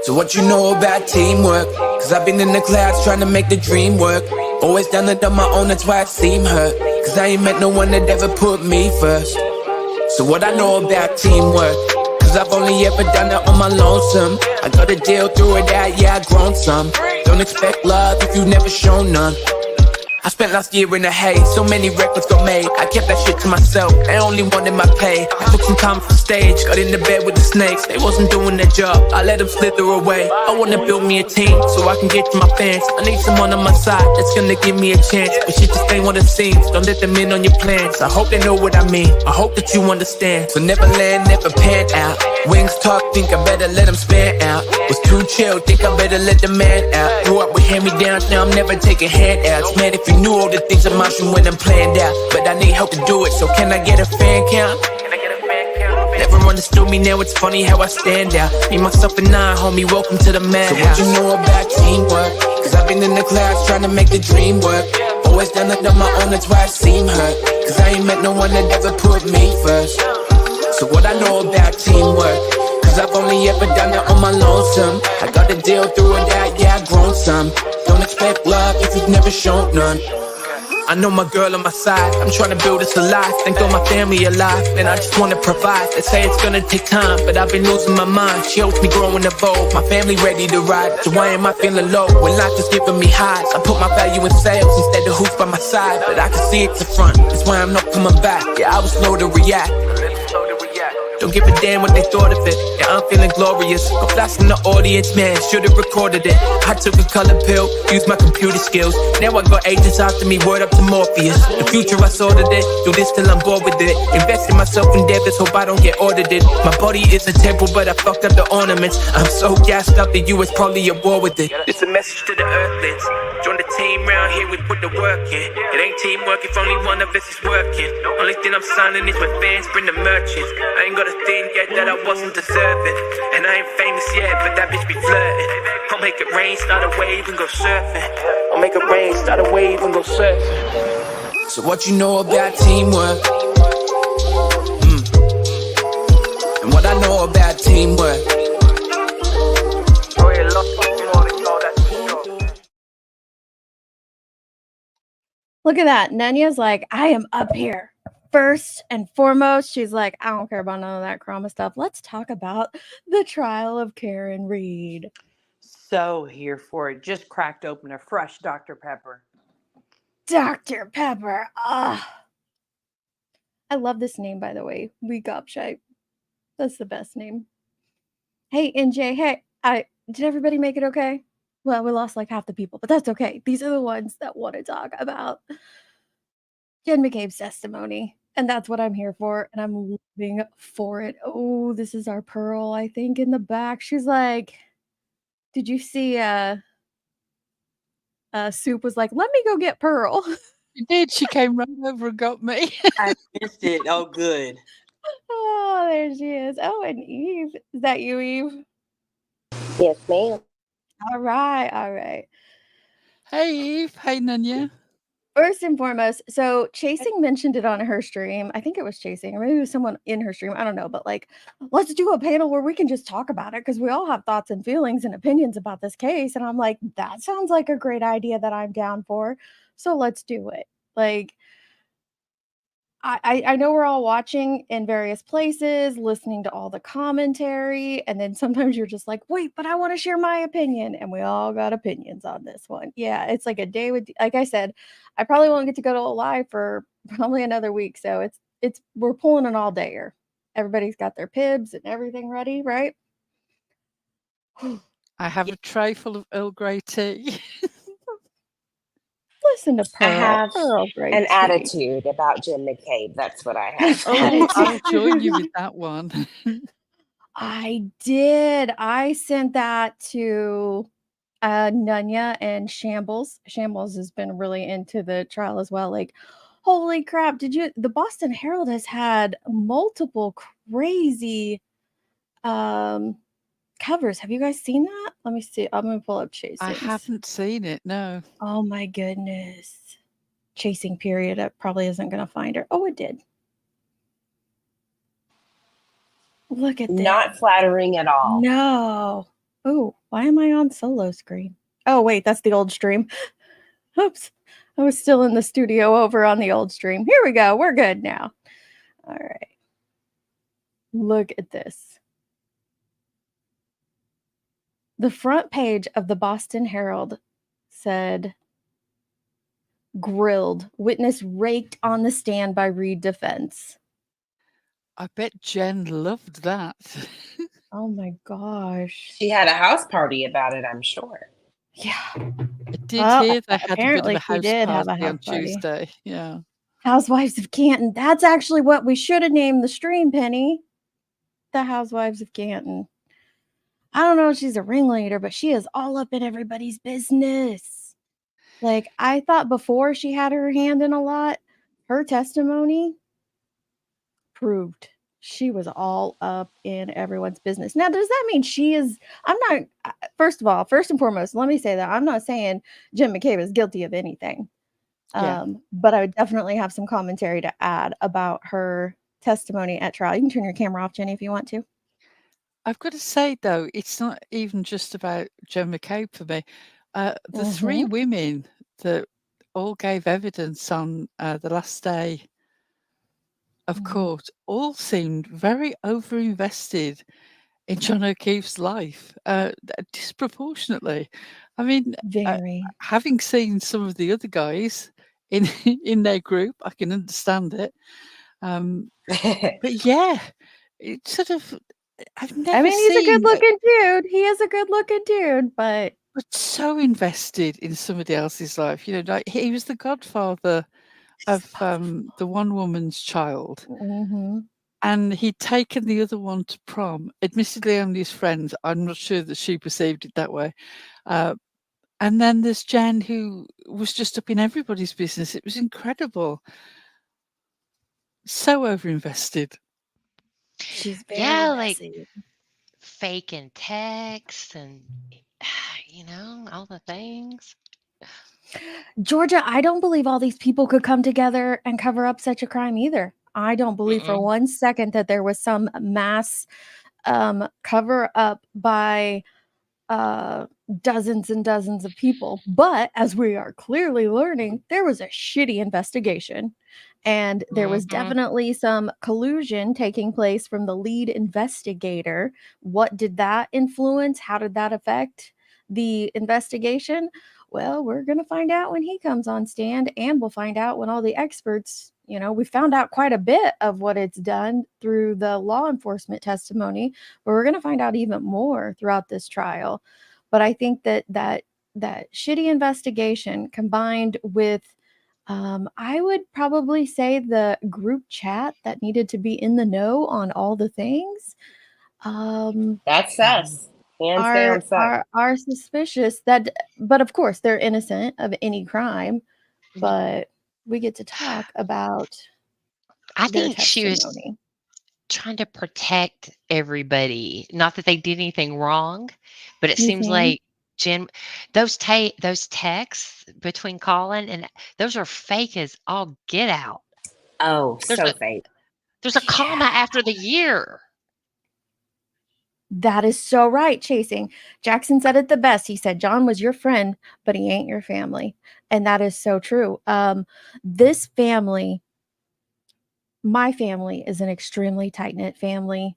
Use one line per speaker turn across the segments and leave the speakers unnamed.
So what you know about teamwork? Cause I've been in the clouds trying to make the dream work. Always done it on my own, that's why it seem hurt. Cause I ain't met no one that ever put me first. So what I know about teamwork? Cause I've only ever done it on my lonesome. I gotta deal through it out, yeah, I grown some. Don't expect love if you've never shown none. I spent last year in the haze, so many records got made. I kept that shit to myself, I only wanted my pay. I took some time for stage, got in the bed with the snakes. They wasn't doing their job, I let them slither away. I wanna build me a team, so I can get to my fans. I need someone on my side, that's gonna give me a chance. But shit just ain't what it seems, don't let them in on your plans. I hope they know what I mean, I hope that you understand. So never land, never pan out. Wings talk, think I better let them span out. Was too chill, think I better let the man out. Grew up with hand-me-downs, now I'm never taking handouts. Man, if you knew all the things I'm watching when I'm planned out. But I need help to do it, so can I get a fan count? Never understood me, now it's funny how I stand out. Me, myself, and I, homie, welcome to the madhouse. So what you know about teamwork? Cause I've been in the clouds trying to make the dream work. Always done it on my own, that's why I seem hurt. Cause I ain't met no one that ever put me first. So what I know about teamwork? Cause I've only ever done it on my lonesome. I gotta deal through it out, yeah, I've grown some. Don't expect love if you've never shown none. I know my girl on my side, I'm trying to build this alive. Thank all my family alive, and I just wanna provide. They say it's gonna take time, but I've been losing my mind. She helps me grow and evolve, my family ready to ride. So why am I feeling low, when life is giving me highs? I put my value in sales instead of hoops by my side. But I can see it's the front, that's why I'm not coming back. Yeah, I was slow to react. Don't give a damn what they thought of it. Yeah, I'm feeling glorious. Go flash in the audience, man, should've recorded it. I took a color pill, used my computer skills. Now I got agents after me, word up to Morpheus. The future I sorted it, do this till I'm bored with it. Invest in myself endeavors, hope I don't get audited. My body is a temple, but I fucked up the ornaments. I'm so gassed up, the US probably at war with it. It's a message to the earthlings. Join the team round here, we put the work in. It ain't teamwork if only one of us is working. Only thing I'm signing is when fans bring the merchants. I ain't got a thing yet that I wasn't deserving. And I ain't famous yet, but that bitch be flirting. I'll make it rain, start a wave and go surfing. I'll make it rain, start a wave and go surfing. So what you know about teamwork? And what I know about teamwork?
Look at that. Nanya's like, I am up here. First and foremost, she's like, I don't care about none of that chroma stuff. Let's talk about the trial of Karen Reed.
So here for it. Just cracked open a fresh Dr. Pepper.
Dr. Pepper. Ah. I love this name, by the way. We Gobshite. That's the best name. Hey, NJ. Hey, did everybody make it okay? Well, we lost like half the people, but that's okay. These are the ones that want to talk about Jen McCabe's testimony. And that's what I'm here for. And I'm living for it. Oh, this is our Pearl, I think, in the back. She's like, did you see Soup was like, let me go get Pearl.
She did. She came right over and got me.
I missed it. Oh, good.
Oh, there she is. Oh, and Eve. Is that you, Eve?
Yes, ma'am.
All right.
Hey, Eve. Hey, Nanya.
First and foremost, so Chasing mentioned it on her stream. I think it was Chasing, or maybe it was someone in her stream. I don't know, but like, let's do a panel where we can just talk about it because we all have thoughts and feelings and opinions about this case. And I'm like, that sounds like a great idea that I'm down for. So let's do it. Like, I know we're all watching in various places, listening to all the commentary, and then sometimes you're just like, wait, but I want to share my opinion. And we all got opinions on this one. Yeah, it's like a day with, like I said, I probably won't get to go to a live for probably another week. So we're pulling an all dayer. Everybody's got their pibs and everything ready, right?
I have a tray full of Earl Grey tea.
Listen to Pearl.
I have
Pearl
an attitude about Jim McCabe. That's what I have.
Oh, I'll join you with that one.
I did. I sent that to Nunya and Shambles. Shambles has been really into the trial as well. Like, holy crap. The Boston Herald has had multiple crazy covers. Have you guys seen that? Let me see. I'm going to pull up Chasing.
I haven't seen it, no.
Oh my goodness. Chasing period. It probably isn't going to find her. Oh, it did. Look at that.
Not flattering at all.
No. Oh, why am I on solo screen? Oh, wait, that's the old stream. Oops. I was still in the studio over on the old stream. Here we go. We're good now. All right. Look at this. The front page of the Boston Herald said, grilled, witness raked on the stand by Reed defense.
I bet Jen loved that.
Oh my gosh.
She had a house party about it, I'm sure.
Yeah.
I did
Well,
hear they had a bit of
apparently
a
she
house
did have a
party
house
on
party.
Tuesday. Yeah.
Housewives of Canton. That's actually what we should have named the stream, Penny. The Housewives of Canton. I don't know if she's a ringleader, but she is all up in everybody's business. Like, I thought before she had her hand in a lot, her testimony proved she was all up in everyone's business. Now, does that mean she is? I'm not, first of all, first and foremost, let me say that I'm not saying Jim McCabe is guilty of anything.
Yeah.
But I would definitely have some commentary to add about her testimony at trial. You can turn your camera off, Jenny, if you want to.
I've got to say, though, it's not even just about Joe McCabe for me. The three women that all gave evidence on the last day of court all seemed very overinvested in John O'Keefe's life, disproportionately. I mean,
Very.
having seen some of the other guys in in their group, I can understand it. But yeah, it sort of I've never
I mean, he's a
seen
good-looking dude. He is a good-looking dude, but
so invested in somebody else's life. You know, like he was the godfather of the one woman's child. And he'd taken the other one to prom, admittedly only as friends. I'm not sure that she perceived it that way. And then there's Jen, who was just up in everybody's business. It was incredible. So overinvested.
she's very
Yeah,
messy.
faking texts and, all the things.
Georgia, I don't believe all these people could come together and cover up such a crime either. I don't believe for
Mm-mm.
1 second that there was some mass cover up by dozens and dozens of people. But as we are clearly learning, there was a shitty investigation. And there was definitely some collusion taking place from the lead investigator. What did that influence? How did that affect the investigation? Well, we're going to find out when he comes on stand, and we'll find out when all the experts, we found out quite a bit of what it's done through the law enforcement testimony, but we're going to find out even more throughout this trial. But I think that shitty investigation combined with I would probably say the group chat that needed to be in the know on all the things
That's sus. Hands down sus.
are suspicious but of course they're innocent of any crime, but we get to talk about
I
their
think she was
testimony.
trying to protect everybody. Not that they did anything wrong, but it
You
seems
think?
like Jen, those texts between Colin and those are fake as all get out.
Oh,
There's
so
a
fake.
there's a comma after the year.
That is so right, Chasing. Jackson said it the best. He said, John was your friend, but he ain't your family. And that is so true. This family, my family, is an extremely tight-knit family,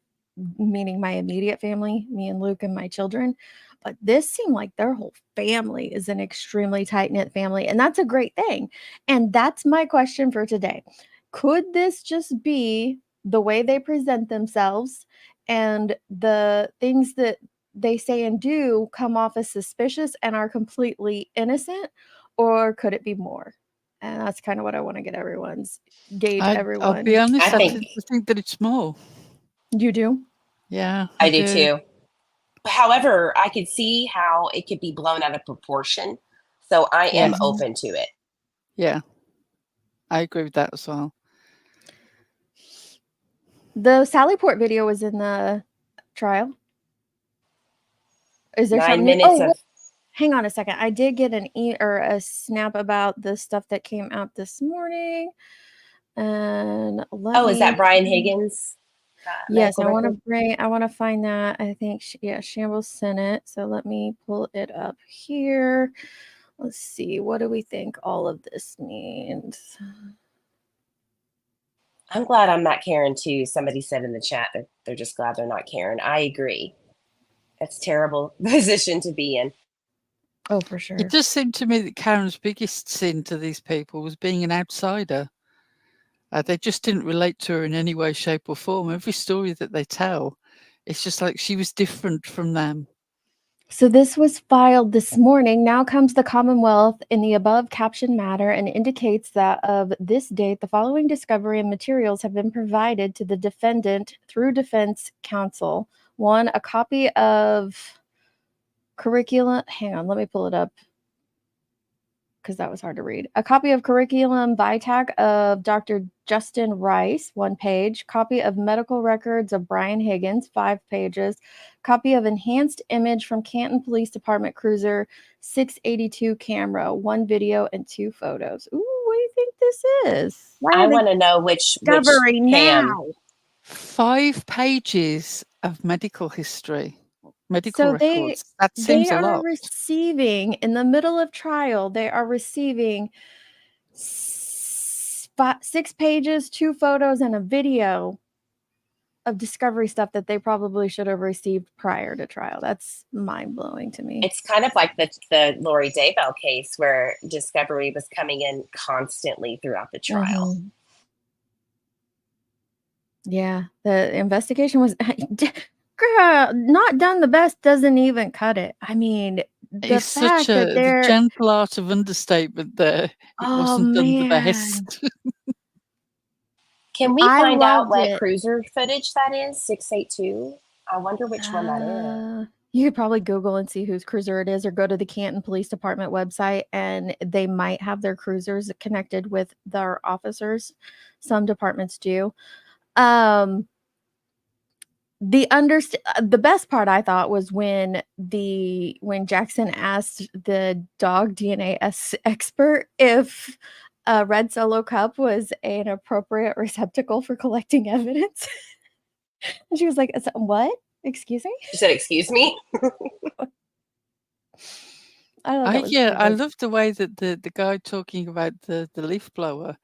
meaning my immediate family, me and Luke and my children. But this seemed like their whole family is an extremely tight-knit family. And that's a great thing. And that's my question for today. Could this just be the way they present themselves and the things that they say and do come off as suspicious and are completely innocent? Or could it be more? And that's kind of what I want to get gauge
I'll be
everyone.
honest,
I
I
think
tend to think that it's more.
You do?
Yeah,
I do too. However, I could see how it could be blown out of proportion. So I am
Yes.
open to it.
Yeah. I agree with that as well.
The Sallyport video was in the trial. Is there
9
something?
minutes of
Hang on a second. I did get a snap about the stuff that came out this morning. And
is that Brian Higgins?
Yes,
medical record?
I want to find that. I think, yeah, Shambles sent it. So let me pull it up here. Let's see. What do we think all of this means?
I'm glad I'm not Karen too. Somebody said in the chat that they're just glad they're not Karen. I agree. That's a terrible position to be in.
Oh, for sure.
It does seem to me that Karen's biggest sin to these people was being an outsider. They just didn't relate to her in any way, shape, or form. Every story that they tell, it's just like she was different from them.
So this was filed this morning. Now comes the Commonwealth in the above captioned matter and indicates that of this date, the following discovery and materials have been provided to the defendant through defense counsel. 1, a copy of curriculum. Hang on, let me pull it up because that was hard to read. A copy of curriculum vitae of Dr. Justin Rice, 1 page. Copy of medical records of Brian Higgins, 5 pages. Copy of enhanced image from Canton Police Department cruiser 682 camera, 1 video and 2 photos. Ooh, what do you think this is? Why
I
are they
want to know which
discovery
Pam.
now?
5 pages of medical history, medical
So
records. That seems
they
a
are
lot.
receiving, in the middle of trial, they are receiving 6 pages, 2 photos, and a video of discovery stuff that they probably should have received prior to trial. That's mind-blowing to me.
It's kind of like the Lori Daybell case where discovery was coming in constantly throughout the trial.
Mhm. Yeah, the investigation was girl, not done the best doesn't even cut it. I mean, the
It's such
fact that
the
they're
gentle art of understatement there. It
oh
wasn't done the
man,
best.
Can we
I
find out
loved
what
it.
cruiser footage that is? 682? I wonder which one that is.
You could probably Google and see whose cruiser it is, or go to the Canton Police Department website, and they might have their cruisers connected with their officers. Some departments do. The best part I thought was when Jackson asked the dog DNA expert if a red Solo cup was an appropriate receptacle for collecting evidence. And she was like, "What? Excuse me?"
She said, "Excuse me."
I thought that was
Yeah,
pretty
I
good.
love the way that the guy talking about the leaf blower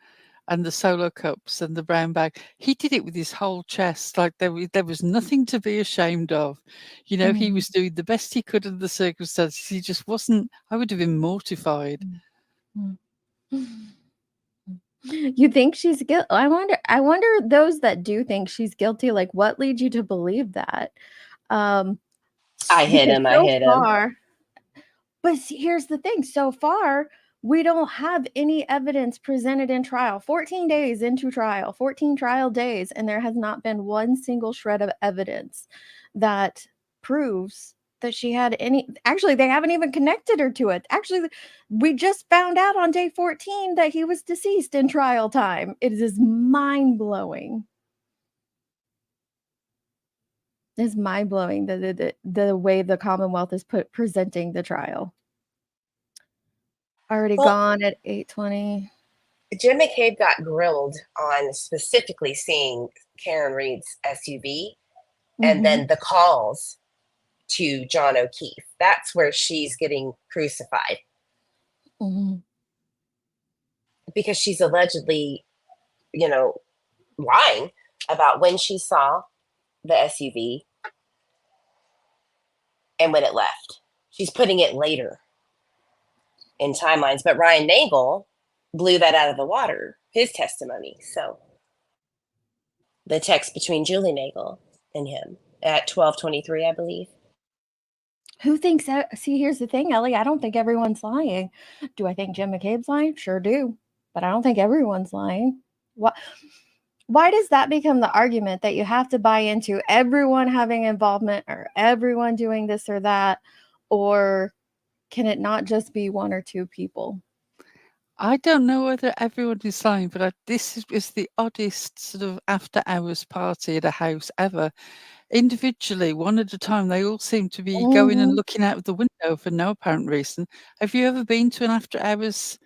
and the solo cups and the brown bag, he did it with his whole chest. Like there was nothing to be ashamed of. You know, he was doing the best he could in the circumstances. He just wasn't. I would have been mortified.
You think she's guilty? I wonder those that do think she's guilty, like what leads you to believe that?
I hit
Because
him. I
so
hit him.
far, but here's the thing, so far we don't have any evidence presented in trial. 14 days into trial, 14 trial days, and there has not been one single shred of evidence that proves that she had any. Actually, they haven't even connected her to it. Actually, we just found out on day 14 that he was deceased in trial time. It is mind-blowing. It's mind-blowing the way the Commonwealth is presenting the trial. Already gone at 8:20.
Jim McCabe got grilled on specifically seeing Karen Reed's SUV and then the calls to John O'Keefe. That's where she's getting crucified. Because she's allegedly, lying about when she saw the SUV and when it left. She's putting it later in timelines. But Ryan Nagel blew that out of the water, his testimony. So the text between Julie Nagel and him at 12:23, I believe.
Who thinks that? See, here's the thing, Ellie. I don't think everyone's lying. Do I think Jim McCabe's lying? Sure do. But I don't think everyone's lying. Why does that become the argument that you have to buy into everyone having involvement or everyone doing this or that? Or can it not just be 1 or 2 people?
I don't know whether everyone is lying, but this is the oddest sort of after-hours party at a house ever. Individually, one at a time, they all seem to be going and looking out of the window for no apparent reason. Have you ever been to an after-hours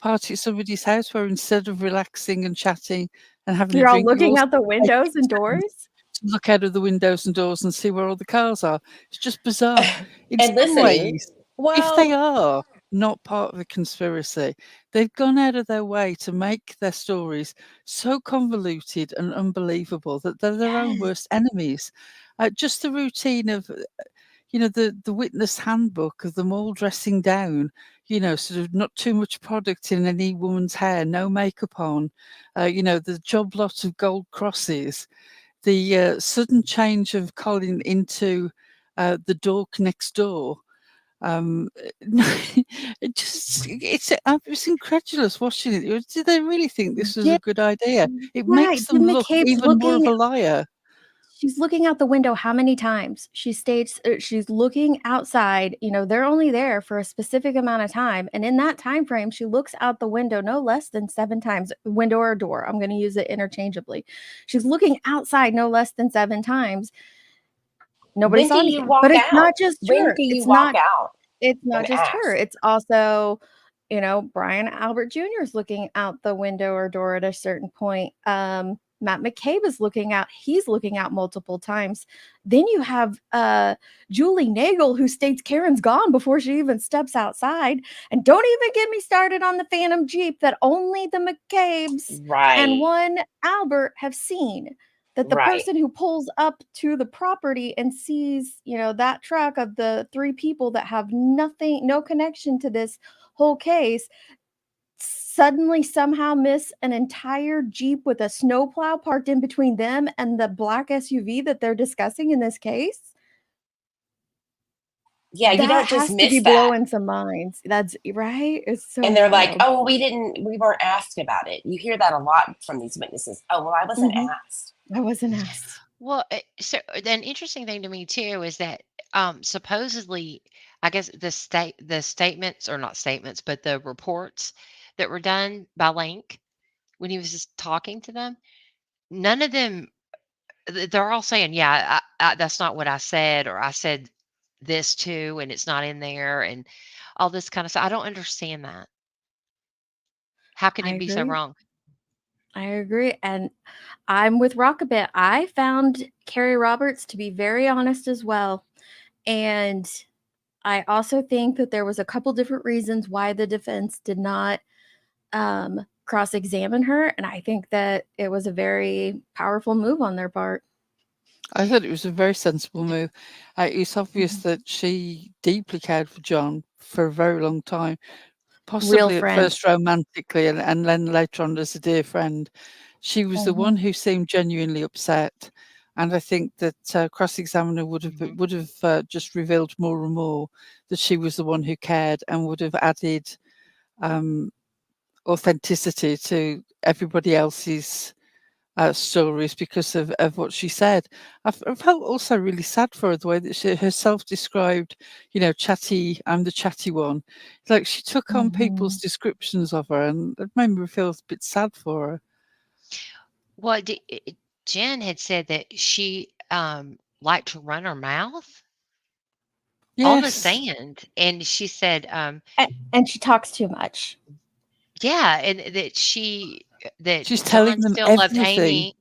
party at somebody's house where instead of relaxing and chatting and having
You're
a
all
drink,
looking out the windows and doors?
to look out of the windows and doors and see where all the cars are. It's just bizarre. In
And
some
listening.
ways, if they
Well,
are not part of a conspiracy, they've gone out of their way to make their stories so convoluted and unbelievable that they're their own
yes.
worst enemies. Just the routine of, the witness handbook of them all dressing down, sort of not too much product in any woman's hair, no makeup on, the job lot of gold crosses, the sudden change of Colin into the dork next door. I was incredulous watching it. Did they really think this was
Jim,
a good idea? It
right,
makes them
Jim
look
McCabe's
even more of
looking
a liar.
she's looking out the window how many times? She states she's looking outside, they're only there for a specific amount of time, and in that time frame, she looks out the window no less than 7 times, window or door, I'm gonna use it interchangeably. She's looking outside no less than 7 times. Nobody
When
saw
do you
anything,
walk
but it's
out?
not just
When
her.
do you walk out
It's not
and
just her.
ask?
It's also, Brian Albert Jr. is looking out the window or door at a certain point. Matt McCabe is looking out. He's looking out multiple times. Then you have Julie Nagel, who states Karen's gone before she even steps outside. And don't even get me started on the Phantom Jeep that only the McCabes and
Right.
one Albert have seen. That the
Right.
person who pulls up to the property and sees, that truck of the 3 people that have nothing, no connection to this whole case, suddenly somehow miss an entire Jeep with a snowplow parked in between them and the black SUV that they're discussing in this case.
Yeah, you
That
don't just
has to be
miss that.
blowing some minds. That's right. It's so
And they're like,
wild.
"Oh, well, we weren't asked about it." You hear that a lot from these witnesses. "Oh, well, I wasn't
Mhm.
asked."
I wasn't asked.
Well, so an interesting thing to me too is that supposedly, I guess the statements, or not statements, but the reports that were done by Link when he was just talking to them, none of them, they're all saying, "Yeah, that's not what I said," or "I said this too, and it's not in there," and all this kind of stuff. I don't understand that. How can
I
it be so
agree.
wrong?
I agree, and I'm with Rockabit. I found Carrie Roberts to be very honest as well, and I also think that there was a couple different reasons why the defense did not, cross-examine her, and I think that it was a very powerful move on their part.
I thought it was a very sensible move. It's obvious
Mhm.
that she deeply cared for John for a very long time,
Real
possibly at
friend.
first romantically and then later on as a dear friend. She was the one
Mhm.
who seemed genuinely upset, and I think that cross-examiner would have just revealed more and more that she was the one who cared and would have added authenticity to everybody else's stories because of what she said. I felt also really sad for her, the way that she herself described, chatty, I'm the chatty one. Like she took on people's
Mhm.
descriptions of her, and it made me feel a bit sad for her.
Well, Jen had said that she liked to run her mouth on the
Yes,
stand, and she said,
And she talks too much.
yeah, and that
she's telling
John
them
still loved
everything.
Amy.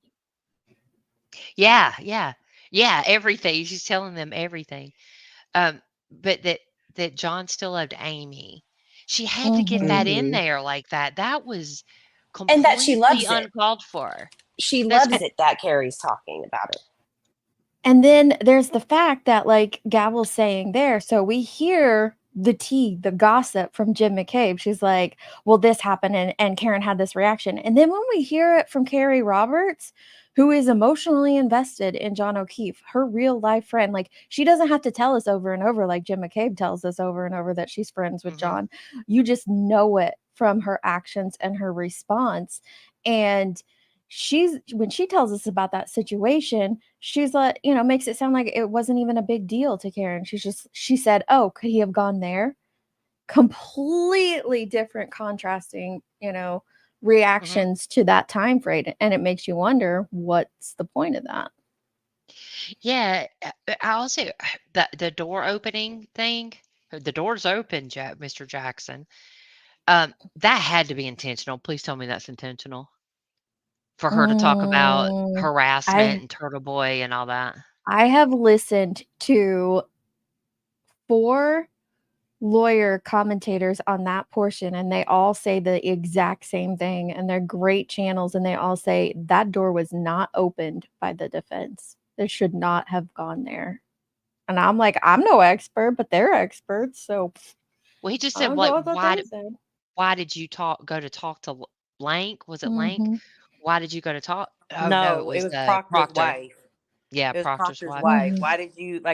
Yeah, yeah, yeah, everything. She's telling them everything. But that John still loved Amy. She had to get that
Mhm.
in
Ooh.
there like that. That was
And that she
completely
loves it.
uncalled for.
She
That's
loves it that Carrie's talking about it.
And then there's the fact that, like Gavel's saying there, so we hear the tea, the gossip from Jim McCabe. She's like, well, this happened and Karen had this reaction. And then when we hear it from Carrie Roberts, who is emotionally invested in John O'Keefe, her real life friend, like she doesn't have to tell us over and over, like Jim McCabe tells us over and over that she's friends with
Mhm.
John. You just know it from her actions and her response. And when she tells us about that situation, she's like, makes it sound like it wasn't even a big deal to Karen. She said, "Oh, could he have gone there?" Completely different contrasting,
Mhm.
reactions to that time frame, and it makes you wonder what's the point of that.
Yeah, I also the door opening thing. The door's open, Mr. Jackson. That had to be intentional. Please tell me that's intentional. for her to talk about
Mm,
harassment and Turtle Boy and all that?
I have listened to 4 lawyer commentators on that portion, and they all say the exact same thing, and they're great channels, and they all say that door was not opened by the defense. They should not have gone there. And I'm like, I'm no expert, but they're experts, so
Well, he just
I
said,
don't
like,
go with what they said.
why did you go to talk to Blank? Was it Blank?
Mhm.
Why did you go to talk? Oh no, it
No, it
was
was Proctor's
Proctor.
wife.
Yeah,
It was
Proctor's
Proctor's
wife.
wife.
Mhm.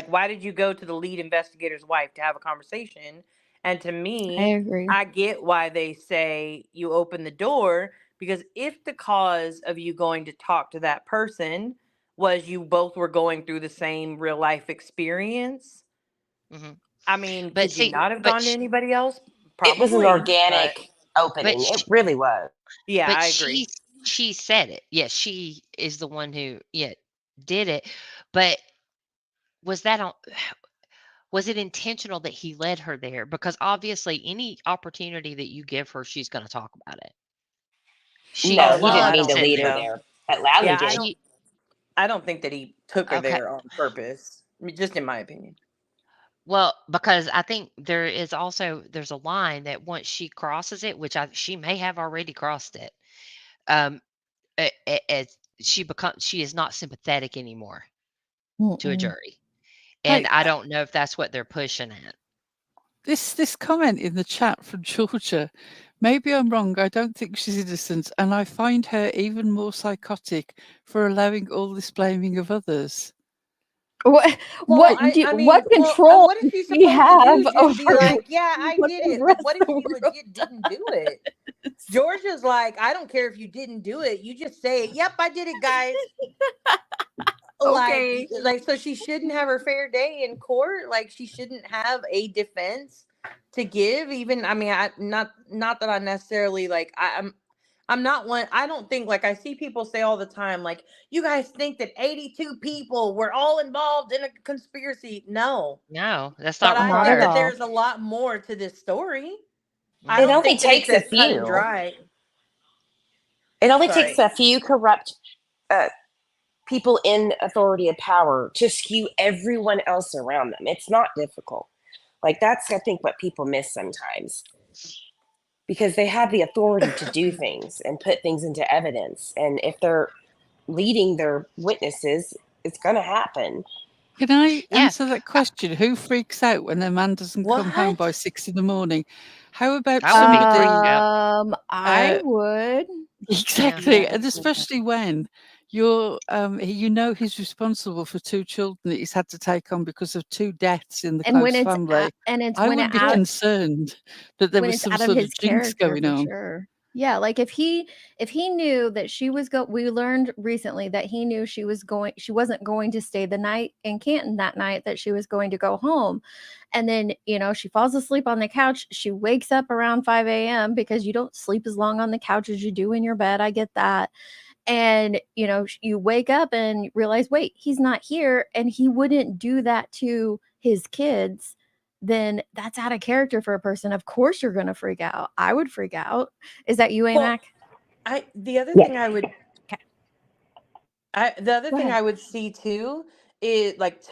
Why did you go to the lead investigator's wife to have a conversation? And to
I
me,
agree.
I get why they say you open the door, because if the cause of you going to talk to that person was you both were going through the same real life experience,
hmm
I mean,
But
could you
see,
not have gone to anybody else?
It was an
Probably, but
organic
but
opening. It
sh
really was.
yeah,
but
I agree.
she said it. Yes, she is the one who did it. But was that on? Was it intentional that he led her there? Because obviously, any opportunity that you give her, she's going to talk about it. She
No,
Oh,
he
well,
didn't
I
wanted to
mean to
don't
sit
think
lead her
there.
so.
there. But Lally
Yeah,
did.
She
I don't think that he took her
okay.
there on purpose. I mean, just in my opinion.
Well, because I think there's a line that once she crosses it, which she may have already crossed it. Um, as she is not sympathetic anymore to a
Mm-mm.
jury, and
Hey,
I don't know if that's what they're pushing at.
this comment in the chat from Georgia, maybe I'm wrong. I don't think she's innocent, and I find her even more psychotic for allowing all this blaming of others.
What
Well,
what control
what is
does
she
she
supposed to
have
do? Just be
over
like, yeah, I
what
did
the
it. Like,
rest
what
of
if
the
she
world
legit didn't do it?
does?
Georgia's like, I don't care if you didn't do it. You just say it. Yep, I did it, guys.
Okay.
So she shouldn't have her fair day in court. Like, she shouldn't have a defense to give. Even, I mean, not that I necessarily like. I'm not one. I don't think, like, I see people say all the time, like, you guys think that 82 people were all involved in a conspiracy. No,
No, that's
but
not
I
Not at
think that
required.
all.
there's a lot more to this story. I
It
hmm
don't
only
think that it's
takes a
as cut and
few.
dry.
It only takes
Sorry.
a few corrupt uh, people in authority of power to skew everyone else around them. It's not difficult. Like that's I think what people miss sometimes because they have the authority to do things and put things into evidence. And if they're leading their witnesses, it's going to happen.
Can I
Yeah.
answer that question? Who freaks out when their man doesn't come home by
What?
6 in the morning? How about
I would be
somebody
freaked out.
I
uh,
would.
Yeah.
exactly,
Yeah.
and especially when you know he's responsible for 2 children that he's had to take on because of 2 deaths in the
And when
close
it's
family. I
when it
would be
out
concerned that there
when
was
it's
some
out of
sort of
his
jinx
character
going
for
on.
sure. Yeah, like if he knew that she was we learned recently that he knew she wasn't going to stay the night in Canton that night, that she was going to go home. And then, she falls asleep on the couch. She wakes up around 5 a.m. because you don't sleep as long on the couch as you do in your bed. I get that. And, you wake up and realize, wait, he's not here. And he wouldn't do that to his kids. Then that's out of character for a person. Of course you're gonna freak out. I would freak out. Is that you,
Well,
AMAC?
the other
Yeah.
thing I would
Okay,
the other
go
thing
ahead.
I would see too is, like,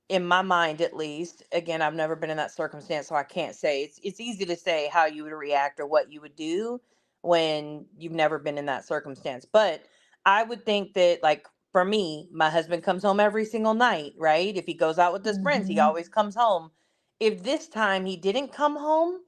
in my mind at least. Again, I've never been in that circumstance, so I can't say. It's easy to say how you would react or what you would do when you've never been in that circumstance. But I would think that, like, for me, my husband comes home every single night, right? If he goes out with his friends, he
Mhm.
always comes home. If this time he didn't come home,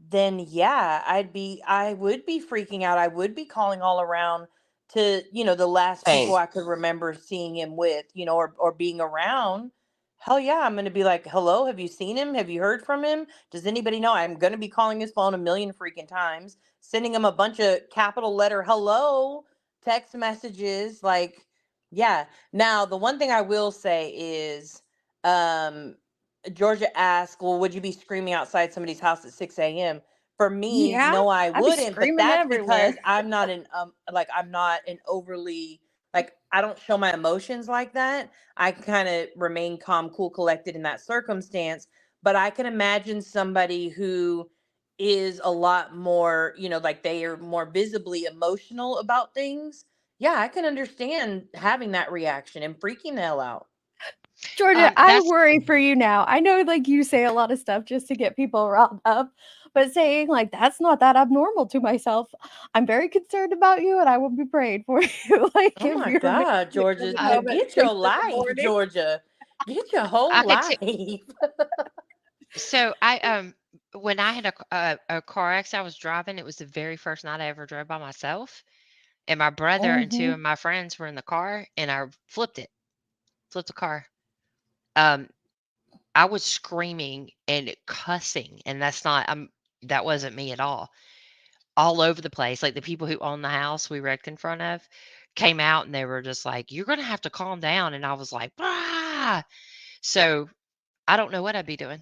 then yeah, I would be freaking out. I would be calling all around to, the last
Same.
people I could remember seeing him with, or being around. Hell yeah, I'm going to be like, "Hello, have you seen him? Have you heard from him? Does anybody know?" I'm going to be calling his phone a million freaking times, sending him a bunch of capital letter hello text messages, like, yeah. Now, the one thing I will say is, um Georgia asked, "Well, would you be screaming outside somebody's house at 6 a.m.?" For me,
Yeah,
no, I
I'd be
wouldn't. But
screaming
that's
everywhere.
because I'm not an overly, like, I don't show my emotions like that. I kind of remain calm, cool, collected in that circumstance. But I can imagine somebody who is a lot more, like, they are more visibly emotional about things. Yeah, I can understand having that reaction and freaking the hell out.
Georgia, I
That's
worry for you now. I know, like, you say a lot of stuff just to get people riled up, but saying, like, that's not that abnormal to myself. I'm very concerned about you, and I will be praying for you. Like,
Oh
if
my
you're having
God, Georgia,
a moment
get
at 6
your
in the
life,
morning.
Georgia. Get your
I
whole
could see.
life.
So when I had a car accident, I was driving. It was the very first night I ever drove by myself, and my brother and two of
Mhm.
my friends were in the car, and I flipped the car. Um, I was screaming and cussing, and that wasn't me at all over the place. Like the people who own the house we wrecked in front of came out and they were just like, "You're gonna have to calm down." And I was like, "Ah!" So I don't know what I'd be doing.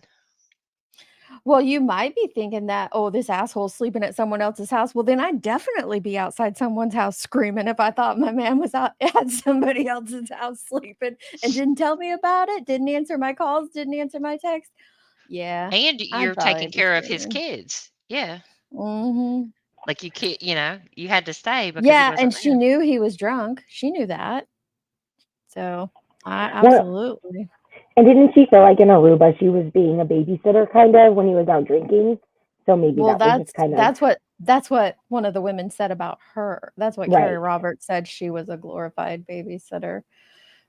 Well, you might be thinking that, "Oh, this asshole's sleeping at someone else's house." Well, then I'd definitely be outside someone's house screaming if I thought my man was out at somebody else's house sleeping and didn't tell me about it, didn't answer my calls, didn't answer my texts. Yeah,
And
I'd
you're
probably
taking
be
care of his
screaming.
kids. Yeah.
Mhm.
Like you had to stay because he
Yeah, and
wasn't
she
there.
knew he was drunk. She knew that. So, I
Well,
absolutely.
and didn't she feel like in Aruba she was being a babysitter kind of when he was out drinking? So maybe
Well,
that was just kind of
that's what one of the women said about her. That's what Carrie
right.
Roberts said, she was a glorified babysitter.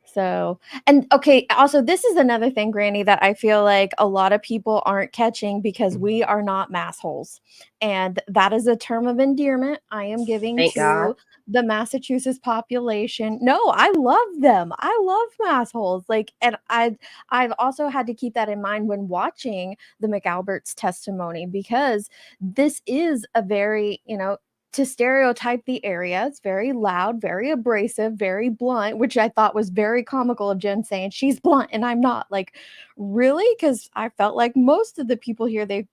So, and okay, also this is another thing, Granny, that I feel like a lot of people aren't catching because we are not massholes. And that is a term of endearment I am giving
Thank God.
to the Massachusetts population. No, I love them. I love massholes. Like, and I've also had to keep that in mind when watching the McAlberts testimony because this is a very, to stereotype the area. It's very loud, very abrasive, very blunt, which I thought was very comical of Jen saying she's blunt and I'm not. Like, really? Because I felt like most of the people here, they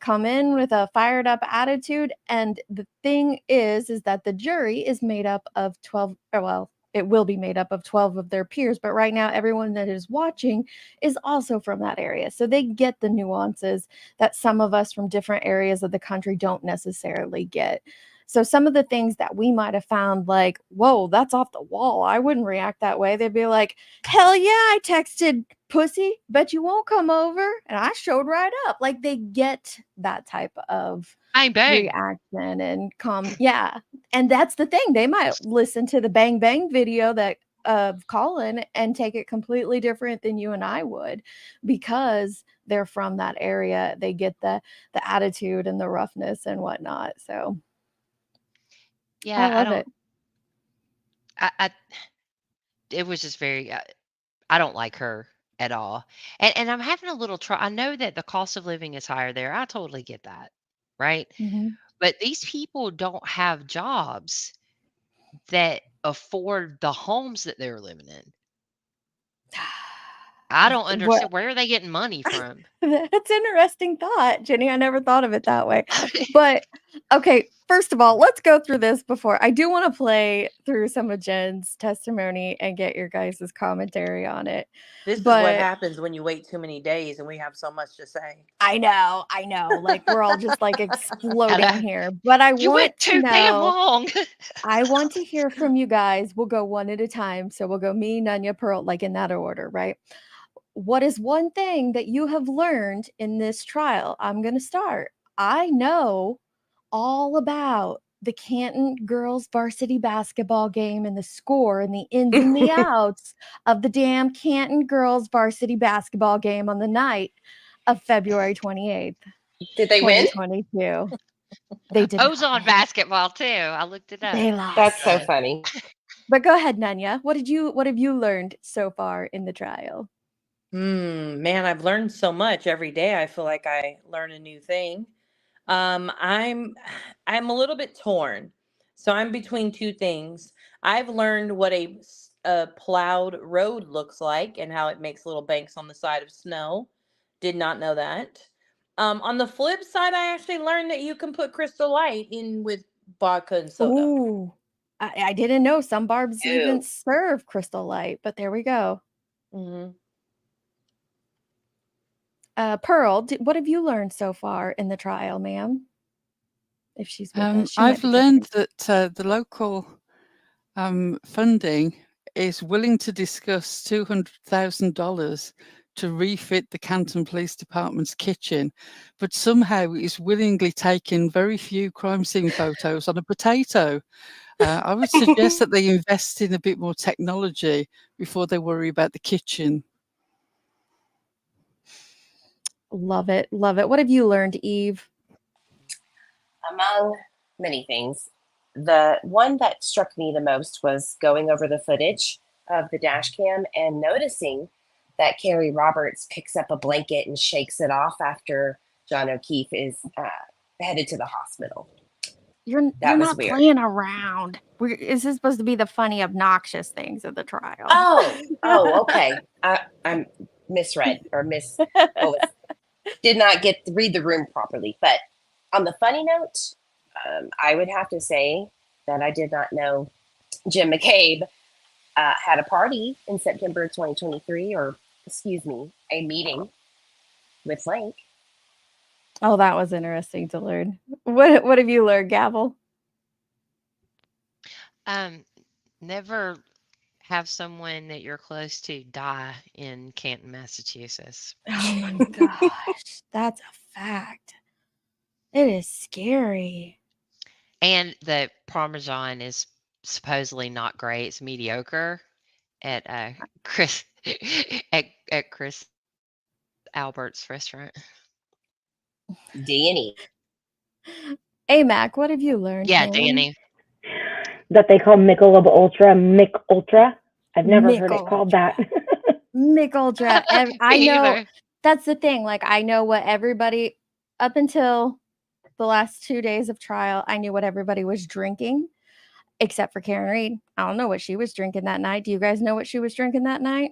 come in with a fired up attitude. And the thing is that the jury is made up of 12, or well, it will be made up of 12 of their peers, but right now everyone that is watching is also from that area. So they get the nuances that some of us from different areas of the country don't necessarily get. So some of the things that we might have found like, whoa, that's off the wall. I wouldn't react that way. They'd be like, hell yeah, I texted pussy, bet you won't come over. And I showed right up. Like they get that type of
Bang bang.
reaction and yeah. And that's the thing. They might listen to the bang bang video that of Colin and take it completely different than you and I would because they're from that area. They get the attitude and the roughness and whatnot. So I
Yeah,
love it.
I it was just very I don't like her at all. And I'm having a little try. I know that the cost of living is higher there. I totally get that. Right?
Mhm.
But these people don't have jobs that afford the homes that they're living in. I don't
What
understand, where are they getting money from?
That's interesting thought, Jenny. I never thought of it that way. But okay, first of all, let's go through this before. I do want to play through some of Jen's testimony and get your guys' commentary on it.
This is what
But
happens when you wait too many days and we have so much to say.
I know. Like we're all just like exploding
Hello?
here. But I
You went
want to
too damn
know,
long.
I want to hear from you guys. We'll go one at a time. So we'll go me, Nunya, Pearl, like in that order, right? What is one thing that you have learned in this trial? I'm going to start. I know all about the Canton girls varsity basketball game and the score and the ins and the outs of the damn Canton girls varsity basketball game on the night of February 28th,
Did they win?
2022. They did not
Ozone
win.
basketball too. I looked it up.
They
That's so
lost.
But
funny.
But go ahead, Nanya. What have you learned so far in the trial?
Man, I've learned so much every day. I feel like I learn a new thing. I'm I'm a little bit torn. So I'm between two things. I've learned what a plowed road looks like and how it makes little banks on the side of snow. Did not know that. On the flip side, I actually learned that you can put Crystal Light in with vodka and soda.
Ooh, I didn't know some barbs even
Ew.
serve Crystal Light, but there we go.
Hmm.
Pearl, what have you learned so far in the trial, ma'am? If she's with us, she might
I've
be
learned
driving.
that the local funding is willing to discuss $200,000 to refit the Canton Police Department's kitchen, but somehow is willingly taking very few crime scene photos on a potato. I would suggest that they invest in a bit more technology before they worry about the kitchen.
Love it. Love it. What have you learned, Eve?
Among many things, the one that struck me the most was going over the footage of the dash cam and noticing that Carrie Roberts picks up a blanket and shakes it off after John O'Keefe is headed to the hospital.
You're
That was
not
weird.
playing around. This is supposed to be the funny, obnoxious things of the trial.
Oh, okay. I'm misread or did not read the room properly. But on the funny note, I would have to say that I did not know Jim McCabe had a party in September 2023, a meeting with Link.
Oh, that was interesting to learn. What have you learned, Gavel?
Never have someone that you're close to die in Canton, Massachusetts.
Oh my gosh, that's a fact. It is scary.
And the Parmesan is supposedly not great. It's mediocre at Chris at Chris Albert's restaurant.
Danny.
Hey, Mac, what have you learned?
Yeah,
man?
Danny.
That they call Michelob Ultra Mick Ultra. I've never
Mick
heard it called
Ultra.
that.
Mick Ultra. I
Me
know.
either.
That's the thing. Like, I know what everybody, up until the last 2 days of trial, I knew what everybody was drinking, except for Karen Reed. I don't know what she was drinking that night. Do you guys know what she was drinking that night?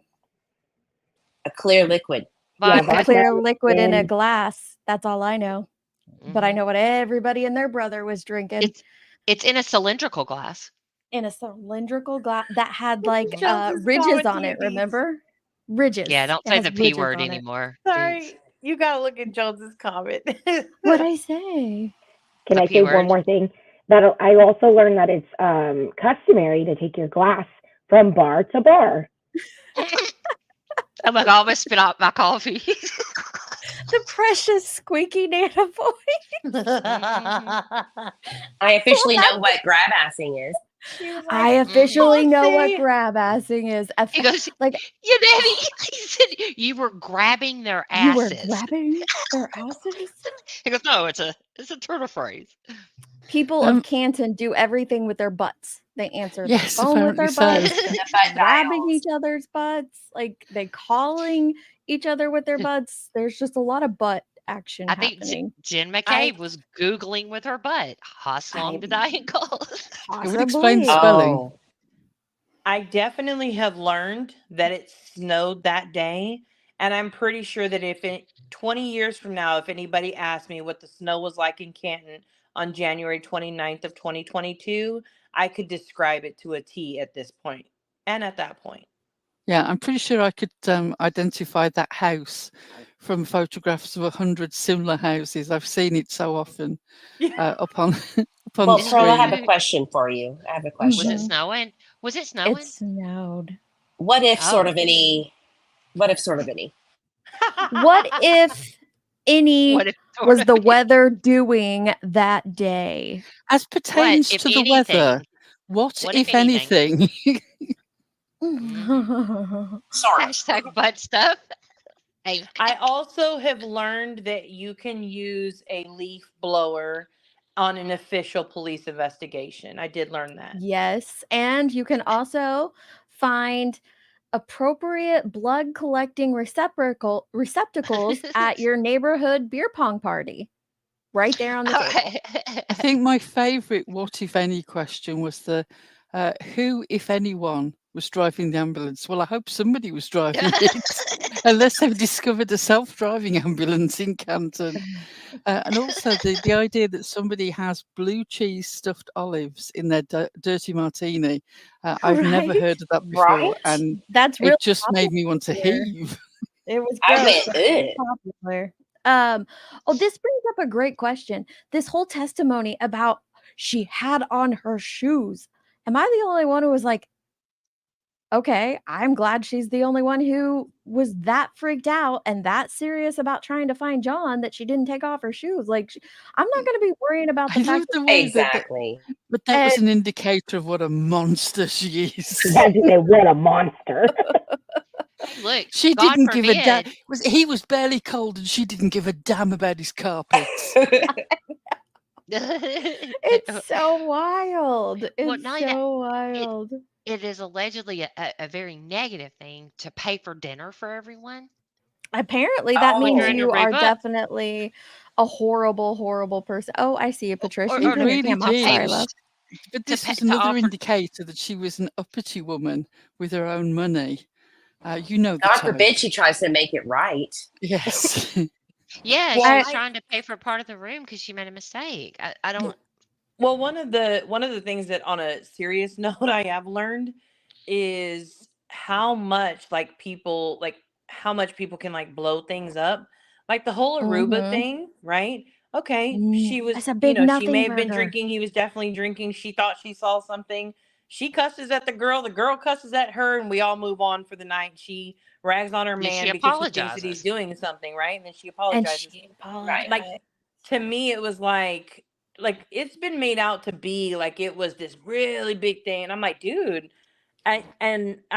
A clear liquid.
Yeah,
Vodka.
A clear
vodka
liquid in a
and
glass. That's all I know. But I
Mhm.
know what everybody and their brother was drinking.
It's in a cylindrical glass.
In a cylindrical glass that had like
Jones's
ridges
comment
on
to you,
it,
Beats.
remember? Ridges.
Yeah, don't
It
say
has
the P
ridges
word
on it.
anymore.
Sorry, you gotta look at Jones's comment.
What'd I say?
can
The
I
P
say
word.
one more thing? That I also learned that it's customary to take your glass from bar to bar.
Oh my god, I almost spit out my coffee.
The precious squeaky Nana boy.
I officially know what grab assing is.
I officially know what
"Pussy."
grab assing is.
He goes,
Like,
yeah, Daddy. He said you were grabbing their
you were
asses.
grabbing their asses?
He goes, no, it's a turtle phrase.
People of Canton do everything with their butts. They answer
Yes,
the phone with their
apparently
butts.
so.
The butt
Grabbing
dials.
each other's butts. Like, they calling each other with their butts. There's just a lot of butt action
I think
happening.
Jen McCabe was Googling with her butt. How did I call?
It would explain
Possibly.
spelling.
Oh,
I definitely have learned that it snowed that day. And I'm pretty sure that if 20 years from now, if anybody asked me what the snow was like in Canton on January 29th of 2022, I could describe it to a T at this point and at that point.
Yeah, I'm pretty sure I could identify that house from photographs of 100 similar houses. I've seen it so often up on
well,
the
Pearl, I have
screen.
a question for you.
Was it
Mhm.
snowing? Was it snowing?
It snowed.
What if
Oh.
sort of any?
What if any
What if
was the weather doing that day?
As pertains
if
to the
anything?
weather, what
What
if
if anything?
anything?
Sort of.
Hashtag butt stuff. Hey,
I also have learned that you can use a leaf blower on an official police investigation. I did learn that.
Yes, and you can also find appropriate blood collecting receptacles at your neighborhood beer pong party. Right there on the table.
I think my favourite what if any question was the who, if anyone, was driving the ambulance? Well, I hope somebody was driving it, unless they've discovered a self-driving ambulance in Canton. And also the idea that somebody has blue cheese stuffed olives in their dirty martini. I've never
Right?
heard of that before,
Right?
and
That's really
it just made me want to
popular.
heave.
It was
I
gross,
went,
but really
ugh.
popular. This brings up a great question. This whole testimony about she had on her shoes am I the only one who was like, okay, I'm glad she's the only one who was that freaked out and that serious about trying to find John that she didn't take off her shoes. Like, I'm not going to be worrying about the
I
fact
love the way
Exactly.
but that was an indicator of what a monster she is.
That's what a monster.
Hey, look,
She
God
didn't give a damn.
forbid.
He was barely cold, and she didn't give a damn about his carpets.
it's so wild.
Well,
It's
not only that,
so wild.
it is allegedly a very negative thing to pay for dinner for everyone.
Apparently, that
When you're
means
in your
you are
rebook.
definitely a horrible, horrible person. Oh, I see you, Patricia.
Or-
You
or-
turn your
really
cam off. Sorry,
did.
love.
But this was
to
another
offer.
indicator that she was an uppity woman with her own money. You know the
God
type.
forbid she tries to make it right.
Yes.
Yeah,
Well,
she was trying to pay for part of the room because she made a mistake. I don't.
Well, one of the things that on a serious note I have learned is how much people can like blow things up. Like the whole Aruba thing, right? Okay, she was,
That's a big
she
nothing
may have been
burger.
drinking, he was definitely drinking. She thought she saw something. She cusses at the girl cusses at her, and we all move on for the night. She rags on her
Then she
man because she thinks that he's
apologizes.
doing something, right? And then she
And
apologizes.
she apologized.
Like, to me it was like it's been made out to be like it was this really big thing, and I'm like, dude, I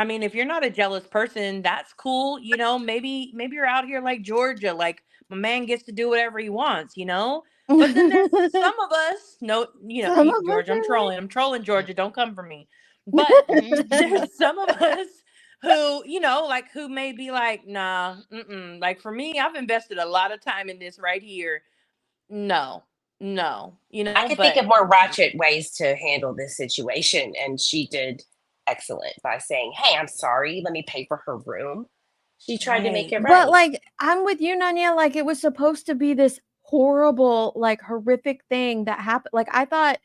mean, if you're not a jealous person, that's cool, maybe you're out here like Georgia, like my man gets to do whatever he wants, but then there's some of us,
Some of us
Georgia,
are like-
I'm trolling Georgia, don't come for me, but there's some of us who, like, who may be like, nah, like, for me, I've invested a lot of time in this right here. No,
I could think
but
of more ratchet ways to handle this situation, and she did excellent by saying, "Hey, I'm sorry. Let me pay for her room." She tried to make it right.
But like, I'm with you, Nanya. Like, it was supposed to be this horrible, like, horrific thing that happened. Like, I thought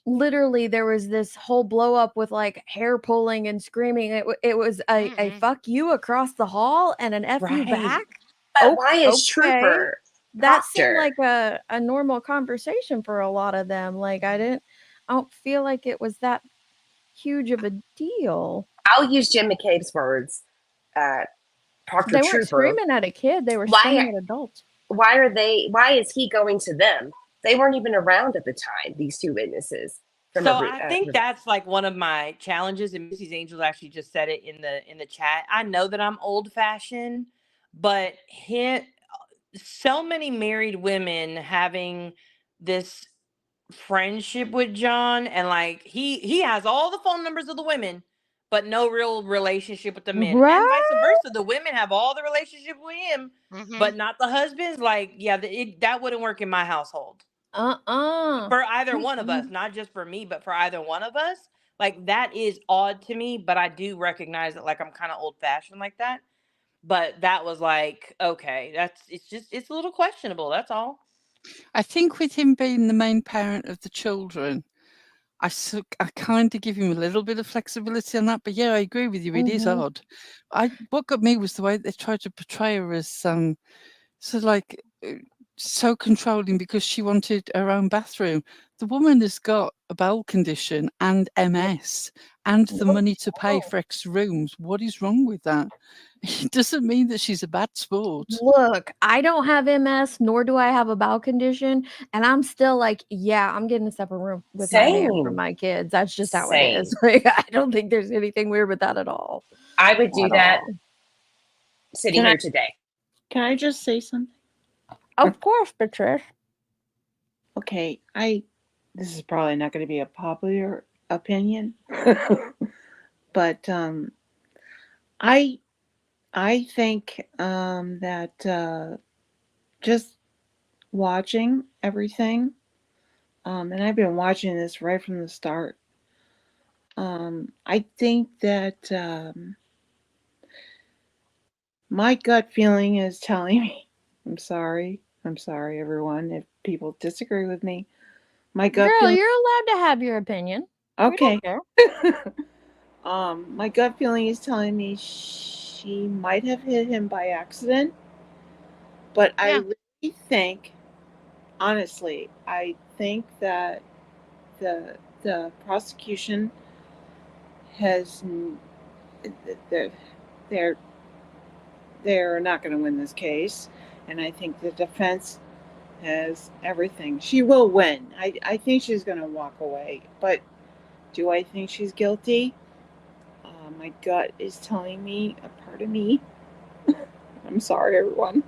literally there was this whole blow up with like hair pulling and screaming. It was a fuck you across the hall and an F you
right.
back.
But why is
Okay.
Trooper
That seemed
Proctor?
like a normal conversation for a lot of them. Like, I don't feel like it was that huge of a deal.
I'll use Jim McCabe's words. Proctor
They weren't
Trooper.
screaming at a kid, they were screaming at adults.
Why is he going to them? They weren't even around at the time, these two witnesses.
So I think that's like one of my challenges, and Missy's Angels actually just said it in the chat. I know that I'm old fashioned, but so many married women having this friendship with John, and like he has all the phone numbers of the women, but no real relationship with the men,
Right?
and vice versa. The women have all the relationship with him, but not the husbands. Like, yeah, that wouldn't work in my household. For either one of us, not just for me, but for either one of us. Like, that is odd to me, but I do recognize that, like, I'm kind of old fashioned like that. But that was like, okay, it's a little questionable. That's all.
I think with him being the main parent of the children, I kind of give him a little bit of flexibility on that. But yeah, I agree with you. It is odd. What got me was the way they tried to portray her as so controlling because she wanted her own bathroom. The woman has got a bowel condition and MS and the money to pay for extra rooms. What is wrong with that? It doesn't mean that she's a bad sport.
Look, I don't have MS, nor do I have a bowel condition, and I'm still like, yeah, I'm getting a separate room with my man for my kids. That's just how it is. Like, I don't think there's anything weird with that at all.
I would do that sitting here today.
Can I just say something?
Of course, Patricia.
Okay, this is probably not going to be a popular opinion, but I think that just watching everything, and I've been watching this right from the start. I think that my gut feeling is telling me, I'm sorry, everyone, if people disagree with me. My gut
Girl,
feeling,
you're allowed to have your opinion.
okay.
We don't care.
My gut feeling is telling me she might have hit him by accident, but I really think, honestly, I think that the the prosecution has they're not going to win this case, and I think the defense has everything. She will win. I think she's going to walk away, but do I think she's guilty? My gut is telling me, a part of me, I'm sorry, everyone,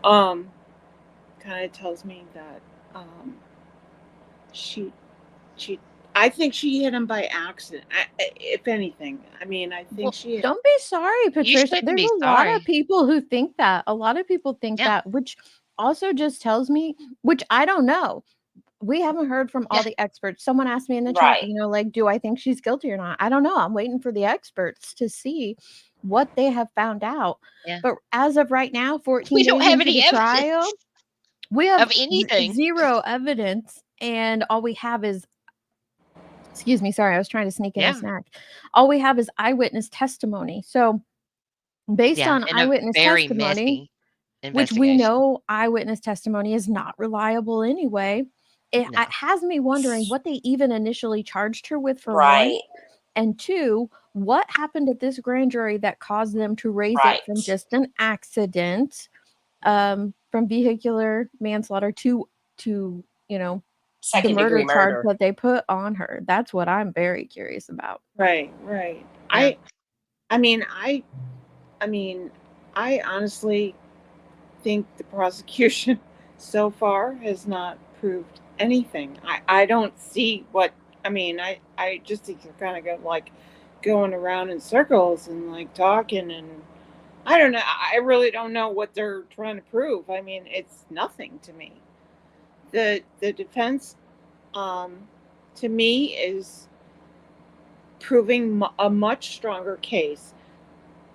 kind of tells me that she I think she hit him by accident. If anything, I mean, I think she.
Don't be sorry, Patricia.
shouldn't
There's
be
a lot of
sorry.
people who think that. A lot of people think
Yeah.
that, which also just tells me, which I don't know. We haven't heard from all
Yeah.
the experts. Someone asked me in the
Right.
chat, like, do I think she's guilty or not? I don't know. I'm waiting for the experts to see what they have found out.
Yeah.
But as of right now, 14
We don't
days
have
into
any
the trial,
evidence
we have
of anything.
zero evidence, and all we have is, excuse me, sorry, I was trying to sneak in a
Yeah.
snack. All we have is eyewitness testimony. So based
Yeah.
on
And a
eyewitness
very
testimony,
messy
which we
investigation.
know eyewitness testimony is not reliable anyway, it
No.
has me wondering what they even initially charged her with, for one,
Right.
and two, what happened at this grand jury that caused them to raise
Right.
it from just an accident, from vehicular manslaughter to the
Second
murder
degree
charge
murder.
that they put on her. That's what I'm very curious about.
Right.
Yeah.
I mean, I honestly think the prosecution so far has not proved anything. I don't see what. I just think they're kind of going around in circles and like talking, and I don't know. I really don't know what they're trying to prove. I mean, it's nothing to me. The defense, to me, is proving a much stronger case,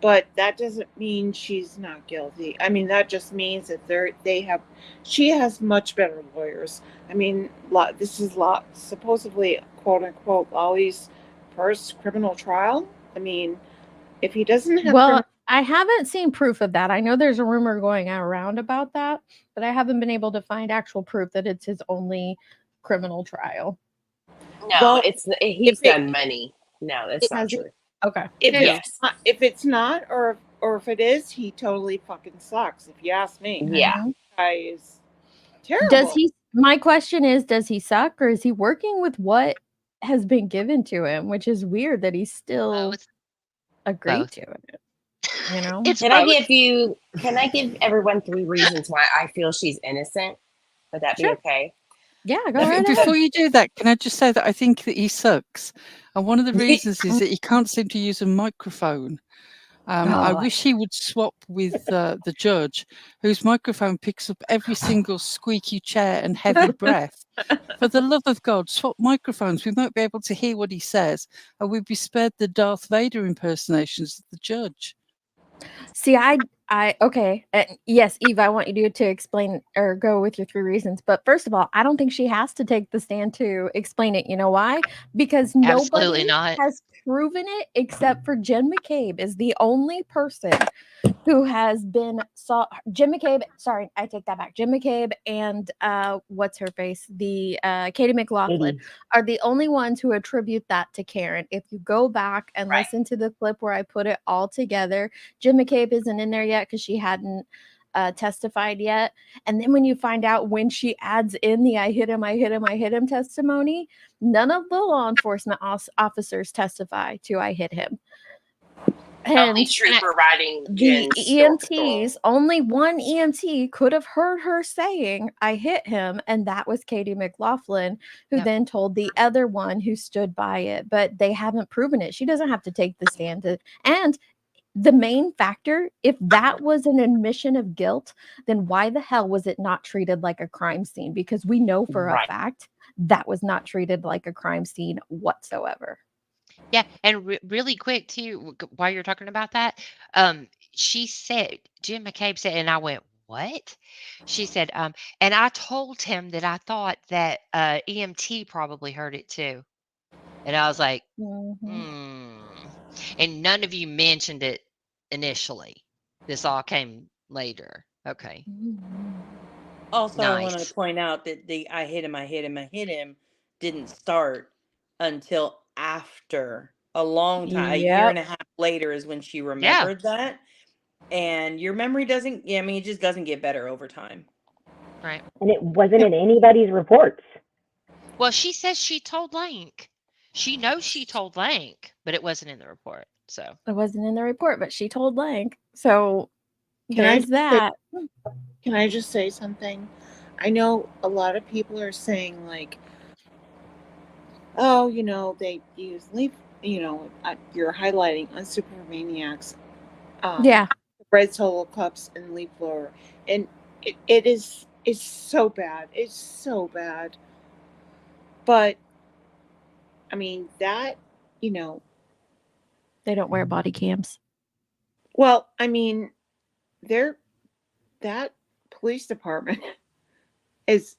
but that doesn't mean she's not guilty. I mean, that just means that she has much better lawyers. I mean, this is supposedly, quote unquote, Lolly's first criminal trial. I mean, if he doesn't have
Well, I haven't seen proof of that. I know there's a rumor going around about that, but I haven't been able to find actual proof that it's his only criminal trial.
No,
Well,
he's done money. No, that's not true.
Okay.
If it's not, or if it is, he totally fucking sucks. If you ask me,
Yeah.
guy is terrible.
My question is, does he suck, or is he working with what has been given to him? Which is weird that he still agreed to it.
It's
Can I give everyone 3 reasons why I feel she's innocent? Would that be okay?
Yeah, go right ahead.
Before you do that, can I just say that I think that he sucks, and one of the reasons is that he can't seem to use a microphone. I wish he would swap with the judge, whose microphone picks up every single squeaky chair and heavy breath. For the love of God, swap microphones. We might be able to hear what he says, and we'd be spared the Darth Vader impersonations of the judge.
See, okay. Yes, Eve, I want you to explain or go with your 3 reasons. But first of all, I don't think she has to take the stand to explain it. You know why? Because
Absolutely
nobody
not.
has proven it except for Jen McCabe is the only person who has been Jim McCabe. Sorry, I take that back. Jim McCabe and what's her face? The Katie McLaughlin are the only ones who attribute that to Karen. If you go back and listen to the clip where I put it all together, Jim McCabe isn't in there yet because she hadn't testified yet. And then when you find out when she adds in the I hit him testimony, none of the law enforcement officers testify to I hit him.
Only trooper riding
the
Jen's
EMTs, only one EMT could have heard her saying, I hit him, and that was Katie McLaughlin, who then told the other one who stood by it, but they haven't proven it. She doesn't have to take the stand. And the main factor, if that was an admission of guilt, then why the hell was it not treated like a crime scene? Because we know for a fact that was not treated like a crime scene whatsoever.
Yeah, and really quick too, while you're talking about that, she said, Jim McCabe said, and I went, what? She said, and I told him that I thought that EMT probably heard it too. And I was like, and none of you mentioned it initially. This all came later. Okay.
Also, I want
Nice.
to point out that the I hit him didn't start until after a long time, a year and a half later is when she remembered that. And your memory doesn't, I mean, it just doesn't get better over time.
Right.
And it wasn't in anybody's reports.
Well, she says she told Lank. She knows she told Lank, but it wasn't in the report. So
It wasn't in the report, but she told Lank. So
Can I
there's
just
that.
Can I just say something? I know a lot of people are saying like, oh, they use leaf. You're highlighting unsupervised maniacs.
Yeah.
Red Solo cups and leaf blower, and it's so bad. It's so bad. But I mean that,
They don't wear body cams.
well, I mean, that police department is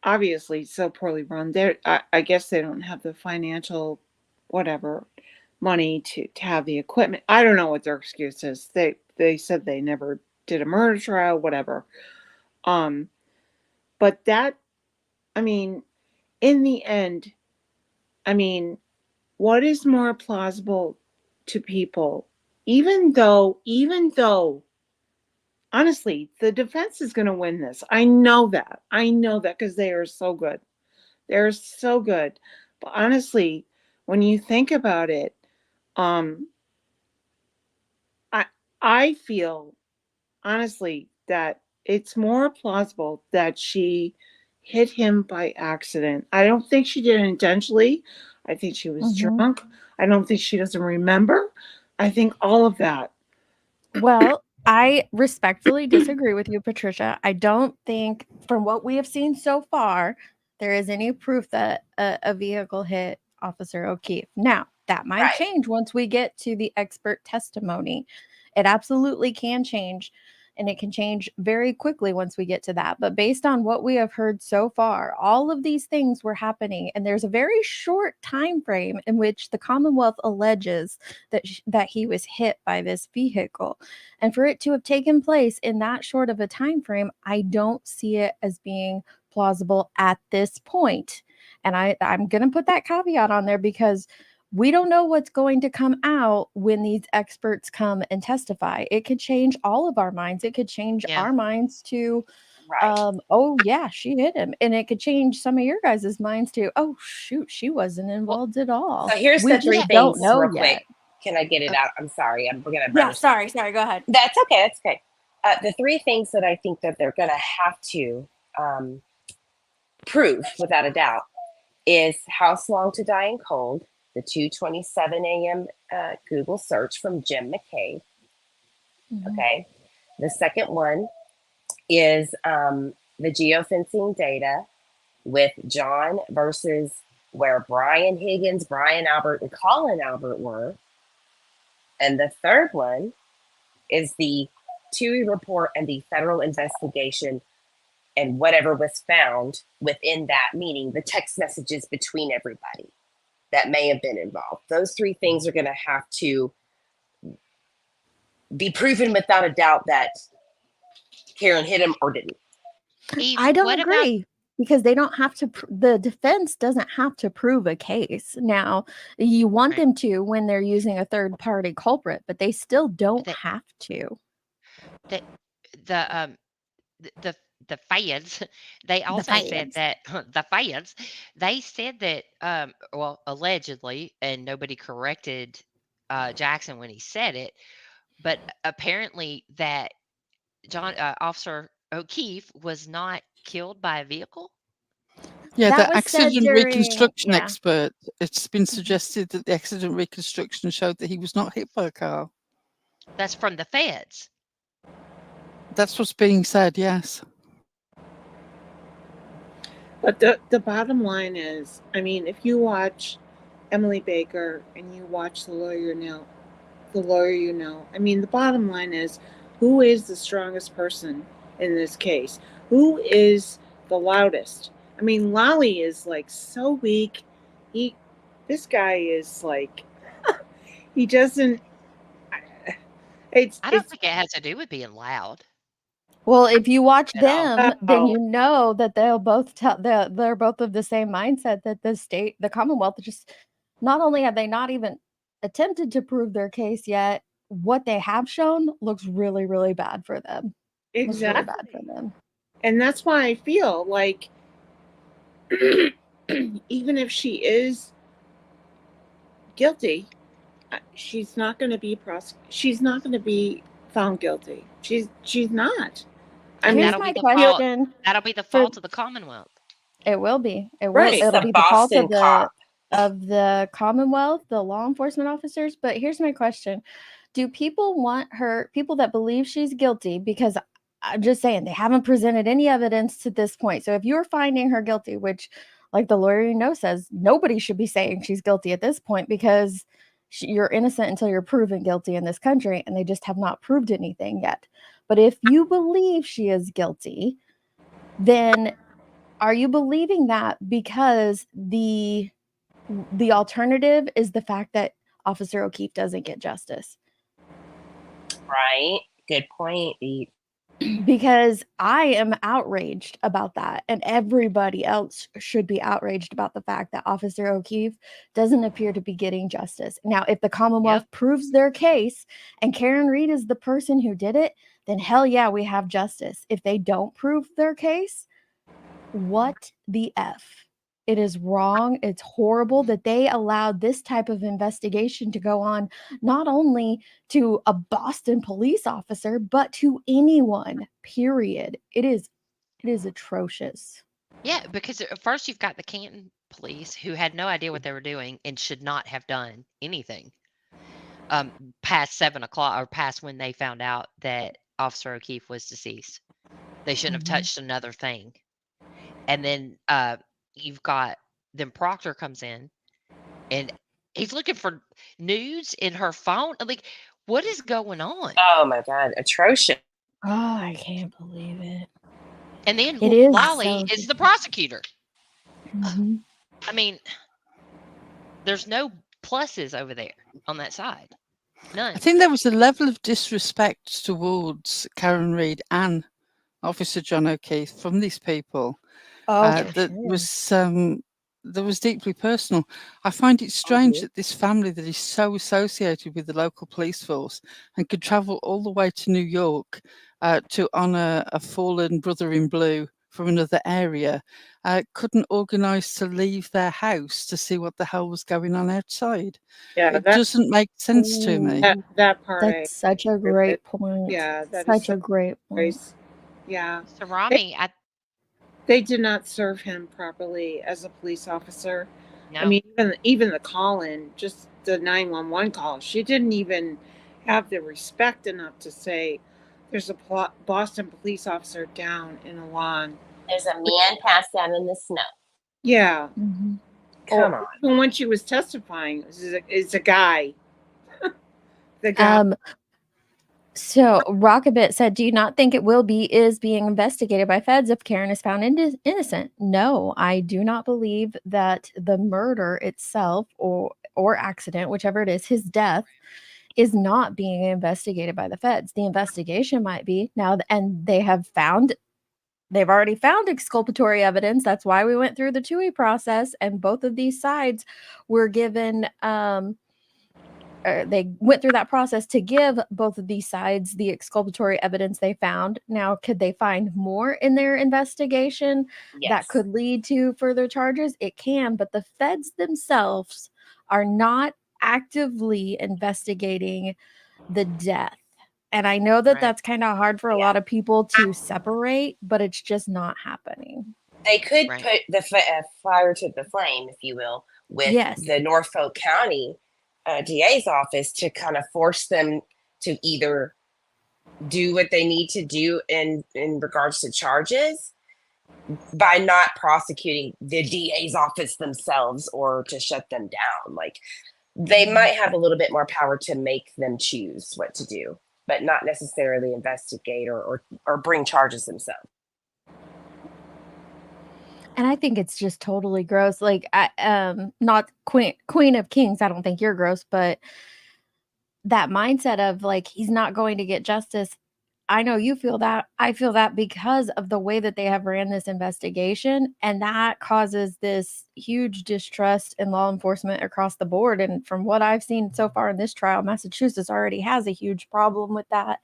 obviously so poorly run. I guess they don't have the financial, whatever, money to have the equipment. I don't know what their excuse is. They said they never did a murder trial, whatever. But that, I mean, in the end, I mean, what is more plausible to people? Even though, honestly, the defense is going to win this. I know that because they are so good. They're so good. But honestly, when you think about it, I feel honestly that it's more plausible that she hit him by accident. I don't think she did it intentionally. I think she was drunk. I don't think she doesn't remember. I think all of that.
Well, I respectfully disagree with you, Patricia. I don't think, from what we have seen so far, there is any proof that a vehicle hit Officer O'Keefe. Now, that might change once we get to the expert testimony. It absolutely can change, and it can change very quickly once we get to that. But based on what we have heard so far, all of these things were happening, and there's a very short time frame in which the Commonwealth alleges that he was hit by this vehicle. And for it to have taken place in that short of a time frame, I don't see it as being plausible at this point. And I'm going to put that caveat on there because we don't know what's going to come out when these experts come and testify. It could change all of our minds. It could change our minds to, oh yeah, she hit him. And it could change some of your guys' minds to, oh shoot, she wasn't involved at all.
So here's
We
the three
just
things
don't know
real
yet.
quick. Can I get it out? I'm sorry. We're going to
Yeah, sorry. Go ahead.
That's okay. That's okay. The three things that I think that they're going to have to prove without a doubt is House Long to Die in Cold, the 2:27 a.m. Google search from Jim McCabe. Okay. The second one is the geofencing data with John versus where Brian Higgins, Brian Albert, and Colin Albert were. And the third one is the TUI report and the federal investigation and whatever was found within that, meaning the text messages between everybody that may have been involved. Those three things are going to have to be proven without a doubt that Karen hit him or didn't.
I don't agree. Because they don't have to, the defense doesn't have to prove a case. Now, you want them to when they're using a third party culprit, but they still don't have to.
The fans, they also said that the fans, they said that, well, allegedly, and nobody corrected Jackson when he said it, but apparently that Officer O'Keefe was not killed by a vehicle.
Yeah,
That
the
was said
accident
during,
reconstruction expert, it's been suggested that the accident reconstruction showed that he was not hit by a car.
That's from the feds.
That's what's being said, yes.
But the bottom line is, I mean, if you watch Emily Baker and you watch The Lawyer You Know, I mean, the bottom line is, who is the strongest person in this case? Who is the loudest? I mean, Lolly is like so weak. This guy is like, he doesn't.
I don't think it has to do with being loud.
Well, if you watch
at all.
them, then
Oh.
you know that they'll both tell they're both of the same mindset that the Commonwealth just not only have they not even attempted to prove their case yet, what they have shown looks really, really bad for them. Looks really bad for
Exactly.
them.
And that's why I feel like even if she is guilty, she's not going to be she's not going to be found guilty. She's not. I
And
mean,
Here's
that'll
my
be the fault.
question.
That'll be the
For
fault of the Commonwealth.
it will be. It will.
Right.
She's
It'll
the
be the fault
Boston cop.
of the Commonwealth, the law enforcement officers. But here's my question. Do people want her, people that believe she's guilty, because I'm just saying they haven't presented any evidence to this point. So if you're finding her guilty, which like the lawyer you know says, nobody should be saying she's guilty at this point because you're innocent until you're proven guilty in this country, and they just have not proved anything yet. But if you believe she is guilty, then are you believing that because the alternative is the fact that Officer O'Keefe doesn't get justice?
Right. Good point.
Because I am outraged about that, and everybody else should be outraged about the fact that Officer O'Keefe doesn't appear to be getting justice. Now, if the Commonwealth proves their case and Karen Reed is the person who did it, then hell yeah, we have justice. If they don't prove their case, what the F? It is wrong. It's horrible that they allowed this type of investigation to go on, not only to a Boston police officer, but to anyone, period. It is atrocious.
Yeah, because at first you've got the Canton police who had no idea what they were doing and should not have done anything past 7 o'clock or past when they found out that Officer O'Keefe was deceased. They shouldn't have touched another thing. And then you've got then Proctor comes in and he's looking for nudes in her phone. Like, what is going on?
Oh my God, atrocious.
Oh, I can't believe it.
And then
It is
Lolly
so
is the prosecutor.
Mhm.
I mean, there's no pluses over there on that side. None.
I think there was a level of disrespect towards Karen Reed and Officer John O'Keefe from these people that was deeply personal. I find it strange that this family that is so associated with the local police force and could travel all the way to New York to honour a fallen brother in blue from another area, couldn't organise to leave their house to see what the hell was going on outside.
Yeah,
it doesn't make sense to me.
That part.
That's such a great point.
Yeah, that
such
is
a great point.
Yeah.
So Rami,
They did not serve him properly as a police officer.
no.
I mean, even the call-in, just the 911 call, she didn't even have the respect enough to say, "There's a Boston police officer down in a lawn.
There's a man passed out in the snow."
Yeah.
Come on.
Even when she was testifying, it's a guy. The guy.
So Rockabit said, "Do you not think it is being investigated by feds if Karen is found innocent?" No, I do not believe that the murder itself or accident, whichever it is, his death, is not being investigated by the feds. The investigation might be now, and they've already found exculpatory evidence. That's why we went through the TUI process, and both of these sides were given they went through that process to give both of these sides the exculpatory evidence they found. Now, could they find more in their investigation that could lead to further charges? It can, but the feds themselves are not actively investigating the death. And I know that that's kind of hard for a lot of people to separate, but it's just not happening.
They could put the fire to the flame, if you will, with the Norfolk County DA's office to kind of force them to either do what they need to do in regards to charges by not prosecuting the DA's office themselves or to shut them down. Like, they might have a little bit more power to make them choose what to do, but not necessarily investigate or bring charges themselves.
And I think it's just totally gross. Like, not Queen of Kings. I don't think you're gross, but that mindset of like, he's not going to get justice. I know you feel that. I feel that because of the way that they have ran this investigation, and that causes this huge distrust in law enforcement across the board. And from what I've seen so far in this trial, Massachusetts already has a huge problem with that.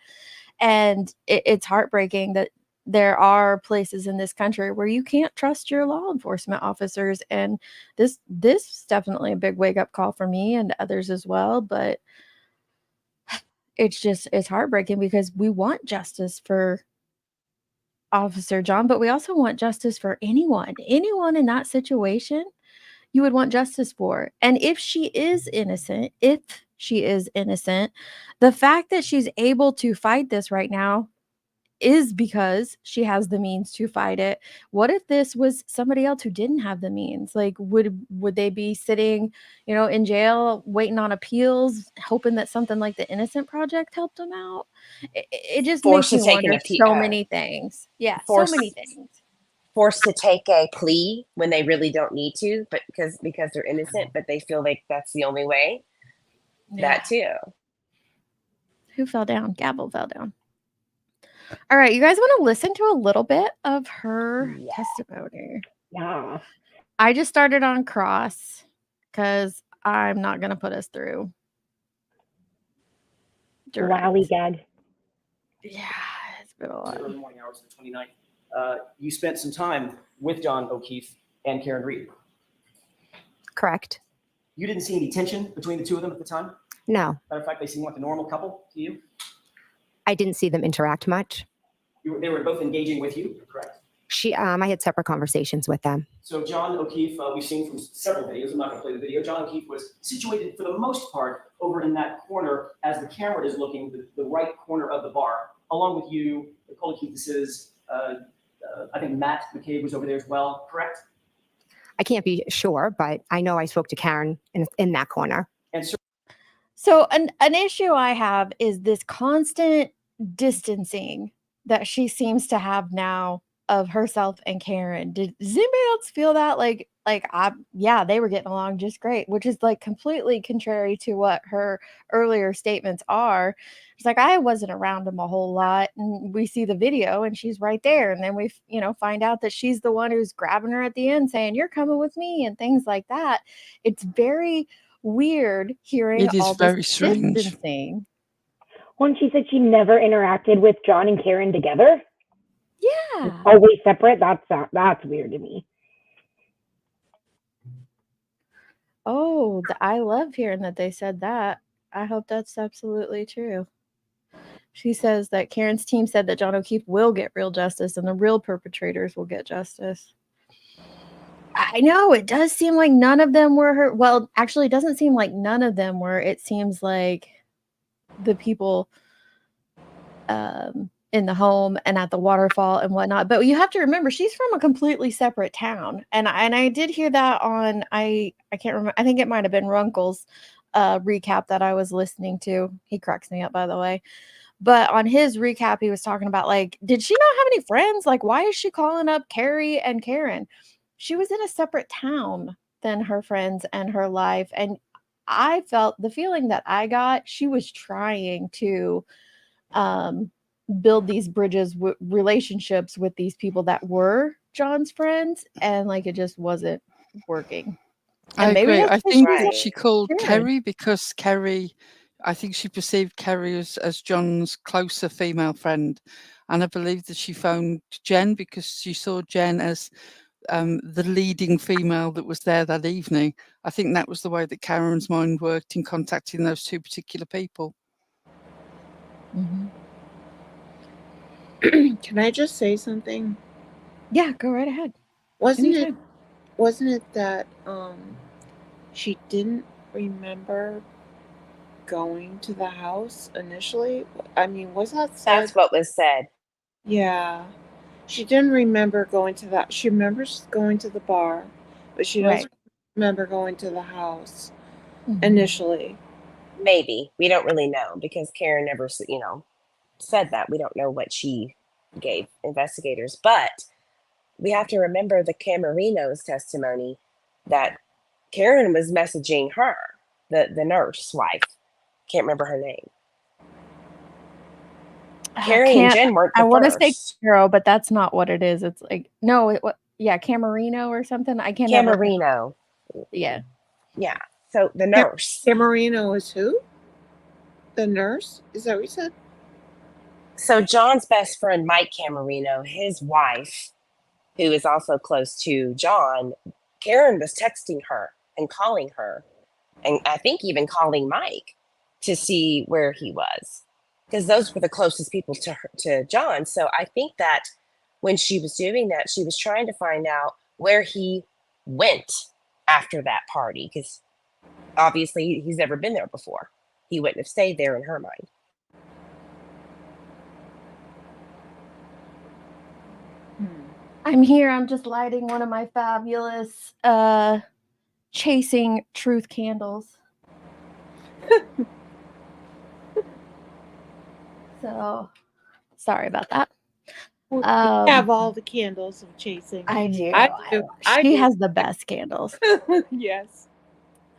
And it's heartbreaking that there are places in this country where you can't trust your law enforcement officers. And this is definitely a big wake-up call for me and others as well. But it's heartbreaking because we want justice for Officer John, but we also want justice for anyone in that situation. You would want justice for. And if she is innocent, the fact that she's able to fight this right now is because she has the means to fight it. What if this was somebody else who didn't have the means? Like, would they be sitting, in jail waiting on appeals, hoping that something like the Innocent Project helped them out? It just
Forced
makes
to
me
take
wonder so many things. Yeah, so many things.
Forced to take a plea when they really don't need to, but because they're innocent, but they feel like that's the only way.
Yeah.
That too.
Who fell down? Gavel fell down. All right, you guys want to listen to a little bit of her testimony?
Yeah.
I just started on cross because I'm not going to put us through direct.
Lollygag.
Yeah, it's been a lot.
Early morning hours of the 29th. You spent some time with John O'Keefe and Karen Reed.
Correct.
You didn't see any tension between the two of them at the time?
No,
Matter of fact, they seemed like a normal couple to you?
I didn't see them interact much.
They were both engaging with you, correct?
I had separate conversations with them.
So John O'Keefe, we've seen from several videos, I'm not going to play the video, John O'Keefe was situated for the most part over in that corner as the camera is looking, the right corner of the bar, along with you, Nicole O'Keefe, this is, I think Matt McCabe was over there as well, correct?
I can't be sure, but I know I spoke to Karen in that corner.
And
so an issue I have is this constant distancing that she seems to have now of herself and Karen. Does anybody else feel that? They were getting along just great, which is like completely contrary to what her earlier statements are. It's like, I wasn't around him a whole lot, and we see the video and she's right there. And then we, find out that she's the one who's grabbing her at the end saying, "You're coming with me," and things like that. It's very weird hearing all this distancing.
When she said she never interacted with John and Karen together.
Yeah.
Always separate. That's weird to me.
Oh, I love hearing that they said that. I hope that's absolutely true. She says that Karen's team said that John O'Keefe will get real justice and the real perpetrators will get justice. I know, it does seem like none of them were her. Well, actually, it doesn't seem like none of them were. It seems like the people in the home and at the waterfall and whatnot. But you have to remember, she's from a completely separate town. And I did hear that on, I can't remember, I think it might have been Runkle's recap that I was listening to. He cracks me up, by the way. But on his recap, he was talking about, like, did she not have any friends? Like, why is she calling up Carrie and Karen? She was in a separate town than her friends and her life. And I felt the feeling that I got, she was trying to build these bridges, relationships with these people that were John's friends. And like, it just wasn't working.
And I agree. I think she called
Karen.
Carrie because I think she perceived Carrie as John's closer female friend. And I believe that she phoned Jen because she saw Jen as the leading female that was there that evening. I think that was the way that Karen's mind worked in contacting those two particular people.
Mm-hmm.
Can I just say something?
Yeah, go right ahead.
Wasn't it that she didn't remember going to the house initially? I mean, was that said?
That's what was said.
Yeah. She didn't remember going to that. She remembers going to the bar, but she doesn't remember going to the house initially.
Maybe. We don't really know because Karen never, said that. We don't know what she gave investigators. But we have to remember the Camerino's testimony that Karen was messaging her, the nurse wife. Can't remember her name. Carrie and Jen weren't the
I want to say
first.
Caro, but that's not what it is. It's like no, Camerino or something. I can't never.
Camerino.
Yeah.
Yeah. So the nurse.
Camerino is who? The nurse? Is that what you said?
So John's best friend, Mike Camerino, his wife, who is also close to John, Karen was texting her and calling her, and I think even calling Mike to see where he was, because those were the closest people to John. So I think that when she was doing that, she was trying to find out where he went after that party, because obviously he's never been there before. He wouldn't have stayed there in her mind.
I'm here. I'm just lighting one of my fabulous chasing truth candles. So, sorry about that.
We have all the candles of chasing.
I do.
I
She
do.
has the best candles.
Yes.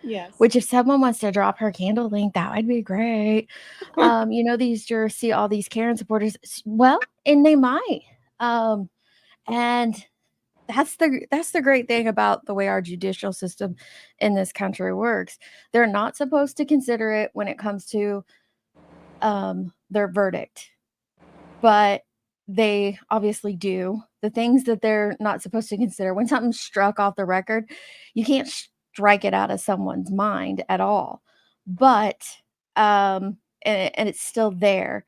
Yes.
Which, if someone wants to drop her candle link, that would be great. You see all these Karen supporters. Well, and they might. And that's the great thing about the way our judicial system in this country works. They're not supposed to consider it when it comes to their verdict, but they obviously do. The things that they're not supposed to consider, when something's struck off the record, you can't strike it out of someone's mind at all. But and it's still there.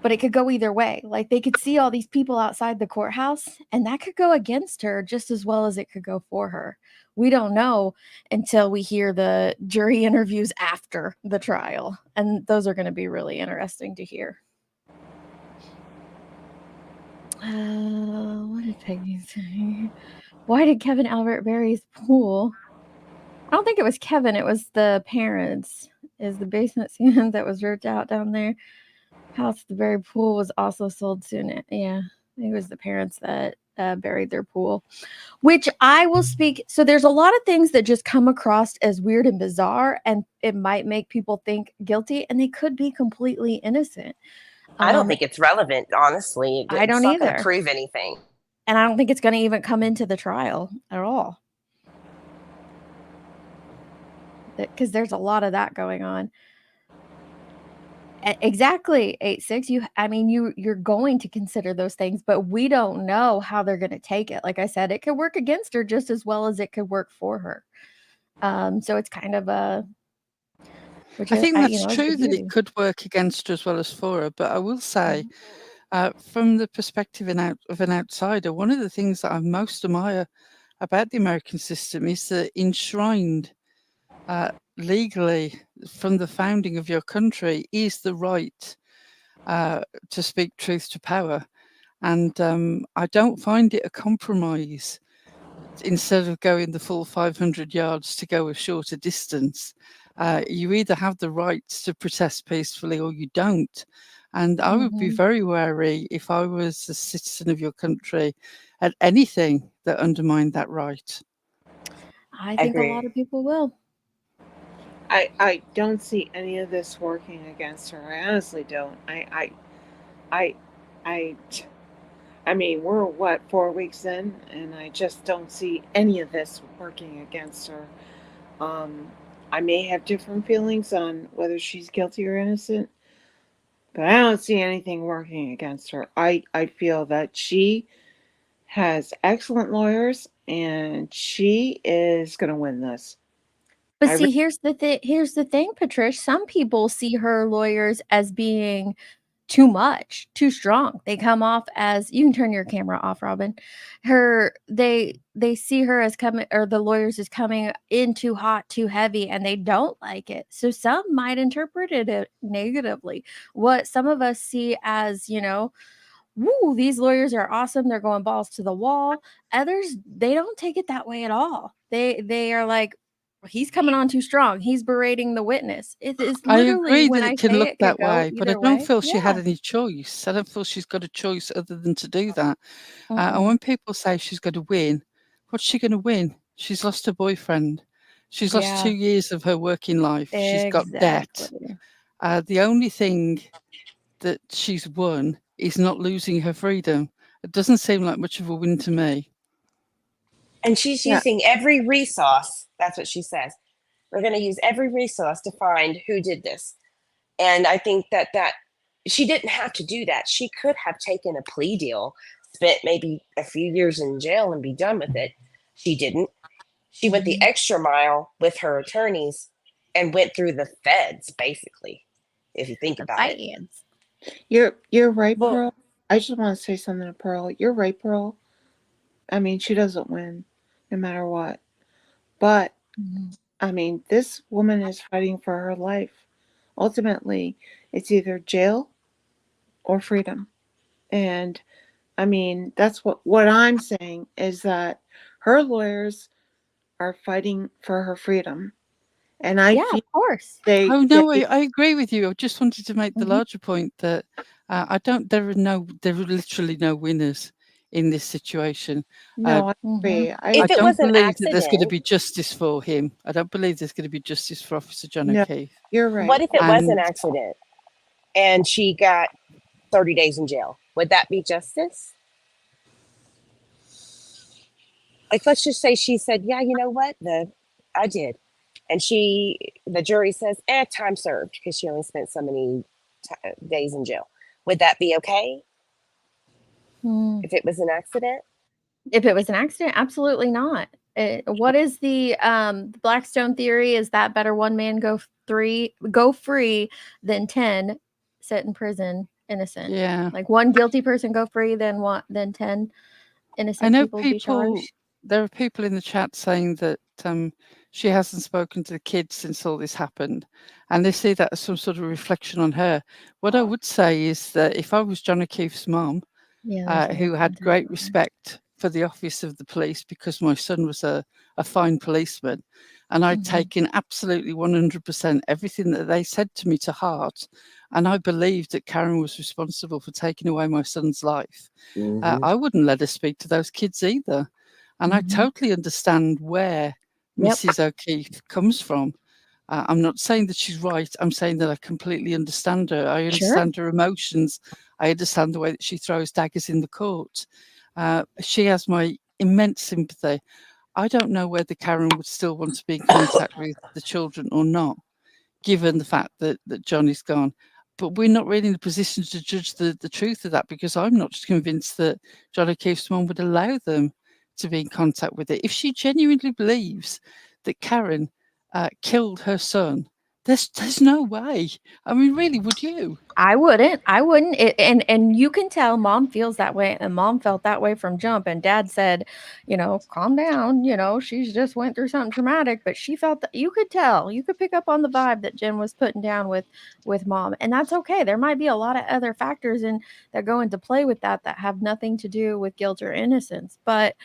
But it could go either way. Like, they could see all these people outside the courthouse, and that could go against her just as well as it could go for her. We don't know until we hear the jury interviews after the trial, and those are going to be really interesting to hear. What did Peggy say? Why did Kevin Albert bury his pool? I don't think it was Kevin. It was the parents. Is the basement cement that was ripped out down there. House, the buried pool was also sold soon. Yeah, I think it was the parents that buried their pool, which I will speak. So there's a lot of things that just come across as weird and bizarre, and it might make people think guilty, and they could be completely innocent.
I don't think it's relevant, honestly.
I don't
it's not
either.
going to prove anything.
And I don't think it's going to even come into the trial at all. Because there's a lot of that going on. Exactly, 8-6. You're going to consider those things, but we don't know how they're going to take it. Like I said, it could work against her just as well as it could work for her. So it's kind of a.
I think that's true that it could work against her as well as for her. But I will say, from the perspective of an outsider, one of the things that I most admire about the American system is that enshrined legally from the founding of your country is the right to speak truth to power. And I don't find it a compromise, instead of going the full 500 yards, to go a shorter distance. You either have the right to protest peacefully or you don't. And I would be very wary, if I was a citizen of your country, at anything that undermined that right.
I think a lot of people will.
I don't see any of this working against her. I honestly don't. I mean, we're what, 4 weeks in, and I just don't see any of this working against her. I may have different feelings on whether she's guilty or innocent, but I don't see anything working against her. I feel that she has excellent lawyers, and she is going to win this.
But see, here's the thing, Patricia. Some people see her lawyers as being too much, too strong. They come off as, you can turn your camera off, Robin. They see her as coming, or the lawyers as coming in too hot, too heavy, and they don't like it. So some might interpret it negatively. What some of us see as, woo, these lawyers are awesome. They're going balls to the wall. Others, they don't take it that way at all. They are like, he's coming on too strong. He's berating the witness. It is literally,
I agree
when
that
I
it can
say
look
it
that
could go
way, but I
either
don't
way.
feel she had any choice. I don't feel she's got a choice other than to do that. And when people say she's going to win, what's she going to win? She's lost her boyfriend. She's lost 2 years of her working life. She's got debt. The only thing that she's won is not losing her freedom. It doesn't seem like much of a win to me.
And she's using every resource. That's what she says. We're going to use every resource to find who did this. And I think that she didn't have to do that. She could have taken a plea deal, spent maybe a few years in jail and be done with it. She didn't. She went the extra mile with her attorneys and went through the feds, basically, if you think about it.
You're right,
Well,
Pearl. I just want to say something to Pearl. You're right, Pearl. I mean, she doesn't win no matter what. But, I mean, this woman is fighting for her life. Ultimately, it's either jail or freedom. And, I mean, that's what I'm saying is that her lawyers are fighting for her freedom. And I feel
of course.
Oh no, I agree with you. I just wanted to make the larger point that there are literally no winners in this situation.
No, I agree.
If it
don't
was an
believe that there's going to
accident,
be justice for him. I don't believe there's going to be justice for Officer John
No,
O'Keefe.
you're right.
what if it was an
And
accident and she got 30 days in jail? Would that be justice? Like, let's just say she said, yeah, you know what? I did. And the jury says, time served because she only spent so many days in jail. Would that be okay if it was an accident?
If it was an accident, absolutely not. What is the Blackstone theory? Is that better one man go free than 10 sit in prison innocent?
yeah,
Like one guilty person go free than 10
I
innocent
know
people be charged.
there are people in the chat saying that she hasn't spoken to the kids since all this happened, and they see that as some sort of reflection on her. What I would say is that if I was John O'Keefe's mum, who had great respect for the office of the police because my son was a fine policeman, and I'd taken absolutely 100% everything that they said to me to heart, and I believed that Karen was responsible for taking away my son's life, I wouldn't let her speak to those kids either. And I totally understand where Mrs. O'Keefe comes from. I'm not saying that she's right. I'm saying that I completely understand her. I understand her emotions. I understand the way that she throws daggers in the court. She has my immense sympathy. I don't know whether Karen would still want to be in contact with the children or not, given the fact that John is gone. But we're not really in a position to judge the truth of that because I'm not convinced that John O'Keefe's mum would allow them to be in contact with it. If she genuinely believes that Karen killed her son, there's no way. I mean, really, would you?
I wouldn't. And you can tell mom feels that way, and mom felt that way from jump. And dad said, calm down. She's just went through something traumatic, but she felt that you could tell, you could pick up on the vibe that Jen was putting down with mom, and that's okay. There might be a lot of other factors that go into play with that have nothing to do with guilt or innocence. But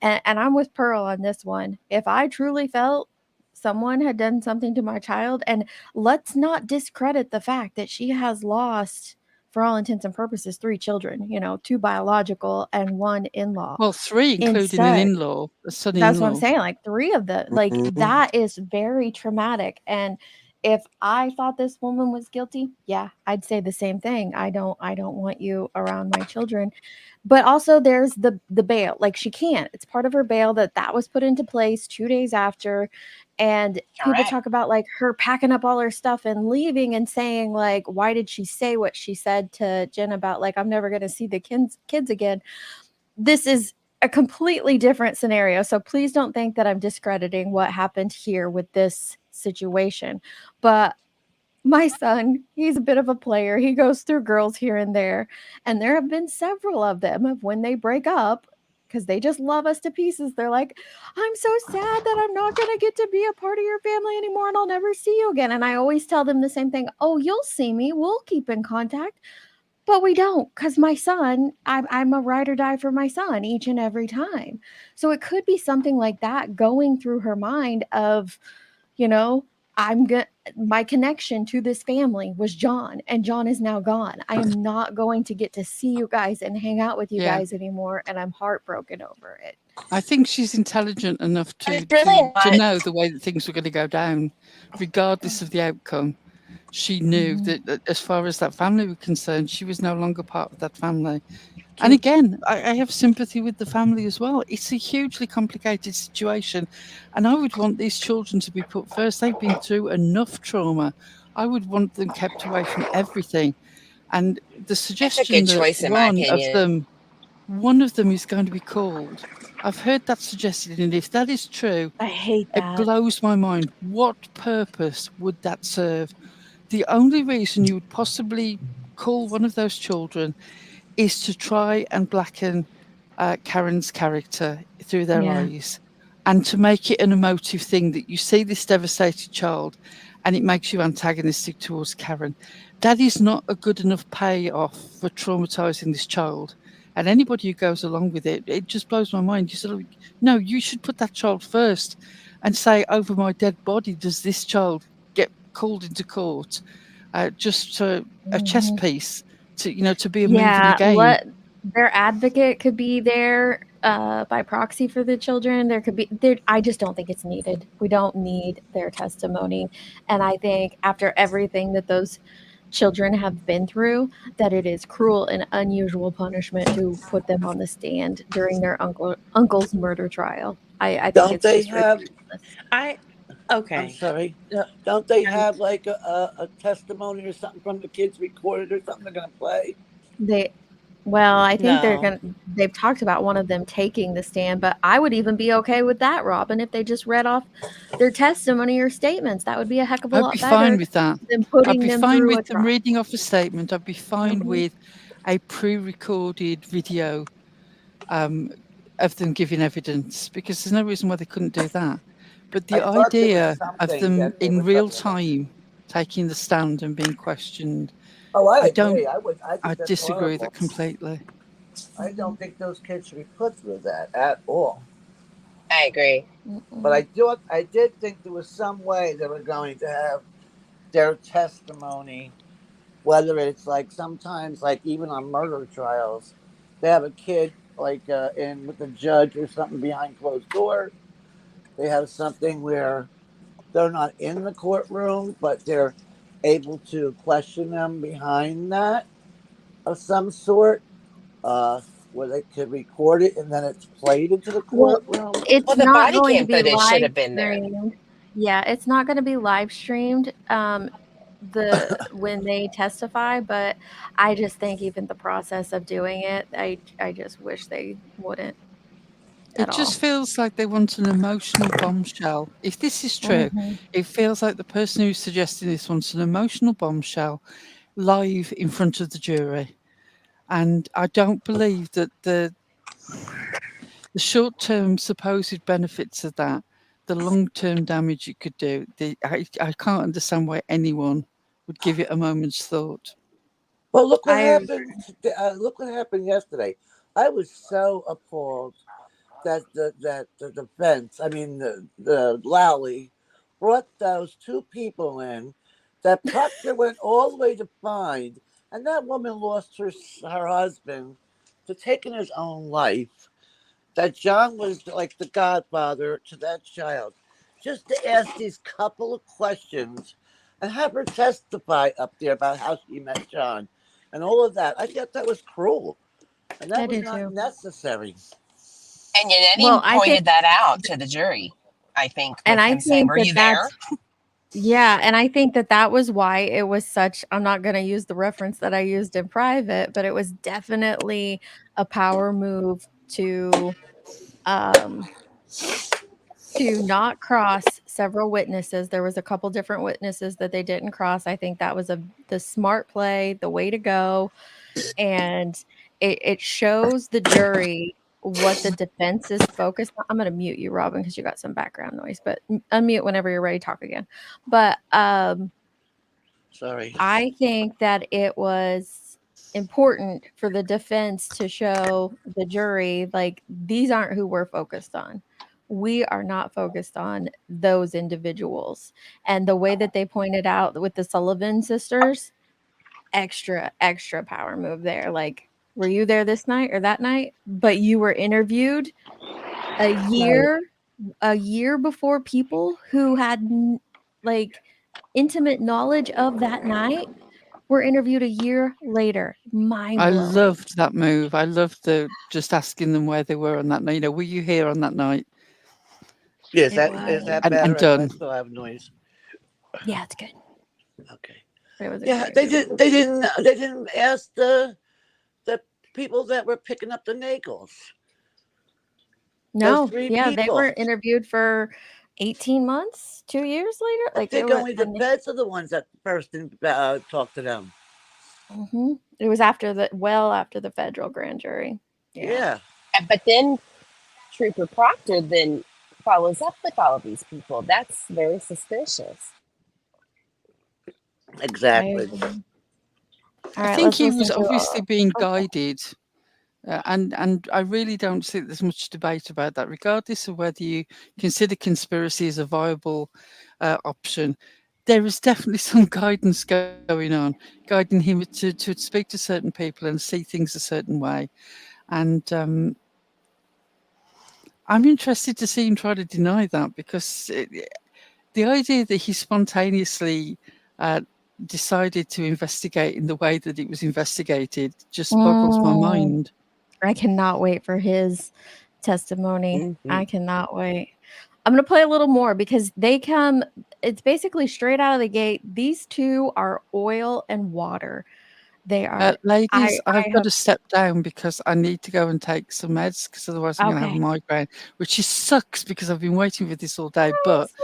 and I'm with Pearl on this one. If I truly felt someone had done something to my child, and let's not discredit the fact that she has lost, for all intents and purposes, 3 children, 2 biological and 1 in-law.
Well, 3, including an in-law, a son in-law.
That's what I'm saying, like 3 of the, like that is very traumatic. And if I thought this woman was guilty, yeah, I'd say the same thing. I don't want you around my children. But also there's the bail. Like she can't. It's part of her bail that was put into place 2 days after. And people talk about like her packing up all her stuff and leaving and saying like, why did she say what she said to Jen about like, I'm never going to see the kids again. This is a completely different scenario. So please don't think that I'm discrediting what happened here with this situation. But my son, he's a bit of a player. He goes through girls here and there. And there have been several of them of when they break up, because they just love us to pieces. They're like, I'm so sad that I'm not going to get to be a part of your family anymore and I'll never see you again. And I always tell them the same thing. Oh, you'll see me. We'll keep in contact. But we don't, because my son, I'm a ride or die for my son each and every time. So it could be something like that going through her mind of, my connection to this family was John, and John is now gone. I am not going to get to see you guys and hang out with you guys anymore, and I'm heartbroken over it.
I think she's intelligent enough to know the way that things were going to go down, regardless of the outcome. she knew that as far as that family were concerned, she was no longer part of that family. And
Can
again, I have sympathy with the family as well. It's a hugely complicated situation, and I would want these children to be put first. They've been through enough trauma. I would want them kept away from everything. And the
That's a
suggestion
good
that
choice, in my opinion.
one of them is going to be called. I've heard that suggested, and if that is true,
I hate
it
that.
blows my mind. What purpose would that serve? The only reason you would possibly call one of those children is to try and blacken Karen's character through their
Yeah.
eyes, and to make it an emotive thing that you see this devastated child and it makes you antagonistic towards Karen. That is not a good enough payoff for traumatizing this child. And anybody who goes along with it, it just blows my mind. You sort of, no, you should put that child first and say, over my dead body, does this child get called into court just to a chess piece to be a move in the
Yeah,
game?
their advocate could be there by proxy for the children. There could be there. I just don't think it's needed. We don't need their testimony, and I think after everything that those children have been through, that it is cruel and unusual punishment to put them on the stand during their uncle's murder trial. I think
Don't
it's
they
just
have?
ridiculous.
I
I'm
okay.
sorry. Don't they
Um,
have like a testimony or something from the kids recorded or something they're gonna play?
Well, I think
no.
they've talked about one of them taking the stand, but I would even be okay with that, Robin, if they just read off their testimony or statements. That would be a heck of a
I'd be
lot
fine
better
with that.
than
I'd
putting
be
them
fine
through a
with them
trial.
reading off a statement. I'd be fine
Mhm.
with a pre-recorded video of them giving evidence, because there's no reason why they couldn't do that. But the
I thought there was
idea of
something
them
that they
in
were
real
talking about.
time taking the stand and being questioned,
Oh, I
I don't.
agree. I
I
think that's
disagree with
horrible.
it completely.
I don't think those kids should be put through that at all.
I agree.
But
Mm-mm.
I did think there was some way they were going to have their testimony, whether it's like sometimes like even on murder trials, they have a kid like in with the judge or something behind closed doors. They have something where they're not in the courtroom, but they're able to question them behind that of some sort, where they could record it and then it's played into the
Well,
courtroom.
it's
Well, the
not
body
going to
cam
be
footage should
live
have been there.
streamed. Yeah, it's not going to be live streamed when they testify, but I just think even the process of doing it, I just wish they wouldn't at
It
all.
just feels like they want an emotional bombshell. If this is true,
Mhm.
it feels like the person who's suggesting this wants an emotional bombshell live in front of the jury. And I don't believe that the short-term supposed benefits of that, the long-term damage it could do, I can't understand why anyone would give it a moment's thought.
Well, look what
I
happened. Look what happened yesterday. I was so appalled that the defense, I mean the Lowry, brought those two people in that Proctor went all the way to find, and that woman lost her husband to taking his own life. That John was like the godfather to that child. Just to ask these couple of questions and have her testify up there about how she met John and all of that. I thought that was cruel, and that
I
was
do
not
too.
necessary.
And
Well,
Yannetti
I think
pointed that out to the jury, I think,
and
with
I
him saying,
think
"Were
that
you there?"
that's yeah, and I think that that was why it was such I'm not gonna use the reference that I used in private, but it was definitely a power move um, to not cross several witnesses. There was a couple different witnesses that they didn't cross. I think that was the smart play, the way to go, and it shows the jury what the defense is focused on. I'm gonna mute you, Robin, because you got some background noise, but unmute whenever you're ready to talk again. But
Sorry.
I think that it was important for the defense to show the jury, like, these aren't who we're focused on. We are not focused on those individuals. And the way that they pointed out with the Sullivan sisters, extra power move there. Like, were you there this night or that night? But you were interviewed a
Right.
year before people who had like intimate knowledge of that night were interviewed a year later. Mind
I
blowing.
loved that move. I loved the just asking them where they were on that night. You know, were you here on that night?
Is
It
that
was.
better?
And
I
done.
still have noise.
Yeah, it's good.
Okay.
It was a
Yeah,
great
they
movie.
didn't ask the people that were picking up the nagels. Those
No,
three
yeah, they were
people.
interviewed for 18 months, 2 years later.
I
Like they
think
were,
only the feds are the ones that first talked to them.
it was after the federal grand jury.
Yeah.
But then Trooper Proctor then follows up with all of these people. That's very suspicious.
I
Exactly.
agree. All
I
right,
think
let's
he
listen
was
to.
obviously being
Okay.
guided. And I really don't think there's much debate about that, regardless of whether you consider conspiracy as a viable option. There is definitely some guidance going on, guiding him to speak to certain people and see things a certain way. And I'm interested to see him try to deny that, because the idea that he spontaneously decided to investigate in the way that it was investigated just boggles my mind.
I cannot wait for his testimony.
Mhm.
I cannot wait. I'm going to play a little more because it's basically straight out of the gate. These two are oil and water. They are,
Ladies,
I
I've got to step down because I need to go and take some meds, because otherwise I'm going to have a
okay.
migraine, which sucks because I've been waiting for this all day.
I'm
But
so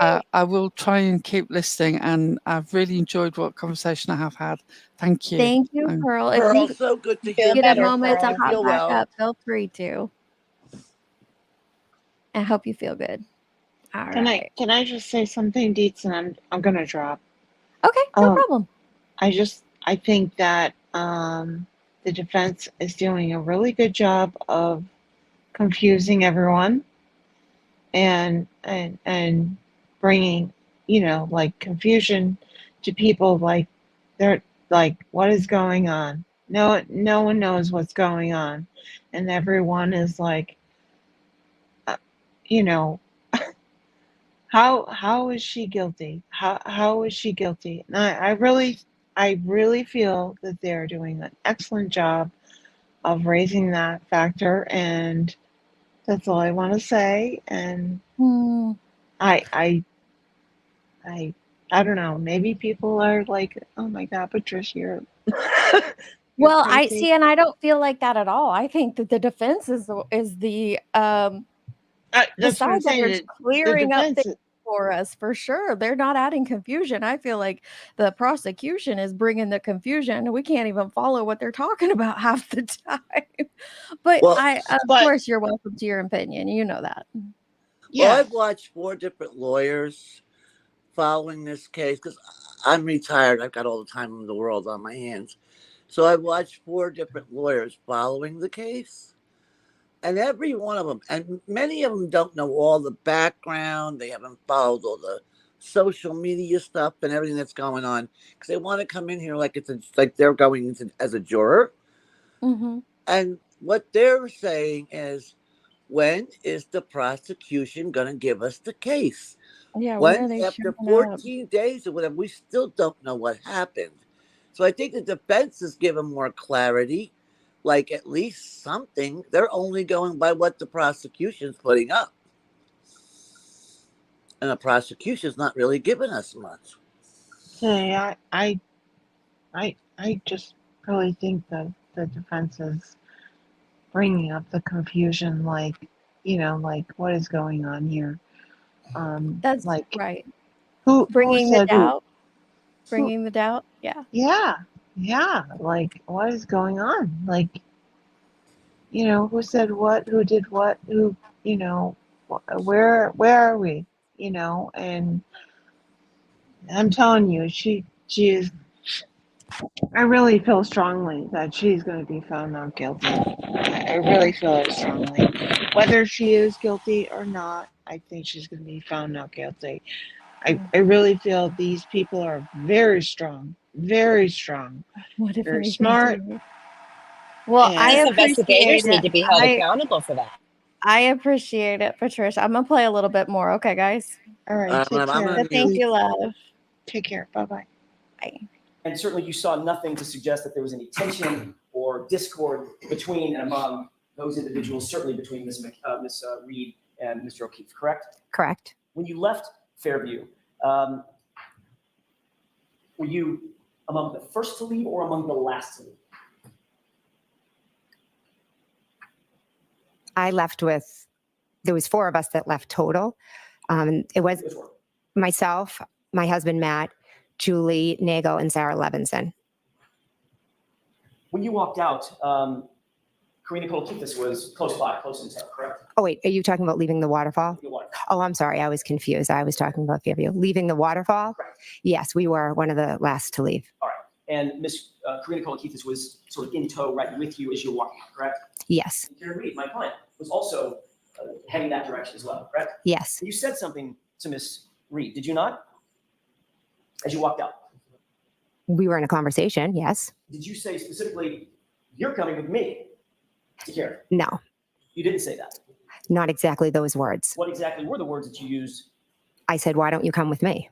sorry.
I will try and keep listening, and I've really enjoyed what conversation I have had. Thank you.
Thank you, Pearl. If
Pearl,
you
so good to
Feel
hear
get a
from
better,
you.
moment
Hope
to
you
Pearl.
hop
feel
back
well.
up, feel free to. I hope you feel good. All right.
Can I just say something, Deets, and I'm gonna drop.
Okay, no problem.
I think that the defense is doing a really good job of confusing everyone and bringing, like confusion to people. Like they're like, what is going on? No one knows what's going on, and everyone is like, you know, how is she guilty? How is she guilty? And I really feel that they're doing an excellent job of raising that factor, and that's all I want to say. And I don't know. Maybe people are like, "Oh my God, Patricia, you're
Well, I
crazy."
see, and I don't feel like that at all. I think that the defense is the
That's what I'm
side that is
saying. The
clearing up
defense.
things for us for sure. They're not adding confusion. I feel like the prosecution is bringing the confusion. We can't even follow what they're talking about half the time. But
Well,
of
But
course, you're welcome to your opinion. You know that.
well,
yeah,
I've watched 4 different lawyers following this case because I'm retired. I've got all the time in the world on my hands. So I've watched 4 different lawyers following the case. And every one of them, and many of them don't know all the background. They haven't followed all the social media stuff and everything that's going on because they want to come in here like like they're going as a juror.
Mm-hmm.
And what they're saying is, when is the prosecution going to give us the case?
Yeah, when are
When,
they
after
showing up?
14 days or whatever, we still don't know what happened. So I think the defense is given more clarity, like at least something. They're only going by what the prosecution's putting up. And the prosecution's not really giving us much.
say I just really think that the defense is bringing up the confusion, like like what is going on here?
That's
Like
right.
who
Bringing the
said
doubt.
who?
Bringing the doubt. Yeah.
Yeah. Like what is going on? Like who said what? Who did what? Who where are we? And I'm telling you, she is. I really feel strongly that she's going to be found not guilty. I really feel it strongly. Whether she is guilty or not, I think she's going to be found not guilty. I really feel these people are very strong, very strong,
What if
very
anything
smart.
Well, I
These
And
appreciate
investigators need
it.
to be held accountable for that.
I appreciate it, Patricia. I'm gonna play a little bit more. Okay, guys.
all right, take
I'm
care.
gonna
So thank
mute.
you, love.
Take care. Bye-bye.
Bye.
And certainly you saw nothing to suggest that there was any tension or discord between and among those individuals, certainly between Ms. Reed and Mr. O'Keefe, correct?
Correct.
When you left Fairview, were you among the first to leave or among the last to leave?
I left with, there was 4 of us that left total. It was myself, my husband, Matt, Julie Nago, and Sarah Levinson.
When you walked out, Karina Kolakithis was close by, close in town, correct?
Oh, wait, are you talking about leaving the waterfall?
The water.
Oh, I'm sorry. I was confused. I was talking about Fairview. Leaving the waterfall?
Correct.
Yes, we were one of the last to leave.
All right. And Miss Karina Kolakithis was sort of in tow right with you as you were walking out, correct?
Yes.
And Karen Reed, my client, was also heading that direction as well, correct?
Yes.
And you said something to Miss Reed, did you not? As you walked out.
We were in a conversation. Yes.
Did you say specifically, you're coming with me to Karen?
No,
You didn't say that.
not exactly those words.
What exactly were the words that you used?
I said, why don't you come with me?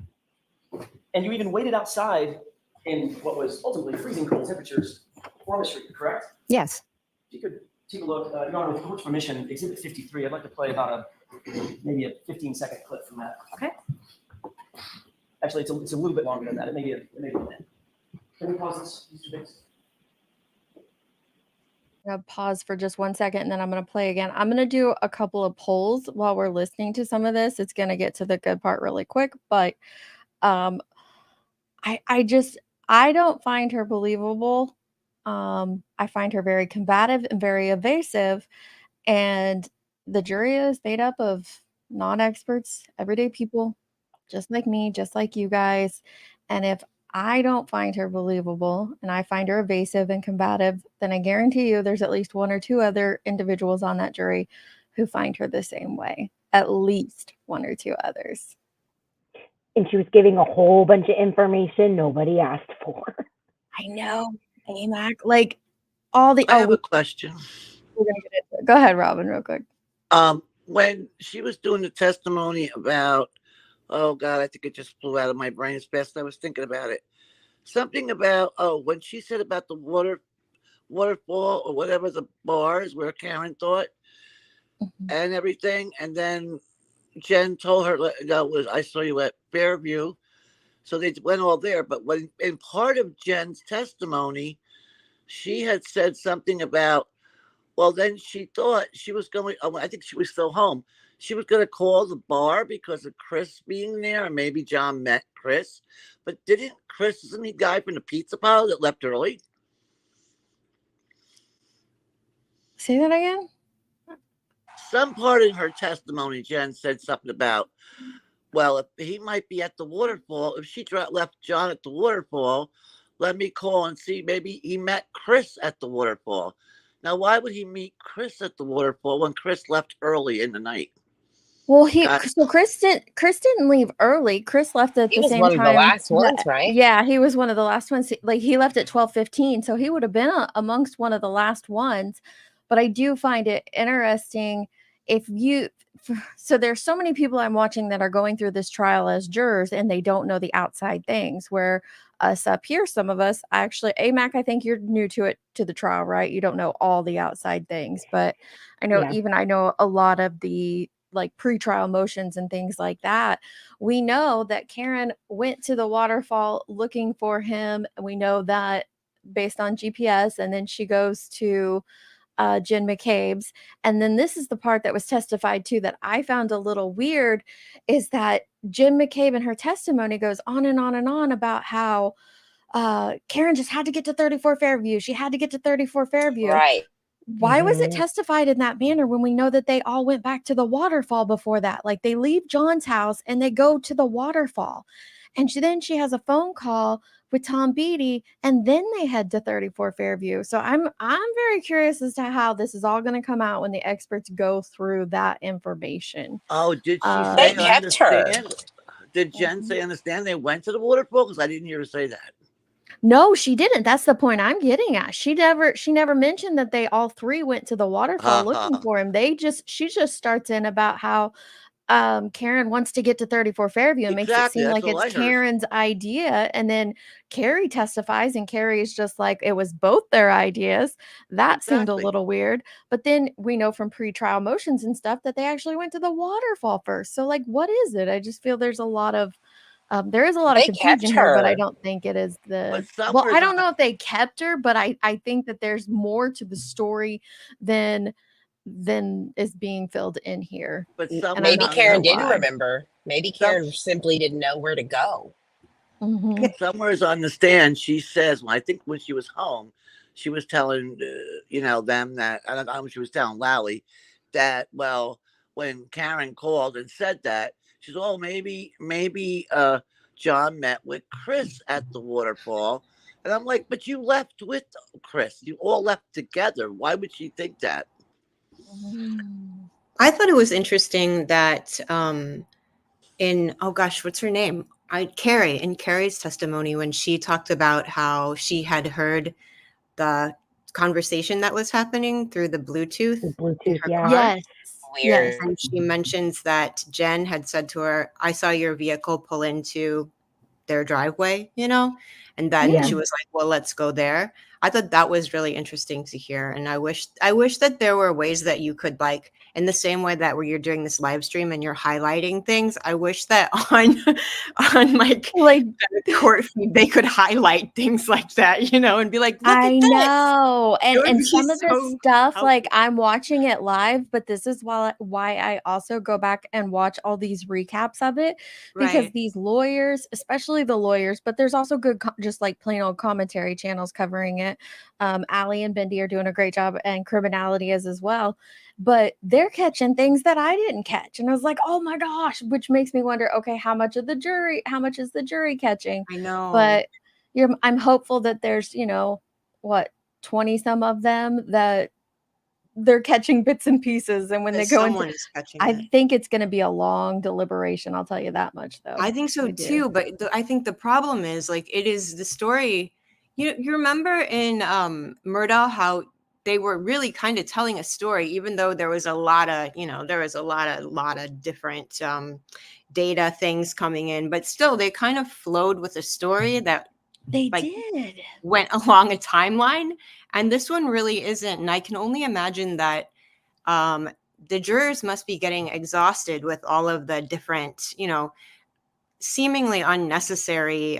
And you even waited outside in what was ultimately freezing cold temperatures for Miss Reed, correct?
Yes.
If you could take a look, Your Honor, with court's permission, Exhibit 53, I'd like to play about maybe a 15-second clip from that.
Okay.
Actually, it's a little bit longer than that. It may be a minute. Can we pause this, Mr. Biggs?
I'm gonna pause for just 1 second and then I'm gonna play again. I'm gonna do a couple of polls while we're listening to some of this. It's gonna get to the good part really quick, but I don't find her believable. I find her very combative and very evasive, and the jury is made up of non-experts, everyday people, just like me, just like you guys. And if I don't find her believable and I find her evasive and combative, then I guarantee you there's at least 1 or 2 other individuals on that jury who find her the same way. At least 1 or 2 others.
And she was giving a whole bunch of information nobody asked for.
I know. AMAC, like all the.
I have a question.
We're gonna get into it. Go ahead, Robin, real quick.
When she was doing the testimony about, oh God, I think it just flew out of my brain as fast as I was thinking about it. Something about, when she said about the waterfall or whatever, the bars where Karen thought and everything. And then Jen told her, I saw you at Fairview. So they went all there. But when in part of Jen's testimony, she had said something about, well, then she thought she was going, I think she was still home. She was going to call the bar because of Chris being there, and maybe John met Chris. But isn't he the guy from the pizza parlor that left early?
Say that again?
Some part in her testimony, Jen said something about, well, if he might be at the waterfall, if she left John at the waterfall, let me call and see, maybe he met Chris at the waterfall. Now, why would he meet Chris at the waterfall when Chris left early in the night?
Well, Chris didn't leave early. Chris left at the same time.
He was one of the last ones, right?
Yeah, he was one of the last ones. Like he left at 12:15, so he would have been amongst one of the last ones. But I do find it interesting so there's so many people I'm watching that are going through this trial as jurors and they don't know the outside things, where us up here, some of us actually, AMAC, I think you're new to the trial, right? You don't know all the outside things, but I know I know a lot of the like pre-trial motions and things like that. We know that Karen went to the waterfall looking for him. And we know that based on GPS, and then she goes to Jen McCabe's. And then this is the part that was testified to that I found a little weird, is that Jen McCabe in her testimony goes on and on and on about how Karen just had to get to 34 Fairview. She had to get to 34 Fairview.
Right.
Why was it testified in that manner when we know that they all went back to the waterfall before that? Like they leave John's house and they go to the waterfall. And then she has a phone call with Tom Beatty, and then they head to 34 Fairview. So I'm very curious as to how this is all going to come out when the experts go through that information.
Oh, did she say
They kept her.
Did Jen say understand they went to the waterfall? Because I didn't hear her say that.
No, she didn't. That's the point I'm getting at. She never mentioned that they all 3 went to the waterfall looking for him. She just starts in about how Karen wants to get to 34 Fairview and makes it
Exactly.
seem
That's
like
all
it's
I heard.
Karen's idea. And then Carrie testifies, and Carrie is just like, it was both their ideas. That seemed a
Exactly.
little weird. But then we know from pretrial motions and stuff that they actually went to the waterfall first. So, like, what is it? I just feel there's a lot of there is a lot of
They kept
confusion here, but I
her.
don't think it is
But
well,
somewhere
I
is
don't
on
know if they kept her, but I think that there's more to the story than is being filled in here.
but
And
somewhere
I'm
Maybe
not
on
sure
Karen
that
didn't
why.
remember. Maybe
some
Karen simply didn't know where to go.
Mhm.
somewhere is on the stand. She says, well, I think when she was home, she was telling them that I don't know. She was telling Lally that when Karen called and said that, she's maybe John met with Chris at the waterfall, and I'm like, but you left with Chris. You all left together. Why would she think that?
I thought it was interesting that in oh gosh, what's her name? Carrie, in Carrie's testimony, when she talked about how she had heard the conversation that was happening through the Bluetooth in
Bluetooth,
her
yeah.
car.
Yes.
Weird.
Yes.
And she mentions that Jen had said to her, I saw your vehicle pull into their driveway, and then
Yeah.
she was like, well, let's go there. I thought that was really interesting to hear. And I wish that there were ways that you could, like, in the same way that where you're doing this live stream and you're highlighting things, I wish that on like the court feed, they could highlight things like that, and be like, look at
I
this.
know.
It would
And
be
some of this
so
stuff, like,
helpful.
I'm watching it live, but this is why I also go back and watch all these recaps of it, because
Right.
these lawyers, especially the lawyers, but there's also good just like plain old commentary channels covering it. Allie and Bendy are doing a great job, and Criminality is as well. But they're catching things that I didn't catch. And I was like, oh my gosh, which makes me wonder, okay, how much is the jury catching?
I know.
But I'm hopeful that there's, what, 20 some of them that they're catching bits and pieces, and when
That
they go into
someone is catching
I
it.
think it's gonna be a long deliberation, I'll tell you that much, though.
I think so
I do.
too, but I think the problem is, like, it is the story. You remember in Murdaugh how they were really kind of telling a story, even though there was a lot of lot of different data things coming in, but still they kind of flowed with a story that
They
like
did.
went along a timeline, and this one really isn't. And I can only imagine that the jurors must be getting exhausted with all of the different, seemingly unnecessary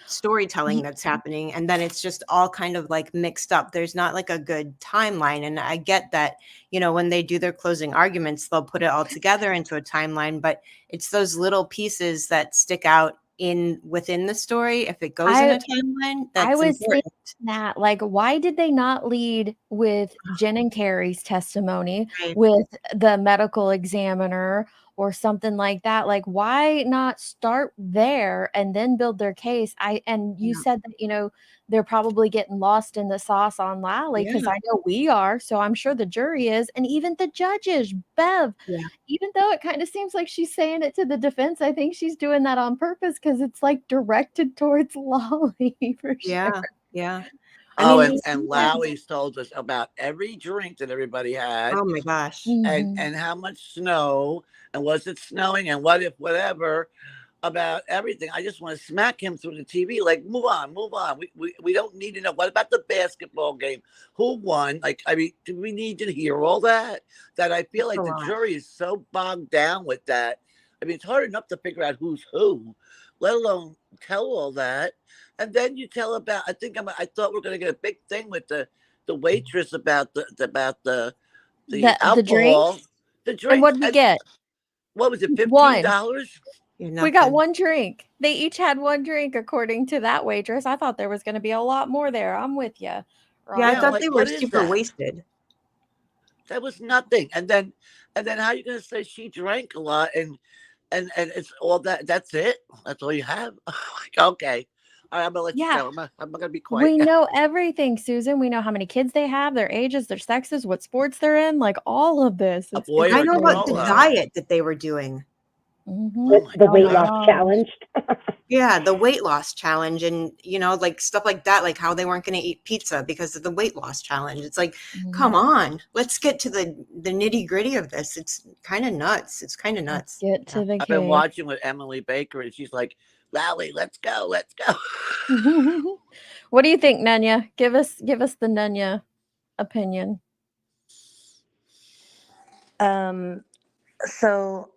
storytelling that's happening, and then it's just all kind of like mixed up. There's not like a good timeline, and I get that, when they do their closing arguments, they'll put it all together into a timeline, but it's those little pieces that stick out within the story. If it goes in a timeline,
I
that's
was thinking
important.
that, like, why did they not lead with Jen and Carrie's testimony,
Right.
with the medical examiner or something like that? Like, why not start there and then build their case? And you
Yeah.
said that, they're probably getting lost in the sauce on Lally, because
Yeah.
I know we are, so I'm sure the jury is, and even the judges. Bev,
Yeah.
even though it kind of seems like she's saying it to the defense, I think she's doing that on purpose, because it's like directed towards Lolly for sure.
Yeah. Yeah. I
Oh,
mean,
and Lowry's told us about every drink that everybody had,
oh my gosh.
and how much snow, and was it snowing, and what if whatever, about everything. I just want to smack him through the TV. Like, move on. We don't need to know. What about the basketball game? Who won? Like, I mean, do we need to hear all that? That I feel like
a
the
lot.
jury is so bogged down with that. I mean, it's hard enough to figure out who's who, let alone tell all that. And then you tell about. I thought we are going to get a big thing with the waitress about the alcohol,
drinks.
the
And
drinks.
what did we get?
What was it?
One.
$15?
We got one drink. They each had one drink, according to that waitress. I thought there was going to be a lot more there. I'm with you.
Yeah, I thought
like,
they were
what is
super
that?
wasted.
That was nothing. And then how are you going to say she drank a lot and it's all that? That's it. That's all you have. Okay. All right, I'm gonna let you go. I'm not gonna be quiet.
We know everything, Susan. We know how many kids they have, their ages, their sexes, what sports they're in, like all of this.
A boy
I
or
know
a
about
girl.
the diet that they were doing.
With
my
the
Oh
weight
my
God.
loss
gosh.
challenge.
Yeah, the weight loss challenge and, like stuff like that, like how they weren't going to eat pizza because of the weight loss challenge. It's like, come on, let's get to the nitty gritty of this. It's kind of nuts. It's kind of
Let's
nuts.
get to the
I've been
cake.
watching with Emily Baker, and she's like, Lally, let's go, let's go.
What do you think, Nanya? Give us the Nanya opinion.
So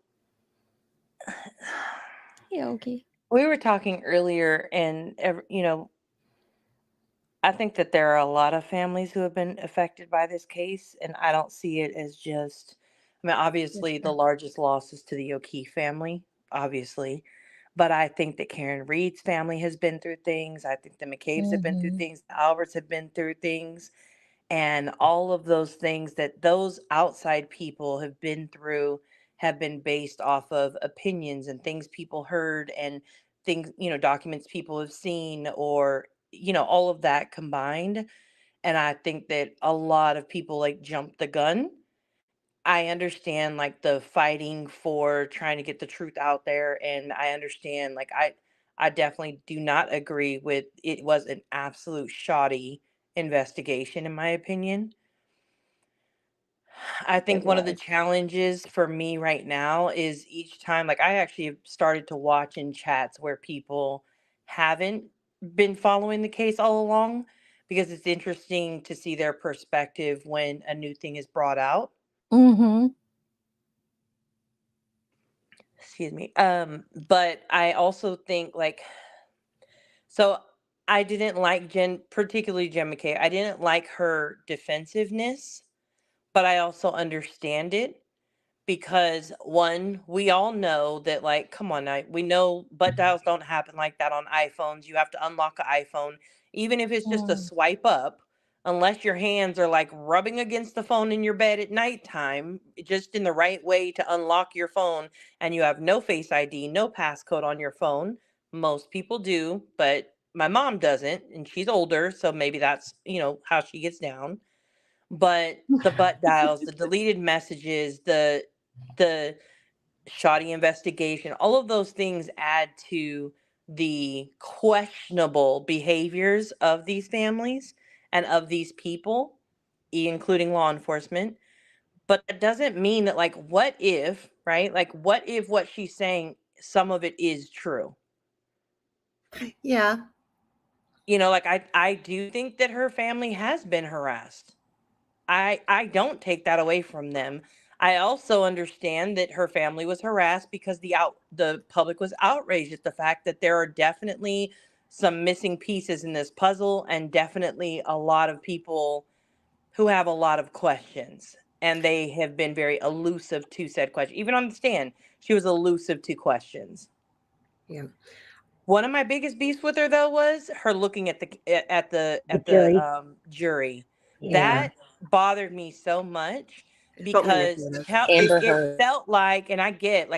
Hey, okay.
we were talking earlier, and I think that there are a lot of families who have been affected by this case, and I don't see it as just. I mean, obviously, the largest loss is to the O'Keefe family, obviously, but I think that Karen Reed's family has been through things. I think the McCabe's have been through things. The Alberts have been through things. And all of those things that those outside people have been through have been based off of opinions and things people heard and things, documents people have seen or, all of that combined. And I think that a lot of people like jump the gun. I understand like the fighting for trying to get the truth out there. And I understand like I definitely do not agree with it was an absolute shoddy investigation in my opinion. I think one of the challenges for me right now is each time, like I actually have started to watch in chats where people haven't been following the case all along because it's interesting to see their perspective when a new thing is brought out.
Mm-hmm.
Excuse me. But I also think like, so I didn't like particularly Jen McKay. I didn't like her defensiveness, but I also understand it. Because one, we all know that like, come on now, we know butt dials don't happen like that on iPhones. You have to unlock an iPhone, even if it's just a swipe up, unless your hands are like rubbing against the phone in your bed at nighttime, just in the right way to unlock your phone, and you have no Face ID, no passcode on your phone. Most people do, but my mom doesn't, and she's older, so maybe that's, how she gets down. But the butt dials, the deleted messages, the shoddy investigation, all of those things add to the questionable behaviors of these families and of these people, including law enforcement. But that doesn't mean that, like, what if, right? Like, what if what she's saying, some of it is true?
Yeah.
Like, I do think that her family has been harassed. I don't take that away from them. I also understand that her family was harassed because the public was outraged at the fact that there are definitely some missing pieces in this puzzle and definitely a lot of people who have a lot of questions, and they have been very elusive to said question. Even on the stand, she was elusive to questions.
Yeah.
One of my biggest beefs with her though was her looking at the
jury.
Jury.
Yeah.
That bothered me so much
It felt
because
manipulative.
Amber
it
Heard.
felt like, and I get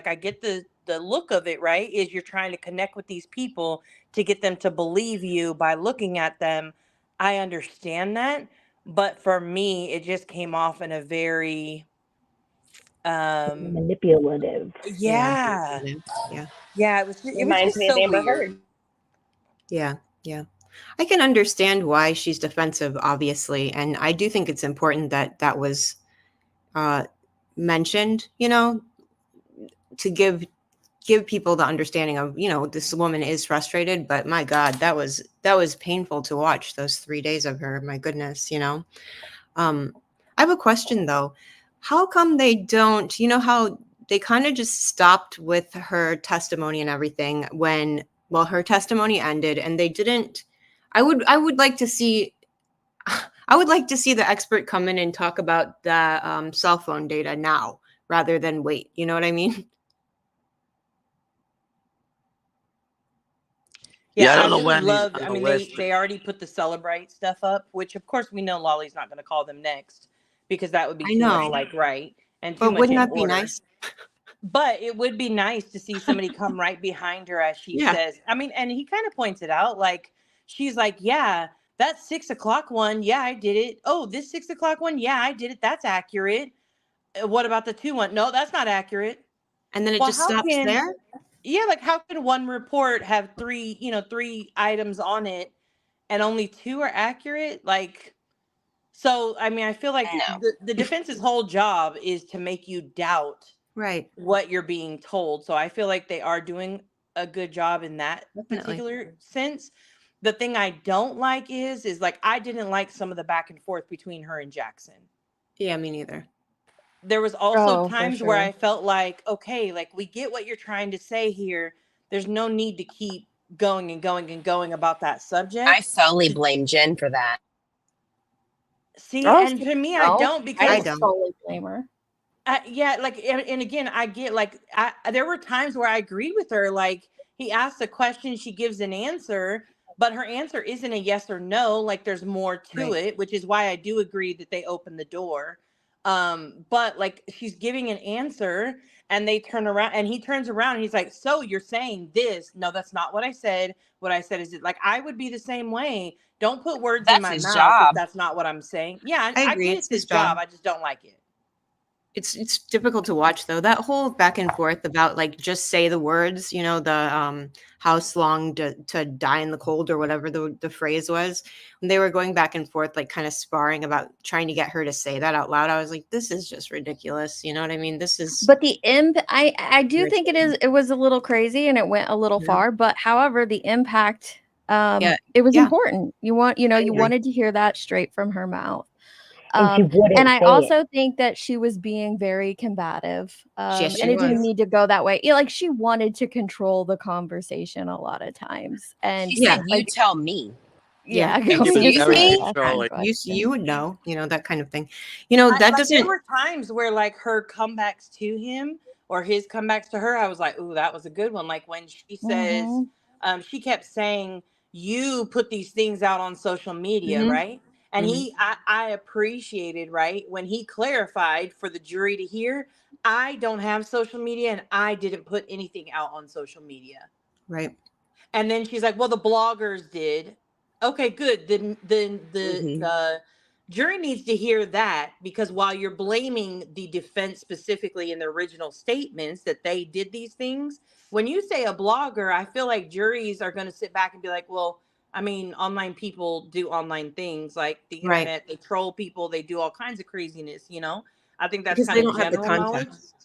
the look of it, right? Is you're trying to connect with these people to get them to believe you by looking at them. I understand that, but for me, it just came off in a very
Manipulative.
yeah.
Yeah.
Yeah, it was
Reminds
just
me of
so
Amber
weird.
Heard.
Yeah. Yeah. I can understand why she's defensive, obviously. And I do think it's important that that was mentioned, to give people the understanding of, this woman is frustrated, but my God, that was painful to watch those 3 days of her. My goodness, I have a question though. How come they don't, how they kind of just stopped with her testimony and everything when, well, her testimony ended and they didn't, I would like to see the expert come in and talk about the cell phone data now rather than wait. You know what I mean?
Yeah, I
Yeah, I
don't know
really
when he's
loved.
on
I
the
mean,
list.
they already put the Celebrate stuff up, which of course we know Lolly's not going to call them next because that would be
I
too much
know,
like right and too
but
much
wouldn't
in
that be
order.
nice?
But it would be nice to see somebody come right behind her as she
Yeah.
says. I mean, and he kind of points it out, like she's like, "Yeah, that 6 o'clock one, yeah, I did it. Oh, this 6 o'clock one, yeah, I did it. That's accurate. What about the 2 1? No, that's not accurate."
and then it
Well,
just
how
stops
can
there?
yeah, like how can one report have three items on it and only two are accurate? Like, so I mean, I feel like
No.
the defense's whole job is to make you doubt
Right.
what you're being told. So I feel like they are doing a good job in that
Definitely.
particular sense. The thing I don't like is like I didn't like some of the back and forth between her and Jackson.
Yeah, me neither.
There was also
Oh, for
times where
sure.
I felt like, okay, like we get what you're trying to say here. There's no need to keep going and going and going about that
I
subject.
solely blame Jen for that.
See,
Oh,
and
see,
to me, I
no,
don't
I
because
don't solely blame her.
yeah, like and again, I get like there were times where I agreed with her. Like he asks a question, she gives an answer, but her answer isn't a yes or no. Like there's more to
Right.
it, which is why I do agree that they open the door. But like she's giving an answer, and they turn around, and he turns around, and he's like, "So you're saying this? No, that's not what I said. What I said is it like I would be the same way. Don't put words in
That's
my
his
mouth if
job.
that's not what I'm saying. Yeah,
I
I
agree.
get
It's
it's his
his job.
job. I just don't like it.
It's difficult to watch though. That whole back and forth about like just say the words, the house long to die in the cold or whatever the phrase was. When they were going back and forth, like kind of sparring about trying to get her to say that out loud, I was like, this is just ridiculous. You know what I mean? This is
But I do think it was a little crazy and it went a little
Yeah.
far, but however, the impact,
Yeah.
it was
Yeah.
important. You
agree.
wanted to hear that straight from her mouth.
And she wouldn't
And I
say
also think that she was being very combative.
Yes,
And
she
it didn't
was.
need to go that way. Like she wanted to control the conversation a lot of times. And
She
Yeah.
said, "You tell me."
yeah,
Yeah.
go
Excuse
answer
me?
that
Controlling.
question.
You would know, that kind of thing. That
Like there
doesn't.
were times where like her comebacks to him or his comebacks to her, I was like, "Ooh, that was a good one." Like when she says,
Mhm.
she kept saying, "You put these things out on social media,
Mhm.
right?" And
Mhm.
I appreciated, right, when he clarified for the jury to hear, I don't have social media and I didn't put anything out on social media.
Right.
And then she's like, "Well, the bloggers did." Okay, good. Then
Mhm.
the jury needs to hear that because while you're blaming the defense specifically in the original statements that they did these things, when you say a blogger, I feel like juries are going to sit back and be like, "Well, I mean, online people do online things like the
Right.
internet. They troll people. They do all kinds of craziness. I think that's
Because
kind
they
of
don't have the
general knowledge."
context.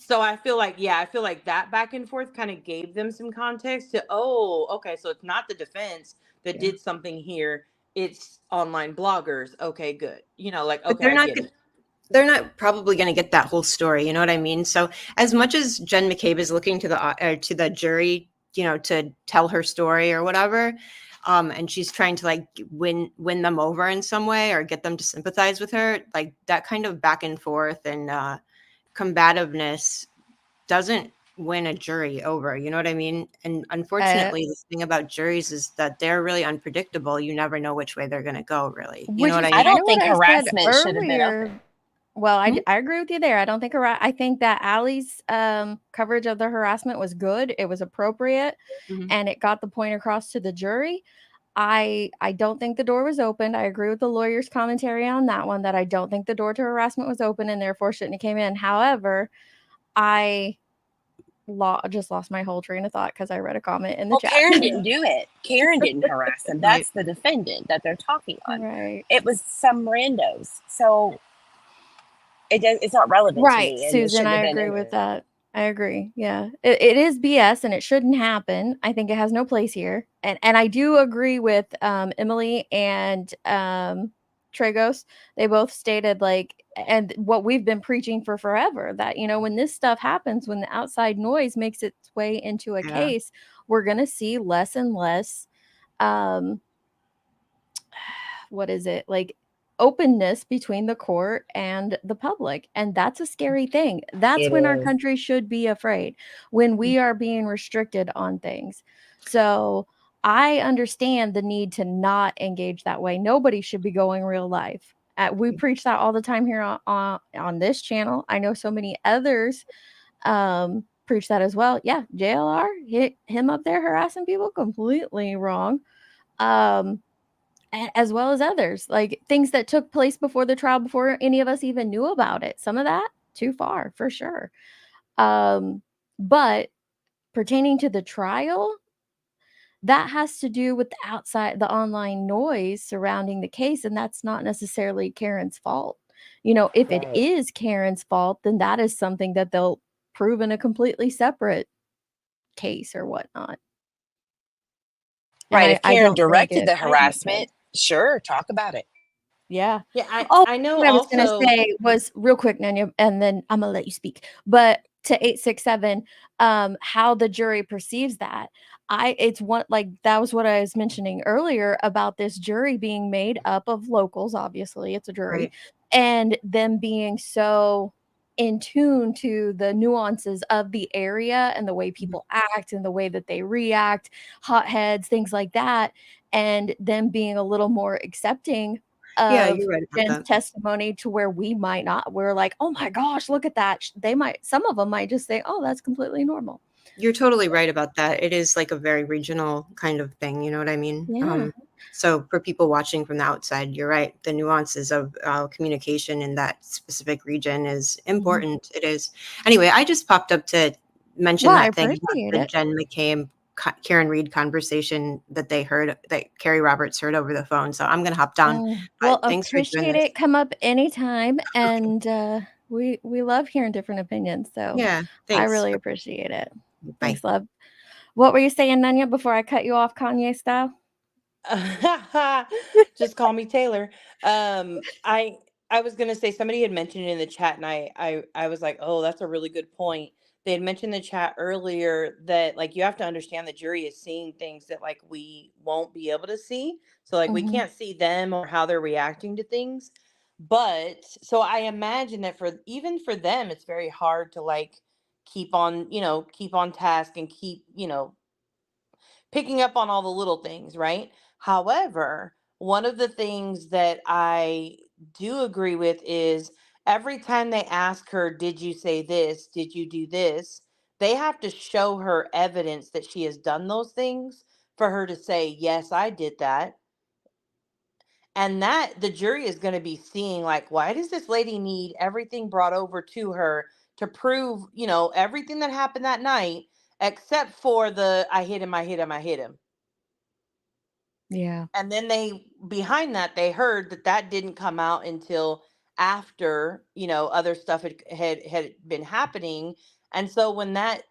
So I feel like, that back and forth kind of gave them some context to, oh, okay, so it's not the defense that
Yeah.
did something here. It's online bloggers. Okay, good.
But
Okay, I get it.
they're not probably going to get that whole story. You know what I mean? So as much as Jen McCabe is looking to the jury, to tell her story or whatever, and she's trying to like win them over in some way or get them to sympathize with her, like that kind of back and forth and combativeness doesn't win a jury over. You know what I mean? And unfortunately, the thing about juries is that they're really unpredictable. You never know which way they're going to go, really. You
Which
know what
is
I
I
mean?
kind
don't
of what
think
I said
harassment should have been
earlier.
open.
Well,
Hmm?
I agree with you there. I don't think I think that Allie's coverage of the harassment was good. It was appropriate,
Mhm.
and it got the point across to the jury. I don't think the door was opened. I agree with the lawyer's commentary on that one, that I don't think the door to harassment was open and therefore shouldn't have came in. However, I just lost my whole train of thought because I read a comment in the
Well,
chat.
Karen didn't do it. Karen didn't harass them.
Right.
That's the defendant that they're talking on.
Right.
It was some randos. So it's not relevant to
Right,
me, and it
Susan,
shouldn't
I
have been
agree
in
with
there.
that. I agree. Yeah. It is BS and it shouldn't happen. I think it has no place here. And I do agree with Emily and Tragos. They both stated and what we've been preaching for forever, that when this stuff happens, when the outside noise makes its way into a
Yeah.
case, we're going to see less and less what is it? Like openness between the court and the public. And that's a scary thing. That's
It
when our
is.
country should be afraid, when we are being restricted on things. So I understand the need to not engage that way. Nobody should be going real life. We preach that all the time here on this channel. I know so many others preach that as well. Yeah, JLR hit him up there harassing people, completely wrong. As well as others, like things that took place before the trial, before any of us even knew about it. Some of that too far, for sure. But pertaining to the trial, that has to do with the online noise surrounding the case, and that's not necessarily Karen's fault. If it
Right.
is Karen's fault, then that is something that they'll prove in a completely separate case or whatnot. And
Right. If
I
Karen
don't think
directed
it
the
quite makes
harassment,
sense.
sure, talk about it.
Yeah.
Yeah,
Oh,
I know
what I was gonna
also.
say was real quick, Nanya, and then I'm gonna let you speak. But to 867, how the jury perceives that. It's one like that was what I was mentioning earlier about this jury being made up of locals, obviously, it's a jury,
Right.
and them being so in tune to the nuances of the area and the way people act and the way that they react, hotheads, things like that, and them being a little more accepting
Yeah,
of
you're right about
Jen's
that.
testimony to where we might not. We're like, "Oh my gosh, look at that." Some of them might just say, "Oh, that's completely normal."
You're totally right about that. It is like a very regional kind of thing, you know what I mean?
Yeah.
So for people watching from the outside, you're right. The nuances of communication in that specific region is important. It is. Anyway, I just popped up to mention
Well, I
that thing about
appreciate
the
it.
Jen McCabe, Karen Reed conversation that they heard, that Carrie Roberts heard over the phone. So I'm going to hop down.
Well,
But thanks for doing
appreciate
this.
it. Come up anytime, and, we love hearing different opinions, so
Yeah,
I
thanks.
really appreciate it.
Bye.
Thanks, love. What were you saying, Nanya, before I cut you off Kanye style?
Just call me Taylor. I was gonna say somebody had mentioned it in the chat, and I was like, oh, that's a really good point. They had mentioned in the chat earlier that like you have to understand the jury is seeing things that like we won't be able to see. So like we
Mhm.
can't see them or how they're reacting to things. But so I imagine that for even for them, it's very hard to like keep on task and keep, picking up on all the little things, right? However, one of the things that I do agree with is every time they ask her, "Did you say this? Did you do this?" They have to show her evidence that she has done those things for her to say, "Yes, I did that." And that the jury is going to be seeing, like, why does this lady need everything brought over to her to prove, everything that happened that night, except for the I hit him, I hit him, I hit him.
Yeah.
And then behind that, they heard that that didn't come out until after, other stuff had been happening. And so when that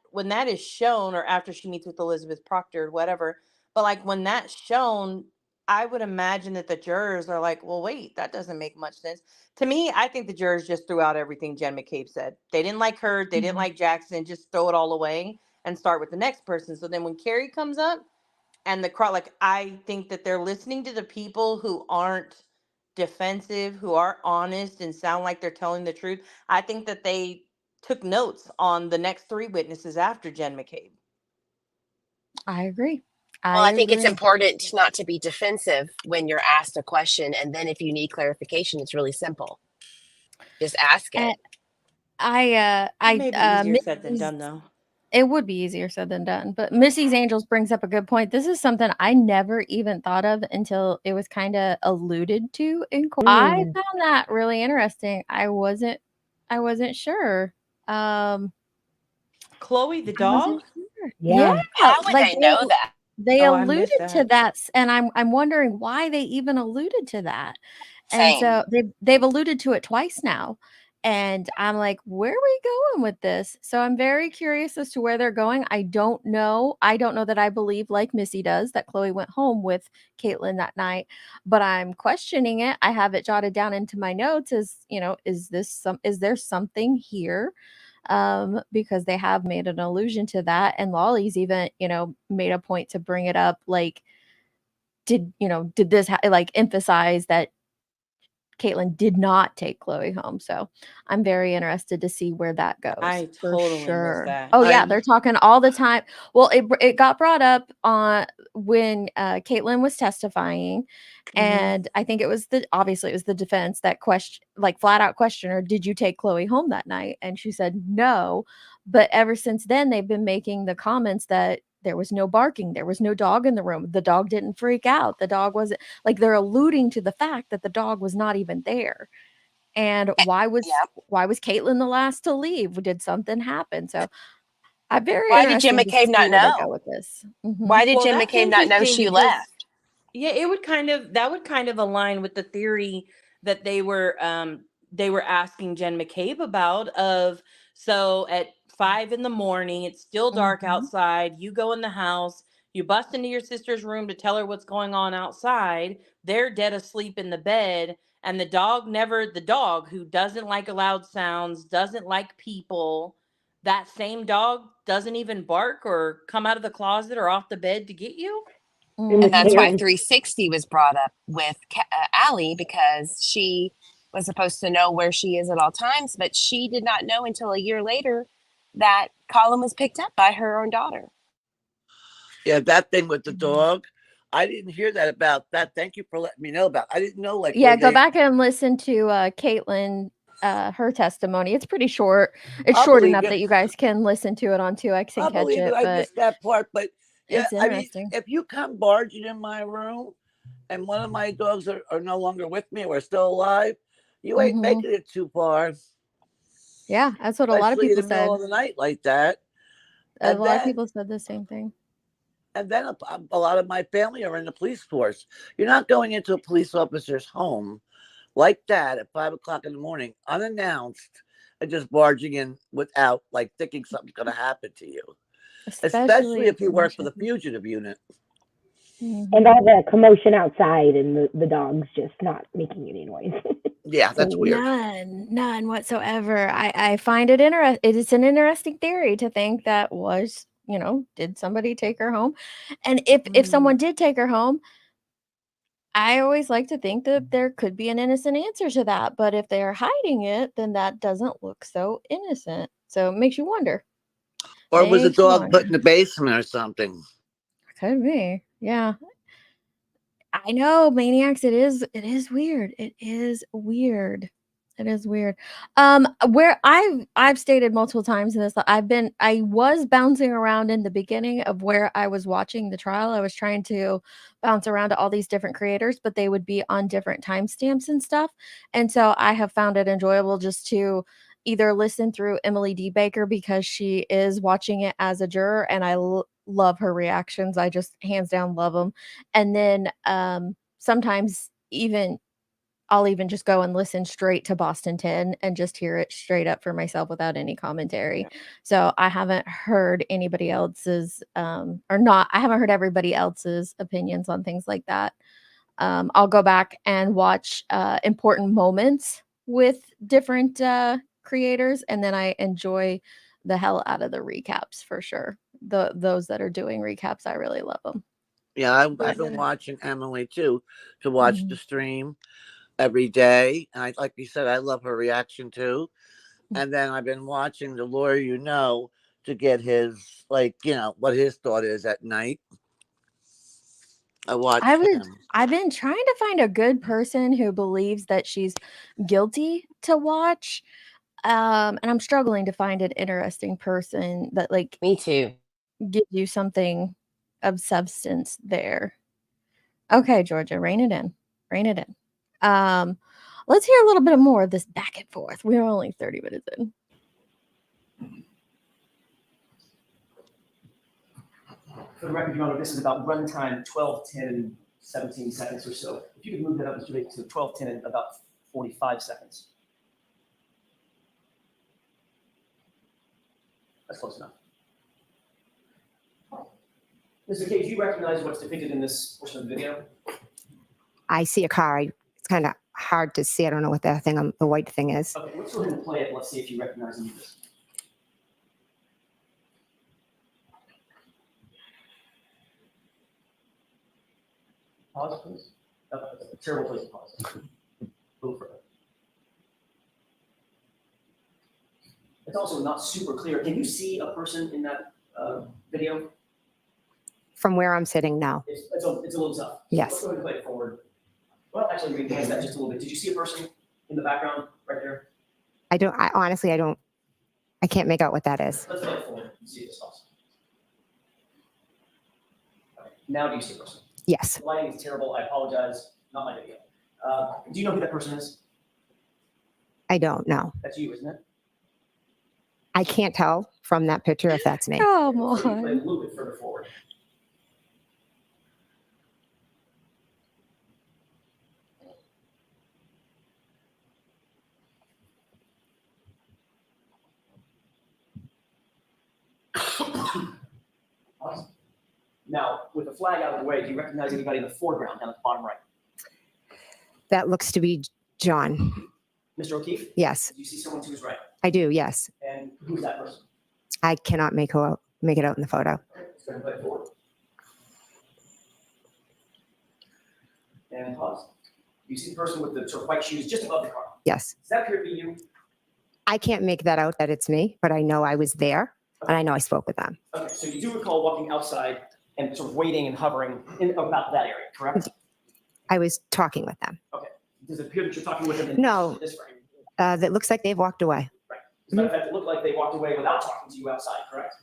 is shown, or after she meets with Elizabeth Proctor or whatever, but like when that's shown, I would imagine that the jurors are like, well, wait, that doesn't make much sense to me. I think the jurors just threw out everything Jen McCabe said. They didn't like her, they didn't
Mhm.
like Jackson, just throw it all away and start with the next person. So then when Carrie comes up, and the crowd, like, I think that they're listening to the people who aren't defensive, who are honest and sound like they're telling the truth. I think that they took notes on the next three witnesses after Jen McCabe.
I agree.
Well,
I
I think it's
agree.
important not to be defensive when you're asked a question. And then if you need clarification, it's really simple. Just ask it.
It may be easier said than
Missy's
done, though.
It would be easier said than done, but Missy's Angels brings up a good point. This is something I never even thought of until it was kinda alluded to in court. I found that really interesting. I wasn't sure.
Chloe the
I wasn't
dog?
sure. Yeah,
Yeah.
How would
like
they know that?
they
Oh, I missed
alluded to
that.
that, and I'm wondering why they even alluded to that. And
Same.
so they've alluded to it twice now, and I'm like, "Where are we going with this?" So I'm very curious as to where they're going. I don't know. I don't know that I believe, like Missy does, that Chloe went home with Caitlin that night, but I'm questioning it. I have it jotted down into my notes as, is there something here? Because they have made an allusion to that, and Lolly's even, made a point to bring it up, like, did this like emphasize that Caitlin did not take Chloe home? So I'm very interested to see where that goes
I
for
totally missed
sure.
that.
Oh yeah,
I'm
they're talking all the time. Well, it got brought up on when Caitlin was testifying, and I think obviously it was the defense that flat out questioned her, "Did you take Chloe home that night?" And she said no. But ever since then, they've been making the comments that there was no barking, there was no dog in the room, the dog didn't freak out, the dog wasn't, like, they're alluding to the fact that the dog was not even there. And why was
Yeah.
Caitlin the last to leave? Did something happen? So I'm very
Why did Jim
interested to
McCabe not
see where they go
know?
with this.
Why did
Well,
Jim
that's
McCabe not know
interesting
she
because
left?
yeah, it would that would kind of align with the theory that they were asking Jen McCabe about of so at 5 in the morning, it's still dark outside, you go in the house, you bust into your sister's room to tell her what's going on outside, they're dead asleep in the bed, and the dog who doesn't like loud sounds, doesn't like people, that same dog doesn't even bark or come out of the closet or off the bed to get you?
And
And that's why
Karen,
360 was brought up with Allie, because she was supposed to know where she is at all times, but she did not know until a year later that Colin was picked up by her own daughter.
Yeah, that thing with the dog, I didn't hear that about that. Thank you for letting me know about. I didn't know like
Yeah,
where
go
they.
back and listen to Caitlin, her testimony. It's pretty short. It's
I'll
short
believe
enough
you.
that you guys can listen to it on 2X and
I
catch
believe it.
it,
I
but
missed that part, but yeah,
it's
I mean,
interesting.
if you come barging in my room and one of my dogs are no longer with me or still alive, you ain't making it too far.
Yeah, that's what a lot of
Especially in
people
the
said.
middle of the night like that.
A lot of people said the same thing.
And then a lot of my family are in the police force. You're not going into a police officer's home like that at 5 o'clock in the morning, unannounced, and just barging in without like thinking something's going to happen to you. Especially if you work for the fugitive unit.
And all the commotion outside and the dogs just not making any noise.
Yeah, that's weird.
None whatsoever. I find it interesting. It's an interesting theory to think that was, did somebody take her home? And if someone did take her home, I always like to think that there could be an innocent answer to that. But if they're hiding it, then that doesn't look so innocent. So it makes you wonder.
Or was a dog put in the basement or something?
Could be. Yeah. I know, maniacs. It is weird. It is weird. It is weird. Where I've stated multiple times in this, I was bouncing around in the beginning of where I was watching the trial. I was trying to bounce around to all these different creators, but they would be on different timestamps and stuff. And so I have found it enjoyable just to either listen through Emily D. Baker because she is watching it as a juror, and I love her reactions. I just hands down love them. And then sometimes I'll even just go and listen straight to Boston 10 and just hear it straight up for myself without any commentary. So I haven't heard anybody else's I haven't heard everybody else's opinions on things like that. I'll go back and watch important moments with different creators, and then I enjoy the hell out of the recaps for sure. Those that are doing recaps, I really love them.
Yeah, I've been watching Emily too, to watch the stream every day. And like you said, I love her reaction too. And then I've been watching the lawyer, to get his, what his thought is at night.
I've been trying to find a good person who believes that she's guilty to watch. And I'm struggling to find an interesting person that
me too
gives you something of substance there. Okay, Georgia, rein it in. Let's hear a little bit more of this back and forth. We're only 30 minutes in.
For the record, Your Honor, this is about runtime 12:10 and 17 seconds or so. If you could move that up to 12:10 and about 45 seconds. That's close enough. Mr. K, do you recognize what's depicted in this portion of the video?
I see a car. It's kind of hard to see. I don't know what that thing, the white thing is.
Okay, let's go ahead and play it. Let's see if you recognize any of this. Pause, please. That's a terrible place to pause. Move further. It's also not super clear. Can you see a person in that video?
From where I'm sitting now.
It's a little tough.
Yes.
Let's go ahead and play it forward. Well, actually, we can hand that just a little bit. Did you see a person in the background right there?
I honestly can't make out what that is.
Let's play it forward and see if this helps. Okay. Now do you see a person?
Yes.
The lighting is terrible. I apologize. Not my video. Do you know who that person is?
I don't know.
That's you, isn't it?
I can't tell from that picture if that's me.
Come
So you play a
on.
little bit further forward. Awesome. Now, with the flag out of the way, do you recognize anybody in the foreground down at the bottom right?
That looks to be John.
Mr. O'Keefe?
Yes,
Do you see someone to his right?
I do. Yes.
And who's that person?
I cannot make it out in the photo.
Let's go ahead and play it forward. And pause. You see the person with the sort of white shoes just above the car.
Yes.
Does that appear to be you?
I can't make that out that it's me, but I know I was there and I know I spoke with them.
Okay, so you do recall walking outside and sort of waiting and hovering in about that area, correct?
I was talking with them.
Okay. Does it appear that you're talking with them in
No.
this frame?
That looks like they've walked away.
Right. As a matter of fact, it looked like they walked away without talking to you outside, correct?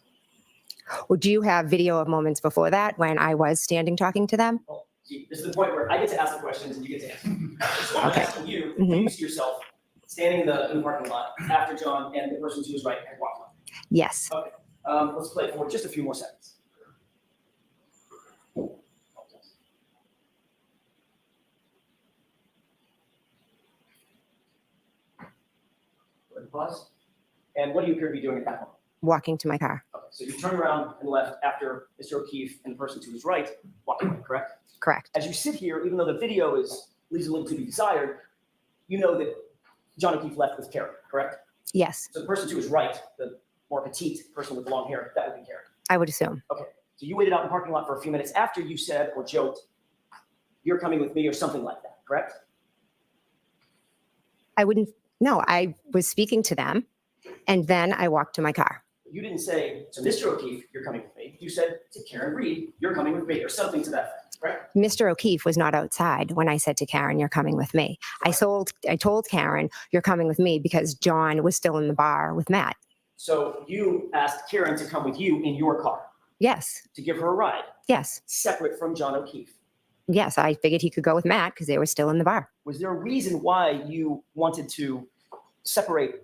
Well, do you have video of moments before that when I was standing talking to them?
Well, see, this is the point where I get to ask the questions and you get to answer. So I'm
Okay.
asking you, do you see yourself standing in the parking lot after John and the person to his right had walked on?
Yes.
Okay. Let's play it for just a few more seconds. Pause. And what do you appear to be doing at that moment?
Walking to my car.
Okay, so you turn around and left after Mr. O'Keefe and the person to his right walked away, correct?
Correct.
As you sit here, even though the video leaves a little to be desired, you know that John O'Keefe left with Carrie, correct?
Yes,
So the person to his right, the more petite person with long hair, that would be Carrie.
I would assume.
Okay, so you waited out in the parking lot for a few minutes after you said or joked, "You're coming with me," or something like that, correct?
I wouldn't. No, I was speaking to them and then I walked to my car.
You didn't say to Mr. O'Keefe, "You're coming with me." You said to Karen Reed, "You're coming with me," or something to that effect, correct?
Mr. O'Keefe was not outside when I said to Karen, "You're coming with me." I told Karen, "You're coming with me," because John was still in the bar with Matt.
So you asked Karen to come with you in your car
Yes.
to give her a ride,
Yes.
separate from John O'Keefe.
Yes. I figured he could go with Matt because they were still in the bar.
Was there a reason why you wanted to separate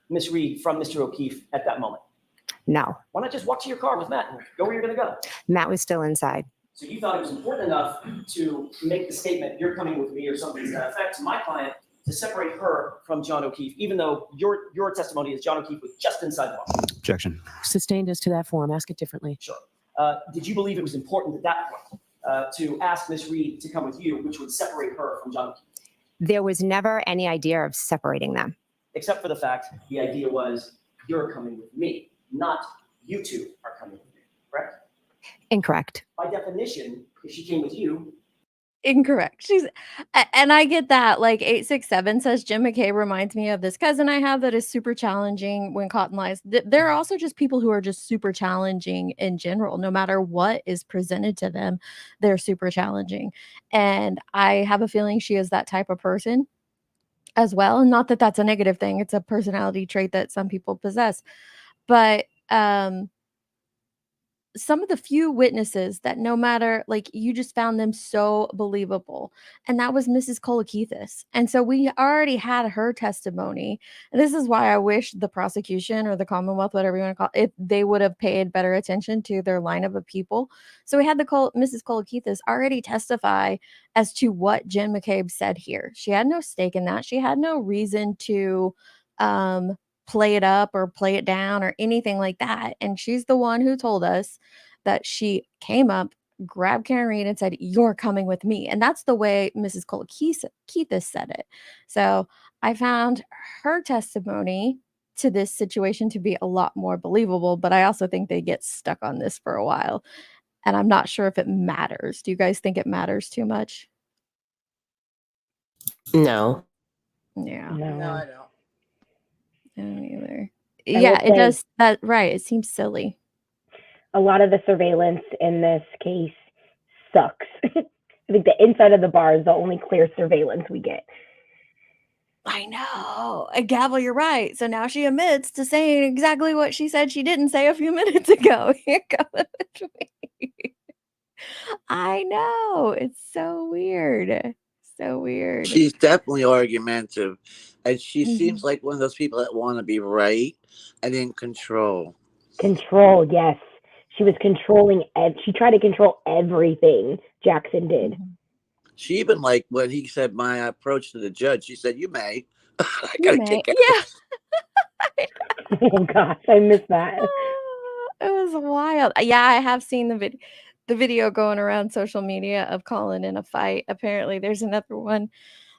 Miss Reed from Mr. O'Keefe at that moment?
No.
Why not just walk to your car with Matt and go where you're going to go?
Matt was still inside.
So you thought it was important enough to make the statement, "You're coming with me," or something to that effect, to my client, to separate her from John O'Keefe, even though your testimony is John O'Keefe was just inside the bar.
Objection.
Sustained as to that form. Ask it differently.
Sure. Did you believe it was important at that point to ask Miss Reed to come with you, which would separate her from John O'Keefe?
There was never any idea of separating them.
Except for the fact the idea was, "You're coming with me," not "you two are coming with me," correct?
Incorrect.
By definition, if she came with you,
Incorrect. And I get that. Like 867 says, Jim McKay reminds me of this cousin I have that is super challenging when caught in lies. There are also just people who are just super challenging in general. No matter what is presented to them, they're super challenging. And I have a feeling she is that type of person as well. And not that that's a negative thing. It's a personality trait that some people possess. But some of the few witnesses that no matter, like, you just found them so believable, and that was Mrs. Kolakethis. And so we already had her testimony. And this is why I wish the prosecution or the Commonwealth, whatever you want to call it, if they would have paid better attention to their lineup of people. So we had Mrs. Kolakethis already testify as to what Jen McCabe said here. She had no stake in that. She had no reason to play it up or play it down or anything like that. And she's the one who told us that she came up, grabbed Karen Reed and said, "You're coming with me." And that's the way Mrs. Kolakethis said it. So I found her testimony to this situation to be a lot more believable, but I also think they get stuck on this for a while. And I'm not sure if it matters. Do you guys think it matters too much?
No.
Yeah.
No, I don't.
I don't either.
I
Yeah,
will
it
say-
does. That right. It seems silly.
A lot of the surveillance in this case sucks. I think the inside of the bar is the only clear surveillance we get.
I know. Gavel, you're right. So now she admits to saying exactly what she said she didn't say a few minutes ago. You're coming with me. I know. It's so weird. So weird.
She's definitely argumentative. And she seems like one of those people that want to be right and in control.
Control, yes. She was controlling. She tried to control everything Jackson did.
She even, like, when he said my approach to the judge, she said, "You may." I
You
got a
may.
kick out.
Yeah.
Oh gosh, I missed that.
It was wild. Yeah, I have seen the video going around social media of Colin in a fight. Apparently, there's another one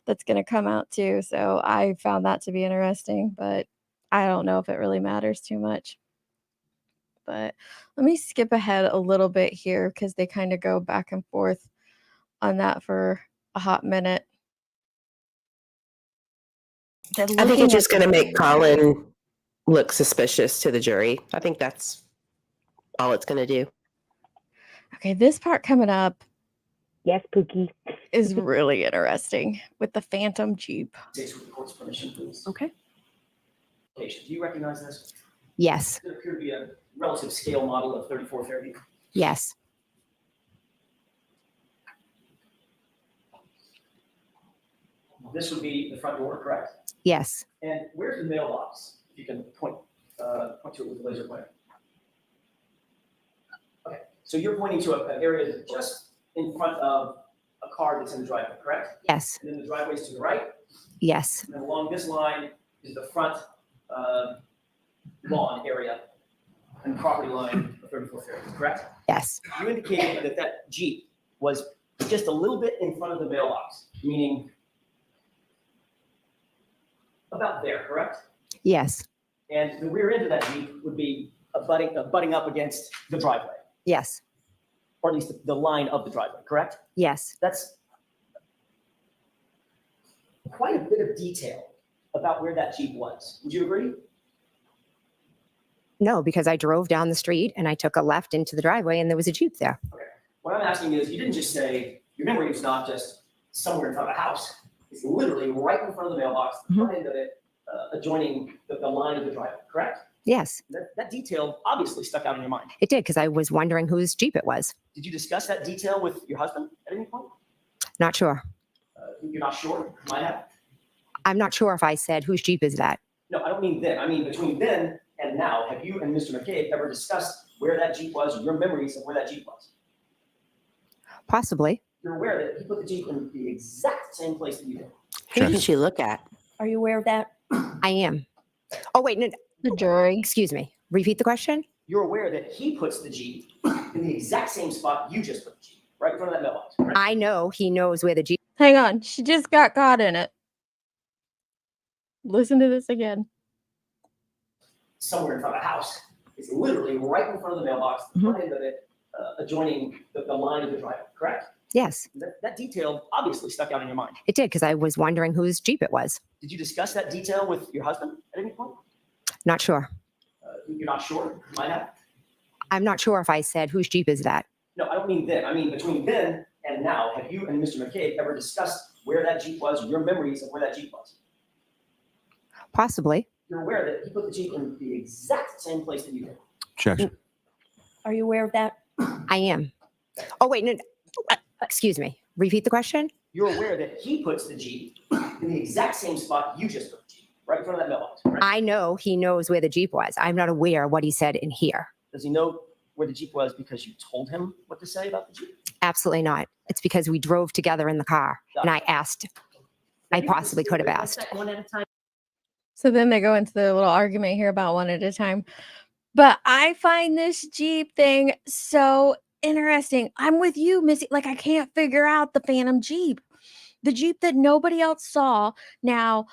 that's going to come out too. So I found that to be interesting, but I don't know if it really matters too much. But let me skip ahead a little bit here because they kind of go back and forth on that for a hot minute.
I think it's just going to make Colin look suspicious to the jury. I think that's all it's going to do.
Okay, this part coming up.
Yes, Pookie.
Is really interesting with the Phantom Jeep.
With the court's permission, please.
Okay.
Do you recognize this?
Yes.
Does it appear to be a relative scale model of 3430?
Yes.
This would be the front door, correct?
Yes.
And where's the mailbox? If you can point to it with the laser pointer. Okay, so you're pointing to an area just in front of a car that's in the driveway, correct?
Yes.
And then the driveway's to the right?
Yes.
And then along this line is the front lawn area and property line of 3430, correct?
Yes.
You indicated that that Jeep was just a little bit in front of the mailbox, meaning about there, correct?
Yes.
And the rear end of that Jeep would be butting up against the driveway,
Yes.
or at least the line of the driveway, correct?
Yes.
That's quite a bit of detail about where that Jeep was. Would you agree?
No, because I drove down the street and I took a left into the driveway and there was a Jeep there.
Okay. What I'm asking is, you didn't just say, your memory is not just somewhere in front of a house. It's literally right in front of the mailbox, the front end of it, adjoining the line of the driveway, correct?
Yes.
That detail obviously stuck out in your mind.
It did because I was wondering whose Jeep it was.
Did you discuss that detail with your husband at any point?
Not sure.
You're not sure? Might have.
I'm not sure if I said whose Jeep is that.
No, I don't mean then. I mean between then and now. Have you and Mr. McCabe ever discussed where that Jeep was, your memories of where that Jeep was?
Possibly.
You're aware that he put the Jeep in the exact same place that you did.
Who did she look at?
Are you aware of that? I am. Oh, wait, no.
The jury.
Excuse me. Repeat the question.
You're aware that he puts the Jeep in the exact same spot you just put the Jeep, right in front of that mailbox. Right?
I know he knows where the Jeep.
Hang on. She just got caught in it. Listen to this again.
Somewhere in front of a house. It's literally right in front of the mailbox, the front end of it, adjoining the line of the driveway, correct?
Yes.
That detail obviously stuck out in your mind.
It did because I was wondering whose Jeep it was.
Did you discuss that detail with your husband at any point?
Not sure.
You're not sure? Might have.
I'm not sure if I said whose Jeep is that.
No, I don't mean then. I mean between then and now. Have you and Mr. McCabe ever discussed where that Jeep was, your memories of where that Jeep was?
Possibly.
You're aware that he put the Jeep in the exact same place that you did.
Objection.
Are you aware of that? I am. Oh, wait, no. Excuse me. Repeat the question.
You're aware that he puts the Jeep in the exact same spot you just put the Jeep, right in front of that mailbox. Right?
I know he knows where the Jeep was. I'm not aware what he said in here.
Does he know where the Jeep was because you told him what to say about the Jeep?
Absolutely not. It's because we drove together in the car and I asked. I possibly could have asked.
One at a time.
So then they go into the little argument here about one at a time. But I find this Jeep thing so interesting. I'm with you, Missy. Like, I can't figure out the Phantom Jeep. The Jeep that nobody else saw. Now,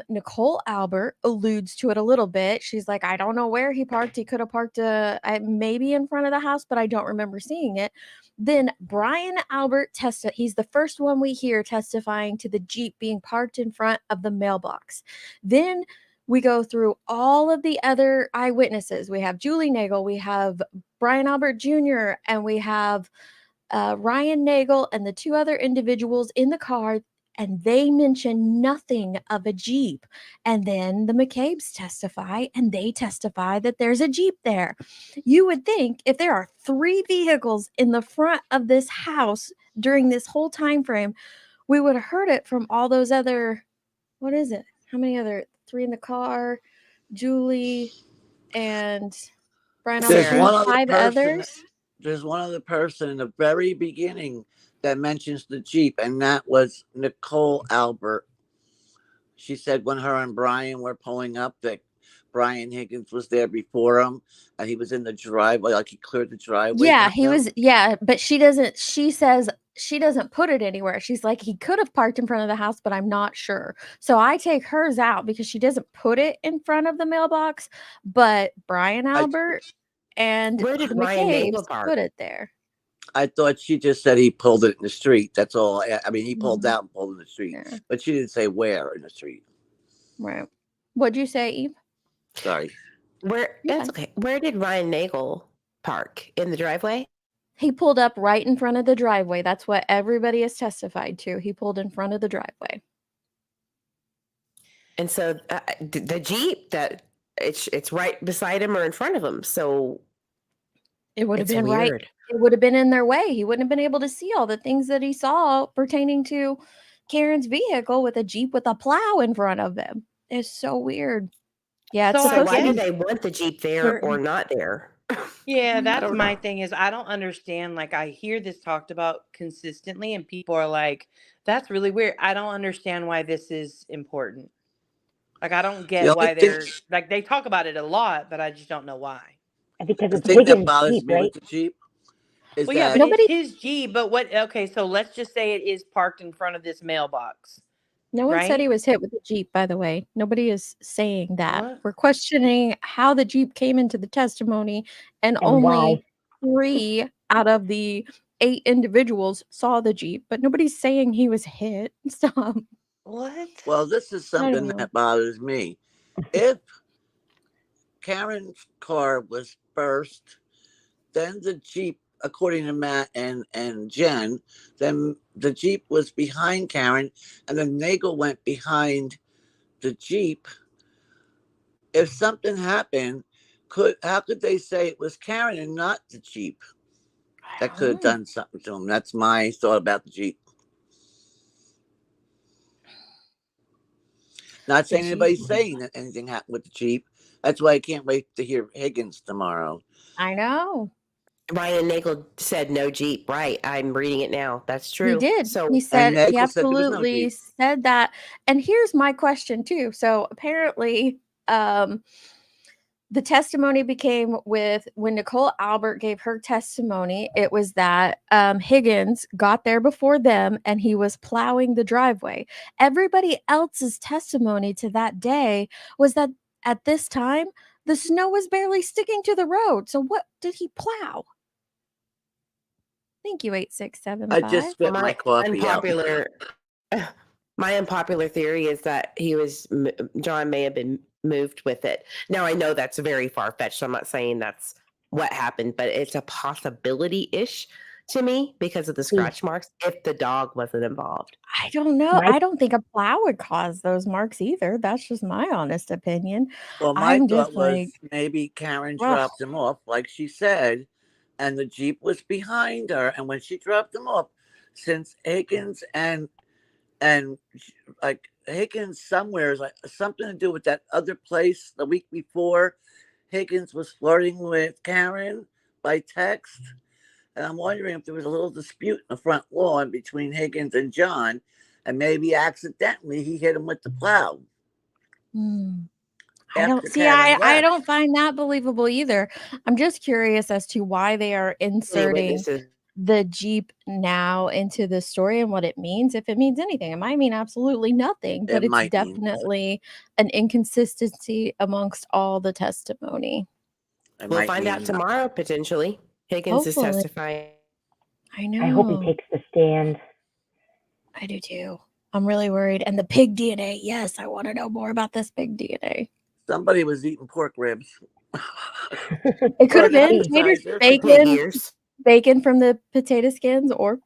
Nicole Albert alludes to it a little bit. She's like, I don't know where he parked. He could have parked maybe in front of the house, but I don't remember seeing it. Then Brian Albert he's the first one we hear testifying to the Jeep being parked in front of the mailbox. Then we go through all of the other eyewitnesses. We have Julie Nagel, we have Brian Albert Jr., and we have Ryan Nagel and the two other individuals in the car, and they mention nothing of a Jeep. And then the McCabes testify, and they testify that there's a Jeep there. You would think if there are 3 vehicles in the front of this house during this whole time frame, we would have heard it from all those other, what is it? how many other? 3 in the car, Julie, and Brian
There's
Albert,
one
and
other
5
person.
others.
There's one other person in the very beginning that mentions the Jeep, and that was Nicole Albert. She said when her and Brian were pulling up that Brian Higgins was there before him, and he was in the driveway, like he cleared the driveway.
Yeah,
kind
he
of.
was. Yeah, but she doesn't. She says she doesn't put it anywhere. She's like, he could have parked in front of the house, but I'm not sure. So I take hers out because she doesn't put it in front of the mailbox. But Brian Albert and
Where did
the
Ryan Nagel
McCabe's
park?
put it there.
I thought she just said he pulled it in the street. That's all. I mean, he pulled
Mhm.
out and pulled in the street,
Yeah.
but she didn't say where in the street.
Right. What'd you say, Eve?
Sorry.
Where?
You're
That's
fine.
okay. Where did Ryan Nagel park? In the driveway?
He pulled up right in front of the driveway. That's what everybody has testified to. He pulled in front of the driveway.
And so the Jeep that it's right beside him or in front of him. So
It would have
it's
been right.
weird.
It would have been in their way. He wouldn't have been able to see all the things that he saw pertaining to Karen's vehicle with a Jeep with a plow in front of them. It's so weird. Yeah, it's
So I
So
supposed
why
to
do
be
they want the Jeep there
certain.
or not there?
Yeah,
I
that's
don't
my
know.
thing is I don't understand. Like I hear this talked about consistently, and people are like, "That's really weird." I don't understand why this is important. Like I don't
The
get
only
why
thing,
they're like they talk about it a lot, but I just don't know why.
I think because
the
it's
thing that
Higgins'
bothers
Jeep,
me
right?
with the Jeep is
Well, yeah,
that
but it's
Nobody,
his Jeep. But what? Okay, so let's just say it is parked in front of this mailbox,
no one said
right?
he was hit with a Jeep, by the way. Nobody is saying that.
What?
We're questioning how the Jeep came into the testimony, and
And why?
only 3 out of the 8 individuals saw the Jeep, but nobody's saying he was hit. Stop.
What?
well, this is
I don't
something
know.
that bothers me. If Karen's car was first, then the Jeep, according to Matt and Jen, then the Jeep was behind Karen, and then Nagel went behind the Jeep. If something happened, how could they say it was Karen and not the Jeep that could have done something to him? That's my thought about the Jeep. Not saying anybody's saying that anything happened with the Jeep. That's why I can't wait to hear Higgins tomorrow.
I know.
Ryan Nagel said no Jeep. Right. I'm reading it now. That's
He
true.
did.
So
He
And
said he
Nagel said there was no
absolutely
Jeep.
said that. And here's my question too. So apparently, the testimony became with when Nicole Albert gave her testimony, it was that Higgins got there before them and he was plowing the driveway. Everybody else's testimony to that day was that at this time, the snow was barely sticking to the road. So what did he plow? Thank you,
I
8675.
just spit my coffee out.
my unpopular theory is that John may have been moved with it. Now I know that's very far-fetched, so I'm not saying that's what happened, but it's a possibility-ish to me because of the scratch marks if the dog wasn't involved.
I don't know. I don't think a plow would cause those marks either. That's just my honest opinion.
Well, my
I'm
thought
just
was
like,
maybe Karen
ugh.
dropped him off, like she said, and the Jeep was behind her. And when she dropped him off, since Higgins and like Higgins somewhere is like something to do with that other place the week before, Higgins was flirting with Karen by text. And I'm wondering if there was a little dispute in the front lawn between Higgins and John, and maybe accidentally he hit him with the plow.
I don't see. I don't find that believable either. I'm just curious as to why they are inserting the Jeep now into the story and what it means. If it means anything, it might mean absolutely nothing, but
It
it's
might mean
definitely an inconsistency amongst all the testimony.
We'll find out tomorrow, potentially. Higgins is
Hopefully.
testifying.
I know.
I hope he takes the stand.
I do too. I'm really worried. And the pig DNA. Yes, I want to know more about this pig DNA.
Somebody was eating pork ribs.
It could have been taters, bacon from the potato skins, or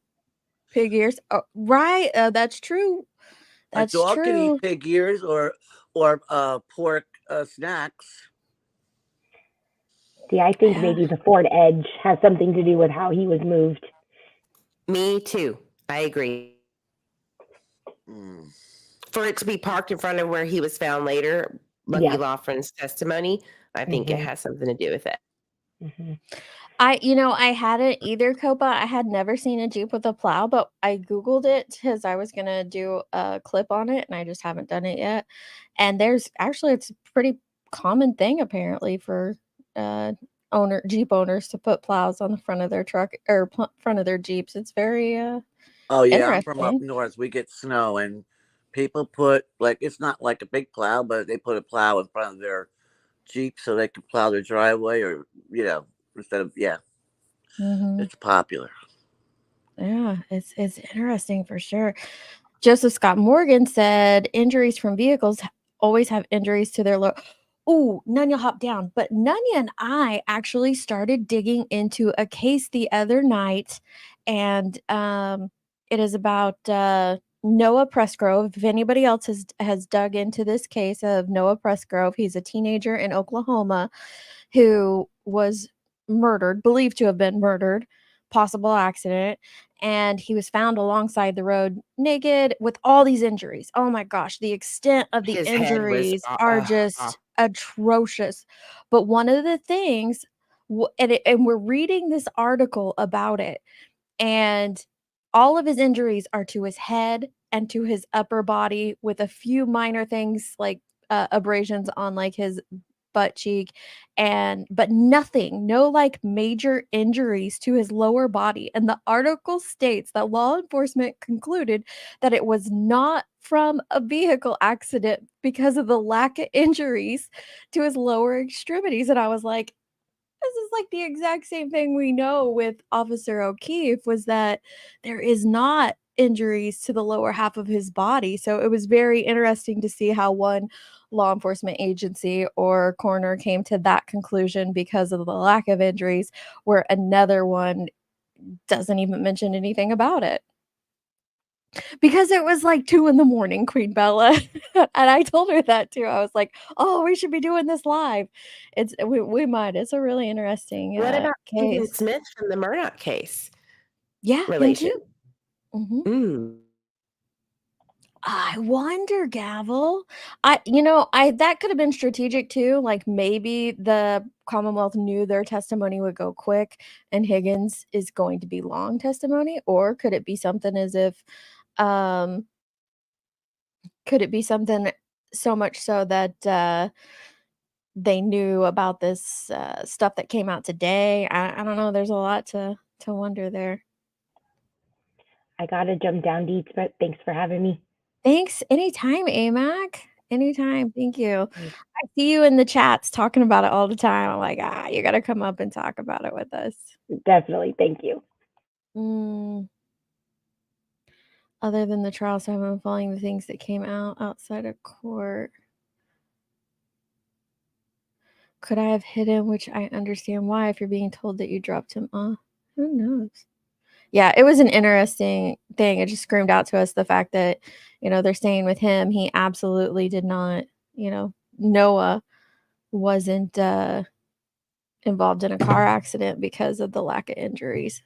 pig ears. Oh, right, that's true. That's
a dog
true.
can eat pig ears or pork snacks.
See, I think maybe the Ford Edge has something to do with how he was moved.
Me too. I agree. For it to be parked in front of where he was found later, Lucky
Yeah.
Loughran's testimony, I think it
Mhm.
has something to do with it.
Mhm.
I hadn't either, Copa. I had never seen a Jeep with a plow, but I Googled it because I was gonna do a clip on it, and I just haven't done it yet. And it's a pretty common thing apparently for Jeep owners to put plows on the front of their truck or front of their Jeeps. It's very
Oh yeah, I'm from up
interesting.
north. We get snow, and people put like it's not like a big plow, but they put a plow in front of their Jeep so they can plow their driveway, or instead of
Mhm.
it's popular.
Yeah, it's interesting for sure. Joseph Scott Morgan said injuries from vehicles always have injuries to their low. Oh, Nunya hopped down. But Nunya and I actually started digging into a case the other night, and it is about Noah Pressgrove. If anybody else has dug into this case of Noah Pressgrove, he's a teenager in Oklahoma who was murdered, believed to have been murdered, possible accident, and he was found alongside the road naked with all these injuries. Oh my gosh, the extent of the
His head was
injuries are just atrocious. But one of the things, and we're reading this article about it, and all of his injuries are to his head and to his upper body, with a few minor things like abrasions on like his butt cheek, but nothing, no like major injuries to his lower body. And the article states that law enforcement concluded that it was not from a vehicle accident because of the lack of injuries to his lower extremities. And I was like, this is like the exact same thing we know with Officer O'Keefe, was that there is not injuries to the lower half of his body. So it was very interesting to see how one law enforcement agency or coroner came to that conclusion because of the lack of injuries, where another one doesn't even mention anything about it. Because it was like 2 in the morning, Queen Bella, and I told her that too. I was like, "Oh, we should be doing this live." We might. It's a really interesting,
What about Stephen
case.
Smith from the Murdoch case
Yeah, him
relation?
too. Mhm.
Mm.
I wonder, Gavel. That could have been strategic too. Like maybe the Commonwealth knew their testimony would go quick and Higgins is going to be long testimony, or could it be something as if um could it be something so much so that they knew about this stuff that came out today? I don't know. There's a lot to wonder there.
I gotta jump down, Deets, but thanks for having me.
Thanks. Anytime, AMAC. Anytime. Thank you. I see you in the chats talking about it all the time. I'm like, you got to come up and talk about it with us.
Definitely. Thank you.
Other than the trial, so I've been following the things that came out outside of court. Could I have hit him? Which I understand why if you're being told that you dropped him off. Who knows? Yeah, it was an interesting thing. It just screamed out to us the fact that, they're staying with him. He absolutely did not, Noah wasn't involved in a car accident because of the lack of injuries.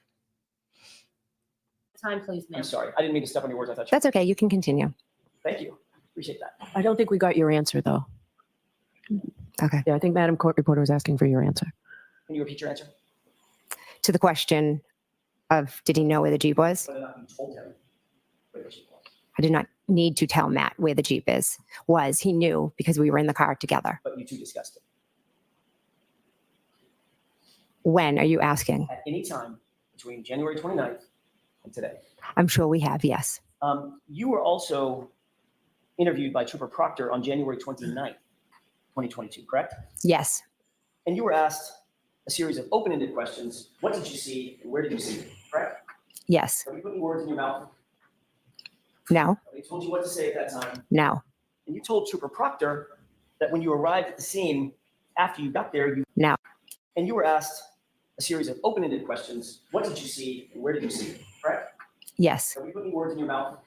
Time, please, ma'am.
I'm sorry. I didn't mean to step on your words. I thought you.
That's okay. You can continue.
Thank you. Appreciate that.
I don't think we got your answer, though.
Okay.
Yeah, I think Madam Court Reporter was asking for your answer.
Can you repeat your answer?
To the question of, did he know where the Jeep was?
Whether or not you told him where the Jeep was.
I did not need to tell Matt where the Jeep was. He knew because we were in the car together.
But you two discussed it.
When are you asking?
At any time between January 29th and today.
I'm sure we have, yes.
You were also interviewed by Trooper Proctor on January 29th, 2022, correct?
Yes.
And you were asked a series of open-ended questions. What did you see and where did you see it, correct?
Yes.
Have you put any words in your mouth?
No.
They told you what to say at that time.
No.
And you told Trooper Proctor that when you arrived at the scene, after you got there,
No.
And you were asked a series of open-ended questions. What did you see and where did you see it, correct?
Yes.
Have you put any words in your mouth?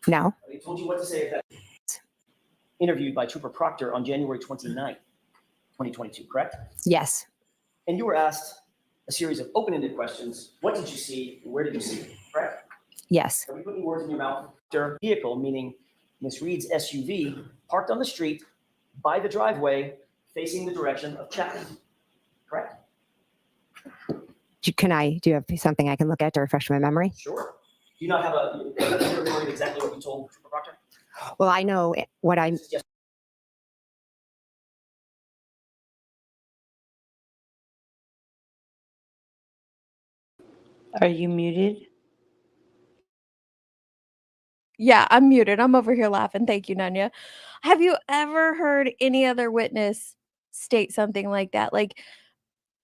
No.
They told you what to say at that interviewed by Trooper Proctor on January 29th, 2022, correct?
Yes.
And you were asked a series of open-ended questions. What did you see and where did you see it, correct?
Yes.
Have you put any words in your mouth? Vehicle, meaning Miss Reed's SUV parked on the street by the driveway facing the direction of Chapman. Correct?
Do you have something I can look at to refresh my memory?
Sure. Do you not have a memory of exactly what you told Trooper Proctor?
Well, I know what I'm.
Yes.
Are you muted?
Yeah, I'm muted. I'm over here laughing. Thank you, Nanya. Have you ever heard any other witness state something like that? Like,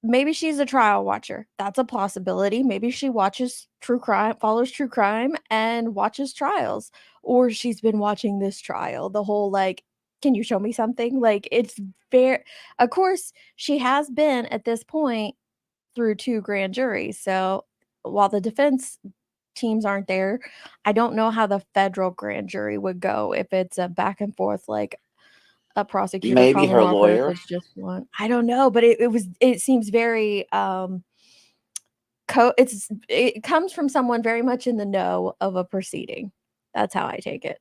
maybe she's a trial watcher. That's a possibility. Maybe she watches true crime, follows true crime, and watches trials. Or she's been watching this trial. The whole, like, can you show me something? Like, it's very, of course, she has been at this point through 2 grand juries. So while the defense teams aren't there, I don't know how the federal grand jury would go if it's a back and forth, like a prosecutor
Maybe
calling
her
off, or if
lawyer.
it's just one. I don't know, but it seems very it comes from someone very much in the know of a proceeding. That's how I take it.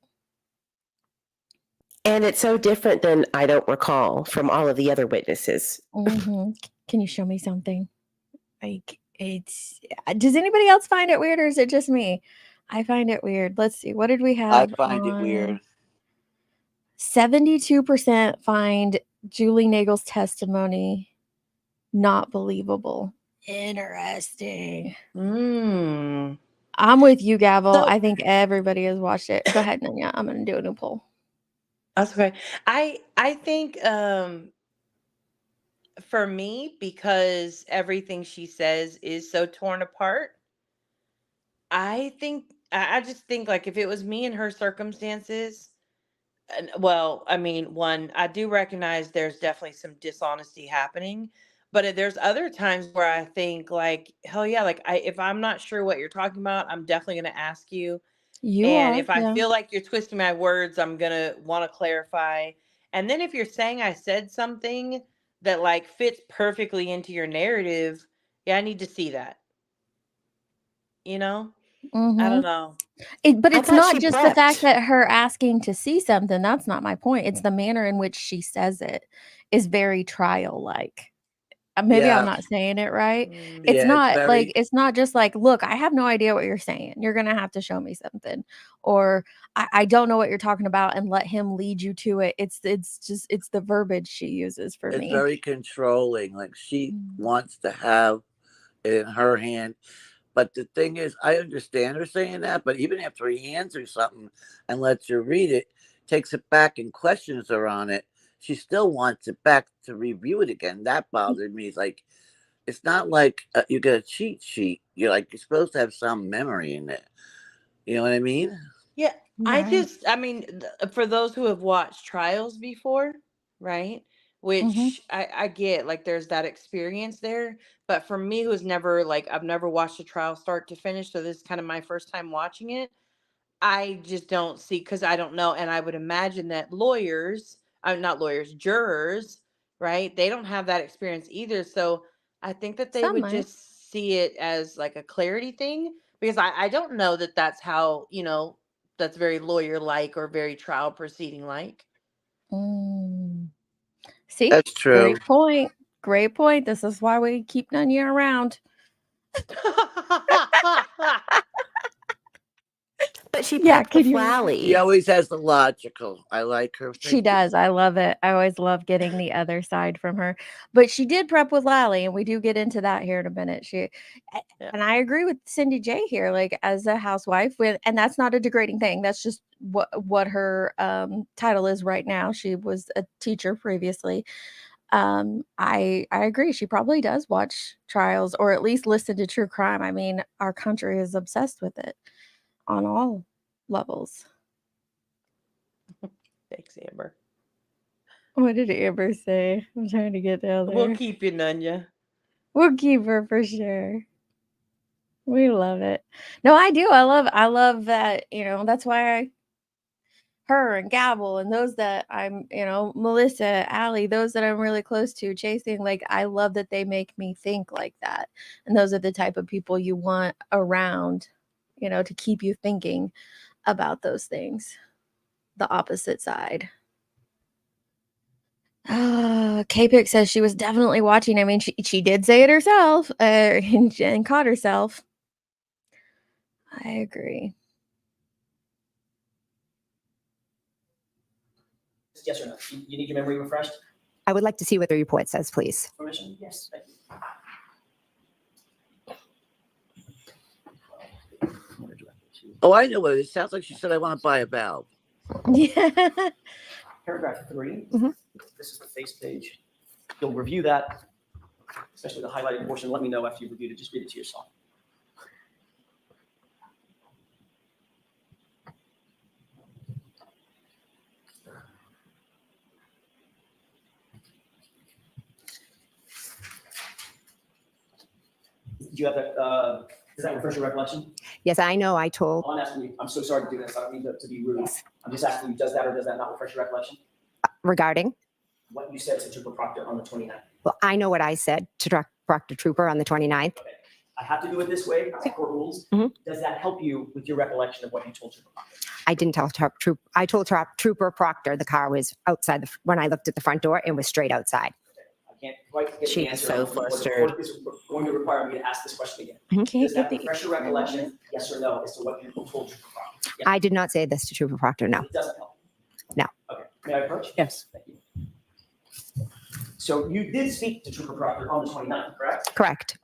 And it's so different than I don't recall from all of the other witnesses.
Can you show me something? Like, it's does anybody else find it weird, or is it just me? I find it weird. Let's see. What did we
I
have
find it weird.
72% find Julie Nagel's testimony not believable. Interesting. I'm with you, Gavel.
So-
I think everybody has watched it. Go ahead, Nanya. I'm going to do a new poll.
That's okay. I think for me, because everything she says is so torn apart, I just think, like, if it was me in her circumstances, well, I mean, one, I do recognize there's definitely some dishonesty happening, but there's other times where I think, like, hell yeah, like, if I'm not sure what you're talking about, I'm definitely going to ask you.
You
And
are,
if I
yeah.
feel like you're twisting my words, I'm going to want to clarify. And then if you're saying I said something that, like, fits perfectly into your narrative, yeah, I need to see that. You know? I don't know.
But
I
it's
thought
not
she
just the fact
prepped.
that her asking to see something. That's not my point. It's the manner in which she says it is very trial-like. Maybe I'm
Yeah,
not saying it right.
Mm.
It's
yeah, it's
not like,
very.
it's not just like, look, I have no idea what you're saying. You're gonna have to show me something. Or I don't know what you're talking about, and let him lead you to it. It's just it's the verbiage she uses for
It's
me.
very controlling. Like she wants to have it in her hand. But the thing is, I understand her saying that, but even after he answers something and lets her read it, takes it back and questions her on it, she still wants it back to review it again. That bothered me. It's like, it's not like you get a cheat sheet. You're supposed to have some memory in it. You know what I mean?
Yeah,
Right.
I mean, for those who have watched trials before, right? Which I get, like, there's that experience there. But for me, who's never, like, I've never watched a trial start to finish, so this is kind of my first time watching it. I just don't see, because I don't know. And I would imagine that not lawyers, jurors, right? They don't have that experience either. So I think that they
Some
would
might.
just see it as like a clarity thing, because I don't know that that's how, that's very lawyer like or very trial proceeding like.
See?
That's true.
Great point. Great point. This is why we keep Nanya around.
But she
Yeah,
prepped
can
with
you?
Lally.
She always has the logical. I like her.
She does. I love it. I always love getting the other side from her. But she did prep with Lally, and we do get into that here in a minute.
Yeah.
And I agree with Cindy J here, like, as a housewife and that's not a degrading thing. That's just what her title is right now. She was a teacher previously. I agree. She probably does watch trials, or at least listen to true crime. I mean, our country is obsessed with it on all levels.
Thanks, Amber.
What did Amber say? I'm trying to get down there.
We'll keep you, Nunya.
We'll keep her for sure. We love it. No, I do. I love that, that's why her and Gabble and those that I'm, Melissa, Allie, those that I'm really close to chasing, like, I love that they make me think like that. And those are the type of people you want around, to keep you thinking about those things. the opposite side. K-Pick says she was definitely watching. I mean, she did say it herself and caught herself. I agree.
Yes or no? You need your memory refreshed?
I would like to see what the report says, please.
Permission? Yes. Thank you.
Oh, I know what it is. Sounds like she said, I want to buy a valve.
Yeah.
Paragraph 3.
Mhm.
This is the face page. You'll review that, especially the highlighted portion. Let me know after you've reviewed it. Just read it to yourself. Do you have that? Does that refresh your recollection?
Yes, I know. I told.
All I'm asking you, I'm so sorry to do this. I don't mean to be rude. I'm just asking you, does that or does that not refresh your recollection?
Regarding?
What you said to Trooper Proctor on the 29th.
Well, I know what I said to Proctor Trooper on the 29th.
Okay. I have to do it this way. It's court rules.
Mhm.
Does that help you with your recollection of what you told Trooper Proctor?
I didn't tell Trooper. I told Trooper Proctor the car was outside when I looked at the front door and was straight outside.
I can't quite get
She
the
is
answer.
so
The court
flustered.
is going to require me to ask this question again.
Mhm.
Can't
Does that
get the
refresh your recollection, yes or no, as to what you told Trooper Proctor? Yes.
I did not say this to Trooper Proctor. No.
It doesn't help.
No.
Okay. May I approach?
Yes.
Thank you. So you did speak to Trooper Proctor on the 29th, correct?
Correct.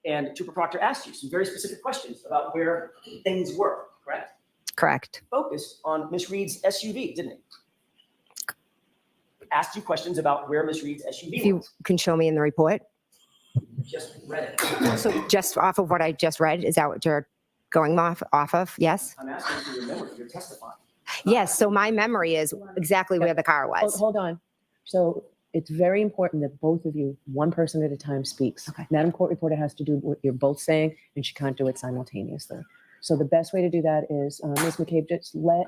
And Trooper Proctor asked you some very specific questions about where things were, correct?
Correct.
Focused on Miss Reed's SUV, didn't he? Asked you questions about where Miss Reed's SUV
If you
was.
can show me in the report.
Just read it.
So just off of what I just read, is that what you're going off of? Yes.
I'm asking for your memory. You're testifying.
Yes. So my memory is exactly where the car was.
Hold on. So it's very important that both of you, one person at a time, speaks.
Okay.
Madam Court Reporter has to do what you're both saying, and she can't do it simultaneously. So the best way to do that is, Ms. McCabe, just let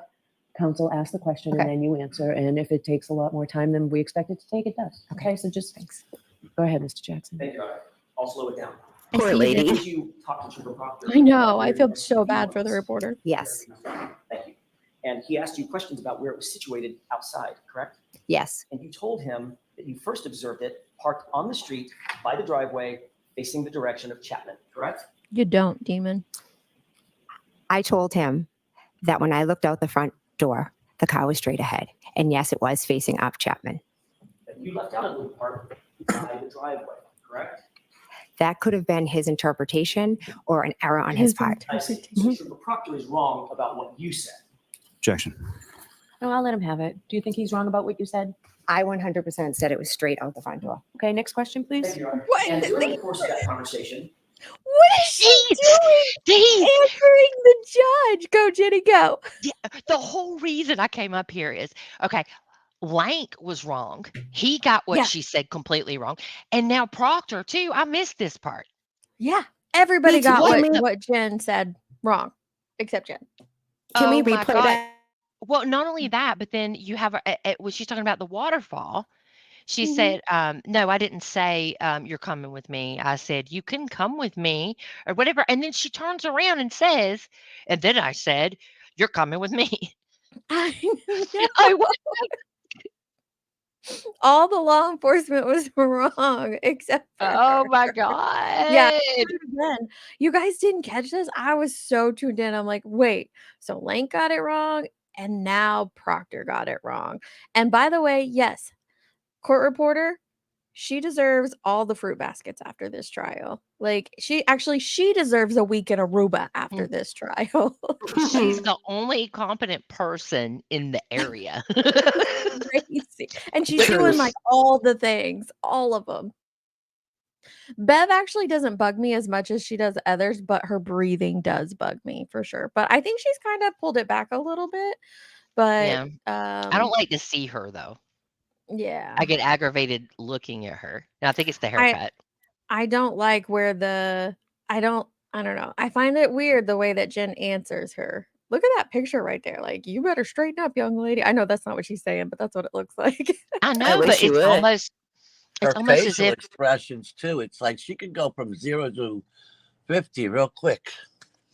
counsel ask the question
Okay.
and then you answer. And if it takes a lot more time than we expect it to take, it does. Okay, so just go ahead, Mr. Jackson.
Thank you, Your Honor. I'll slow it down.
Poor lady.
Did you talk to Trooper Proctor?
I know. I feel so bad for the reporter.
Yes.
Thank you. And he asked you questions about where it was situated outside, correct?
Yes.
And you told him that you first observed it parked on the street by the driveway facing the direction of Chapman, correct?
You don't, Demon.
I told him that when I looked out the front door, the car was straight ahead. And yes, it was facing up Chapman.
And you left out a little part by the driveway, correct?
That could have been his interpretation or an error on his part.
I see. So Trooper Proctor is wrong about what you said.
Objection.
No, I'll let him have it. Do you think he's wrong about what you said?
I 100% said it was straight out the front door.
Okay, next question, please.
Thank you, Your Honor.
What?
And during the course of that conversation,
What is she doing? Answering the judge. Go, Jenny, go.
Yeah, the whole reason I came up here is okay. Lank was wrong. He got what
Yeah.
she said completely wrong, and now Proctor too. I missed this part.
Yeah. Everybody
Me too.
got
I mean-
what Jen said wrong, except Jen.
Can we
Oh my
replay
God.
that?
Well, not only that, but then you have when she's talking about the waterfall. She
Mhm.
said, "No, I didn't say you're coming with me. I said you can come with me or whatever." And then she turns around and says, "And then I said you're coming with me."
I know.
I was
All the law enforcement was wrong except for
Oh
her.
my
Yeah.
God.
Then you guys didn't catch this. I was so tuned in. I'm like, wait, so Lank got it wrong, and now Proctor got it wrong. And by the way, yes, court reporter, she deserves all the fruit baskets after this trial. Like she deserves a week in Aruba after this trial.
She's the only competent person in the area.
Crazy. And she's doing like all the things, all of them. Bev actually doesn't bug me as much as she does others, but her breathing does bug me for sure. But I think she's kind of pulled it back a little bit. But
Yeah. I don't like to see her though.
yeah.
I get aggravated looking at her. And I think it's the haircut.
I don't like where I don't know. I find it weird the way that Jen answers her. Look at that picture right there. Like, you better straighten up, young lady. I know that's not what she's saying, but that's what it looks like.
I know,
wish
but
you
it's
would.
almost
Her
as
facial
if
expressions too. It's like she can go from 0 to 50 real quick.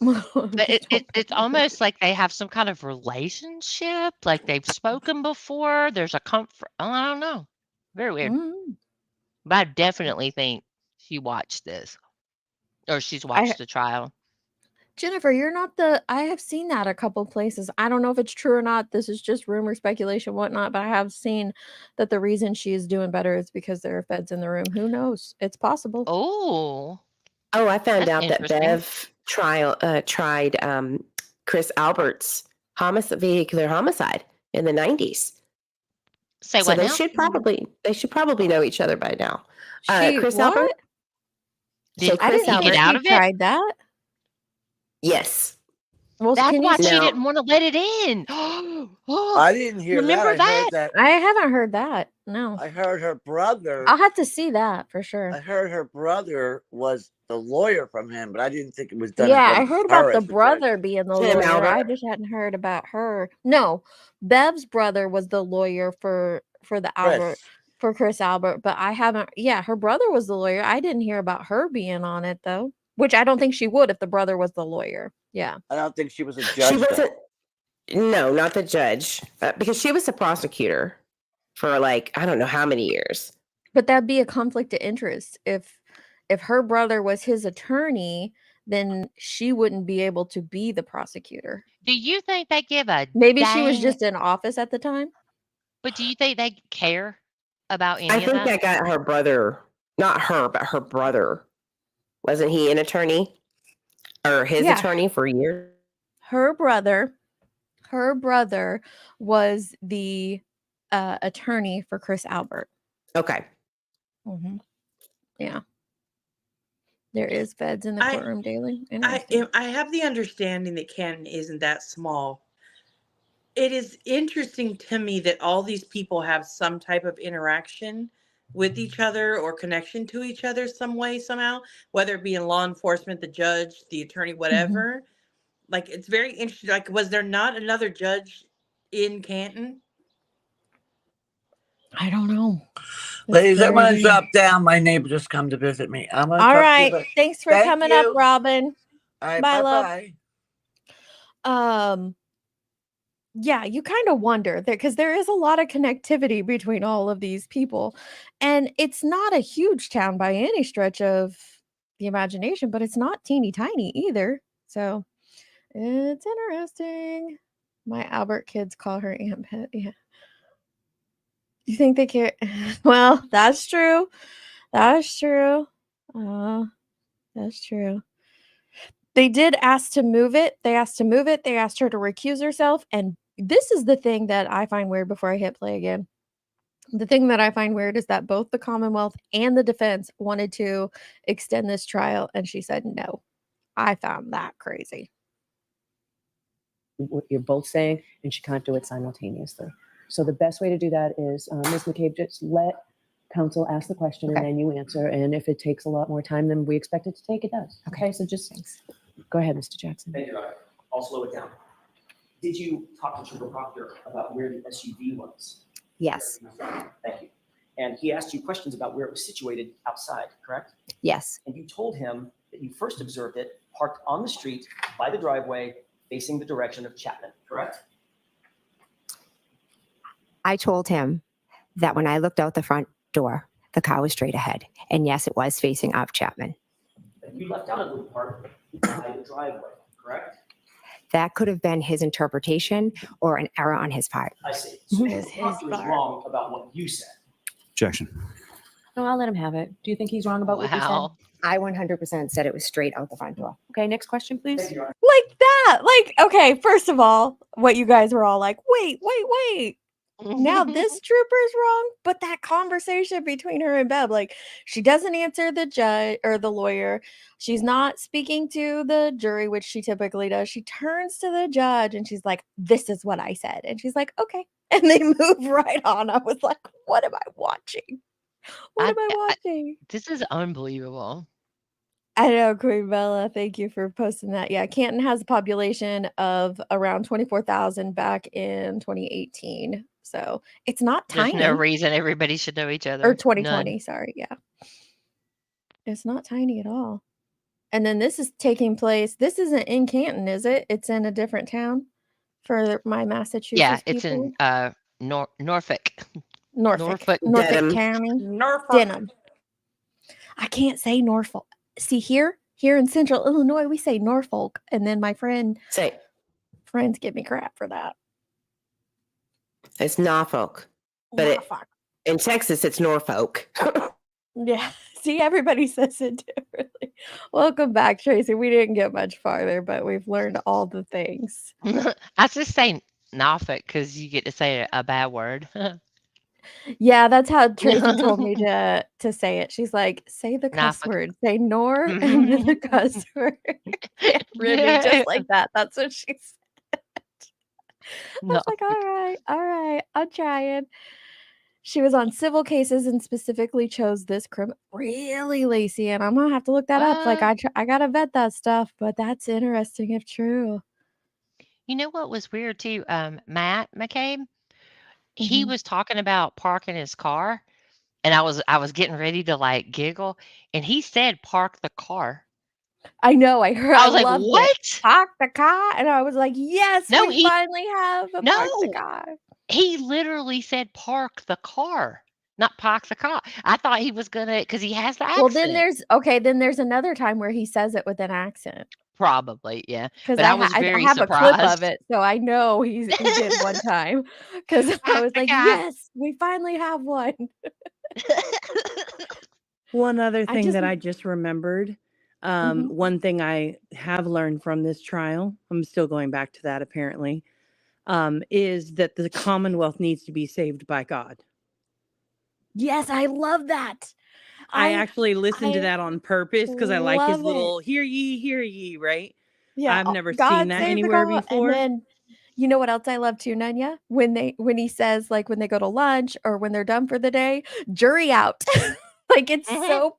But it's almost like they have some kind of relationship, like they've spoken before. There's a comfort. I don't know. Very weird. But I definitely think she watched this, or she's watched the trial.
Jennifer, you're not the. I have seen that a couple places. I don't know if it's true or not. This is just rumor, speculation, whatnot. But I have seen that the reason she is doing better is because there are feds in the room. Who knows? It's possible.
Oh,
I found
that's
out that
interesting.
Bev tried Chris Alberts' vehicular homicide in the 90s.
Say
So
what
they
now?
should probably know each other by now. Chris
What?
Albert. So
Did
I
Chris
didn't
he
think
get
Albert.
out
she
of it?
tried that.
Yes.
Well,
That's
can you
why she
Now,
didn't want to let it in.
I didn't hear that.
Remember
I
that?
heard that.
I haven't heard that. No.
I heard her brother.
I'll have to see that for sure.
I heard her brother was the lawyer from him, but I didn't think it was done
Yeah,
from
I heard
her
about the
as the judge.
brother being the
Tim
lawyer. I
Albert.
just hadn't heard about her. No, Bev's brother was the lawyer for the Albert
Chris.
for Chris Albert, but I haven't. Yeah, her brother was the lawyer. I didn't hear about her being on it though, which I don't think she would if the brother was the lawyer. Yeah,
I don't think she was a judge.
She
though.
wasn't. No, not the judge, because she was a prosecutor for like I don't know how many years.
but that'd be a conflict of interest if her brother was his attorney. Then she wouldn't be able to be the prosecutor.
Do you think they give a
Maybe she was
dang?
just in office at the time.
But do you think they care about any
I
of
think
that?
that got her brother, not her, but her brother. Wasn't he an attorney or his
Yeah.
attorney for years?
Her brother was the attorney for Chris Albert.
Okay.
Yeah. There is feds in the courtroom daily.
I have the understanding that Canton isn't that small. It is interesting to me that all these people have some type of interaction with each other or connection to each other some way, somehow, whether it be in law enforcement, the judge, the attorney, whatever. Like, it's very interesting. Like, was there not another judge in Canton?
I don't know.
Ladies, I'm going to drop down. My neighbor just come to visit me. I'm going to
All
talk
right.
to you.
Thanks for coming up, Robin.
All right,
Bye,
bye-bye.
love. Yeah, you kind of wonder that because there is a lot of connectivity between all of these people. And it's not a huge town by any stretch of the imagination, but it's not teeny tiny either. So it's interesting. My Albert kids call her Aunt Pet. Yeah. You think they care? Well, that's true. That's true. That's true. They did ask to move it. They asked to move it. They asked her to recuse herself. And this is the thing that I find weird before I hit play again. The thing that I find weird is that both the Commonwealth and the defense wanted to extend this trial, and she said no. I found that crazy.
What you're both saying, and she can't do it simultaneously. So the best way to do that is, Ms. McCabe, just let counsel ask the question and then you answer. And if it takes a lot more time than we expect it to take, it does. Okay, so just go ahead, Mr. Jackson.
Thank you, Dr. I'll slow it down. Did you talk to Trooper Proctor about where the SUV was?
Yes.
Thank you. And he asked you questions about where it was situated outside, correct?
Yes.
And you told him that you first observed it parked on the street by the driveway facing the direction of Chapman, correct?
I told him that when I looked out the front door, the car was straight ahead. And yes, it was facing off Chapman.
And you left out a little part by the driveway, correct?
That could have been his interpretation or an error on his part.
I see. So Trooper Proctor is wrong about what you said.
Objection. No, I'll let him have it. Do you think he's wrong about what he said?
I 100% said it was straight out the front door.
Okay, next question, please.
Like that. Like, okay, first of all, what you guys were all like, wait. Now this trooper's wrong, but that conversation between her and Bev, like she doesn't answer the judge or the lawyer. She's not speaking to the jury, which she typically does. She turns to the judge and she's like, "This is what I said," and she's like, "Okay," and they move right on. I was like, "What am I watching? What am I watching?"
This is unbelievable.
I know, Queen Bella. Thank you for posting that. Yeah, Canton has a population of around 24,000 back in 2018. So it's not
There's
tiny.
no reason everybody should know each other.
Or 2020,
None.
sorry. Yeah. It's not tiny at all. And then this is taking place. This isn't in Canton, is it? It's in a different town for my
Yeah,
Massachusetts
it's in
people.
Norfolk.
Norfolk
Norfolk.
Dedham.
County,
Norfolk.
Denham. I can't say Norfolk. See, here in Central Illinois, we say Norfolk, and then my friends give me crap for that.
It's Norfolk, but
Norfolk.
in Texas, it's Norfolk.
Yeah. See, everybody says it differently. Welcome back, Tracy. We didn't get much farther, but we've learned all the things.
I just say Norfolk because you get to say a bad word.
Yeah, that's how Tracy told me to say it. She's like, say the cuss
Norfolk.
word. Say nor and then the cuss word. Yeah, Ribby, just like that. That's what she said. I was like, all right, I'm trying. She was on civil cases and specifically chose this really, Lacey, and I'm gonna have to look that up. Like
What?
I gotta vet that stuff, but that's interesting if true.
You know what was weird too? Matt McCabe, he
Mhm.
was talking about parking his car, and I was getting ready to like giggle, and he said park the car.
I know. I heard.
I
I
was like,
loved it.
what?
Park the car, and I was like, yes,
No,
we finally have a park the
no,
car.
he literally said park the car, not park the car. I thought he was gonna because he has the
Well, then
accent.
there's another time where he says it with an accent.
Probably, yeah.
'Cause
But I was
I
very
have a clip of
surprised.
it, so I know he did one time. 'Cause I
Park
was
the
like,
car.
yes, we finally have one.
One other
I
thing
just
that I just remembered,
Mhm.
one thing I have learned from this trial, I'm still going back to that apparently, is that the Commonwealth needs to be saved by God.
Yes, I love that.
I actually listened to
I
that on purpose because I like his
love it.
little hear ye, right?
Yeah,
I've never seen
God
that
save the
anywhere
Commonwealth, and
before.
then you know what else I love too, Nunya? When he says, like, when they go to lunch or when they're done for the day, "Jury out." Like,
Mhm.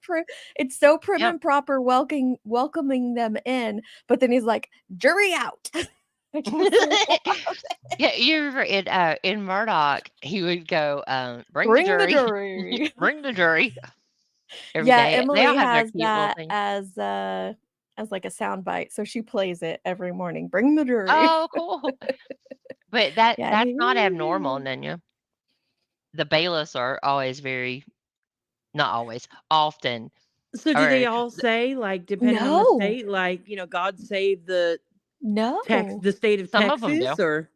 it's so prim
Yep.
and proper welcoming them in, but then he's like, "Jury out." I just love it.
Yeah, you remember in Murdoch, he would go, "Bring the
Bring the
jury,
jury.
bring the jury," every
Yeah,
day. They all
Emily
have their
has
cute little
that
thing.
as, like, a sound bite, so she plays it every morning, "Bring the jury."
Oh, cool. But
Yeah,
that's not abnormal, Nanya. The bailiffs are always very not always, often,
So do they
or
all say, like, depending on the
No.
state, like, God save the
No.
the state of
some of them do.
Texas, or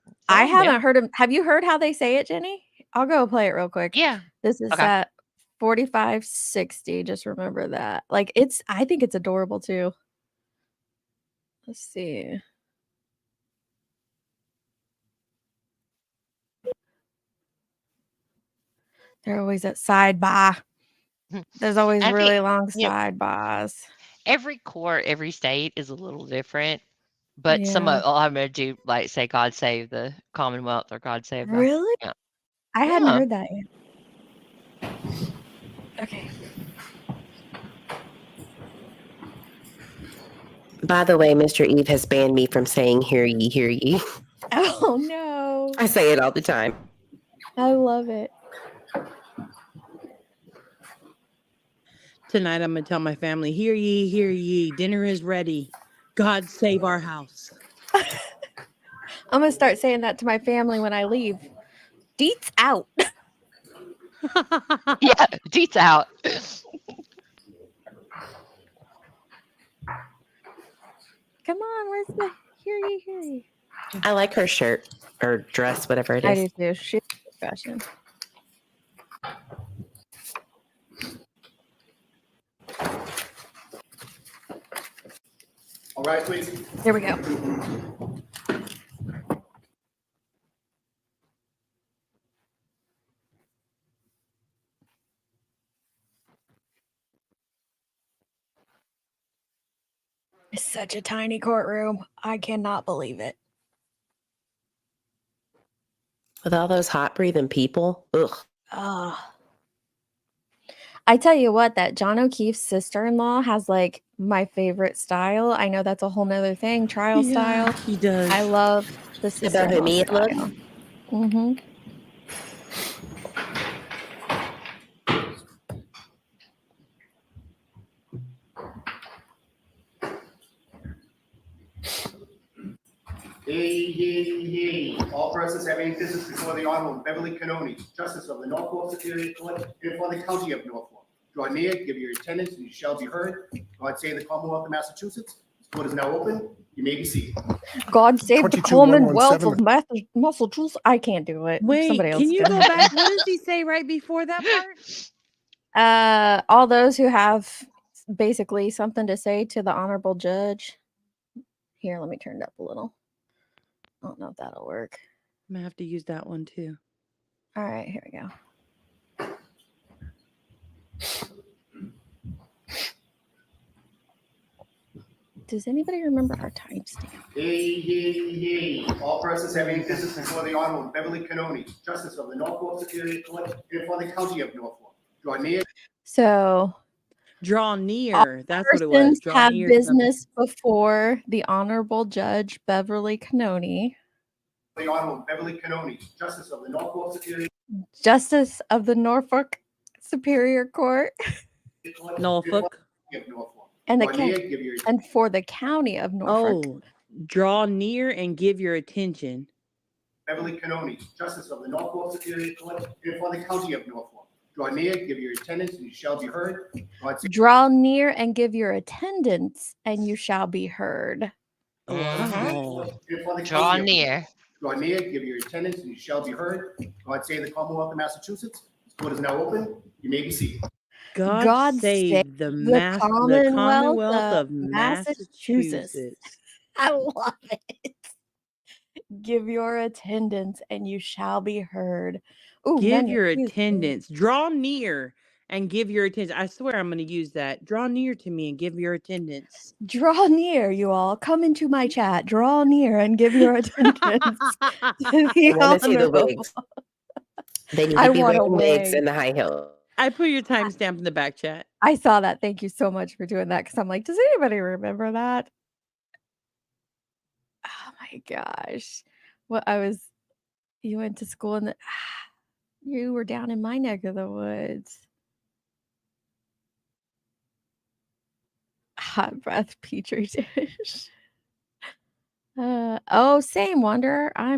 Some
I
of them do.
haven't heard him. Have you heard how they say it, Jenny? I'll go play it real quick.
Yeah.
This is
Okay.
at 4560, just remember that. Like, I think it's adorable too. Let's see. They're always at sidebar. There's always
I think,
really long
you know,
sidebars.
every court, every state is a little different, but some
Yeah.
of a lot of them do, like, say, "God save the Commonwealth," or "God save the"
Really?
yeah.
I hadn't
Yeah.
heard that yet. Okay.
By the way, Mr. Eve has banned me from saying hear ye, hear ye.
Oh, no.
I say it all the time.
I love it.
tonight I'm gonna tell my family, hear ye, dinner is ready. God save our house.
I'm gonna start saying that to my family when I leave. Deets out.
Yeah, Deets out.
Come on, where's the hear ye?
I like her shirt or dress, whatever it
I
is.
do too. She's fashion.
All right, please.
Here we go. It's such a tiny courtroom. I cannot believe it.
With all those hot breathing people. Ugh.
I tell you what, that John O'Keefe's sister-in-law has like my favorite style. I know that's a whole nother thing, trial style.
She does.
I love the
The
sister-in-law
Bohemian look.
style. Mm-hmm.
Hey. All persons having business before the Honorable Beverly Canoni, Justice of the Norfolk Superior Court, and for the County of Norfolk. Draw near, give your attendance, and you shall be heard. God save the Commonwealth of Massachusetts. This court is now open. You may be seated.
God save the Commonwealth of Massachusetts. I can't do it.
Wait,
Somebody else
can you
can.
go back? What does he say right before that part?
All those who have basically something to say to the honorable judge. Here, let me turn it up a little. I don't know if that'll work.
I'm gonna have to use that one too.
All right, here we go. Does anybody remember our timestamp?
Hey. All persons having business before the Honorable Beverly Canoni, Justice of the Norfolk Superior Court, and for the County of Norfolk. Draw near.
So,
draw near. That's what it was.
persons
Draw
have
near
business before the Honorable Judge Beverly Canoni,
The Honorable Beverly Canoni, Justice of the Norfolk Superior
Justice of the Norfolk Superior Court,
Norfolk.
and
Draw near, give your
and for the County of Norfolk.
Oh, draw near and give your attention.
Beverly Canoni, Justice of the Norfolk Superior Court, and for the County of Norfolk. Draw near, give your attendance, and you shall be heard. God save
Draw near and give your attendance, and you shall be heard.
Wow.
and for the
Draw
County of
near.
Draw near, give your attendance, and you shall be heard. God save the Commonwealth of Massachusetts. This court is now open. You may be seated.
God save the Commonwealth of Massachusetts.
I love it. Give your attendance and you shall be heard. Ooh,
Give
man,
your
excuse me.
attendance. Draw near and give your attention. I swear I'm going to use that. Draw near to me and give your attendance.
Draw near, you all. Come into my chat. Draw near and give your attendance. To the
I want to see the
honorable.
wigs. They need
I
to be
want a
wearing wigs
wig.
and the high heels.
I put your timestamp in the back chat.
I saw that. Thank you so much for doing that. Because I'm like, does anybody remember that? Oh my gosh. Well, you went to school and you were down in my neck of the woods. Hot breath petri dish. Same Wonder. I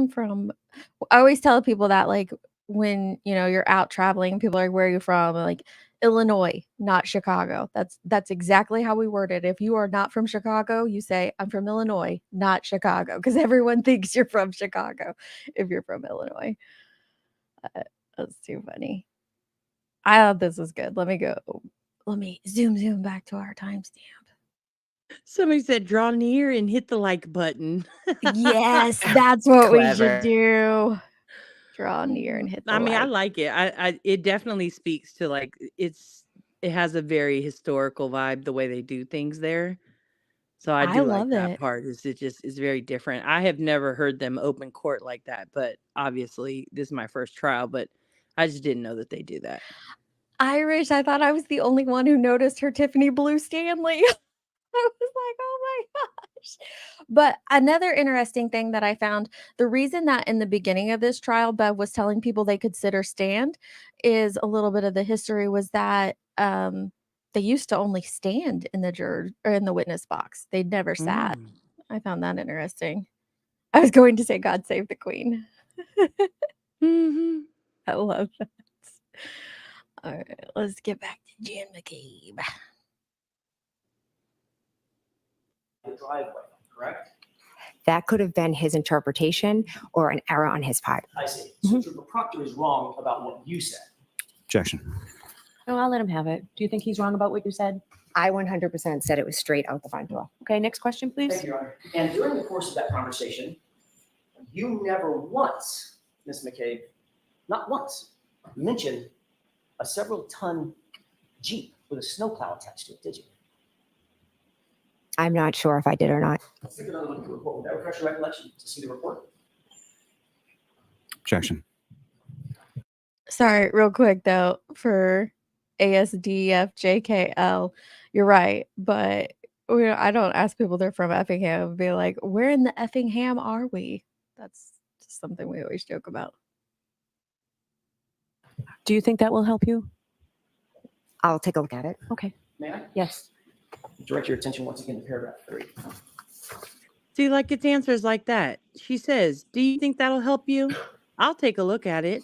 always tell people that, like, when you're out traveling, people are like, where are you from? I'm like, Illinois, not Chicago. That's exactly how we word it. If you are not from Chicago, you say, I'm from Illinois, not Chicago, because everyone thinks you're from Chicago if you're from Illinois. That's too funny. I thought this was good. Let me zoom back to our timestamp.
Somebody said draw near and hit the like button.
Yes, that's what we should
Clever.
do. Draw near and hit the
I mean, I
like.
like it. I it definitely speaks to, like, it has a very historical vibe the way they do things there. So I
I
do like
love
that
it.
part. It's very different. I have never heard them open court like that, but obviously this is my first trial, but I just didn't know that they do that.
Irish, I thought I was the only one who noticed her Tiffany Blue Stanley. I was like, oh my gosh. But another interesting thing that I found, the reason that in the beginning of this trial, Bev was telling people they could sit or stand, is a little bit of the history was that they used to only stand in the juror or in the witness box. They'd never sat. I found that interesting. I was going to say God save the Queen. I love that. All right, let's get back to Jan McCabe.
The driveway, correct?
That could have been his interpretation or an error on his part.
I see. So Trooper Proctor is wrong about what you said.
Objection. No, I'll let him have it. Do you think he's wrong about what you said?
I 100% said it was straight out the front door.
Okay, next question, please.
Thank you, Your Honor. And during the course of that conversation, you never once, Ms. McCabe, not once, mentioned a several-ton Jeep with a snowplow attached to it, did you?
I'm not sure if I did or not.
Let's take another look at the report. Would that refresh your recollection to see the report?
Objection.
Sorry, real quick though, for ASDFJKL, you're right, but I don't ask people they're from Effingham and be like, where in the Effingham are we? That's just something we always joke about.
Do you think that will help you?
I'll take a look at it.
Okay.
May I?
Yes.
Direct your attention once again to paragraph 3.
See, like it's answers like that. She says, "Do you think that'll help you?" I'll take a look at it.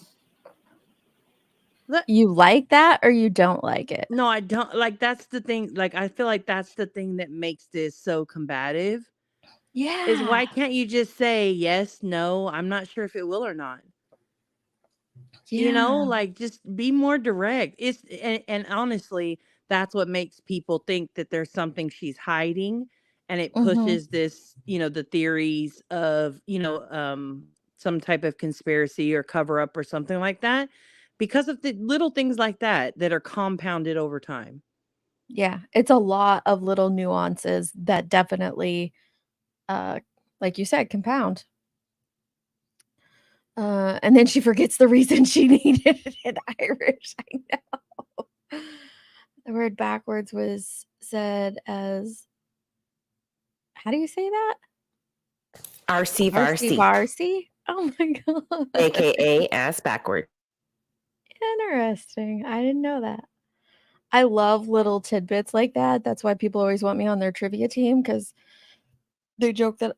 You like that or you don't like it?
No, I don't. Like that's the thing. Like I feel like that's the thing that makes this so combative. Is why
Yeah.
can't you just say yes, no? I'm not sure if it will or not. You know,
Yeah.
like just be more direct. And honestly, that's what makes people think that there's something she's hiding, and it
Mhm.
pushes this, the theories of, some type of conspiracy or cover up or something like that, because of the little things like that that are compounded over time.
Yeah, it's a lot of little nuances that definitely, uh, like you said, compound. And then she forgets the reason she needed it in Irish. I know. The word backwards was said as how do you say that?
RC
Varsity
Varsity,
Varsity? Oh my god.
aka ass backward.
Interesting. I didn't know that. I love little tidbits like that. That's why people always want me on their trivia team because they joke that,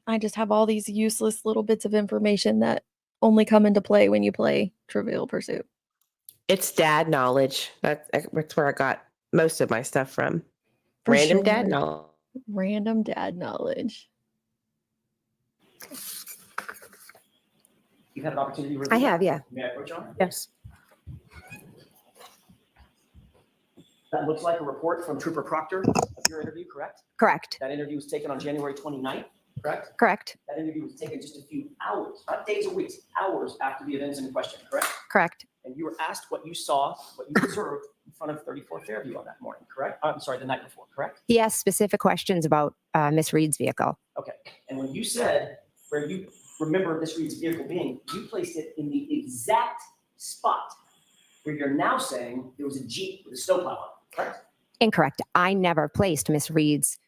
I just have all these useless little bits of information that only come into play when you play Trivial Pursuit.
It's dad knowledge. That's where I got most of my stuff from.
For
Random dad
sure.
knowledge.
Random dad knowledge.
You've had an opportunity to review
I
it?
have, yeah.
May I approach on it?
Yes.
That looks like a report from Trooper Proctor of your interview, correct?
Correct.
That interview was taken on January 29th, correct?
Correct.
That interview was taken just a few hours, not days or weeks, hours after the events in question, correct?
Correct.
And you were asked what you saw, what you observed in front of 34 Fairview on that morning, correct? I'm sorry, the night before, correct?
He asked specific questions about Miss Reed's vehicle.
Okay. And when you said where you remember Miss Reed's vehicle being, you placed it in the exact spot where you're now saying there was a Jeep with a snowplow on it, correct?
Incorrect. I never placed Miss Reed's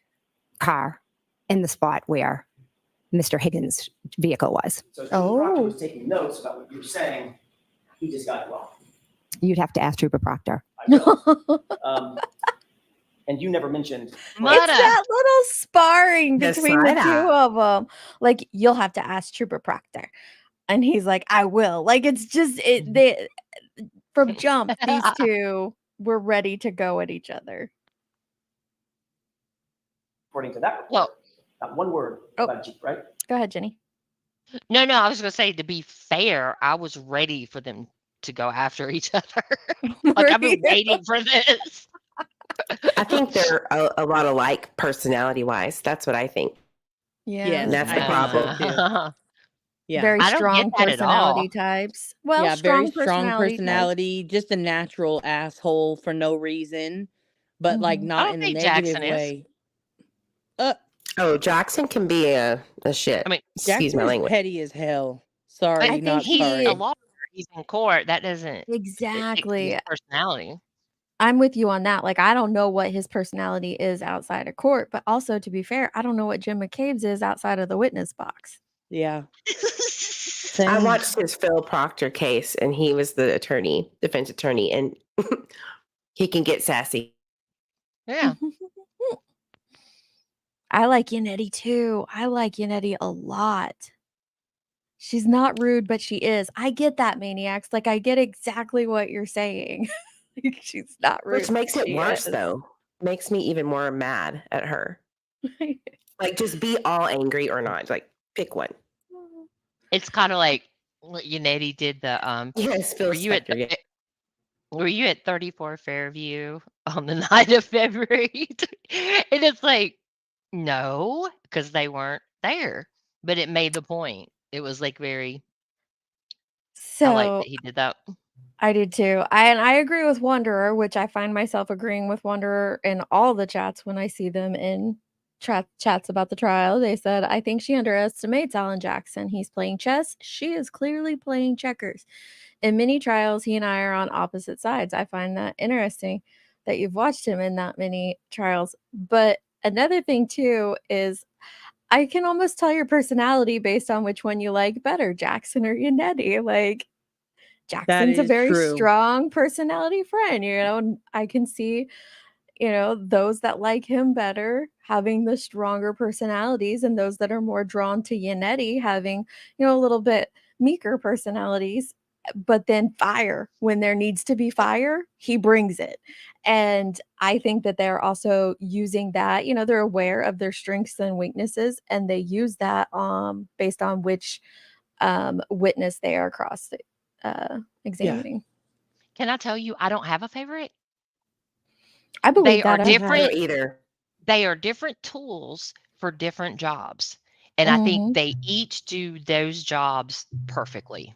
car in the spot where Mr. Higgins' vehicle was.
So as Trooper Proctor was taking notes about what you were saying, he just got it wrong.
You'd have to ask Trooper Proctor.
I will. And you never mentioned.
It's that little sparring
The
between the
side
two
eye.
of them. Like, you'll have to ask Trooper Proctor. And he's like, I will. Like, it's just, from jump, these two were ready to go at each other.
According to that report, not one word about Jeep, right?
Go ahead, Jenny.
No, I was going to say, to be fair, I was ready for them to go after each other. Like, I've been waiting for this.
I think they're a lot alike personality-wise. That's what I think.
Yeah.
Yes,
And that's the
I think so
problem.
too. Yeah.
Very
I don't get
strong
that at
personality
all.
types. Well,
Yeah, very
strong
strong
personality.
personality, just a natural asshole for no reason, but like
Mhm.
I
not
don't
in a
think
negative
Jackson is.
way.
Oh, Jackson can be a shit.
I mean,
Excuse
Jackson
my
is
language.
petty as hell.
I
Sorry,
think
not
he's
sorry.
a lawyer. He's in court. That doesn't dictate his
exactly.
personality.
I'm with you on that. Like, I don't know what his personality is outside of court, but also, to be fair, I don't know what Jim McCabe's is outside of the witness box.
Yeah.
I
Same.
watched his Phil Proctor case, and he was the defense attorney, and he can get sassy.
Yeah.
I like Yannetti too. I like Yannetti a lot. She's not rude, but she is. I get that, Maniacs. Like, I get exactly what you're saying. Like, she's not rude.
Which makes it
she
worse,
is.
though. Makes me even more mad at her. Like, just be all angry or not. Like, pick one.
It's kind of like what Yannetti did the
Yes, Phil Spector. Yeah.
were you at 34 Fairview on the night of February? And it's like, no, because they weren't there. But it made the point. It was like very I like
So
that he did that.
I did too. And I agree with Wanderer, which I find myself agreeing with Wanderer in all the chats when I see them in chats about the trial. They said, I think she underestimates Alan Jackson. He's playing chess. She is clearly playing checkers. In many trials, he and I are on opposite sides. I find that interesting that you've watched him in that many trials. But another thing too is I can almost tell your personality based on which one you like better, Jackson or Yannetti. Like,
That
Jackson's a
is
very
true.
strong personality friend, and I can see those that like him better having the stronger personalities, and those that are more drawn to Yannetti having, a little bit meeker personalities. But then fire, when there needs to be fire, he brings it. And I think that they're also using that, they're aware of their strengths and weaknesses, and they use that based on which witness they are cross examining.
Can I tell you, I don't have a favorite.
I
They
believe
are
that.
I don't
different.
either.
They are different tools for different jobs. And I think they each do those jobs perfectly.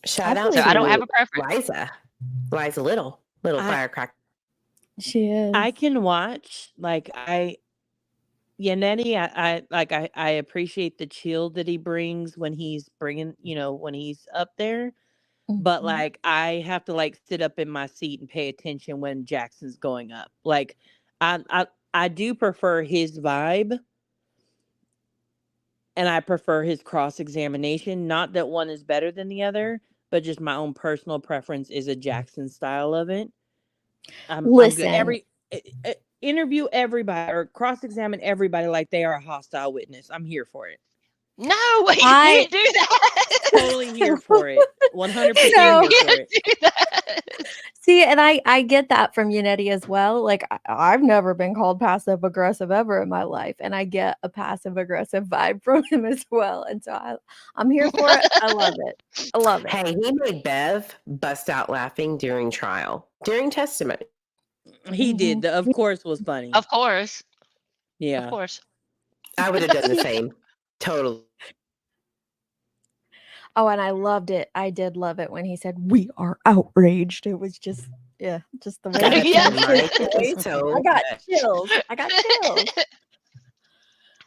Shout out
So I don't have
to
a preference.
Liza Little firecracker.
She is.
I can watch Yannetti. I appreciate the chill that he brings when he's bringing, when he's up there. But I have to sit up in my seat and pay attention when Jackson's going up. I do prefer his vibe, and I prefer his cross-examination. Not that one is better than the other, but just my own personal preference is a Jackson style of it. I'm good. Interview everybody or cross-examine everybody like they are a hostile witness. I'm here for it.
No, you can't do that.
Totally here for it. 100% here for it.
Do that.
See, and I get that from Yannetti as well. I've never been called passive aggressive ever in my life, and I get a passive aggressive vibe from him as well. And so I'm here for it. I love it. I love it.
Hey, he made Bev bust out laughing during testimony.
He did. The of course was funny.
Of course.
Yeah.
Of course.
I would have done the same. Totally.
Oh, and I loved it. I did love it when he said, "We are outraged." It was just the way I got chills. I got chills.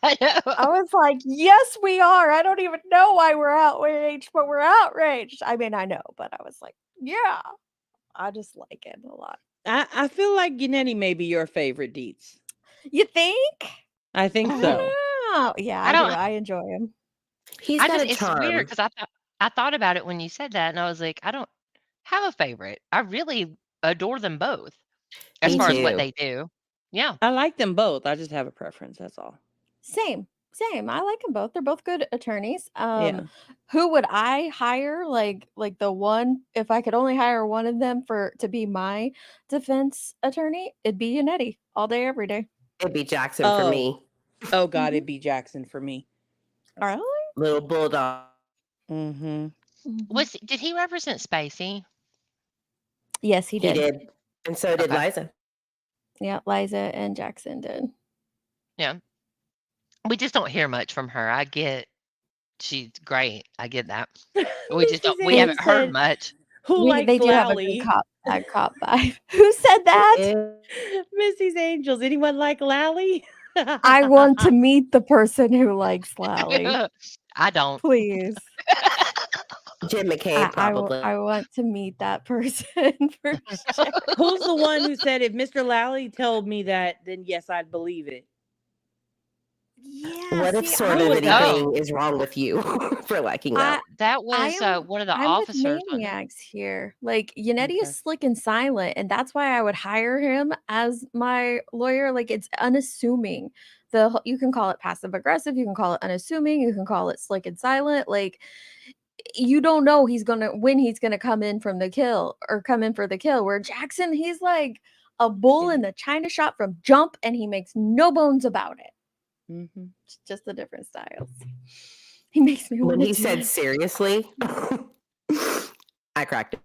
I know.
I was like, yes, we are. I don't even know why we're outraged, but we're outraged. I mean, I know, but I was like, yeah, I just like it a lot.
I feel like Yannetti may be your favorite, Deets.
You think?
I think so.
Oh, yeah, I do. I enjoy him.
He's got a
it's
charm.
weird because I thought about it when you said that, and I was like, I don't have a favorite. I really adore them both as far as what they do. Yeah.
I like them both. I just have a preference. That's all.
Same. I like them both. They're both good attorneys.
Yeah.
Who would I hire? Like the one, if I could only hire one of them to be my defense attorney, it'd be Yannetti all day, every day.
It'd be Jackson for me.
Oh God, it'd be Jackson for me.
Really?
Little bulldog.
Mm-hmm.
Did he represent Spacey?
Yes, he did.
He did. And so did Liza.
Yeah, Liza and Jackson did.
Yeah. We just don't hear much from her. I get she's great. I get that. We haven't heard much.
They do have a good cop vibe. Who said that?
Missy's Angels. Anyone like Lally?
I want to meet the person who likes Lally.
I don't.
Please.
Jim McCabe, probably.
I want to meet that person for sure.
Who's the one who said, if Mr. Lally told me that, then yes, I'd believe it?
Yeah.
What if sort of anything is wrong with you for liking that?
That was one of the officers.
With Maniacs here. Like Yannetti is slick and silent, and that's why I would hire him as my lawyer. Like it's unassuming. You can call it passive aggressive, you can call it unassuming, you can call it slick and silent. Like you don't know when he's gonna come in from the kill or come in for the kill. Where Jackson, he's like a bull in the china shop from jump, and he makes no bones about it.
Mm-hmm.
It's just the different styles. He makes me
when he said seriously, I cracked it.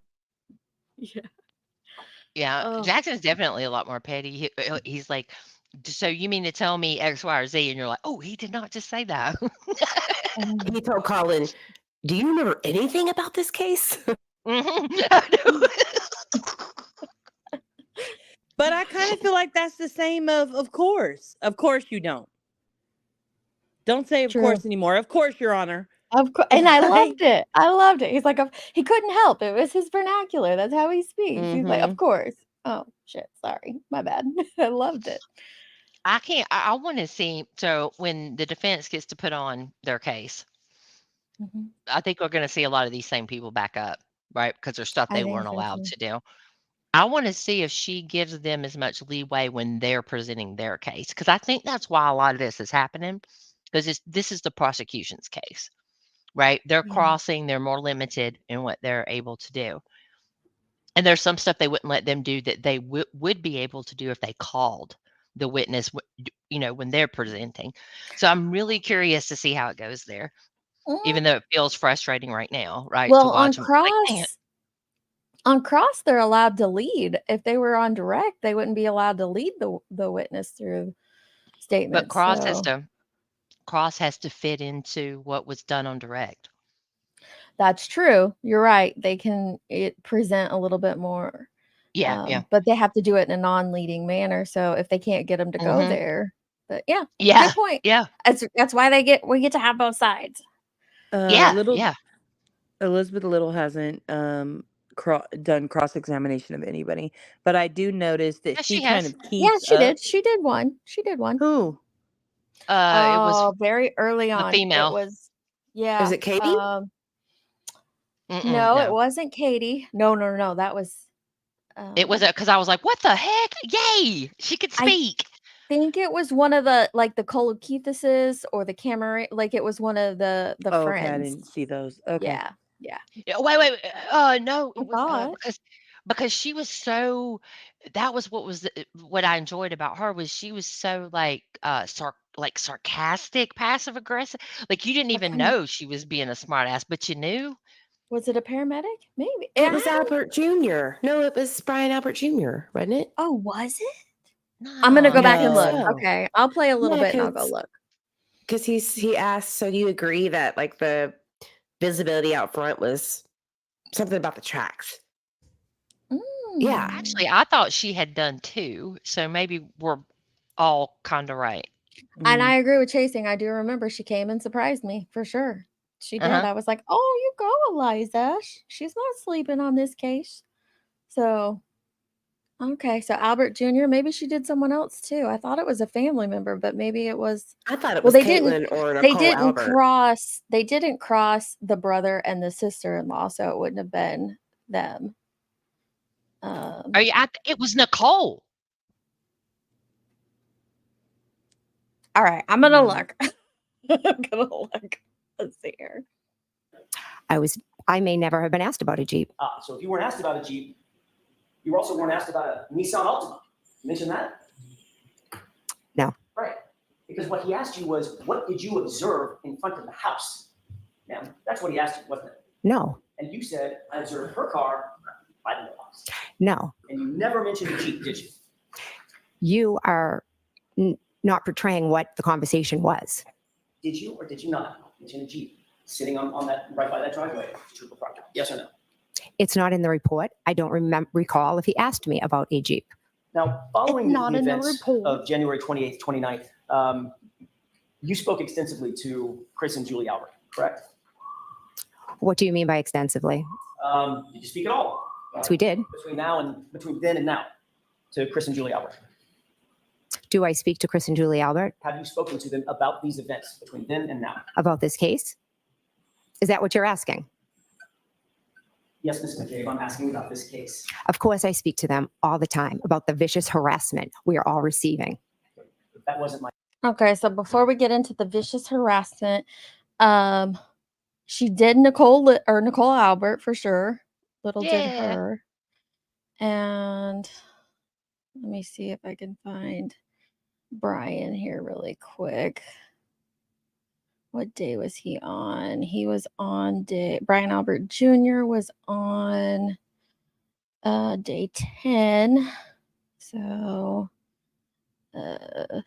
Yeah.
Yeah. Jackson's definitely a lot more petty. He's like, so you mean to tell me X, Y, or Z? And you're like, oh, he did not just say that.
He told Colin, do you remember anything about this case?
But I kind of feel like that's the same of course. Of course you don't. Don't say of course anymore. Of course, Your Honor.
Of course. And I loved it. I loved it. He's like, he couldn't help. It was his vernacular. That's how he speaks. He's like, of course. Oh, shit. Sorry. My bad. I loved it.
I want to see. So when the defense gets to put on their case, I think we're going to see a lot of these same people back up, right? Because there's stuff they weren't allowed to do. I want to see if she gives them as much leeway when they're presenting their case, because I think that's why a lot of this is happening. Because this is the prosecution's case, right? They're
Yeah.
crossing, they're more limited in what they're able to do. And there's some stuff they wouldn't let them do that they would be able to do if they called the witness, when they're presenting. So I'm really curious to see how it goes there, even though it feels frustrating right now, right? To
Well, on
watch them like,
cross, they're allowed to lead. If they were on direct, they wouldn't be allowed to lead the witness through
but
statements.
Cross has to fit into what was done on direct.
That's true. You're right. They can present a little bit more.
Yeah.
But they have to do it in a non-leading manner. So if they can't get them to go there, but yeah,
Yeah.
good point.
Yeah.
That's why we get to have both sides.
Yeah. Elizabeth Little hasn't done cross-examination of anybody, but I do notice that
Yes,
she
she
kind
has.
of
Yeah,
keeps
she
up.
did. She did one.
Who?
It was
Very early
the
on. It
female.
was, yeah.
Is it Katie?
No, it
No.
wasn't Katie. No. That was.
It was because I was like, "What the heck? Yay! She could
I
speak."
think it was one of the the Collusion or the Camera. Like it was one of the
Oh, okay, I
friends.
didn't see those. Okay.
Yeah.
Yeah, wait. No,
I thought.
because she was so. That was what I enjoyed about her was she was so like sarcastic, passive aggressive. Like you didn't even
Okay.
know she was being a smart ass, but you knew.
Was it a paramedic? Maybe.
It was Albert Jr. No, it was Brian Albert Jr., wasn't it?
Oh, was it? I'm gonna go back and look.
No.
Okay, I'll play a little
Yeah,
bit and I'll go look.
Because he asked, so do you agree that like the visibility out front was something about the tracks? Yeah.
Actually, I thought she had done too, so maybe we're all kind of right.
And I agree with Chasing. I do remember she came and surprised me for sure. She did. I was like, "Oh, you go, Eliza. She's not sleeping on this case." So, okay. So Albert Jr. Maybe she did someone else too. I thought it was a family member, but maybe it was.
I thought it
Well,
was Caitlin or Nicole
They didn't
Albert.
cross. They didn't cross the brother and the sister-in-law, so it wouldn't have been them.
It was Nicole.
All right, I'm gonna look. I'm gonna look. Let's see here.
I may never have been asked about a Jeep.
So if you weren't asked about a Jeep, you also weren't asked about a Nissan Altima. You mentioned that?
No.
Right. Because what he asked you was, what did you observe in front of the house? Now, that's what he asked you, wasn't it?
No.
And you said, I observed her car by the house.
No.
And you never mentioned a Jeep, did you?
You are not portraying what the conversation was.
Did you or did you not mention a Jeep sitting on that right by that driveway? Yes or no?
It's not in the report. I don't recall if he asked me about a Jeep.
Now, following
It's not
the
in the
events
report.
of January 28th, 29th, you spoke extensively to Chris and Julie Albert, correct?
What do you mean by extensively?
Did you speak at all?
Yes, we did.
Between then and now to Chris and Julie Albert.
Do I speak to Chris and Julie Albert
Have you spoken to them about these events between then and now?
about this case? Is that what you're asking?
Yes, Ms. McCabe, I'm asking about this case.
Of course, I speak to them all the time about the vicious harassment we are all receiving.
That wasn't my.
Okay, so before we get into the vicious harassment, she did Nicole Albert for sure. Little did her. And let me see if I can find Brian here really quick. What day was he on? He was on Brian Albert Jr. was on day 10. So oh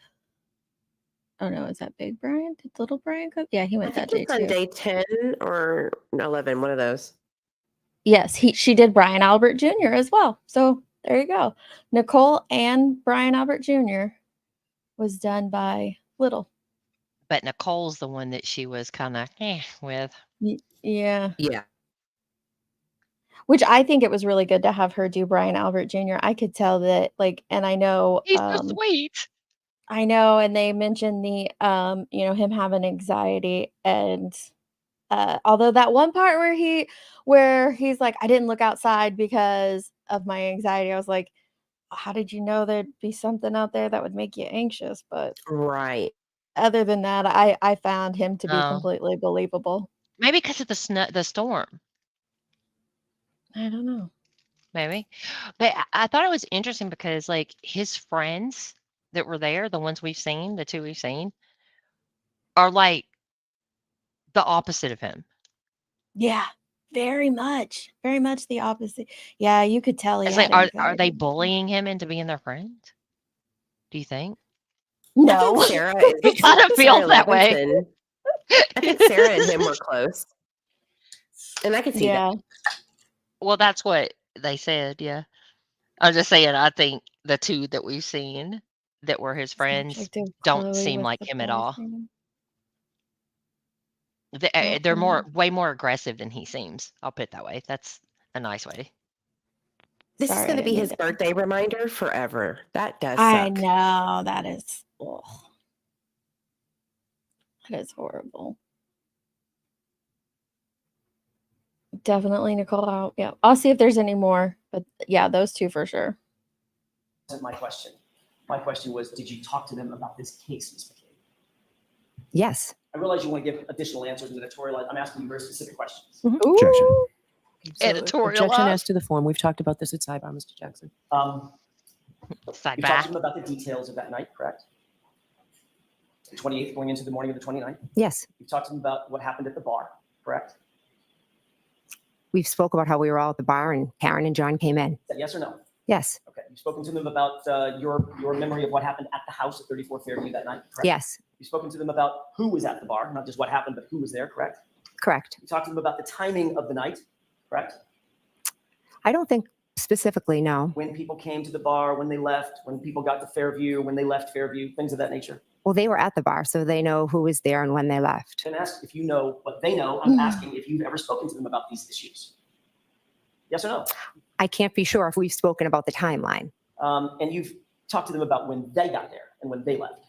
no, is that Big Brian? Did Little Brian go? Yeah, he went that day
It's on
too.
day 10 or 11, one of those.
Yes, she did Brian Albert Jr. as well. So there you go. Nicole and Brian Albert Jr. was done by Little.
But Nicole's the one that she was kind of with.
Yeah.
Yeah.
Which I think it was really good to have her do Brian Albert Jr. I could tell that, and I know
He's so sweet.
I know, and they mentioned the him having anxiety, and although that one part where he's like, I didn't look outside because of my anxiety. I was like, how did you know there'd be something out there that would make you anxious? But
Right.
other than that, I found him to be
Oh,
completely believable.
maybe because of the storm,
I don't know.
maybe. But I thought it was interesting because, like, his friends that were there, the ones we've seen, the 2 we've seen, are, like, the opposite of him.
Yeah, very much the opposite. Yeah, you could tell he
It's
had
like, are they
anxiety.
bullying him into being their friend? Do you think?
I think
No.
Sarah
It
is
kind of
Sarah
feels that way.
Levinson. I think Sarah and him were close. And I could see that.
Yeah.
Well, that's what they said, yeah. I'm just saying, I think the 2 that we've seen that were his friends
Subjective
don't
Chloe
seem
with
like
the
him at all.
boyfriend.
They're way more aggressive than he seems. I'll put it that way. That's a nice way.
This is
Sorry, I
going to
didn't
be
mean
his birthday reminder forever. That does
I
suck.
know, that is that is horrible. Definitely Nicole out. Yeah. I'll see if there's any more. But yeah, those 2 for sure.
That's my question. My question was, did you talk to them about this case, Ms. McCabe?
Yes.
I realize you want to give additional answers in the editorial. I'm asking you very specific questions.
Objection. So,
Editorial
objection
up.
as to the form. We've talked about this at sidebar, Mr. Jackson.
You
Sidebar.
talked to them about the details of that night, correct? The 28th going into the morning of the 29th?
Yes.
You talked to them about what happened at the bar, correct?
We spoke about how we were all at the bar and Karen and John came in.
Is that yes or no?
Yes.
Okay. You've spoken to them about your memory of what happened at the house at 34 Fairview that night, correct?
Yes.
You've spoken to them about who was at the bar, not just what happened, but who was there, correct?
Correct.
You talked to them about the timing of the night, correct?
I don't think specifically, no.
When people came to the bar, when they left, when people got to Fairview, when they left Fairview, things of that nature.
Well, they were at the bar, so they know who was there and when they left.
And ask if you know what they know. I'm asking if you've ever spoken to them about these issues. Yes or no?
I can't be sure if we've spoken about the timeline.
And you've talked to them about when they got there and when they left.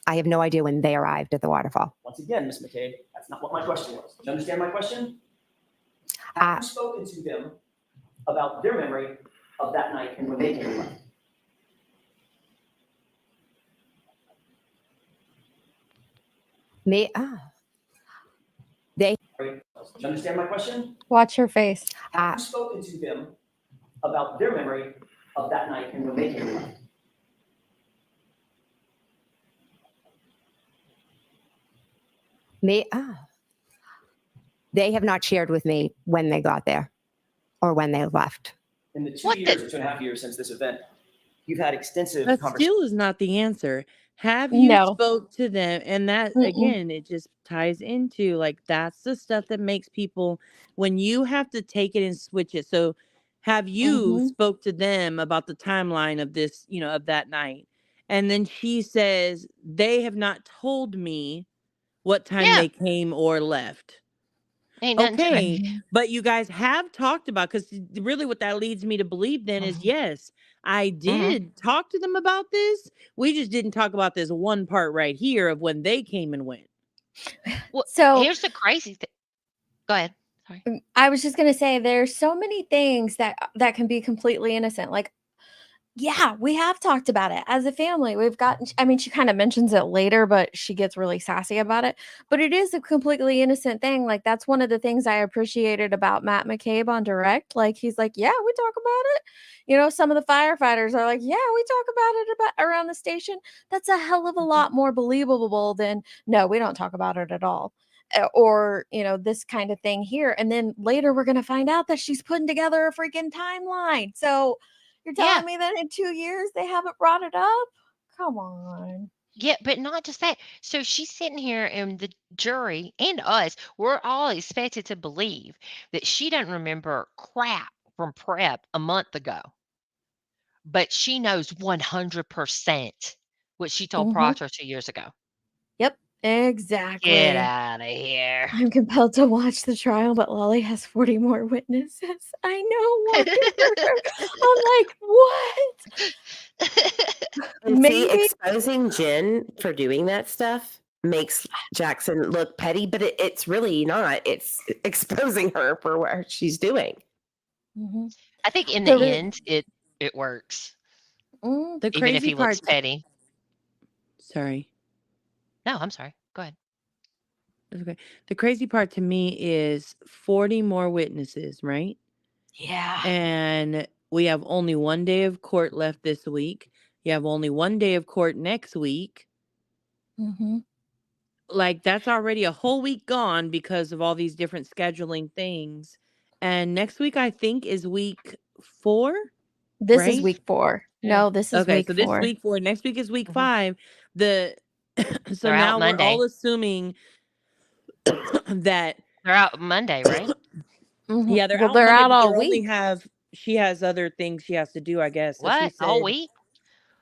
I have no idea when they arrived at the waterfall.
Once again, Ms. McCabe, that's not what my question was. Do you understand my question? Have you spoken to them about their memory of that night and when they came and left?
They.
Do you understand my question?
Watch her face.
Have you spoken to them about their memory of that night and when they came and left?
They have not shared with me when they got there or when they left.
In the 2.5 years since this event, you've had extensive
That
conversations.
still is not the answer. Have you
No.
spoke to them? And that again, it just ties into like that's the stuff that makes people when you have to take it and switch it. So have you spoke to them about the timeline of this, of that night? And then she says they have not told me what time they came or left.
Ain't nothing to it.
Okay, but you guys have talked about, because really what that leads me to believe then is yes, I did talk to them about this. We just didn't talk about this one part right here of when they came and went.
Well,
So
here's the crazy thing. Go ahead. Sorry.
I was just gonna say there's so many things that can be completely innocent. Like, yeah, we have talked about it as a family. We've gotten, I mean, she kind of mentions it later, but she gets really sassy about it. But it is a completely innocent thing. Like, that's one of the things I appreciated about Matt McCabe on Direct. Like, he's like, yeah, we talk about it. Some of the firefighters are like, yeah, we talk about it around the station. That's a hell of a lot more believable than, no, we don't talk about it at all. Or, this kind of thing here. And then later we're going to find out that she's putting together a freaking timeline. So, you're telling me that in 2 years they haven't brought it up? Come on.
Yeah, but not just that. So she's sitting here, and the jury and us, we're all expected to believe that she doesn't remember crap from prep a month ago. But she knows 100% what she told Proctor 2 years ago.
Yep, exactly.
Get out of here.
I'm compelled to watch the trial, but Lolly has 40 more witnesses. I know. I'm like, what?
And see, exposing Jen for doing that stuff makes Jackson look petty, but it's really not. It's exposing her for what she's doing.
I think in
The
the
re-
end, it works,
Mm,
The
even if
crazy
he looks
part.
petty.
Sorry.
No, I'm sorry. Go ahead.
That's okay. The crazy part to me is 40 more witnesses, right?
Yeah.
And we have only 1 day of court left this week. You have only 1 day of court next week.
mm-hmm.
Like, that's already a whole week gone because of all these different scheduling things. And next week, I think, is week 4,
This is
right?
week 4.
Yeah.
No, this is
Okay,
week
so this is
4.
week 4. Next week is week
Mhm.
5. So
They're out
now we're all
Monday.
assuming that
They're out Monday, right?
Mhm.
yeah, they're
Well,
out
they're
Monday,
out
but
all
they're only
week.
she has other things she has to do, I guess. So she
What? The whole
said,
week?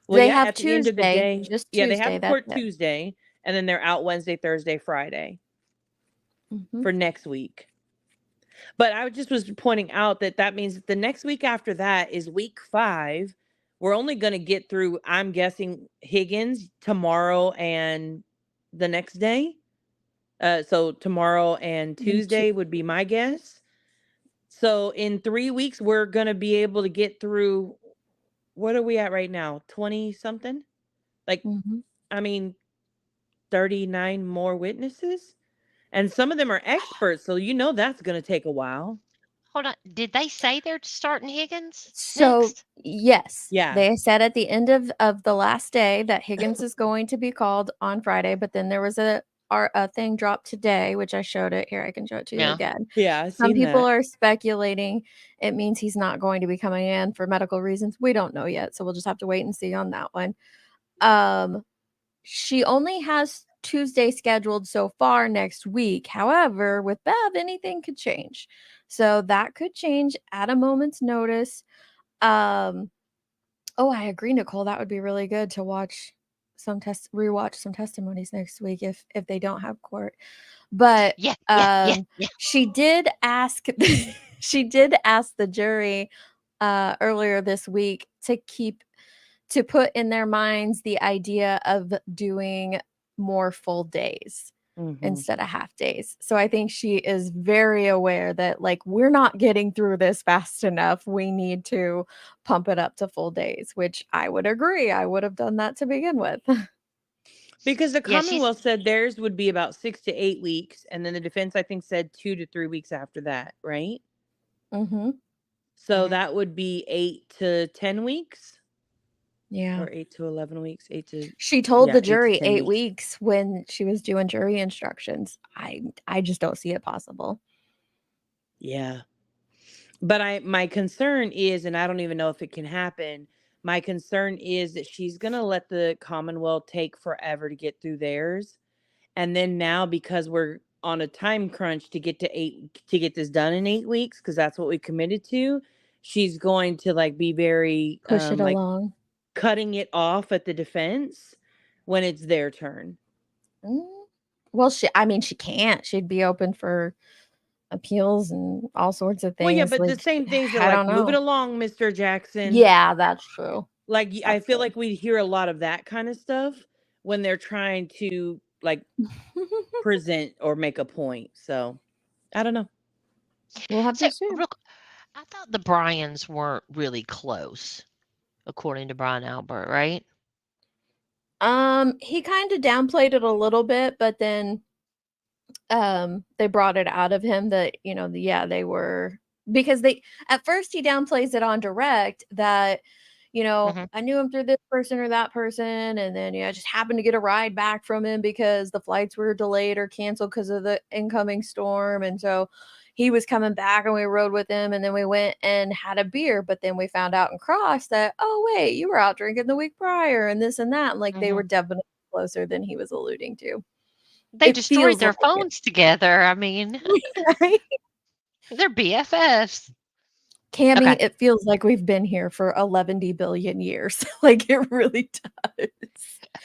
well,
They
yeah,
have
at the end of the
Tuesday,
day,
just
yeah, they
Tuesday.
have
That's
court
it.
Tuesday, and then they're out Wednesday, Thursday, Friday
Mhm.
for next week. But I just was pointing out that means that the next week after that is week 5. We're only going to get through, I'm guessing, Higgins tomorrow and the next day. So tomorrow and Tuesday would be my guess. So in 3 weeks, we're going to be able to get through, what are we at right now? 20 something? Like,
Mhm.
I mean, 39 more witnesses? And some of them are experts, so that's going to take a while.
Hold on. Did they say they're starting Higgins
So,
next?
yes,
Yeah.
they said at the end of the last day that Higgins is going to be called on Friday, but then there was a thing dropped today, which I showed it here. I can show it to you
Yeah.
again.
Yeah, I've
Some
seen
people
that.
are speculating it means he's not going to be coming in for medical reasons. We don't know yet, so we'll just have to wait and see on that one. She only has Tuesday scheduled so far next week. However, with Bev, anything could change. So that could change at a moment's notice. Oh, I agree, Nicole. That would be really good to watch rewatch some testimonies next week if they don't have court. But
Yeah.
she did ask she did ask the jury earlier this week to put in their minds the idea of doing more full days instead of half days. So I think she is very aware that like we're not getting through this fast enough. We need to pump it up to full days, which I would agree. I would have done that to begin with.
Because the
Yeah, she's
Commonwealth said theirs would be about 6 to 8 weeks, and then the defense, I think, said 2 to 3 weeks after that, right?
Mm-hmm.
So that would be 8 to 10 weeks,
Yeah.
or 8 to 11 weeks,
She told the
8 to
jury
10
8
weeks.
weeks when she was doing jury instructions. I just don't see it possible.
Yeah. But my concern is, and I don't even know if it can happen, my concern is that she's going to let the Commonwealth take forever to get through theirs. And then now, because we're on a time crunch to get this done in 8 weeks, because that's what we committed to, she's going to like be very
Push it
like
along.
cutting it off at the defense when it's their turn.
Well, she can't. She'd be open for appeals and all sorts of things.
Well, yeah, but the
like,
same things are
I
like,
don't
move it
know.
along, Mr. Jackson.
Yeah, that's true.
Like, I
That's
feel
true.
like we hear a lot of that kind of stuff when they're trying to like present or make a point. So I don't know.
We'll have
So,
to see.
I thought the Bryans weren't really close, according to Brian Albert, right?
He kind of downplayed it a little bit, but then they brought it out of him that, they were, because at first he downplays it on direct that, I knew him through this person or that person, and then I just happened to get a ride back from him because the flights were delayed or canceled because of the incoming storm, and so he was coming back and we rode with him, and then we went and had a beer, but then we found out in cross that, oh wait, you were out drinking the week prior and this and that, and like they were definitely closer than he was alluding to.
They
It
destroyed
feels
their
like it.
phones together. I mean,
Right?
they're BFFs.
Cammy,
Okay.
it feels like we've been here for 11 billion years. Like it really does.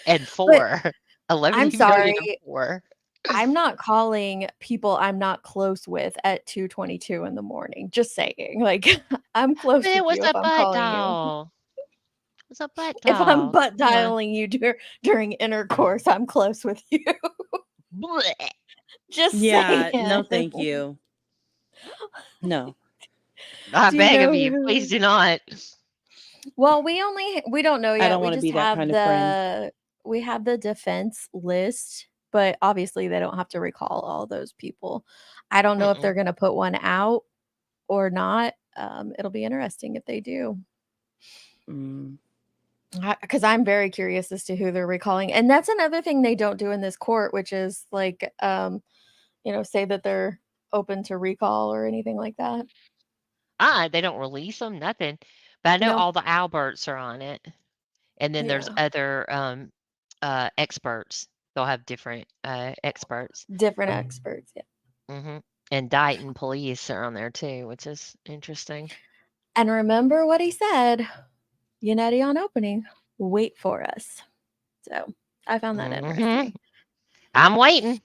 And
But
4. 11
I'm
billion and
sorry.
4.
I'm not calling people I'm not close with at 2:22 in the morning. Just saying. Like I'm close
But it
with
was
you if
a
I'm
butt
calling you.
dial. It was a butt
If I'm
dial.
butt
Come on.
dialing you during intercourse, I'm close with you. Just
Yeah,
saying.
no, thank you. No.
I
Do you
beg of
know
you, please
who?
do not.
Well, we don't know
I
yet.
don't
We
want to
just
be that
have
kind of friend.
the defense list, but obviously they don't have to recall all those people. I don't know if they're
Mm-mm.
going to put one out or not. It'll be interesting if they do.
Mm.
Because I'm very curious as to who they're recalling. And that's another thing they don't do in this court, which is like, say that they're open to recall or anything like that.
They don't release them, nothing. But I know
No.
all the Alberts are on it. And then there's
Yeah.
other experts. They'll have different experts.
Different experts. Yeah.
hmm And Dighton police are on there too, which is interesting.
And remember what he said, Yannetti on opening, wait for us. So I found that interesting.
I'm waiting.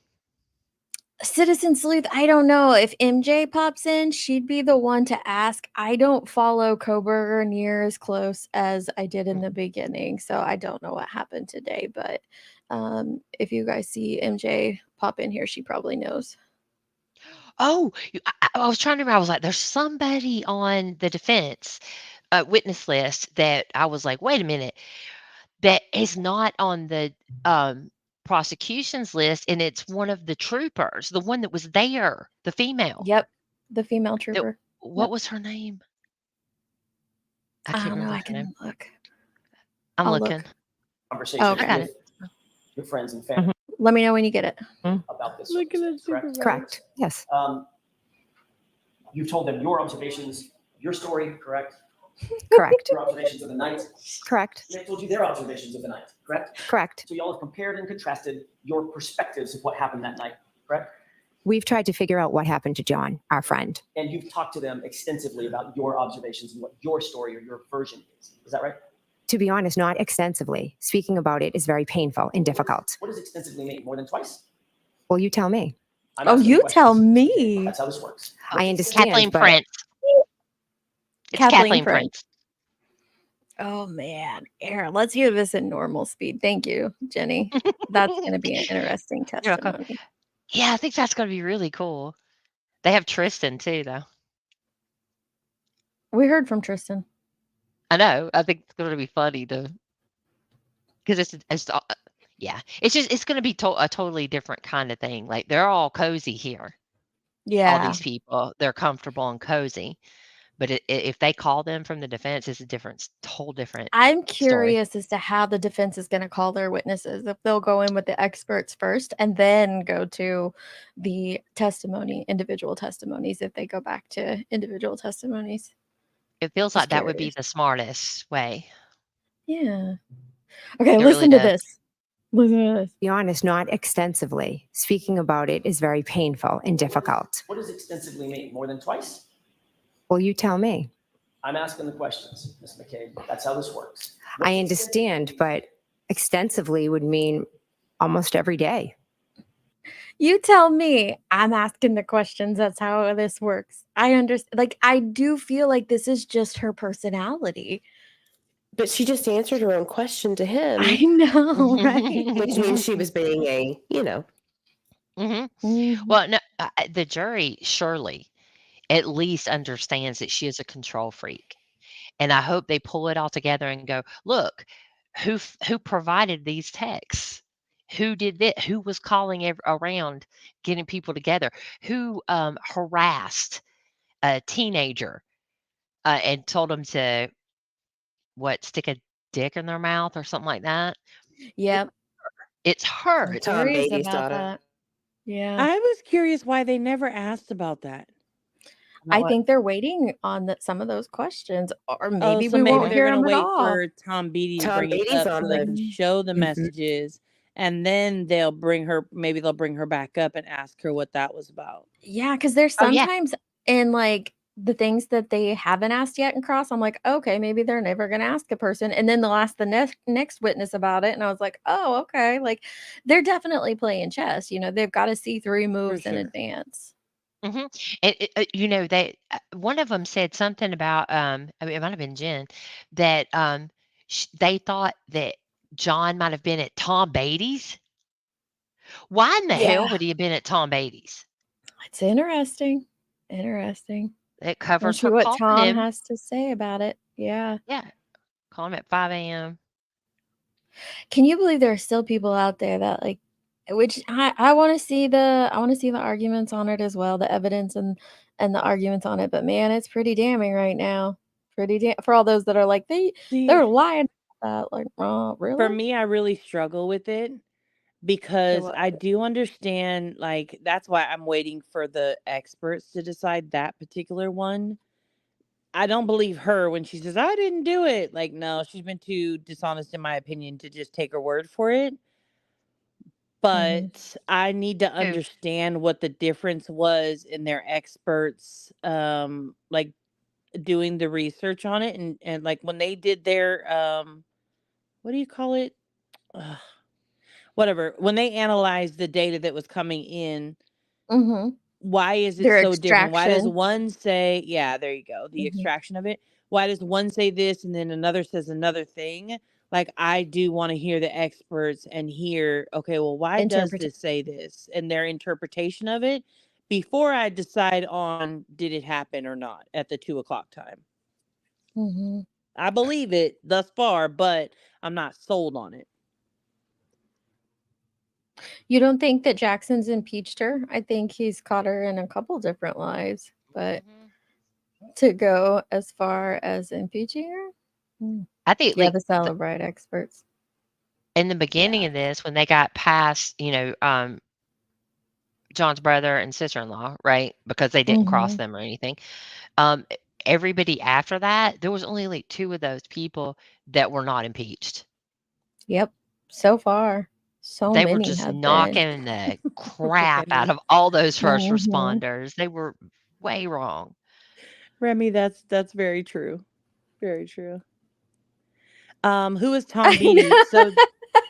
Citizen Sleuth, I don't know. If MJ pops in, she'd be the one to ask. I don't follow Koberger near as close as I did in the beginning, so I don't know what happened today. But if you guys see MJ pop in here, she probably knows.
Oh, I was trying to remember. I was like, there's somebody on the defense witness list that I was like, wait a minute, that is not on the prosecution's list, and it's one of the troopers, the one that was there, the female.
Yep, the female trooper.
What was her name? I
I
can't
don't know.
remember
I
her
can
name.
look.
I'm
I'll
looking.
look.
Conversation
Okay.
I got it.
with your friends and family
Let me know when you get it.
about this.
Look at that
Correct?
Correct. Yes.
You've told them your observations, your story, correct?
Correct.
Your observations of the night.
Correct.
They told you their observations of the night, correct?
Correct.
So y'all have compared and contrasted your perspectives of what happened that night, correct?
We've tried to figure out what happened to John, our friend.
And you've talked to them extensively about your observations and what your story or your version is. Is that right?
To be honest, not extensively. Speaking about it is very painful and difficult.
What does extensively mean? More than twice?
Well, you tell me.
I'm
Oh,
asking
you
questions.
tell me.
That's how this works.
I understand,
Kathleen
but
Prince. It's Kathleen Prince.
Oh man, Aaron, let's hear this in normal speed. Thank you, Jenny. That's going to be an interesting
You're welcome.
testimony.
Yeah, I think that's going to be really cool. They have Tristan too, though.
We heard from Tristan.
I know. I think it's going to be funny because it's going to be a totally different kind of thing. Like they're all cozy here. All
Yeah.
these people, they're comfortable and cozy. But if they call them from the defense, it's a whole different
I'm
story.
curious as to how the defense is going to call their witnesses. If they'll go in with the experts first and then go to the individual testimonies, if they go back to individual testimonies.
It feels
Just
like that would be
curious.
the smartest way.
Yeah. Okay,
It
listen
really
to
does.
this. Listen to this.
to be honest, not extensively. Speaking about it is very painful and difficult.
What does extensively mean? More than twice?
Well, you tell me.
I'm asking the questions, Ms. McCabe. That's how this works.
I understand, but extensively would mean almost every day.
You tell me. I'm asking the questions. That's how this works. I understand. Like, I do feel like this is just her personality.
But she just answered her own question to him.
I know, right?
Which means she was being
Well, no, the jury surely at least understands that she is a control freak. And I hope they pull it all together and go, look, who provided these texts? Who did that? Who was calling around, getting people together? Who harassed a teenager and told them to, stick a dick in their mouth or something like that?
Yep.
It's her.
I'm
It's
Tom
curious
Beatty's
about
daughter.
that. Yeah.
I was curious why they never asked about that.
I think they're waiting on some of those questions, or maybe
Oh, so
we
maybe
won't
they're
hear
gonna
them at
wait
all.
for Tom Beatty to
Tom
bring it
Beatty's
up
on
so they
the-
can show the
Mhm.
messages, and then they'll bring her. Maybe they'll bring her back up and ask her what that was about.
Yeah, because there's
Oh, yeah.
sometimes in like the things that they haven't asked yet in cross, I'm like, okay, maybe they're never going to ask a person, and then they'll ask the next witness about it, and I was like, oh, okay, like they're definitely playing chess. They've got to see 3 moves in
sure.
advance.
And they one of them said something about I mean, it might have been Jen, that they thought that John might have been at Tom Beatty's. Why in the hell
Yeah,
would he have been at Tom Beatty's?
it's interesting. Interesting.
It
We'll
covers
see
her
what
calling
Tom
him.
has to say about it. Yeah.
Yeah, call him at 5 a.m.
Can you believe there are still people out there that like, which I want to see the arguments on it as well, the evidence and the arguments on it. But man, it's pretty damning right now. For all those that are like they're lying about that. Like, oh,
For
really?
me, I really struggle with it
Okay,
because
what?
I do understand, like, that's why I'm waiting for the experts to decide that particular one. I don't believe her when she says, I didn't do it. Like, no, she's been too dishonest, in my opinion, to just take her word for it. But I need to
Who?
understand what the difference was in their experts, like doing the research on it, and like when they did their what do you call it? Ugh, whatever. When they analyzed the data that was coming in,
Mhm.
why is it
Their
so different? Why does
extraction.
one say, yeah, there you go, the extraction of it? Why does one say this and then another says another thing? Like, I do want to hear the experts and hear, okay, well, why does
Interpret.
this say this and their interpretation of it before I decide on did it happen or not at the 2:00 time.
Mhm.
I believe it thus far, but I'm not sold on it.
You don't think that Jackson's impeached her? I think he's caught her in a couple different lies, but to go as far as impeaching her?
I think
Yeah,
like
the Celebrite experts.
in the beginning of this, when they got past, John's brother and sister-in-law, right? Because they didn't cross them or anything. Everybody after that, there was only like 2 of those people that were not impeached.
Yep. So far, so
They were
many
just
have been.
knocking the crap out of all those first
Mhm.
responders. They were way wrong.
Remy, that's very true. Very true. Who is Tom
I
Beatty?
know.
So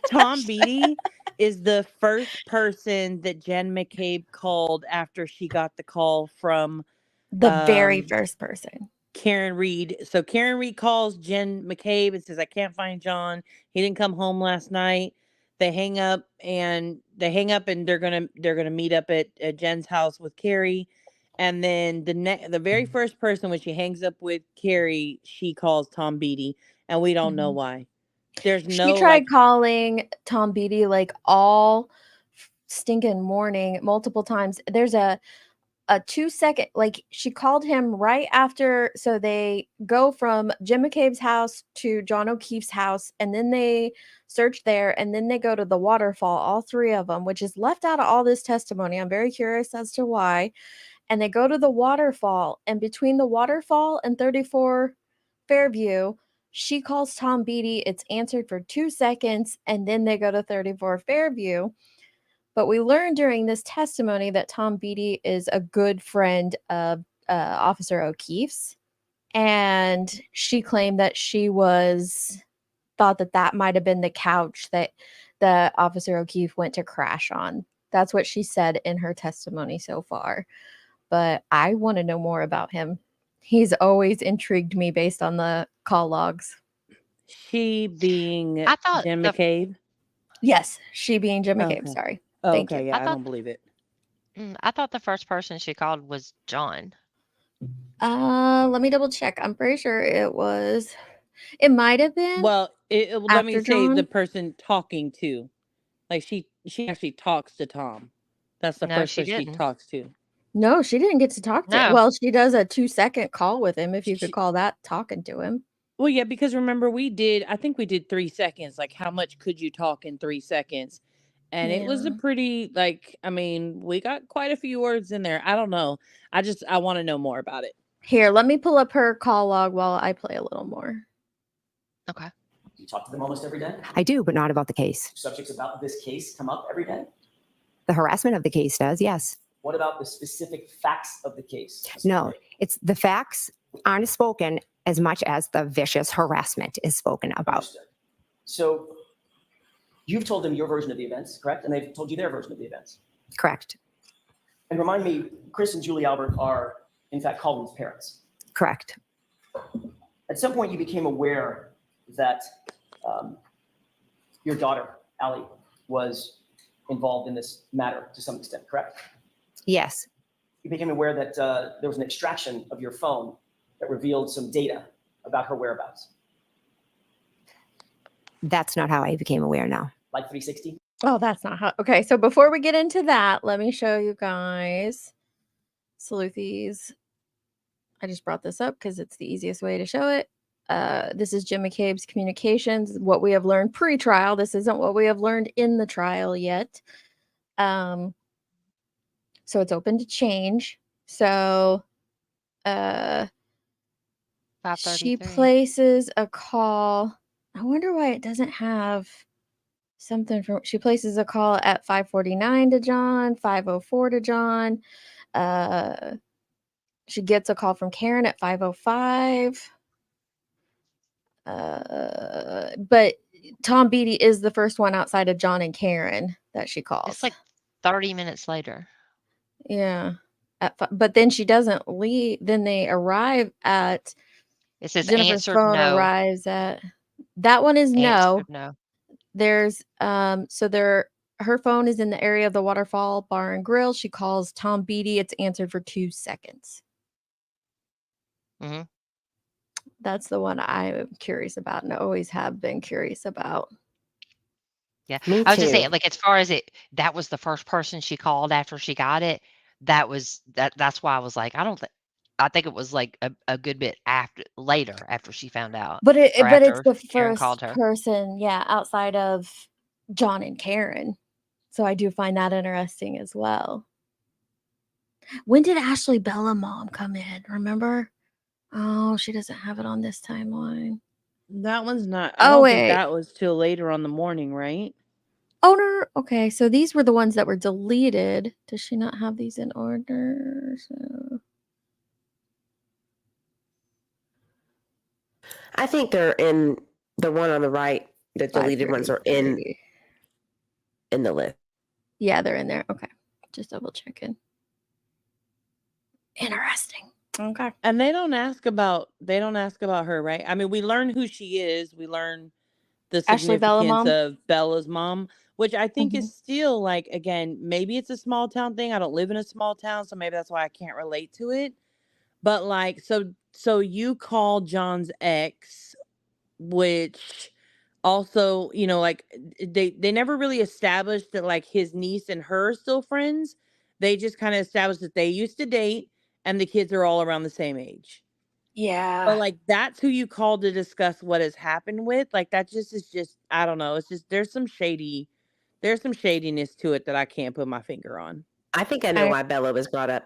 Tom Beatty is the first person that Jen McCabe called after she got the call from
The very first person.
Karen Reed. So Karen Reed calls Jen McCabe and says, I can't find John. He didn't come home last night. They hang up and they're gonna meet up at Jen's house with Carrie. And then the very first person, when she hangs up with Carrie, she calls Tom Beatty, and we don't know why. There's
She
no
tried
like
calling Tom Beatty like all stinking morning multiple times. There's a 2-second, like she called him right after. So they go from Jim McCabe's house to John O'Keefe's house, and then they search there, and then they go to the waterfall, all 3 of them, which is left out of all this testimony. I'm very curious as to why. And they go to the waterfall, and between the waterfall and 34 Fairview, she calls Tom Beatty. It's answered for 2 seconds, and then they go to 34 Fairview. But we learned during this testimony that Tom Beatty is a good friend of Officer O'Keefe's, and she claimed that thought that might have been the couch that the Officer O'Keefe went to crash on. That's what she said in her testimony so far. But I want to know more about him. He's always intrigued me based on the call logs.
she being
I thought
Jen McCabe.
Yes, she being Jim McCabe.
Okay.
Sorry.
Oh,
Thank
okay,
you.
yeah,
I
I
thought
don't believe it.
I thought the first person she called was John.
Let me double check. I'm pretty sure it might have been
Well, let me
after
say the
John.
person talking to. Like she actually talks to Tom. That's the
No,
first
she
person she
didn't.
talks to.
No, she didn't get to talk to
No.
well, she does a 2-second call with him, if you could
She,
call that talking to him.
well, yeah, because remember I think we did 3 seconds. Like, how much could you talk in 3 seconds? And it was a
Yeah.
pretty, like, I mean, we got quite a few words in there. I don't know. I want to know more about it.
Here, let me pull up her call log while I play a little more.
Okay.
You talk to them almost every day?
I do, but not about the case.
Subjects about this case come up every day?
The harassment of the case does, yes.
What about the specific facts of the case?
No, it's the facts aren't spoken as much as the vicious harassment is spoken about.
Understood. So you've told them your version of the events, correct? And they've told you their version of the events.
Correct.
And remind me, Chris and Julie Albert are, in fact, Colvin's parents.
Correct.
At some point, you became aware that your daughter, Allie, was involved in this matter to some extent, correct?
Yes.
you became aware that there was an extraction of your phone that revealed some data about her whereabouts.
That's not how I became aware now.
Like 360?
Oh, that's not how. Okay, so before we get into that, let me show you guys Sleuthies. I just brought this up because it's the easiest way to show it. This is Jim McCabe's communications, what we have learned pre-trial. This isn't what we have learned in the trial yet. So it's open to change. So she
5:33.
places a call. I wonder why it doesn't have something from. She places a call at 5:49 to John, 5:04 to John. She gets a call from Karen at 5:05. But Tom Beatty is the first one outside of John and Karen that she calls.
It's like 30 minutes later.
Yeah. But then she doesn't leave. Then they arrive at.
It says
Jennifer's
answered
phone
no.
arrives at. That one is no.
Answered no.
There's her phone is in the area of the Waterfall Bar and Grill. She calls Tom Beatty. It's answered for 2 seconds.
Mm-hmm.
That's the one I'm curious about and always have been curious about.
Yeah.
Me
I was just
too.
saying, like, as far as that was the first person she called after she got it. That's why I was like, I think it was like a good bit later after she found out.
But it's
after
the
Karen
first
called her.
person, yeah, outside of John and Karen. So I do find that interesting as well. When did Ashley Bella mom come in? Remember? Oh, she doesn't have it on this timeline.
That one's not. I don't think that was till later on the morning, right?
Oh, no. Okay, so these were the ones that were deleted. Does she not have these in order? So...
I think they're in the one on the right. The deleted ones are in the list.
Yeah, they're in there. Okay, just double checking. Interesting. Okay.
And they don't ask about her, right? I mean, we learn who she is. We learn the
Ashley Bella
significance
mom?
of Bella's mom, which I think is still like, again, maybe it's a small town thing. I don't live in a small town, so maybe that's why I can't relate to it. But like, so you call John's ex, which also, you know, like they never really established that like his niece and her are still friends. They just kind of established that they used to date and the kids are all around the same age.
Yeah.
But like that's who you call to discuss what has happened with. Like that is just I don't know. It's just there's some shadiness to it that I can't put my finger on.
I think I know why Bella was brought up.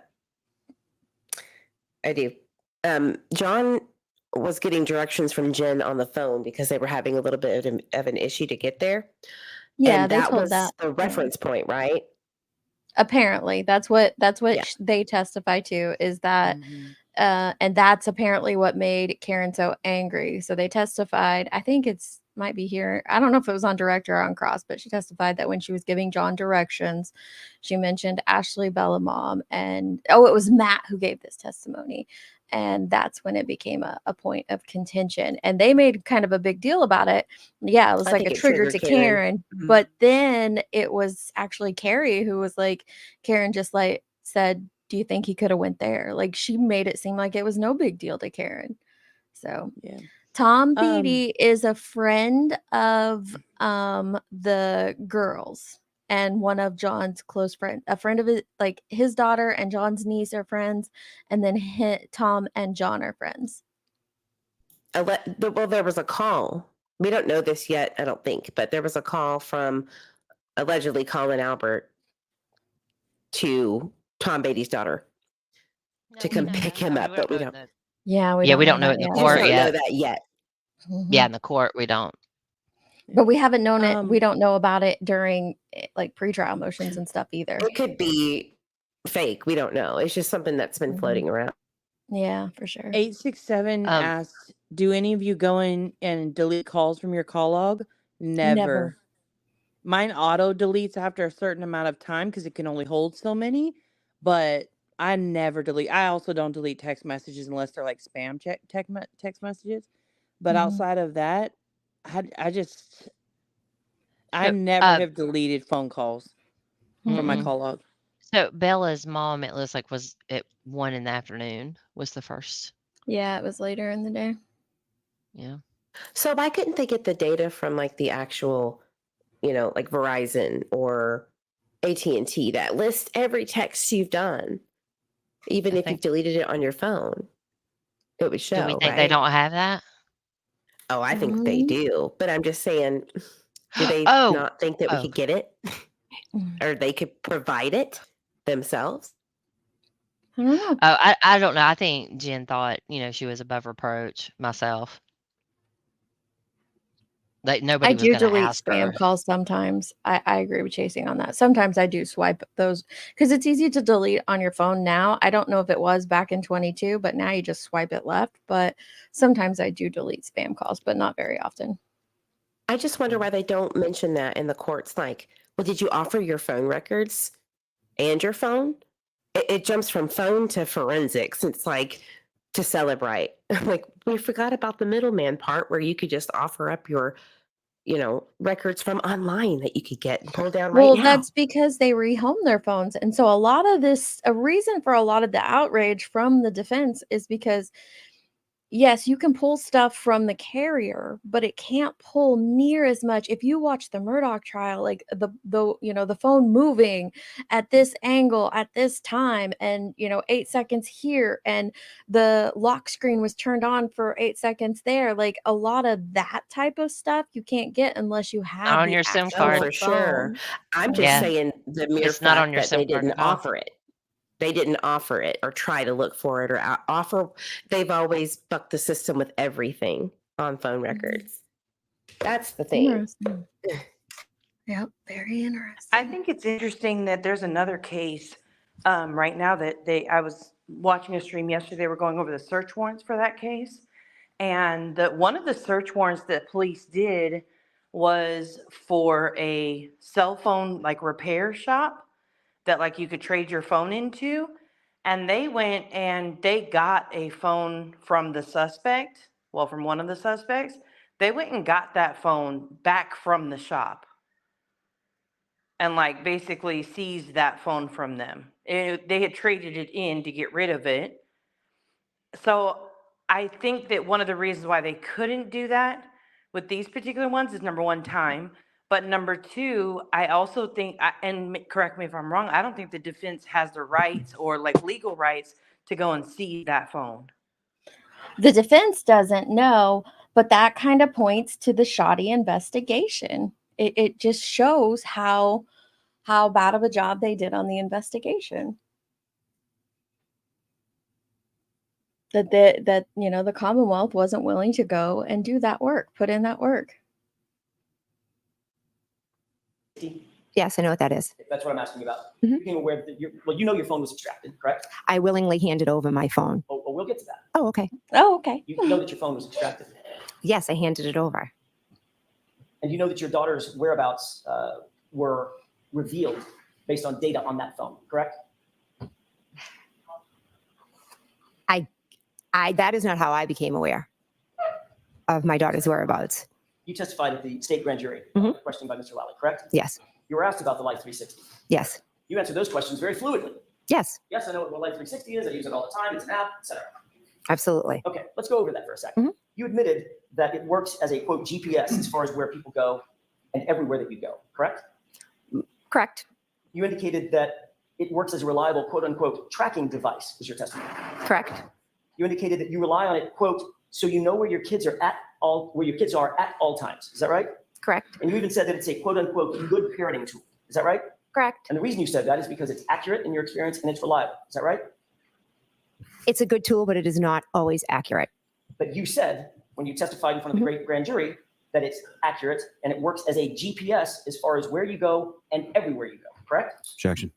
I do. John was getting directions from Jen on the phone because they were having a little bit of an issue to get there.
Yeah,
and
they
that
told
was
that.
the reference point, right?
Apparently, that's what they testify to is that, and that's apparently what made Karen so angry. So they testified. I think might be here. I don't know if it was on direct or on cross, but she testified that when she was giving John directions, she mentioned Ashley Bella mom, and it was Matt who gave this testimony. And that's when it became a point of contention. And they made kind of a big deal about it. Yeah, it was like a trigger to Karen. But then it was actually Carrie who was like, Karen just like said, do you think he could have went there? Like she made it seem like it was no big deal to Karen. So yeah. Tom Beatty is a friend of the girls. And one of John's close friends, a friend of his daughter and John's niece are friends. And then Tom and John are friends.
Well, there was a call. We don't know this yet, I don't think, but there was a call from allegedly Colin Albert to Tom Beatty's daughter to come pick him up, but we don't.
Yeah,
we don't know it in the court
We don't
yet.
know that yet.
Yeah, in the court we don't.
But we haven't known it. We don't know about it during like pretrial motions and stuff either.
It could be fake. We don't know. It's just something that's been floating around.
Yeah, for sure.
867 asked, do any of you go in and delete calls from your call log? Never. Mine auto deletes after a certain amount of time because it can only hold so many, but I never delete. I also don't delete text messages unless they're like spam text messages. But outside of that, I never have deleted phone calls from my call log.
So Bella's mom, it looks like, was at 1 in the afternoon was the first.
Yeah, it was later in the day.
Yeah.
So why couldn't they get the data from like the actual, like Verizon or AT&T that lists every text you've done, even if you've deleted it on your phone? It would show,
Do we think they
right?
don't have that?
Oh, I think they do. But I'm just saying, do they
Oh.
not think that we
Oh.
could get it? Or they could provide it themselves?
I don't know.
Oh, I don't know. I think Jen thought, she was above reproach myself. Like
I
nobody was
do
going to
delete
ask her.
spam calls sometimes. I agree with Chasing on that. Sometimes I do swipe those because it's easy to delete on your phone now. I don't know if it was back in 22, but now you just swipe it left. But sometimes I do delete spam calls, but not very often.
I just wonder why they don't mention that in the courts. Like, well, did you offer your phone records and your phone? It jumps from phone to forensics. It's like to celebrate. Like, we forgot about the middleman part where you could just offer up your, records from online that you could get and pull down right
Well,
now.
that's because they rehome their phones. And so a reason for a lot of the outrage from the defense is because yes, you can pull stuff from the carrier, but it can't pull near as much. If you watch the Murdoch trial, like the phone moving at this angle at this time, and 8 seconds here, and the lock screen was turned on for 8 seconds there. Like a lot of that type of stuff you can't get unless you have
On
the
your SIM
actual
card.
For sure.
phone.
I'm just
Yeah.
saying the mere
It's not on
fact
your
that they
SIM card
didn't
at all.
offer it. They didn't offer it or try to look for it or offer. They've always bucked the system with everything on phone records. That's the thing.
Interesting. Yep, very interesting.
I think it's interesting that there's another case right now that I was watching a stream yesterday. They were going over the search warrants for that case. And one of the search warrants that police did was for a cell phone like repair shop that like you could trade your phone into. And they went and they got a phone from the suspect, well, from one of the suspects. They went and got that phone back from the shop and like basically seized that phone from them. They had traded it in to get rid of it. So I think that one of the reasons why they couldn't do that with these particular ones is number one, time. But number two, I also think, and correct me if I'm wrong, I don't think the defense has the rights or like legal rights to go and seize that phone.
The defense doesn't know, but that kind of points to the shoddy investigation. It just shows how bad of a job they did on the investigation. That the Commonwealth wasn't willing to go and do that work, put in that work.
Yes, I know what that is.
That's what I'm asking about.
Mhm.
You became aware that your phone was extracted, correct?
I willingly handed over my phone.
Oh, we'll get to that.
Oh, okay.
Oh, okay.
You know that your phone was extracted.
Yes, I handed it over.
And you know that your daughter's whereabouts were revealed based on data on that phone, correct?
That is not how I became aware of my daughter's whereabouts.
You testified at the state grand jury, questioned by Mr. Lally, correct?
Yes.
You were asked about the Life 360.
Yes.
You answered those questions very fluidly.
Yes.
Yes, I know what Life 360 is. I use it all the time. It's an app, etc.
Absolutely.
Okay, let's go over that for a second. You admitted that it works as a, quote, GPS as far as where people go and everywhere that you go, correct?
Correct.
You indicated that it works as a reliable, quote, unquote, tracking device, is your testimony.
Correct.
You indicated that you rely on it, quote, so you know where your kids are at all times. Is that right?
Correct.
And you even said that it's a, quote, unquote, good parenting tool. Is that right?
Correct.
And the reason you said that is because it's accurate in your experience and it's reliable. Is that right?
It's a good tool, but it is not always accurate.
But you said, when you testified in front of the great grand jury, that it's accurate and it works as a GPS as far as where you go and everywhere you go, correct?
Objection.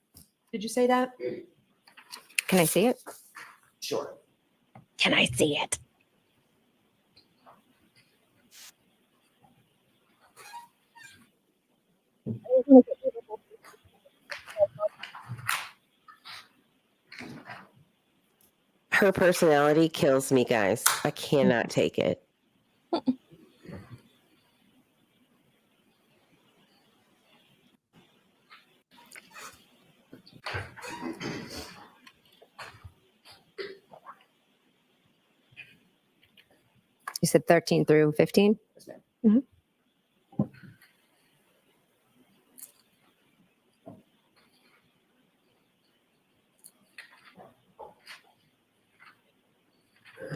Did you say that? Can I see it?
Sure.
Can I see it?
Her personality kills me, guys. I cannot take it.
You said 13 through 15?
Yes, ma'am.
Mhm.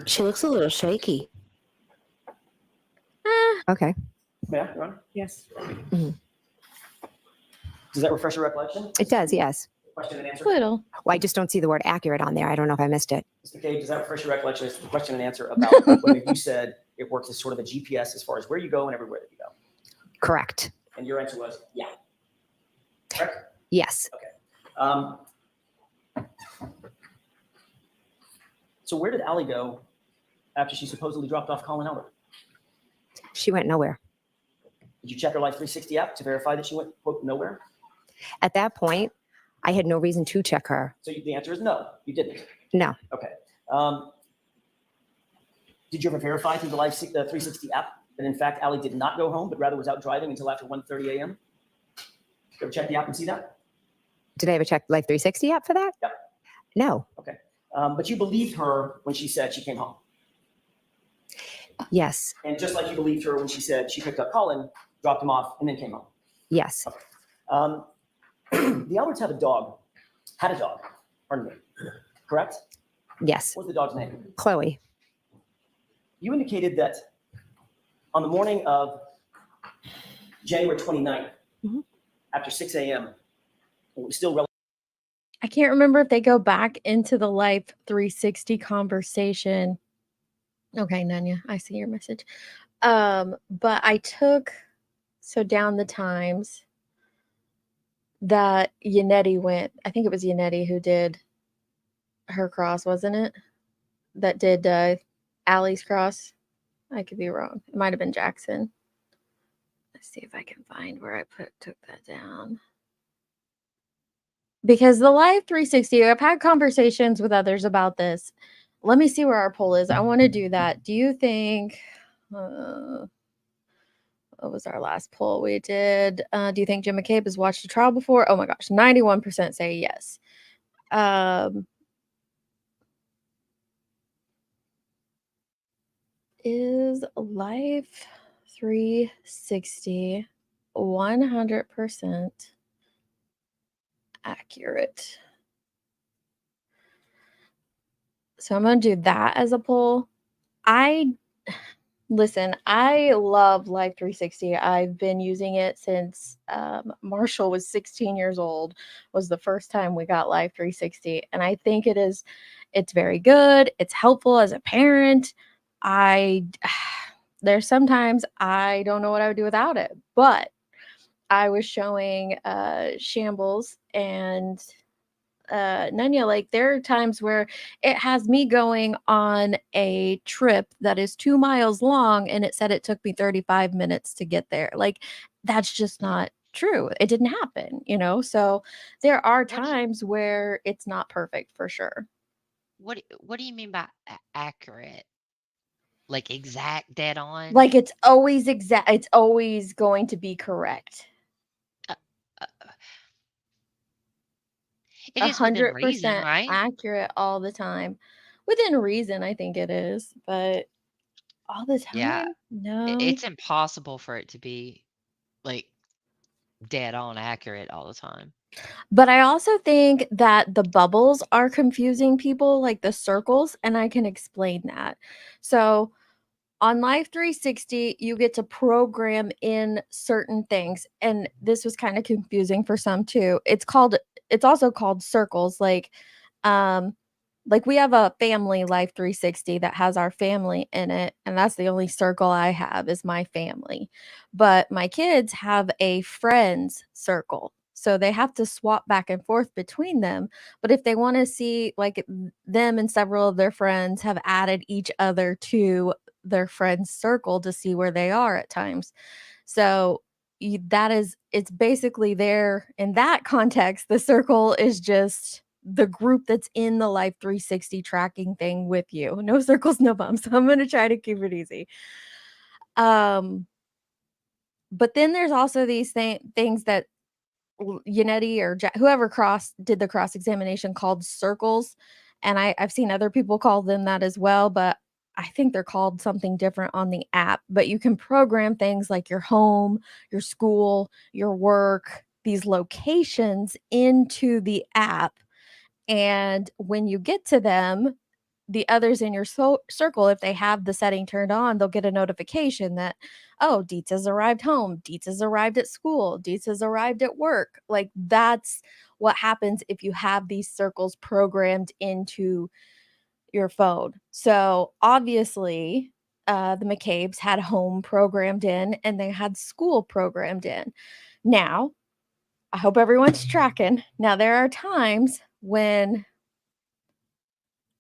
She looks a little shaky.
Okay.
May I, Your Honor?
Yes.
Mhm.
Does that refresh your recollection?
It does, yes.
Question and answer?
Little.
Well, I just don't see the word accurate on there. I don't know if I missed it.
Mr. McCabe, does that refresh your recollection? It's the question and answer about whether you said it works as sort of a GPS as far as where you go and everywhere that you go.
Correct.
And your answer was, yeah. Correct?
Yes.
Okay. So where did Allie go after she supposedly dropped off Colin Elder?
She went nowhere.
Did you check her Life 360 app to verify that she went, quote, nowhere?
At that point, I had no reason to check her.
So the answer is no, you didn't.
No.
Okay. Did you ever verify through the Life 360 app that in fact Allie did not go home, but rather was out driving until after 1:30 a.m.? You ever check the app and see that?
Did I ever check Life 360 app for that?
Yep.
No.
Okay. But you believed her when she said she came home.
Yes.
And just like you believed her when she said she picked up Colin, dropped him off, and then came home.
Yes.
Okay. The Alberts had a dog, pardon me, correct?
Yes.
What was the dog's name?
Chloe.
You indicated that on the morning of January 29th, after 6 a.m., it was still
I can't remember if they go back into the Life 360 conversation. Okay, Nanya, I see your message. But I took down the times that Yannetti went. I think it was Yannetti who did her cross, wasn't it? That did Allie's cross. I could be wrong. It might have been Jackson. Let's see if I can find where I took that down. Because the Live 360, I've had conversations with others about this. Let me see where our poll is. I want to do that. Do you think, what was our last poll we did? Do you think Jim McCabe has watched a trial before? Oh my gosh, 91% say yes. Is Life 360 100% accurate? So I'm going to do that as a poll. Listen, I love Life 360. I've been using it since Marshall was 16 years old, was the first time we got Life 360. And I think it's very good. It's helpful as a parent. There's sometimes I don't know what I would do without it, but I was showing Shambles and Nanya, like there are times where it has me going on a trip that is 2 miles long and it said it took me 35 minutes to get there. Like that's just not true. It didn't happen, So there are times where it's not perfect for sure.
What do you mean by accurate? Like exact, dead on?
Like it's always exact. It's always going to be correct.
It is within reason,
100%
right?
accurate all the time. Within reason, I think it is, but all the
Yeah.
time, no.
It's impossible for it to be like dead on accurate all the time.
But I also think that the bubbles are confusing people, like the circles, and I can explain that. So on Life 360, you get to program in certain things, and this was kind of confusing for some too. It's also called circles, like we have a family Life 360 that has our family in it, and that's the only circle I have is my family. But my kids have a friends circle. So they have to swap back and forth between them. But if they want to see like them and several of their friends have added each other to their friends circle to see where they are at times. So it's basically there in that context. The circle is just the group that's in the Life 360 tracking thing with you. No circles, no bumps. I'm going to try to keep it easy. But then there's also these things that Yannetti or whoever did the cross examination called circles, and I've seen other people call them that as well. But I think they're called something different on the app, but you can program things like your home, your school, your work, these locations into the app. And when you get to them, the others in your circle, if they have the setting turned on, they'll get a notification that, oh, Dietz has arrived home, Dietz has arrived at school, Dietz has arrived at work. Like, that's what happens if you have these circles programmed into your phone. So obviously, the McCabe's had home programmed in and they had school programmed in. Now, I hope everyone's tracking. Now, there are times when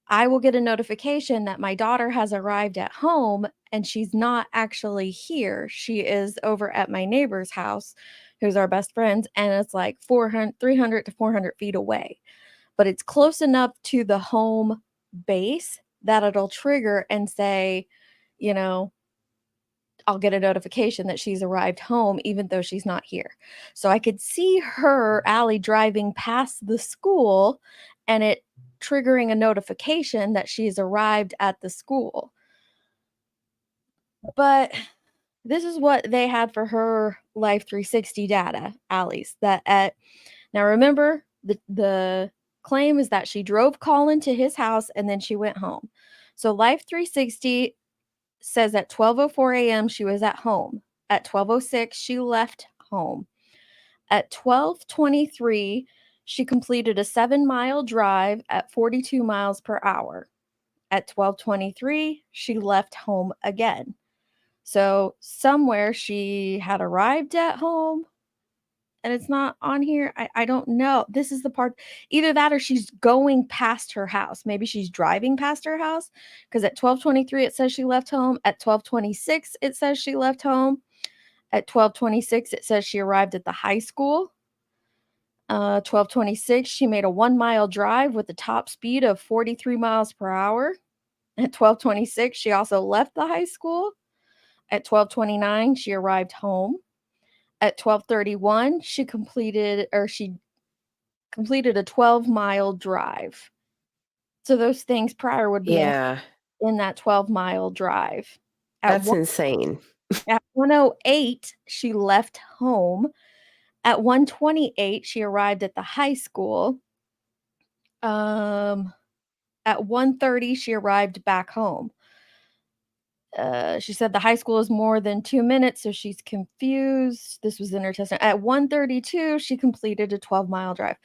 I will get a notification that my daughter has arrived at home and she's not actually here. She is over at my neighbor's house, who's our best friend, and it's like 300 to 400 feet away. But it's close enough to the home base that it'll trigger and say, you know, I'll get a notification that she's arrived home even though she's not here. So I could see her, Allie, driving past the school and it triggering a notification that she's arrived at the school. But this is what they had for her Life 360 data, Allie's. Now remember, the claim is that she drove Colin to his house and then she went home. So Life 360 says at 12:04 a.m. she was at home. At 12:06 she left home. At 12:23 she completed a 7-mile drive at 42 miles per hour. At 12:23 she left home again. So somewhere she had arrived at home and it's not on here. I don't know. This is the part, either that or she's going past her house. Maybe she's driving past her house, because at 12:23 it says she left home. At 12:26 it says she left home. At 12:26 it says she arrived at the high school. 12:26 she made a 1-mile drive with a top speed of 43 miles per hour. At 12:26 she also left the high school. At 12:29 she arrived home. At 12:31 she completed a 12-mile drive. So those things prior would be in that 12-mile drive.
That's insane.
At 1:08 she left home. At 1:28 she arrived at the high school. At 1:30 she arrived back home. She said the high school is more than 2 minutes, so she's confused. This was in her testimony. At 1:32 she completed a 12-mile drive.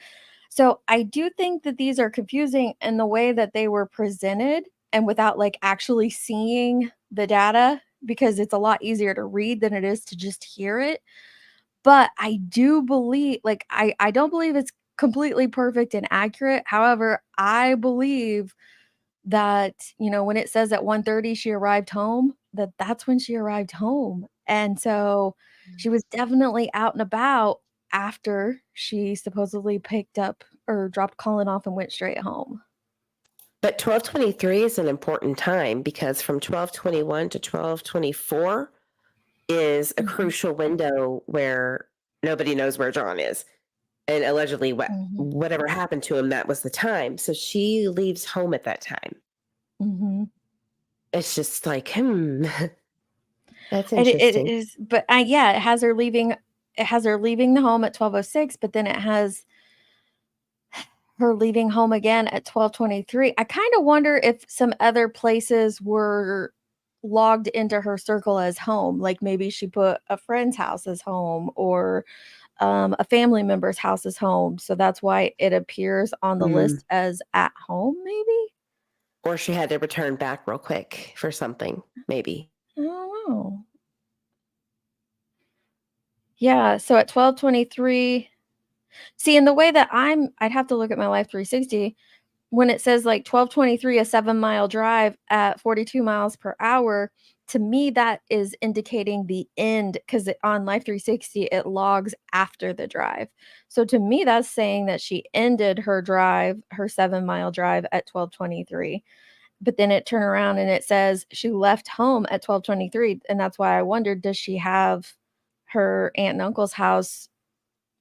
So I do think that these are confusing in the way that they were presented and without like actually seeing the data, because it's a lot easier to read than it is to just hear it. But I do believe, like, I don't believe it's completely perfect and accurate. However, I believe that, you know, when it says at 1:30 she arrived home, that's when she arrived home. And so she was definitely out and about after she supposedly picked up or dropped Colin off and went straight home.
But 12:23 is an important time, because from 12:21 to 12:24 is a crucial window where nobody knows where John is. And allegedly whatever happened to him, that was the time. So she leaves home at that time. It's just like, that's interesting.
It is, but yeah, it has her leaving the home at 12:06, but then it has her leaving home again at 12:23. I kind of wonder if some other places were logged into her circle as home, like maybe she put a friend's house as home, or a family member's house as home. So that's why it appears on the list as at home, maybe?
Or she had to return back real quick for something, maybe.
I don't know. Yeah, so at 12:23, see, in the way that I'd have to look at my Life 360, when it says like 12:23, a 7-mile drive at 42 miles per hour, to me that is indicating the end, because on Life 360 it logs after the drive. So to me that's saying that she ended her drive, her 7-mile drive at 12:23. But then it turned around and it says she left home at 12:23, and that's why I wondered, does she have her aunt and uncle's house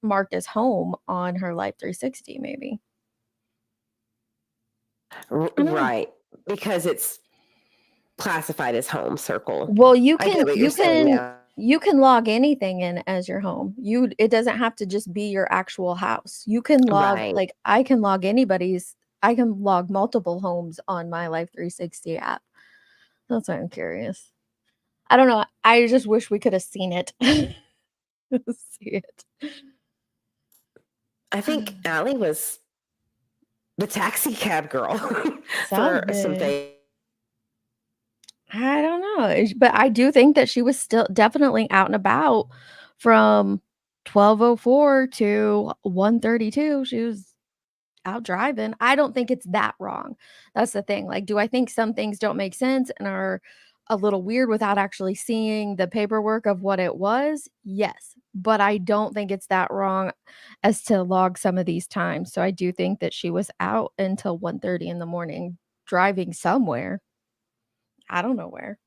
marked as home on her Life 360 maybe?
Right, because it's classified as home circle.
Well, you
I get
can
what you're saying now.
you can log anything in as your home. It doesn't have to just be your actual house. You can log
Right.
like I can log multiple homes on my Life 360 app. That's why I'm curious. I don't know. I just wish we could have seen it. See it.
I think Allie was the taxi cab girl for
Something.
something.
I don't know, but I do think that she was still definitely out and about from 12:04 to 1:32. She was out driving. I don't think it's that wrong. That's the thing. Like, do I think some things don't make sense and are a little weird without actually seeing the paperwork of what it was? Yes, but I don't think it's that wrong as to log some of these times. So I do think that she was out until 1:30 in the morning driving somewhere. I don't know where.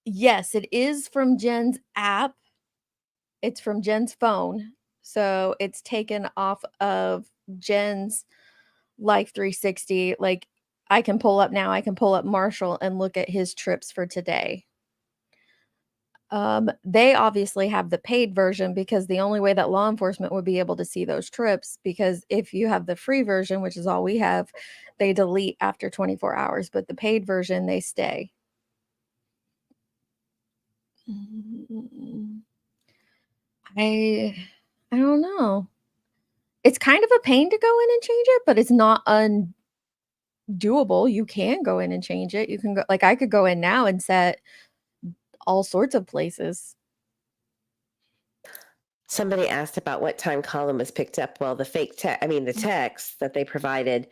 Yes, it is from Jen's app. It's from Jen's phone. So it's taken off of Jen's Life 360. Like I can pull up Marshall and look at his trips for today. They obviously have the paid version because the only way that law enforcement would be able to see those trips, because if you have the free version, which is all we have, they delete after 24 hours, but the paid version, they stay. I don't know. It's kind of a pain to go in and change it, but it's not undoable. You can go in and change it. You can go, like I could go in now and set all sorts of places.
Somebody asked about what time Colin was picked up. Well, the the text that they provided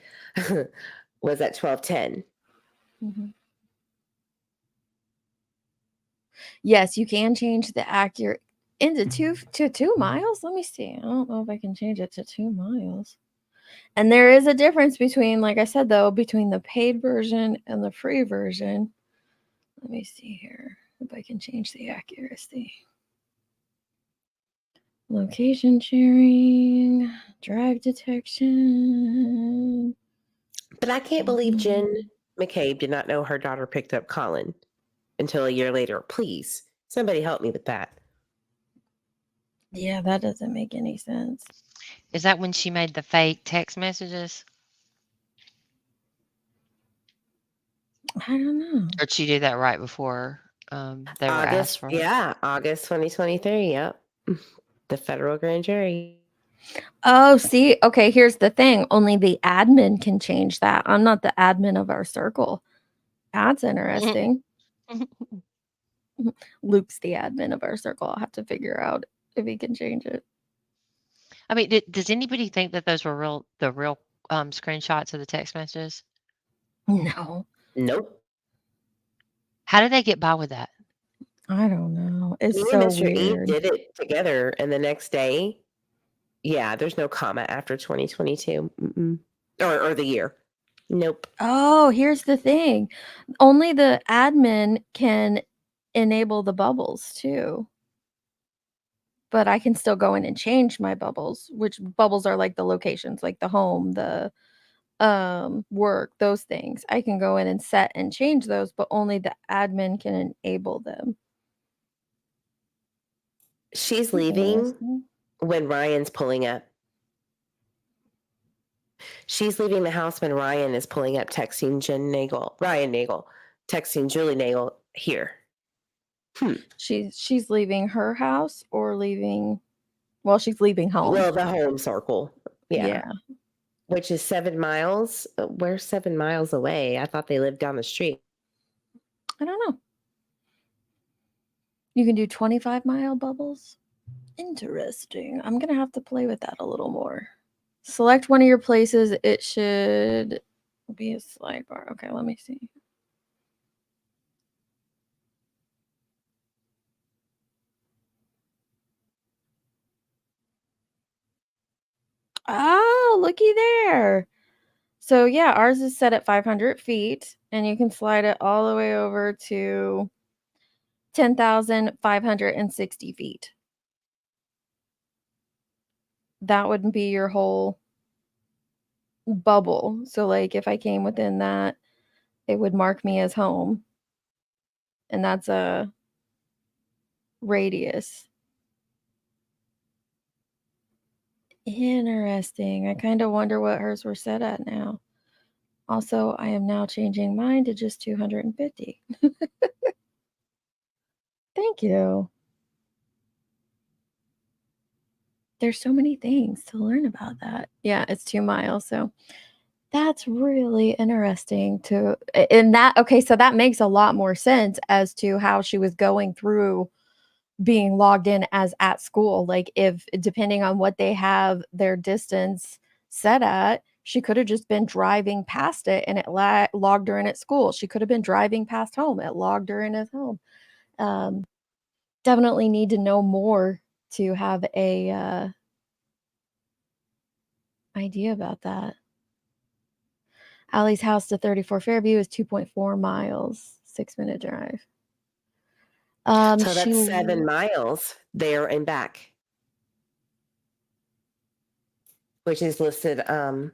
was at 12:10.
Mm-hmm. Yes, you can change the accurate into 2 miles. Let me see. I don't know if I can change it to 2 miles. And there is a difference between, like I said, though, between the paid version and the free version. Let me see here if I can change the accuracy. Location sharing, drive detection.
But I can't believe Jen McCabe did not know her daughter picked up Colin until a year later. Please, somebody help me with that.
Yeah, that doesn't make any sense.
Is that when she made the fake text messages?
I don't know.
Or did she do that right before they were asked for?
Yeah, August 2023. Yep. The federal grand jury.
Oh, see, okay, here's the thing. Only the admin can change that. I'm not the admin of our circle. That's interesting. Luke's the admin of our circle. I'll have to figure out if he can change it.
I mean, does anybody think that those were the real screenshots of the text messages?
No.
Nope.
How did they get by with that?
I don't know. It's
Me
so
and Mr. E
weird.
did it together, and the next day, yeah, there's no comma after 2022. Or the year. Nope.
Oh, here's the thing. Only the admin can enable the bubbles too. But I can still go in and change my bubbles, which bubbles are like the locations, like the home, the work, those things. I can go in and set and change those, but only the admin can enable them.
She's leaving when Ryan's pulling up. She's leaving the house when Ryan is pulling up, texting Ryan Nagel, texting Julie Nagel here.
She's leaving her house or leaving, well, she's leaving home.
Well, the home circle.
Yeah.
Which is 7 miles. We're 7 miles away. I thought they lived down the street.
I don't know. You can do 25-mile bubbles. Interesting. I'm going to have to play with that a little more. Select one of your places. It should be a slide bar. Okay, let me see. Oh, looky there. So yeah, ours is set at 500 feet, and you can slide it all the way over to 10,560 feet. That wouldn't be your whole bubble. So like if I came within that, it would mark me as home. And that's a radius. Interesting. I kind of wonder what hers were set at now. Also, I am now changing mine to just 250. Thank you. There's so many things to learn about that. Yeah, it's 2 miles. So that's really interesting to in that. Okay, so that makes a lot more sense as to how she was going through being logged in as at school. Like if depending on what they have their distance set at, she could have just been driving past it and it logged her in at school. She could have been driving past home. It logged her in at home. Definitely need to know more to have a idea about that. Allie's house to 34 Fairview is 2.4 miles, 6-minute drive.
So that's 7 miles there and back, which is listed at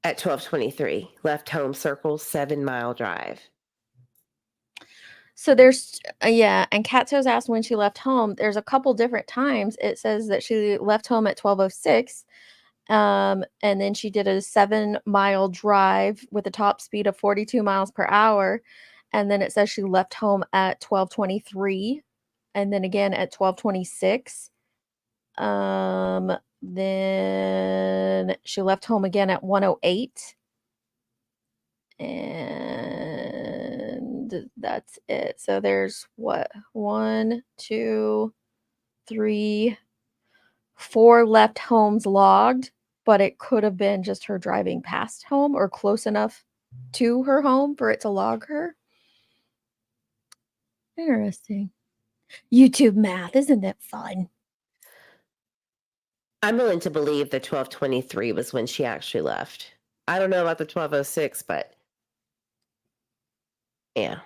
1223. Left home circle 7-mile drive.
So there's yeah, and Catto's asked when she left home. There's a couple different times. It says that she left home at 12:06. And then she did a 7-mile drive with a top speed of 42 miles per hour. And then it says she left home at 12:23 and then again at 12:26. Then she left home again at 1:08. And that's it. So there's what? 1, 2, 3, 4 left homes logged, but it could have been just her driving past home or close enough to her home for it to log her. Interesting. YouTube math, isn't it fun?
I'm willing to believe the 1223 was when she actually left. I don't know about the 1206, but yeah.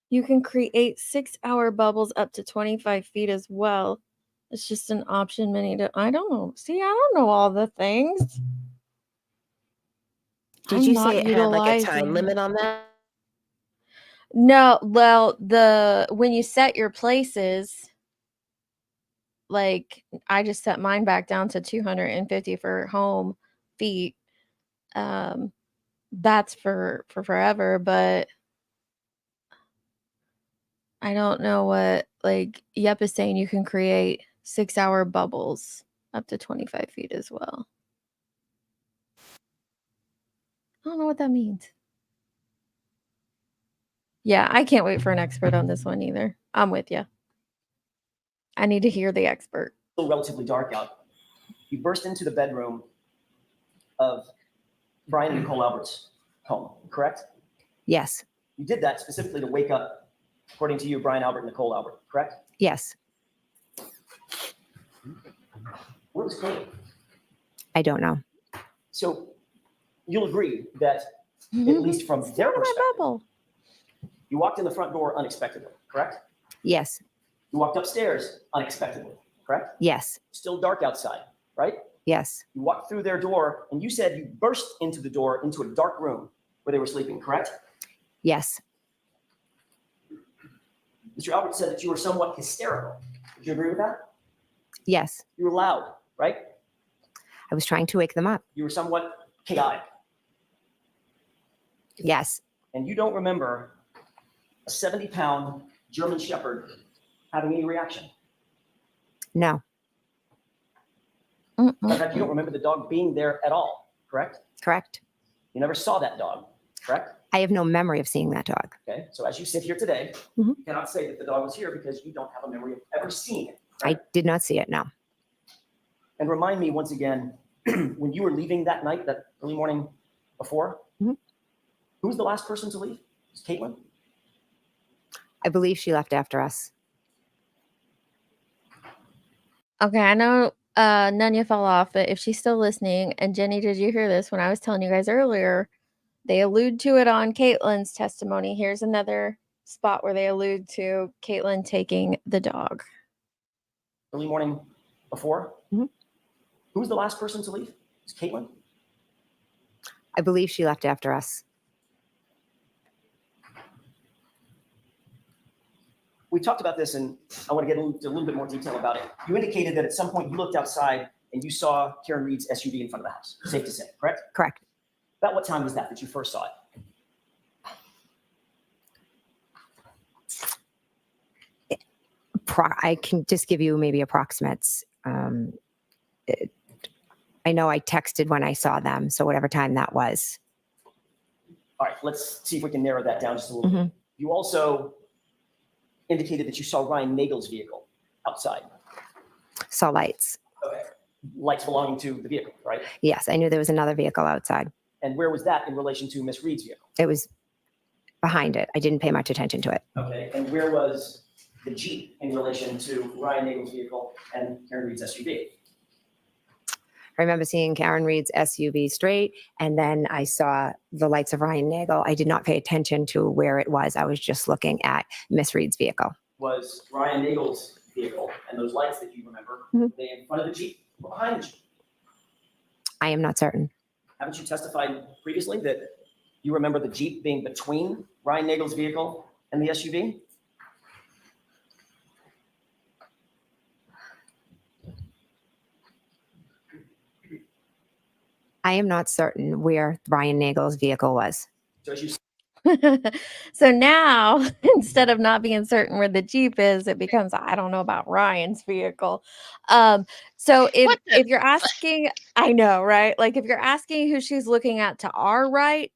You can create 6-hour bubbles up to 25 feet as well. It's just an option many to. I don't know. See, I don't know all the things.
Did you say it had like a time limit on that?
No, well, when you set your places, like I just set mine back down to 250 for home feet. That's for forever, but I don't know what like Yep is saying you can create 6-hour bubbles up to 25 feet as well. I don't know what that means. Yeah, I can't wait for an expert on this one either. I'm with you. I need to hear the expert.
Still relatively dark out. You burst into the bedroom of Brian and Nicole Alberts' home, correct?
Yes.
You did that specifically to wake up, according to you, Brian Albert and Nicole Albert, correct?
Yes.
Where was Cody?
I don't know.
So you'll agree that, at least from their perspective, you walked in the front door unexpectedly, correct?
Yes.
You walked upstairs unexpectedly, correct?
Yes.
Still dark outside, right?
Yes.
You walked through their door, and you said you burst into the door into a dark room where they were sleeping, correct?
Yes.
Mr. Albert said that you were somewhat hysterical. Would you agree with that?
Yes.
You were loud, right?
I was trying to wake them up.
You were somewhat chaotic.
Yes.
And you don't remember a 70-pound German Shepherd having any reaction.
No.
In fact, you don't remember the dog being there at all, correct?
Correct.
You never saw that dog, correct?
I have no memory of seeing that dog.
Okay, so as you sit here today, you cannot say that the dog was here because you don't have a memory of ever seeing it.
I did not see it, no.
And remind me once again, when you were leaving that night, that early morning before, who was the last person to leave? Was Caitlin?
I believe she left after us.
Okay, I know Nunya fell off, but if she's still listening, and Jenny, did you hear this when I was telling you guys earlier? They allude to it on Caitlin's testimony. Here's another spot where they allude to Caitlin taking the dog.
Early morning before? Who was the last person to leave? Is Caitlin?
I believe she left after us.
We talked about this, and I want to get into a little bit more detail about it. You indicated that at some point you looked outside and you saw Karen Reed's SUV in front of the house. Safe to say, correct?
Correct.
About what time was that you first saw it?
I can just give you maybe approximates. I know I texted when I saw them, so whatever time that was.
All right, let's see if we can narrow that down just a little bit. You also indicated that you saw Ryan Nagel's vehicle outside.
Saw lights.
Okay. Lights belonging to the vehicle, right?
Yes, I knew there was another vehicle outside.
And where was that in relation to Miss Reed's vehicle?
It was behind it. I didn't pay much attention to it.
Okay, and where was the Jeep in relation to Ryan Nagel's vehicle and Karen Reed's SUV?
I remember seeing Karen Reed's SUV straight, and then I saw the lights of Ryan Nagel. I did not pay attention to where it was. I was just looking at Miss Reed's vehicle.
Was Ryan Nagel's vehicle and those lights that you remember, were they in front of the Jeep or behind the Jeep?
I am not certain.
Haven't you testified previously that you remember the Jeep being between Ryan Nagel's vehicle and the SUV?
I am not certain where Ryan Nagel's vehicle was.
So as you
So now, instead of not being certain where the Jeep is, it becomes, I don't know about Ryan's vehicle. So if you're asking, I know, right? Like if you're asking who she's looking at to our right,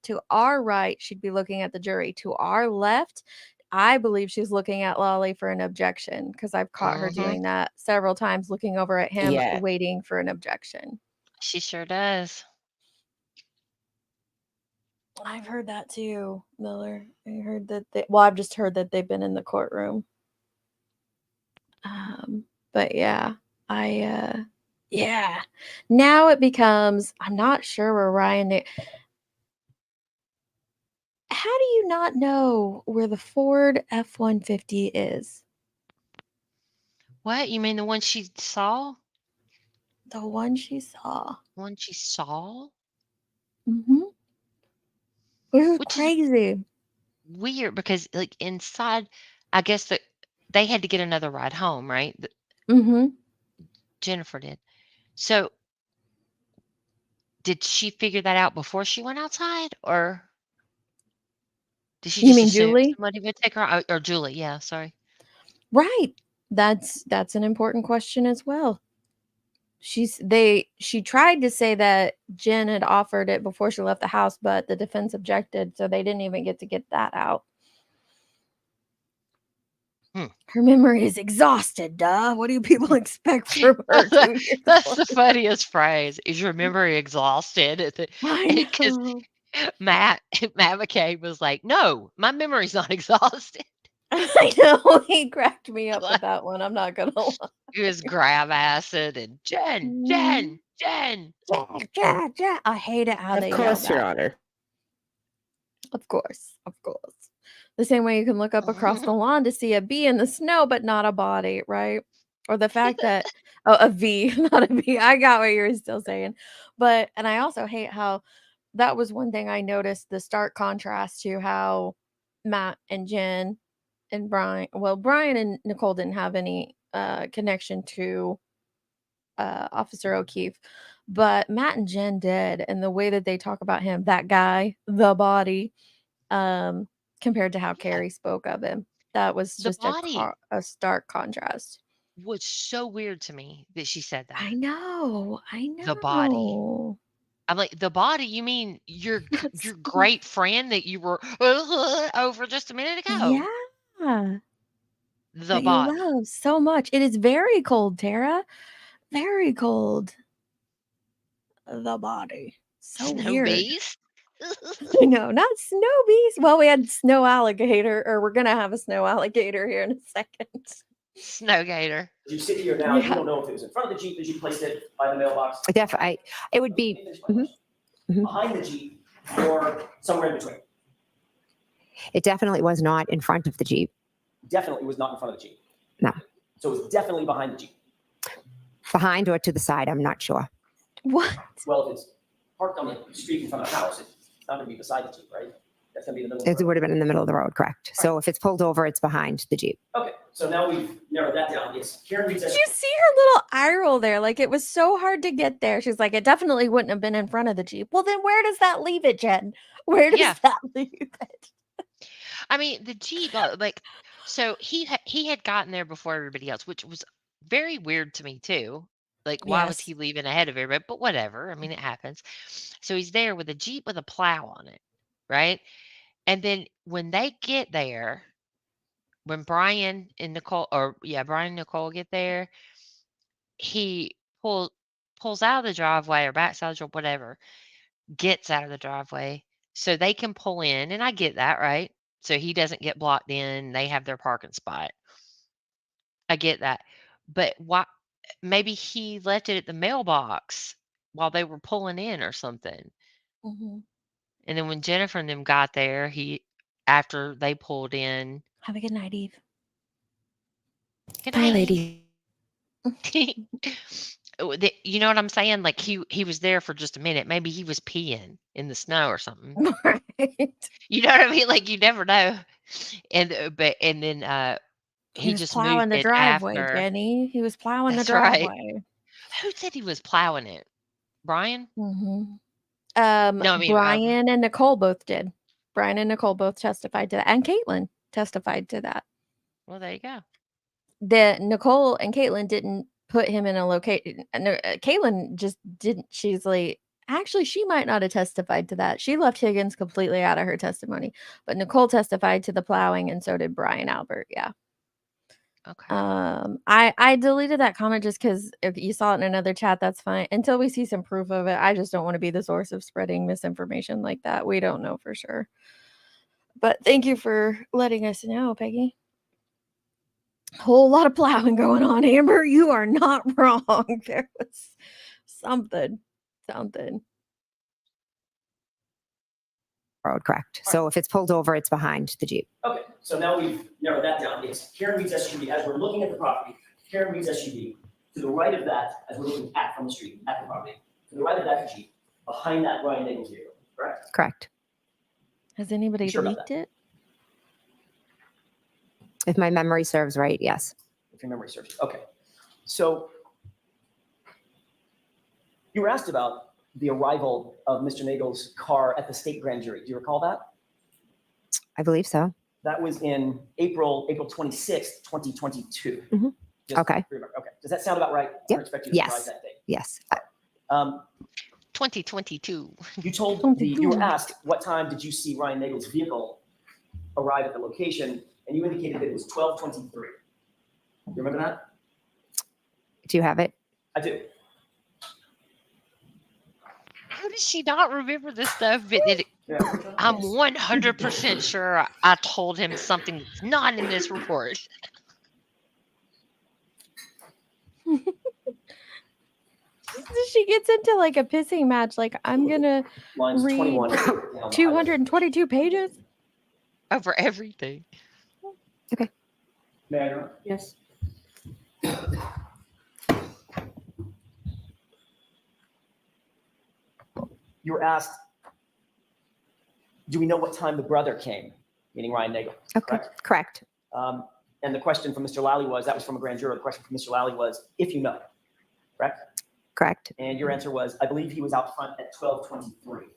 she'd be looking at the jury. To our left, I believe she's looking at Lolly for an objection, because I've caught her doing that several times, looking over at him,
Yeah.
waiting for an objection.
She sure does.
I've heard that too, Miller. I heard that I've just heard that they've been in the courtroom. But yeah, yeah. Now it becomes, I'm not sure where Ryan. How do you not know where the Ford F-150 is?
What? You mean the one she saw?
The one she saw.
One she saw?
Mm-hmm. This is
Which
crazy.
is weird because, like, inside, I guess that they had to get another ride home, right?
Mm-hmm.
Jennifer did. So, did she figure that out before she went outside, or did she
You
just
mean
assume
Julie?
somebody would take her out? Or Julie? Yeah, sorry.
Right. That's an important question as well. She tried to say that Jen had offered it before she left the house, but the defense objected, so they didn't even get to get that out. Her memory is exhausted, duh. What do you people expect from her? 2 years
That's
old?
the funniest phrase. Is your memory exhausted?
I
Because
know.
Matt McCabe was like, "No, my memory's not exhausted."
I know. He cracked me up with that one. I'm not gonna lie.
He was grab acid and Jen.
Jen. I hate it how
Of
they yell
course, Your
that.
Honor.
Of course. The same way you can look up across the lawn to see a bee in the snow, but not a body, right? Or the fact that a V, not a V. I got what you were still saying. And I also hate how that was one thing I noticed, the stark contrast to how Matt and Jen and Brian and Nicole didn't have any connection to Officer O'Keefe, but Matt and Jen did, and the way that they talk about him, that guy, the body, compared to how Carrie spoke of him, that was
The
just
body
a stark contrast.
was so weird to me that she said that.
I know.
The body. I'm like, the body? You mean your great friend that you were over just a minute ago?
Yeah.
The
That you
body.
love so much. It is very cold, Tara. Very cold. The body. So
Snow
weird.
bees?
No, not snow bees. Well, we had snow alligator, or we're gonna have a snow alligator here in a second.
Snow gator.
As you sit here now, you don't know if it was in front of the Jeep as you placed it by the mailbox.
Definitely, it would be
Behind the Jeep or somewhere in between.
It definitely was not in front of the Jeep.
Definitely was not in front of the Jeep.
No.
So it was definitely behind the Jeep.
Behind or to the side, I'm not sure.
What?
Well, if it's parked on the street in front of the house, it's not going to be beside the Jeep, right? That's going to be in the middle of
It
the road.
would have been in the middle of the road, correct. So if it's pulled over, it's behind the Jeep.
Okay, so now we've narrowed that down. It's Karen Reed's
Did you see her little eye roll there? Like, it was so hard to get there. She's like, it definitely wouldn't have been in front of the Jeep. Well, then where does that leave it, Jen? Where does
Yeah.
that leave it?
I mean, the Jeep, like, so he had gotten there before everybody else, which was very weird to me too. Like, why was
Yes.
he leaving ahead of everybody? But whatever. I mean, it happens. So he's there with a Jeep with a plow on it, right? And then when they get there, when Brian and Nicole, Brian and Nicole get there, he pulls out of the driveway or backs out of the driveway, whatever, gets out of the driveway so they can pull in. And I get that, right? So he doesn't get blocked in. They have their parking spot. I get that. But why? Maybe he left it at the mailbox while they were pulling in or something.
Mhm.
And then when Jennifer and them got there, after they pulled in.
Have a good night, Eve.
Good
Bye,
night.
lady.
You know what I'm saying? Like he was there for just a minute. Maybe he was peeing in the snow or something.
Right.
You know what I mean? Like you never know. And then
He
he
was
just
plowing
moved
the
it
driveway,
after.
Jenny. He was plowing the
That's right.
driveway.
Who said he was plowing it? Brian?
Mm-hmm.
No, I mean
Brian and Nicole both did. Brian and Nicole both testified to that, and Caitlin testified to that.
well, there you go.
The Nicole and Caitlin didn't put him in a location. Caitlin just didn't. She's like, actually, she might not have testified to that. She left Higgins completely out of her testimony, but Nicole testified to the plowing, and so did Brian Albert. Yeah.
Okay.
I deleted that comment just because if you saw it in another chat, that's fine. Until we see some proof of it, I just don't want to be the source of spreading misinformation like that. We don't know for sure. But thank you for letting us know, Peggy. Whole lot of plowing going on, Amber. You are not wrong. There was something.
Road, correct. So if it's pulled over, it's behind the Jeep.
Okay, so now we've narrowed that down. It's Karen Reed's SUV as we're looking at the property. Karen Reed's SUV. To the right of that, as we're looking at from the street, at the property. To the right of that Jeep. Behind that, Ryan Nagel's vehicle, correct?
Correct.
Has anybody
Sure about
leaked it?
If my memory serves right, yes.
If your memory serves. Okay. So you were asked about the arrival of Mr. Nagel's car at the state grand jury. Do you recall that?
I believe so.
That was in April 26th, 2022.
Mhm.
Just
Okay.
remember. Okay. Does that sound about right? I
Yep.
don't expect you to
Yes.
surprise that date.
Yes.
2022.
You told you were asked what time did you see Ryan Nagel's vehicle arrive at the location, and you indicated that it was 12:23. You remember that?
Do you have it?
I do.
How does she not remember this stuff?
Yeah.
I'm 100% sure I told him something that's not in this report.
She gets into like a pissing match. Like, I'm gonna
Lines
read
21.
222 pages.
Over everything.
May I interrupt?
Yes.
You were asked, do we know what time the brother came, meaning Ryan Nagel?
Okay. Correct.
And the question from Mr. Lally was, that was from a grand juror, the question from Mr. Lally was, if you know, correct?
Correct.
And your answer was, I believe he was out front at 12:23. Is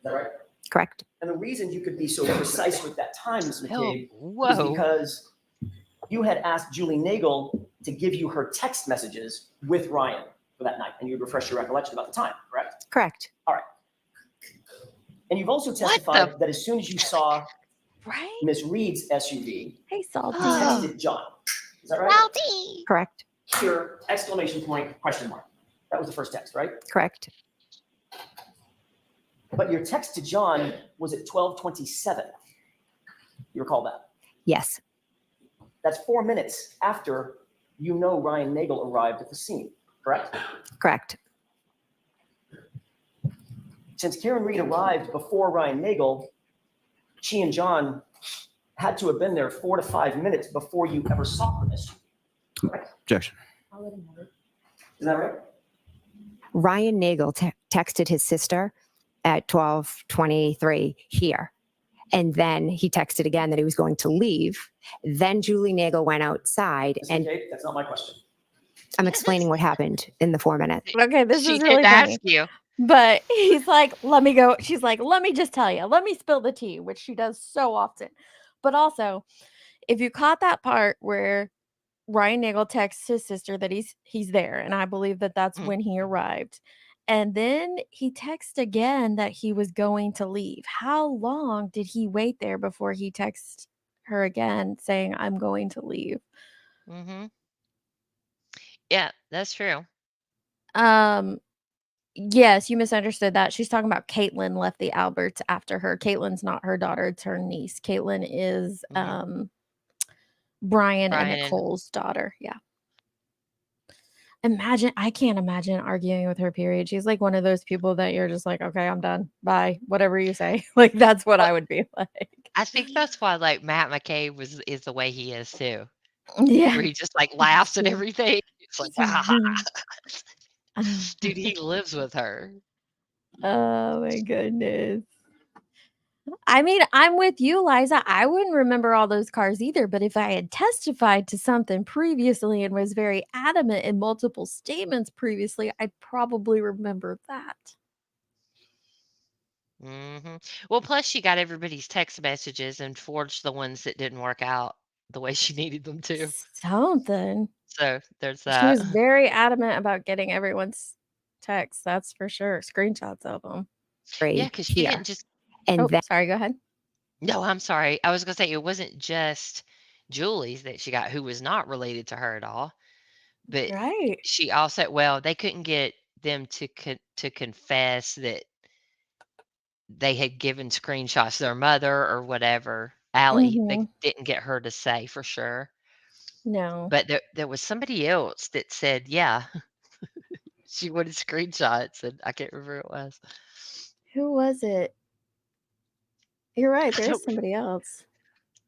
that right?
Correct.
And the reason you could be so precise with that time, Ms. McCabe, is
Whoa.
because you had asked Julie Nagel to give you her text messages with Ryan for that night, and you'd refresh your recollection about the time, correct?
Correct.
All right. And you've also testified that as soon as you saw
Right?
Miss Reed's SUV,
Hey, Salty.
you texted John. Is that right?
Salty.
Correct.
Here, exclamation point, question mark. That was the first text, right?
Correct.
But your text to John was at 12:27. You recall that?
Yes.
That's 4 minutes after you know Ryan Nagel arrived at the scene, correct?
Correct.
Since Karen Reed arrived before Ryan Nagel, she and John had to have been there 4 to 5 minutes before you ever saw her. Correct?
Objection.
Is that right?
Ryan Nagel texted his sister at 12:23 here. And then he texted again that he was going to leave. Then Julie Nagel went outside
Ms.
and
McCabe, that's not my question.
I'm explaining what happened in the 4 minutes.
Okay, this
She
is really
didn't
funny.
ask you.
But he's like, let me go. She's like, let me just tell you. Let me spill the tea, which she does so often. But also, if you caught that part where Ryan Nagel texts his sister that he's there, and I believe that that's when he arrived. And then he texted again that he was going to leave. How long did he wait there before he texted her again saying, I'm going to leave?
Mm-hmm. Yeah, that's true.
Yes, you misunderstood that. She's talking about Caitlin left the Alberts after her. Caitlin's not her daughter, it's her niece. Caitlin is Brian and
Brian and
Nicole's daughter. Yeah. Imagine, I can't imagine arguing with her, period. She's like one of those people that you're just like, okay, I'm done. Bye. Whatever you say. Like, that's what I would be like.
I think that's why like Matt McCabe is the way he is too.
Yeah.
Where he just like laughs at everything. It's like, dude, he lives with her.
Oh my goodness. I mean, I'm with you, Liza. I wouldn't remember all those cars either, but if I had testified to something previously and was very adamant in multiple statements previously, I'd probably remember that.
Mm-hmm. Well, plus she got everybody's text messages and forged the ones that didn't work out the way she needed them to.
Something.
So there's
She
that.
was very adamant about getting everyone's texts, that's for sure. Screenshots of them.
Yeah, because she didn't just.
And then
Sorry, go ahead.
No, I'm sorry. I was gonna say it wasn't just Julie's that she got, who was not related to her at all, but
Right.
she also, well, they couldn't get them to confess that they had given screenshots to their mother or whatever. Allie, they didn't get her to say for sure.
No.
But there was somebody else that said, yeah, she wanted screenshots, and I can't remember who it was.
Who was it? You're right.
I
There's
don't.
somebody else.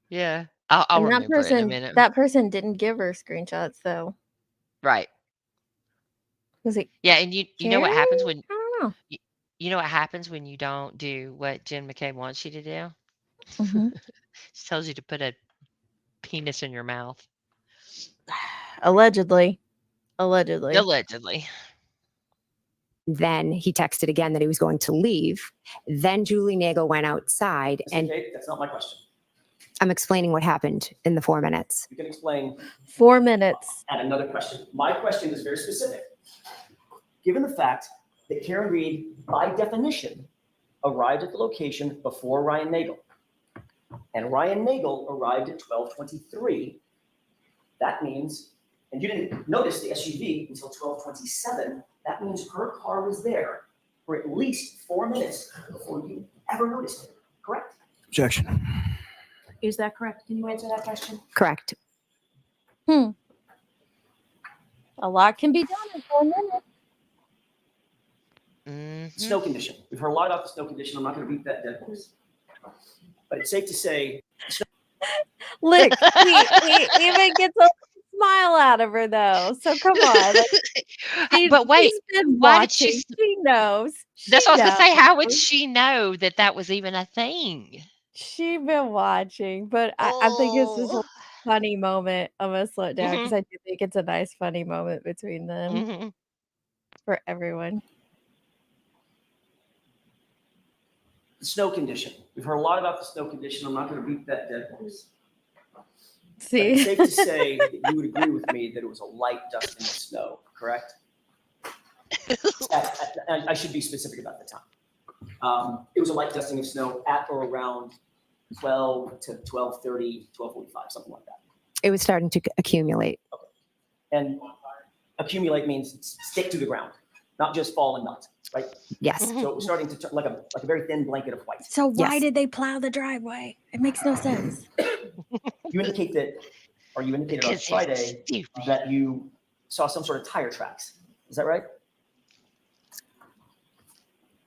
Yeah, I'll
And
remember it in a minute.
that person didn't give her screenshots though.
Right.
Was it
Yeah, and you know what happens when
I don't know.
you know what happens when you don't do what Jen McCabe wants you to do?
Mhm.
She tells you to put a penis in your mouth.
Allegedly. Allegedly.
Allegedly.
Then he texted again that he was going to leave. Then Julie Nagel went outside
Ms.
and
McCabe, that's not my question.
I'm explaining what happened in the 4 minutes.
You can explain
4 minutes.
at another question. My question is very specific. Given the fact that Karen Reed, by definition, arrived at the location before Ryan Nagel, and Ryan Nagel arrived at 12:23, that means, and you didn't notice the SUV until 12:27, that means her car was there for at least 4 minutes before you ever noticed it, correct?
Objection.
Is that correct? Can you answer that question?
Correct.
A lot can be done in 4 minutes.
Snow condition. We've heard a lot about the snow condition. I'm not going to beat that dead horse. But it's safe to say.
Look, he even gets a smile out of her though. So come on.
But wait,
she's been
why did
watching.
she?
She knows.
That's
She
what I was gonna say. How would
knows.
she know that was even a thing?
She been watching, but I think it's just a funny moment. I'm gonna slow it down because I do think it's a nice funny moment between them for everyone.
The snow condition. We've heard a lot about the snow condition. I'm not going to beat that dead horse.
See,
but it's safe to say that you would agree with me that it was a light dusting of snow, correct? I should be specific about the time. It was a light dusting of snow at or around 12 to 12:30, 12:45, something like that.
It was starting to accumulate.
Okay. And accumulate means stick to the ground, not just fall and melt, right?
Yes.
So it was starting to turn like a very thin blanket of white.
so why did they plow the driveway? It makes no sense.
You indicate that, or you indicated on Friday that you saw some sort of tire tracks. Is that right?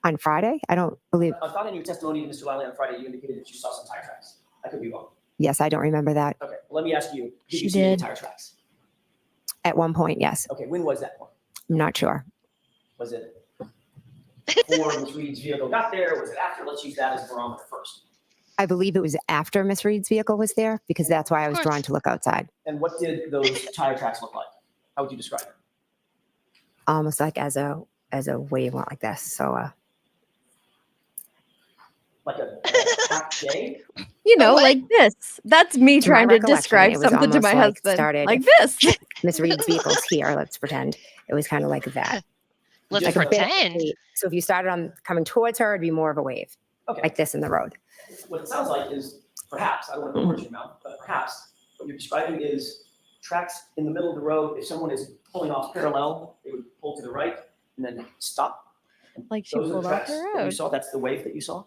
On Friday? I don't believe.
I thought in your testimony to Mr. Liley on Friday, you indicated that you saw some tire tracks. I could be wrong.
Yes, I don't remember that.
Okay, well, let me ask you, did
She
you see any
did.
tire tracks?
At one point, yes.
Okay, when was that point?
I'm not sure.
Was it before Ms. Reed's vehicle got there? Was it after? Let's use that as a barometer first.
I believe it was after Miss Reed's vehicle was there because that's why I was drawn to look outside.
And what did those tire tracks look like? How would you describe it?
Almost like as a wave went like this. So
Like a half J?
You know, like this. That's me
To my
trying to
recollection,
describe
it was
something to
almost
my
like
husband.
started
Like
if
this.
Miss Reed's vehicle's here. Let's pretend it was kind of like that.
Let's
Like a bit of a
pretend.
wave. So if you started on coming towards her, it'd be more of a wave, like this in the road.
What it sounds like is perhaps, I don't want to put words in your mouth, but perhaps what you're describing is tracks in the middle of the road. If someone is pulling off parallel, they would pull to the right and then stop.
Like she
Those are the
pulled off
tracks
the
that you
road.
saw. That's the wave that you saw.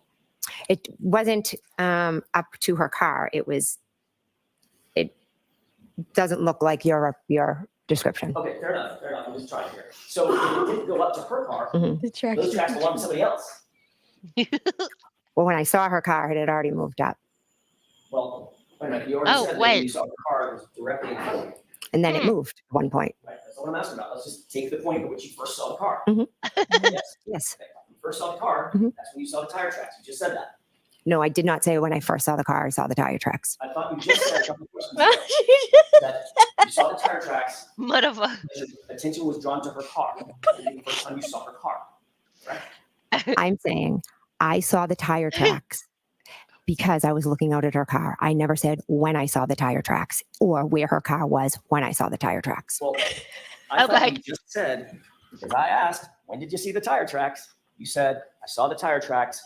It wasn't up to her car. It doesn't look like your description.
Okay, fair enough. Fair enough. I'm just trying here. So if it didn't go up to her car,
Mhm.
those tracks belong to somebody else.
Well, when I saw her car, it had already moved up.
Well, wait a minute. You already said that when you saw the car, it was directly in front of you.
And then it moved at one point.
Right. That's what I'm asking about. Let's just take the point at which you first saw the car.
Mhm.
Yes.
Yes.
Okay. You first saw the car.
Mhm.
That's when you saw the tire tracks. You just said that.
No, I did not say when I first saw the car, I saw the tire tracks.
I thought you just said a couple of questions ago that you saw the tire tracks.
Whatever.
Your attention was drawn to her car. The first time you saw her car. Right?
I'm saying I saw the tire tracks because I was looking out at her car. I never said when I saw the tire tracks or where her car was when I saw the tire tracks.
Well, I thought you just said, because I asked, when did you see the tire tracks? You said, I saw the tire tracks,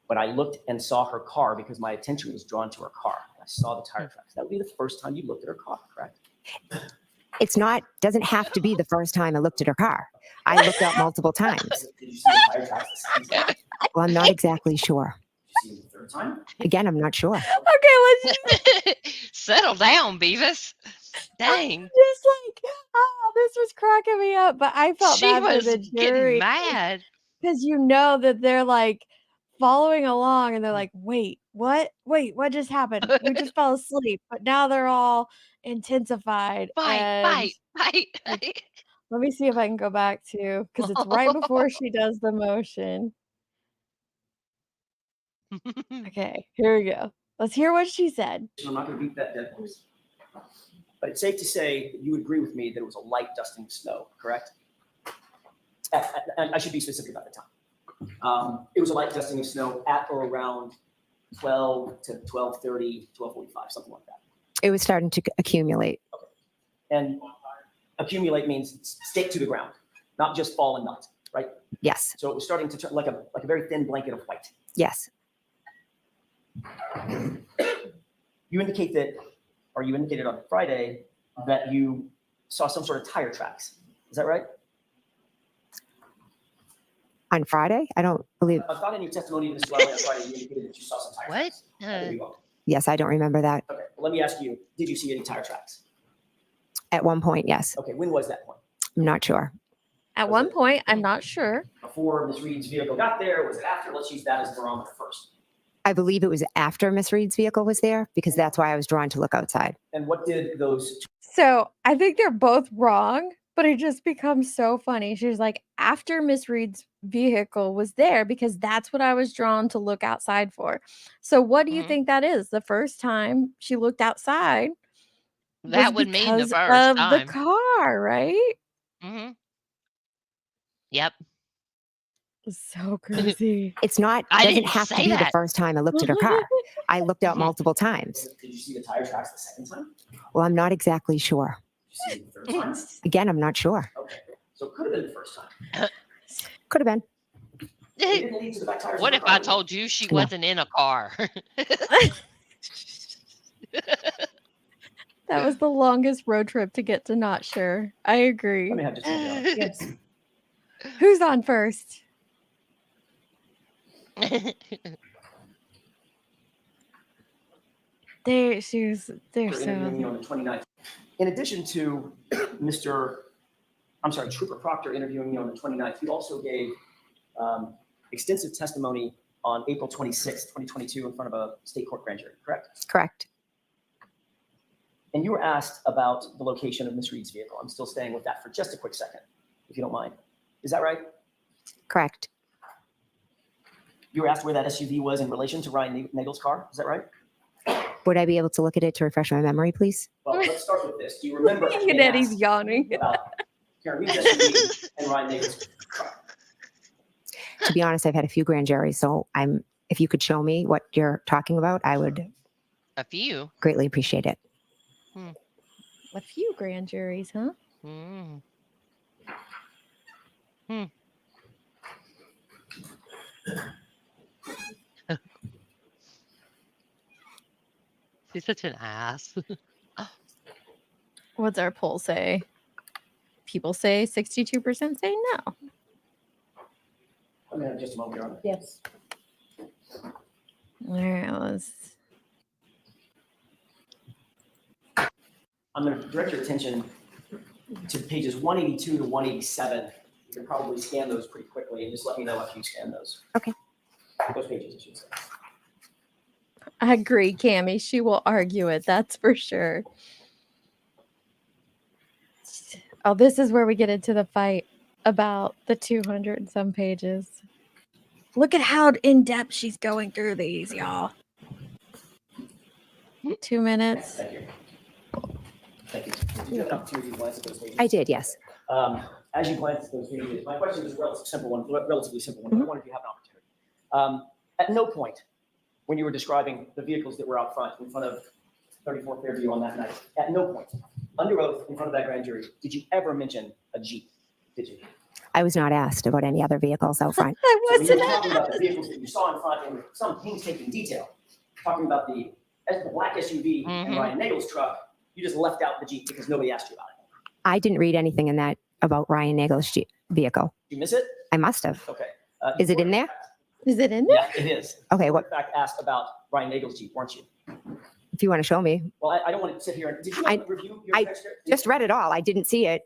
but I looked and saw her car because my attention was drawn to her car. I saw the tire tracks. That would be the first time you looked at her car, correct?
It's not, doesn't have to be the first time I looked at her car. I looked out multiple times.
Did you see the tire tracks the second time?
Well, I'm not exactly sure.
Did you see them the third time?
Again, I'm not sure.
Okay, let's
Settle down, Beavis. Dang.
just like, this was cracking me up, but I felt
She
bad for
was
the
getting
jury
mad.
because you know that they're like following along and they're like, wait, what just happened? We just fell asleep, but now they're all intensified.
Fight.
Like, let me see if I can go back to because it's right before she does the motion. Okay, here we go. Let's hear what she said.
I'm not going to beat that dead horse. But it's safe to say that you would agree with me that it was a light dusting of snow, correct? And I should be specific about the time. It was a light dusting of snow at or around 12 to 12:30, 12:45, something like that.
It was starting to accumulate.
Okay. And accumulate means stick to the ground, not just fall and melt, right?
Yes.
So it was starting to turn like a very thin blanket of white.
Yes.
You indicate that, or you indicated on Friday that you saw some sort of tire tracks. Is that right?
On Friday? I don't believe.
I thought in your testimony, Mr. Lowry, on Friday, you indicated that you saw some tire tracks. I could be wrong.
Yes, I don't remember that.
Okay, well, let me ask you, did you see any tire tracks?
At one point, yes.
Okay, when was that point?
I'm not sure.
At one point, I'm not sure.
Before Ms. Reed's vehicle got there? Was it after? Let's use that as the barometer first.
I believe it was after Miss Reed's vehicle was there because that's why I was drawn to look outside.
And what did those?
So I think they're both wrong, but it just becomes so funny. She's like, after Miss Reed's vehicle was there because that's what I was drawn to look outside for. So what do you think that is? The first time she looked outside
That
was
would mean the
because
first
of the
time.
car, right?
Mm-hmm. Yep.
So crazy.
It's not,
I
doesn't
didn't
have to
say
be the
that.
first time I looked at her car. I looked out multiple times.
Did you see the tire tracks the second time?
Well, I'm not exactly sure.
Did you see it the third time?
Again, I'm not sure.
Okay, so it could have been the first time.
Could have been.
It didn't lead to the back tires of
What
the
if
car,
I
did it?
told you she
No.
wasn't in a car?
That was the longest road trip to get to not sure. I agree.
Let me have just a minute.
Yes. Who's on first? They're so
interviewing me on the 29th. In addition to Trooper Proctor interviewing me on the 29th, you also gave extensive testimony on April 26th, 2022 in front of a state court grand jury, correct?
Correct.
And you were asked about the location of Miss Reed's vehicle. I'm still staying with that for just a quick second, if you don't mind. Is that right?
Correct.
You were asked where that SUV was in relation to Ryan Nagel's car. Is that right?
Would I be able to look at it to refresh my memory, please?
Well, let's start with this. Do you remember
Look
being
at Eddie's
asked
yawning.
about Karen Reed's SUV and Ryan Nagel's car?
To be honest, I've had a few grand juries, so if you could show me what you're talking about, I would
A few.
greatly appreciate it.
A few grand juries, huh?
Mm. She's such an ass.
What's our poll say? People say 62% say no.
I'm going to have just a moment, Your Honor.
Yes.
All right, let's.
I'm going to direct your attention to pages 182 to 187. You can probably scan those pretty quickly and just let me know if you scan those.
Okay.
Those pages, I should say.
I agree, Cammie. She will argue it. That's for sure. Oh, this is where we get into the fight about the 200 and some pages. Look at how in depth she's going through these, y'all. 2 minutes.
Thank you. Thank you. Did you have an opportunity to glance at those pages?
I did, yes.
As you glance at those pages, my question is a relatively simple one, but I wonder if you have an opportunity. At no point, when you were describing the vehicles that were out front in front of 34th Fairview on that night, at no point, under oath in front of that grand jury, did you ever mention a Jeep? Did you?
I was not asked about any other vehicles out front.
I
So when you
wasn't
were talking about the
asked.
vehicles that you saw in front in some painstaking detail, talking about the black SUV and Ryan Nagel's truck, you just left out the Jeep because nobody asked you about it.
I didn't read anything in that about Ryan Nagel's vehicle.
Did you miss it?
I must have.
Okay.
Is it in there?
Is it in there?
Yeah, it is.
Okay,
You were
what?
in fact asked about Ryan Nagel's Jeep, weren't you?
If you want to show me.
Well, I don't want to sit here and, did you not review your
I
transcript?
just read it all. I didn't see it.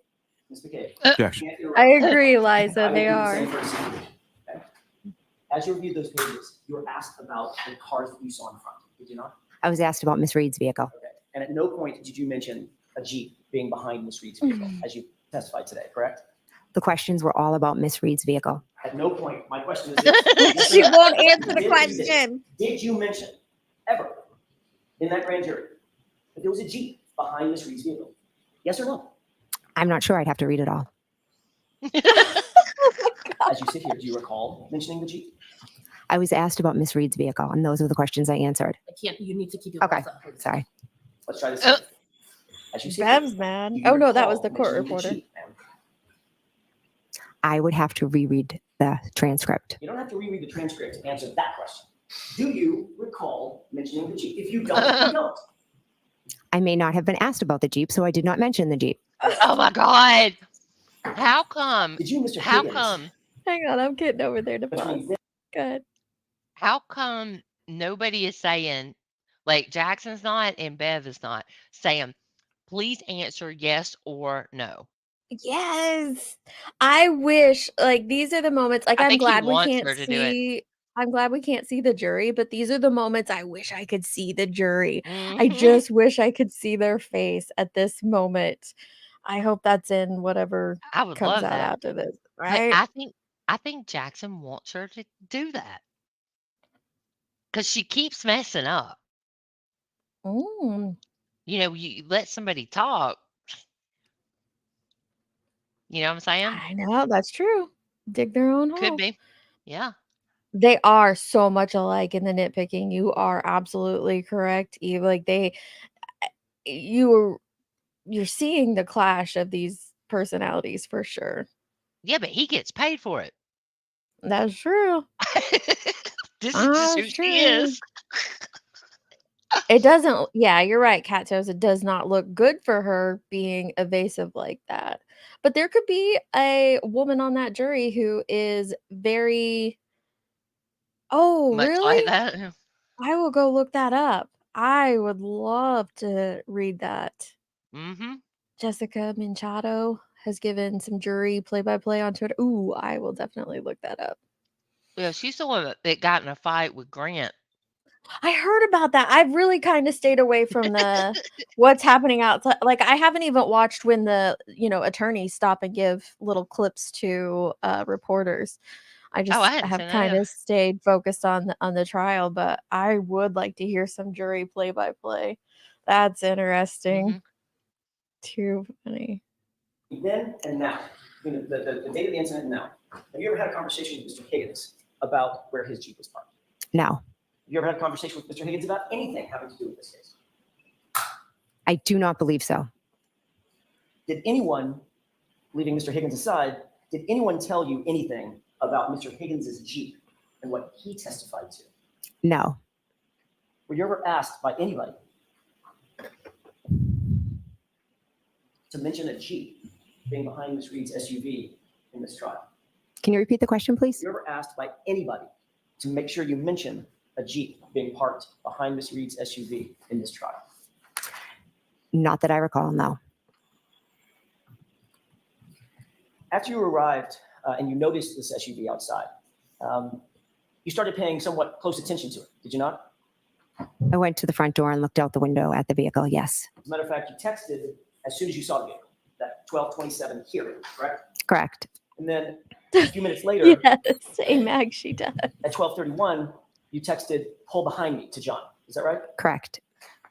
Ms. McCabe.
Objection.
can't interrupt.
I agree, Liza.
I will
They
do the
are.
same for a second. Okay. As you reviewed those pages, you were asked about the cars that you saw in front, did you not?
I was asked about Miss Reed's vehicle.
Okay. And at no point did you mention a Jeep being behind Ms. Reed's vehicle, as you testified today, correct?
The questions were all about Miss Reed's vehicle.
At no point, my question is this. Yes or
She
no?
won't answer the
Did-
question.
Did you mention ever in that grand jury that there was a Jeep behind Ms. Reed's vehicle? Yes or no?
I'm not sure. I'd have to read it all.
As you sit here, do you recall mentioning the Jeep?
I was asked about Miss Reed's vehicle, and those are the questions I answered.
I can't, you need to keep your
Okay,
voice up, please.
sorry.
Let's try this again. As you sit here,
Bev's mad.
do you
Oh, no, that was
recall
the court
mentioning
reporter.
Jeep, ma'am?
I would have to reread the transcript.
You don't have to reread the transcript to answer that question. Do you recall mentioning the Jeep? If you don't, you don't.
I may not have been asked about the Jeep, so I did not mention the Jeep.
Oh my God. How come?
Did you, Mr.
How
Higgins,
come?
Hang on, I'm getting over there to pause.
between
Good.
How come nobody is saying, like Jackson's not and Bev is not saying, please answer yes or no?
Yes. I wish like these are the moments like
I
I'm
think he
glad we
wants
can't
her to do it.
see I'm glad we can't see the jury, but these are the moments I wish I could see the jury. I
Mhm.
just wish I could see their face at this moment. I hope that's in whatever
I would
comes
love
out
that.
after this,
But
right?
I think Jackson wants her to do that because she keeps messing up.
Mm,
You know, you let somebody talk. You know what I'm saying?
I know that's true. Dig their own
Could
hole.
be. Yeah.
They are so much alike in the nitpicking. You are absolutely correct, Eve. Like you're seeing the clash of these personalities for sure.
Yeah, but he gets paid for it.
That's true.
This is just who
That's
she
true.
is.
It doesn't. Yeah, you're right, Cat Toes. It does not look good for her being evasive like that. But there could be a woman on that jury who is very. Oh,
Much
really?
like that.
I will go look that up. I would love to read that.
Mm-hmm.
Jessica Minchado has given some jury play-by-play on Twitter. Ooh, I will definitely look that up.
Yeah, she's the one that got in a fight with Grant.
I heard about that. I've really kind of stayed away from the what's happening outside. Like, I haven't even watched when the, attorneys stop and give little clips to reporters. I
Oh,
just
I hadn't
have
seen
kind
that.
of stayed focused on the trial, but I would like to hear some jury play by play. That's interesting. Too funny.
Then and now, the date of the incident and now. Have you ever had a conversation with Mr. Higgins about where his Jeep was parked?
No,
Have you ever had a conversation with Mr. Higgins about anything having to do with this case?
I do not believe so.
Did anyone, leaving Mr. Higgins aside, did anyone tell you anything about Mr. Higgins' Jeep and what he testified to?
No,
Were you ever asked by anybody to mention a Jeep being behind Ms. Reed's SUV in this trial?
can you repeat the question, please?
Were you ever asked by anybody to make sure you mention a Jeep being parked behind Ms. Reed's SUV in this trial?
Not that I recall, no.
After you arrived and you noticed this SUV outside, you started paying somewhat close attention to it, did you not?
I went to the front door and looked out the window at the vehicle, yes.
As a matter of fact, you texted as soon as you saw the vehicle, that 12:27 here, correct?
Correct.
And then a few minutes later,
Yes, Mag, she does.
at 12:31, you texted, pull behind me to John. Is that right?
Correct.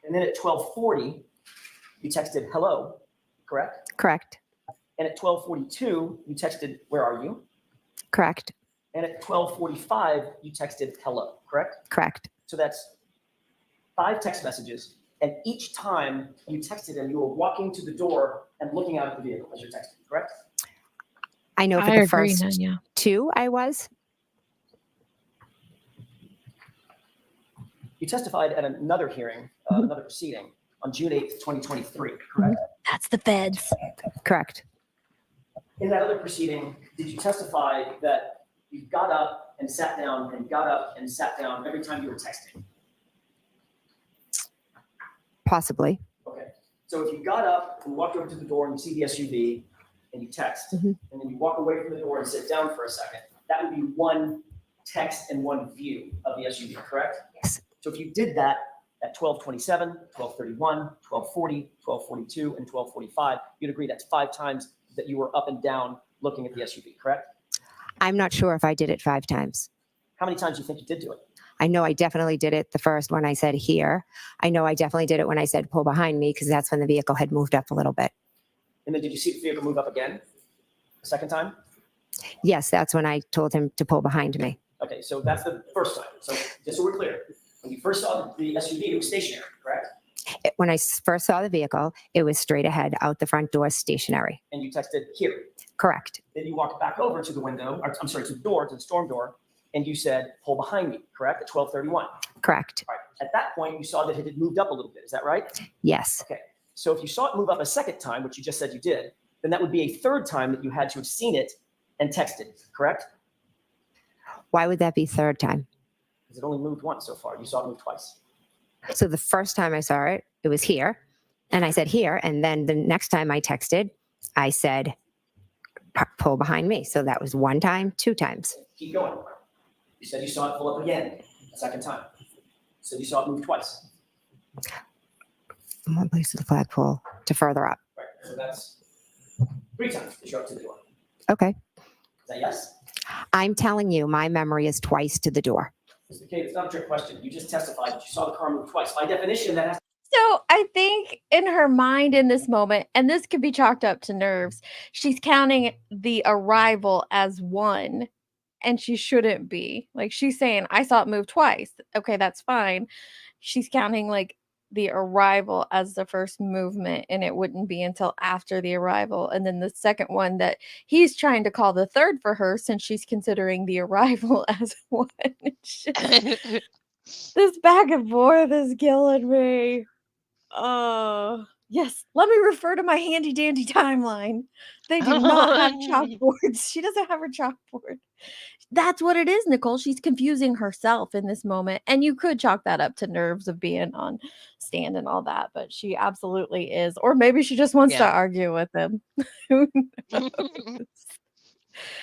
And then at 12:40, you texted, hello, correct?
Correct.
And at 12:42, you texted, where are you?
Correct.
And at 12:45, you texted, hello, correct?
Correct.
So that's 5 text messages. And each time you texted him, you were walking to the door and looking out at the vehicle as you're texting, correct?
I know for
I
the
agree,
first
Nanya.
2 I was.
You testified at another hearing, another proceeding on June 8th, 2023, correct?
That's the feds.
Correct.
In that other proceeding, did you testify that you got up and sat down and got up and sat down every time you were texting?
Possibly.
Okay. So if you got up and walked over to the door and you see the SUV and you text, and then you walk away from the door and sit down for a second, that would be one text and one view of the SUV, correct?
Yes.
So if you did that at 12:27, 12:31, 12:40, 12:42, and 12:45, you'd agree that's 5 times that you were up and down looking at the SUV, correct?
I'm not sure if I did it 5 times.
How many times do you think you did do it?
I know I definitely did it the first when I said here. I know I definitely did it when I said pull behind me, because that's when the vehicle had moved up a little bit.
And then did you see the vehicle move up again the second time?
Yes, that's when I told him to pull behind me.
Okay, so that's the first time. So just so we're clear, when you first saw the SUV, it was stationary, correct?
When I first saw the vehicle, it was straight ahead out the front door, stationary.
And you texted here.
Correct.
Then you walked back over to the window, or I'm sorry, to the door, to the storm door, and you said, pull behind me, correct, at 12:31.
Correct.
All right. At that point, you saw that it had moved up a little bit. Is that right?
Yes.
Okay. So if you saw it move up a second time, which you just said you did, then that would be a third time that you had to have seen it and texted, correct?
Why would that be third time?
Because it only moved once so far. You saw it move twice.
So the first time I saw it, it was here. And I said here. And then the next time I texted, I said, pull behind me. So that was 1 time, 2 times.
Keep going. You said you saw it pull up again a second time. So you saw it move twice.
From one place to the flagpole to further up.
Right. So that's 3 times that you're up to the door.
Okay.
Is that yes?
I'm telling you, my memory is twice to the door.
Mr. Kate, it's not a trick question. You just testified that you saw the car move twice. By definition, that has
So I think in her mind in this moment, and this could be chalked up to nerves, she's counting the arrival as 1, and she shouldn't be. Like, she's saying, I saw it move twice. Okay, that's fine. She's counting like the arrival as the first movement, and it wouldn't be until after the arrival. And then the second one that he's trying to call the third for her, since she's considering the arrival as 1. It's just, this back and forth is killing me. Yes. Let me refer to my handy dandy timeline. They do not have chalkboards. She doesn't have her chalkboard. That's what it is, Nicole. She's confusing herself in this moment. And you could chalk that up to nerves of being on stand and all that, but she absolutely is. Or maybe she just wants to
Yeah.
argue with him. Who knows?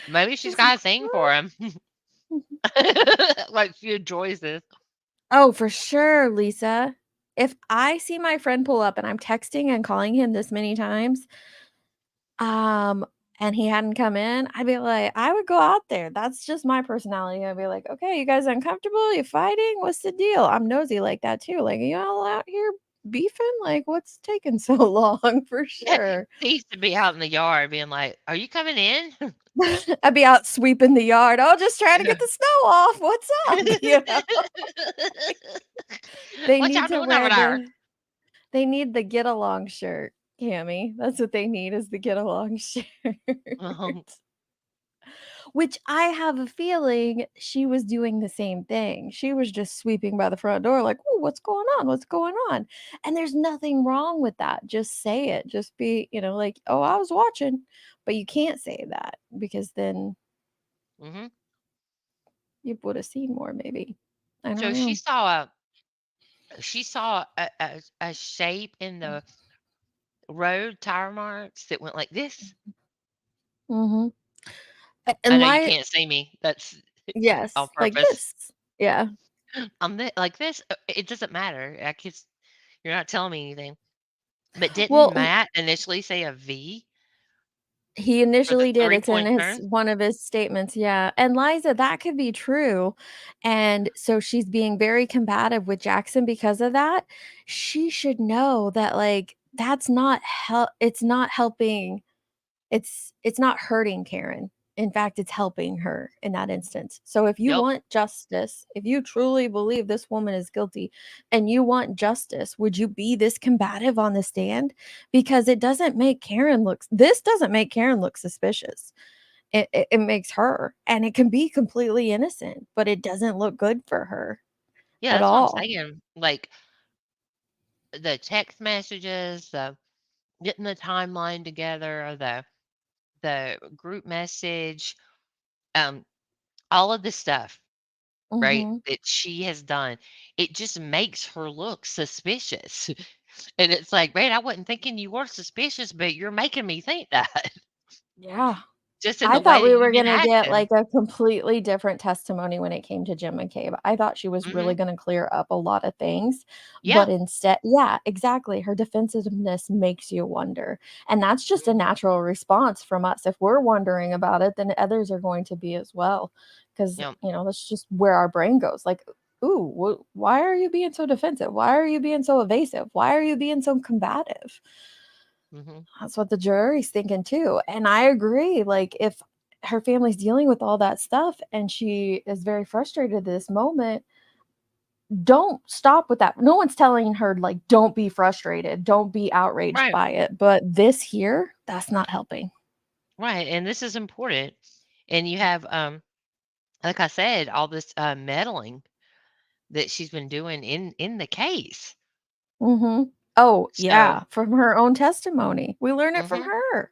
Maybe she's got a thing for him. Like she enjoys this.
Oh, for sure, Lisa. If I see my friend pull up and I'm texting and calling him this many times, um, and he hadn't come in, I'd be like, I would go out there. That's just my personality. I'd be like, okay, you guys uncomfortable? You fighting? What's the deal? I'm nosy like that too. Like, you all out here beefing? Like, what's taking so long for sure?
He used to be out in the yard being like, "Are you coming in?"
I'd be out sweeping the yard. Oh, just trying to get the snow off. What's up? You know? They
What y'all
need to
doing over
wear
there?
they need the get along shirt, Cammy. That's what they need is the get along shirt. Which I have a feeling she was doing the same thing. She was just sweeping by the front door like, "Oh, what's going on? What's going on?" And there's nothing wrong with that. Just say it. Just be, like, "Oh, I was watching." But you can't say that because then
Mhm.
you would have seen more maybe. I
So
don't know.
she saw a shape in the road, tire marks that went like this.
Mhm.
I
And
know you
my
can't see me. That's on
yes, like
purpose.
this. Yeah.
Like this. It doesn't matter. You're not telling me anything. But didn't
Well,
Matt initially say a V
he
for the
initially did. It's in
3-point
his
turn?
one of his statements, yeah. And Liza, that could be true. And so she's being very combative with Jackson because of that. She should know that like that's not it's not helping. It's not hurting Karen. In fact, it's helping her in that instance. So if you
Yep.
want justice, if you truly believe this woman is guilty and you want justice, would you be this combative on the stand? Because it doesn't make this doesn't make Karen look suspicious. It makes her, and it can be completely innocent, but it doesn't look good for her
Yeah,
at
that's what I'm
all.
saying. Like the text messages, the getting the timeline together, the group message, um, all of this stuff, right,
Mhm.
that she has done, it just makes her look suspicious. And it's like, "Man, I wasn't thinking you were suspicious, but you're making me think that."
Yeah.
Just in
I
the
thought
way that
we were
you've been
gonna get,
acting.
like, a completely different testimony when it came to Jim McCabe. I thought she was really
Mhm.
gonna clear up a lot of things,
Yeah.
but instead yeah, exactly, her defensiveness makes you wonder, and that's just a
Mhm.
natural response from us. If we're wondering about it, then others are going to be as well, 'cause,
Yep.
that's just where our brain goes, like, "Ooh, why are you being so defensive? Why are you being so evasive? Why are you being so combative?"
Mhm.
That's what the jury's thinking too, and I agree, like, if her family's dealing with all that stuff and she is very frustrated at this moment, don't stop with that. No one's telling her, like, "Don't be frustrated, don't be outraged
Right.
by it," but this here, that's not helping.
Right, and this is important. And you have, like I said, all this, meddling that she's been doing in the case.
Mhm. Oh,
So
yeah, from her own testimony. We learn it from
mhm,
her.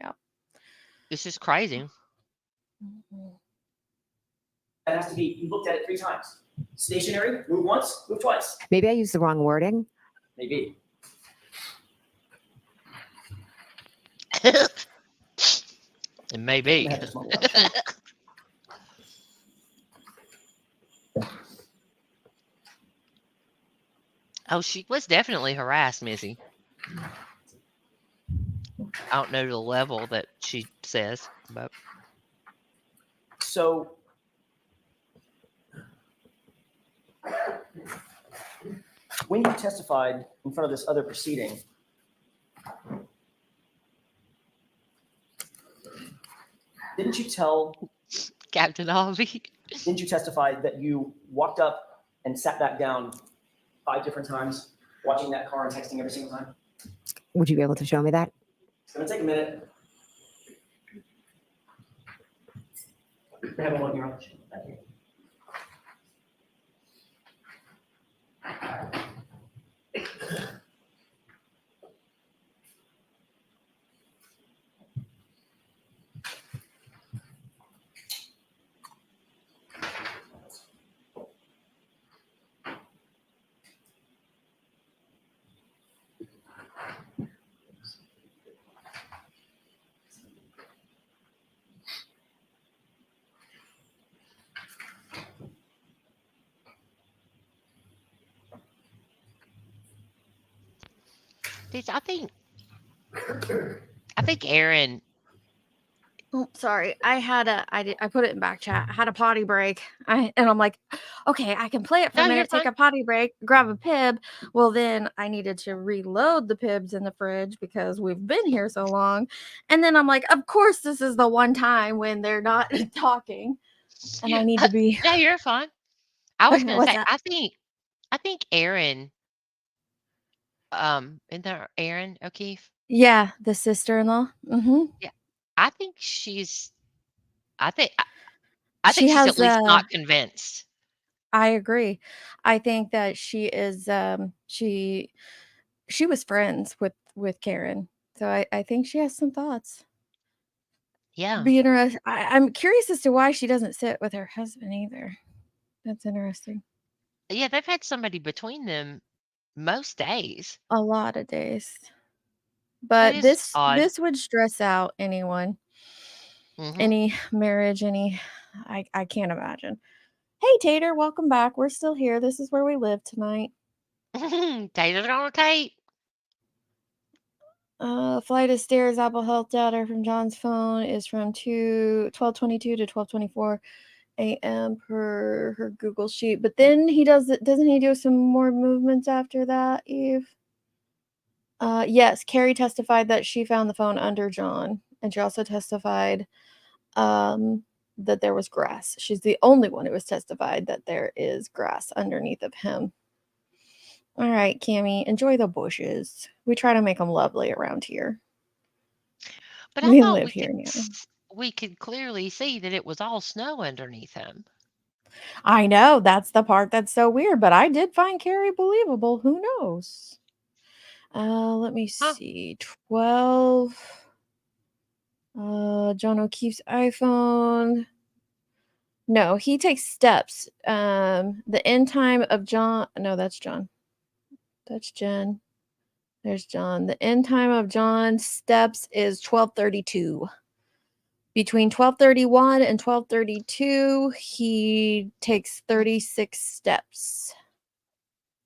Yeah.
this is crazy.
Mhm.
That has to be, you looked at it 3 times. Stationary, move once, move twice.
Maybe I used the wrong wording.
Maybe.
It may be.
Have this moment up.
Oh, she was definitely harassed, Missy. I don't know the level that she says, but
So when you testified in front of this other proceeding, didn't you tell
Captain Harvey.
Didn't you testify that you walked up and sat back down 5 different times, watching that car and texting every single time?
Would you be able to show me that?
It's gonna take a minute. Have one here. Thank you.
I think Aaron.
Oh, sorry. I put it in back chat. I had a potty break. And I'm like, okay, I can play it for
No,
a
you're
minute, take
fine.
a potty break, grab a pib. Well, then I needed to reload the pibs in the fridge because we've been here so long. And then I'm like, of course, this is the one time when they're not talking. And I need to be.
No, you're fine. I was gonna
What's
say,
that?
I think Aaron. Isn't there Aaron O'Keefe?
Yeah, the sister-in-law. Mm-hmm.
Yeah, I think she's. I think. I
She
think she's at
has
least not convinced.
I agree. I think that she is she was friends with Karen. So I think she has some thoughts.
Yeah.
Be interesting. I'm curious as to why she doesn't sit with her husband either. That's interesting.
Yeah, they've had somebody between them most days.
A lot of days.
That
But
is odd.
this would stress out anyone.
Mhm.
Any marriage, I can't imagine. Hey Tater, welcome back. We're still here. This is where we live tonight.
Tater's on a tape.
Flight of stairs Apple Health data from John's phone is from 12:22 to 12:24 a.m. per her Google sheet. But then doesn't he do some more movements after that, Eve? Yes, Carrie testified that she found the phone under John, and she also testified that there was grass. She's the only one who has testified that there is grass underneath of him. All right, Cammie, enjoy the bushes. We try to make them lovely around here.
But I
We
thought
live here now.
we could clearly see that it was all snow underneath him.
I know, that's the part that's so weird, but I did find Carrie believable. Who knows? Let me see. 12. John O'Keefe's iPhone. No, he takes steps. The end time of John. No, that's John. That's Jen. There's John. The end time of John's steps is 12:32. Between 12:31 and 12:32, he takes 36 steps.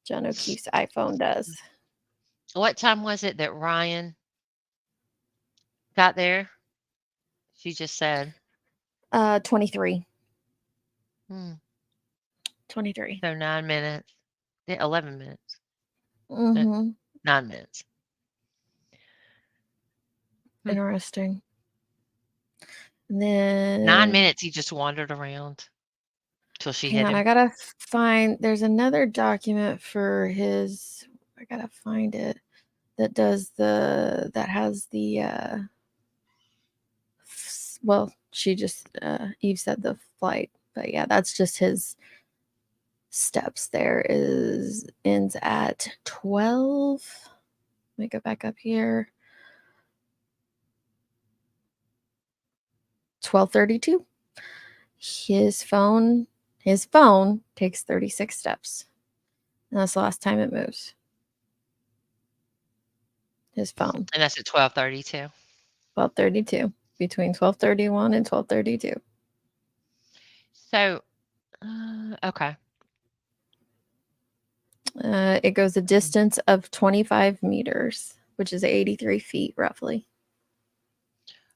John O'Keefe's iPhone does.
What time was it that Ryan got there? She just said.
23.
Hmm.
23.
So 9 minutes. Yeah, 11 minutes.
Mm-hmm.
9 minutes.
Interesting. And
9
then
minutes he just wandered around till she
hang
hit
on,
him.
I gotta find. There's another document for his. I gotta find it. That has the. Well, she just Eve said the flight, but yeah, that's just his steps. There ends at 12. Let me go back up here. 12:32. His phone takes 36 steps. And that's the last time it moves. His phone.
And that's at 12:32.
12:32. Between 12:31 and 12:32.
So, okay.
It goes a distance of 25 meters, which is 83 feet roughly.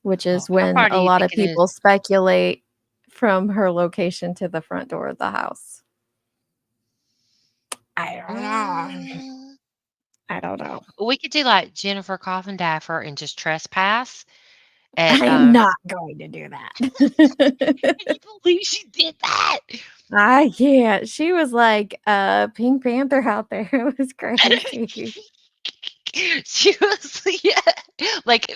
Which is
How
when
far do
a
you
lot
think
of
it is?
people speculate from her location to the front door of the house. I don't know. I don't know.
We could do like Jennifer Coffindaffer and just trespass. At,
I am not going to do that.
Can you believe she did that?
I can't. She was like Pink Panther out there. It was crazy.
She was like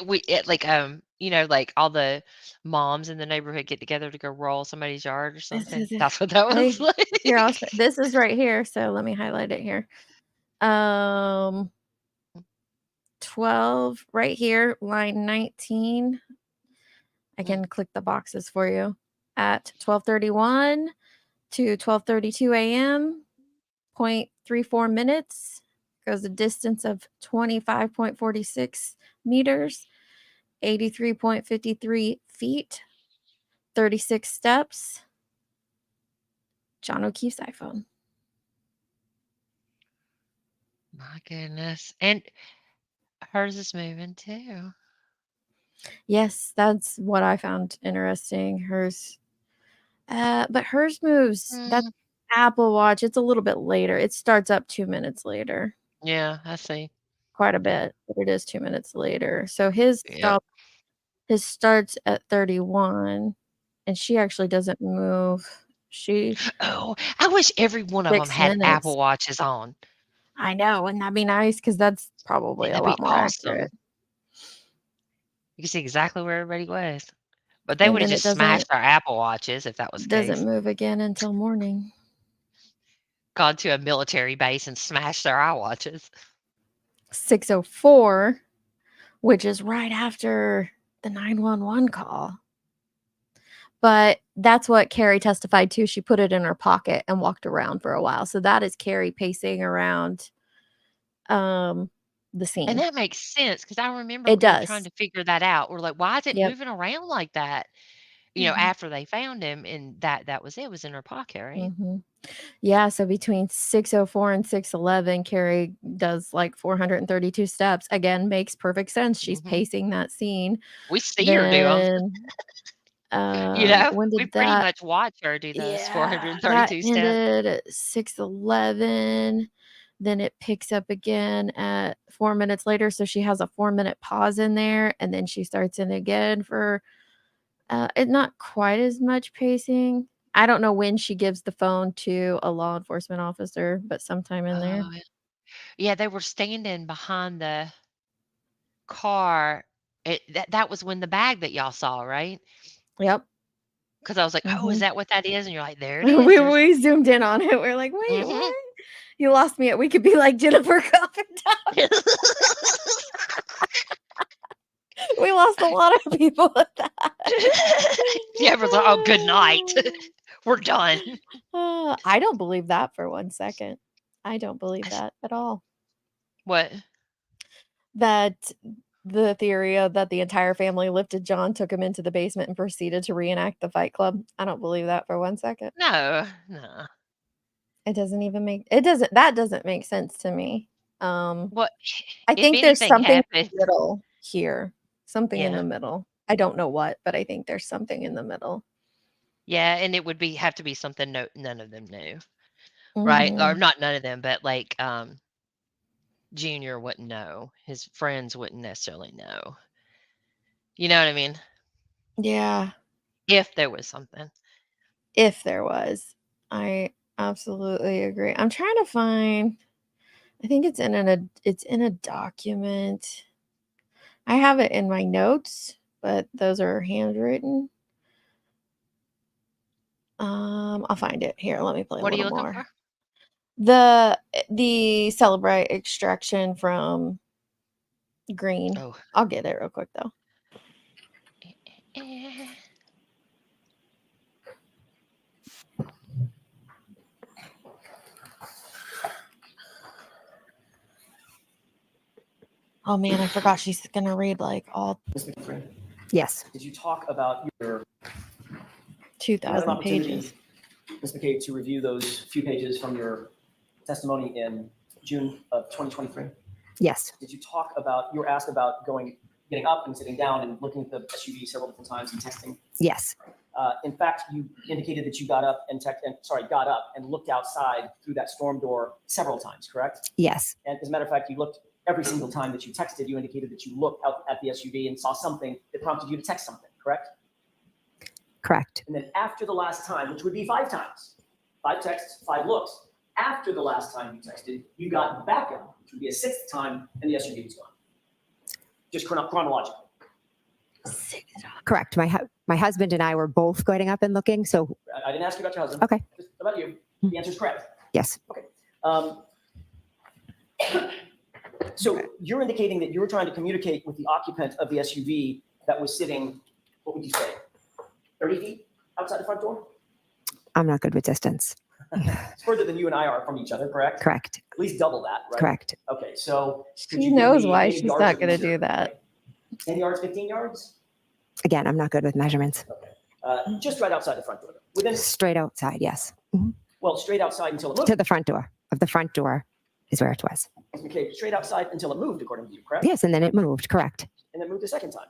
like all the moms in the neighborhood get together to go roll somebody's yard or something. That's what that was like.
Here, this is right here. So let me highlight it here. 12 right here, line 19. I can click the boxes for you. At 12:31 to 12:32 a.m., 0.34 minutes, goes a distance of 25.46 meters, 83.53 feet, 36 steps. John O'Keefe's iPhone.
My goodness. And Hers is moving too.
Yes, that's what I found interesting. Hers, but hers moves. That
Mm,
Apple Watch, it's a little bit later. It starts up 2 minutes later,
yeah, I see.
quite a
Yeah.
bit, but it is 2 minutes later. So his
Yep.
starts at 31, and she actually doesn't move. She
Oh, I wish every one of them
6
had
minutes.
Apple Watches on.
I know, wouldn't that be nice? Because that's probably a
That'd be
lot more accurate.
awesome. You can see exactly where everybody was. But they
And
would have
then it
just smashed
doesn't
our Apple Watches if that was the case.
move again until morning.
Gone to a military base and smashed their iWatches.
6:04, which is right after the 911 call. But that's what Carrie testified to. She put it in her pocket and walked around for a while. So that is Carrie pacing around the
And
scene.
that makes sense because I remember
It
we were trying
does.
to figure that out. We're like, why is it
Yep.
moving around like that? You know,
Mhm.
after they found him, and that was it. It was in her pocket, right?
Mhm. Yeah, so between 6:04 and 6:11, Carrie does like 432 steps. Again, makes perfect sense. She's
Mhm.
pacing that scene.
We see her do them.
Then
You know,
when
we
did
pretty
that
much watch her do those
Yeah, that
432 steps.
ended at 6:11. Then it picks up again at 4 minutes later, so she has a 4-minute pause in there, and then she starts in again for, it not quite as much pacing. I don't know when she gives the phone to a law enforcement officer, but sometime in there.
Oh, yeah. Yeah, they were standing behind the car. That was when the bag that y'all saw, right?
Yep.
Because I was like, "Oh, is
Mhm.
that what that is?" And you're like, "There it is. There's
We zoomed in on it. We're like, "Wait,
Mhm.
what?" You lost me at we could be like Jennifer Coffin Town. We lost a lot of people at that.
Yeah, everyone's like, "Oh, good night. We're done."
I don't believe that for 1 second. I don't believe that at all.
What?
That the theory of that the entire family lifted John, took him into the basement, and proceeded to reenact the Fight Club. I don't believe that for 1 second.
No, no.
It doesn't even make it doesn't that doesn't make sense to me.
What
I
if
think there's
anything
something in
happened
the middle here. Something in the
Yeah.
middle. I don't know what, but I think there's something in the middle.
Yeah, and it would have to be something none of them knew, right? Or
Mhm.
not none of them, but, like, Junior wouldn't know. His friends wouldn't necessarily know. You know what I mean?
Yeah.
If there was something.
If there was. I absolutely agree. I'm trying to find I think it's in a document. I have it in my notes, but those are handwritten. I'll find it. Here, let me play a
What are you
little
looking
more.
for?
The Celebrate extraction from Green.
Oh.
I'll get it real quick though. Oh man, I forgot she's gonna read like all
Ms. McAlberts,
Yes.
did you talk about your
2,000 pages.
Ms. McCabe, to review those few pages from your testimony in June of 2023?
Yes.
Did you talk about, you were asked about getting up and sitting down and looking at the SUV several different times and texting?
Yes.
In fact, you indicated that you got up and looked outside through that storm door several times, correct?
Yes.
And as a matter of fact, you looked every single time that you texted, you indicated that you looked out at the SUV and saw something that prompted you to text something, correct?
Correct.
And then after the last time, which would be 5 times, 5 texts, 5 looks, after the last time you texted, you got back up, which would be a 6th time, and the SUV was gone. Just chronologically.
Correct. My husband and I were both getting up and looking. So
I didn't ask you about your husband.
Okay.
Just about you. The answer is correct.
Yes.
Okay. So you're indicating that you were trying to communicate with the occupant of the SUV that was sitting, what would you say, 30 feet outside the front door?
I'm not good with distance.
It's further than you and I are from each other, correct?
Correct.
At least double that, right?
Correct.
Okay, so could
She
you give
knows
me
why
maybe
she's
yards
not
of
gonna
measure?
do that.
10 yards, 15 yards?
Again, I'm not good with measurements.
Okay. Just right outside the front door. Within,
Straight outside. Yes.
well, straight outside until it
To the front door. Of the front door is where it was.
Ms. McCabe, straight outside until it moved, according to you, correct?
Yes, and then it moved, correct.
And then moved a second time,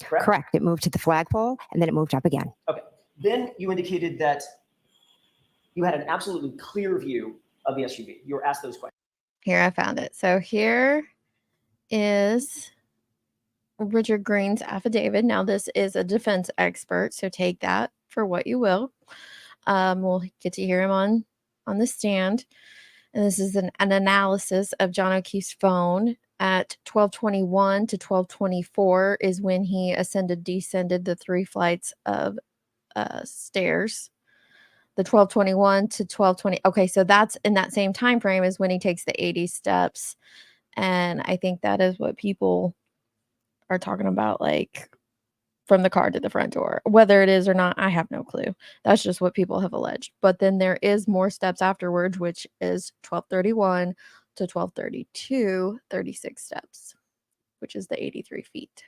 correct?
Correct. It moved to the flagpole and then it moved up again.
Okay. Then you indicated that you had an absolutely clear view of the SUV. You were asked those questions.
Here, I found it. So here is Richard Green's affidavit. Now, this is a defense expert, so take that for what you will. We'll get to hear him on the stand. And this is an analysis of John O'Keefe's phone at 12:21 to 12:24 is when he descended the 3 flights of stairs. The 12:21 to 12:20. Okay, so that's in that same time frame is when he takes the 80 steps. And I think that is what people are talking about, like from the car to the front door. Whether it is or not, I have no clue. That's just what people have alleged. But then there is more steps afterwards, which is 12:31 to 12:32, 36 steps, which is the 83 feet.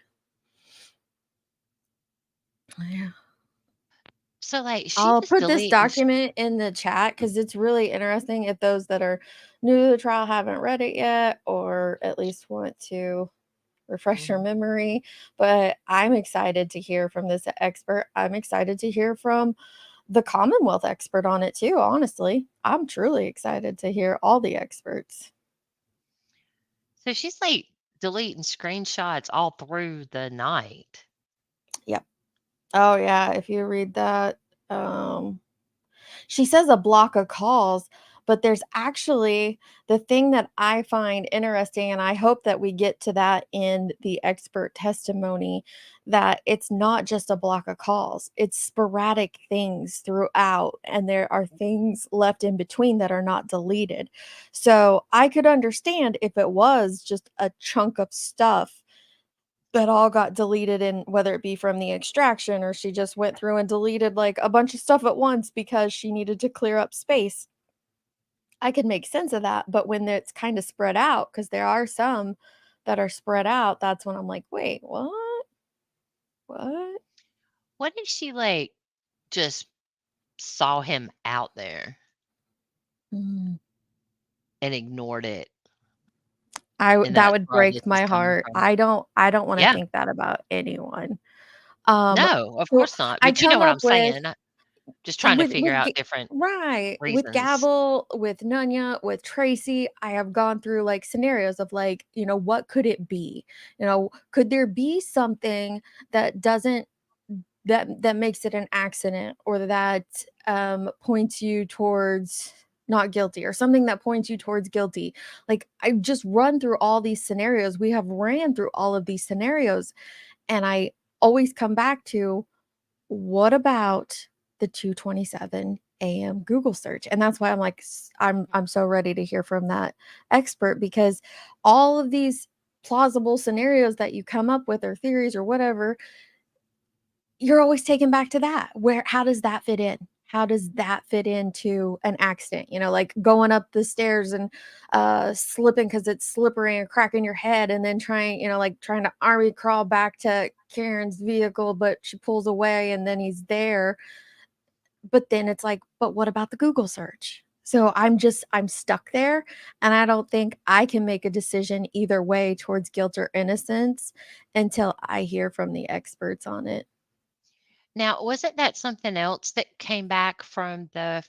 Yeah.
So, like, she
I'll
was
put this
deleting.
document in the chat because it's really interesting if those that are new to the trial haven't read it yet, or at least want to refresh your memory. But I'm excited to hear from this expert. I'm excited to hear from the Commonwealth expert on it too, honestly. I'm truly excited to hear all the experts.
So she's like deleting screenshots all through the night.
Yep. Oh yeah, if you read that, she says a block of calls, but there's actually the thing that I find interesting, and I hope that we get to that in the expert testimony, that it's not just a block of calls. It's sporadic things throughout, and there are things left in between that are not deleted. So I could understand if it was just a chunk of stuff that all got deleted, and whether it be from the extraction or she just went through and deleted like a bunch of stuff at once because she needed to clear up space. I could make sense of that, but when it's kind of spread out, because there are some that are spread out, that's when I'm like, wait, what? What?
What if she like just saw him out there and ignored it? And
That
that's
would
where all this
break
is
my
coming
heart.
from.
I don't want to
Yeah.
think that about anyone.
No, of
So
course not.
I
But you know
come
what
up
I'm
with
saying. Just trying to figure out different
right, with
reasons.
Gavel, with Nunya, with Tracy, I have gone through like scenarios of like, what could it be? Could there be something that doesn't that makes it an accident, or that points you towards not guilty, or something that points you towards guilty? Like, I just run through all these scenarios. We have ran through all of these scenarios, and I always come back to, what about the 2:27 a.m. Google search? And that's why I'm like, I'm so ready to hear from that expert, because all of these plausible scenarios that you come up with, or theories or whatever, you're always taken back to that. How does that fit in? How does that fit into an accident? Like going up the stairs and slipping because it's slippery and cracking your head, and then trying to army crawl back to Karen's vehicle, but she pulls away and then he's there. But then it's like, but what about the Google search? So I'm stuck there, and I don't think I can make a decision either way towards guilt or innocence until I hear from the experts on it.
Now, wasn't that something else that came back from the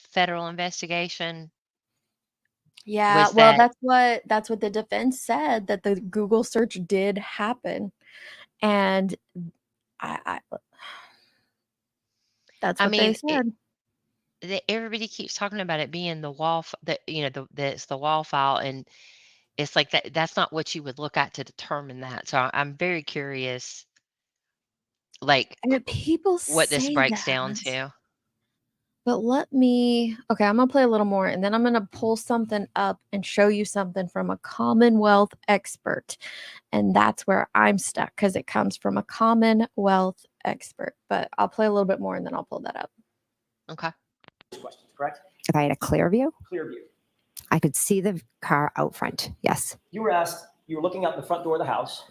federal investigation?
Yeah,
Was
well,
that
that's what the defense said, that the Google search did happen, and I that's
I
what they
mean,
said.
everybody keeps talking about it being the it's the wall file, and it's like that's not what you would look at to determine that. So I'm very curious, like,
And people
what this
say
breaks
that,
down to.
but I'm gonna play a little more, and then I'm gonna pull something up and show you something from a Commonwealth expert, and that's where I'm stuck, because it comes from a Commonwealth expert. But I'll play a little bit more, and then I'll pull that up.
Okay.
Questions, correct?
If I had a clear view,
Clear view.
I could see the car out front. Yes.
You were asked, you were looking out the front door of the house.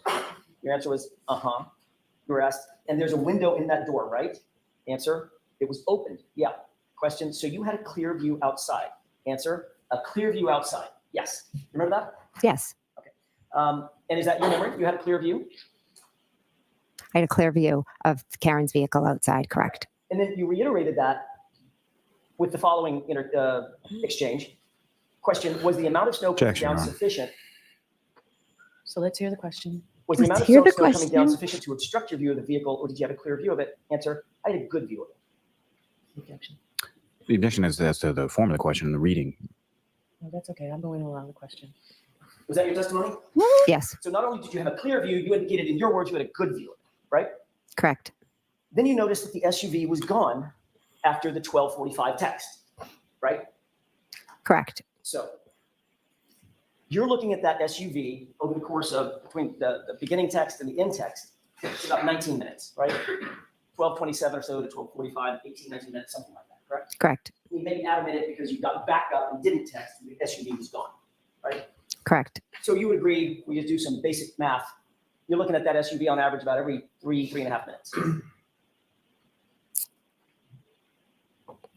Your answer was, uh-huh. You were asked, and there's a window in that door, right? Answer, it was opened. Yeah. Question, so you had a clear view outside. Answer, a clear view outside. Yes. You remember that?
Yes.
And is that your memory? You had a clear view?
I had a clear view of Karen's vehicle outside, correct?
And then you reiterated that with the following exchange. Question, was the amount of snow coming down sufficient?
So let's hear the question.
Was the amount of snow coming down sufficient to obstruct your view of the vehicle, or did you have a clear view of it? Answer, I had a good view of it.
Objection.
The objection is as to the form of the question and the reading.
No, that's okay. I'm going to allow the question.
Was that your testimony?
Yes.
So not only did you have a clear view, you indicated in your words you had a good view of it, right?
Correct.
Then you noticed that the SUV was gone after the 12:45 text, right?
Correct.
So you're looking at that SUV over the course of between the beginning text and the end text. It's about 19 minutes, right? 12:27 or so to 12:45, 18, 19 minutes, something like that, correct?
Correct.
You maybe add a minute because you got back up and didn't text, and the SUV was gone, right?
Correct.
So you would agree, we just do some basic math. You're looking at that SUV on average about every 3.5 minutes.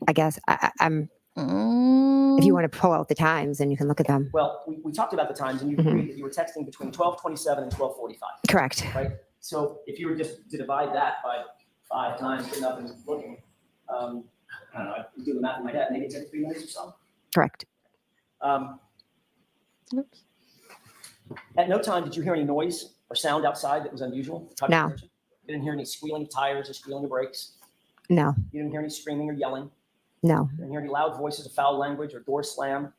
I guess I'm. If you want to pull out the times, then you can look at them.
Well, we talked about the times, and you agreed that you were texting between 12:27 and 12:45.
Correct.
Right? So if you were just to divide that by 5 times, getting up and looking, I don't know, I do the math in my head, maybe it's every 3 minutes or so.
Correct.
Oops.
At no time did you hear any noise or sound outside that was unusual?
No.
You didn't hear any squealing of tires or squealing of brakes?
No.
You didn't hear any screaming or yelling?
No.
You didn't hear any loud voices or foul language or door slam?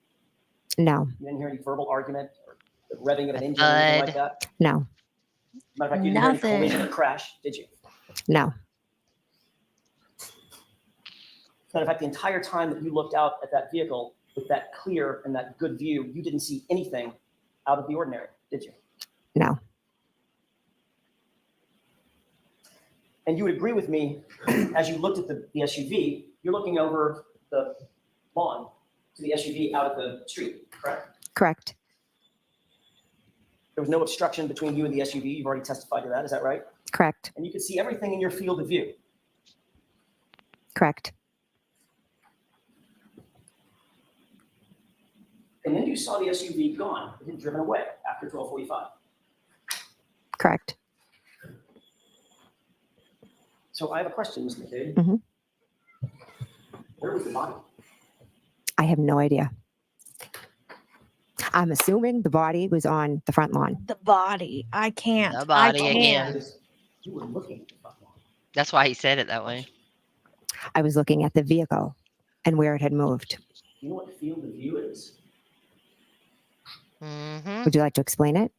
No.
You didn't hear any verbal argument or the revving of an engine or anything like that?
No.
Matter of fact, you didn't hear any
Nothing.
collision or crash, did you?
No.
Matter of fact, the entire time that you looked out at that vehicle with that clear and that good view, you didn't see anything out of the ordinary, did you?
No.
And you would agree with me, as you looked at the SUV, you're looking over the lawn to the SUV out at the street, correct?
Correct.
There was no obstruction between you and the SUV. You've already testified to that. Is that right?
Correct.
And you could see everything in your field of view.
Correct.
And then you saw the SUV gone. It had driven away after 12:45.
Correct.
So I have a question, Ms. McCabe.
Mhm.
Where was the body?
I have no idea. I'm assuming the body was on the front lawn.
The body. I can't.
The body
I
again.
can't.
You were looking at the front lawn.
That's why he said it that way.
I was looking at the vehicle and where it had moved.
You know what the field of view is?
Mm-hmm.
Would you like to explain it?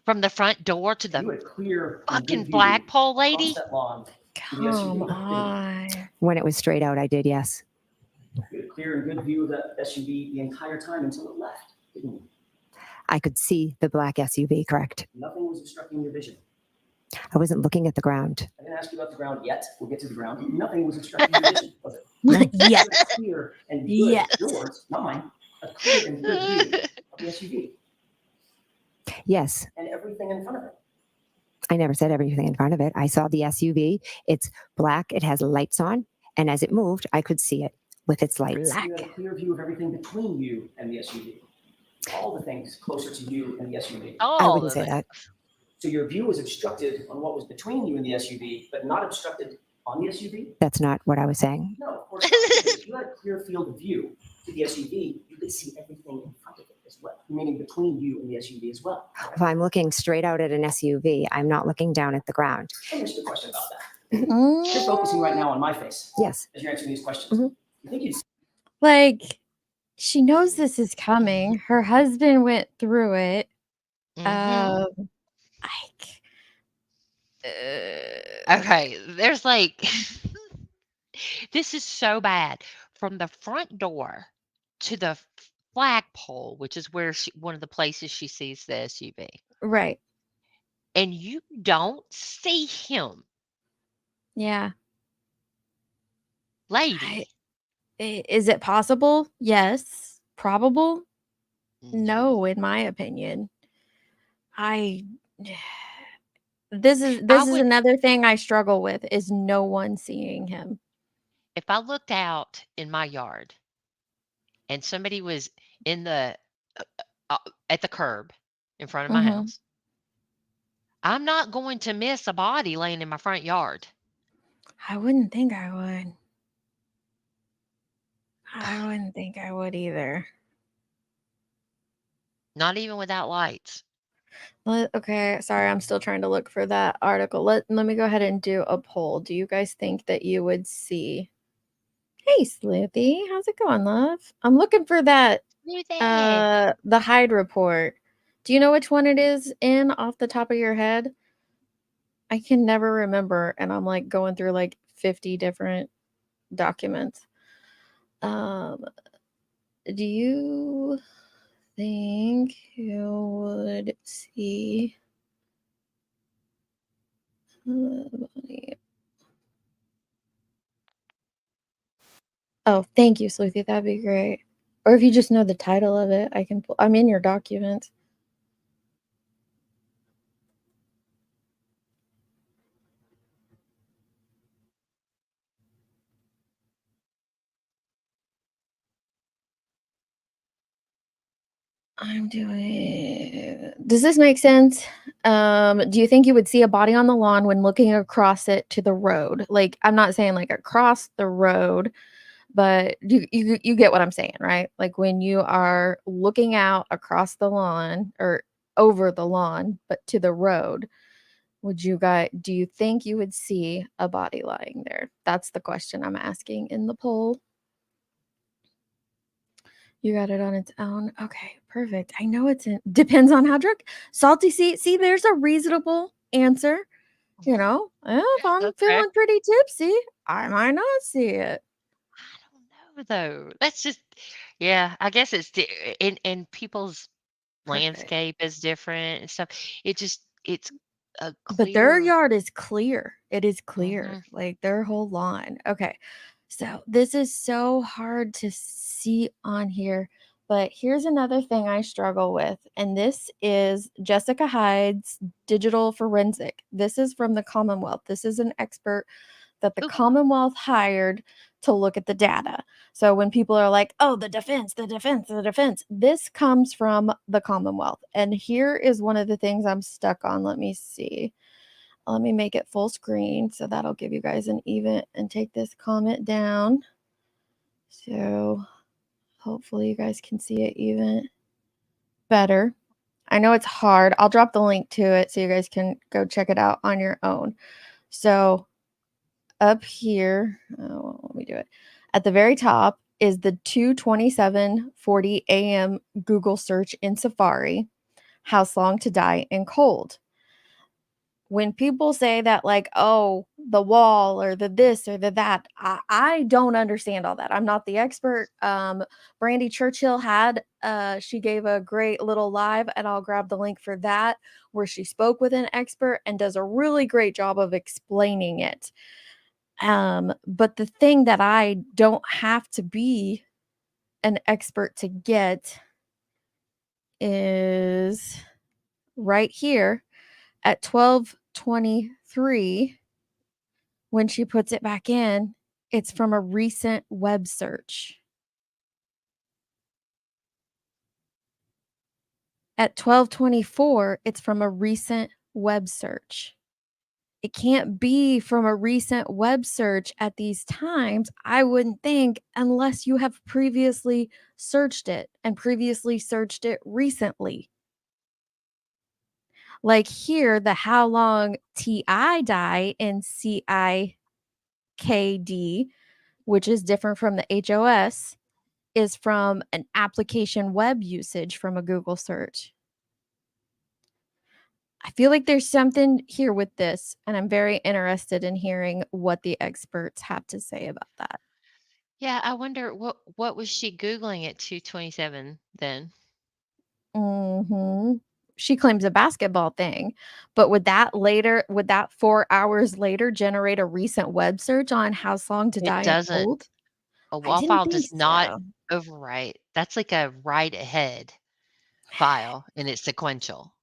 From the front door to
You
the
had clear and
fucking
good view
flagpole
across
lady.
that lawn to the
Come
SUV.
on.
When it was straight out, I did, yes.
You had a clear and good view of that SUV the entire time until it left, didn't you?
I could see the black SUV, correct.
Nothing was obstructing your vision.
I wasn't looking at the ground.
I didn't ask you about the ground yet. We'll get to the ground. Nothing was obstructing your vision, was it?
Yes.
You had a clear and good,
Yes.
your words, not mine, a clear and good view of the SUV
Yes.
and everything in front of it.
I never said everything in front of it. I saw the SUV. It's black. It has lights on. And as it moved, I could see it with its lights.
You had a clear view of everything between you and the SUV. All the things closer to you and the SUV.
I wouldn't say that.
So your view was obstructed on what was between you and the SUV, but not obstructed on the SUV?
That's not what I was saying.
No, of course not. If you had a clear field of view to the SUV, you could see everything in front of it as well, meaning between you and the SUV as well.
If I'm looking straight out at an SUV, I'm not looking down at the ground.
Let me ask you a question about that. You're focusing right now on my face.
Yes.
As you're answering these questions. You think you'd
Like, she knows this is coming. Her husband went through it.
Okay, there's like this is so bad. From the front door to the flagpole, which is where one of the places she sees the SUV,
Right.
and you don't see him,
Yeah.
lady.
Is it possible? Yes. Probable? No, in my opinion. This is another thing I struggle with is no one seeing him.
If I looked out in my yard and somebody was in the at the curb in front of my house. I'm not going to miss a body laying in my front yard.
I wouldn't think I would. I wouldn't think I would either.
Not even without lights.
Okay, sorry, I'm still trying to look for that article. Let me go ahead and do a poll. Do you guys think that you would see? Hey, Slippy, how's it going, love? I'm looking for that the Hyde report. Do you know which one it is in off the top of your head? I can never remember, and I'm like going through like 50 different documents. Do you think you would see Oh, thank you, Sleuthy. That'd be great. Or if you just know the title of it, I'm in your documents. I'm doing. Does this make sense? Do you think you would see a body on the lawn when looking across it to the road? Like, I'm not saying like across the road, but you get what I'm saying, right? Like when you are looking out across the lawn or over the lawn, but to the road, do you think you would see a body lying there? That's the question I'm asking in the poll. You got it on its own. Okay, perfect. I know depends on how drunk. Salty, see, there's a reasonable answer. You know, if I'm feeling pretty tipsy, I might not see it.
I don't know though. That's just, yeah. I guess it's and people's landscape is different and stuff. It's a
But their
clear.
yard is clear. It is clear, like their whole lawn. Okay, so this is so hard to see on here. But here's another thing I struggle with, and this is Jessica Hyde's digital forensic. This is from the Commonwealth. This is an expert that the Commonwealth hired to look at the data. So when people are like, oh, the defense, this comes from the Commonwealth. And here is one of the things I'm stuck on. Let me see. Let me make it full screen so that'll give you guys an even and take this comment down. So hopefully you guys can see it even better. I know it's hard. I'll drop the link to it so you guys can go check it out on your own. So up here, let me do it. At the very top is the 2:27:40 a.m. Google search in Safari, House Long to Die in Cold. When people say that, like, oh, the wall or the this or the that, I don't understand all that. I'm not the expert. Brandy Churchill she gave a great little live, and I'll grab the link for that, where she spoke with an expert and does a really great job of explaining it. But the thing that I don't have to be an expert to get is right here at 12:23 when she puts it back in. It's from a recent web search. At 12:24, it's from a recent web search. It can't be from a recent web search at these times, I wouldn't think, unless you have previously searched it and previously searched it recently. Like here, the how long TI die in CIKD, which is different from the HOS, is from an application web usage from a Google search. I feel like there's something here with this, and I'm very interested in hearing what the experts have to say about that.
Yeah, I wonder what was she Googling at 2:27 then?
She claims a basketball thing, but would that 4 hours later generate a recent web search on How Long to
It
Die in
doesn't.
Cold?
A
I
WAV
didn't
file
think
does not
so.
overwrite. That's like a write ahead file, and it's sequential.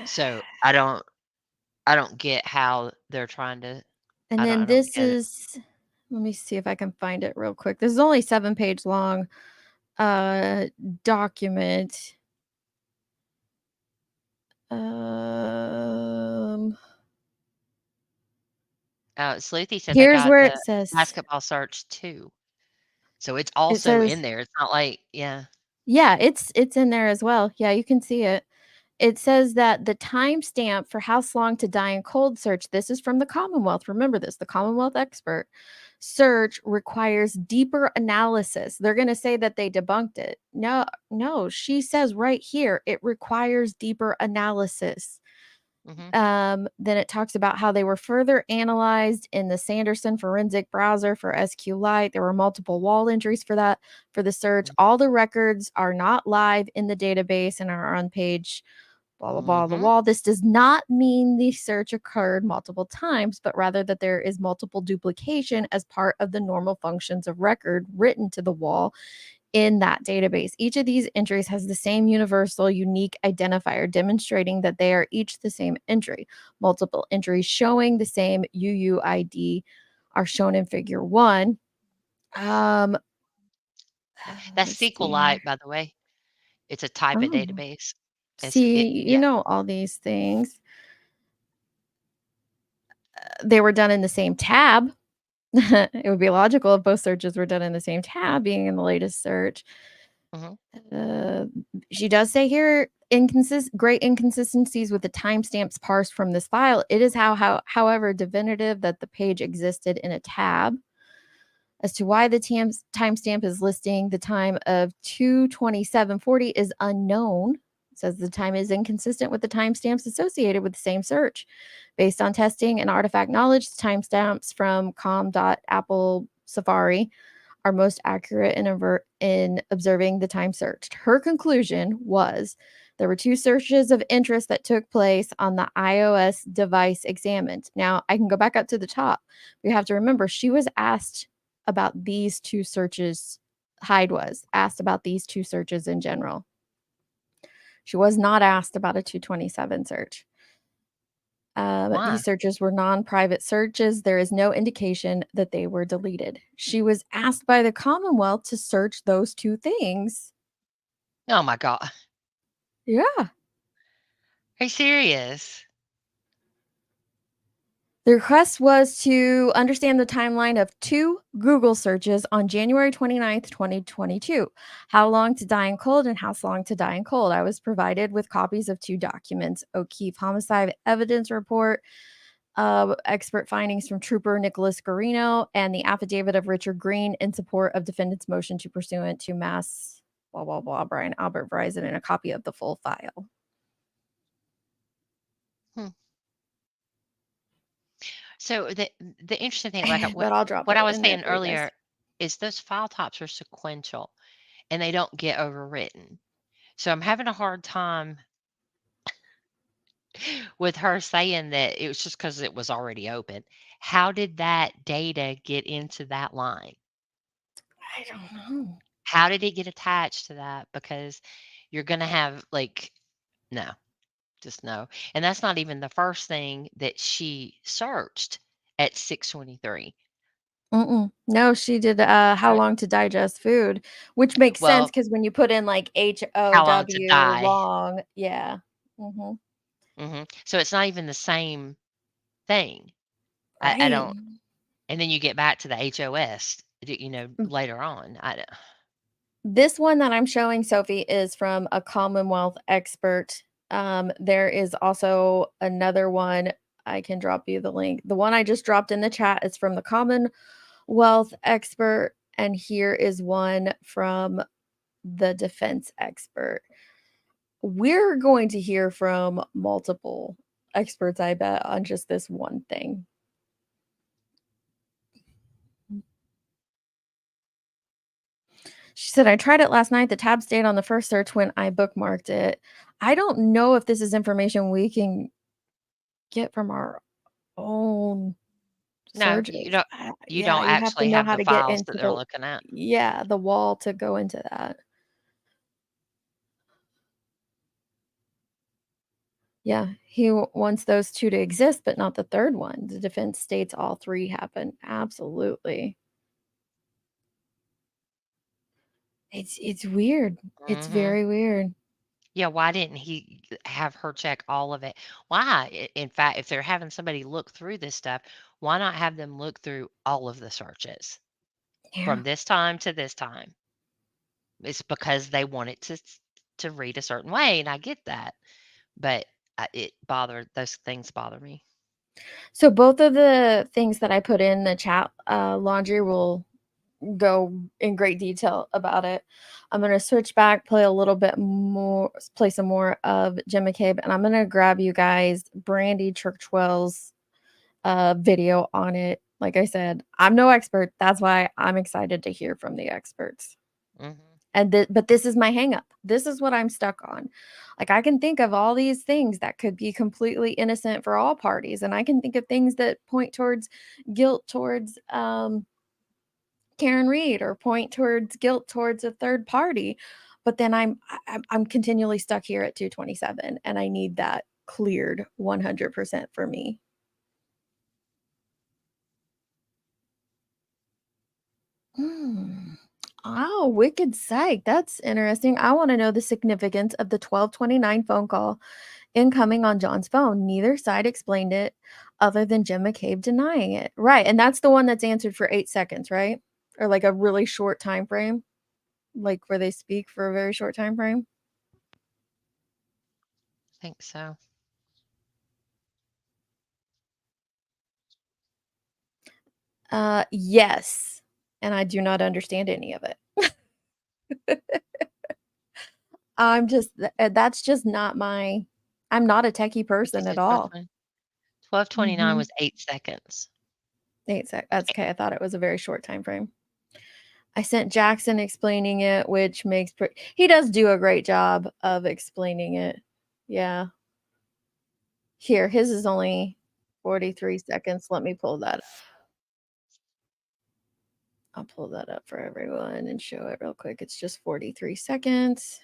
So I don't get how they're trying to.
And
I
then
don't get it.
let me see if I can find it real quick. This is only 7 page long. document. Um,
Sleuthy said they
here's
got
where
the
it says
basketball search too. So it's
it
also in
says
there. It's not like, yeah.
yeah, it's in there as well. Yeah, you can see it. It says that the timestamp for how long to die in cold search, this is from the Commonwealth. Remember this, the Commonwealth expert search requires deeper analysis. They're going to say that they debunked it. No, she says right here, it requires deeper analysis. Then it talks about how they were further analyzed in the Sanderson forensic browser for SQLite. There were multiple wall entries for the search. All the records are not live in the database and are on page blah blah blah the wall. This does not mean the search occurred multiple times, but rather that there is multiple duplication as part of the normal functions of record written to the wall in that database. Each of these entries has the same universal unique identifier, demonstrating that they are each the same entry. Multiple entries showing the same UUID are shown in figure 1.
That's
Let's see
SQLite,
here.
by the way. It's a type of
Oh.
database.
See, you know all these things. They were done in the same tab. It would be logical if both searches were done in the same tab, being in the latest search. She does say here great inconsistencies with the timestamps parsed from this file. It is however definitive that the page existed in a tab. As to why the timestamp is listing the time of 2:27:40 is unknown. It says the time is inconsistent with the timestamps associated with the same search. Based on testing and artifact knowledge, the timestamps from com.apple Safari are most accurate in observing the time searched. Her conclusion was there were 2 searches of interest that took place on the iOS device examined. Now, I can go back up to the top. We have to remember she was asked about these 2 searches. Hyde was asked about these 2 searches in general. She was not asked about a 227 search. These searches were non-private searches. There is no indication that they were deleted. She was asked by the Commonwealth to search those 2 things.
Oh my God.
Yeah.
Are you serious?
The request was to understand the timeline of 2 Google searches on January 29th, 2022. How long to die in cold and how long to die in cold. I was provided with copies of 2 documents, O'Keefe Homicide Evidence Report, expert findings from Trooper Nicholas Garino, and the affidavit of Richard Green in support of defendant's motion to pursuant to mass blah, blah, blah, Brian Albert Verizon, and a copy of the full file.
So the interesting thing, like
But I'll drop
what
it
I was
in there
saying
for you guys.
earlier, is those file types are sequential and they don't get overwritten. So I'm having a hard time with her saying that it was just because it was already open. How did that data get into that line?
I don't know.
How did it get attached to that? Because you're going to have no, just no. And that's not even the first thing that she searched at 6:23.
No, she did how long to digest food, which makes sense
Well,
because when you put in like
how long to
HOW
die?
long, yeah.
So it's not even the same thing. I
Right.
don't. And then you get back to the HOS,
Mm.
later on.
This one that I'm showing, Sophie, is from a Commonwealth expert. There is also another one. I can drop you the link. The one I just dropped in the chat is from the Commonwealth expert, and here is one from the defense expert. We're going to hear from multiple experts, I bet, on just this one thing. She said, I tried it last night. The tab stayed on the first search when I bookmarked it. I don't know if this is information we can get from our own
No,
searches.
you
Yeah,
don't
you have to
actually
know
have
how
the
to get
files that
into
they're looking at.
the wall to go into that. Yeah, he wants those 2 to exist, but not the third one. The defense states all 3 happen. Absolutely. It's weird. It's
Mhm.
very weird.
Yeah, why didn't he have her check all of it? Why? In fact, if they're having somebody look through this stuff, why not have them look through all of the searches
Yeah.
from this time to this time? It's because they want it to read a certain way, and I get that, but those things bother me.
So both of the things that I put in the chat, Laundry will go in great detail about it. I'm going to switch back, play some more of Jim McCabe, and I'm going to grab you guys Brandy Churchwell's video on it. Like I said, I'm no expert. That's why I'm excited to hear from the experts. But this is my hang up. This is what I'm stuck on. Like, I can think of all these things that could be completely innocent for all parties, and I can think of things that point towards guilt towards Karen Reed or point towards guilt towards a third party. But then I'm continually stuck here at 227, and I need that cleared 100% for me. Oh, wicked psych. That's interesting. I want to know the significance of the 1229 phone call incoming on John's phone. Neither side explained it other than Jim McCabe denying it. Right. And that's the one that's answered for 8 seconds, right? Or like a really short time frame, like where they speak for a very short time frame.
I think so.
Yes. And I do not understand any of it. That's just not I'm not a techie person at all.
1229
Mhm.
was 8 seconds.
8 seconds. That's okay. I thought it was a very short time frame. I sent Jackson explaining it, which makes he does do a great job of explaining it. Yeah. Here, his is only 43 seconds. Let me pull that up. I'll pull that up for everyone and show it real quick. It's just 43 seconds.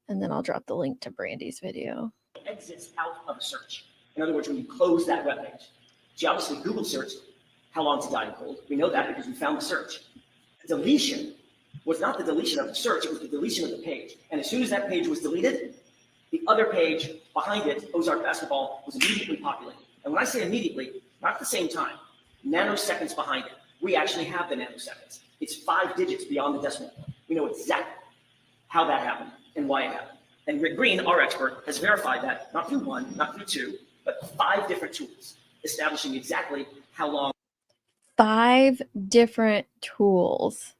And then I'll drop the link to Brandy's video.
Exits out of a search. In other words, when you close that web page. See, obviously, Google searched how long to die in cold. We know that because we found the search. The deletion was not the deletion of the search, it was the deletion of the page. And as soon as that page was deleted, the other page behind it, Ozark Basketball, was immediately populated. And when I say immediately, not at the same time, nanoseconds behind it. We actually have the nanoseconds. It's 5 digits beyond the decimal point. We know exactly how that happened and why it happened. And Rick Green, our expert, has verified that, not through 1, not through 2, but 5 different tools, establishing exactly how long.
5 different tools.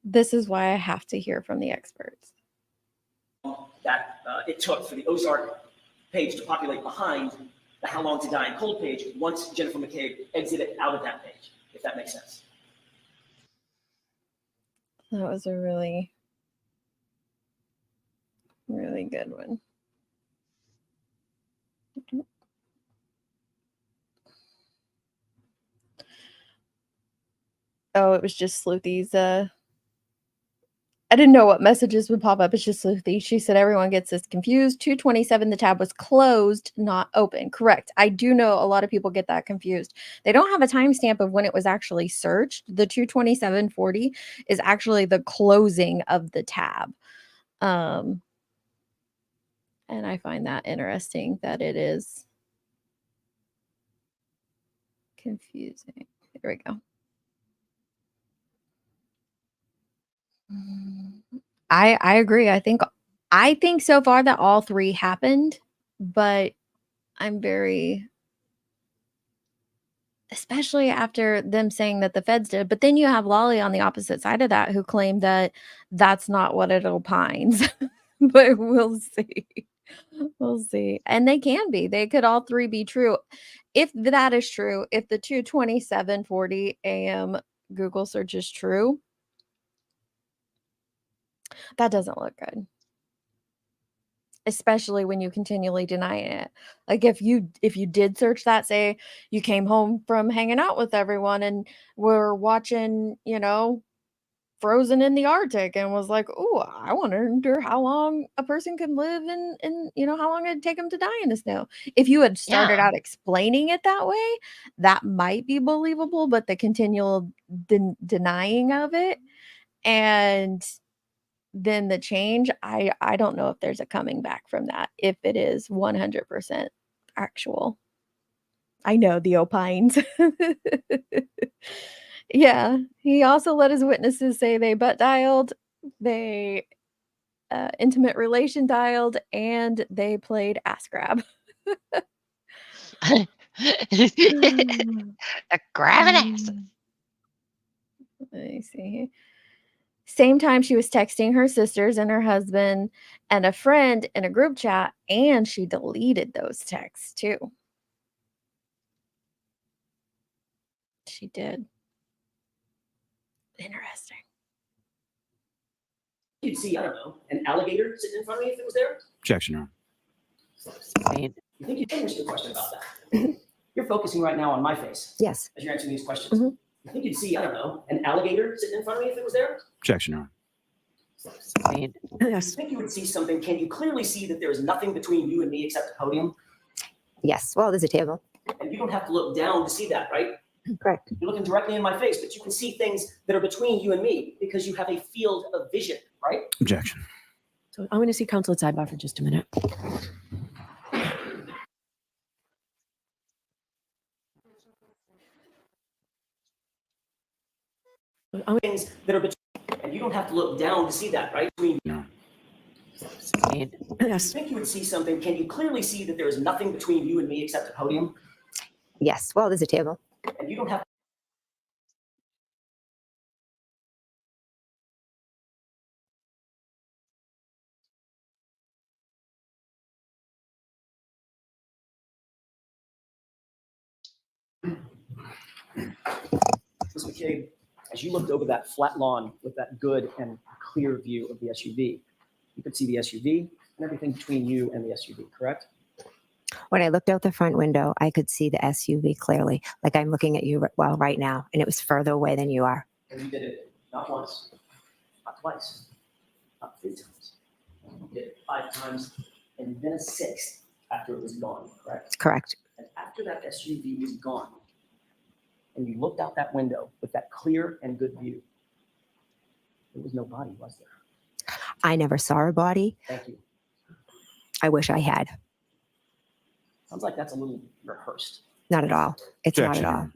This is why I have to hear from the experts.
That it took for the Ozark page to populate behind the how long to die in cold page once Jennifer McCabe exited out of that page, if that makes sense.
That was a really, really good one. Oh, it was just Sleuthy's. I didn't know what messages would pop up. It's just Sleuthy. She said everyone gets this confused. 227, the tab was closed, not open. Correct. I do know a lot of people get that confused. They don't have a timestamp of when it was actually searched. The 227.40 is actually the closing of the tab. And I find that interesting that it is confusing. Here we go. I agree. I think so far that all 3 happened, but I'm very, especially after them saying that the feds did. But then you have Lolly on the opposite side of that who claimed that that's not what it opines. But we'll see. We'll see. And they can be. They could all 3 be true. If that is true, if the 227.40 a.m. Google search is true, that doesn't look good. Especially when you continually deny it. Like if you did search that, say you came home from hanging out with everyone and were watching, Frozen in the Arctic and was like, "Oh, I wonder how long a person can live in how long it'd take them to die in the snow." If you had started
Yeah.
out explaining it that way, that might be believable, but the continual denying of it And then the change, I don't know if there's a coming back from that, if it is 100% actual. I know the opines. Yeah, he also let his witnesses say they butt dialed, they intimate relation dialed, and they played ass grab.
The grabbing asses.
Let me see. Same time she was texting her sisters and her husband and a friend in a group chat, and she deleted those texts too. She did. Interesting.
You'd see, I don't know, an alligator sitting in front of me if it was there.
Objection, Your Honor.
You think you'd answer the question about that? You're focusing right now on my face.
Yes.
As you're answering these questions. You think you'd see, I don't know, an alligator sitting in front of me if it was there?
Objection, Your Honor.
You think you would see something? Can you clearly see that there is nothing between you and me except a podium?
Yes. Well, there's a table.
And you don't have to look down to see that, right?
Correct.
You're looking directly in my face, but you can see things that are between you and me because you have a field of vision, right?
Objection.
So I'm going to see counsel at sidebar for just a minute.
Things that are between, and you don't have to look down to see that, right?
No.
You think you would see something? Can you clearly see that there is nothing between you and me except a podium?
Yes. Well, there's a table.
And you don't have. Ms. McCabe, as you looked over that flat lawn with that good and clear view of the SUV, you could see the SUV and everything between you and the SUV, correct?
When I looked out the front window, I could see the SUV clearly, like I'm looking at you right now, and it was further away than you are.
And you did it not once, not twice, not 3 times. You did it 5 times and then a 6th after it was gone, correct?
Correct.
And after that SUV was gone, and you looked out that window with that clear and good view, there was no body, was there?
I never saw a body.
Thank you.
I wish I had.
Sounds like that's a little rehearsed.
Not at all. It's
Objection.
not at all.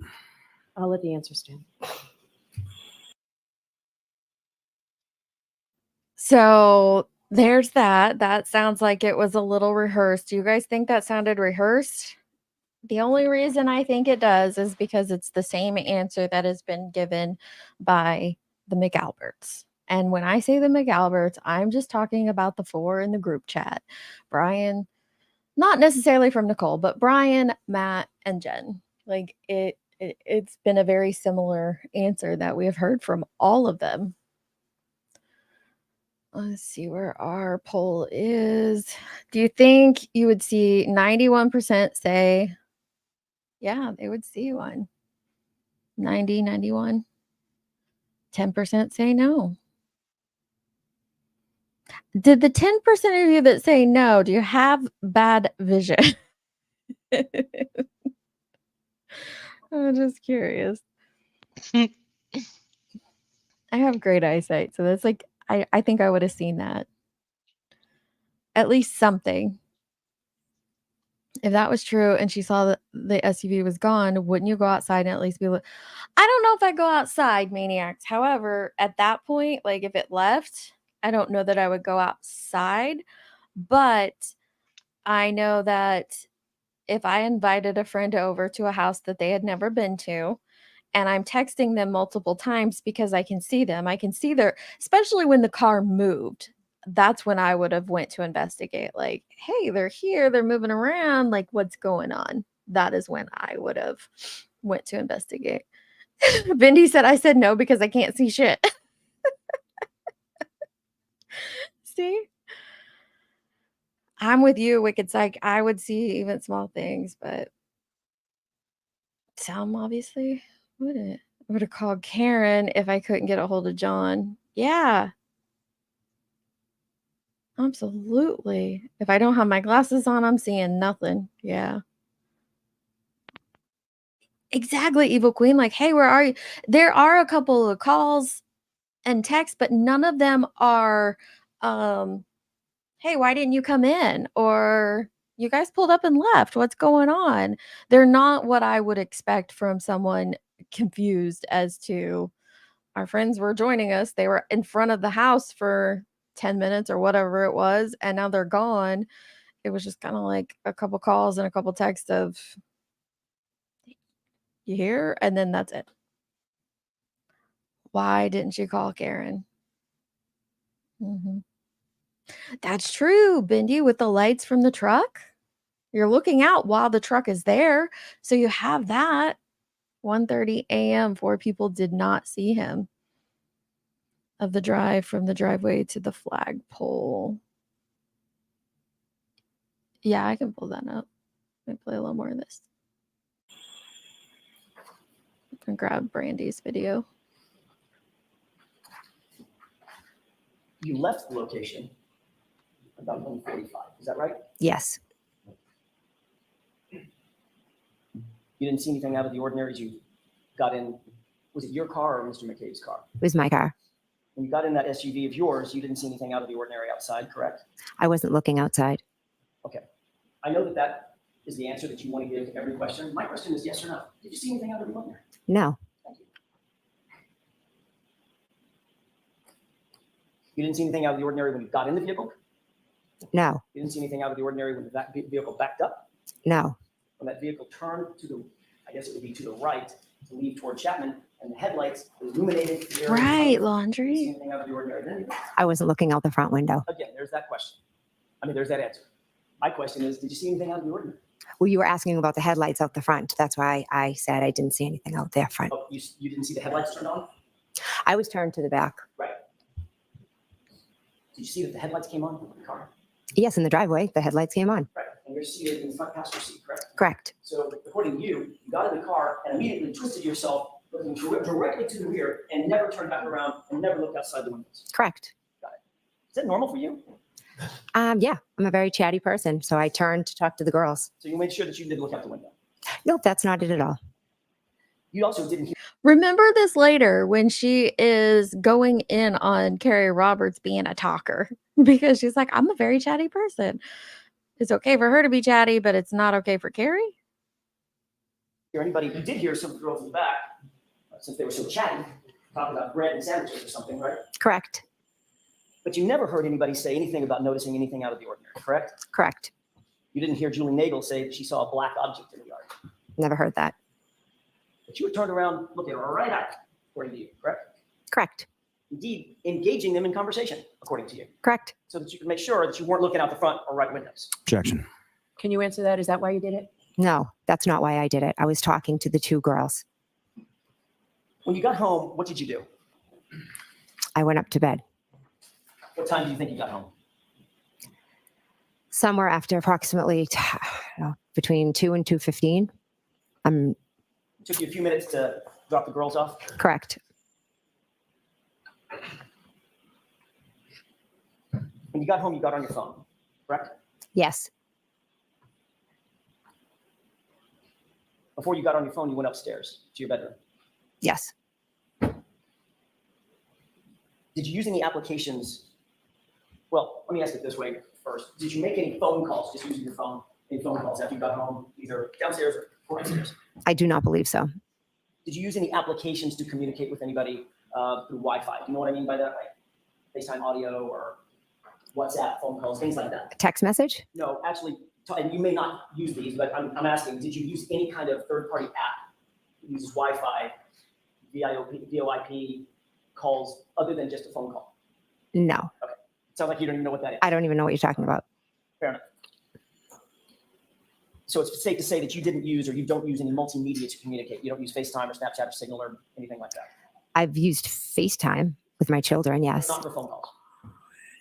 I'll let the answer stand.
So there's that. That sounds like it was a little rehearsed. Do you guys think that sounded rehearsed? The only reason I think it does is because it's the same answer that has been given by the McAlberts. And when I say the McAlberts, I'm just talking about the 4 in the group chat. Brian, not necessarily from Nicole, but Brian, Matt, and Jen. Like it's been a very similar answer that we have heard from all of them. Let's see where our poll is. Do you think you would see 91% say, yeah, they would see one? 90, 91. 10% say no. Did the 10% of you that say no, do you have bad vision? I'm just curious. I have great eyesight, so that's like I think I would have seen that. At least something. If that was true and she saw that the SUV was gone, wouldn't you go outside and at least be like, I don't know if I'd go outside, maniacs. However, at that point, like if it left, I don't know that I would go outside, but I know that if I invited a friend over to a house that they had never been to, and I'm texting them multiple times because I can see them. I can see their, especially when the car moved. That's when I would have went to investigate. Like, hey, they're here. They're moving around. Like, what's going on? That is when I would have went to investigate. Bindi said, I said no because I can't see shit. See? I'm with you, Wicked Psych. I would see even small things, but some obviously wouldn't. I would have called Karen if I couldn't get a hold of John. Yeah. Absolutely. If I don't have my glasses on, I'm seeing nothing. Yeah. Exactly, Evil Queen. Like, hey, where are you? There are a couple of calls and text, but none of them are, hey, why didn't you come in? Or you guys pulled up and left. What's going on? They're not what I would expect from someone confused as to our friends were joining us. They were in front of the house for 10 minutes or whatever it was, and now they're gone. It was just kind of like a couple calls and a couple texts of, you here? And then that's it. Why didn't you call Karen? That's true, Bindi, with the lights from the truck. You're looking out while the truck is there. So you have that. 1:30 a.m. 4 people did not see him of the drive from the driveway to the flagpole. Yeah, I can pull that up. Let me play a little more of this. I can grab Brandy's video.
You left the location about 1:45. Is that right?
Yes.
You didn't see anything out of the ordinary as you got in. Was it your car or Mr. McCabe's car?
It was my car.
When you got in that SUV of yours, you didn't see anything out of the ordinary outside, correct?
I wasn't looking outside.
Okay. I know that that is the answer that you want to give to every question. My question is yes or no. Did you see anything out of the ordinary?
No.
Thank you. You didn't see anything out of the ordinary when you got in the vehicle?
No.
You didn't see anything out of the ordinary when that vehicle backed up?
No.
When that vehicle turned to the, I guess it would be to the right, to leave toward Chapman, and the headlights illuminated the area.
Right,
Did
Laundry.
you see anything out of the ordinary then?
I wasn't looking out the front window.
Again, there's that question. I mean, there's that answer. My question is, did you see anything out of the ordinary?
Well, you were asking about the headlights out the front. That's why I said I didn't see anything out there front.
Oh, you didn't see the headlights turned on?
I was turned to the back.
Right. Did you see that the headlights came on in the car?
Yes, in the driveway, the headlights came on.
Right. And you're seated in the front passenger seat, correct?
Correct.
So according to you, you got in the car and immediately twisted yourself, looking directly to the rear and never turned back around and never looked outside the windows.
Correct.
Got it. Is that normal for you?
Yeah, I'm a very chatty person, so I turned to talk to the girls.
So you made sure that you did look out the window.
Nope, that's not it at all.
You also didn't hear.
Remember this later when she is going in on Carrie Roberts being a talker because she's like, I'm a very chatty person. It's okay for her to be chatty, but it's not okay for Carrie.
Hear anybody? You did hear some of the girls in the back, since they were so chatty, talking about bread and sandwiches or something, right?
Correct.
But you never heard anybody say anything about noticing anything out of the ordinary, correct?
Correct.
You didn't hear Julie Nagel say that she saw a black object in the yard.
Never heard that.
But you were turned around looking right at it, according to you, correct?
Correct.
Indeed, engaging them in conversation, according to you.
Correct.
So that you could make sure that you weren't looking out the front or right windows.
Objection.
Can you answer that? Is that why you did it?
No, that's not why I did it. I was talking to the two girls.
When you got home, what did you do?
I went up to bed.
What time do you think you got home?
Somewhere after approximately between 2 and 2:15.
It took you a few minutes to drop the girls off?
Correct.
When you got home, you got on your phone, correct?
Yes.
Before you got on your phone, you went upstairs to your bedroom.
Yes.
Did you use any applications? Well, let me ask it this way first. Did you make any phone calls just using your phone? Any phone calls after you got home, either downstairs or upstairs?
I do not believe so.
Did you use any applications to communicate with anybody through Wi-Fi? Do you know what I mean by that? Like FaceTime audio or WhatsApp phone calls, things like that?
A text message?
No, actually, and you may not use these, but I'm asking, did you use any kind of third-party app that uses Wi-Fi, VoIP calls other than just a phone call?
No.
Okay. Sounds like you don't even know what that is.
I don't even know what you're talking about.
Fair enough. So it's safe to say that you didn't use or you don't use any multimedia to communicate. You don't use FaceTime or Snapchat or Signal or anything like that.
I've used FaceTime with my children, yes.
Not for phone calls.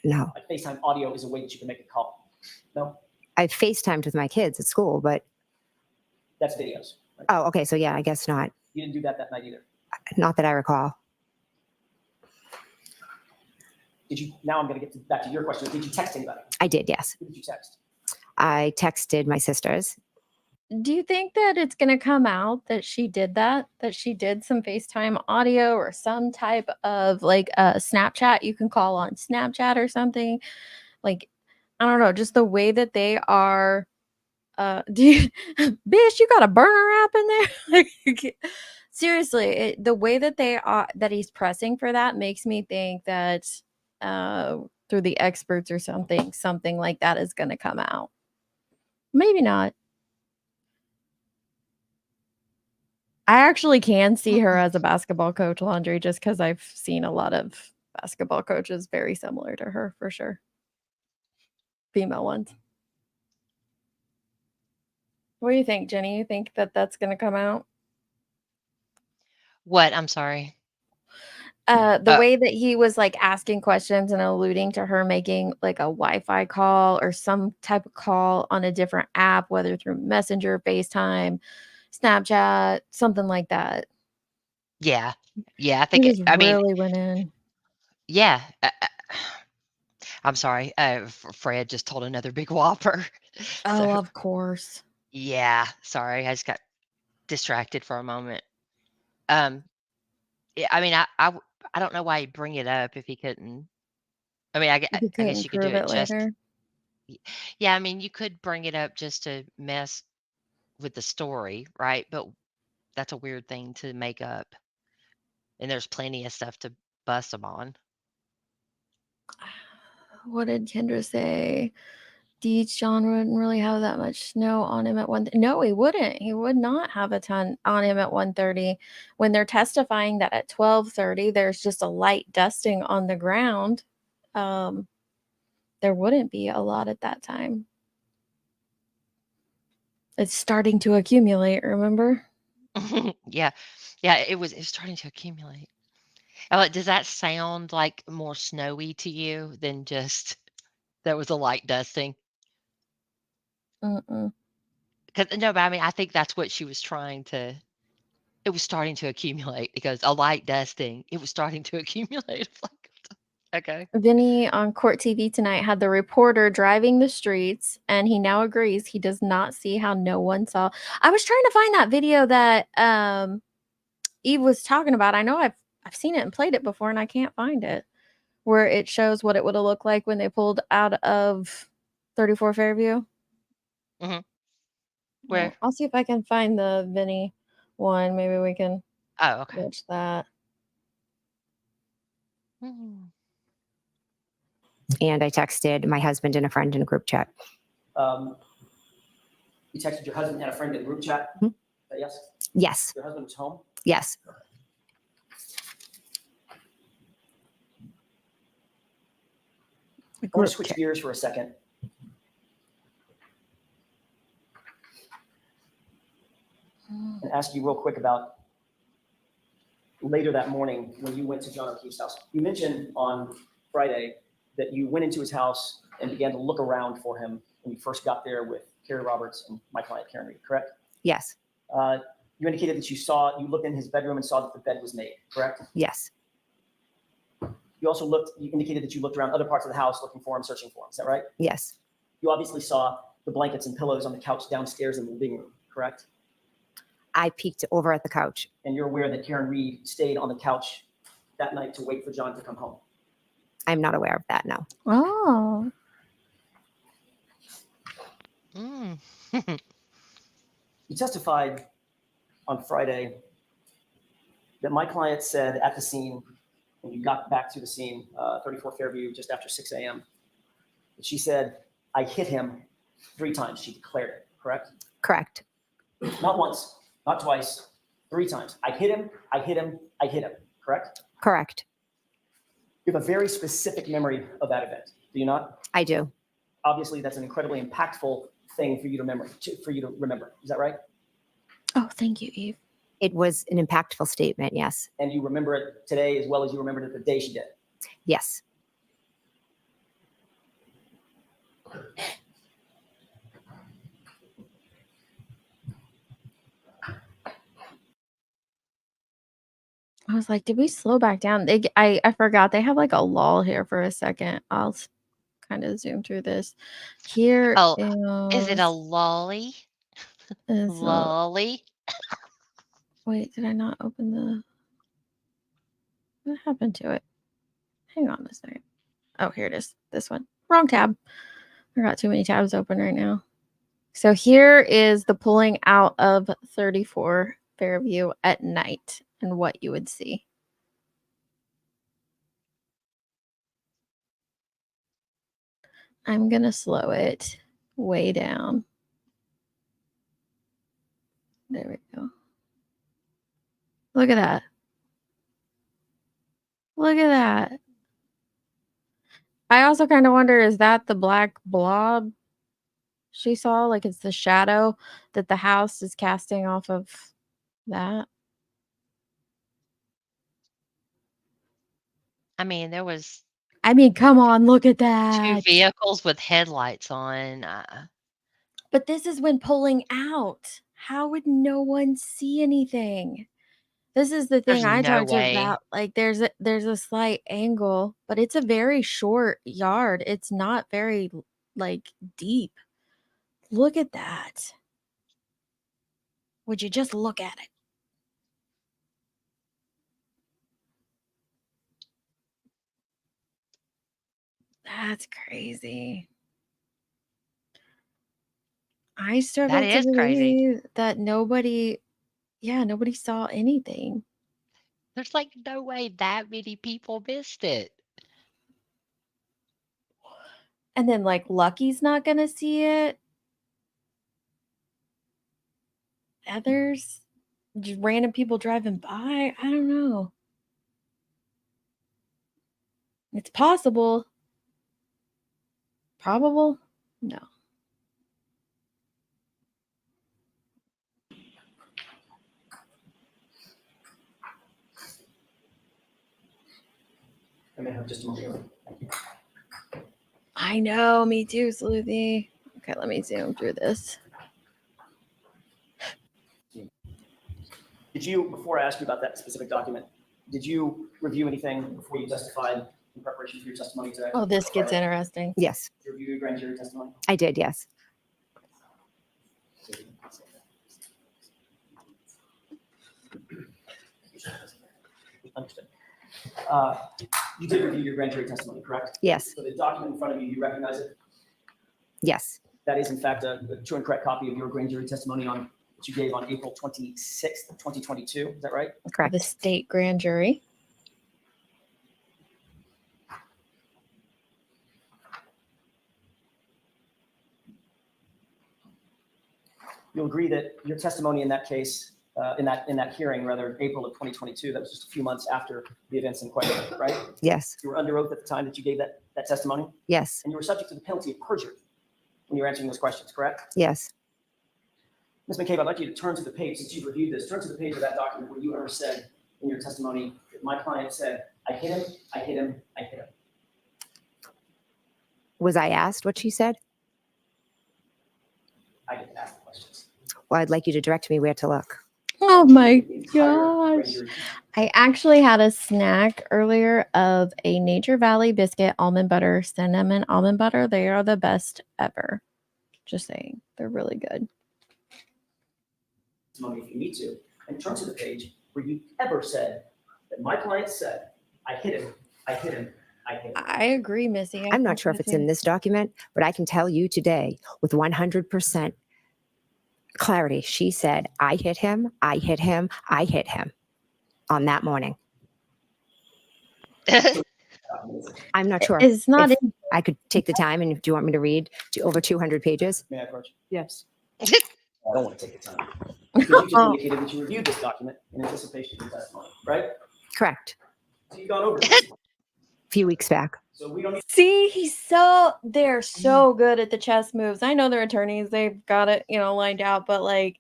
No.
Like FaceTime audio is a way that you can make a call. No?
I've FaceTimed with my kids at school, but.
That's videos. Right?
Oh, okay. So yeah, I guess not.
You didn't do that night either.
Not that I recall.
Did you, now I'm going to get back to your question. Did you text anybody?
I did, yes.
Who did you text?
I texted my sisters.
Do you think that it's gonna come out that she did that? That she did some FaceTime audio or some type of, like, Snapchat you can call on Snapchat or something? Like, I don't know, just the way that they are, do you "Bitch, you got a burner app in there?" Like, seriously, the way that they are that he's pressing for that makes me think that, through the experts or something like that is gonna come out. Maybe not. I actually can see her as a basketball coach, Laundry, just because 'cause I've seen a lot of basketball coaches very similar to her, for sure. Female ones. What do you think, Jenny? You think that that's gonna come out?
What? I'm sorry.
The
Uh,
way that he was, like, asking questions and alluding to her making, like, a Wi-Fi call or some type of call on a different app, whether through Messenger, FaceTime, Snapchat, something like that.
yeah. Yeah, I
He
think
just
I mean,
really went in.
yeah. I'm sorry. Fred just told another big whopper. So,
Oh, of course.
yeah, sorry. I just got distracted for a moment. Um, yeah, I mean, I don't know why he'd bring it up if he couldn't. I mean,
If he
I guess
couldn't
you could do
prove
it
it
just
later.
y yeah, I mean, you could bring it up just to mess with the story, right? But that's a weird thing to make up, and there's plenty of stuff to bust them on.
What did Kendra say? Deej John wouldn't really have that much snow on him at one. No, he wouldn't. He would not have a ton on him at 1:30. When they're testifying that at 12:30 there's just a light dusting on the ground, um, there wouldn't be a lot at that time. It's starting to accumulate, remember?
Yeah. Yeah, it was starting to accumulate. Does that sound, like, more snowy to you than just there was a light dusting?
Mm-mm.
'Cause no, but I mean, I think that's what she was trying to it was starting to accumulate because a light dusting, it was starting to accumulate. It's like, okay.
Vinny on Court TV tonight had the reporter driving the streets, and he now agrees he does not see how no one saw. I was trying to find that video that Eve was talking about. I know I've seen it and played it before, and I can't find it. Where it shows what it would have looked like when they pulled out of 34 Fairview.
Mhm.
Well,
Where?
I'll see if I can find the Vinny one. Maybe we can
Oh, okay.
watch that.
Mm.
And I texted my husband and a friend in a group chat.
You texted your husband and a friend in the group chat?
Mhm.
Yes?
Yes.
Your husband was home?
Yes.
I want to switch gears for a second. And ask you real quick about later that morning when you went to John O'Keefe's house. You mentioned on Friday that you went into his house and began to look around for him when you first got there with Carrie Roberts and my client, Karen Reed, correct?
Yes.
You indicated that you looked in his bedroom and saw that the bed was made, correct?
Yes.
You indicated that you looked around other parts of the house looking for him, searching for him. Is that right?
Yes.
You obviously saw the blankets and pillows on the couch downstairs in the living room, correct?
I peeked over at the couch.
And you're aware that Karen Reed stayed on the couch that night to wait for John to come home?
I'm not aware of that, no.
Oh.
Mm.
You testified on Friday that my client said at the scene, when you got back to the scene, 34 Fairview, just after 6 a.m., that she said, I hit him 3 times. She declared it, correct?
Correct.
Not once, not twice, 3 times. I hit him, I hit him, I hit him, correct?
Correct.
You have a very specific memory of that event, do you not?
I do.
Obviously, that's an incredibly impactful thing for you to remember. Is that right?
Oh, thank you, Eve.
It was an impactful statement, yes.
And you remember it today as well as you remembered it the day she did?
Yes.
I was like, did we slow back down? I forgot they have like a lull here for a second. I'll kind of zoom through this. Here
Oh, is it
is
a lolly?
And so,
Lolly.
wait, did I not open the? What happened to it? Hang on a second. Oh, here it is. This one. Wrong tab. I got too many tabs open right now. So here is the pulling out of 34 Fairview at night and what you would see. I'm going to slow it way down. There we go. Look at that. Look at that. I also kind of wonder, is that the black blob she saw? Like it's the shadow that the house is casting off of that?
I mean, there was
I mean, come on, look at
2
that.
vehicles with headlights on.
But this is when pulling out. How would no one see anything? This is the thing
There's
I
no
talked
way.
about. Like there's a slight angle, but it's a very short yard. It's not very like deep. Look at that. Would you just look at it? That's crazy. I
That
struggle to
is crazy.
believe that nobody saw anything.
There's like no way that many people missed it.
And then like Lucky's not gonna see it. Others, just random people driving by. I don't know. It's possible. Probable? No.
I may have just a moment.
I know, me too, Sleuthy. Okay, let me zoom through this.
Did you, before I ask you about that specific document, did you review anything before you testified in preparation for your testimony today?
Oh, this gets interesting.
Yes,
Did you review your grand jury testimony?
I did. Yes.
Understood. You did review your grand jury testimony, correct?
Yes.
So the document in front of you, you recognize it?
Yes.
That is in fact a true and correct copy of your grand jury testimony on that you gave on April 26th, 2022. Is that right?
Correct.
The state grand jury.
You'll agree that your testimony in that case, in that hearing, rather, April of 2022, that was just a few months after the events in question, right?
Yes.
You were under oath at the time that you gave that testimony?
Yes.
And you were subject to the penalty of perjury when you were answering those questions, correct?
Yes.
Ms. McCabe, I'd like you to turn to the page, since you've reviewed this, turn to the page of that document where you ever said in your testimony that my client said, I hit him, I hit him, I hit him.
Was I asked what she said?
I get to ask the questions.
Well, I'd like you to direct me where to look.
Oh my gosh. I actually had a snack earlier of a Nature Valley biscuit almond butter, cinnamon almond butter. They are the best ever. Just saying. They're really good.
Testimony if you need to, and turn to the page where you ever said that my client said, I hit him, I hit him, I hit him.
I agree, Missy.
I'm not sure if it's in this document, but I can tell you today with 100% clarity. She said, I hit him, I hit him, I hit him on that morning. I'm not sure.
It's not
if
in.
I could take the time, and do you want me to read over 200 pages?
May I approach?
Yes.
I don't want to take the time. Because you just indicated that you reviewed this document in anticipation of your testimony, right?
Correct.
So you've gone over it.
A few weeks back.
So we don't need
See, they're so good at the chess moves. I know they're attorneys. They've got it, lined out, but like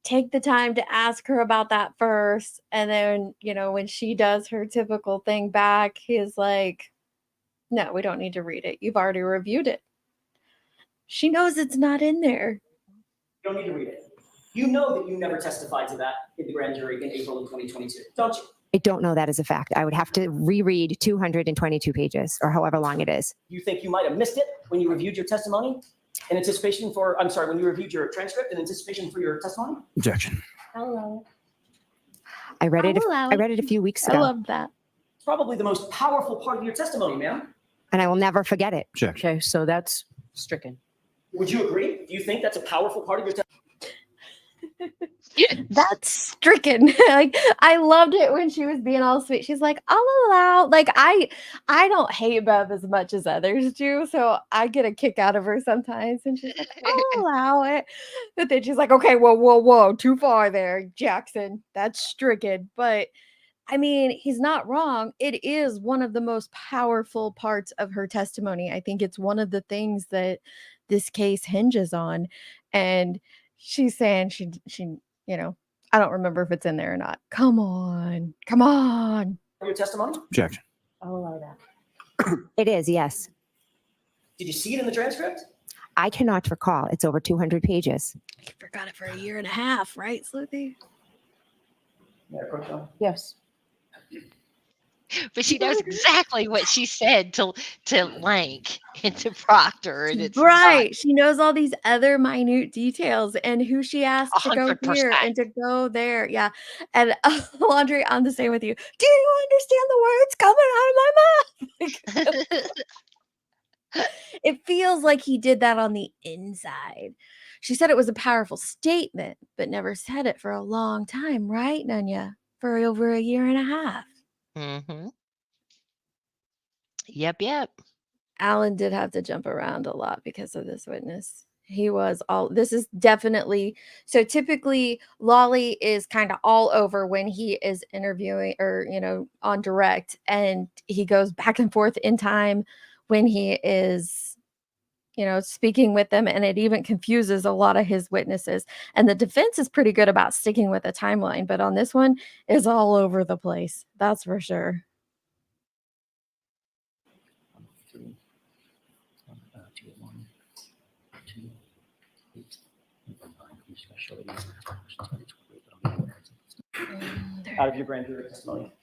take the time to ask her about that first. And then, when she does her typical thing back, he's like, no, we don't need to read it. You've already reviewed it. She knows it's not in there.
You don't need to read it. You know that you never testified to that in the grand jury in April of 2022, don't you?
I don't know that as a fact. I would have to reread 222 pages or however long it is.
You think you might have missed it when you reviewed your testimony In anticipation for, I'm sorry, when you reviewed your transcript, in anticipation for your testimony?
Objection.
Hello.
I read it.
I'll allow
I read it a few weeks
I
ago,
love that.
It's probably the most powerful part of your testimony, ma'am.
and I will never forget it.
Objection.
Okay, so that's stricken.
Would you agree? Do you think that's a powerful part of your testimony?
That's stricken. Like, I loved it when she was being all sweet. She's like, I'll allow. Like, I don't hate Bev as much as others do, so I get a kick out of her sometimes. And she's like, I'll allow it. But then she's like, okay, whoa, too far there, Jackson. That's stricken. But I mean, he's not wrong. It is one of the most powerful parts of her testimony. I think it's one of the things that this case hinges on. And she's saying she, you know, I don't remember if it's in there or not. Come on.
Your testimony?
Objection.
I'll allow that.
It is, yes.
Did you see it in the transcript?
I cannot recall. It's over 200 pages.
I forgot it for a year and a half, right, Sleuthy?
Yeah, Coach John.
Yes.
But she knows exactly what she said to Lank and to Proctor, and it's
Right. She knows all these other minute details and who she asked to go here
100%.
and to go there. Yeah. And Laundry, I'm the same with you. Do you understand the words coming out of my mouth? It feels like he did that on the inside. She said it was a powerful statement, but never said it for a long time, right, Nunya? For over a year and a half.
Mm-hmm. Yep.
Alan did have to jump around a lot because of this witness. He was all, this is definitely, so typically Lolly is kind of all over when he is interviewing or, you know, on direct, and he goes back and forth in time when he is, you know, speaking with them, and it even confuses a lot of his witnesses. And the defense is pretty good about sticking with a timeline, but on this one is all over the place. That's for sure.
Out of your grand jury testimony.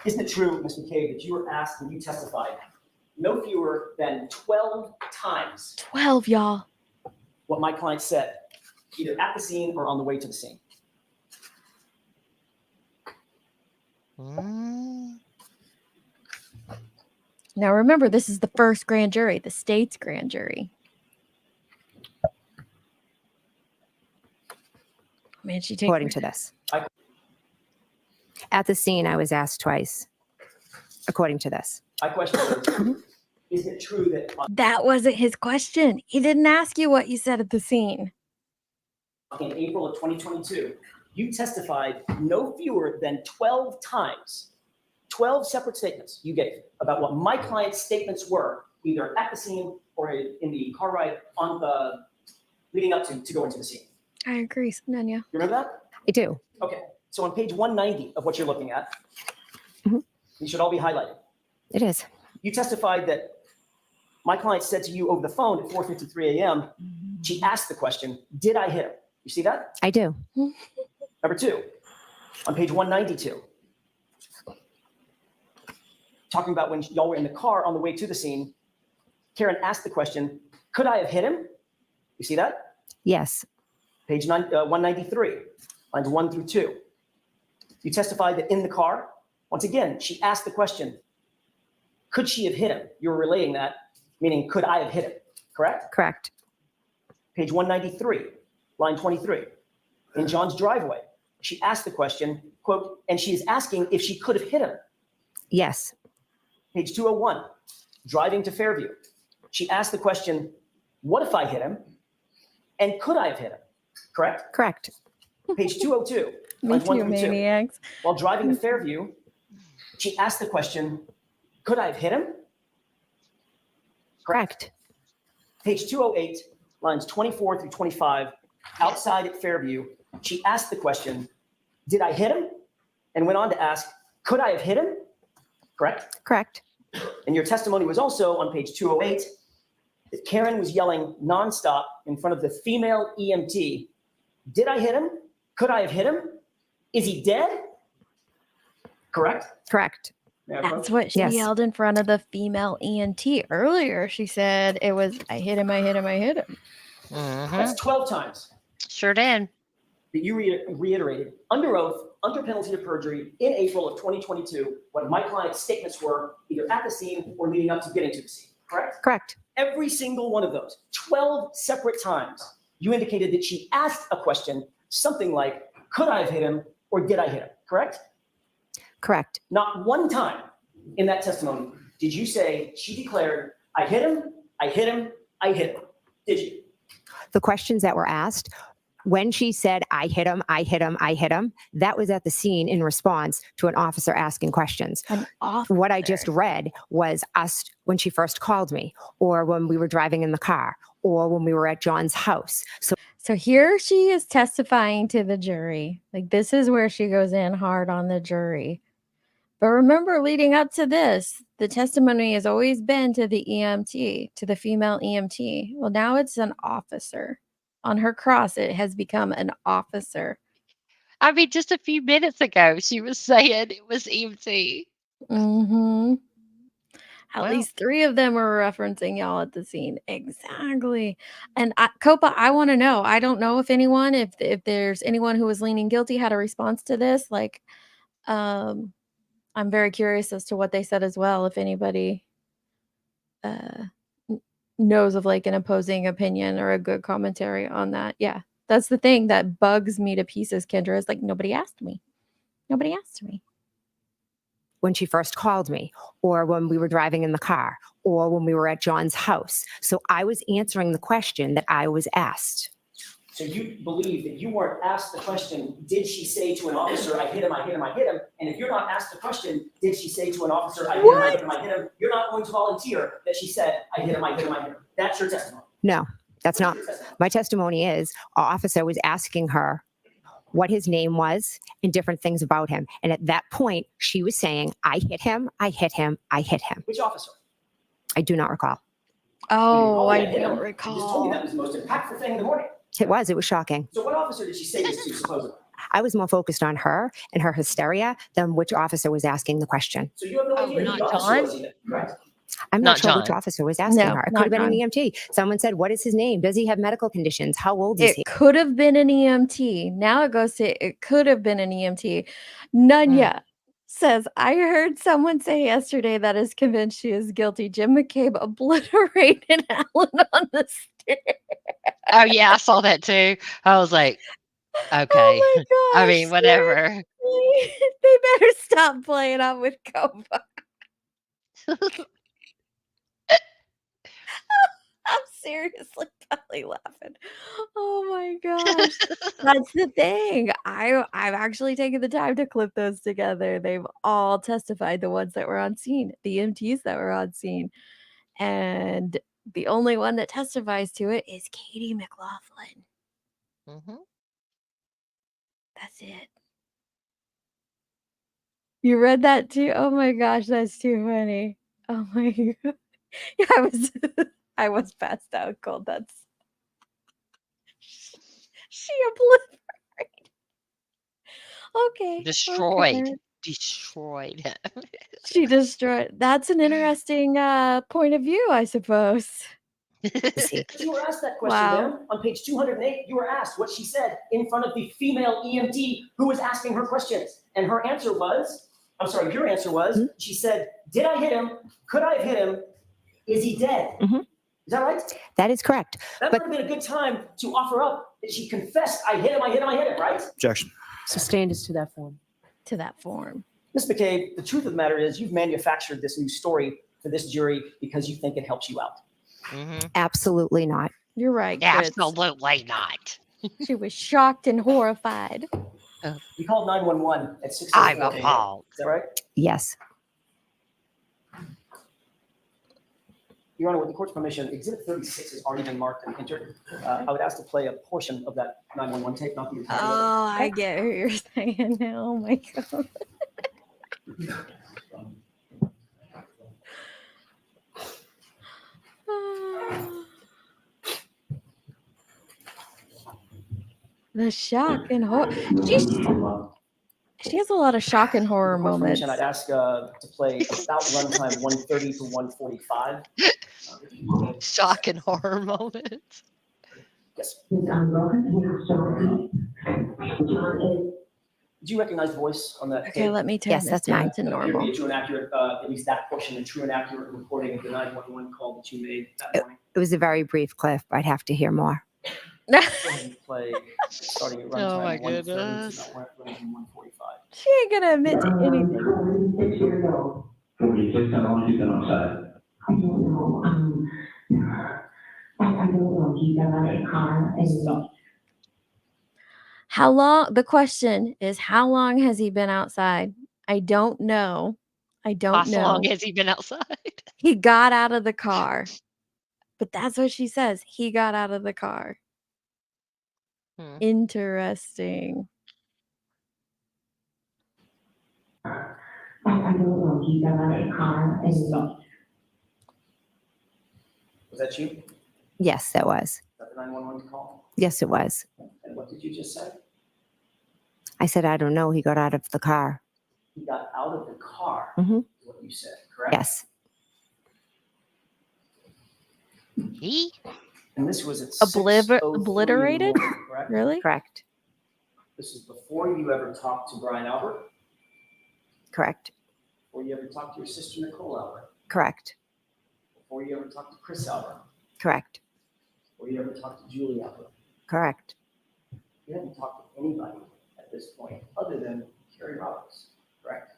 Isn't it true, Ms. McCabe, that you were asked and you testified no fewer than 12 times
12, y'all.
what my client said, either at the scene or on the way to the scene?
Now remember, this is the first grand jury, the state's grand jury. Man, she takes
According to this. At the scene, I was asked twice, according to this.
My question is it true that
That wasn't his question. He didn't ask you what you said at the scene.
in April of 2022, you testified no fewer than 12 times, 12 separate statements you gave about what my client's statements were, either at the scene or in the car ride on the leading up to go into the scene.
I agree, Nanya.
You remember that?
I do.
Okay, so on page 190 of what you're looking at, these should all be highlighted.
It is.
You testified that my client said to you over the phone at 4:53 a.m., she asked the question, did I hit him? You see that?
I do.
Number two, on page 192, talking about when y'all were in the car on the way to the scene, Karen asked the question, could I have hit him? You see that?
Yes.
Page 193, lines 1 through 2. You testified that in the car, once again, she asked the question, could she have hit him? You were relaying that, meaning could I have hit him, correct?
Correct.
Page 193, line 23. In John's driveway, she asked the question, quote, and she is asking if she could have hit him.
Yes.
Page 201, driving to Fairview. She asked the question, what if I hit him? And could I have hit him? Correct?
Correct.
Page 202,
Me
lines 1
too,
through 2.
maniacs.
While driving to Fairview, she asked the question, could I have hit him?
Correct.
Page 208, lines 24 through 25, outside at Fairview, she asked the question, did I hit him? And went on to ask, could I have hit him? Correct?
Correct.
And your testimony was also on page 208 that Karen was yelling nonstop in front of the female EMT, did I hit him? Could I have hit him? Is he dead? Correct?
Correct.
That's what she
Yes.
yelled in front of the female EMT earlier. She said it was, I hit him, I hit him, I hit him.
That's 12 times.
Sure did.
That you reiterated under oath, under penalty of perjury, in April of 2022, what my client's statements were either at the scene or leading up to getting to the scene, correct?
Correct.
Every single one of those, 12 separate times, you indicated that she asked a question, something like, could I have hit him or did I hit him, correct?
Correct.
Not one time in that testimony did you say she declared, I hit him, I hit him, I hit him. Did you?
The questions that were asked, when she said, I hit him, I hit him, I hit him, that was at the scene in response to an officer asking questions. What I just read was us when she first called me, or when we were driving in the car, or when we were at John's house.
So here she is testifying to the jury. Like, this is where she goes in hard on the jury. But remember, leading up to this, the testimony has always been to the EMT, to the female EMT. Well, now it's an officer. On her cross, it has become an officer.
I mean, just a few minutes ago, she was saying it was EMT.
Mm-hmm. At least 3 of them were referencing y'all at the scene. Exactly. And Copa, I want to know. I don't know if anyone, if there's anyone who was leaning guilty had a response to this. Like, I'm very curious as to what they said as well. If anybody knows of like an opposing opinion or a good commentary on that. Yeah, that's the thing that bugs me to pieces, Kendra, is like, nobody asked me. Nobody asked me.
When she first called me, or when we were driving in the car, or when we were at John's house. So I was answering the question that I was asked.
So you believe that you weren't asked the question, did she say to an officer, I hit him, I hit him, I hit him? And if you're not asked the question, did she say to an officer, I hit him, I hit him, I hit him? You're not going to volunteer that she said, I hit him, I hit him, I hit him. That's your testimony.
No, that's not. My testimony is our officer was asking her what his name was and different things about him. And at that point, she was saying, I hit him, I hit him, I hit him.
Which officer?
I do not recall.
Oh, I
hit him.
don't
You
recall.
just told me that was the most impactful thing in the morning.
It was shocking.
So what officer did she say this to, supposedly?
I was more focused on her and her hysteria than which officer was asking the question.
So you have no idea
not
who the officer
John?
was either, correct?
I'm
Not
not sure which
John.
officer was asking
No,
her. It
not
could have been
John.
an EMT. Someone said, what is his name? Does he have medical conditions? How old is he?
It could have been an EMT. Now it goes to, it could have been an EMT. Nunya says, I heard someone say yesterday that is convinced she is guilty. Jim McCabe obliterated Alan on the stairs.
Oh, yeah, I saw that too. I was like, okay.
Oh my gosh.
I mean, whatever.
Seriously. They better stop playing up with Copa. I'm seriously belly laughing. Oh my gosh. That's the thing. I've actually taken the time to clip those together. They've all testified, the ones that were on scene, the EMTs that were on scene. And the only one that testifies to it is Katie McLaughlin. That's it. You read that too? Oh my gosh, that's too funny. Oh my god. Yeah, I was passed out cold. That's she obliterated. Okay.
Destroyed.
Okay.
Destroyed him.
She destroyed. That's an interesting point of view, I suppose.
You were asked that question,
Wow.
ma'am. On page 208, you were asked what she said in front of the female EMT who was asking her questions. And her answer was, I'm sorry, your answer was, she said, did I hit him? Could I have hit him? Is he dead? Is that right?
That is correct.
That would have been a good time to offer up that she confessed, I hit him, I hit him, I hit him, right?
Objection. Sustained is to that form.
To that form.
Ms. McCabe, the truth of the matter is you've manufactured this new story for this jury because you think it helps you out.
Absolutely not.
You're right, Chris.
Absolutely not.
She was shocked and horrified.
You called 911 at 6:04
I'm
a.m.
appalled.
Is that right?
Yes.
Your Honor, with the court's permission, Exhibit 36 has already been marked and entered. I would ask to play a portion of that 911 tape, not the entire.
Oh, I get what you're saying now. Oh my god. The shock and horror. She has a lot of shock and horror
For
moments.
information, I'd ask to play about runtime 130 to 145.
Shock and horror moments.
Yes. Do you recognize the voice on that
Okay,
tape?
let me turn
Yes,
this
that's
down
mine.
to
It appeared to
normal.
be a true and accurate, at least that portion, a true and accurate recording of the 911 call that you made that morning.
It was a very brief clip. I'd have to hear more.
Go ahead and play starting at runtime
Oh my
130 to
goodness.
about 145.
She ain't gonna admit to anything.
46 and on, she's outside.
I don't know. I don't know. He got out of the car and
How long? The question is, how long has he been outside? I don't know. I don't
How long
know.
has he been outside?
He got out of the car. But that's what she says. He got out of the car. Interesting.
I don't know. He got out of the car and
Was that you? Is
Yes, that was.
that the 911 call?
Yes, it was.
And what did you just say?
I said, I don't know. He got out of the car.
He got out of the car,
Mhm.
is what you said, correct?
Yes.
He?
And this was at
Obliterated?
6:03 in the morning, correct?
Really?
Correct.
This is before you ever talked to Brian Albert,
Correct.
before you ever talked to your sister Nicole Albert,
Correct.
before you ever talked to Chris Albert,
Correct.
before you ever talked to Julie Albert.
Correct.
You hadn't talked to anybody at this point other than Carrie Roberts, correct?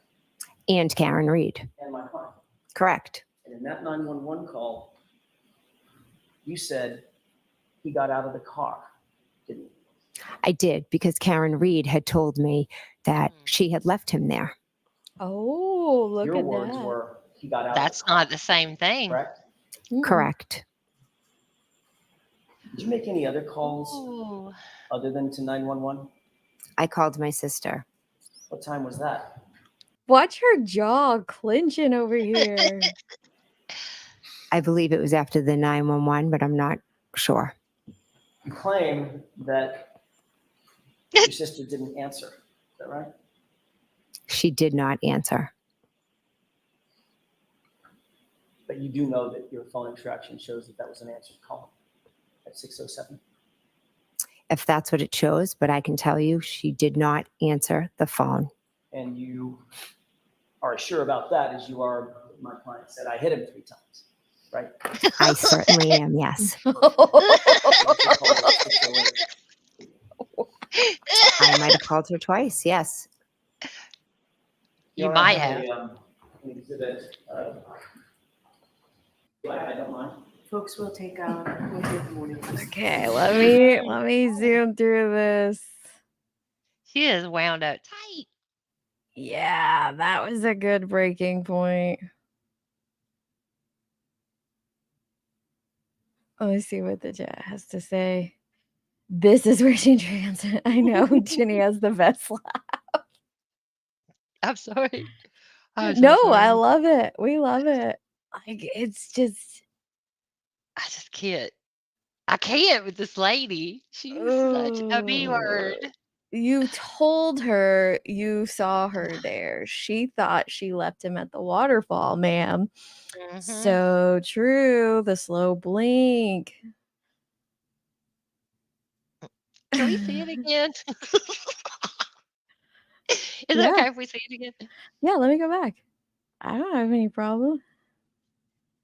And Karen Reed.
And my client.
Correct.
And in that 911 call, you said he got out of the car, didn't you?
I did because Karen Reed had told me that she had left him there.
Oh, look
Your
at
words
that.
were he got out
That's
of the car,
not the same thing.
correct?
Correct.
Did you make any other calls
Ooh.
other than to 911?
I called my sister.
What time was that?
Watch her jaw clenching over here.
I believe it was after the 911, but I'm not sure.
You claim that your sister didn't answer. Is that right?
She did not answer.
But you do know that your phone interaction shows that that was an answered call at 6:07.
If that's what it shows, but I can tell you she did not answer the phone.
And you are as sure about that as you are, my client said, I hit him 3 times, right?
I certainly am, yes. I might have called her twice, yes.
You might have.
An exhibit. I don't mind.
Folks, we'll take the morning.
Okay, let me zoom through this.
She is wound up tight.
Yeah, that was a good breaking point. Let me see what the chat has to say. This is where she transit. I know Ginny has the best laugh.
I'm sorry. I'm so
No,
sorry.
I love it. We love it. Like it's just
I just can't. I can't with this lady. She's such a B word.
You told her you saw her there. She thought she left him at the waterfall, ma'am. So true. The slow blink.
Can we see it again? Is it
Yeah.
okay if we see it again?
Yeah, let me go back. I don't have any problem.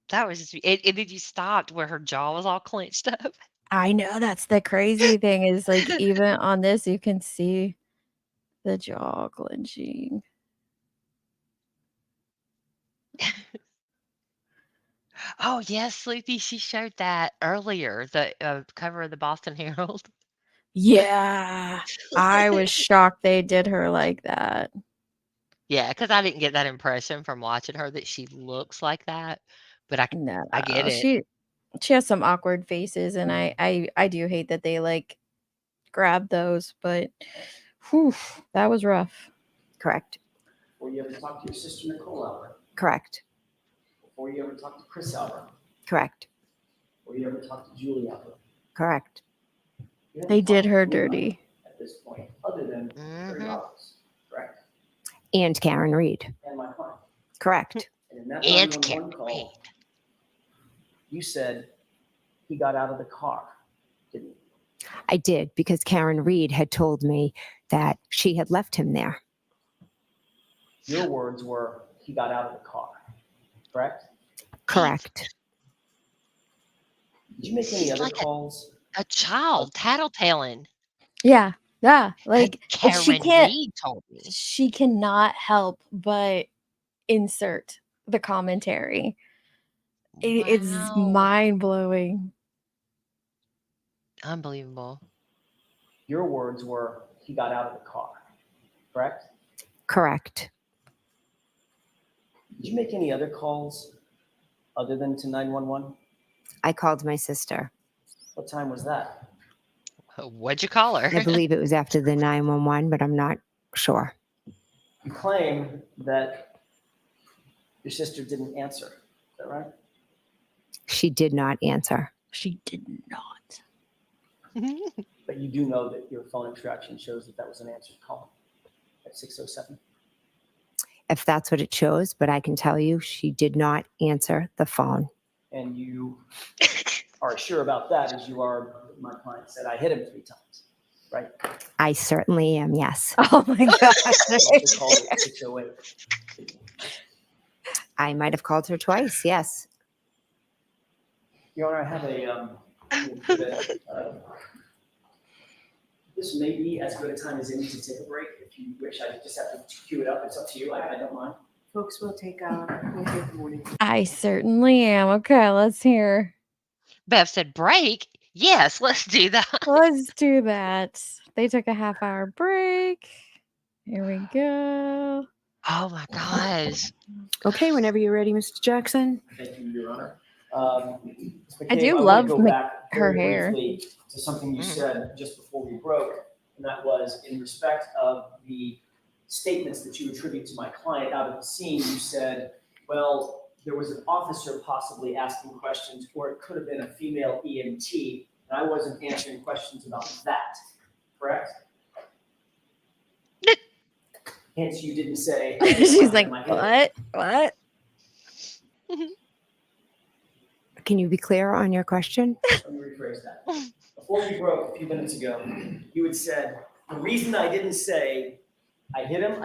That was just and then you stopped where her jaw was all clenched up.
I know that's the crazy thing is like even on this you can see the jaw clenching.
Oh yes, Sleepy. She showed that earlier. The cover of the Boston Herald.
Yeah. I was shocked they did her like that.
Yeah, because I didn't get that impression from watching her that she looks like that. But I get it.
She has some awkward faces and I do hate that they like grab those, but whew, that was rough.
Correct.
Before you ever talked to your sister Nicole Albert.
Correct.
Before you ever talked to Chris Albert.
Correct.
Before you ever talked to Julie Albert.
Correct.
They did her dirty.
At this point, other than Carrie Roberts, correct?
And Karen Reed.
and my client.
Correct.
And in that
And
911
Karen
call, you said he got out of the car, didn't you?
I did, because Karen Reed had told me that she had left him there.
Your words were, he got out of the car, correct?
Correct.
Did you make any
She's
other
like
calls?
a child tattletaling.
Yeah. Yeah. Like
Karen
she can't,
Reed told me.
she cannot help but insert the commentary. It's
Wow.
mind blowing.
Unbelievable.
Your words were, he got out of the car, correct?
Correct.
Did you make any other calls other than to 911?
I called my sister.
What time was that?
What'd you call her?
I believe it was after the 911, but I'm not sure.
You claim that your sister didn't answer. Is that right?
She did not answer.
She did not.
But you do know that your phone extraction shows that that was an answered call at 6:07.
If that's what it shows, but I can tell you she did not answer the phone.
And you are sure about that as you are, my client said, I hit him 3 times, right?
I certainly am, yes.
Oh my
You
God.
also called it 6:08.
I might have called her twice, yes.
Your Honor, I have this may be as good a time as any to take a break. If you wish, I just have to cue it up. It's up to you. I don't mind.
Folks, we'll take the morning.
I certainly am. Okay, let's hear.
Bev said, break? Yes, let's do that.
Let's do that. They took a half-hour break. Here we go.
Oh my gosh.
Okay, whenever you're ready, Mr. Jackson.
Thank you, Your Honor. Ms.
I do
McCabe,
love
wanna go back
her
very
hair.
briefly to something you said just before we broke, and that was in respect of the statements that you attribute to my client out of the scene. You said, well, there was an officer possibly asking questions, or it could have been a female EMT, and I wasn't answering questions about that, correct? Hence, you didn't say.
She's like, what? What?
Can you be clear on your question?
Let me rephrase that. Before we broke a few minutes ago, you had said, the reason I didn't say, I hit him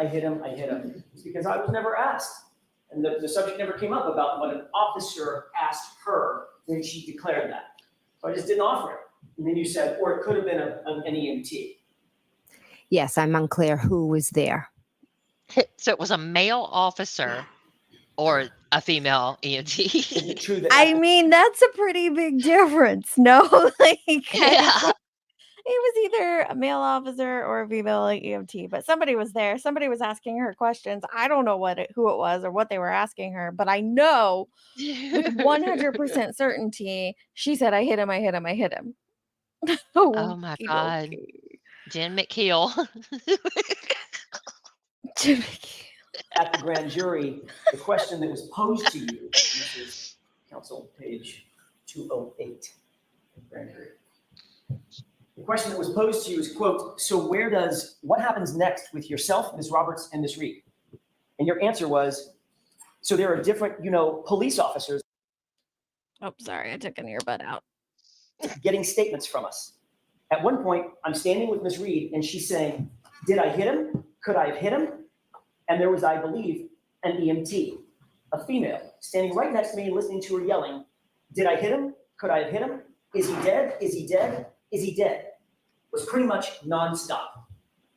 is because I was never asked. And the subject never came up about what an officer asked her when she declared that. So I just didn't offer it. And then you said, or it could have been an EMT.
Yes, I'm unclear who was there.
So it was a male officer or a female EMT.
Is it true that
I mean, that's a pretty big difference. No, like
Yeah.
it was either a male officer or a female EMT, but somebody was there. Somebody was asking her questions. I don't know who it was or what they were asking her, but I know with 100% certainty she said, I hit him, I hit him, I hit him.
Oh my God. Jen McKeel.
At the grand jury, the question that was posed to you, this is counsel page 208, grand jury. The question that was posed to you is, quote, so what happens next with yourself, Ms. Roberts, and Ms. Reed? And your answer was, so there are different, police officers.
Oh, sorry, I took an earbud out.
Getting statements from us. At one point, I'm standing with Ms. Reed, and she's saying, did I hit him? Could I have hit him? And there was, I believe, an EMT, a female, standing right next to me and listening to her yelling, did I hit him? Could I have hit him? Is he dead? Is he dead? Is he dead? Was pretty much nonstop.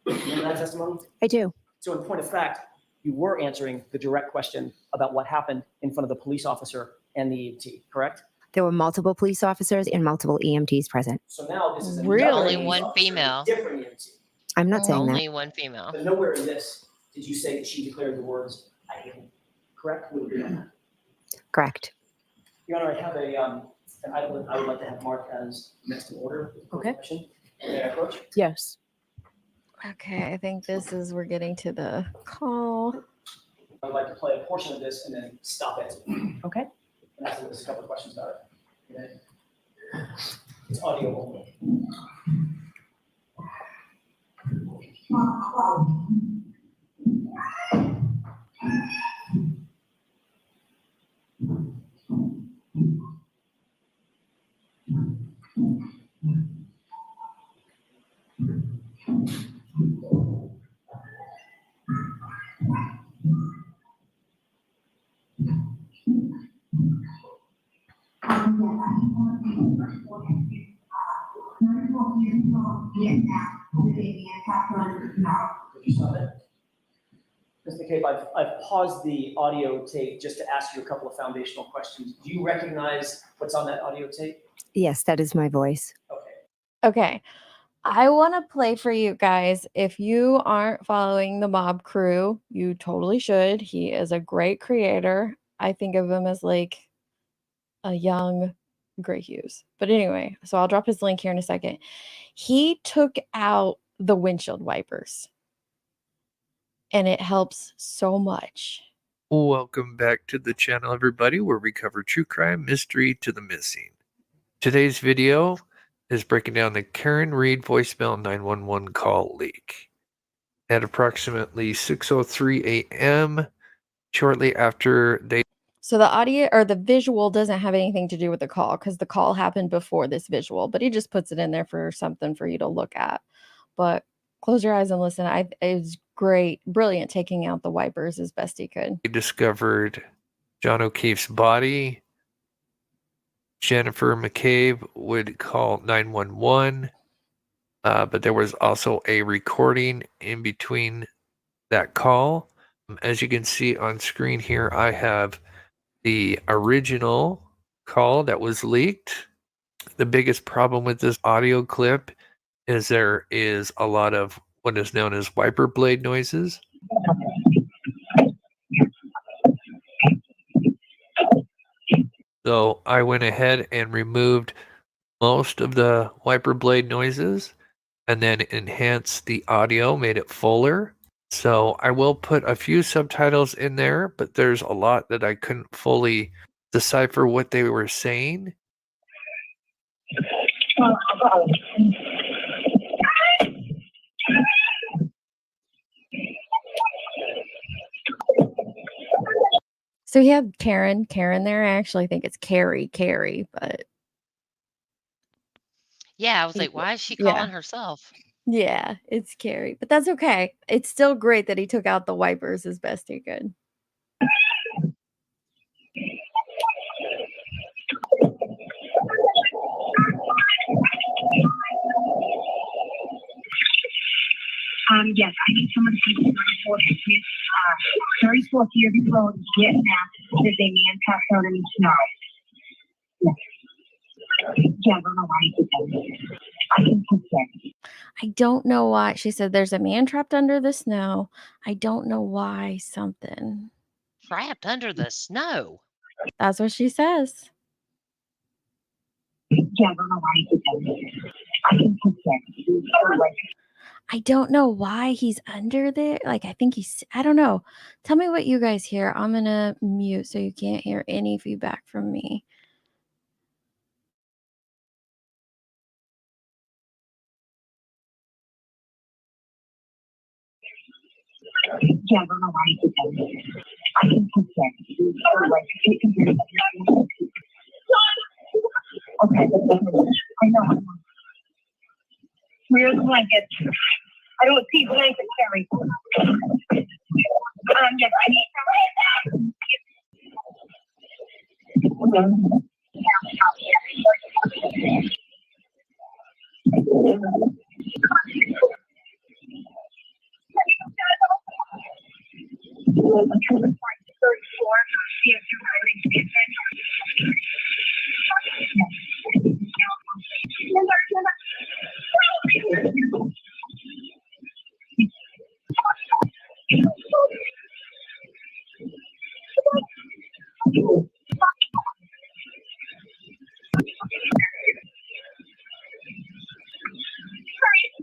Remember that testimony?
I do.
So in point of fact, you were answering the direct question about what happened in front of the police officer and the EMT, correct?
There were multiple police officers and multiple EMTs present.
So now this is
Really?
Only one female.
Different EMT.
I'm not saying
Only
that.
one female.
But nowhere in this did you say that she declared the words, I hit him. Correct? We agree on that.
Correct.
Your Honor, I have an item I would like to have marked as next in order.
Okay.
May I approach?
Yes.
Okay, I think we're getting to the call.
I would like to play a portion of this and then stop it.
Okay.
And ask a couple of questions about it. Okay. It's audio only. Ms. McCabe, I've paused the audio tape just to ask you a couple of foundational questions. Do you recognize what's on that audio tape?
Yes, that is my voice.
Okay. I want to play for you guys. If you aren't following the Mob Crew, you totally should. He is a great creator. I think of him as like a young Gray Hughes. But anyway, so I'll drop his link here in a second. He took out the windshield wipers, and it helps so much.
Welcome back to the channel, everybody, where we cover true crime, mystery to the missing. Today's video is breaking down the Karen Reed voicemail 911 call leak. At approximately 6:03 a.m., shortly after they...
So the audio or the visual doesn't have anything to do with the call because the call happened before this visual, but he just puts it in there for something for you to look at. But close your eyes and listen. It was great, brilliant taking out the wipers as best he could.
They discovered John O'Keefe's body. Jennifer McCabe would call 911, but there was also a recording in between that call. As you can see on screen here, I have the original call that was leaked. The biggest problem with this audio clip is there is a lot of what is known as wiper blade noises. So I went ahead and removed most of the wiper blade noises and then enhanced the audio, made it fuller. So I will put a few subtitles in there, but there's a lot that I couldn't fully decipher what they were saying.
So he had Karen there. I actually think it's Carrie, but
Yeah, I was like, why is she
yeah.
calling herself?
Yeah, it's Carrie, but that's okay. It's still great that he took out the wipers as best he could.
Yes, I need someone to take the 34th year road, get map, there's a man trapped underneath snow. Yes. Yeah, I don't know why he did that. I can consent.
I don't know why. She said there's a man trapped under the snow. I don't know why something.
Trapped under the snow.
That's what she says.
Yeah, I don't know why he did that. I can consent.
I don't know why he's under there. Like, I think I don't know. Tell me what you guys hear. I'm going to mute so you can't hear any feedback from me.
Yeah, I don't know why he did that. I can consent. Okay, I know. Where's the blanket? I don't see blanket, Carrie. Yes, I need some.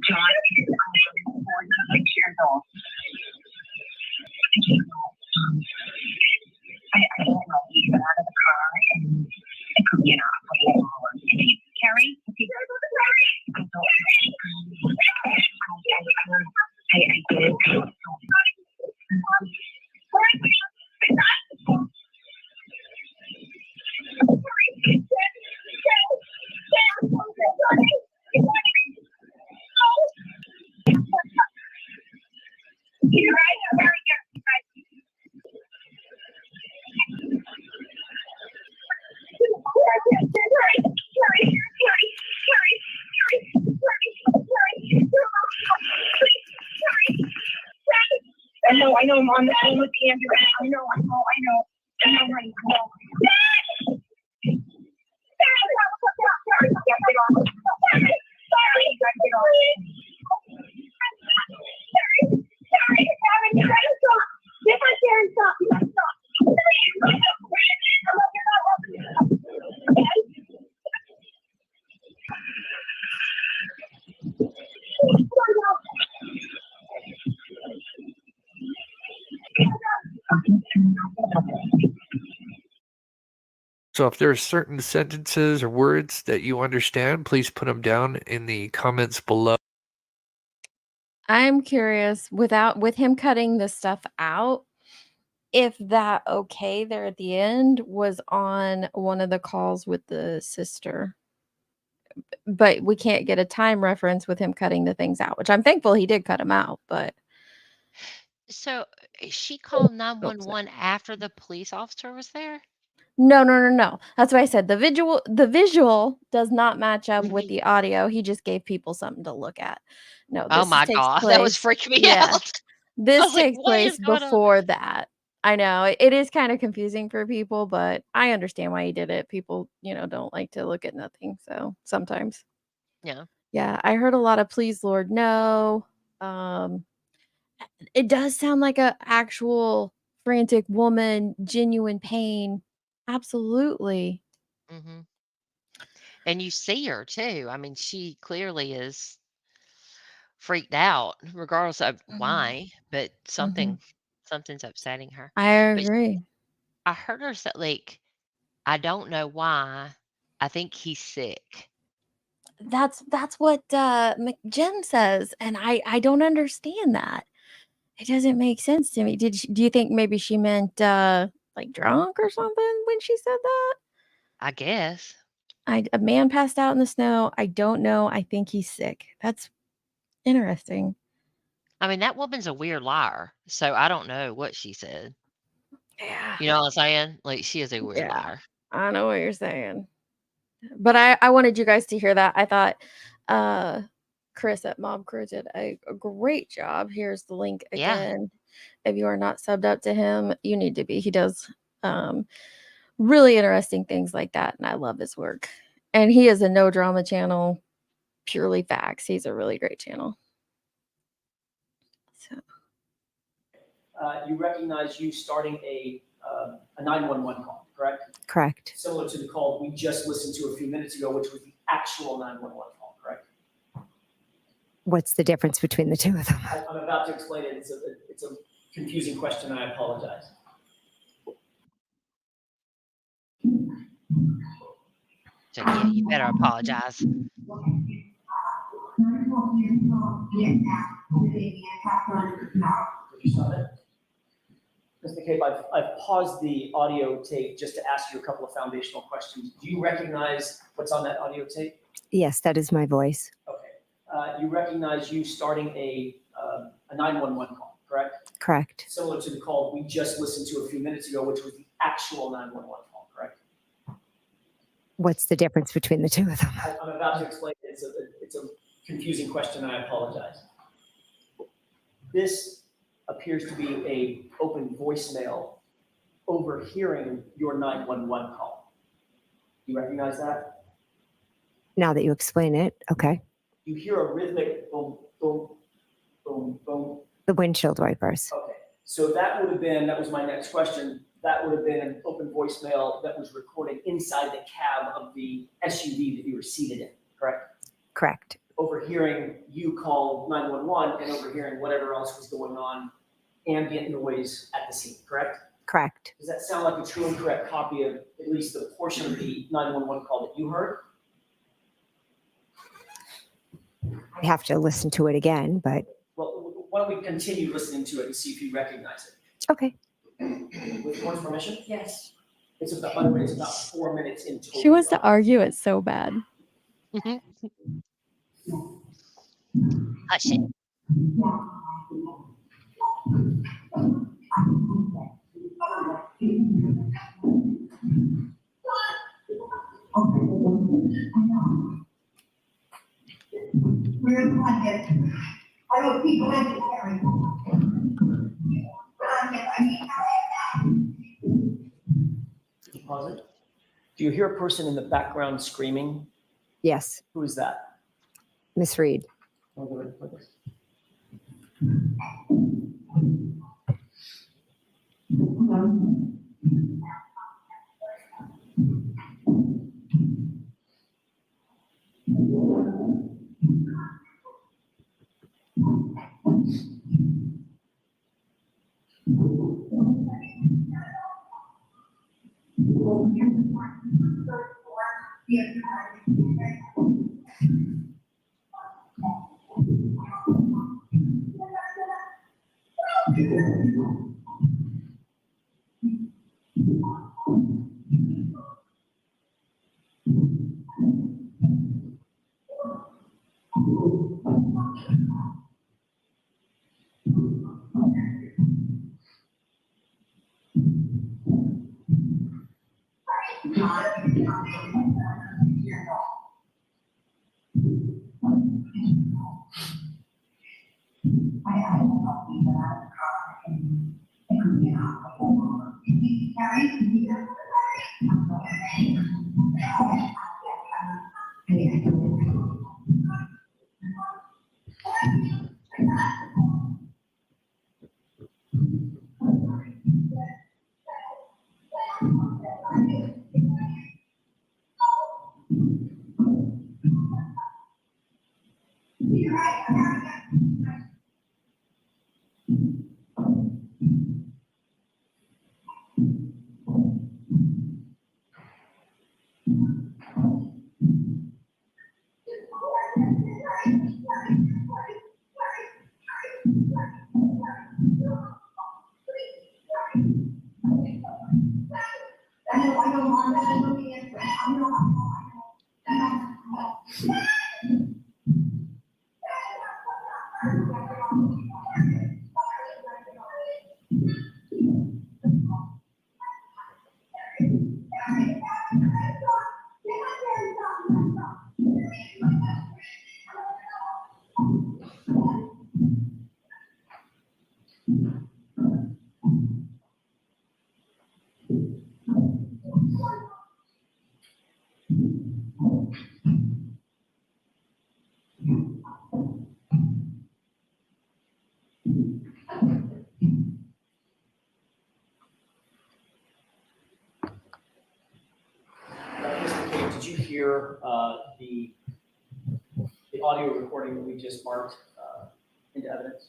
John is 6 years old. I don't know. He got out of the car and it could be an operating hour. Carrie? I don't know. I did. I'm on the phone with Andrew. I know, honey. No. Sorry, you gotta get on. Sorry, you gotta get on. Sorry, Karen, you gotta stop. Get my Karen, stop. You gotta stop.
So if there are certain sentences or words that you understand, please put them down in the comments below.
I'm curious, with him cutting the stuff out, if that okay there at the end was on one of the calls with the sister. But we can't get a time reference with him cutting the things out, which I'm thankful he did cut them out, but
So she called
oops.
911 after the police officer was there?
No. That's why I said the visual does not match up with the audio. He just gave people something to look at. No,
Oh
this
my
takes
God, that was
place
freaking me
yeah.
out. I
This
was like,
takes
what is
place
going on?
before that. I know it is kind of confusing for people, but I understand why he did it. People, don't like to look at nothing, so sometimes.
Yeah.
Yeah, I heard a lot of "Please, Lord, no." It does sound like a actual frantic woman, genuine pain. Absolutely.
hmm And you see her too. I mean, she clearly is freaked out, regardless of why, but
Mhm.
something's upsetting her.
I
But
agree.
I heard her say, like, I don't know why. I think he's sick.
That's what, Jen says, and I don't understand that. It doesn't make sense to me. Do you think maybe she meant, like, drunk or something when she said that?
I guess.
A man passed out in the snow. I don't know. I think he's sick. That's interesting.
I mean, that woman's a weird liar, so I don't know what she said.
Yeah.
You know what I'm saying? Like, she is a weird
Yeah.
liar.
I know what you're saying. But I wanted you guys to hear that. I thought, Chris at Mob Crew did a great job. Here's the link
Yeah.
again. If you are not subbed up to him, you need to be. He does, really interesting things like that, and I love his work. And he is a no drama channel, purely facts. He's a really great channel. So.
You recognize you starting a 911 call, correct?
Correct.
Similar to the call we just listened to a few minutes ago, which was the actual 911 call, correct?
What's the difference between the two of them?
I'm about to explain it. It's a confusing question. I apologize.
So, yeah, you better apologize.
Ms. McCabe, I've paused the audio tape just to ask you a couple of foundational questions. Do you recognize what's on that audio tape?
Yes, that is my voice.
Okay. You recognize you starting a 911 call, correct?
Correct.
Similar to the call we just listened to a few minutes ago, which was the actual 911 call, correct?
What's the difference between the two of them?
I'm about to explain it. It's a confusing question, and I apologize. This appears to be a open voicemail overhearing your 911 call. You recognize that?
Now that you explain it, okay.
You hear a rhythmic boom, boom, boom, boom.
The windshield wipers.
Okay, so that was my next question. That would have been an open voicemail that was recorded inside the cab of the SUV that you were seated in, correct?
Correct.
Overhearing you call 911 and overhearing whatever else was going on, ambient noise at the scene, correct?
Correct.
Does that sound like a true and correct copy of at least the portion of the 911 call that you heard?
I have to listen to it again, but.
Well, why don't we continue listening to it and see if you recognize it?
Okay.
With one's permission? Yes. It's about 4 minutes in total.
She wants to argue it so bad.
Hush it.
I don't people in Carrie.
Do you hear a person in the background screaming?
Yes,
Who is that?
Miss Reed.
I'll go ahead and put this. Did you hear the audio recording that we just marked into evidence?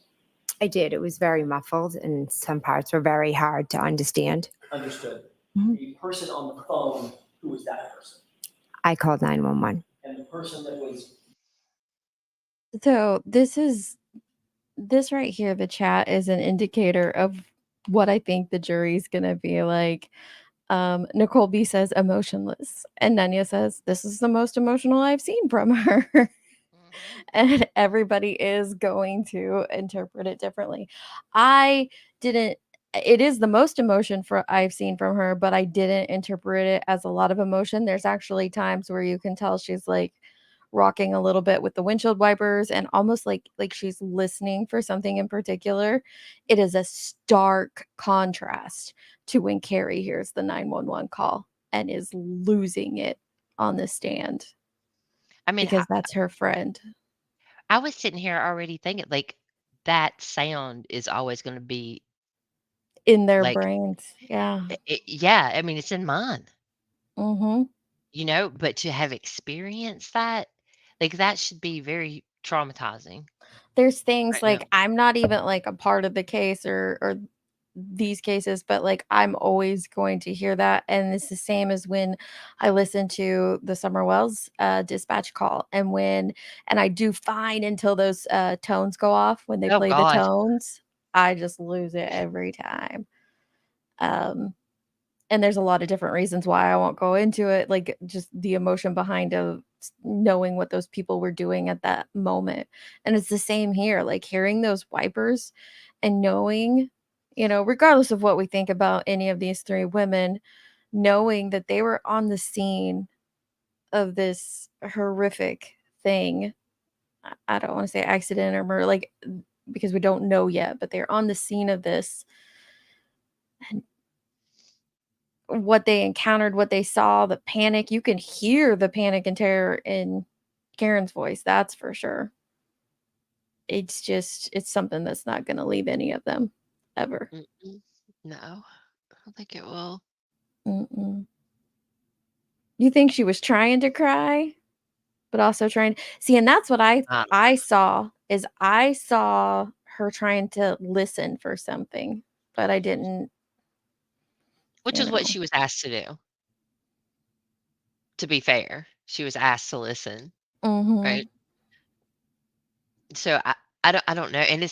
I did. It was very muffled and some parts were very hard to understand.
Understood.
Mhm.
The person on the phone, who was that person?
I called 911.
And the person that was
So this right here, the chat is an indicator of what I think the jury's gonna be like. Nicole B says emotionless, and Nanya says this is the most emotional I've seen from her. And everybody is going to interpret it differently. I didn't it is the most emotion for I've seen from her, but I didn't interpret it as a lot of emotion. There's actually times where you can tell she's like rocking a little bit with the windshield wipers and almost like she's listening for something in particular. It is a stark contrast to when Carrie hears the 911 call and is losing it on the stand
I mean,
because that's her friend.
I was sitting here already thinking, like, that sound is always gonna be
In their
like
brains, yeah.
yeah, I mean, it's in mine,
Mhm.
but to have experienced that, like, that should be very traumatizing
There's things
right now.
like I'm not even like a part of the case or these cases, but like I'm always going to hear that. And it's the same as when I listen to the Summer Wells dispatch call and I do fine until those tones go off when they
Oh
play the
god.
tones. I just lose it every time. Um and there's a lot of different reasons why I won't go into it, like just the emotion behind of knowing what those people were doing at that moment. And it's the same here, like hearing those wipers and knowing, regardless of what we think about any of these three women, knowing that they were on the scene of this horrific thing. I don't want to say accident or murder, like because we don't know yet, but they're on the scene of this. And what they encountered, what they saw, the panic. You can hear the panic and terror in Karen's voice, that's for sure. It's something that's not going to leave any of them ever.
No, I don't think it will.
You think she was trying to cry, but also trying to see, and that's what I saw her trying to listen for something, but I didn't.
Which is what she was asked to do. To be fair, she was asked to listen, right? So I don't know, and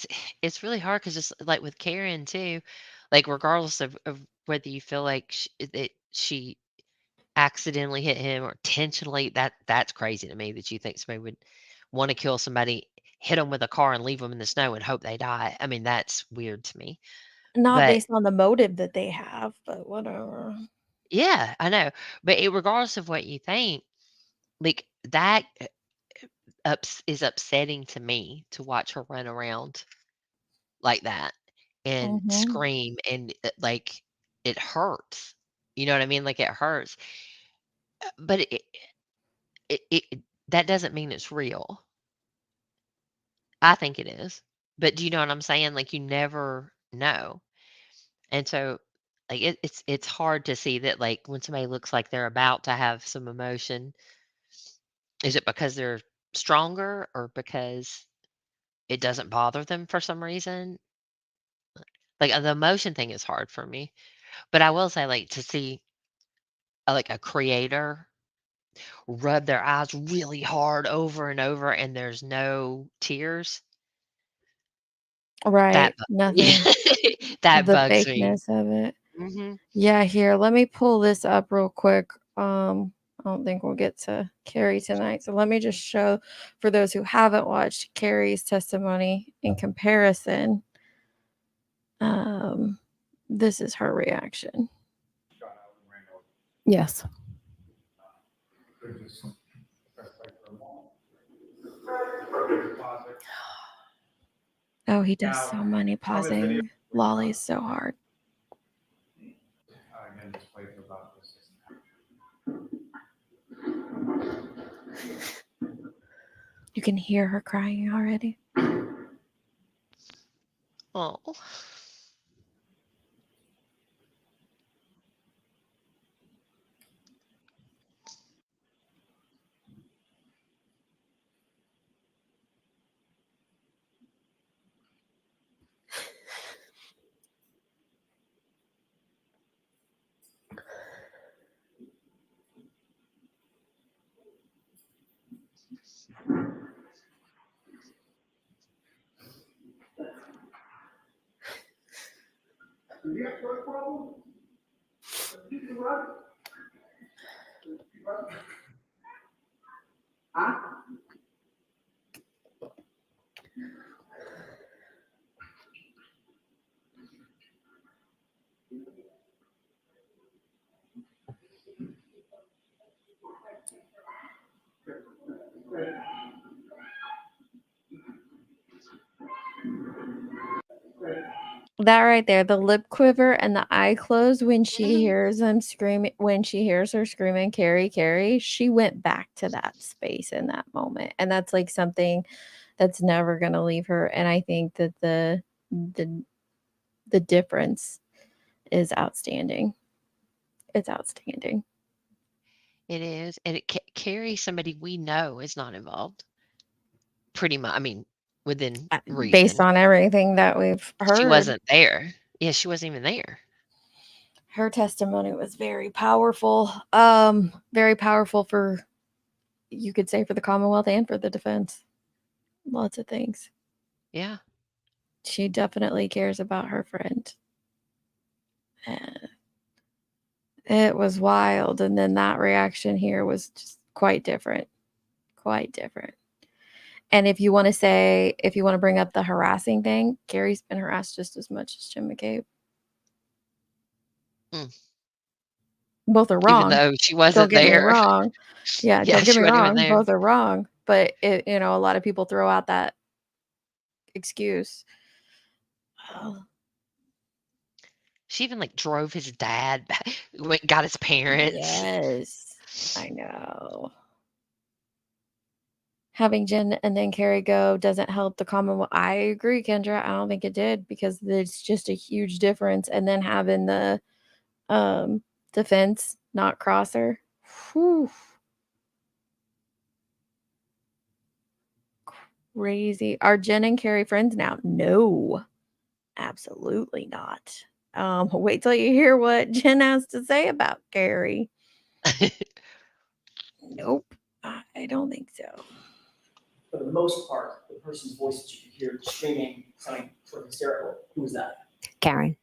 it's really hard because just like with Karen too, like regardless of whether you feel like that she accidentally hit him or intentionally, that's crazy to me that you think somebody would want to kill somebody, hit them with a car and leave them in the snow and hope they die. I mean, that's weird to me.
Not
But
based on the motive that they have, but whatever.
yeah, I know. But regardless of what you think, like that is upsetting to me to watch her run around like that and scream and like it hurts. You know what I mean? Like it hurts. But it that doesn't mean it's real. I think it is. But do you know what I'm saying? Like you never know. And so like it's hard to see that like when somebody looks like they're about to have some emotion, is it because they're stronger or because it doesn't bother them for some reason? Like the emotion thing is hard for me. But I will say like to see like a creator rub their eyes really hard over and over and there's no tears. That
Right,
bugs me.
nothing.
That
The
bugs me.
fakeness of it.
Mhm.
Yeah, here, let me pull this up real quick. I don't think we'll get to Carrie tonight. So let me just show for those who haven't watched Carrie's testimony in comparison. This is her reaction.
Yes.
Oh, he does so many pausing lollies so hard. You can hear her crying already.
Oh.
That right there, the lip quiver and the eye close when she hears him screaming, when she hears her screaming, Carrie, Carrie, she went back to that space in that moment. And that's like something that's never going to leave her. And I think that the difference is outstanding. It's outstanding.
It is. And it Carrie, somebody we know is not involved. Pretty much. I mean, within reason.
Based on everything that we've heard.
She wasn't there. Yeah, she wasn't even there.
Her testimony was very powerful. Very powerful for, you could say, for the Commonwealth and for the defense. Lots of things.
Yeah.
She definitely cares about her friend. It was wild. And then that reaction here was just quite different. Quite different. And if you want to bring up the harassing thing, Carrie's been harassed just as much as Jim McCabe. Both are wrong.
Even though she wasn't
don't get
there.
Me wrong. Yeah,
Yeah,
don't get
she
me
wasn't even
wrong.
there.
Both are wrong. But a lot of people throw out that excuse.
She even like drove his dad back, went and got his parents.
Yes, I know. Having Jen and then Carrie go doesn't help the Commonwealth. I agree, Kendra. I don't think it did because it's just a huge difference. And then having the defense not cross her. Whew. Crazy. Are Jen and Carrie friends now? No, absolutely not. Wait till you hear what Jen has to say about Carrie. Nope, I don't think so.
For the most part, the person's voice that you could hear screaming, sounding sort of hysterical, who was that?
Karen.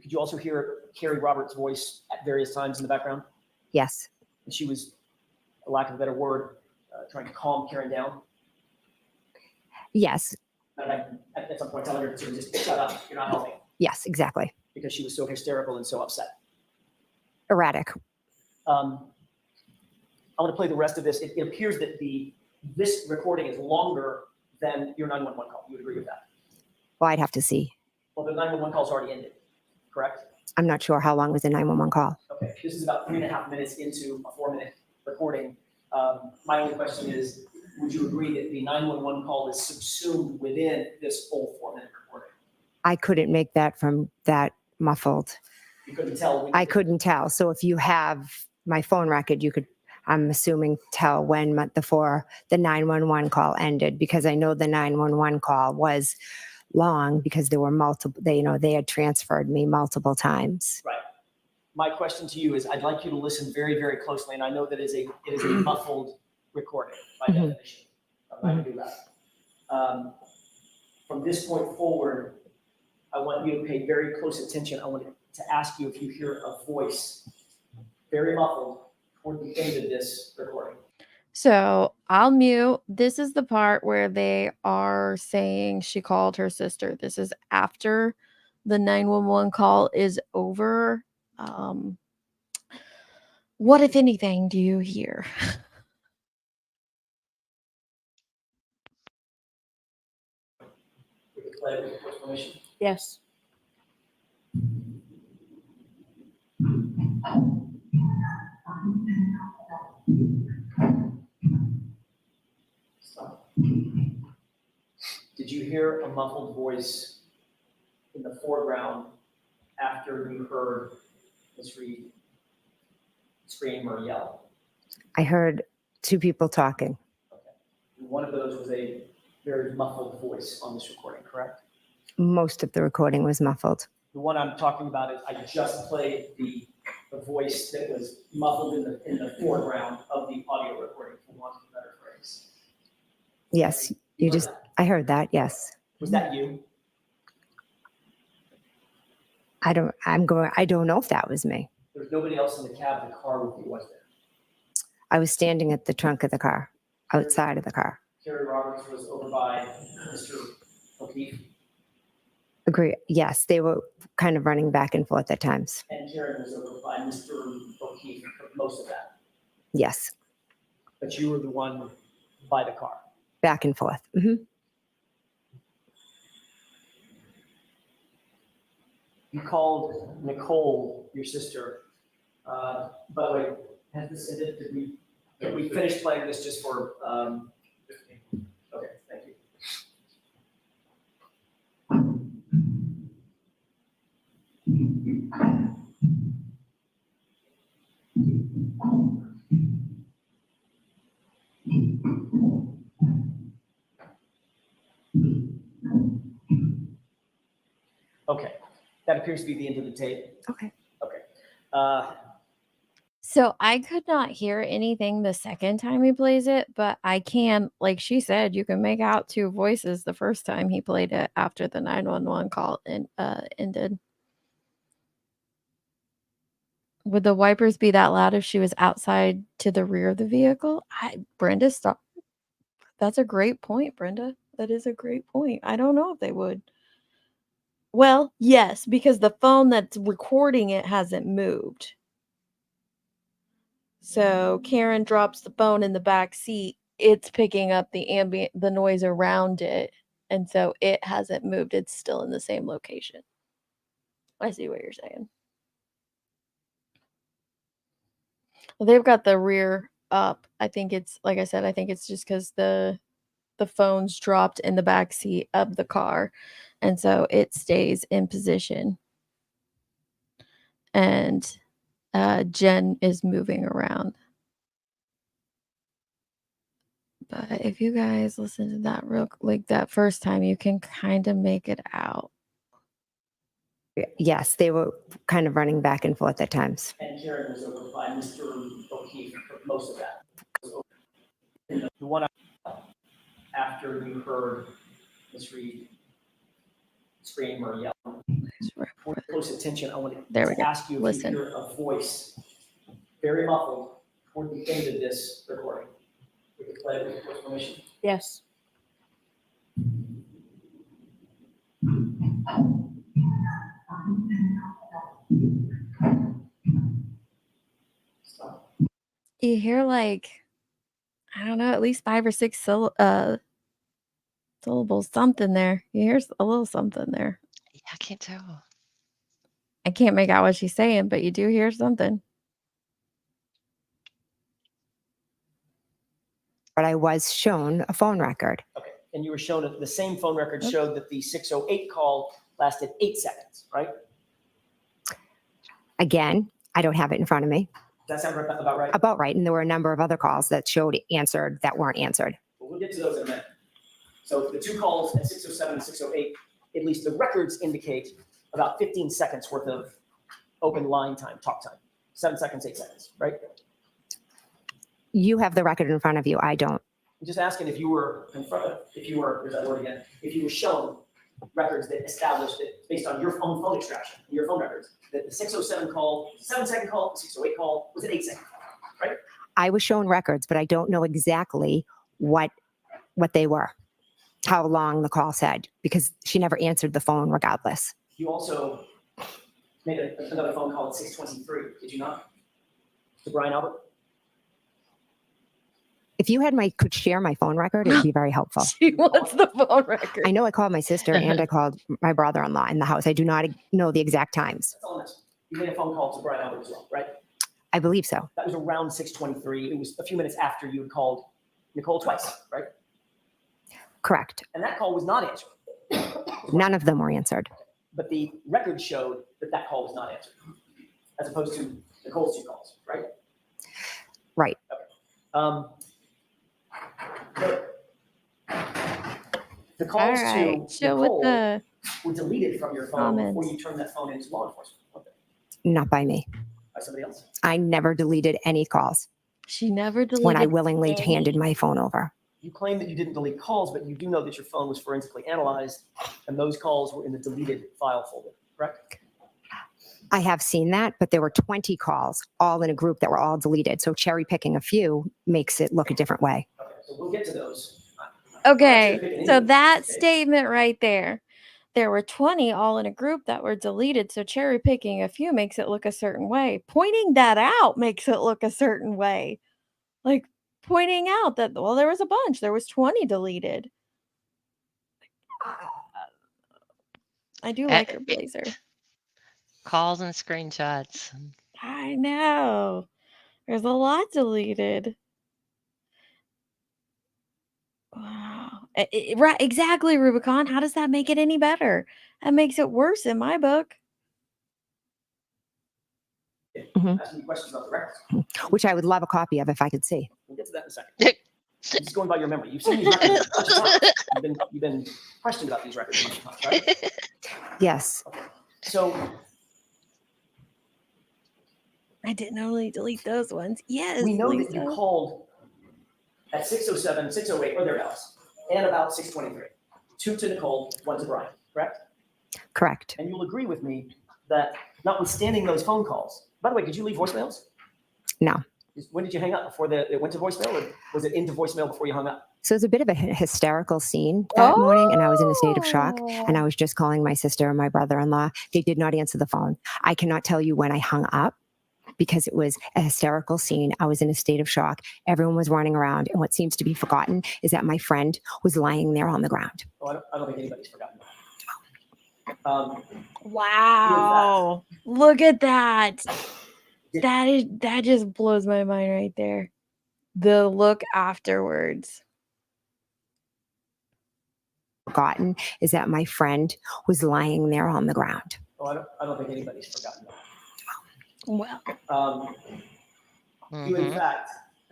Could you also hear Carrie Roberts' voice at various times in the background?
Yes.
And she was, for lack of a better word, trying to calm Karen down?
Yes.
At some point telling her to just shut up, you're not helping.
Yes, exactly.
Because she was so hysterical and so upset.
Erratic.
I want to play the rest of this. It appears that this recording is longer than your 911 call. You would agree with that?
Well, I'd have to see.
Well, the 911 call's already ended, correct?
I'm not sure how long was the 911 call.
Okay, this is about 3.5 minutes into a 4-minute recording. My only question is, would you agree that the 911 call is subsumed within this full 4-minute recording?
I couldn't make that from that muffled.
You couldn't tell?
I couldn't tell. So if you have my phone record, you could, I'm assuming, tell when the 911 call ended, because I know the 911 call was long because there were multiple, they had transferred me multiple times.
Right. My question to you is, I'd like you to listen very, very closely, and I know that it is a muffled recording by definition. I'm not going to do that. From this point forward, I want you to pay very close attention. I want to ask you if you hear a voice, very muffled, toward the end of this recording.
So I'll mute. This is the part where they are saying she called her sister. This is after the 911 call is over. What, if anything, do you hear?
Yes.
Stop. Did you hear a muffled voice in the foreground after you heard Ms. Reed scream or yell?
I heard two people talking.
Okay. One of those was a very muffled voice on this recording, correct?
Most of the recording was muffled.
The one I'm talking about is, I just played the voice that was muffled in the foreground of the audio recording, for want of a better phrase.
Yes, I heard that, yes.
Was that you?
I don't know if that was me.
There was nobody else in the cab of the car with you, was there?
I was standing at the trunk of the car, outside of the car.
Carrie Roberts was over by Mr. O'Keefe.
Agree. Yes, they were kind of running back and forth at times.
And Karen was over by Mr. O'Keefe for most of that.
Yes.
But you were the one by the car.
Back and forth. Mm-hmm.
You called Nicole, your sister. By the way, has this ended? Did we finish playing this just for? Okay, thank you. Okay, that appears to be the end of the tape.
Okay.
Okay.
So I could not hear anything the second time he plays it, but I can, like she said, you can make out two voices the first time he played it after the 911 call ended. Would the wipers be that loud if she was outside to the rear of the vehicle? Brenda, stop. That's a great point, Brenda. That is a great point. I don't know if they would. Well, yes, because the phone that's recording it hasn't moved. So Karen drops the phone in the back seat. It's picking up the noise around it. And so it hasn't moved. It's still in the same location. I see what you're saying. They've got the rear up. I think it's like I said. I think it's just because the phone's dropped in the back seat of the car, and so it stays in position. And Jen is moving around. But if you guys listen to that that first time, you can kind of make it out.
Yes, they were kind of running back and forth at times.
And Karen was over by Mr. O'Keefe for most of that. The one after you heard Ms. Reed scream or yell. For close attention, I want to ask you if you hear a voice, very muffled, toward the end of this recording. We can play it with your permission.
Yes.
Stop.
You hear I don't know, at least 5 or 6 syllables, something there. You hear a little something there.
Yeah, I can't tell.
I can't make out what she's saying, but you do hear something.
But I was shown a phone record.
Okay, and you were shown the same phone record showed that the 608 call lasted 8 seconds, right?
Again, I don't have it in front of me.
Does that sound about right?
About right. And there were a number of other calls that showed answered that weren't answered.
Well, we'll get to those in a minute. So the 2 calls at 607 and 608, at least the records indicate about 15 seconds worth of open line time, talk time. 7 seconds, 8 seconds, right?
You have the record in front of you. I don't.
I'm just asking if you were there's that word again, if you were shown records that established it based on your own phone extraction, your phone records, that the 607 call, 7-second call, the 608 call was an 8-second call, right?
I was shown records, but I don't know exactly what they were, how long the call said, because she never answered the phone regardless.
You also made another phone call at 6:23, did you not? To Brian Albert?
If you could share my phone record, it would be very helpful.
She wants the phone record.
I know I called my sister and I called my brother-in-law in the house. I do not know the exact times.
That's all I'm asking. You made a phone call to Brian Albert as well, right?
I believe so.
That was around 6:23. It was a few minutes after you had called Nicole twice, right?
Correct.
And that call was not answered.
None of them were answered.
But the record showed that call was not answered, as opposed to Nicole's 2 calls, right?
Right.
Okay. The calls to Nicole were deleted from your phone before you turned that phone into law enforcement. Okay.
Not by me.
By somebody else?
I never deleted any calls.
She never deleted
when I willingly handed my phone over.
You claim that you didn't delete calls, but you do know that your phone was forensically analyzed and those calls were in the deleted file folder, correct?
I have seen that, but there were 20 calls all in a group that were all deleted. So cherry picking a few makes it look a different way.
Okay, so we'll get to those.
Okay, so that statement right there, there were 20 all in a group that were deleted. So cherry picking a few makes it look a certain way. Pointing that out makes it look a certain way. Like pointing out that, well, there was a bunch. There was 20 deleted. I do like her blazer.
Calls and screenshots.
I know. There's a lot deleted. Wow. Right, exactly, Rubicon. How does that make it any better? That makes it worse in my book.
Asking questions about the records.
Which I would love a copy of if I could see.
We'll get to that in a second. I'm just going by your memory. You've seen these records a bunch of times. You've been questioned about these records a bunch of times, right?
Yes.
Okay. So
I didn't only delete those ones. Yes.
We know
Lisa.
that you called at 6:07, 6:08, or thereabouts, and about 6:23. 2 to Nicole, 1 to Brian, correct?
Correct.
And you'll agree with me that notwithstanding those phone calls, by the way, did you leave voicemails?
No.
When did you hang up? Before it went to voicemail, or was it into voicemail before you hung up?
So it was a bit of a hysterical scene that morning, and I was in a state of shock, and I was just calling my sister and my brother-in-law. They did not answer the phone. I cannot tell you when I hung up because it was a hysterical scene. I was in a state of shock. Everyone was running around, and what seems to be forgotten is that my friend was lying there on the ground.
Oh, I don't think anybody's forgotten that.
Wow. Look at that. That just blows my mind right there. The look afterwards.
Forgotten is that my friend was lying there on the ground.
Oh, I don't think anybody's forgotten that.
Well,
You in fact,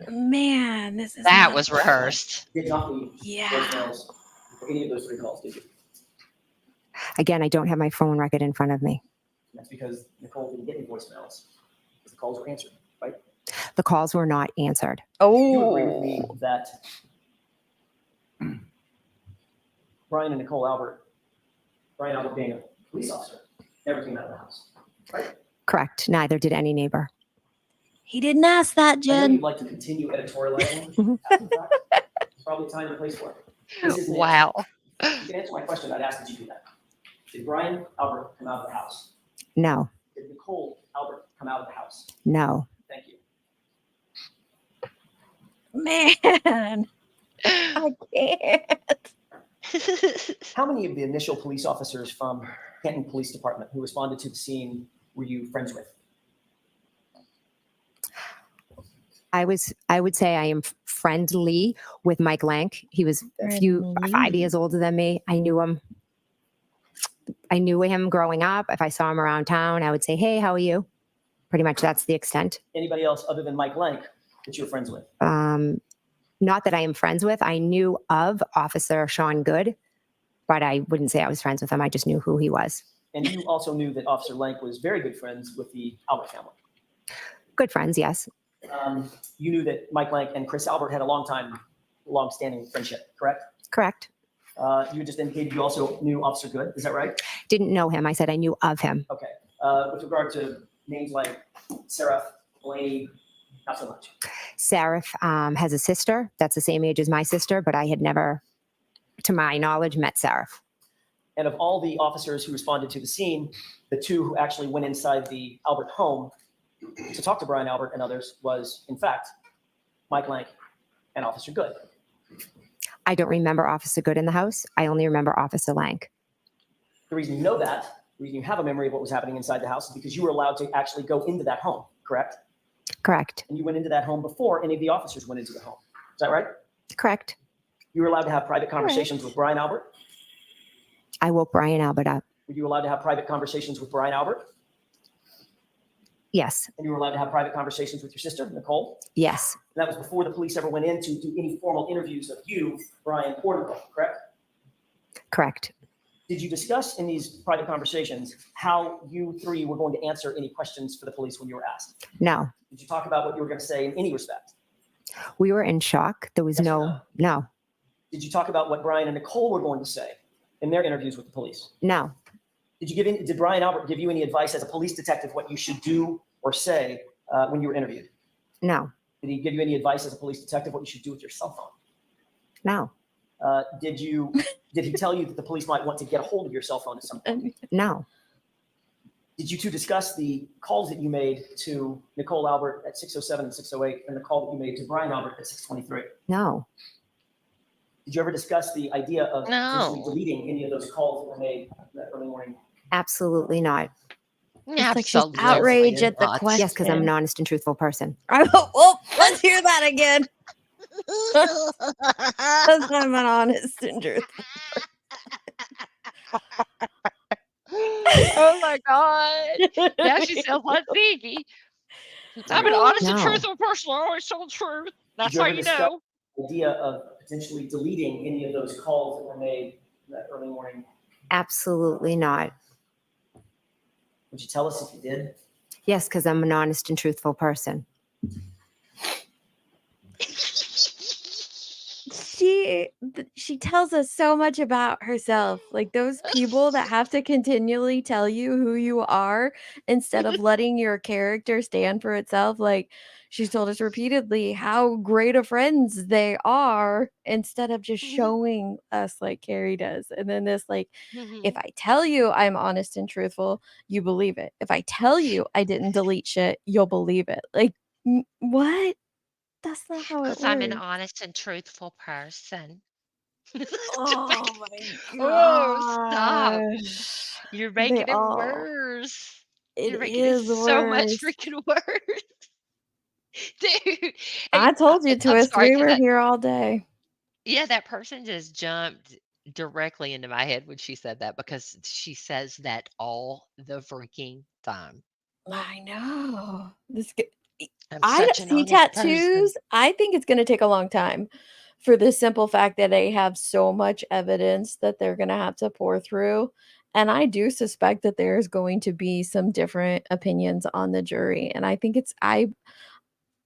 man, this is
That
not
was rehearsed.
did not leave
Yeah.
voicemails for any of those 3 calls, did you?
Again, I don't have my phone record in front of me.
That's because Nicole didn't get any voicemails because the calls were answered, right?
The calls were not answered.
You agree with me that Brian and Nicole Albert, Brian Albert being a police officer, never came out of the house, right?
Correct. Neither did any neighbor.
He didn't ask that,
I know
Jen.
you'd like to continue editorializing after the fact. It's probably time and place for it. This isn't it.
Wow.
You can answer my question. I'd ask that you do that. Did Brian Albert come out of the house?
No.
Did Nicole Albert come out of the house?
No.
Thank you.
Man, I can't.
How many of the initial police officers from Canton Police Department who responded to the scene were you friends with?
I would say I am friendly with Mike Lank. He was
Friendly.
5 years older than me. I knew him growing up. If I saw him around town, I would say, "Hey, how are you?" Pretty much that's the extent.
Anybody else other than Mike Lank that you were friends with?
Not that I am friends with. I knew of Officer Sean Good, but I wouldn't say I was friends with him. I just knew who he was.
And you also knew that Officer Lank was very good friends with the Albert family.
Good friends, yes.
You knew that Mike Lank and Chris Albert had a long-standing friendship, correct?
Correct.
You just indicated you also knew Officer Good. Is that right?
Didn't know him. I said I knew of him.
Okay. With regard to names like Seraph, Blaney, not so much.
Seraph has a sister that's the same age as my sister, but I had never, to my knowledge, met Seraph.
And of all the officers who responded to the scene, the 2 who actually went inside the Albert home to talk to Brian Albert and others was, in fact, Mike Lank and Officer Good.
I don't remember Officer Good in the house. I only remember Officer Lank.
The reason you know that, the reason you have a memory of what was happening inside the house is because you were allowed to actually go into that home, correct?
Correct.
And you went into that home before any of the officers went into the home. Is that right?
Correct.
You were allowed to have private conversations with Brian Albert?
I woke Brian Albert up.
Were you allowed to have private conversations with Brian Albert?
Yes.
And you were allowed to have private conversations with your sister, Nicole?
Yes.
And that was before the police ever went in to do any formal interviews of you, Brian, or Nicole, correct?
Correct.
Did you discuss in these private conversations how you 3 were going to answer any questions for the police when you were asked?
No.
Did you talk about what you were going to say in any respect?
We were in shock. There was
Yes or
no.
Did you talk about what Brian and Nicole were going to say in their interviews with the police?
No.
Did Brian Albert give you any advice as a police detective what you should do or say when you were interviewed?
No.
Did he give you any advice as a police detective what you should do with your cell phone?
No.
Did he tell you that the police might want to get a hold of your cell phone at some point?
No.
Did you 2 discuss the calls that you made to Nicole Albert at 6:07 and 6:08 and the call that you made to Brian Albert at 6:23?
No.
Did you ever discuss the idea of
No.
potentially deleting any of those calls that were made that early morning?
Absolutely not.
It's like just outrage at the question.
Yes, because I'm an honest and truthful person.
Well, let's hear that again. Because I'm an honest and truthful.
Oh my God. Now she sounds like Ziggy. I'm an honest and truthful person. I always tell the truth. That's how you know.
The idea of potentially deleting any of those calls that were made that early morning.
Absolutely not.
Would you tell us if you did?
Yes, because I'm an honest and truthful person.
She tells us so much about herself. Like those people that have to continually tell you who you are instead of letting your character stand for itself. Like she's told us repeatedly how great of friends they are instead of just showing us like Carrie does. And then this like, if I tell you I'm honest and truthful, you believe it. If I tell you I didn't delete shit, you'll believe it. Like what? That's not how it works.
Because I'm an honest and truthful person.
Oh my
Oh, stop.
gosh.
You're
They
making it
all
worse.
It
You're making it
is
so much
worse.
freaking worse. Dude.
I
Hey,
told you,
I'm
Twist.
sorry
We
'cause
were
that
here all day.
yeah, that person just jumped directly into my head when she said that because she says that all the freaking time.
I know.
I'm
I
such
don't
an
see
honest person.
tattoos. I think it's gonna take a long time for the simple fact that they have so much evidence that they're gonna have to pour through. And I do suspect that there's going to be some different opinions on the jury. And I think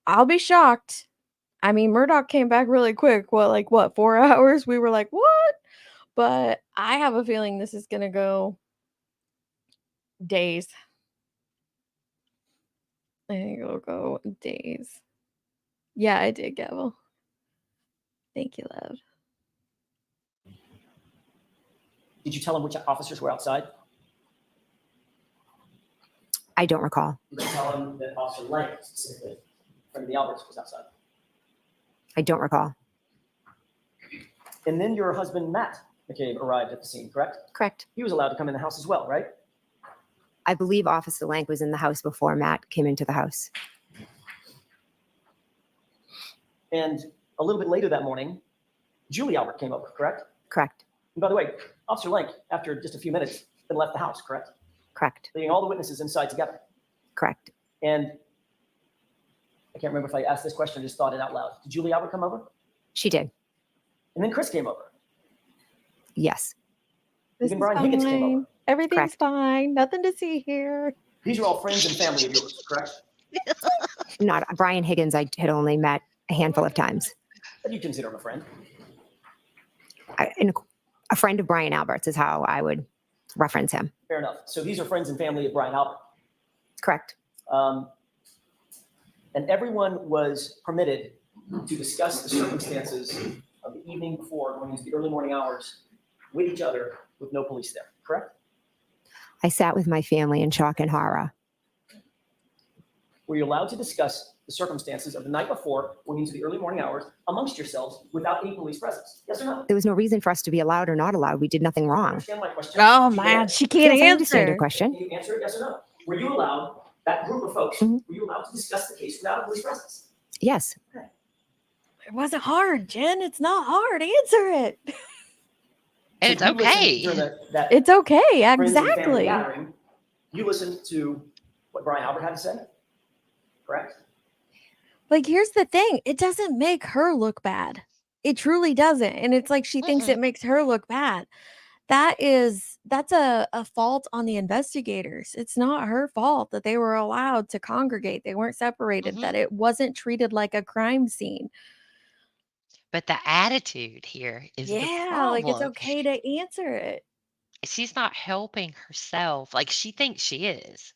I'll be shocked. I mean, Murdoch came back really quick. What, 4 hours? We were like, "What?" But I have a feeling this is gonna go days. I think it'll go days. Yeah, I did, Gavel. Thank you, love.
Did you tell him which officers were outside?
I don't recall.
Did you tell him that Officer Lang specifically from the Alberts was outside?
I don't recall.
And then your husband, Matt McCabe, arrived at the scene, correct?
Correct.
He was allowed to come in the house as well, right?
I believe Officer Lank was in the house before Matt came into the house.
And a little bit later that morning, Julie Albert came over, correct?
Correct.
And by the way, Officer Lank, after just a few minutes, then left the house, correct?
Correct.
Leaving all the witnesses inside together.
Correct.
And I can't remember if I asked this question or just thought it out loud. Did Julie Albert come over?
She did.
And then Chris came over.
Yes.
Even Brian Higgins came over.
Everything's
Correct.
fine. Nothing to see here.
These are all friends and family of yours, correct?
Not Brian Higgins. I had only met a handful of times.
But you consider him a friend.
A friend of Brian Alberts is how I would reference him.
Fair enough. So these are friends and family of Brian Albert.
Correct.
And everyone was permitted to discuss the circumstances of the evening before, going into the early morning hours, with each other, with no police there, correct?
I sat with my family in shock and horror.
Were you allowed to discuss the circumstances of the night before, going into the early morning hours, amongst yourselves, without any police presence? Yes or no?
There was no reason for us to be allowed or not allowed. We did nothing wrong.
Understand my question?
Oh,
Did you
man.
get it?
She can't
Yes, I understand your
answer.
question.
Can you answer it, yes or no? Were you allowed, that group of folks, were you allowed to discuss the case without a police presence?
Yes.
It wasn't hard, Jen. It's not hard. Answer it.
And it's
So you listened
okay.
during that
It's okay.
friends and family
Exactly.
gathering, you listened to what Brian Albert had to say, correct?
Like, here's the thing. It doesn't make her look bad. It truly doesn't. And it's like she thinks it makes her look bad. That's a fault on the investigators. It's not her fault that they were allowed to congregate. They weren't separated, that it wasn't treated like a crime scene.
But the attitude here is the
Yeah, like it's
problem.
okay to answer it.
She's not helping herself. Like she thinks she is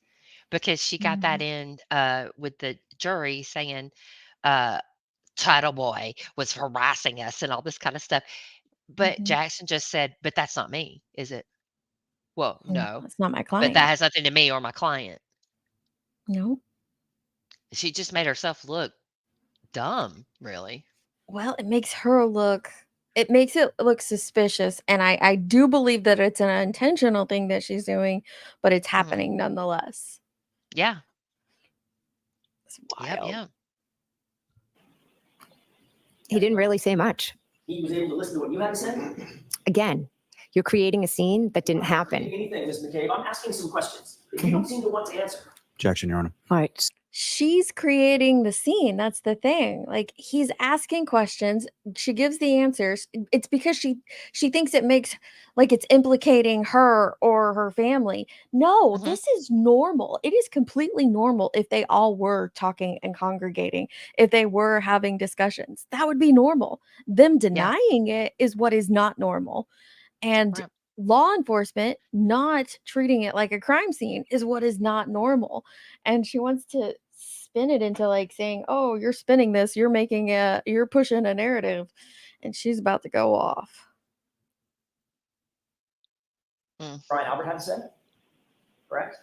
because she got that in with the jury saying Title Boy was harassing us and all this kind of stuff. But Jackson just said, but that's not me, is it? Well, no.
It's not my
But
client.
that has nothing to me or my client.
No.
She just made herself look dumb, really.
Well, it makes it look suspicious. And I do believe that it's an intentional thing that she's doing, but it's happening nonetheless.
Yeah.
It's wild.
Yep.
He didn't really say much.
He was able to listen to what you had to say?
Again, you're creating a scene that didn't happen.
Anything, Ms. McCabe. I'm asking some questions that you don't seem to want to answer.
Objection, Your Honor.
All right.
She's creating the scene. That's the thing. Like, he's asking questions. She gives the answers. It's because she thinks it makes like it's implicating her or her family. No, this is normal. It is completely normal if they all were talking and congregating, if they were having discussions. That would be normal. Them denying it is what is not normal. And law enforcement not treating it like a crime scene is what is not normal. And she wants to spin it into like saying, oh, you're spinning this, you're pushing a narrative, and she's about to go off.
Brian Albert had to say, correct?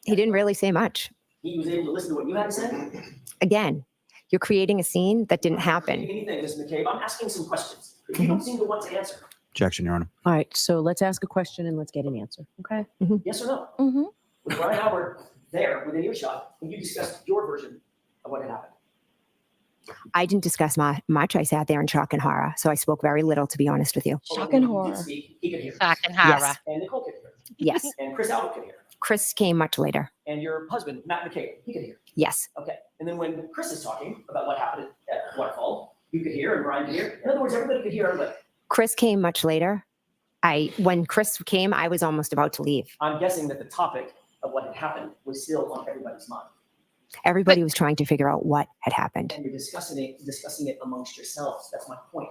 He didn't really say much.
He was able to listen to what you had to say?
Again, you're creating a scene that didn't happen.
Anything, Ms. McCabe. I'm asking some questions that you don't seem to want to answer.
Objection, Your Honor.
All right, so let's ask a question and let's get an answer. Okay.
Yes or no?
Mm-hmm.
Was Brian Albert there within earshot when you discussed your version of what had happened?
I didn't discuss much. I sat there in shock and horror, so I spoke very little, to be honest with you.
Shock and
When you
horror.
did speak, he could hear.
Shock and horror.
Yes.
And Nicole could hear.
Yes.
And Chris Albert could hear.
Chris came much later.
And your husband, Matt McCabe, he could hear.
Yes.
Okay. And then when Chris is talking about what happened at Waterfall, you could hear and Brian could hear. In other words, everybody could hear everybody.
Chris came much later. When Chris came, I was almost about to leave.
I'm guessing that the topic of what had happened was still on everybody's mind.
Everybody was trying to figure out what had happened.
And you're discussing it amongst yourselves. That's my point.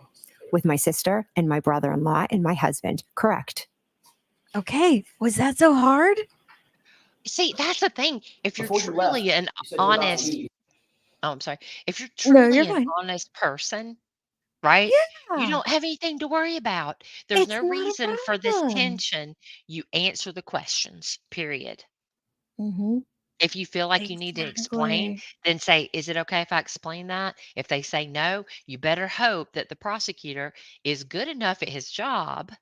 With my sister and my brother-in-law and my husband. Correct.
Okay. Was that so hard?
See, that's the thing. If you're
Before you left,
truly an
you said you were about to
honest,
leave.
oh, I'm sorry. If you're
No,
truly
you're
an
fine.
honest person, right? You
Yeah.
don't have anything to worry about. There's
It's
no
not a
reason for this
problem.
tension. You answer the questions, period.
Mm-hmm.
If you feel like you need to explain,
Exactly.
then say, is it okay if I explain that? If they say no, you better hope that the prosecutor is good enough at his job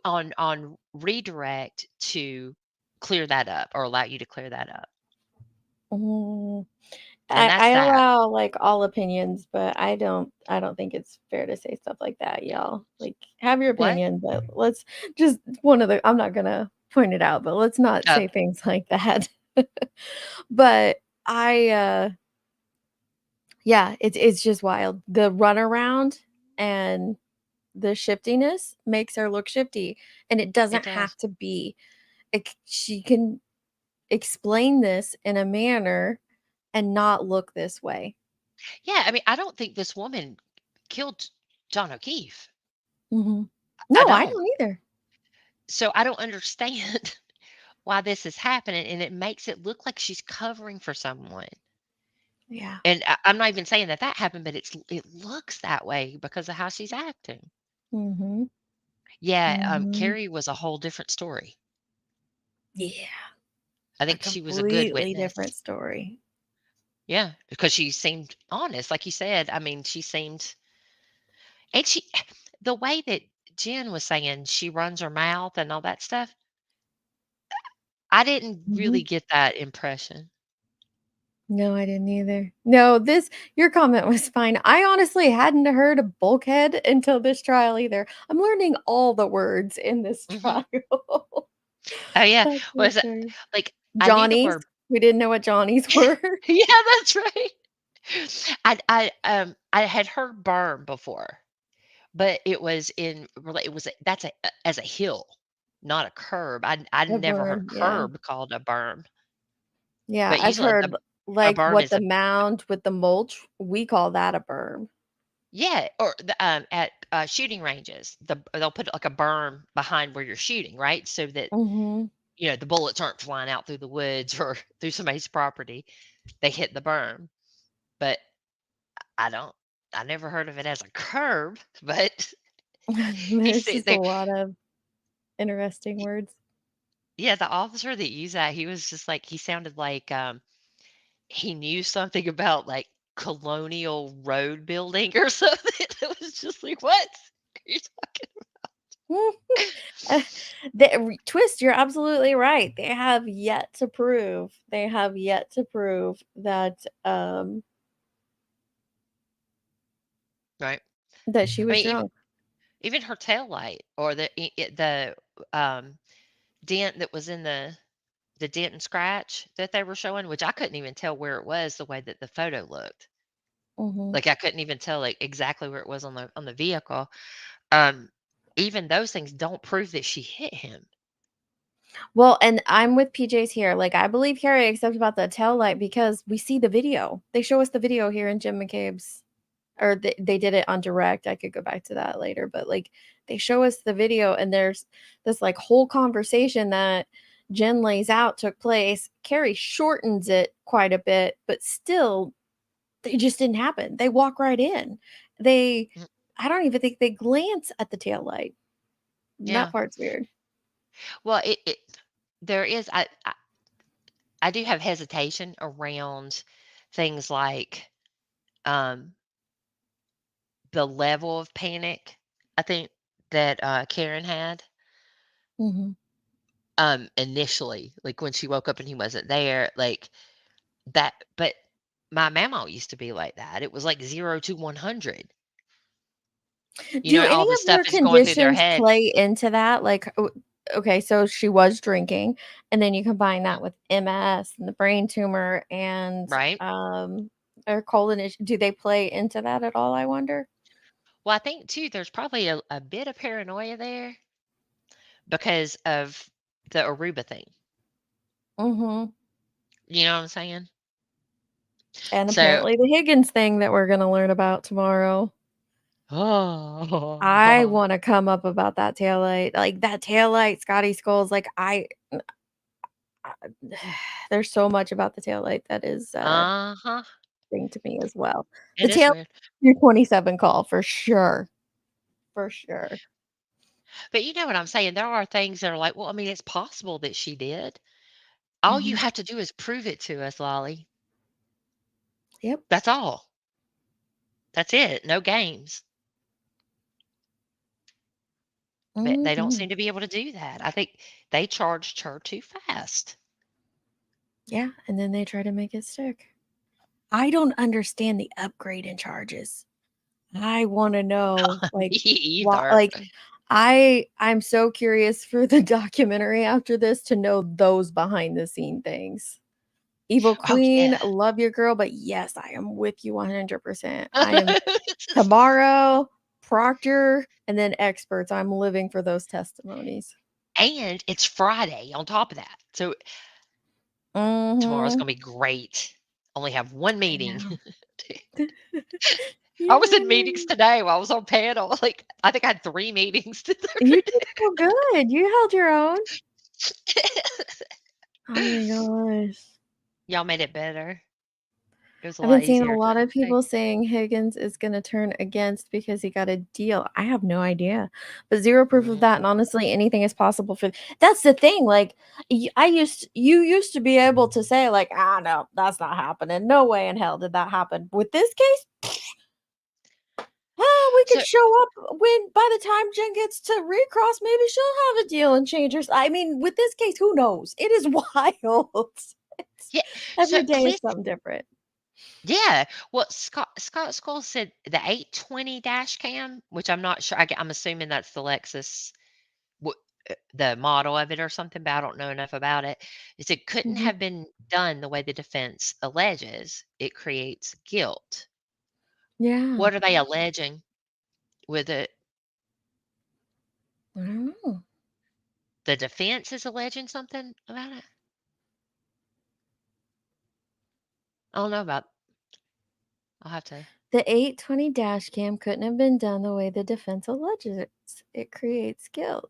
on redirect to clear that up or allow you to clear that up.
Mm.
And that's
I
that.
allow like all opinions, but I don't think it's fair to say stuff like that, y'all. Like have your
What?
opinion, but let's just I'm not gonna point it out, but let's not say things like that. But yeah, it's just wild. The runaround and the shiftiness makes her look shifty, and it doesn't
does.
have to be. She can explain this in a manner and not look this way.
Yeah, I mean, I don't think this woman killed John O'Keefe.
Mm-hmm.
I
No, I
don't.
don't either.
So I don't understand why this is happening, and it makes it look like she's covering for someone.
Yeah.
And I'm not even saying that happened, but it looks that way because of how she's acting.
Mm-hmm.
Yeah,
Mm-hmm.
Carrie was a whole different story.
Yeah.
I think she was a good
Completely
witness.
different story.
Yeah, because she seemed honest, like you said. I mean, she seemed, and the way that Jen was saying she runs her mouth and all that stuff, I didn't really
Mm-hmm.
get that impression.
No, I didn't either. No, your comment was fine. I honestly hadn't heard of bulkhead until this trial either. I'm learning all the words in this
Mm-hmm.
trial.
Oh yeah,
That's for
was it
sure.
like I knew the
Johnnies.
word?
We didn't know what Johnnies were.
Yeah, that's right. I had heard berm before, but it was that's as a hill, not a curb. I
A
never heard
berm, yeah.
curb called a berm,
Yeah,
but
I've
usually
heard
a
like
berm
what
is
the
a
mound with the mulch, we call that a berm.
yeah, or at shooting ranges, they'll put like a berm behind where you're shooting, right? So that
Mm-hmm.
the bullets aren't flying out through the woods or through somebody's property. They hit the berm, but I never heard of it as a curb, but he
There's
said
just a lot of interesting words.
yeah, the officer that used that, he was just like, he sounded like he knew something about like colonial road building or something. It was just like, what are you
Twist, you're absolutely right. They have yet to prove. They have yet to prove that
right?
that she
I
was
mean,
drunk.
even her tail light or the dent that was in the dent and scratch that they were showing, which I couldn't even tell where it was the way that the photo looked.
Mm-hmm.
Like I couldn't even tell like exactly where it was on the vehicle. Even those things don't prove that she hit him.
Well, and I'm with PJ's here. Like, I believe Carrie, except about the tail light, because we see the video. They show us the video here in Jim McCabe's, or they did it on direct. I could go back to that later, but like they show us the video, and there's this like whole conversation that Jen lays out took place. Carrie shortens it quite a bit, but still, they just didn't happen. They walk right in. I don't even think they glance at the tail light.
Yeah.
That part's weird.
Well, there is I do have hesitation around things like the level of panic, I think, that Karen had initially, like when she woke up and he wasn't there, like that. But my mama used to be like that. It was like 0 to 100.
Do
And
any
all
of
this stuff
her
is going through their
conditions
head.
play into that? Like, okay, so she was drinking, and then you combine that with MS and the brain tumor and
Right.
or colon issue. Do they play into that at all, I wonder?
Well, I think too, there's probably a bit of paranoia there because of the Aruba thing.
Mm-hmm.
You know what I'm saying?
And
So,
apparently the Higgins thing that we're gonna learn about tomorrow. I
oh,
want to come up about that taillight. Like that taillight, Scotty Skulls, like there's so much about the taillight that is
uh-huh.
thing to me as well. The
It is
tail
weird.
your 27 call for sure. For sure.
But you know what I'm saying? There are things that are like, well, I mean, it's possible that she did. All you have to do is prove it to us, Lolly.
Yep.
That's all. That's it. No games. But they don't seem to be able to do that. I think they charged her too fast.
Yeah, and then they try to make it stick. I don't understand the upgrade in charges. I want to know, like,
Me
why,
either.
like, I'm so curious for the documentary after this to know those behind the scene things. Evil
Oh,
Queen,
yeah.
love your girl, but yes, I am with you 100%. I am tomorrow, Proctor, and then experts. I'm living for those testimonies.
And it's Friday on top of that. So tomorrow's
Mhm.
gonna be great. Only have one
I
meeting.
know.
I was in
Yay.
meetings today while I was on panel. Like, I think I had 3 meetings
You did so good. You held your own. Oh my gosh.
Y'all made it better. It was a
I've
lot
been seeing a
easier
lot
to
of
take.
people saying Higgins is gonna turn against because he got a deal. I have no idea, but zero proof of that, and honestly, anything is possible for that's the thing, like, you used to be able to say, like, "Ah, no, that's not happening. No way in hell did that happen." With this case, we could
So
show up when by the time Jen gets to recross, maybe she'll have a deal and change her I mean, with this case, who knows? It is wild. It's
yeah, so
every day is
listen.
something different.
Yeah. Well, Scott School said the 820 dash cam, which I'm not sure. I'm assuming that's the Lexus, the model of it or something, but I don't know enough about it. Is it couldn't
Mhm.
have been done the way the defense alleges. It creates guilt.
Yeah.
What are they alleging with it?
I don't know.
The defense is alleging something about it? I don't know about. I'll have to.
The 820 dash cam couldn't have been done the way the defense alleges. It creates guilt.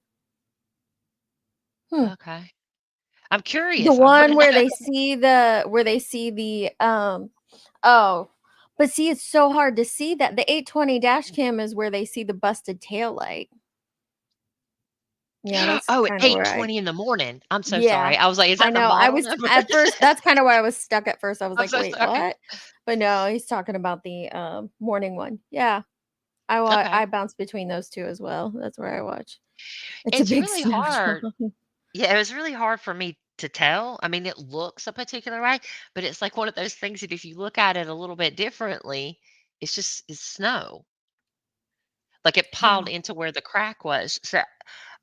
Okay. I'm
The
curious. I want
one
to
where
know.
they see the oh, but see, it's so hard to see that. The 820 dash cam is where they see the busted tail light. Yeah, that's
Oh, at
kind of where I
8:20 in the morning. I'm so
yeah,
sorry. I was like, is
I
that the
know. I
model
was
number?
at first that's kind of why I was stuck at first. I was
I'm
like,
so
"Wait,
sorry.
what?" But no, he's talking about the morning one. Yeah. I
Okay.
bounce between those 2 as well. That's where I watch. It's a
It's
big
really hard.
snowstorm.
Yeah, it was really hard for me to tell. I mean, it looks a particular way, but it's like one of those things that if you look at it a little bit differently, it's snow. Like it piled
Yeah.
into where the crack was. So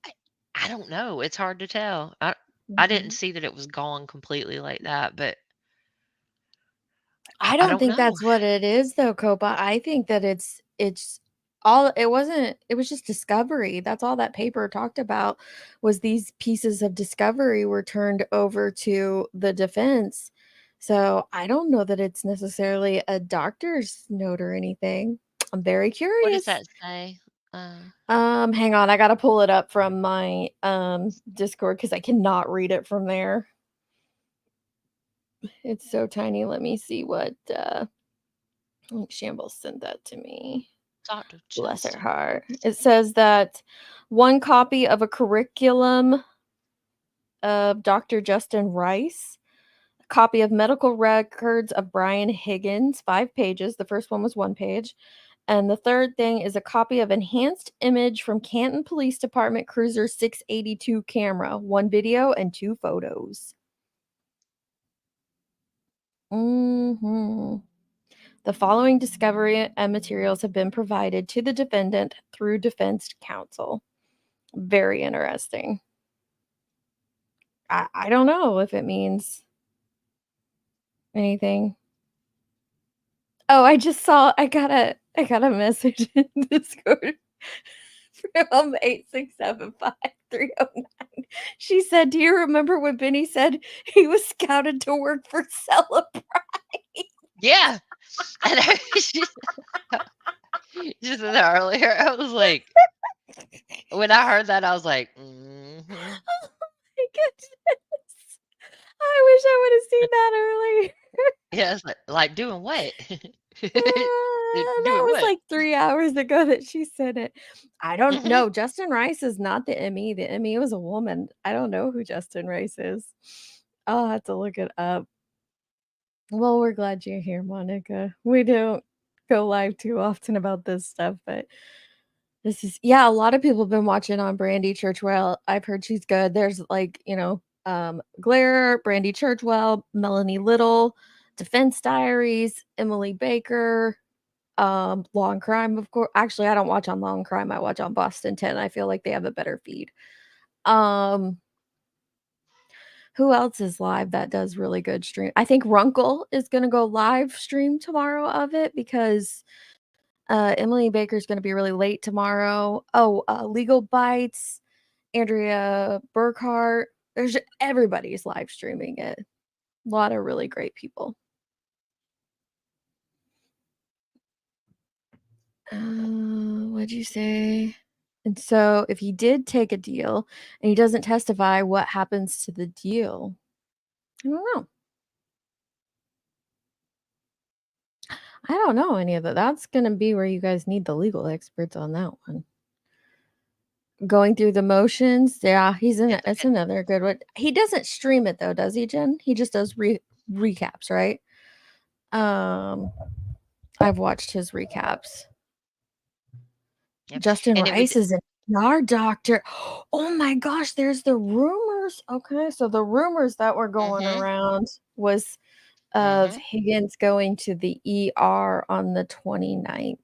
I, I don't know. It's hard to tell. I didn't
Mhm.
see that it was gone completely like that, but
I
I
don't
don't
think
know.
that's what it is though, Copa. I think that it's all it was just discovery. That's all that paper talked about was these pieces of discovery were turned over to the defense. So I don't know that it's necessarily a doctor's note or anything. I'm very
What does
curious.
that say? Uh,
Hang on, I gotta pull it up from my Discord because I cannot read it from there. It's so tiny. Let me see what I think Shambles sent that to me.
Dr.
Bless her
Chester.
heart. It says that one copy of a curriculum of Dr. Justin Rice, a copy of medical records of Brian Higgins, 5 pages. The first one was 1 page. And the third thing is a copy of enhanced image from Canton Police Department Cruiser 682 camera, 1 video and 2 photos. The following discovery and materials have been provided to the defendant through defense counsel. Very interesting. I don't know if it means anything. Oh, I just saw I got a message in Discord from 8675309. She said, "Do you remember when Benny said he was scouted to work for Celebrite?"
Yeah. And I was just said that earlier. I was like, when I heard that, I was like,
Oh my goodness. I wish I would have seen that earlier.
yeah, it's like doing what?
That
Doing
was
what?
like 3 hours ago that she said it. I don't know. Justin Rice is not the ME. The ME was a woman. I don't know who Justin Rice is. I'll have to look it up. Well, we're glad you're here, Monica. We don't go live too often about this stuff, but this is a lot of people have been watching on Brandy Churchwell. I've heard she's good. There's Glare, Brandy Churchwell, Melanie Little, Defense Diaries, Emily Baker, Law and Crime, of course. Actually, I don't watch on Law and Crime. I watch on Boston 10. I feel like they have a better feed. Who else is live that does really good stream? I think Runkle is gonna go live stream tomorrow of it because Emily Baker's gonna be really late tomorrow. Legal Bites, Andrea Burkhart. Everybody's live streaming it. A lot of really great people. What'd you say? And so if he did take a deal and he doesn't testify, what happens to the deal? I don't know. I don't know any of that. That's going to be where you guys need the legal experts on that one. Going through the motions. Yeah, it's another good one. He doesn't stream it though, does he, Jen? He just does recaps, right? I've watched his recaps.
Yep.
Justin
And
Rice is an ER doctor. Oh my gosh, there's the rumors. Okay, so the rumors that were going around was of Higgins going to the ER on the 29th.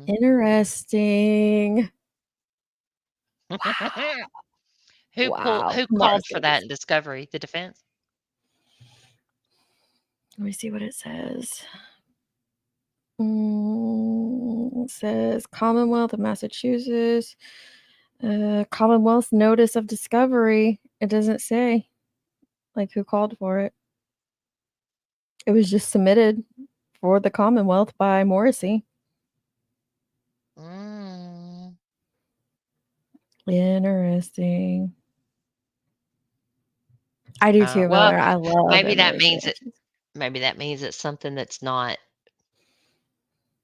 Interesting. Wow.
Who called for that in discovery? The defense?
Let me see what it says. It says Commonwealth of Massachusetts. Commonwealth notice of discovery. It doesn't say like who called for it. It was just submitted for the Commonwealth by Morrissey. Interesting. I do too,
Well,
Miller. I love
maybe that
Emily's
means
reactions.
maybe that means it's something that's not,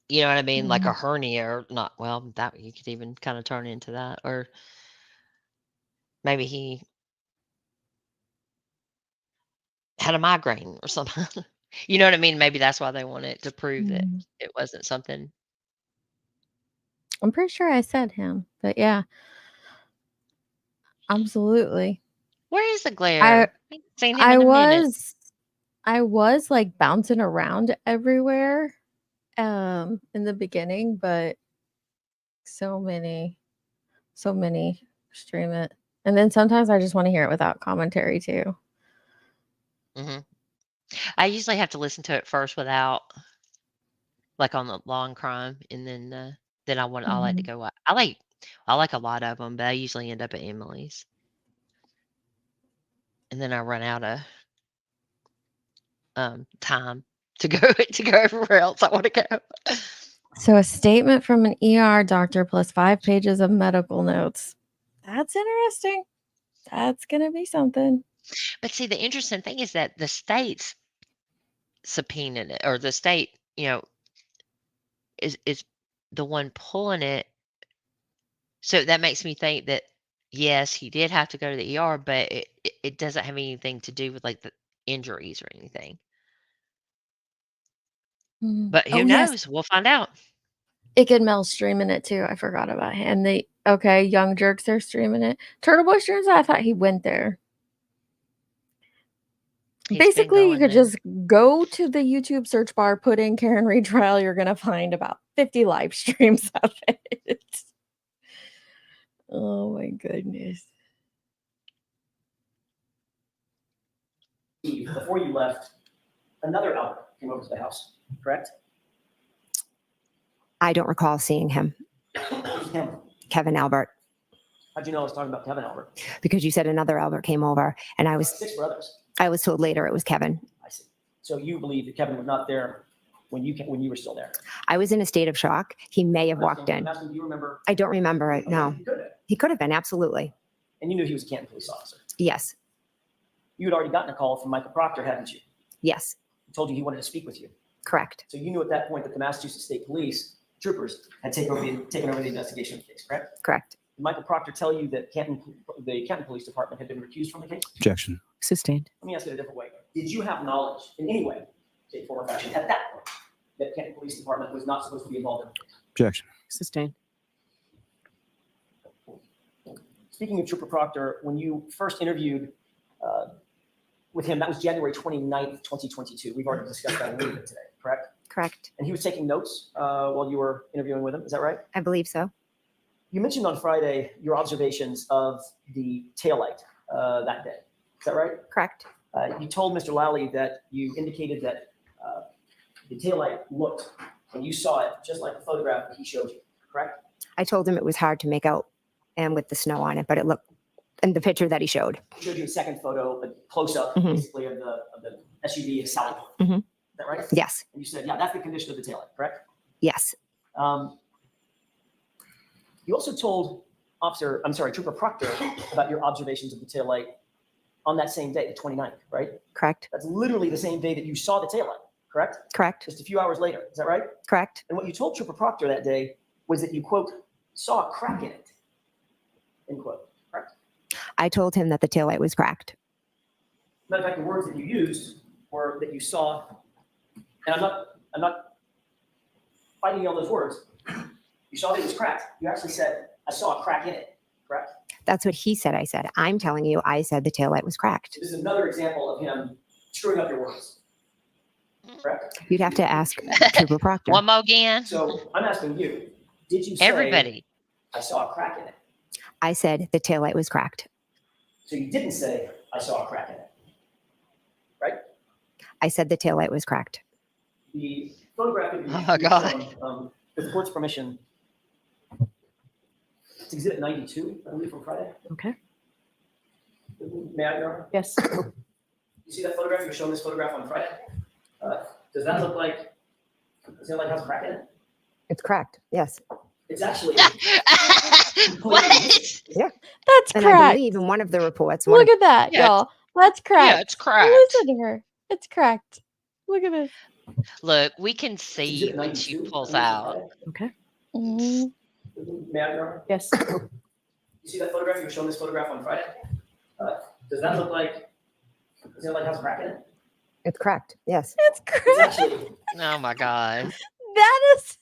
you know what I mean, like a hernia or not. Well, that you could even kind of turn into that, or maybe he had a migraine or something. You know what I mean? Maybe that's why they wanted to prove that it wasn't something.
I'm pretty sure I said him, but yeah. Absolutely.
Where is the glare? I haven't seen him in a minute.
I was like bouncing around everywhere in the beginning, but so many stream it. And then sometimes I just want to hear it without commentary too.
I usually have to listen to it first without, like on the Law and Crime, and then I like to go. I like a lot of them, but I usually end up at Emily's, and then I run out of time to go everywhere else I want to go.
So a statement from an ER doctor plus 5 pages of medical notes. That's interesting. That's gonna be something.
But see, the interesting thing is that the state's subpoenaed it, or the state, is the one pulling it. So that makes me think that yes, he did have to go to the ER, but it doesn't have anything to do with like the injuries or anything. But who
Oh, yes.
knows? We'll find out.
Icke and Mel's streaming it too. I forgot about him. Young Jerks are streaming it. Turtle Boy streams it? I thought he went there.
He's been
Basically, you
going
could
there.
just go to the YouTube search bar, put in Karen Reed trial. You're going to find about 50 live streams of it. Oh my goodness.
Before you left, another Albert came over to the house, correct?
I don't recall seeing him.
Who's him?
Kevin Albert,
How'd you know I was talking about Kevin Albert?
because you said another Albert came over, and I was
6 brothers.
told later it was Kevin.
I see. So you believe that Kevin was not there when you were still there?
I was in a state of shock. He may have walked in.
I'm asking, do you remember?
I don't remember it. No,
He could have.
he could have been, absolutely.
And you knew he was a Canton police officer.
Yes,
You had already gotten a call from Michael Proctor, hadn't you?
yes,
He told you he wanted to speak with you.
correct,
So you knew at that point that the Massachusetts State Police troopers had taken over the investigation of the case, correct?
correct.
Did Michael Proctor tell you that the Canton Police Department had been recused from the case?
Objection.
Sustained.
Let me ask it a different way. Did you have knowledge in any way, shape, form, or fashion at that point that Canton Police Department was not supposed to be involved in the case?
Objection.
Sustained.
Speaking of Trooper Proctor, when you first interviewed with him, that was January 29th, 2022. We've already discussed that a little bit today, correct?
Correct.
And he was taking notes while you were interviewing with him. Is that right?
I believe so.
You mentioned on Friday your observations of the taillight that day. Is that right?
Correct.
You told Mr. Lally that you indicated that the taillight looked, when you saw it, just like the photograph that he showed you, correct?
I told him it was hard to make out and with the snow on it, but it looked, in the picture that he showed.
He showed you a second photo, a close-up,
Mhm.
basically, of the SUV at Sally Port.
Mhm.
Is that right?
Yes,
And you said, yeah, that's the condition of the taillight, correct?
yes,
You also told Trooper Proctor about your observations of the taillight on that same day, the 29th, right?
correct,
That's literally the same day that you saw the taillight, correct?
correct,
Just a few hours later, is that right?
correct.
And what you told Trooper Proctor that day was that you, quote, saw a crack in it, end quote, correct?
I told him that the taillight was cracked.
Matter of fact, the words that you used were that you saw, and I'm not fighting you on those words. You saw that it was cracked. You actually said, I saw a crack in it, correct?
That's what he said. I said, I'm telling you, I said the taillight was cracked.
This is another example of him screwing up your words, correct?
You'd have to ask Trooper Proctor.
One more again.
So I'm asking you, did you say,
Everybody.
I saw a crack in it?
I said the taillight was cracked.
So you didn't say, I saw a crack in it, right?
I said the taillight was cracked.
The photograph that you
Oh, my God.
shown, with the court's permission, it's exhibit 92, I believe, from Friday.
Okay.
May I, Your Honor?
Yes.
You see that photograph? You're showing this photograph on Friday. Does that look like, does it like has a crack in it?
It's cracked. Yes.
It's actually.
What?
Yeah.
That's
And I
cracked.
believe in one of the reports.
Look at that,
Yeah,
y'all. That's cracked.
Yeah, it's cracked.
Listen to her. It's cracked. Look at this.
Look, we can see
Exhibit
when she
92,
pulls
I believe, from
out.
Friday.
Okay.
Mhm.
May I, Your Honor?
Yes.
You see that photograph? You're showing this photograph on Friday. Does that look like, does it like has a crack in it?
It's cracked. Yes.
It's
It's
cracked.
actually.
Oh my God.
That is.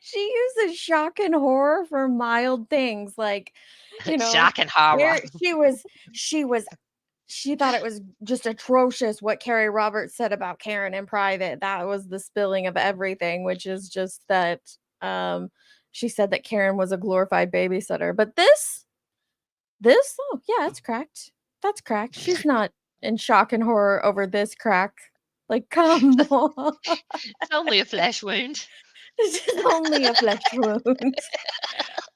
She uses shock and horror for mild things, like,
Shock and horror.
she thought it was just atrocious what Carrie Roberts said about Karen in private. That was the spilling of everything, which is just that she said that Karen was a glorified babysitter. But this, oh yeah, it's cracked. That's cracked. She's not in shock and horror over this crack. Like, come on.
It's only a flesh wound.
This is only a flesh wound.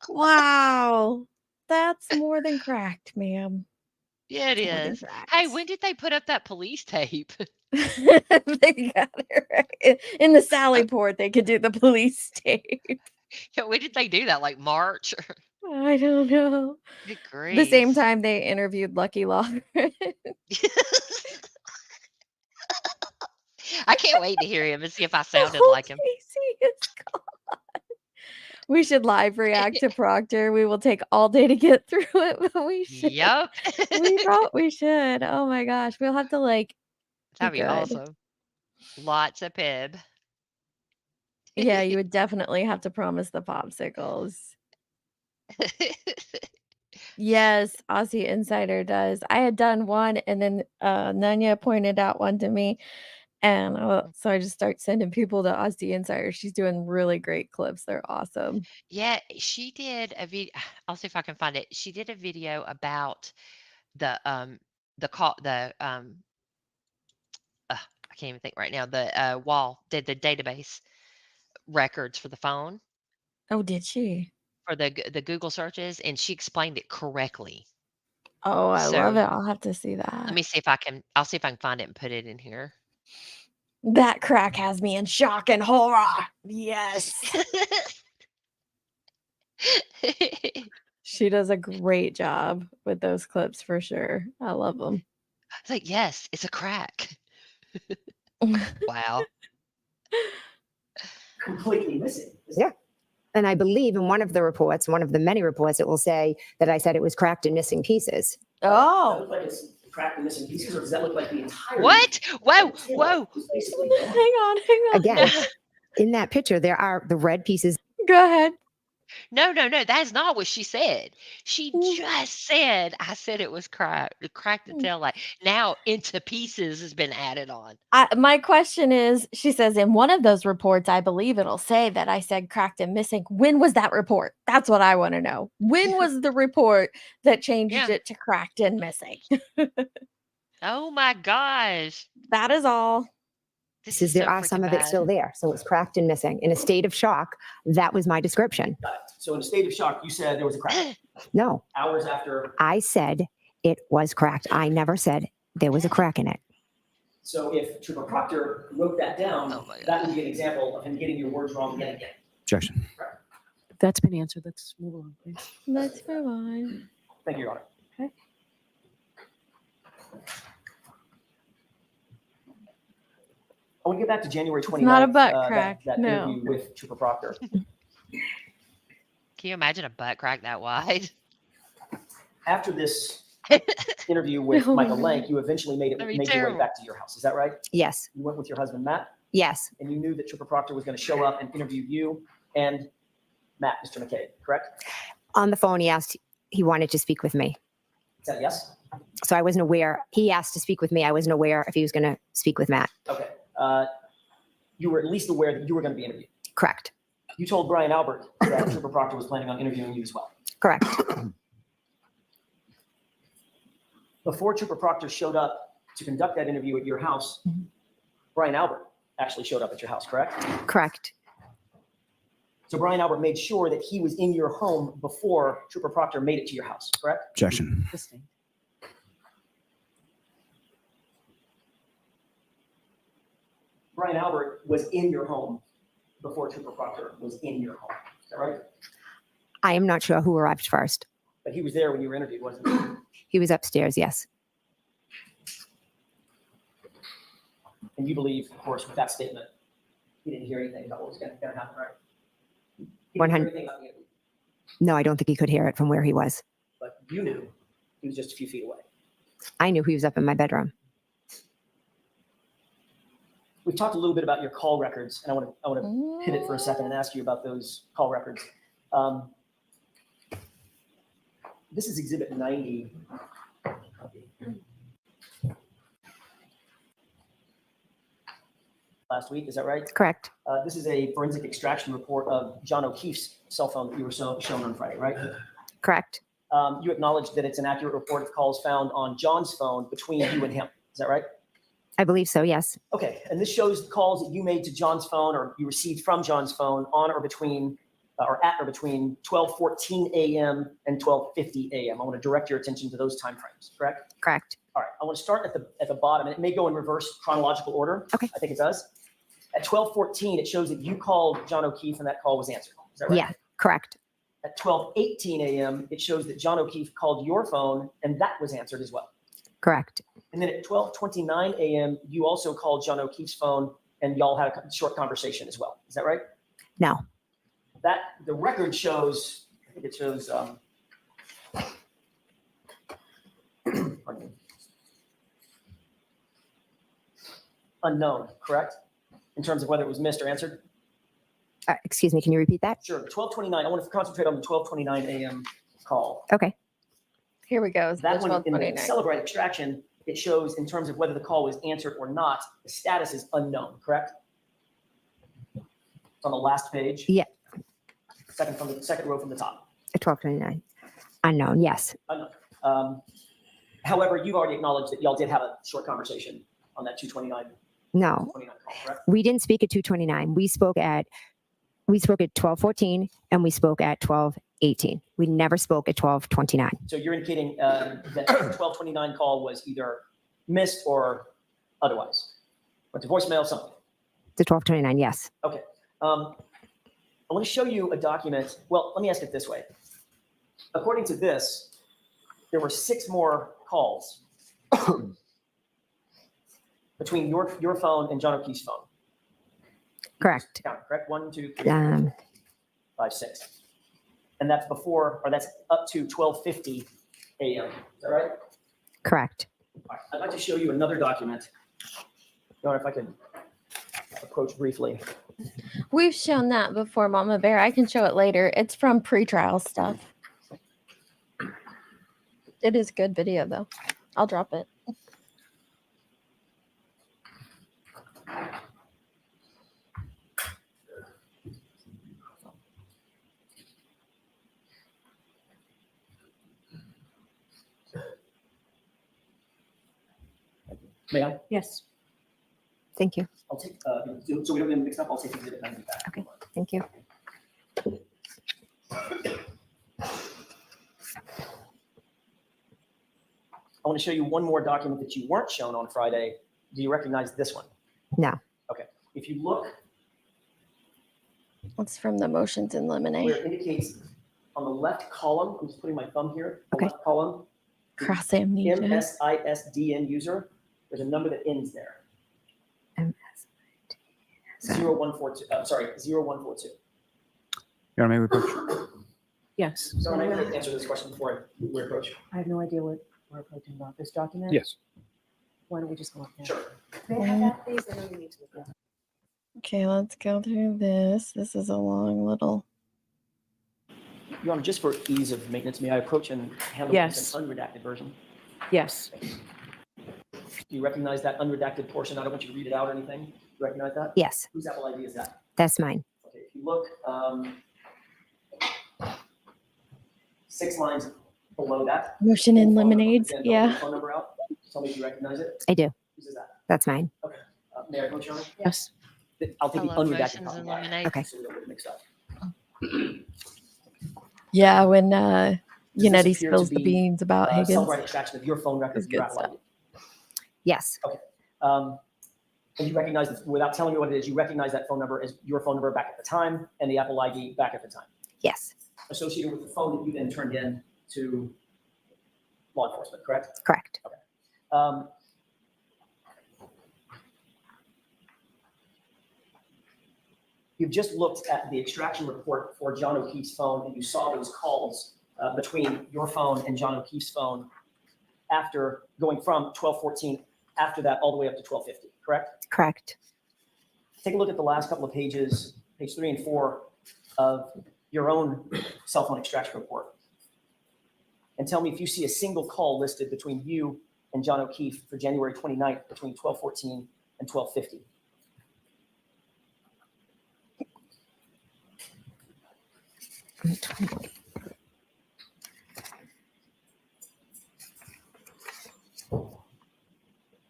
Wow. That's more than cracked, ma'am.
Yeah, it
More than
is. Hey,
cracked.
when did they put up that police tape?
They got it right. In the Sally Port, they could do the police tape.
When did they do that? Like March?
I don't know.
Good
The same
grief.
time they interviewed Lucky Lawler.
I can't wait to hear him and see if I
The
sounded
whole
like him.
Casey is gone. We should live react to Proctor. We will take all day to get through it, but we should.
Yep.
We should. Oh my gosh. We'll have to be
That'd be
good.
awesome. Lots of pib.
Yeah, you would definitely have to promise the popsicles. Yes, Aussie Insider does. I had done one, and then Nanya pointed out one to me, and so I just start sending people to Aussie Insider. She's doing really great clips. They're awesome.
Yeah, she did a video. I'll see if I can find it. She did a video about the call I can't even think right now. The wall did the database records for the phone
Oh, did she?
for the Google searches, and she explained it correctly.
Oh, I love
So
it. I'll have to see
let
that.
me see if I can. I'll see if I can find it and put it in here.
That crack has me in shock and horror. Yes. She does a great job with those clips for sure. I love them.
It's like, yes, it's a crack. Wow.
Completely missing.
Yeah. And I believe in one of the reports, one of the many reports, it will say that I said it was cracked in missing pieces.
Does that
Oh.
look like it's cracked and missing pieces, or does that look like the entire?
What? Whoa, whoa.
Hang on.
Again, in that picture, there are the red pieces.
Go ahead.
No, that's not what she said. She just said, I said it was cracked the tail light. Now into pieces has been added on.
My question is, she says in one of those reports, I believe it'll say that I said cracked and missing. When was that report? That's what I want to know. When was the report that changed it to cracked and missing?
Oh my gosh.
That is all.
Pieces. There are some of it still there. So it's cracked and missing. In a state of shock, that was my description.
So in a state of shock, you said there was a crack.
No.
Hours after.
I said it was cracked. I never said there was a crack in it.
So if Trooper Proctor wrote that down, that would be an example of him getting your words wrong again.
Objection. That's been answered. Let's move on, please.
Let's move on.
Thank you, Your Honor.
Okay.
I want to get back to January 29th.
It's not a butt crack.
That
No.
interview with Trooper Proctor.
Can you imagine a butt crack that wide?
After this interview with Michael Lank, you eventually made your way back to your house. Is that right?
Yes.
You went with your husband, Matt?
Yes.
And you knew that Trooper Proctor was going to show up and interview you and Matt, Mr. McCabe, correct?
On the phone, he wanted to speak with me.
Is that yes?
So I wasn't aware. He asked to speak with me. I wasn't aware if he was going to speak with Matt.
Okay. You were at least aware that you were going to be interviewed.
Correct.
You told Brian Albert that Trooper Proctor was planning on interviewing you as well.
Correct.
Before Trooper Proctor showed up to conduct that interview at your house, Brian Albert actually showed up at your house, correct?
Correct.
So Brian Albert made sure that he was in your home before Trooper Proctor made it to your house, correct?
Objection.
Brian Albert was in your home before Trooper Proctor was in your home. Is that right?
I am not sure who arrived first.
But he was there when you were interviewed, wasn't he?
He was upstairs, yes.
And you believe, of course, with that statement, he didn't hear anything about what was going to happen, right? He didn't hear
100.
anything about the interview,
No, I don't think he could hear it from where he was.
but you knew he was just a few feet away.
I knew he was up in my bedroom.
We've talked a little bit about your call records, and I want to hit it for a second and ask you about those call records. This is Exhibit 90. Last week, is that right?
Correct.
This is a forensic extraction report of John O'Keefe's cell phone that you were shown on Friday, right?
Correct.
You acknowledge that it's an accurate report of calls found on John's phone between you and him. Is that right?
I believe so, yes.
Okay, and this shows the calls that you made to John's phone or you received from John's phone on or between or at or between 12:14 a.m. and 12:50 a.m. I want to direct your attention to those timeframes, correct?
Correct.
All right, I want to start at the bottom, and it may go in reverse chronological order.
Okay.
I think it does. At 12:14, it shows that you called John O'Keefe and that call was answered. Is that right?
Yeah, correct.
At 12:18 a.m., it shows that John O'Keefe called your phone and that was answered as well.
Correct.
And then at 12:29 a.m., you also called John O'Keefe's phone and y'all had a short conversation as well. Is that right?
No.
The record shows, I think it shows, pardon me. Unknown, correct? In terms of whether it was missed or answered?
Excuse me, can you repeat that?
Sure. 12:29. I want to concentrate on the 12:29 a.m. call.
Okay.
Here we go.
That one in the
12:29.
celebrate extraction, it shows in terms of whether the call was answered or not, the status is unknown, correct? It's on the last page.
Yeah.
Second row from the top.
12:29. Unknown. Yes.
Unknown. However, you've already acknowledged that y'all did have a short conversation on that 2:29.
No.
29 call, correct?
We didn't speak at 2:29. We spoke at 12:14 and we spoke at 12:18. We never spoke at 12:29.
So you're indicating that the 12:29 call was either missed or otherwise went to voicemail, something.
The 12:29. Yes.
Okay. I want to show you a document. Well, let me ask it this way. According to this, there were 6 more calls between your phone and John O'Keefe's phone.
Correct.
Count, correct? 1, 2, 3, 4, 5, 6. And that's before, or that's up to 12:50 a.m. Is that right?
Correct.
All right. I'd like to show you another document. John, if I could approach briefly.
We've shown that before, Mama Bear. I can show it later. It's from pretrial stuff. It is good video, though. I'll drop it.
May I?
Yes. Thank you.
I'll take, so we don't get mixed up, I'll take the exhibit and back.
Okay. Thank you.
I want to show you one more document that you weren't shown on Friday. Do you recognize this one?
No.
Okay. If you look
It's from the motions in
where
Lemonade.
it indicates on the left column, I'm just putting my thumb here, the
Okay.
left column,
Cross amnesia.
MSISDN user, there's a number that ends there. 0142, sorry, 0142.
You want me to approach?
Yes.
So I'm going to answer this question before we approach.
I have no idea what we're approaching about this document.
Yes.
Why don't we just go up there?
Sure.
May I have that, please? I know we need to look at it.
Okay, let's go through this. This is a long little.
Your Honor, just for ease of maintenance, may I approach and handle
Yes.
this in unredacted version?
Yes.
Do you recognize that unredacted portion? I don't want you to read it out or anything. Do you recognize that?
Yes.
Whose Apple ID is that?
That's mine.
Okay, if you look 6 lines below that.
Motion in
phone number,
Lemonades.
again,
Yeah.
Phone number out. Tell me if you recognize it.
I do.
Whose is that?
That's mine.
Okay. May I approach, Your Honor?
Yes.
I'll take the
Hello,
unredacted
motions
copy.
in Lemonade.
Okay.
So we don't get it mixed up.
Yeah, when
this
Yannetti
appear to
spills the
be,
beans about Higgins.
Celebrate extraction of your phone records,
That's
your
good
Apple ID.
Yes.
Okay. And you recognize this, without telling me what it is, you recognize that phone number as your phone number back at the time and the Apple ID back at the time,
Yes.
associated with the phone that you then turned in to law enforcement, correct?
Correct.
You've just looked at the extraction report for John O'Keefe's phone, and you saw those calls between your phone and John O'Keefe's phone after going from 12:14 after that all the way up to 12:50, correct?
Correct.
Take a look at the last couple of pages, page 3 and 4 of your own cell phone extraction report. And tell me if you see a single call listed between you and John O'Keefe for January 29th between 12:14 and 12:50.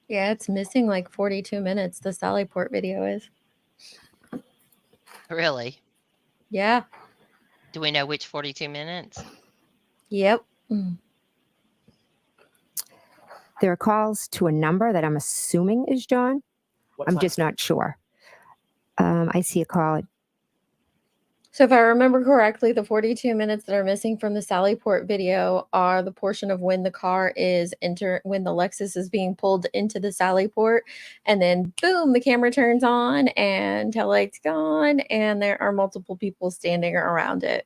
Yeah, it's missing like 42 minutes. The Sallyport video is.
Really?
Yeah.
Do we know which 42 minutes?
Yep.
There are calls to a number that I'm assuming is John.
What
I'm
time?
just not sure. I see a call.
So if I remember correctly, the 42 minutes that are missing from the Sallyport video are the portion of when the car is when the Lexus is being pulled into the Sallyport, and then boom, the camera turns on and taillight's gone, and there are multiple people standing around it.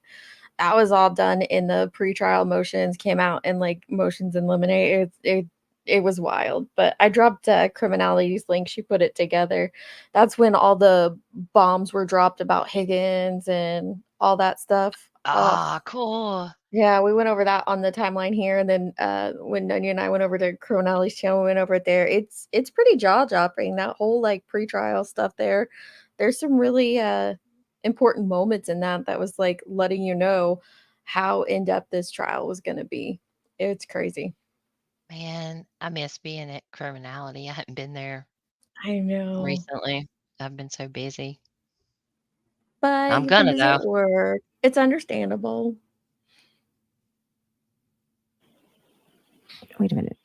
That was all done in the pretrial motions, came out in like motions in Lemonade. It it was wild. But I dropped Criminality's link. She put it together. That's when all the bombs were dropped about Higgins and all that stuff.
Ah, cool.
Yeah, we went over that on the timeline here, and then when Nunya and I went over to Criminality's channel, we went over it there. It's pretty jaw-dropping, that whole like pre-trial stuff there. There's some really important moments in that was like letting you know how in-depth this trial was going to be. It's crazy.
Man, I miss being at Criminality. I hadn't been there
I know.
recently. I've been so busy.
But
I'm
you've been
gonna
busy
though.
at work. It's understandable.
Wait a minute.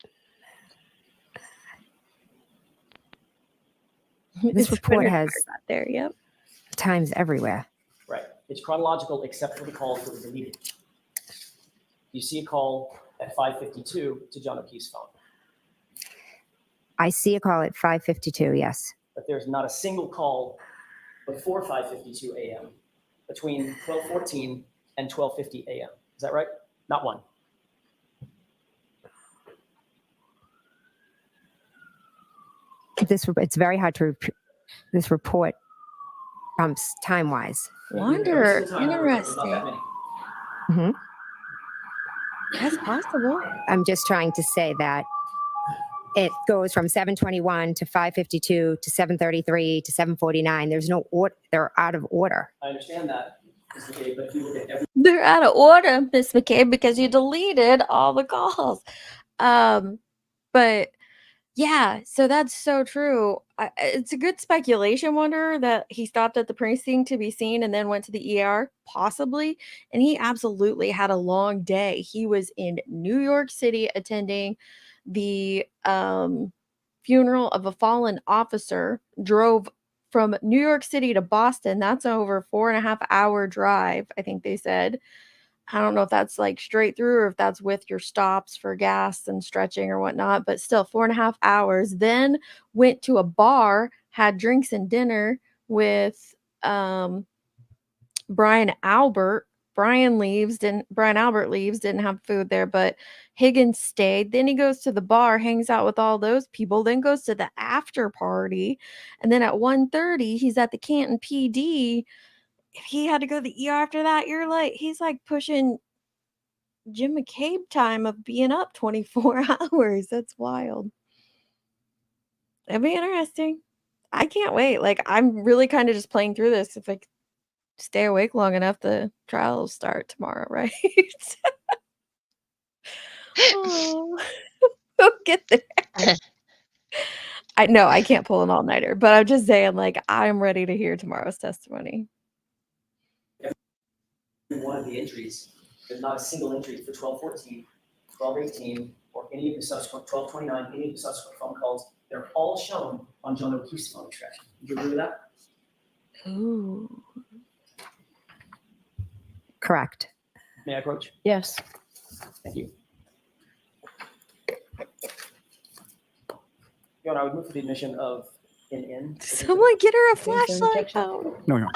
This
It's
report
printed
has
out there. Yep.
times everywhere.
Right. It's chronological except for the calls that were deleted. You see a call at 5:52 to John O'Keefe's phone,
I see a call at 5:52. Yes.
but there's not a single call before 5:52 a.m. between 12:14 and 12:50 a.m. Is that right? Not one.
It's very hard to this report time wise.
Wonder.
Not that
Interesting.
many.
Mm-hmm.
That's possible.
I'm just trying to say that it goes from 7:21 to 5:52 to 7:33 to 7:49. There's no order. They're out of order.
I understand that, Ms. McCabe, but if you look at every
They're out of order, Miss McCabe, because you deleted all the calls. But yeah, so that's so true. It's a good speculation, Wonder, that he stopped at the precinct to be seen and then went to the ER, possibly. And he absolutely had a long day. He was in New York City attending the funeral of a fallen officer, drove from New York City to Boston. That's over 4.5-hour drive, I think they said. I don't know if that's like straight through or if that's with your stops for gas and stretching or whatnot, but still 4.5 hours. Then went to a bar, had drinks and dinner with Brian Albert. Brian Albert leaves, didn't have food there, but Higgins stayed. Then he goes to the bar, hangs out with all those people, then goes to the after party. And then at 1:30, he's at the Canton PD. If he had to go to the ER after that, he's like pushing Jim McCabe time of being up 24 hours. That's wild. It'd be interesting. I can't wait. Like, I'm really kind of just playing through this. If I stay awake long enough, the trial will start tomorrow, right? Oh, we'll get there. I know I can't pull an all-nighter, but I'm just saying, like, I'm ready to hear tomorrow's testimony.
one of the entries, there's not a single entry for 12:14, 12:18, or any of the subsequent 12:29, any of the subsequent phone calls. They're all shown on John O'Keefe's phone extraction. Do you agree with that?
Ooh.
Correct.
May I approach?
Yes.
Thank you. Your Honor, I would move for the admission of NN.
Someone get her a flashlight. Oh.
No.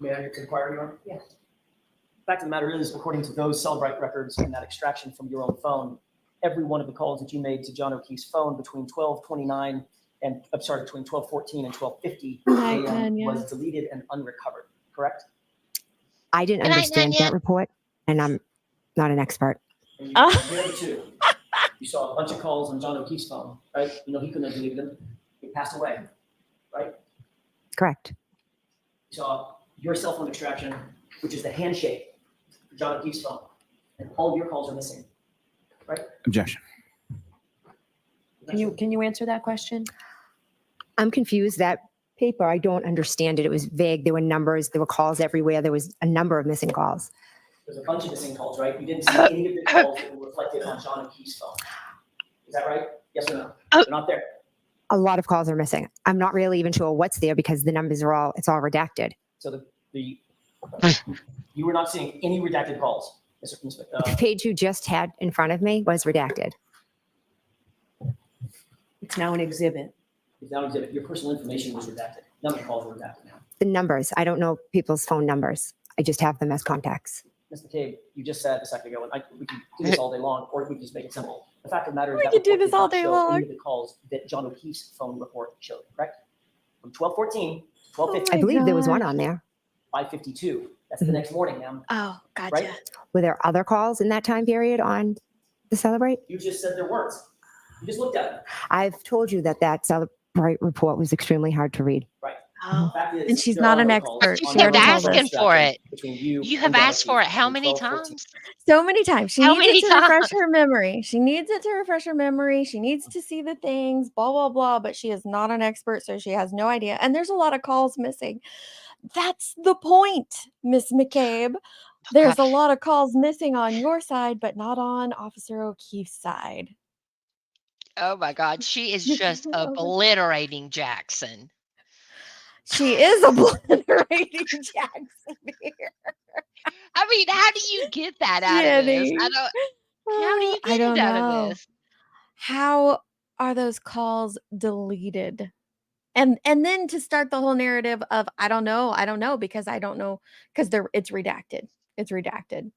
May I inquire, Your Honor? Yes. The fact of the matter is, according to those Cellbrite records and that extraction from your own phone, every one of the calls that you made to John O'Keefe's phone between 12:29 and between 12:14 and 12:50 a.m. was deleted and unrecovered. Correct?
I didn't understand that report, and I'm not an expert.
And you compare the two. You saw a bunch of calls on John O'Keefe's phone, right? You know he couldn't have deleted them. He passed away, right?
Correct.
You saw your cell phone extraction, which is the handshake for John O'Keefe's phone, and all of your calls are missing, right?
Objection.
Can you answer that question?
I'm confused. That paper, I don't understand it. It was vague. There were numbers. There were calls everywhere. There was a number of missing calls.
There's a bunch of missing calls, right? You didn't see any of the calls that were reflected on John O'Keefe's phone. Is that right? Yes or no? They're not there.
A lot of calls are missing. I'm not really even sure what's there because the numbers are it's all redacted.
So you were not seeing any redacted calls.
The page you just had in front of me was redacted.
It's now an exhibit.
It's now an exhibit. Your personal information was redacted. None of the calls were redacted now.
The numbers. I don't know people's phone numbers. I just have them as contacts.
Ms. McCabe, you just said a second ago, and we can do this all day long, or we can just make it simple. The fact of the matter is
We
that
could do
report
this
did
all
not
day
show
long.
any of the calls that John O'Keefe's phone report showed, correct? From 12:14 to 12:15.
I believe there was one on there.
5:52. That's the next morning now.
Oh, gotcha.
Right?
Were there other calls in that time period on the Celebrate?
You just said there weren't. You just looked at it.
I've told you that Celebrate report was extremely hard to read.
Right.
Oh,
Fact is,
and she's
there
not
are
an
no calls
expert.
You
on
She
the
kept
already
phone
told us.
asking for it.
between you
You
and
have
John
asked for it
O'Keefe
how
from
many
12:14.
times?
So many times. She
How
needs
many
it to refresh
times?
her memory. She needs it to refresh her memory. She needs to see the things, blah, blah, blah. But she is not an expert, so she has no idea. And there's a lot of calls missing. That's the point, Miss McCabe. There's a lot of calls missing on your side, but not on Officer O'Keefe's side.
Oh my God. She is
You
just
can't over-
obliterating Jackson.
She is obliterating Jackson here.
I mean, how do you get that out of this?
Jenny.
How do you
I
get it
don't
out
know.
of this?
How are those calls deleted? And then to start the whole narrative of I don't know because I don't know because it's redacted. It's redacted.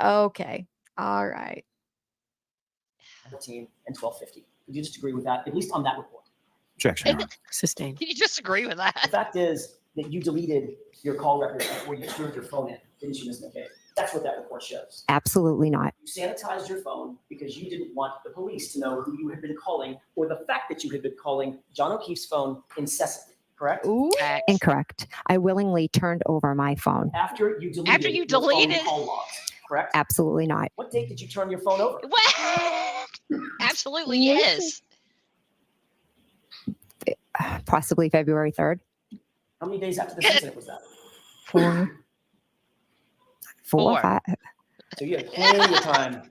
Okay. All right.
14 and 12:50. Would you just agree with that, at least on that report?
Objection, Your Honor.
Sustained.
Can you disagree with that?
The fact is that you deleted your call records before you turned your phone in, didn't you, Ms. McCabe? That's what that report shows.
Absolutely not.
You sanitized your phone because you didn't want the police to know who you had been calling or the fact that you had been calling John O'Keefe's phone incessantly, correct?
Ooh.
Incorrect. I willingly turned over my phone.
After you deleted your
deleted?
phone call logs, correct?
Absolutely not.
What date did you turn your phone over?
What? Absolutely, yes.
Possibly February 3rd.
How many days after this incident was that?
4 or 5.
So you had plenty of time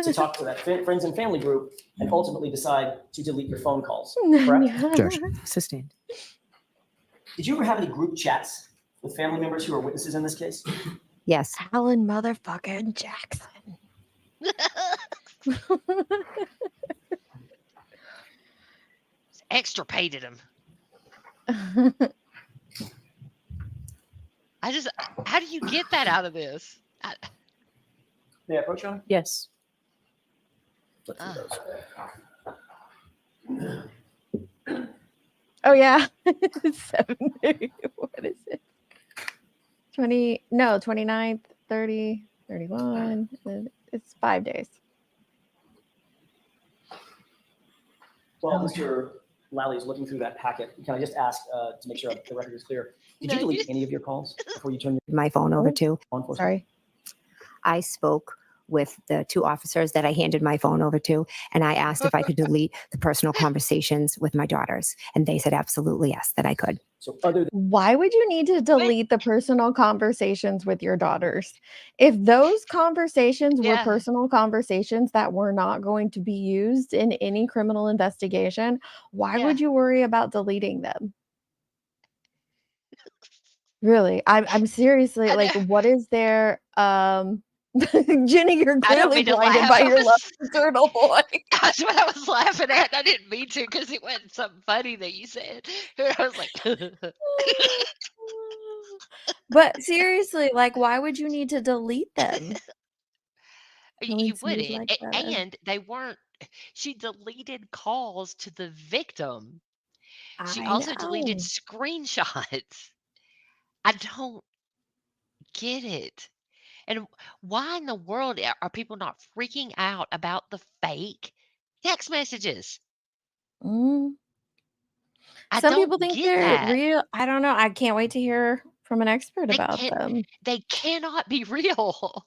to talk to that friends and family group and ultimately decide to delete your phone calls, correct?
Objection.
Sustained.
Did you ever have any group chats with family members who are witnesses in this case?
Yes.
Alan motherfucking Jackson.
Extirpated him. How do you get that out of this?
May I approach you?
Yes.
Flip through those.
Oh yeah. 7. What is it? 29th, 30, 31. It's 5 days.
While Mr. Lally is looking through that packet, can I just ask to make sure the record is clear? Did you delete any of your calls before you turned
My phone over to.
law enforcement?
Sorry.
I spoke with the 2 officers that I handed my phone over to, and I asked if I could delete the personal conversations with my daughters. And they said absolutely yes, that I could.
So other than
Why would you need to delete the personal conversations with your daughters? If those conversations were
Yeah.
personal conversations that were not going to be used in any criminal investigation, why would you worry about deleting them? Really, I'm seriously like, what is there? Jenny, you're
I don't
clearly
mean to
blinded
laugh.
by your love for Turtle Boy.
That's what I was laughing at. I didn't mean to because it wasn't something funny that you said. I was like,
But seriously, like, why would you need to delete them?
you
Deletes mood
wouldn't.
like that.
And they weren't. She deleted calls to the victim. She
I
also deleted
know.
screenshots. I don't get it. And why in the world are people not freaking out about the fake text messages?
Mm.
I
Some
don't
people think
get
they're
that.
real. I don't know. I can't wait to hear from an expert about them.
They cannot be real.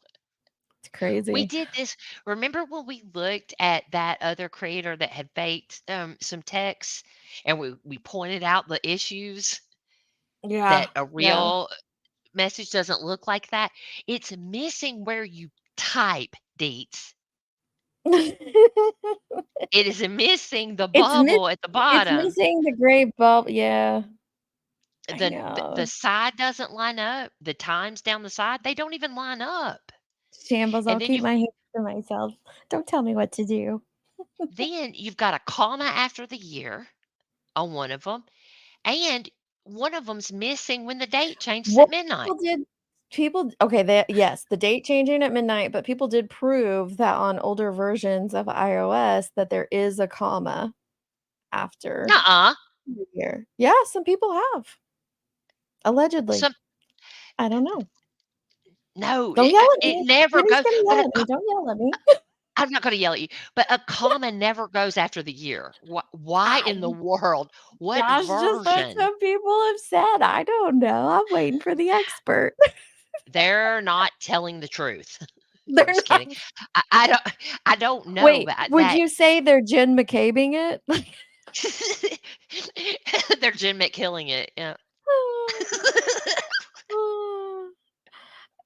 It's
We
crazy.
did this. Remember when we looked at that other creator that had faked some texts and we pointed out the issues
Yeah.
that a real message doesn't look like that? It's missing where you type, Deets. It is missing the bubble at the
It's
bottom.
missing the gray bubble. Yeah. I
The
know.
side doesn't line up. The times down the side, they don't even line up.
Shambles, I'll
And then
keep my hands to myself. Don't tell me what to do.
Then you've got a comma after the year on one of them, and one of them's missing when the date changes
Well,
at midnight.
yes, the date changing at midnight, but people did prove that on older versions of iOS that there is a comma after
Nuh-uh.
the year. Yeah, some people have. Allegedly.
Some
I don't know.
No,
Don't yell at
it
me.
never
Jenny's
goes.
gonna
But
yell at me. Don't yell at me.
I'm not going to yell at you. But a comma never goes after the year. Why in the world? What
Josh just said
version?
some people have said. I don't know. I'm waiting for the expert.
They're not telling the truth.
They're
I'm just
not.
kidding. I don't know
Wait,
that.
would you say they're Jen McCabing it?
They're Jen McKilling it. Yeah.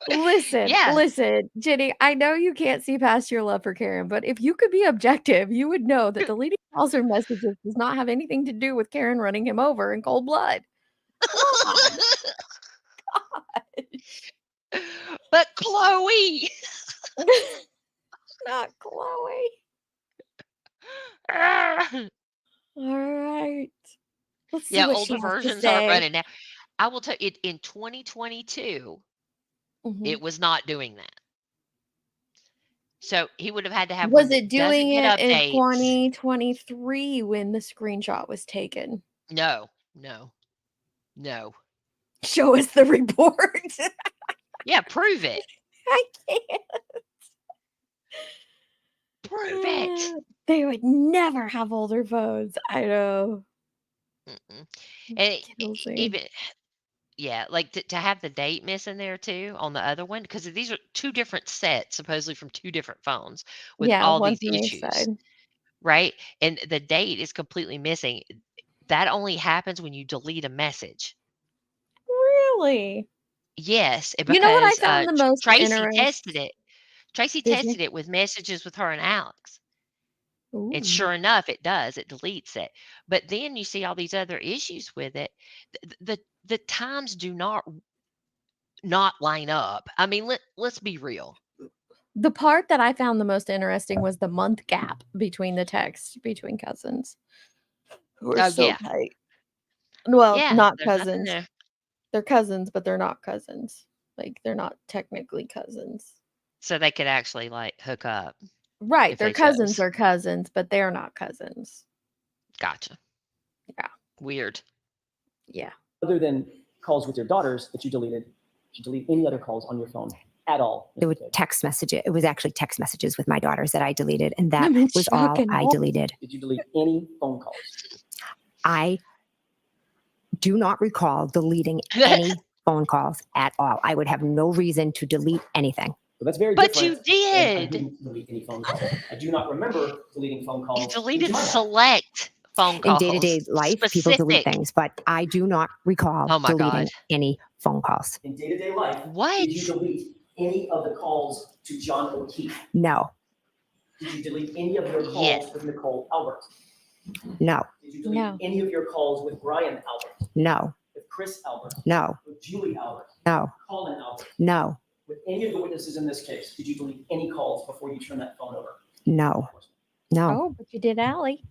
Yeah.
Listen, Jenny, I know you can't see past your love for Karen, but if you could be objective, you would know that deleting calls or messages does not have anything to do with Karen running him over in cold blood. Come on.
But Chloe.
Not Chloe. All right. Let's see
Yeah,
what she
older
has to
versions aren't
say.
running now. I will tell you, in 2022, it was not doing that. So he would have had to have
Was
one that
it
doesn't
doing
get
it in
updates.
2023 when the screenshot was taken?
No.
Show us the report.
Yeah, prove it.
I can't.
Prove it.
They would never have older phones. I know.
And
Kills me.
even, yeah, like to have the date missing there too on the other one, because these are two different sets, supposedly from two different phones with
Yeah,
all
one
these
from each
issues,
side.
right? And the date is completely missing. That only happens when you delete a message.
Really?
Yes,
You know what I
because
found the most
Tracy tested it. Tracy
Did you?
tested it with messages with her and Alex. And
Ooh.
sure enough, it does. It deletes it. But then you see all these other issues with it. The times do not line up. I mean, let's be real.
The part that I found the most interesting was the month gap between the texts between cousins who are so
Yeah.
tight. Well,
Yeah,
not
there's nothing
cousins.
there.
They're cousins, but they're not cousins. Like, they're not technically cousins.
So they could actually like hook up.
Right.
if
Their
they
cousins
chose.
are cousins, but they're not cousins.
Gotcha.
Yeah.
Weird.
Yeah.
Other than calls with your daughters that you deleted, did you delete any other calls on your phone at all?
It was text messages. It was actually text messages with my daughters that I deleted, and that
I mean,
was all
shocking.
I deleted.
Did you delete any phone calls?
I do not recall deleting any phone calls at all. I would have no reason to delete anything.
So that's very
But
different.
you
than I
did.
didn't delete any phone calls. I do not remember deleting phone calls.
You
Would
deleted
mind that?
select phone
In
calls.
day-to-day life, people delete
Specific.
things, but I do not recall
Oh my
deleting
God.
any phone calls.
In day-to-day life,
What?
did you delete any of the calls to John O'Keefe?
No,
Did you delete any of your calls
Yes.
with Nicole Albert?
no,
Did you delete
No.
any of your calls with Brian Albert?
no,
With Chris Albert?
no,
With Julie Albert?
no,
Colin Albert?
no,
With any of the witnesses in this case, did you delete any calls before you turned that phone over?
no, no.
Oh, but you did Allie.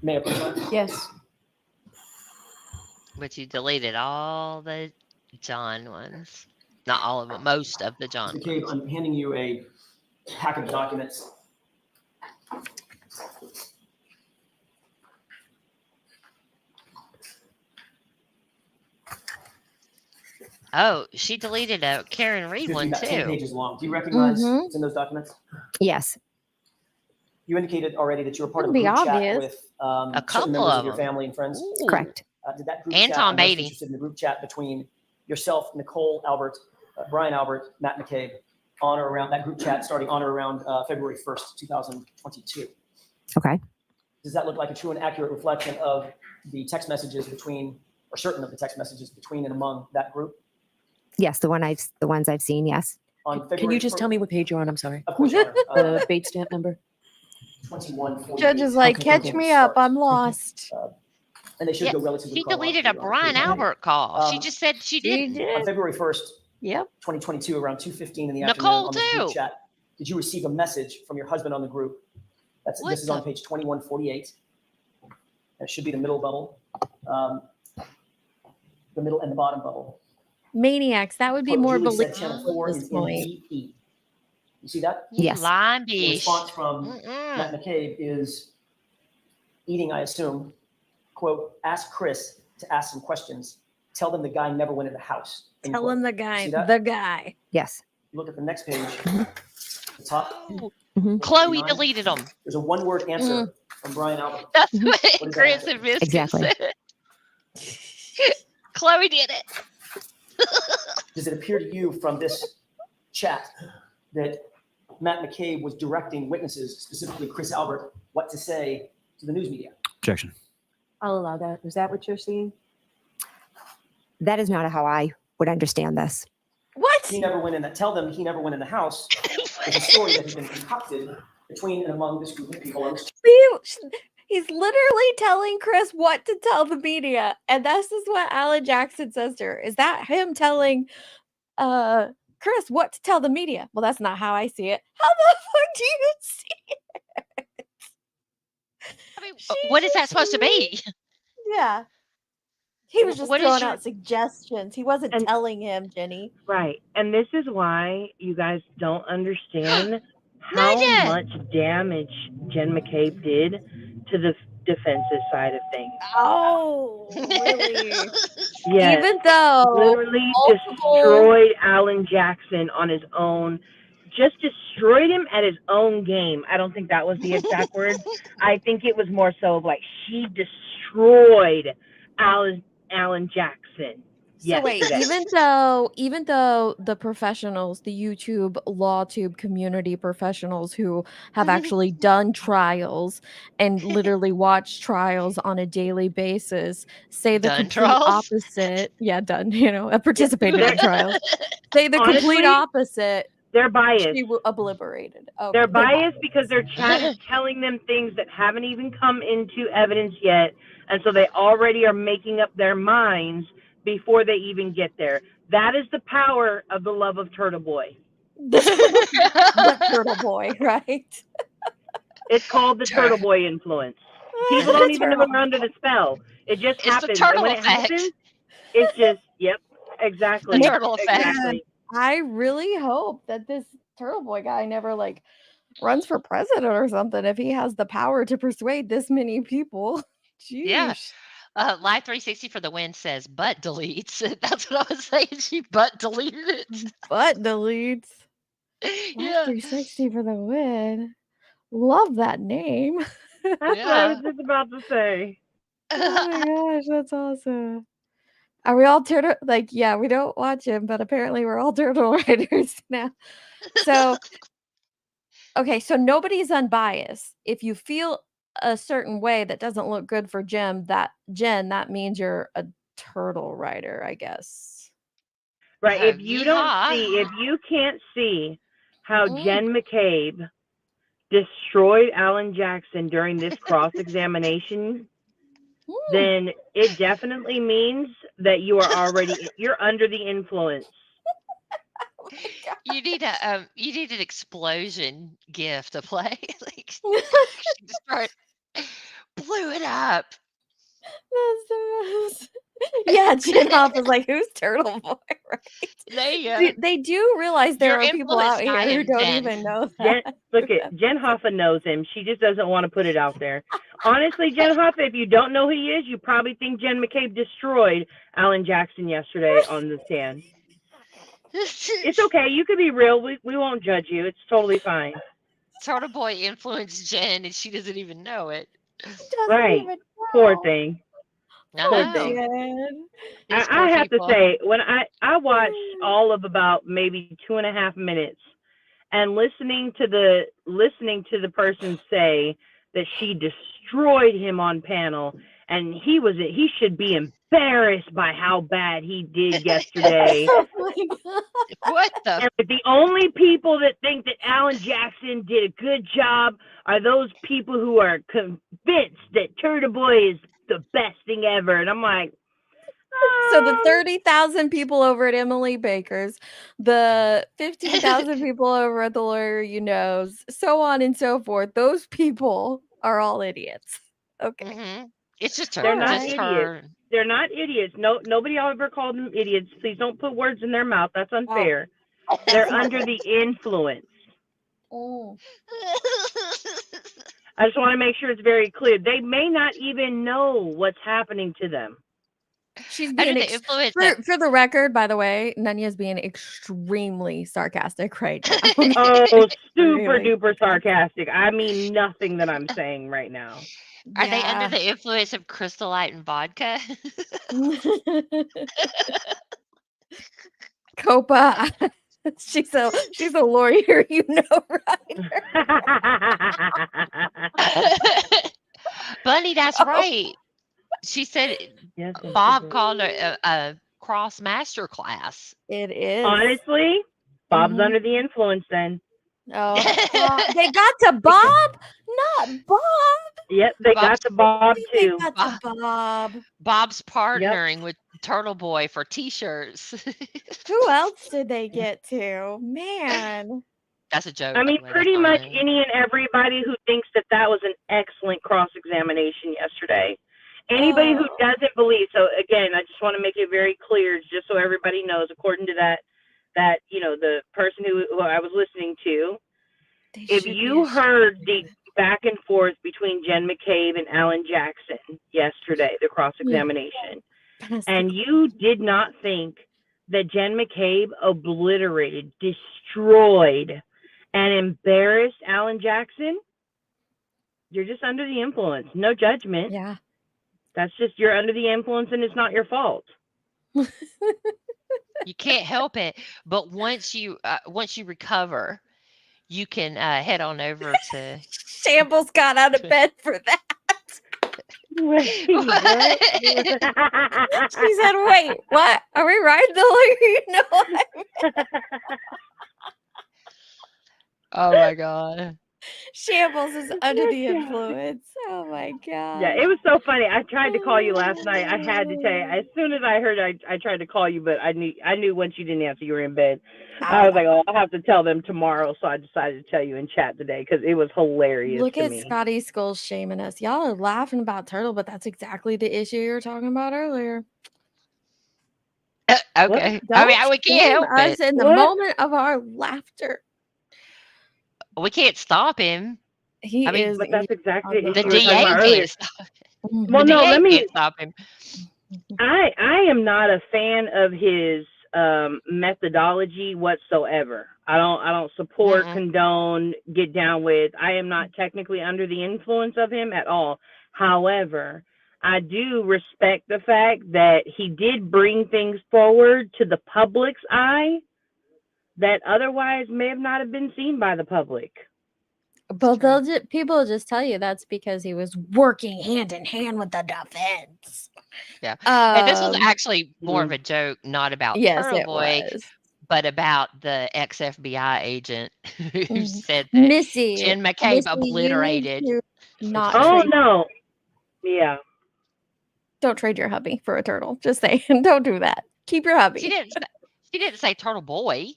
May I please?
Yes.
But you deleted all the John ones. Not all of them. Most of the John
Mr. Cave,
ones.
I'm handing you a packet of documents.
Oh, she deleted a Karen Reed one
About 10
too.
pages long. Do you recognize
Mhm.
what's in those documents?
Yes,
You indicated already that you were part of a
Wouldn't
group
be
chat
obvious.
with
A
certain
couple
members
of
of your
them.
family and friends.
Ooh.
correct.
Did that group
And
chat,
Tom
I'm most
Beatty.
interested in the group chat between yourself, Nicole Albert, Brian Albert, Matt McCabe, on or around that group chat starting on or around February 1st, 2022.
Okay.
Does that look like a true and accurate reflection of the text messages between, or certain of the text messages between and among that group?
Yes, the ones I've seen. Yes.
On
Can
February
you just
1st
tell me what page you're on? I'm sorry.
Of course, Your Honor.
The Bates stamp number?
2148.
Judge is like,
Okay, thank
catch
you.
me up. I'm lost.
And they should
Yeah,
go relatively
she deleted a
chronologically, Your Honor.
Brian Albert call. She
Um,
just said she
She
didn't.
did.
On February 1st,
Yep.
2022, around 2:15 in the
Nicole
afternoon on this
too.
group chat, did you receive a message from your husband on the group This is on page 2148. That should be the middle bubble, the middle and the bottom bubble.
Maniacs. That would be more
Julie said
believable
10-4
at this
is
point.
MVP. You see that?
You lying
The
bitch.
response from Matt McCabe is eating, I assume, quote, ask Chris to ask some questions. Tell them the guy never went in the house. End
Tell
quote.
him the
You
guy.
see that?
The guy.
Yes.
Look at the next page. The top.
Chloe deleted them.
There's a one-word answer from Brian Albert.
That's
What
what
is that
Chris
answer?
and Biscuit
Exactly.
said. Chloe did it.
Does it appear to you from this chat that Matt McCabe was directing witnesses, specifically Chris Albert, what to say to the news media?
Objection.
I'll allow that. Is that what you're seeing?
That is not how I would understand this.
What?
He never went in that. Tell them he never went in the house. There's a story that has been concocted between and among this group of people.
He's literally telling Chris what to tell the media. And this is what Alan Jackson says to her. Is that him telling Chris what to tell the media? Well, that's not how I see it. How the fuck do you see it?
I mean, what is that supposed to be?
Yeah. He was just
What is
throwing
your-
out suggestions. He wasn't telling him, Jenny.
Right. And this is why you guys don't understand how much damage Jen McCabe did to the defensive side of things.
Oh, really?
Yes.
Even though
literally destroyed Alan Jackson on his own, just destroyed him at his own game. I don't think that was the exact word. I think it was more so of like she destroyed Alan Jackson.
So wait, even though the professionals, the YouTube LawTube community professionals who have actually done trials and literally watch trials on a daily basis say the complete opposite. Yeah, done. Participated in trials. Say the complete opposite.
They're biased.
She obliterated. Okay,
They're biased because their chat is telling them things that haven't even come into evidence yet, and so they already are making up their minds before they even get there. That is the power of the love of Turtle Boy.
The Turtle Boy, right?
It's called the Turtle Boy influence. People don't even know they're under the spell. It just happens. And when it happens, it's just, yep, exactly.
The turtle
exactly.
I really hope that this Turtle Boy guy never runs for president or something if he has the power to persuade this many people. Jeez.
Yeah. Live 360 for the win says butt deletes. That's what I was saying. She butt deleted it.
Butt deletes.
Yeah.
360 for the win. Love that name.
That's what I was just about to say.
Oh my gosh, that's awesome. Are we all turtle? Yeah, we don't watch him, but apparently we're all turtle riders now. So, okay, so nobody's unbiased. If you feel a certain way that doesn't look good for Jen, that means you're a turtle rider, I guess.
Right. If you can't see how Jen McCabe destroyed Alan Jackson during this cross-examination, then it definitely means that you're under the influence.
You need an explosion gift to play. Blew it up.
That's the most. Yeah, Jen Hoff is like, who's Turtle Boy? Right? They do realize there are people out here who don't even know that.
Jen Hoffa knows him. She just doesn't want to put it out there. Honestly, Jen Hoffa, if you don't know who he is, you probably think Jen McCabe destroyed Alan Jackson yesterday on the stand. It's okay. You can be real. We won't judge you. It's totally fine.
Turtle Boy influenced Jen, and she doesn't even know it.
Right. Poor thing.
Poor
thing. I have to say, when I watched all of about maybe 2.5 minutes, and listening to the person say that she destroyed him on panel, and he should be embarrassed by how bad he did yesterday.
Oh my God.
What the?
And the only people that think that Alan Jackson did a good job are those people who are convinced that Turtle Boy is the best thing ever. And I'm like,
So the 30,000 people over at Emily Baker's, the 15,000 people over at the Lawyer You Knows, so on and so forth. Those people are all idiots. Okay.
It's just
They're
her.
not
Just
idiots.
her.
They're not idiots. No, nobody ever called them idiots. Please don't put words in their mouth. That's unfair. They're under the influence.
Oh.
I just want to make sure it's very clear. They may not even know what's happening to them.
She's
Under
being
the influence
for the record, by the way, Nunya's being extremely sarcastic right now.
Oh, super
Extremely
duper sarcastic. I mean nothing that I'm saying right now.
Are they under
Yeah.
the influence of Crystal Light and vodka?
Copa. She's a lawyer, you know, right?
Bunny, that's right. She said
Yes,
Bob called a cross master class.
It is.
Honestly, Bob's under the influence then.
Oh, they got to Bob? Not Bob.
Yep, they got to Bob too.
They got to Bob.
Bob's partnering with Turtle Boy for t-shirts.
Who else did they get to? Man.
That's a joke.
I mean,
by the way.
pretty
That's
much
not
any and everybody who thinks that that was an excellent cross-examination yesterday. Anybody who doesn't believe, so again, I just want to make it very clear, just so everybody knows, according to that the person who I was listening to, if you heard the back and forth between Jen McCabe and Alan Jackson yesterday, the cross-examination, and you did not think that Jen McCabe obliterated, destroyed, and embarrassed Alan Jackson, you're just under the influence. No judgment.
Yeah.
That's just, you're under the influence and it's not your fault.
You can't help it. But once you recover, you can head on over to
Shambles got out of bed for that.
Wait,
what?
She said, wait, what? Are we riding the lawyer? You know what I mean?
Oh my God.
Shambles is under the influence. Oh my God.
Yeah, it was so funny. I tried to call you last night. I had to tell you. As soon as I heard it, I tried to call you, but I knew once you didn't answer, you were in bed. I was like, oh, I'll have to tell them tomorrow. So I decided to tell you in chat today because it was hilarious.
Look
to
at
me.
Scotty Skulls shaming us. Y'all are laughing about Turtle, but that's exactly the issue you were talking about earlier.
Okay.
Don't
I mean, we can't
shame
help
us
it.
in the moment of our laughter.
We can't stop him.
He
I mean,
is.
But that's exactly
the
what you were
DA
talking about earlier.
can't stop him.
Well,
The
no,
DA
let me.
can't stop him.
I am not a fan of his methodology whatsoever. I don't support, condone, get down with. I am not technically under the influence of him at all. However, I do respect the fact that he did bring things forward to the public's eye that otherwise may have not have been seen by the public.
But people will just tell you that's because he was working hand in hand with the defense.
Yeah. And this was actually more
Mm-hmm.
of a joke, not about
Yes,
Turtle
it
Boy,
was.
but about the ex-FBI agent who said that
Missy,
Jen McCabe
Missy, you need
obliterated.
to not
Oh
trade.
no. Yeah.
Don't trade your hubby for a turtle. Just saying, don't do that. Keep your hubby.
She didn't say Turtle Boy.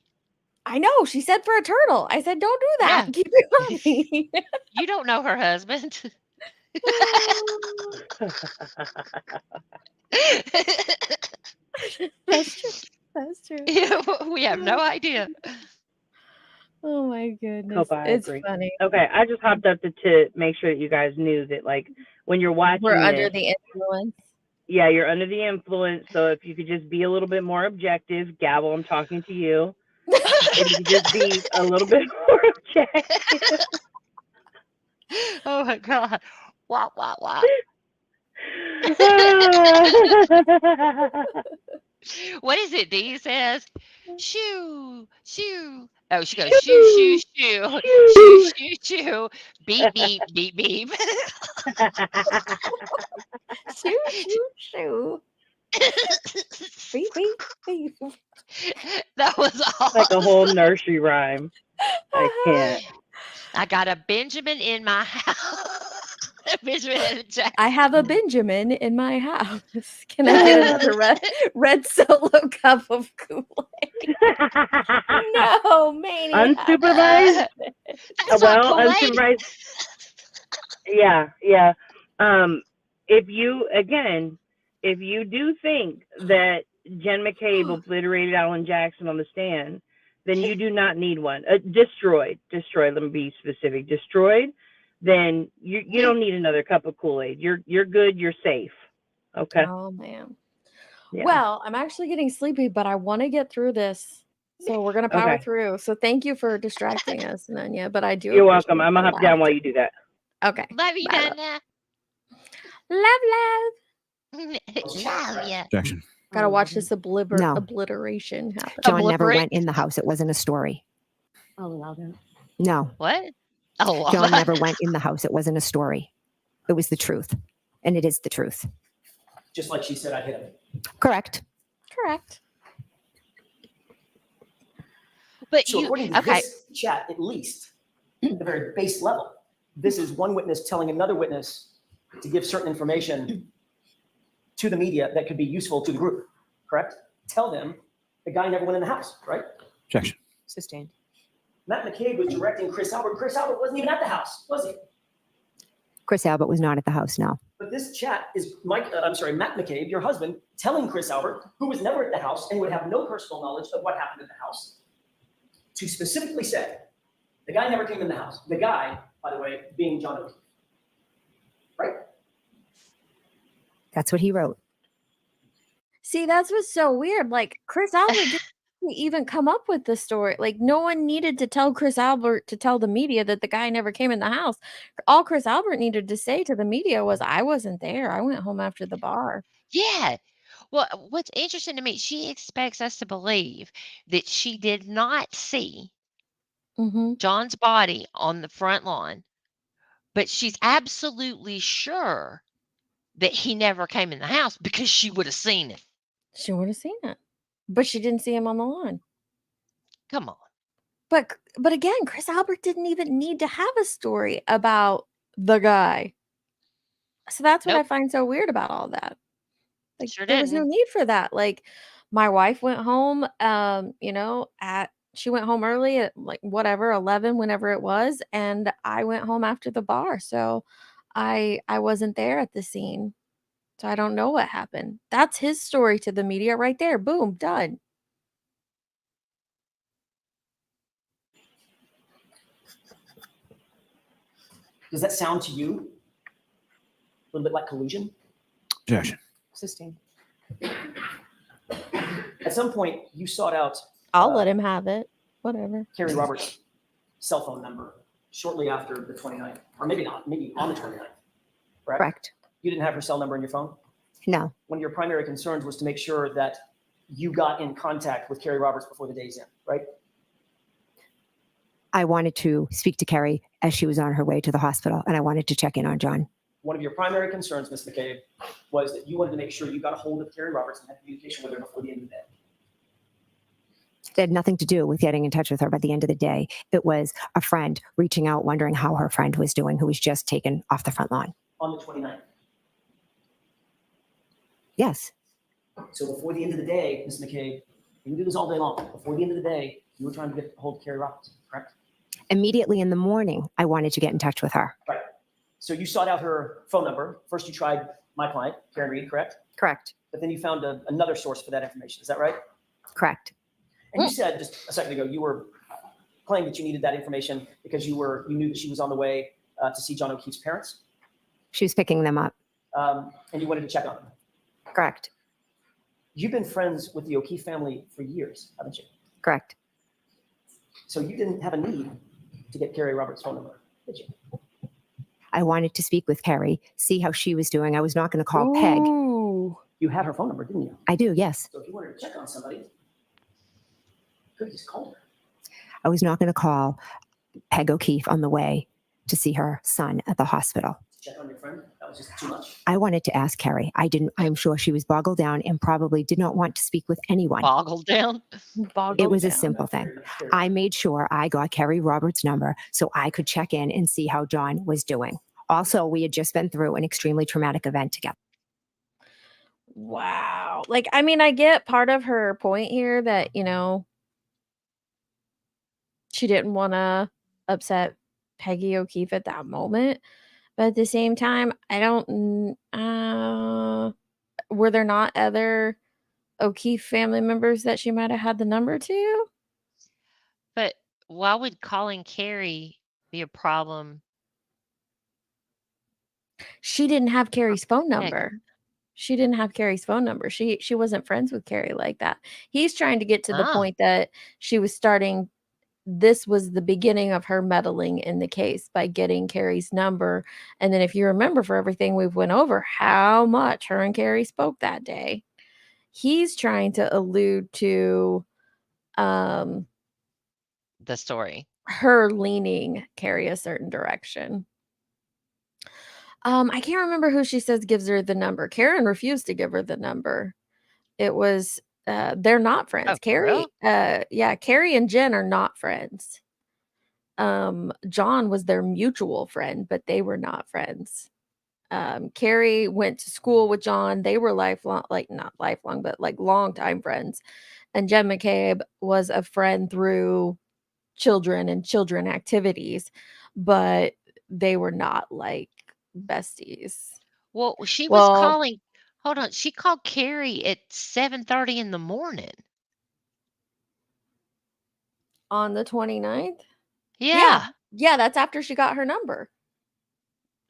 I know. She said for a turtle. I said, don't do that.
Yeah.
Keep your hubby.
You don't know her husband.
That's true. That's true.
We have no idea.
Oh my goodness.
Hope I
It's
agree.
funny.
Okay, I just hopped up to make sure that you guys knew that, like, when you're watching
We're under
this,
the influence.
yeah, you're under the influence. So if you could just be a little bit more objective, Gabble, I'm talking to you. If you could just be a little bit more objective.
Oh my God. Wow, wow, wow. What is it? Dee says, shoo, shoo. Oh, she goes, shoo, shoo, shoo, shoo, shoo, shoo, beep, beep, beep, beep.
Shoo, shoo, shoo. Beep, beep, beep.
That was all.
Like a whole nursery rhyme. I can't.
I got a Benjamin in my house. Benjamin and Jackson.
I have a Benjamin in my house. Can I get another red solo cup of Kool-Aid? No, maniac.
Unsupervised?
That's not
Well,
Kool-Aid.
unsupervised. Yeah. If you do think that Jen McCabe obliterated Alan Jackson on the stand, then you do not need one. Destroyed. Let me be specific. Destroyed. Then you don't need another cup of Kool-Aid. You're good. You're safe. Okay.
Oh man.
Yeah.
Well, I'm actually getting sleepy, but I want to get through this. So we're gonna power
Okay.
through. So thank you for distracting us, Nanya. But I do.
You're welcome.
appreciate
I'm gonna
the
hop down while
laughter.
you do that.
Okay.
Love you,
Bye,
Nana.
love.
Love ya.
Objection.
Gotta watch this
No.
obliteration happen.
John never
Obliterate?
went in the house. It wasn't a story.
I'll allow that.
No.
What? Oh,
John never went in the house. It wasn't a story. It was the truth. And it is the truth.
Just like she said, I hit him.
Correct.
Correct.
But
So
you
according to
okay?
this chat, at least, at the very base level, this is one witness telling another witness to give certain information to the media that could be useful to the group, correct? Tell them the guy never went in the house, right?
Objection.
Sustained.
Matt McCabe was directing Chris Albert. Chris Albert wasn't even at the house, was he?
Chris Albert was not at the house, no.
But this chat is Matt McCabe, your husband, telling Chris Albert, who was never at the house and would have no personal knowledge of what happened at the house, to specifically say, the guy never came in the house. The guy, by the way, being John O'Keefe. Right?
That's what he wrote.
See, that's what's so weird. Like Chris Albert didn't even come up with the story. Like no one needed to tell Chris Albert to tell the media that the guy never came in the house. All Chris Albert needed to say to the media was, "I wasn't there. I went home after the bar."
Yeah. Well, what's interesting to me, she expects us to believe that she did not see John's body on the front lawn, but she's absolutely sure that he never came in the house because she would have seen it.
She would have seen it, but she didn't see him on the lawn.
Come on.
But again, Chris Albert didn't even need to have a story about the guy. So that's what I find so weird about all that. Like
Sure
there was no
didn't.
need for that. Like my wife went home, she went home early at like whatever 11, whenever it was, and I went home after the bar. So I wasn't there at the scene. So I don't know what happened. That's his story to the media right there. Boom, done.
Does that sound to you a little bit like collusion?
Objection.
Sustained.
At some point, you sought out
I'll let him have it. Whatever.
Carrie Roberts' cell phone number shortly after the 29th, or maybe not, maybe on the 29th, correct?
Correct.
You didn't have her cell number in your phone?
No.
One of your primary concerns was to make sure that you got in contact with Carrie Roberts before the day's end, right?
I wanted to speak to Carrie as she was on her way to the hospital, and I wanted to check in on John.
One of your primary concerns, Ms. McCabe, was that you wanted to make sure you got a hold of Carrie Roberts and had communication with her before the end of the day.
It had nothing to do with getting in touch with her by the end of the day. It was a friend reaching out, wondering how her friend was doing, who was just taken off the front lawn.
On the 29th.
Yes.
So before the end of the day, Ms. McCabe, you can do this all day long. Before the end of the day, you were trying to get a hold of Carrie Roberts, correct?
Immediately in the morning, I wanted to get in touch with her.
Right. So you sought out her phone number. First, you tried my client, Karen Reed, correct?
Correct.
But then you found another source for that information. Is that right?
Correct.
And you said just a second ago, you were claiming that you needed that information because you knew that she was on the way to see John O'Keefe's parents.
She was picking them up.
And you wanted to check on them.
Correct.
You've been friends with the O'Keefe family for years, haven't you?
Correct.
So you didn't have a need to get Carrie Roberts' phone number, did you?
I wanted to speak with Carrie, see how she was doing. I was not going to call Peg.
You had her phone number, didn't you?
I do, yes.
So if you wanted to check on somebody, you could have just called her.
I was not going to call Peg O'Keefe on the way to see her son at the hospital.
Check on your friend? That was just too much.
I wanted to ask Carrie. I'm sure she was boggled down and probably did not want to speak with anyone.
Boggled down?
It was a simple thing. I made sure I got Carrie Roberts' number so I could check in and see how John was doing. Also, we had just been through an extremely traumatic event together.
Wow. Like, I mean, I get part of her point here that, she didn't want to upset Peggy O'Keefe at that moment. But at the same time, I don't, were there not other O'Keefe family members that she might have had the number to?
But why would calling Carrie be a problem?
She didn't have Carrie's phone
Peggy.
number. She didn't have Carrie's phone number. She wasn't friends with Carrie like that. He's trying to get to the
Ah.
point that she was starting. This was the beginning of her meddling in the case by getting Carrie's number. And then if you remember for everything we've went over, how much her and Carrie spoke that day. He's trying to allude to
The story.
her leaning Carrie a certain direction. I can't remember who she says gives her the number. Karen refused to give her the number. It was they're not friends.
Oh, for
Carrie,
real?
Carrie and Jen are not friends. John was their mutual friend, but they were not friends. Carrie went to school with John. They were lifelong, like not lifelong, but like longtime friends. And Jen McCabe was a friend through children and children activities, but they were not like besties.
Well, she was
Well,
calling. Hold on. She called Carrie at 7:30 in the morning.
on the 29th?
Yeah.
Yeah, that's after she got her number.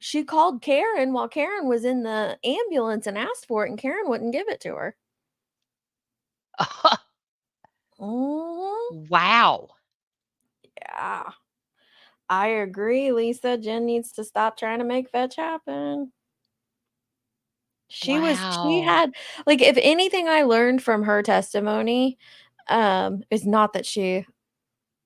She called Karen while Karen was in the ambulance and asked for it, and Karen wouldn't give it to her. Mhm.
Wow.
Yeah. I agree, Lisa. Jen needs to stop trying to make fetch happen. She
Wow.
had, like, if anything I learned from her testimony, is not that she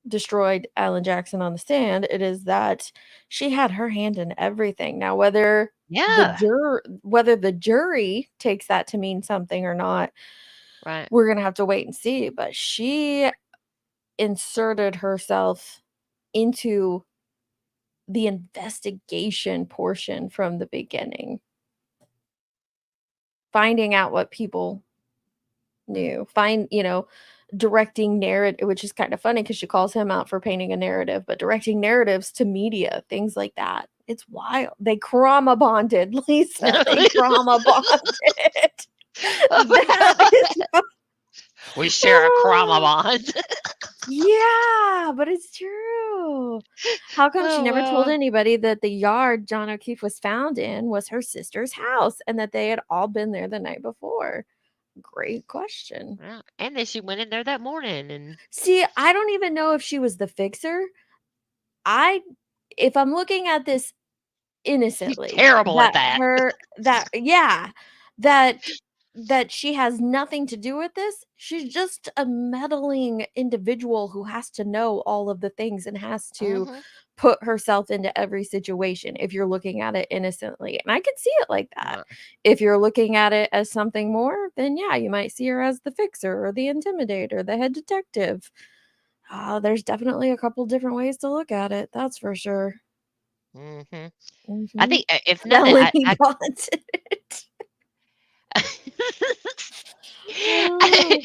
destroyed Alan Jackson on the stand, it is that she had her hand in everything. Now, whether
Yeah.
the jury takes that to mean something or not,
Right.
we're gonna have to wait and see. But she inserted herself into the investigation portion from the beginning. Finding out what people knew. Directing narrative, which is kind of funny because she calls him out for painting a narrative, but directing narratives to media, things like that. It's wild. They trauma bonded, Lisa. They trauma bonded.
Oh my
That is
God. We share a trauma bond.
Yeah, but it's true. How come she
Oh,
never told
wow.
anybody that the yard John O'Keefe was found in was her sister's house and that they had all been there the night before? Great question.
Yeah. And then she went in there that morning and
See, I don't even know if she was the fixer. If I'm looking at this
she's
innocently,
terrible at
that
that.
her that yeah, that she has nothing to do with this. She's just a meddling individual who has to know all of the things and has to
Mhm.
put herself into every situation if you're looking at it innocently. And I could see it like that.
Right.
If you're looking at it as something more, then yeah, you might see her as the fixer or the intimidator, the head detective. There's definitely a couple different ways to look at it. That's for sure.
Mhm. I
Mhm.
think if
That
nothing,
Lenny wants it. Oh.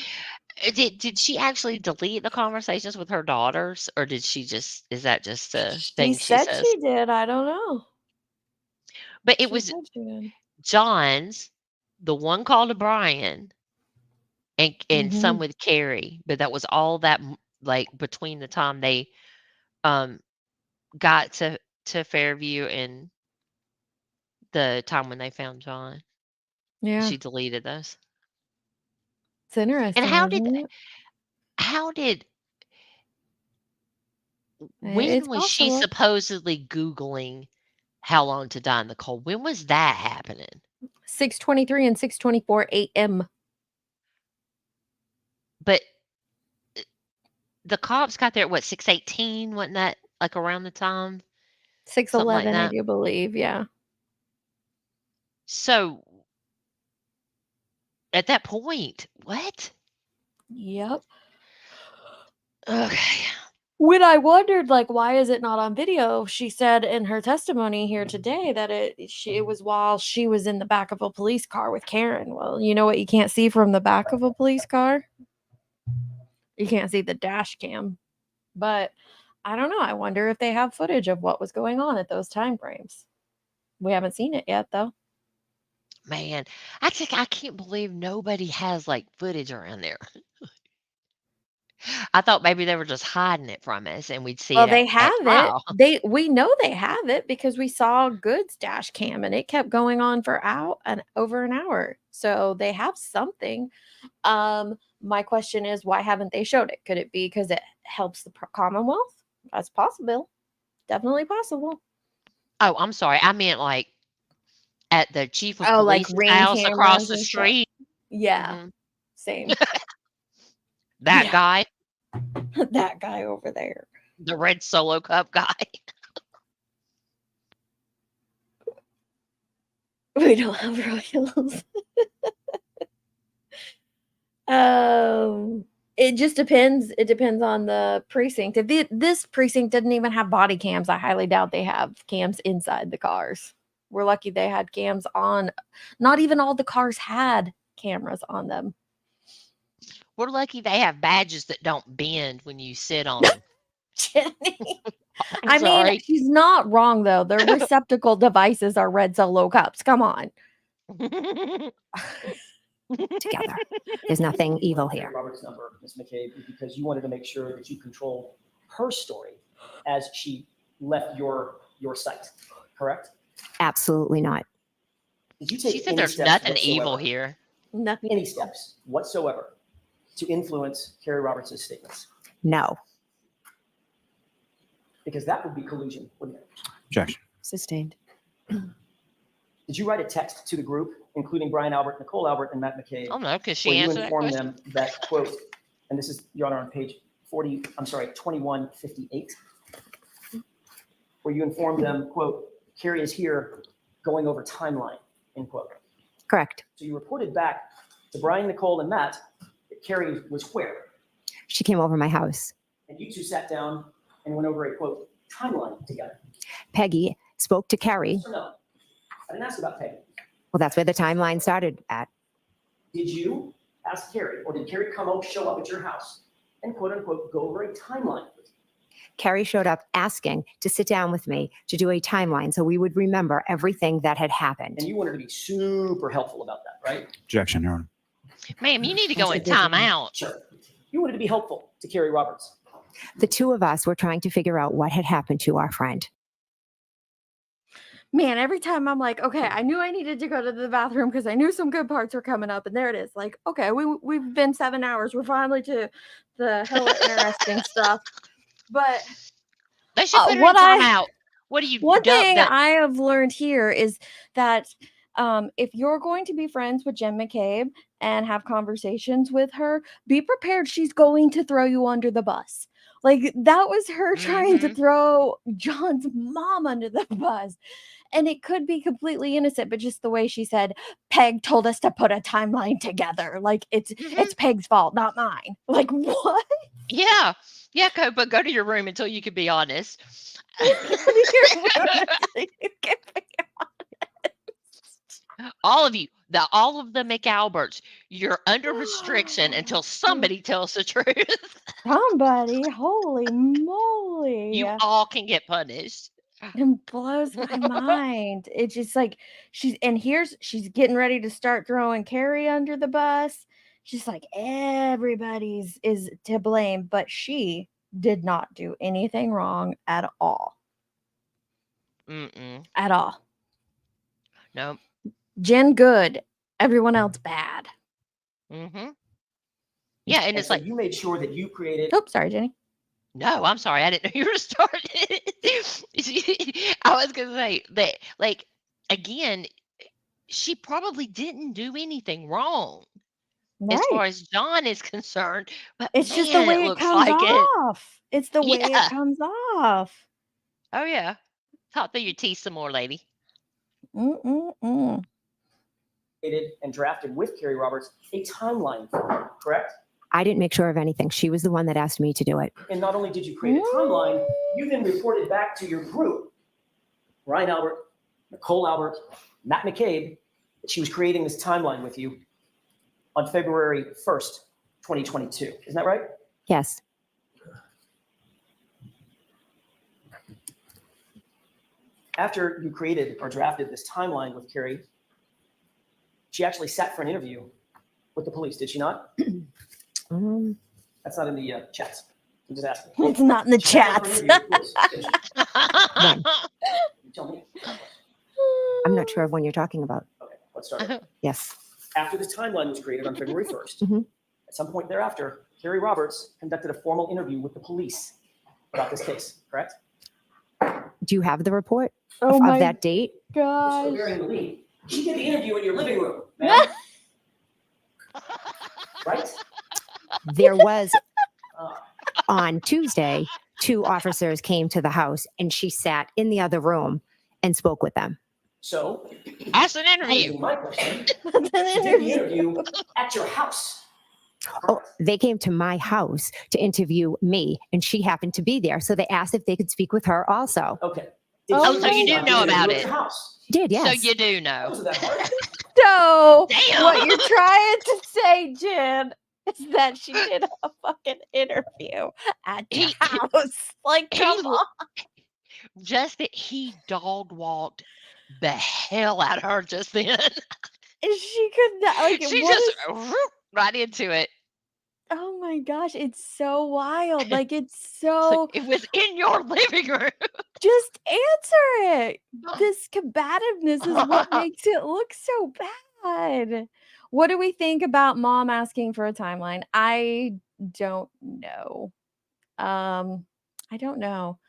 Did she actually delete the conversations with her daughters, or did she just is that just a
She
thing she
said
says?
she did. I don't know.
But it
She
was
said she did.
John's, the one call to Brian, and some
Mhm.
with Carrie, but that was all that like between the time they um got to Fairview and the time when they found John.
Yeah.
She deleted those.
It's
And
interesting, isn't it?
how did
It's
when was she
possible.
supposedly Googling how long to die in the cold? When was that happening?
6:23 and 6:24 a.m.
But the cops got there at what, 6:18? Wasn't that like around the time? Something like
6:11, I
that.
do believe. Yeah.
So at that point, what?
Yep.
Okay.
When I wondered, like, why is it not on video? She said in her testimony here today that it was while she was in the back of a police car with Karen. Well, you know what you can't see from the back of a police car? You can't see the dash cam. But I don't know. I wonder if they have footage of what was going on at those time frames. We haven't seen it yet, though.
Man, I can't believe nobody has like footage around there. I thought maybe they were just hiding it from us and we'd see
Well,
it
they
at
have it.
trial.
We know they have it because we saw Good's dash cam and it kept going on for over an hour. So they have something. My question is, why haven't they showed it? Could it be because it helps the Commonwealth? That's possible. Definitely possible.
Oh, I'm sorry. I meant like at the chief of
Oh, like
police's
ring
house across
cameras
the
and stuff.
street.
Yeah,
Mhm.
same.
That
Yeah.
guy,
That guy over there.
the red Solo Cup guy.
We don't have royals. It just depends. It depends on the precinct. If this precinct didn't even have body cams, I highly doubt they have cams inside the cars. We're lucky they had cams on. Not even all the cars had cameras on them.
We're lucky they have badges that don't bend when you sit on them.
Jenny.
I'm
I mean,
sorry.
she's not wrong though. Their receptacle devices are red Solo cups. Come on.
Together. There's nothing evil here.
Roberts' number, Ms. McCabe, because you wanted to make sure that you control her story as she left your site, correct?
Absolutely not.
Did you take
She said
any
there's
steps
nothing
whatsoever,
evil here.
Nothing.
any steps whatsoever to influence Carrie Roberts' statements?
No.
Because that would be collusion, wouldn't it?
Objection.
Sustained.
Did you write a text to the group, including Brian Albert, Nicole Albert, and Matt McCabe,
Oh no, because she
where you
answered that
informed
question.
them that, quote, and this is, Your Honor, on page 2158, where you informed them, quote, Carrie is here going over timeline, end quote.
Correct.
So you reported back to Brian, Nicole, and Matt that Carrie was where?
She came over my house.
And you two sat down and went over a, quote, timeline together.
Peggy spoke to Carrie.
Yes or no? I didn't ask about Peggy.
Well, that's where the timeline started at.
Did you ask Carrie, or did Carrie come show up at your house and, quote unquote, go over a timeline with you?
Carrie showed up asking to sit down with me to do a timeline so we would remember everything that had happened.
And you wanted to be super helpful about that, right?
Objection, Your Honor.
Ma'am, you need to go in timeout.
Sure. You wanted to be helpful to Carrie Roberts.
The two of us were trying to figure out what had happened to our friend.
Man, every time I'm like, okay, I knew I needed to go to the bathroom because I knew some good parts were coming up, and there it is. Like, okay, we've been 7 hours. We're finally to the hella interesting stuff. But
They should put her in timeout. What do you?
One thing I have learned here is that if you're going to be friends with Jen McCabe and have conversations with her, be prepared. She's going to throw you under the bus. Like that was her trying to throw John's mom under the bus. And it could be completely innocent, but just the way she said, Peg told us to put a timeline together. Like it's Peg's fault, not mine. Like what?
Yeah. Yeah, but go to your room until you can be honest. All of you, all of the McAlberts, you're under restriction until somebody tells the truth.
Somebody, holy moly.
You all can get punished.
It blows my mind. It's just like she's getting ready to start throwing Carrie under the bus. She's like, everybody's is to blame, but she did not do anything wrong at all. At all.
No.
Jen good, everyone else bad.
Yeah, and it's
so
like
you made sure that you created.
Oops, sorry, Jenny.
No, I'm sorry. I didn't know you were starting. I was going to say that, like, again, she probably didn't do anything wrong as far as John is concerned. But
It's just the way it
looks
comes
like
off. It's the way
Yeah.
it comes off.
Oh, yeah. Talk through your teeth some more, lady.
And drafted with Carrie Roberts a timeline for her, correct?
I didn't make sure of anything. She was the one that asked me to do it.
And not only did you create a timeline, you then reported back to your group, Ryan Albert, Nicole Albert, Matt McCabe, that she was creating this timeline with you on February 1st, 2022. Isn't that right?
Yes.
After you created or drafted this timeline with Carrie, she actually sat for an interview with the police, did she not? That's not in the chats. I'm just asking.
It's not in the
She sat for an
chats.
interview with the police, didn't she?
When?
You tell me.
I'm not sure of when you're talking about.
Okay, let's start. over.
Yes.
After this timeline was created on February 1st,
Mhm.
at some point thereafter, Carrie Roberts conducted a formal interview with the police about this case, correct?
Do you have the report
Oh
of
my
that date?
Still
gosh.
bearing the lead. She did the interview in your living room, ma'am. Right?
There was
Uh,
on Tuesday, 2 officers came to the house and she sat in the other room and spoke with them.
so,
That's an interview.
my question,
That's an
she did the
interview.
interview at your house.
Oh, they came to my house to interview me and she happened to be there. So they asked if they could speak with her also.
Okay.
Oh
she
so you
conduct
do know
the interview
about
at
it.
your house?
Did,
So
yes.
you do
That
know.
wasn't that hard.
So
Damn.
what you're trying to say, Jen, is that she did a fucking interview at your house. Like,
he
come
l-
on.
Just that he dog walked the hell out of her just then.
She could not, like,
She
what
just
is,
whoop, right into it.
oh my gosh, it's so wild. Like, it's
It's like,
so,
it was in your living room.
just answer it. This combativeness is what makes it look so bad. What do we think about mom asking for a timeline? I don't know. I don't know.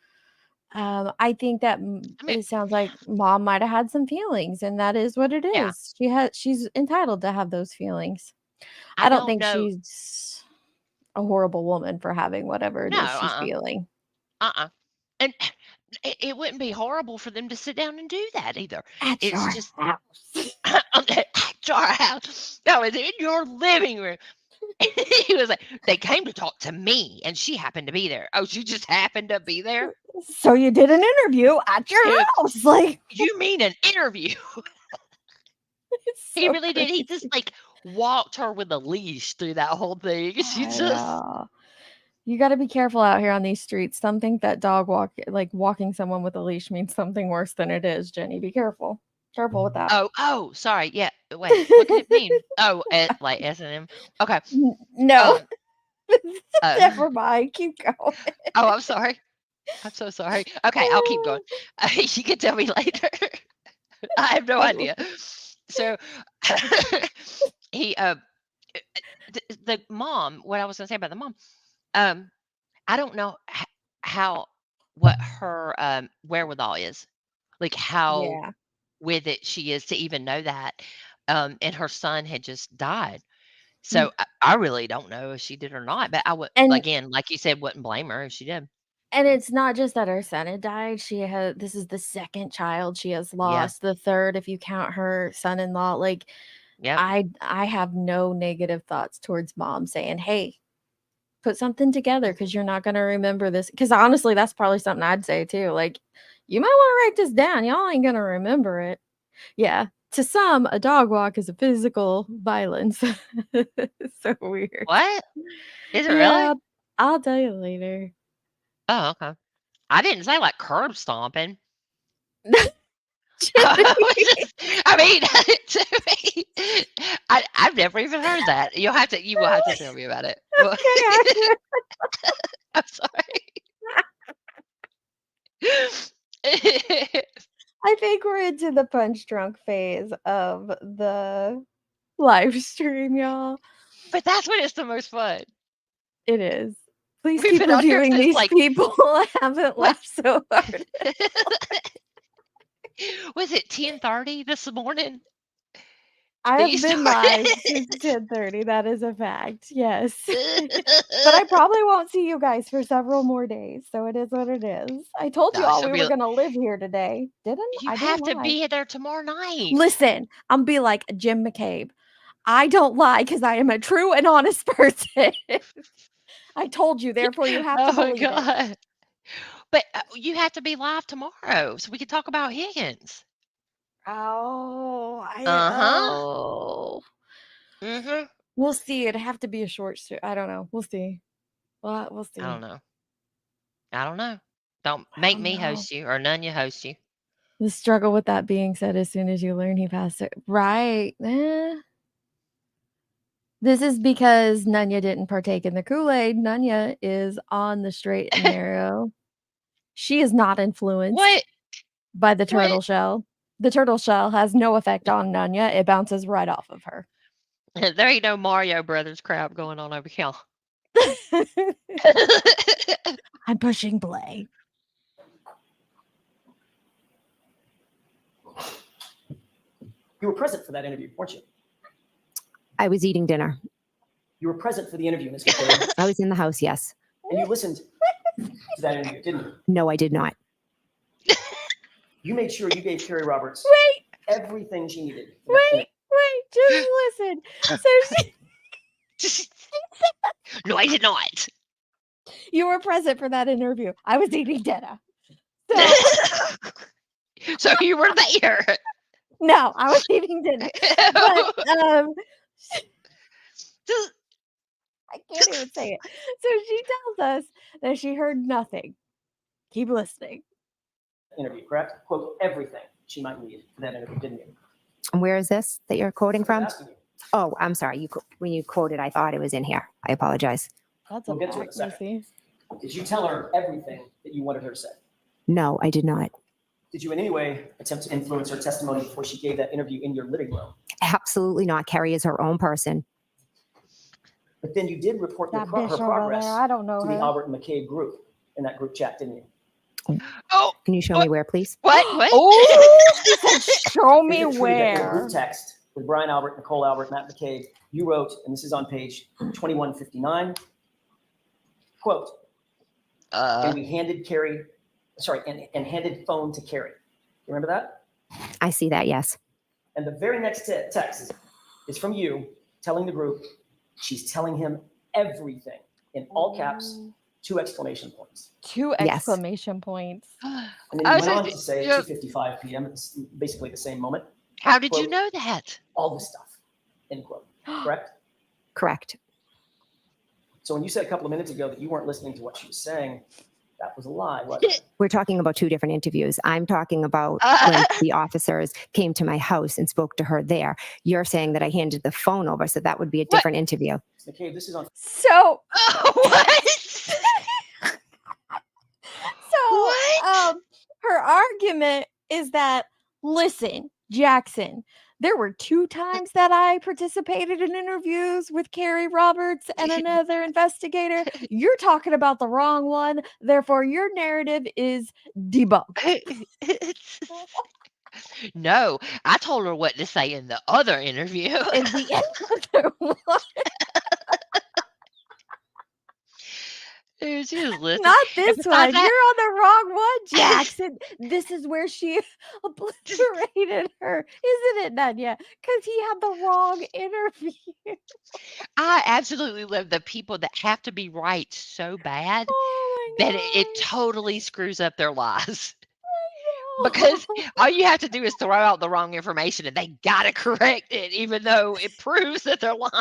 I think that
I mean,
it sounds like mom might have had some feelings, and that is what it
yeah,
is. She's entitled to have those feelings.
I
I don't
don't
think
know.
she's a horrible woman for having whatever it
No,
is she's feeling.
And it wouldn't be horrible for them to sit down and do that either.
At
It's
your
just
house.
at your house. No, it's in your living room. He was like, they came to talk to me, and she happened to be there. Oh, she just happened to be there.
So you did an interview at your
It-
house. Like,
You mean an interview?
it's
He
so
really did. He just
crazy.
like walked her with a leash through that whole thing. She
I
just
know. You got to be careful out here on these streets. Some think that walking someone with a leash means something worse than it is. Jenny, be careful. Careful with that.
oh, sorry. Yeah. Wait, what could it mean? Oh, like S&M. Okay.
No.
Um,
Never mind. Keep going.
oh, I'm sorry. I'm so sorry. Okay, I'll keep going. You can tell me later. I have no idea. So he the mom, what I was gonna say about the mom, I don't know what her wherewithal is, like how
Yeah.
with it she is to even know that. And her son had just died. So I really don't know if she did or not, but I would,
And
again, like you said, wouldn't blame her if she did.
and it's not just that her son had died. This is the second child she has
Yeah.
lost, the third if you count her son-in-law. Like,
Yep.
I have no negative thoughts towards mom saying, "Hey, put something together because you're not gonna remember this." Because honestly, that's probably something I'd say too. Like, you might want to write this down. Y'all ain't gonna remember it. Yeah. To some, a dog walk is a physical violence. It's so weird.
What? Is it
Yeah,
really?
I'll tell you later.
Oh, okay. I didn't say like curb stomping.
Jenny.
I mean, to me, I've never even heard that. You will have to tell me about it. Well,
Okay,
I'm sorry.
I think we're into the punch drunk phase of the live stream, y'all.
But that's when it's the most fun.
It is. Please
We've
keep
been on here
reviewing
since
these
like
people. I haven't
what?
laughed so hard.
Was it 10:30 this morning?
I
That you
have been
started?
live since 10:30. That is a fact. Yes. But I probably won't see you guys for several more days. So it is what it is. I told you
No,
all
she'll
we
be.
were going to live here today. Didn't
You
I?
have
Didn't
to
lie.
be there tomorrow night.
Listen, I'm be like Jim McCabe. I don't lie because I am a true and honest person. I told you, therefore you have to
Oh my
believe it.
God. But you have to be live tomorrow so we can talk about Higgins.
Oh,
Uh-huh. Mm-hmm.
We'll see. It'd have to be a short show. I don't know. We'll see. We'll see.
I don't know. Don't make me host you or none you host you.
The struggle with that being said, as soon as you learn he passed it. Right. This is because Nunya didn't partake in the Kool-Aid. Nunya is on the straight and narrow. She is not influenced by the turtle shell. The turtle shell has no effect on Nunya. It bounces right off of her.
There ain't no Mario Brothers crap going on over here.
I'm pushing play.
You were present for that interview, weren't you?
I was eating dinner.
You were present for the interview, Ms. McCabe.
I was in the house, yes.
And you listened to that interview, didn't you?
No, I did not.
You made sure you gave Carrie Roberts everything she needed.
Wait, just listen. So
No, I did not.
You were present for that interview. I was eating dinner.
So you were there.
No, I was eating dinner. But I can't even say it. So she tells us that she heard nothing. Keep listening.
Interview, correct? Quote everything she might need for that interview, didn't you?
And where is this that you're quoting from?
Asking you.
Oh, I'm sorry. When you quoted, I thought it was in here. I apologize.
That's
We'll get to it in a second. Did you tell her everything that you wanted her to say?
No, I did not.
Did you in any way attempt to influence her testimony before she gave that interview in your living room?
Absolutely not. Carrie is her own person.
But then you did report her
That bitch over
progress
there, I don't know
to the
her.
Albert and McCabe group in that group chat, didn't you?
Oh,
Can you show me where, please?
What?
Oh, she said, show me
In a tweet that in a
where.
group text with Brian Albert, Nicole Albert, Matt McCabe, you wrote, and this is on page 2159, quote, and we handed Carrie, and handed phone to Carrie. You remember that?
I see that, yes.
And the very next text is from you telling the group she's telling him everything in all caps, 2 exclamation points.
2 exclamation points.
And then you went on to say at 2:55 p.m., it's basically the same moment.
How did
quote,
you know that?
all this stuff, end quote, correct?
Correct.
So when you said a couple of minutes ago that you weren't listening to what she was saying, that was a lie, wasn't it?
We're talking about 2 different interviews. I'm talking about when the officers came to my house and spoke to her there. You're saying that I handed the phone over, so that would be a different interview.
McCabe, this is on.
So
what?
Her argument is that, listen, Jackson, there were 2 times that I participated in interviews with Carrie Roberts and another investigator. You're talking about the wrong one. Therefore, your narrative is debunked.
No, I told her what to say in the other interview.
In the other one.
Dude, she was listening.
Not this
And
one.
besides
You're
that-
on the wrong one, Jackson. This is where she obliterated her, isn't it, Nunya? Because he had the wrong interview.
I absolutely love the people that have to be right so bad that it totally screws up their lives. Because all you have to do is throw out the wrong information and they gotta correct it, even though it proves that they're lying.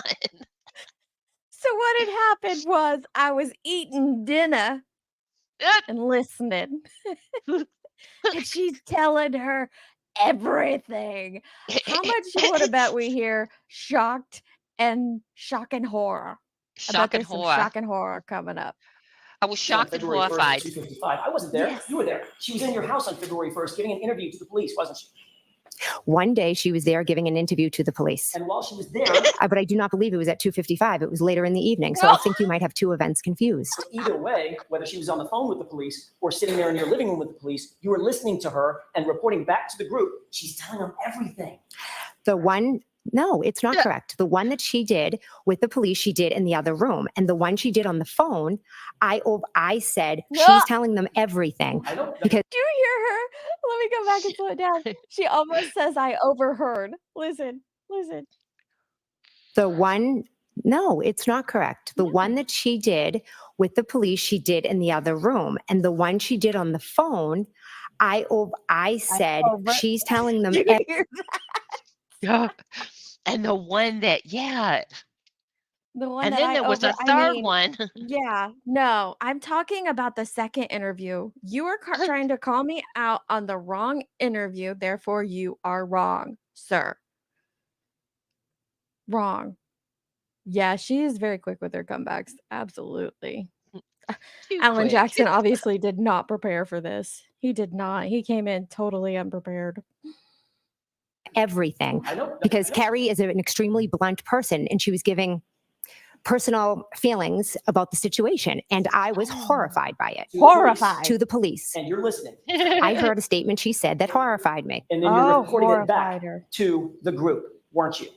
So what had happened was I was eating dinner and listening. And she's telling her everything. How much you want to bet we hear shock and horror? I bet there's some shock and horror coming up.
I was shocked and horrified.
2:55. I wasn't there.
Yes.
You were there. She was in your house on February 1st giving an interview to the police, wasn't she?
One day she was there giving an interview to the police.
And while she was there,
but I do not believe it was at 2:55. It was later in the evening. So I think you might have 2 events confused.
either way, whether she was on the phone with the police or sitting there in your living room with the police, you were listening to her and reporting back to the group. She's telling them everything.
No, it's not correct. The one that she did with the police, she did in the other room. And the one she did on the phone, I said, she's telling them everything. Because
Do you hear her? Let me go back and slow it down. She almost says I overheard. Listen.
The one, no, it's not correct. The one that she did with the police, she did in the other room. And the one she did on the phone, I said, she's telling them.
Did you hear that?
Yeah. And the one that, yeah.
The one
And
that
then
I
there was a
I
third
mean,
one.
yeah, no, I'm talking about the second interview. You are trying to call me out on the wrong interview, therefore you are wrong, sir. Wrong. Yeah, she is very quick with her comebacks. Absolutely.
Too
Alan
quick.
Jackson obviously did not prepare for this. He did not. He came in totally unprepared.
Everything, because Carrie is an extremely blunt person, and she was giving personal feelings about the situation, and I was horrified by it.
Horrified.
To the police.
And you're listening.
I heard a statement she said that horrified me.
And then you're reporting it
horrified
back
her.
to the group, weren't you?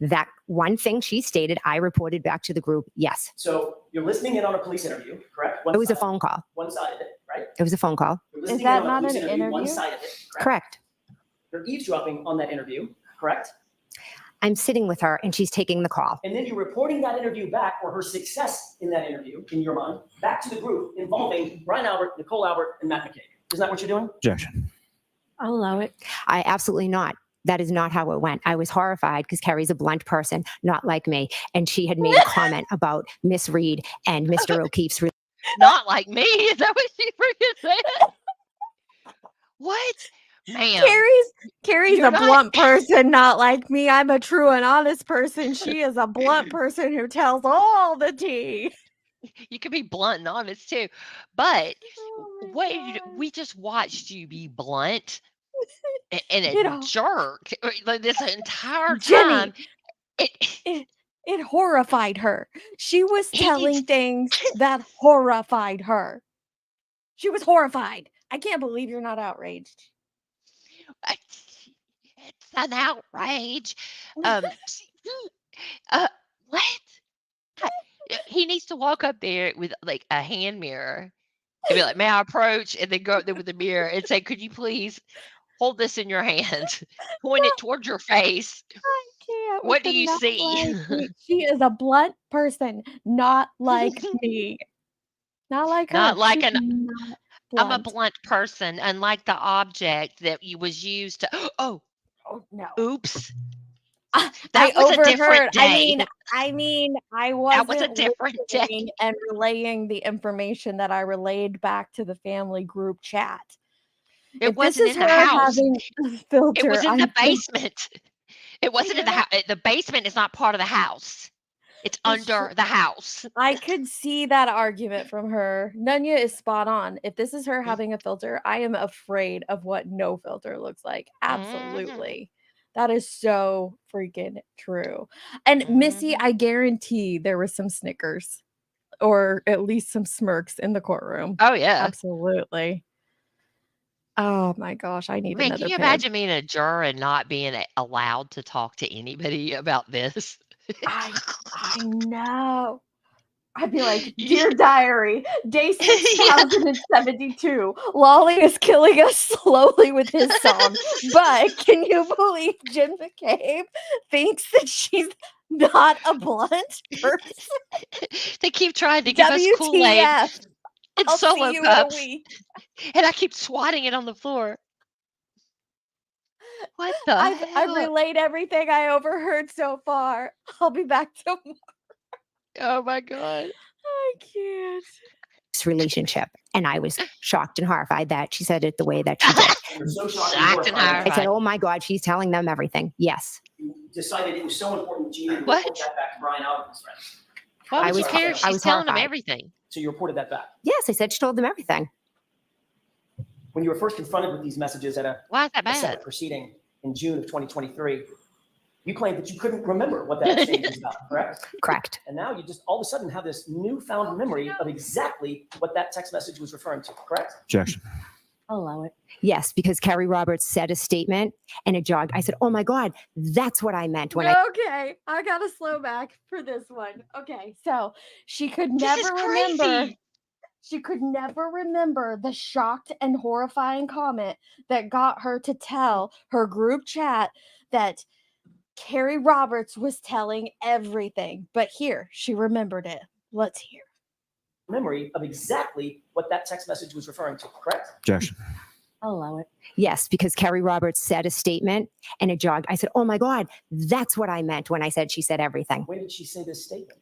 That one thing she stated, I reported back to the group, yes.
So you're listening in on a police interview, correct?
It was a phone call.
One side of it, right?
It was a phone call.
You're listening
that
in on a
not
police
an
One
interview?
side of it,
Correct.
You're eavesdropping on that interview, correct?
I'm sitting with her, and she's taking the call.
And then you're reporting that interview back, or her success in that interview, in your mind, back to the group involving Brian Albert, Nicole Albert, and Matt McCabe. Isn't that what you're doing?
Objection.
I'll allow it.
I absolutely not. That is not how it went. I was horrified because Carrie's a blunt person, not like me. And she had made a comment about Miss Reed and Mr. O'Keefe's.
Not like me. Is that what she freaking said? What? Man.
Carrie's
You're
a
not-
blunt person, not like me. I'm a true and honest person. She is a blunt person who tells all the tea.
You can be blunt and honest too. But
Oh
we just watched you be blunt and a
You know.
jerk like this entire
Jenny,
time.
It horrified her. She was telling things that horrified her. She was horrified. I can't believe you're not outraged.
It's an outrage. What? He needs to walk up there with like a hand mirror and be like, "May I approach?" And then go up there with the mirror and say, "Could you please hold this in your hand? Point it towards your face.
I can't.
What
with
do
the
you
not
see?"
like me. She is a blunt person, not like me. Not like her.
Not like
She's
an.
not
I'm a
blunt.
blunt person, unlike the object that was used to. Oh,
no.
Oops.
I
That was a
overheard.
different day.
I
That
wasn't
was a different day.
listening and relaying the information that I relayed back to the family group chat.
It
If this
wasn't
is
in the
her
house.
having a filter,
It was in the
I'm so-
basement. It wasn't in the house. The basement is not part of the house. It's under the house.
I could see that argument from her. Nunya is spot on. If this is her having a filter, I am afraid of what no filter looks like. Absolutely. That is so freaking true. And Missy, I guarantee there was some snickers or at least some smirks in the courtroom.
Oh, yeah.
Absolutely. Oh my gosh, I need
Man,
another
can you
pen.
imagine being a juror and not being allowed to talk to anybody about this?
I know. I'd be like, "Dear diary, day 6072. Lolly is killing us slowly with his song. But can you believe Jim McCabe thinks that she's not a blunt person?
They keep trying to give us Kool-Aid
WTF.
in
I'll
solo
see you in a
cups,
week.
and I keep swatting it on the floor. What the
I've
hell?
relayed everything I overheard so far. I'll be back tomorrow.
Oh my God.
I can't.
This relationship. And I was shocked and horrified that she said it the way that she did.
You're so shocked
Shocked and
and horrified.
I said, "Oh my God, she's telling them everything." Yes.
You decided it was so important to you to report that back to Brian Albert and his friends.
Why
I
would you
was-
care if
I
she's
was
telling them
horrified.
everything?
So you reported that back.
Yes, I said she told them everything.
When you were first confronted with these messages at
Why is that
a separate
bad?
proceeding in June of 2023, you claimed that you couldn't remember what that exchange was about, correct?
Correct.
And now you just all of a sudden have this newfound memory of exactly what that text message was referring to, correct?
Objection.
I'll allow it.
Yes, because Carrie Roberts said a statement and it jogged. I said, "Oh my God, that's what I meant when I."
Okay, I gotta slow back for this one. Okay, so she could
This
never
is
remember.
crazy.
She could never remember the shocked and horrifying comment that got her to tell her group chat that Carrie Roberts was telling everything, but here, she remembered it. Let's hear.
Memory of exactly what that text message was referring to, correct?
Objection.
I'll allow it.
Yes, because Carrie Roberts said a statement and it jogged. I said, oh my God, that's what I meant when I said she said everything.
When did she say this statement?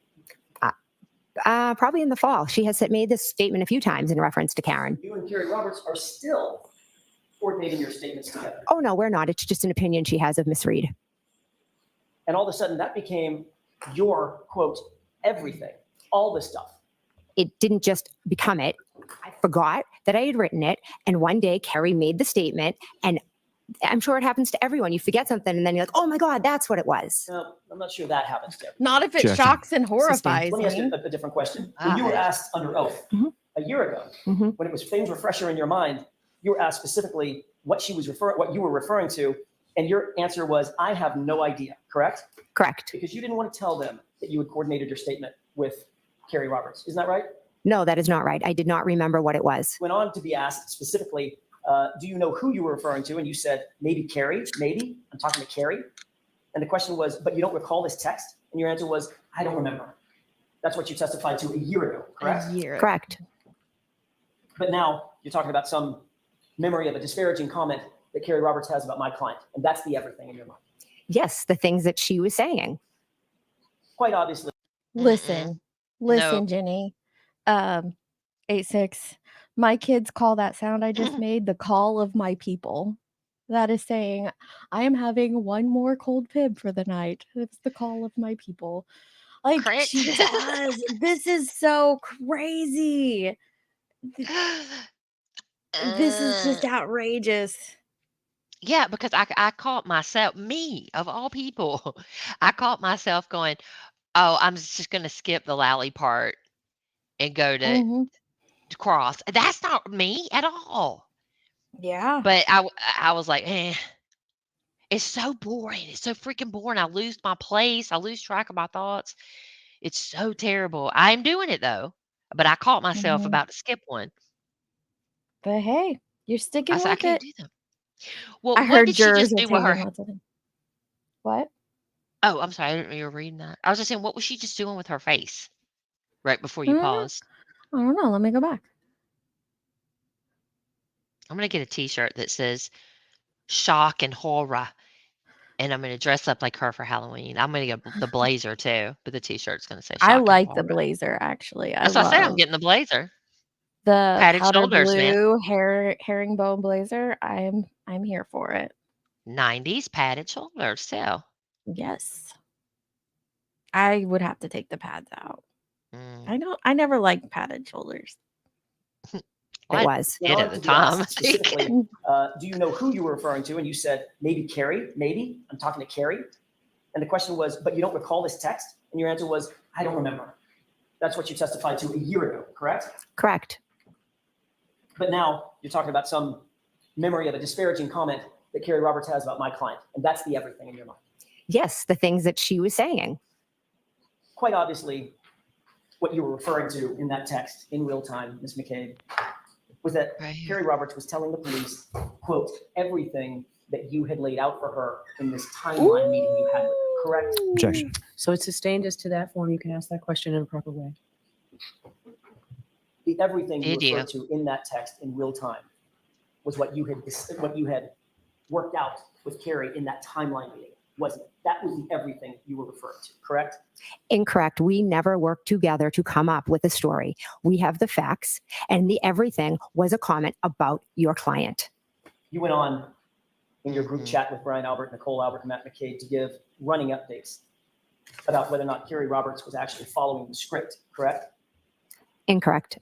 Probably in the fall. She has made this statement a few times in reference to Karen.
You and Carrie Roberts are still coordinating your statements together.
Oh, no, we're not. It's just an opinion she has of Miss Reed.
And all of a sudden that became your, quote, everything, all this stuff.
It didn't just become it. I forgot that I had written it. And one day Carrie made the statement, and I'm sure it happens to everyone. You forget something and then you're like, oh my God, that's what it was.
No, I'm not sure that happens to everyone.
Not if it shocks and horrifies
Let me ask
me.
you a different question. When you were asked under oath a year ago, when it was things were fresher in your mind, you were asked specifically what you were referring to, and your answer was, I have no idea, correct?
Correct.
Because you didn't want to tell them that you had coordinated your statement with Carrie Roberts. Isn't that right?
No, that is not right. I did not remember what it was.
Went on to be asked specifically, do you know who you were referring to? And you said, maybe Carrie, maybe. I'm talking to Carrie. And the question was, but you don't recall this text? And your answer was, I don't remember. That's what you testified to a year ago, correct?
Correct.
But now you're talking about some memory of a disparaging comment that Carrie Roberts has about my client. And that's the everything in your mind.
Yes, the things that she was saying.
Quite obviously.
Listen,
No.
Jenny. 86. My kids call that sound I just made the call of my people. That is saying, I am having one more cold fib for the night. It's the call of my people. Like,
Correct.
she does. This is so crazy. This is just outrageous.
Yeah, because I caught myself, me of all people, I caught myself going, oh, I'm just going to skip the Lally part and go to cross. That's not me at all.
Yeah.
But I was like, it's so boring. It's so freaking boring. I lose my place. I lose track of my thoughts. It's so terrible. I'm doing it though, but I caught myself about to skip one.
But hey, you're
I
sticking
said, I
with
can't
it.
do them. Well,
I
what
heard
did she
jurors
just
are
do with
taking
her?
lots of them. What?
Oh, I'm sorry. I didn't know you were reading that. I was just saying, what was she just doing with her face right before you paused?
I don't know. Let me go back.
I'm going to get a t-shirt that says shock and horror. And I'm going to dress up like her for Halloween. I'm going to get the blazer too, but the t-shirt's going to say shock
I
and
like the
horror.
blazer, actually.
That's what I said. I'm
love
getting the blazer.
the
Padded
powder
shoulders, man.
blue herringbone blazer. I'm here for it.
90s padded shoulders too.
Yes. I would have to take the pads out.
Mm.
I never liked padded shoulders.
Well,
It
I
was.
did at the time.
Specifically, do you know who you were referring to? And you said, maybe Carrie, maybe. I'm talking to Carrie. And the question was, but you don't recall this text? And your answer was, I don't remember. That's what you testified to a year ago, correct?
Correct.
But now you're talking about some memory of a disparaging comment that Carrie Roberts has about my client. And that's the everything in your mind.
Yes, the things that she was saying.
Quite obviously, what you were referring to in that text in real time, Ms. McCabe, was that Carrie Roberts was telling the police, quote, everything that you had laid out for her in this timeline meeting you had with her, correct?
Objection.
So it's sustained as to that form. You can ask that question in a proper way.
The everything you
Did you?
referred to in that text in real time was what you had worked out with Carrie in that timeline meeting, wasn't it? That was the everything you were referring to, correct?
Incorrect. We never worked together to come up with a story. We have the facts, and the everything was a comment about your client.
You went on in your group chat with Brian Albert, Nicole Albert, and Matt McCabe to give running updates about whether or not Carrie Roberts was actually following the script, correct?
Incorrect.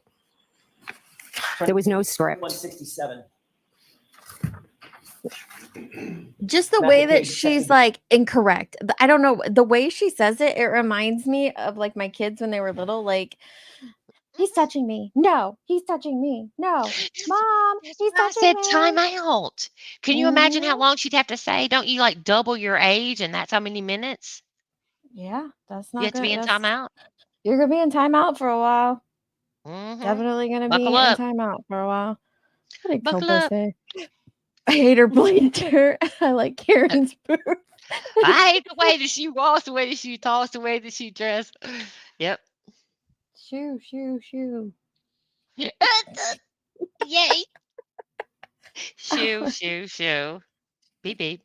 There was no script.
167.
Just the
Matt
way that
McCabe
she's
texted-
like incorrect. I don't know. The way she says it, it reminds me of like my kids when they were little. Like, he's touching me. No, he's touching me. No, mom, he's
I
touching
said
me.
time out. Can you imagine how long she'd have to say? Don't you like double your age and that's how many minutes?
Yeah, that's not
You have to
good.
be in
That's-
timeout?
You're gonna be in timeout for a while.
Mhm.
Definitely gonna
Buckle
be
up.
in timeout for a while. What did
Buckle
Copa
up.
say? I hate her bleeder. I like Karen's booth.
I hate the way that she walks, the way that she talks, the way that she dressed. Yep.
Shoo, shoo, shoo.
Yay. Shoo, shoo, shoo. Beep, beep,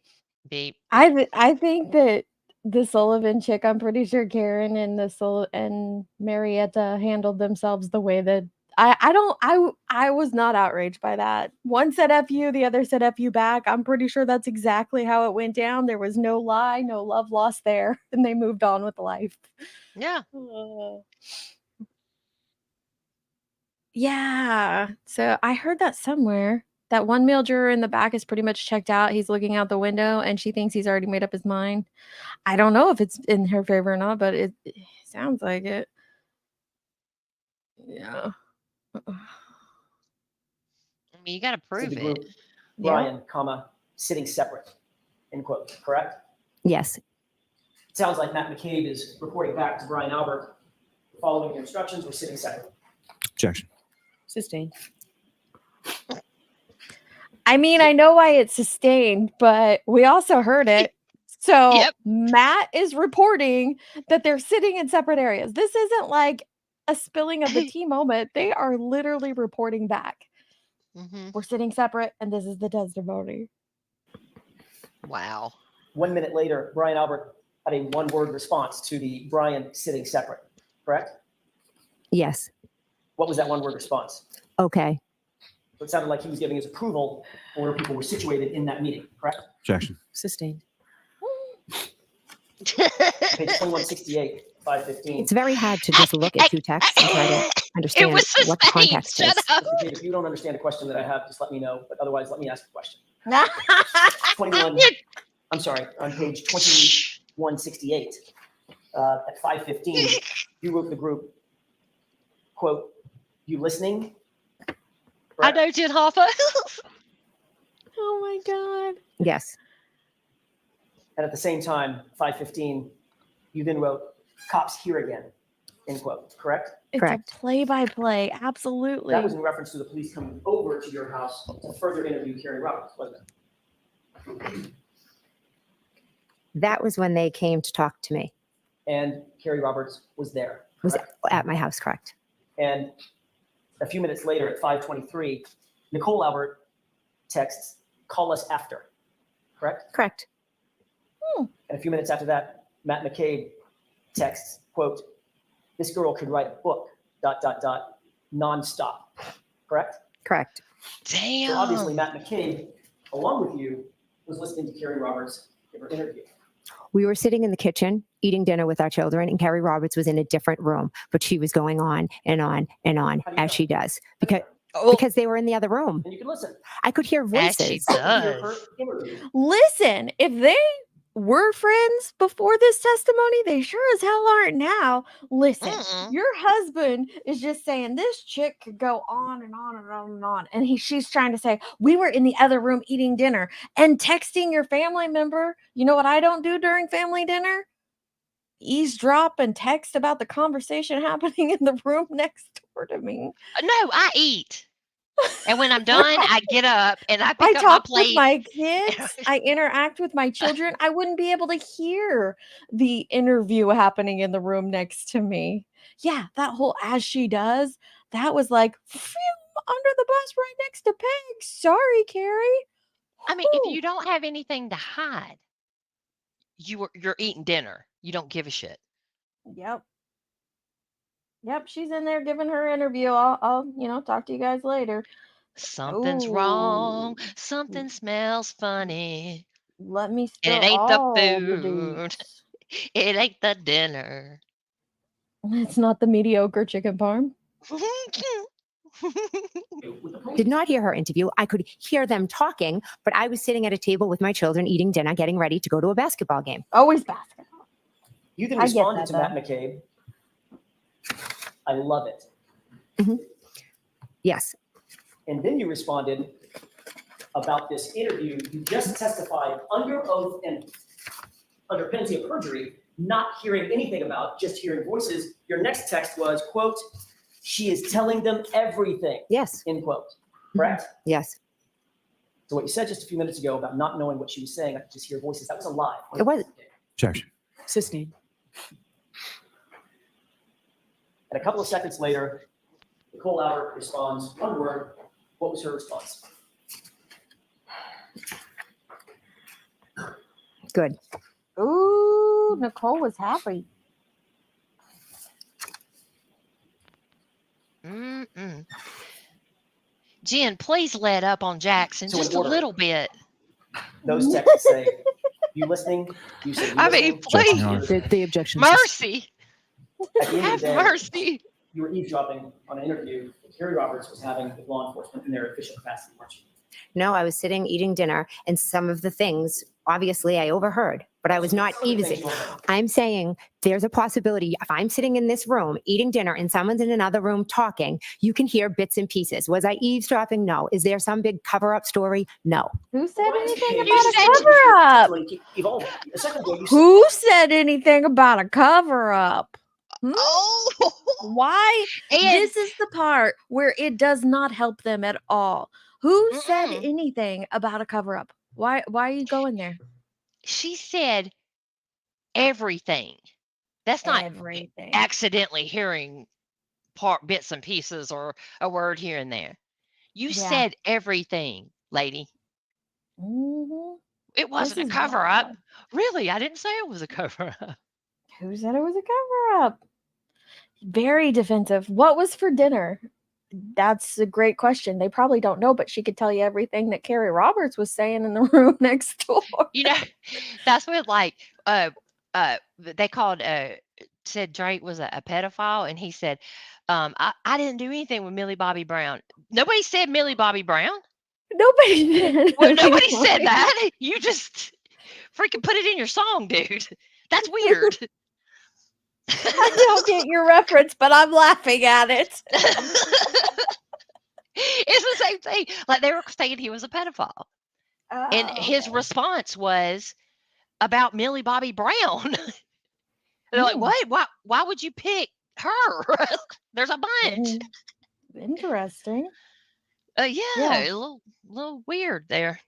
beep.
I think that the Sullivan chick, I'm pretty sure Karen and and Marietta handled themselves the way that I was not outraged by that. One said F you, the other said F you back. I'm pretty sure that's exactly how it went down. There was no lie, no love lost there, and they moved on with life.
Yeah.
Yeah. So I heard that somewhere. That one male juror in the back is pretty much checked out. He's looking out the window and she thinks he's already made up his mind. I don't know if it's in her favor or not, but it sounds like it. Yeah.
I mean, you got to
So
prove
the
it.
group, Brian, comma, sitting separate, end quote, correct?
Yes.
It sounds like Matt McCabe is reporting back to Brian Albert, following the instructions, we're sitting separate.
Objection.
Sustained.
I mean, I know why it's sustained, but we also heard it. So
Yep.
Matt is reporting that they're sitting in separate areas. This isn't like a spilling of the tea moment. They are literally reporting back. We're sitting separate, and this is the testimony.
Wow.
1 minute later, Brian Albert had a one-word response to the Brian sitting separate, correct?
Yes.
What was that one-word response?
Okay.
So it sounded like he was giving his approval for where people were situated in that meeting, correct?
Objection.
Sustained.
Page 2168, 515.
It's very hard to just look at two texts and try to understand what the context is.
If you don't understand a question that I have, just let me know. But otherwise, let me ask a question. 21. I'm sorry, on page 2168, at 515, you wrote the group, quote, "You listening?"
I know, Jen Hoffa.
Oh my God.
Yes.
And at the same time, 515, you then wrote, "Cops here again," end quote, correct?
It's a play-by-play. Absolutely.
That was in reference to the police coming over to your house to further interview Carrie Roberts, wasn't it?
That was when they came to talk to me.
And Carrie Roberts was there.
Was
correct?
at my house, correct?
And a few minutes later at 5:23, Nicole Albert texts, "Call us after," correct?
Correct.
And a few minutes after that, Matt McCabe texts, quote, "This girl could write a book, ... nonstop," correct?
Correct.
Damn.
So obviously Matt McCabe, along with you, was listening to Carrie Roberts give her interview.
We were sitting in the kitchen eating dinner with our children, and Carrie Roberts was in a different room, but she was going on and on and on as she does because they were in the other room.
And you can listen.
I could hear
As she
voices.
does.
Listen, if they were friends before this testimony, they sure as hell aren't now. Listen, your husband is just saying this chick could go on and on and on and on. And she's trying to say, we were in the other room eating dinner and texting your family member. You know what I don't do during family dinner? Eavesdrop and text about the conversation happening in the room next door to me.
No, I eat. And when I'm done, I get up and I pick up my
talk with
plate.
my kids. I interact with my children. I wouldn't be able to hear the interview happening in the room next to me. Yeah, that whole as she does, that was like under the bus right next to Peg. Sorry, Carrie.
I mean, if you don't have anything to hide, you're eating dinner. You don't give a shit.
Yep. Yep, she's in there giving her interview. I'll talk to you guys later.
Something's wrong. Something smells funny.
Let me
And
spill
it ain't the
all the
food.
deets.
It ain't the dinner.
It's not the mediocre chicken parm.
Did not hear her interview. I could hear them talking, but I was sitting at a table with my children eating dinner, getting ready to go to a basketball game.
Always basketball.
You then
I get
responded
that,
to
though.
Matt McCabe. I love it.
Yes.
And then you responded about this interview. You just testified under oath and under penalty of perjury, not hearing anything about, just hearing voices. Your next text was, quote, "She is telling them everything."
Yes.
End quote. Correct?
Yes.
So what you said just a few minutes ago about not knowing what she was saying, I could just hear voices. That was a lie.
It was.
Objection.
Sustained.
And a couple of seconds later, Nicole Albert responds, one word. What was her response?
Good.
Ooh, Nicole was happy.
Jen, please let up on Jackson
So
just
in
a
order.
little bit.
Those texts say, you listening? You say, you
I mean,
listening?
please.
The objection.
Mercy.
At the end of
Have
the day,
mercy.
you were eavesdropping on an interview that Carrie Roberts was having with law enforcement in their official capacity, weren't you?
No, I was sitting eating dinner, and some of the things, obviously, I overheard, but I was not eavesdropping. I'm saying there's a possibility if I'm sitting in this room eating dinner and someone's in another room talking, you can hear bits and pieces. Was I eavesdropping? No. Is there some big cover-up story? No.
Who said anything
You
about a
said-
cover-up? Who said anything about a cover-up?
Oh.
Why?
And-
This is the part where it does not help them at all. Who said anything about a cover-up? Why are you going there?
She said everything. That's not
Everything.
accidentally hearing bits and pieces or a word here and there. You
Yeah.
said everything, lady.
Mm-hmm.
It wasn't a
is
cover-up.
wild.
Really? I didn't say it was a cover-up.
Who said it was a cover-up? Very defensive. What was for dinner? That's a great question. They probably don't know, but she could tell you everything that Carrie Roberts was saying in the room next door.
You know, that's what like they called said Drake was a pedophile, and he said, I didn't do anything with Millie Bobby Brown. Nobody said Millie Bobby Brown.
Nobody did.
Well, nobody said that. You just freaking put it in your song, dude. That's weird.
I don't get your reference, but I'm laughing at it.
It's the same thing. Like they were saying he was a pedophile. And his response was about Millie Bobby Brown. They're like, what? Why would you pick her? There's a bunch.
Interesting.
Yeah, a little weird there.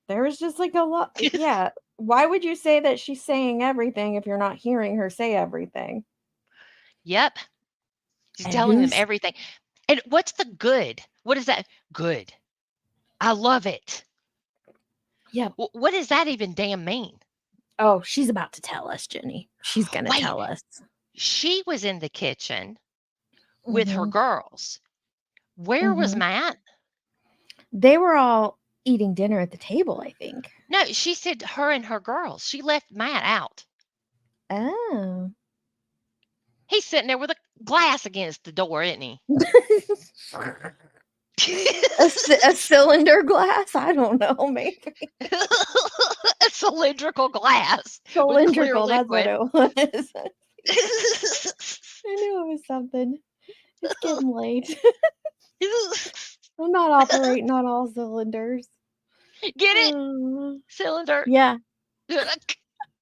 There was just like a lot. Yeah. Why would you say that she's saying everything if you're not hearing her say everything?
Yep. She's
And
telling them
who's-
everything. And what's the good? What is that? Good. I love it.
Yeah.
What does that even damn mean?
Oh, she's about to tell us, Jenny. She's going to
Wait.
tell us.
She was in the kitchen with her girls. Where was Matt?
They were all eating dinner at the table, I think.
No, she said her and her girls. She left Matt out.
Oh.
He's sitting there with a glass against the door, isn't he?
a cylinder glass? I don't know, maybe.
A cylindrical glass.
Cylindrical,
with clear
that's what it was.
liquid.
I knew it was something. It's getting late. I'm not operating on all cylinders.
Get it? Cylinder.
Yeah.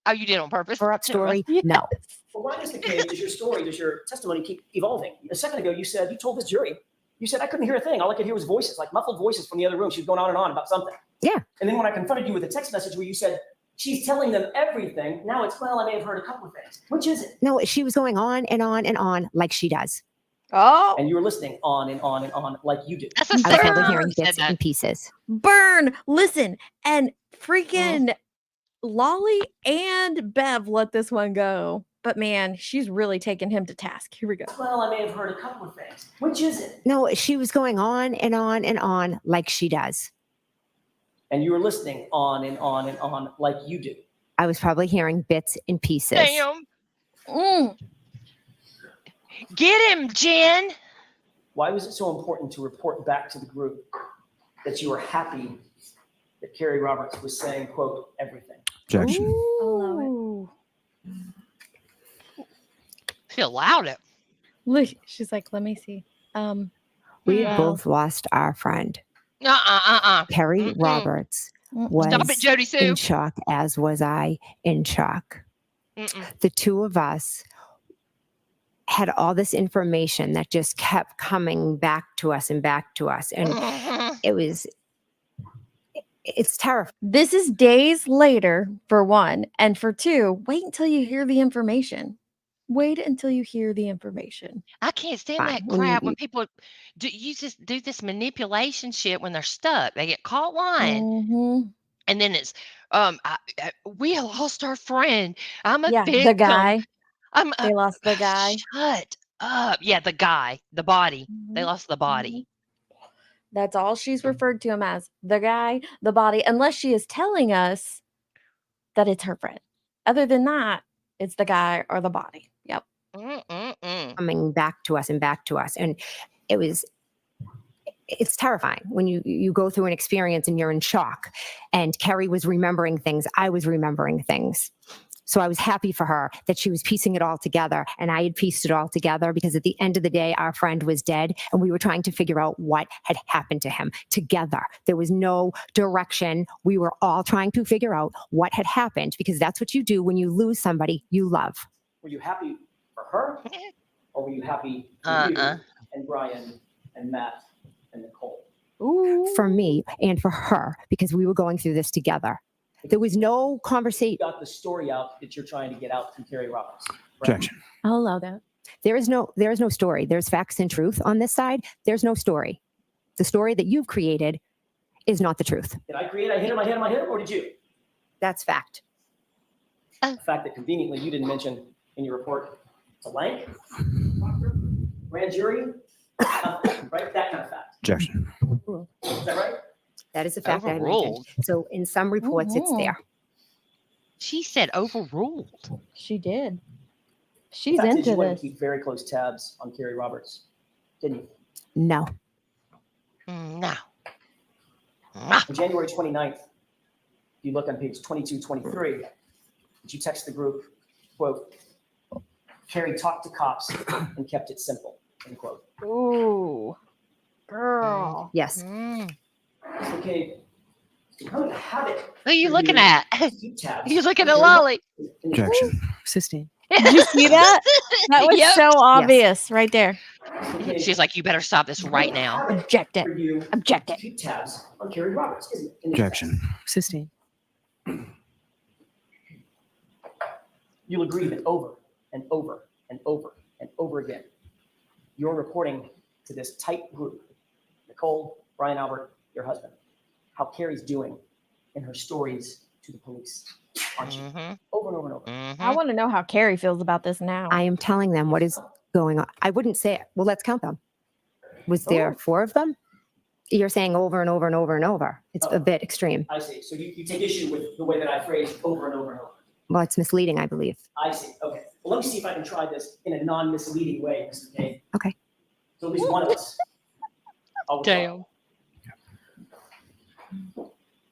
Oh, you did on purpose?
For up story?
Yes.
No.
Well, why is the case? Does your story, does your testimony keep evolving? A second ago, you said, you told this jury, you said, I couldn't hear a thing. All I could hear was voices, like muffled voices from the other room. She was going on and on about something.
Yeah.
And then when I confronted you with a text message where you said, she's telling them everything, now it's, well, I may have heard a couple of things. Which is it?
No, she was going on and on and on like she does.
Oh.
And you were listening on and on and on like you do.
That's a
I was
second
probably
time
hearing
I've said
bits
that.
and pieces.
Burn. Listen. And freaking Lolly and Bev let this one go. But man, she's really taking him to task. Here we go.
Well, I may have heard a couple of things. Which is it?
No, she was going on and on and on like she does.
And you were listening on and on and on like you do.
I was probably hearing bits and pieces.
Damn. Get him, Jen.
Why was it so important to report back to the group that you were happy that Carrie Roberts was saying, quote, everything?
Objection.
She allowed it.
Look, she's like, let me see.
We
Yeah.
both lost our friend. Carrie Roberts was
Stop it, Jody Sue.
in shock, as was I in shock. The two of us had all this information that just kept coming back to us and back to us. And it was It's terrifying.
This is days later, for one. And for two, wait until you hear the information. Wait until you hear the information.
I can't stand that crap when people just do this manipulation shit when they're stuck. They get caught lying.
Mm-hmm.
And then it's, we lost our friend. I'm a
Yeah,
victim.
the guy.
I'm
They lost the guy.
Shut up. Yeah, the guy, the body. They
Mhm.
lost the body.
That's all she's referred to him as. The guy, the body, unless she is telling us that it's her friend. Other than that, it's the guy or the body. Yep.
Coming back to us and back to us. And it's terrifying when you go through an experience and you're in shock. And Carrie was remembering things. I was remembering things. So I was happy for her that she was piecing it all together, and I had pieced it all together because at the end of the day, our friend was dead and we were trying to figure out what had happened to him together. There was no direction. We were all trying to figure out what had happened because that's what you do when you lose somebody you love.
Were you happy for her, or were you happy for you and Brian and Matt and Nicole?
Ooh.
For me and for her, because we were going through this together. There was no conversation.
You got the story out that you're trying to get out from Carrie Roberts. Right?
Objection.
I'll allow that.
There is no story. There's facts and truth on this side. There's no story. The story that you've created is not the truth.
Did I create? I hit him, or did you?
That's fact.
The fact that conveniently you didn't mention in your report a blank, grand jury, right? That kind of fact.
Objection.
Is that right?
That is a fact I
Overruled.
mentioned. So in some reports, it's there.
She said overruled.
She did.
The
She's
fact is
into
you wanted
this.
to keep very close tabs on Carrie Roberts, didn't you?
No.
No.
On January 29th, if you look on page 2223, did you text the group, quote, Carrie talked to cops and kept it simple, end quote.
Ooh. Girl.
Yes.
Okay, it's becoming a habit.
Who are you
for
looking
you
at?
to keep tabs
You're looking
on
at
Carrie
Lolly.
Objection.
Sistine.
Did you see that? That was
Yep.
so obvious right there.
Okay,
She's like, you better stop this right now.
Object it.
for you
Object
to
it.
keep tabs on Carrie Roberts, isn't it?
Objection.
Sistine.
You'll agree that over and over and over and over again, you're reporting to this tight group, Nicole, Brian Albert, your husband, how Carrie's doing in her stories to the police, aren't you? Over and over and over.
I want to know how Carrie feels about this now.
I am telling them what is going on. I wouldn't say it. Well, let's count them. Was there 4 of them? You're saying over and over and over and over. It's a bit extreme.
I see. So you take issue with the way that I phrased over and over and over.
Well, it's misleading, I believe.
I see. Okay. Well, let me see if I can try this in a non-misleading way, Mrs. Kane.
Okay.
So at least one of us.
Damn.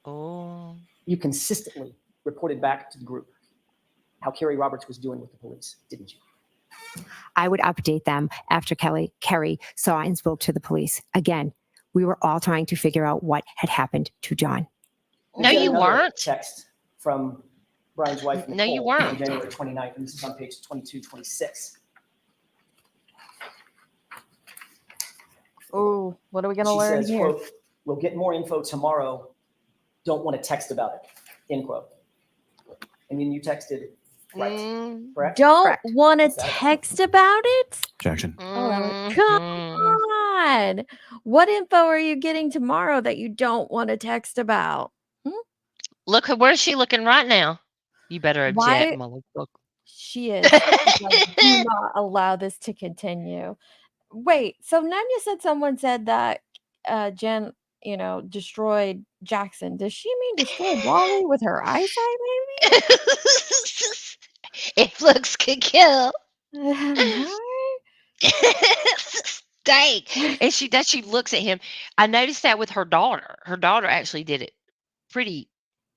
Oh.
You consistently reported back to the group how Carrie Roberts was doing with the police, didn't you?
I would update them after Carrie saw and spoke to the police. Again, we were all trying to figure out what had happened to John.
No,
There's
you
another
weren't.
Text from Brian's wife, Nicole,
No, you weren't.
on January 29th, and this is on page 2226.
Oh, what are we going to
She
learn
says,
here?
quote, we'll get more info tomorrow. Don't want to text about it, end quote. And then you texted, right, correct?
Don't want to text about it?
Objection.
Come on. What info are you getting tomorrow that you don't want to text about?
Look, where's she looking right now? You better object,
Why-
motherfucker.
She is. Like, do not allow this to continue. Wait, so Nanya said someone said that Jen, destroyed Jackson. Does she mean destroyed Wally with her eyesight, maybe?
If looks could kill.
No?
Dang. And she looks at him. I noticed that with her daughter. Her daughter actually did it pretty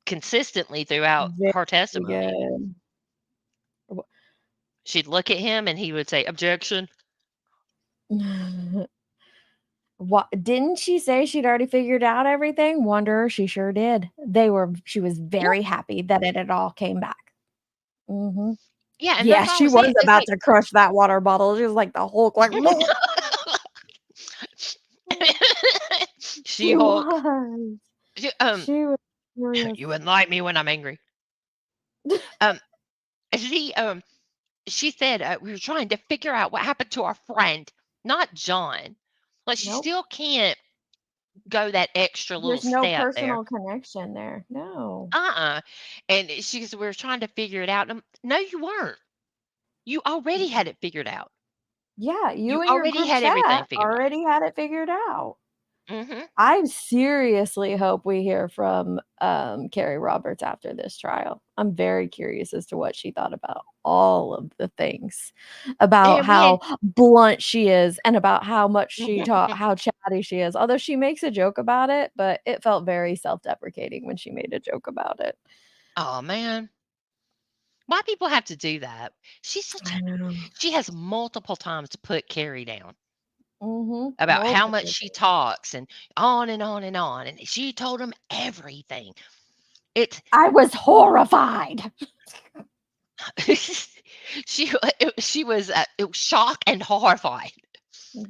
consistently throughout her testimony.
Good.
She'd look at him and he would say, objection.
What didn't she say she'd already figured out everything? Wonder, she sure did. She was very happy that it had all came back. Mm-hmm.
Yeah, and
Yeah,
that's
she
what I'm saying.
was
It's
about
like-
to crush that water bottle. She was like the Hulk, like
She-Hulk.
was.
She
She was Furious.
You wouldn't like me when I'm angry. Um, she she said we were trying to figure out what happened to our friend, not John. Like she
Nope.
still can't go that extra little
There's no
step there.
personal connection there. No.
And she said we were trying to figure it out. No, you weren't. You already had it figured out.
Yeah,
You
you and your
already
group
had everything
chat
figured out.
already had it figured out.
Mm-hmm.
I seriously hope we hear from Carrie Roberts after this trial. I'm very curious as to what she thought about all of the things, about
And we had
how blunt she is and about how much how chatty she is. Although she makes a joke about it, but it felt very self-deprecating when she made a joke about it.
Oh man. Why people have to do that? She's such
I
a
know.
she has multiple times to put Carrie down about how much
Multiple.
she talks and on and on and on. And she told him everything.
I was horrified.
She was it was shocked and horrified.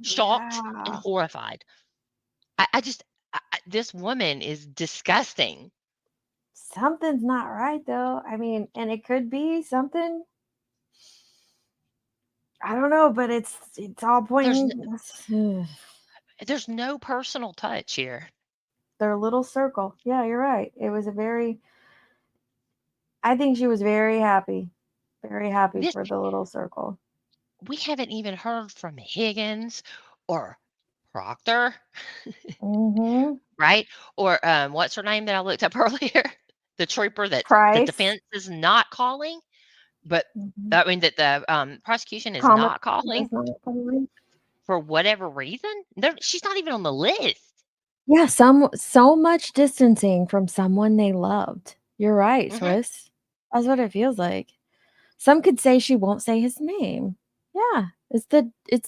Shocked and
Yeah.
horrified. I just this woman is disgusting.
Something's not right though. I mean, and it could be something. I don't know, but it's all
There's
pointing.
there's no personal touch here.
Their little circle. Yeah, you're right. It was a very. I think she was very happy
This
for the little circle.
we haven't even heard from Higgins or Proctor,
Mm-hmm.
right? Or what's her name that I looked up earlier? The trooper that the
Price.
defense is not calling, but
Mm-hmm.
I mean that the prosecution is
Comment
not calling
is not calling.
for whatever reason. She's not even on the list.
Yeah, so much distancing from someone they loved. You're right,
Hmm.
Swiss. That's what it feels like. Some could say she won't say his name. Yeah, it's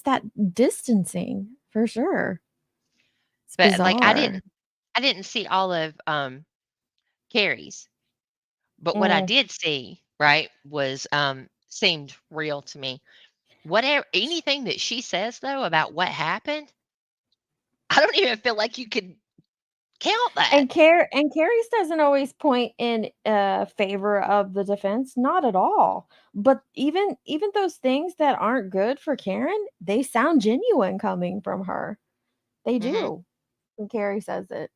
that distancing for sure. It's
But like
bizarre.
I didn't see all of Carrie's, but what I
Mm.
did see, right, was seemed real to me. Whatever anything that she says though about what happened, I don't even feel like you could count that.
And Carrie's doesn't always point in favor of the defense, not at all. But even those things that aren't good for Karen, they sound genuine coming from her. They
Hmm.
do when Carrie says it.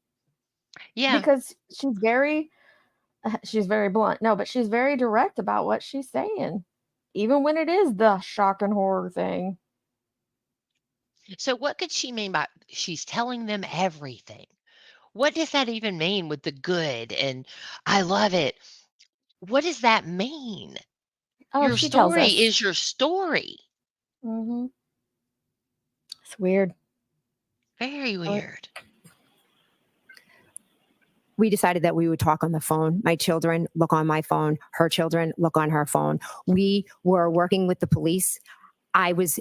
Yeah.
Because she's very blunt. No, but she's very direct about what she's saying. Even when it is the shock and horror thing.
So what could she mean by she's telling them everything? What does that even mean with the good and I love it? What does that mean?
Oh,
Your
she tells
story
us.
is your story.
Mm-hmm. It's weird.
Very weird.
We decided that we would talk on the phone. My children look on my phone. Her children look on her phone. We were working with the police. I was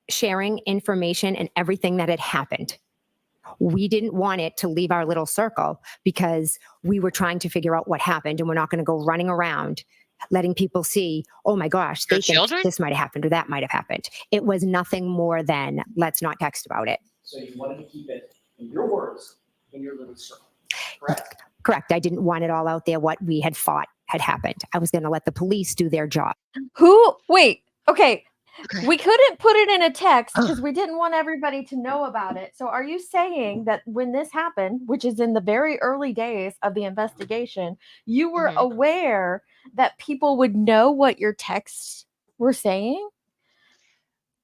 sharing information and everything that had happened. We didn't want it to leave our little circle because we were trying to figure out what happened, and we're not going to go running around letting people see, oh my gosh,
Your
they think
children?
this might have happened or that might have happened. It was nothing more than let's not text about it.
So you wanted to keep it, in your words, in your little circle, correct?
Correct. I didn't want it all out there what we had thought had happened. I was going to let the police do their job.
Wait, okay. We couldn't put it in a text because we didn't want everybody to know about it. So are you saying that when this happened, which is in the very early days of the investigation, you were aware that people would know what your texts were saying?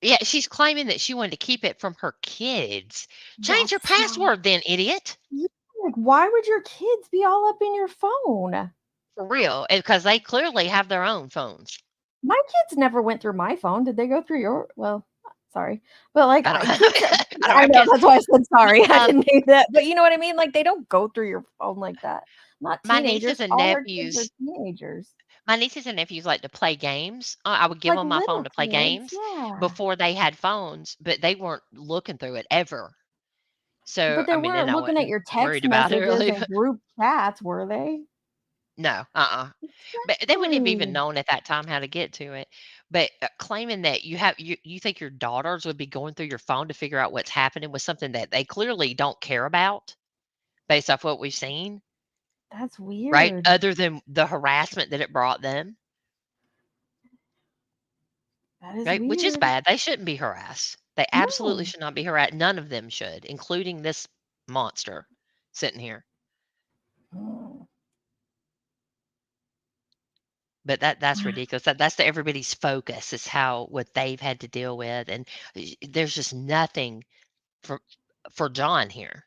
Yeah, she's claiming that she wanted to keep it from her kids. Change your
That's not-
password then, idiot.
Yeah, like, why would your kids be all up in your phone?
For real, because they clearly have their own phones.
My kids never went through my phone. Did they go through your? Well, sorry, but like
I don't,
I know that's why I said sorry. I didn't mean that, but you know what I mean. Like they don't go through your phone like that. Not
my
teenagers.
nieces and
All her kids are
nephews,
teenagers.
my nieces and nephews like to play games. I would give
Like
them my phone
little
to play
kids,
games
yeah.
before they had phones, but they weren't looking through it ever. So
But they
I mean, and
weren't
I
looking at
wasn't
your
worried
text
about it
messages
really.
and group chats, were they?
No, but they wouldn't have even
Exactly.
known at that time how to get to it. But claiming that you think your daughters would be going through your phone to figure out what's happening with something that they clearly don't care about based off what we've seen.
That's
right?
weird.
Other than the harassment that it brought them,
That is
right? Which is
weird.
bad. They shouldn't be harassed. They absolutely
No.
should not be harassed. None of them should, including this monster sitting here.
Mm.
But that's ridiculous. That's everybody's focus is what they've had to deal with, and there's just nothing for John here.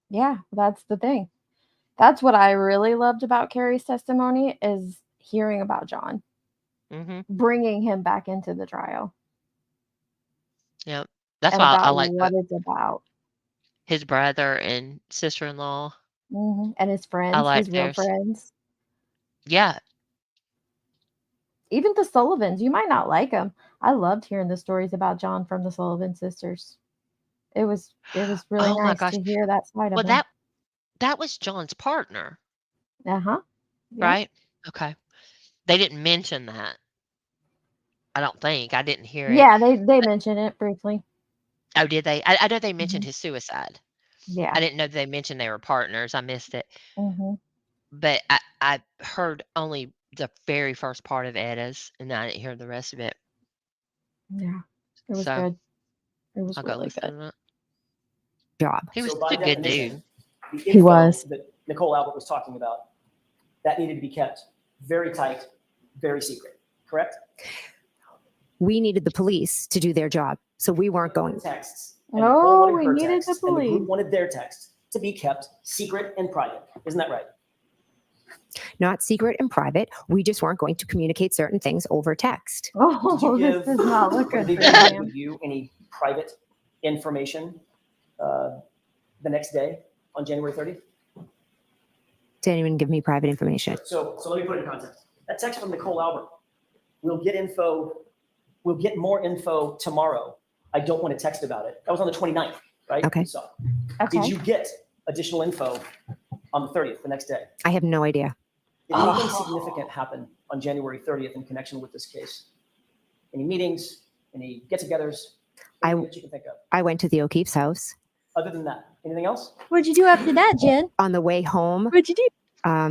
Yeah, that's the thing. That's what I really loved about Carrie's testimony is hearing about John, bringing him back into the trial.
Yep, that's
And
why I
about
like
what it's about.
his brother and sister-in-law.
And his
I
friends,
like
his real
theirs.
friends.
Yeah.
Even the Sullivans, you might not like them. I loved hearing the stories about John from the Sullivan sisters. It was really
Oh my
nice
gosh.
to hear that side of
Well,
him.
that was John's partner,
Yeah.
right? Okay. They didn't mention that. I don't think. I didn't hear it.
Yeah, they mentioned it briefly.
Oh, did they? I know they mentioned his suicide.
Yeah.
I didn't know they mentioned they were partners. I missed it.
Mhm.
But I heard only the very first part of Edda's, and I didn't hear the rest of it.
Yeah. It was
So
good. It was
I'll go
really
listen
good.
to it.
Job.
He was
So by
such a good
definition,
dude.
the
He
info
was.
that Nicole Albert was talking about, that needed to be kept very tight, very secret, correct?
We needed the police to do their job, so we weren't going.
Texts. And Nicole
Oh,
wanted
we
her
needed the
texts, and the
police.
group wanted their texts to be kept secret and private. Isn't that right?
Not secret and private. We just weren't going to communicate certain things over text.
Oh,
Did you
this
give,
does not look
or
good
did
for
they give
him.
you any private information the next day on January 30th?
Didn't even give me private information.
So let me put it in context. That text from Nicole Albert, we'll get more info tomorrow. I don't want to text about it. That was on the 29th, right?
Okay.
So
Okay.
did you get additional info on the 30th, the next day?
I have no idea.
Did anything significant happen on January 30th in connection with this case? Any meetings, any get-togethers, anything that you can think of?
I went to the O'Keefe's house.
Other than that, anything else?
What'd you do after that, Jen?
On the way home,
What'd you do?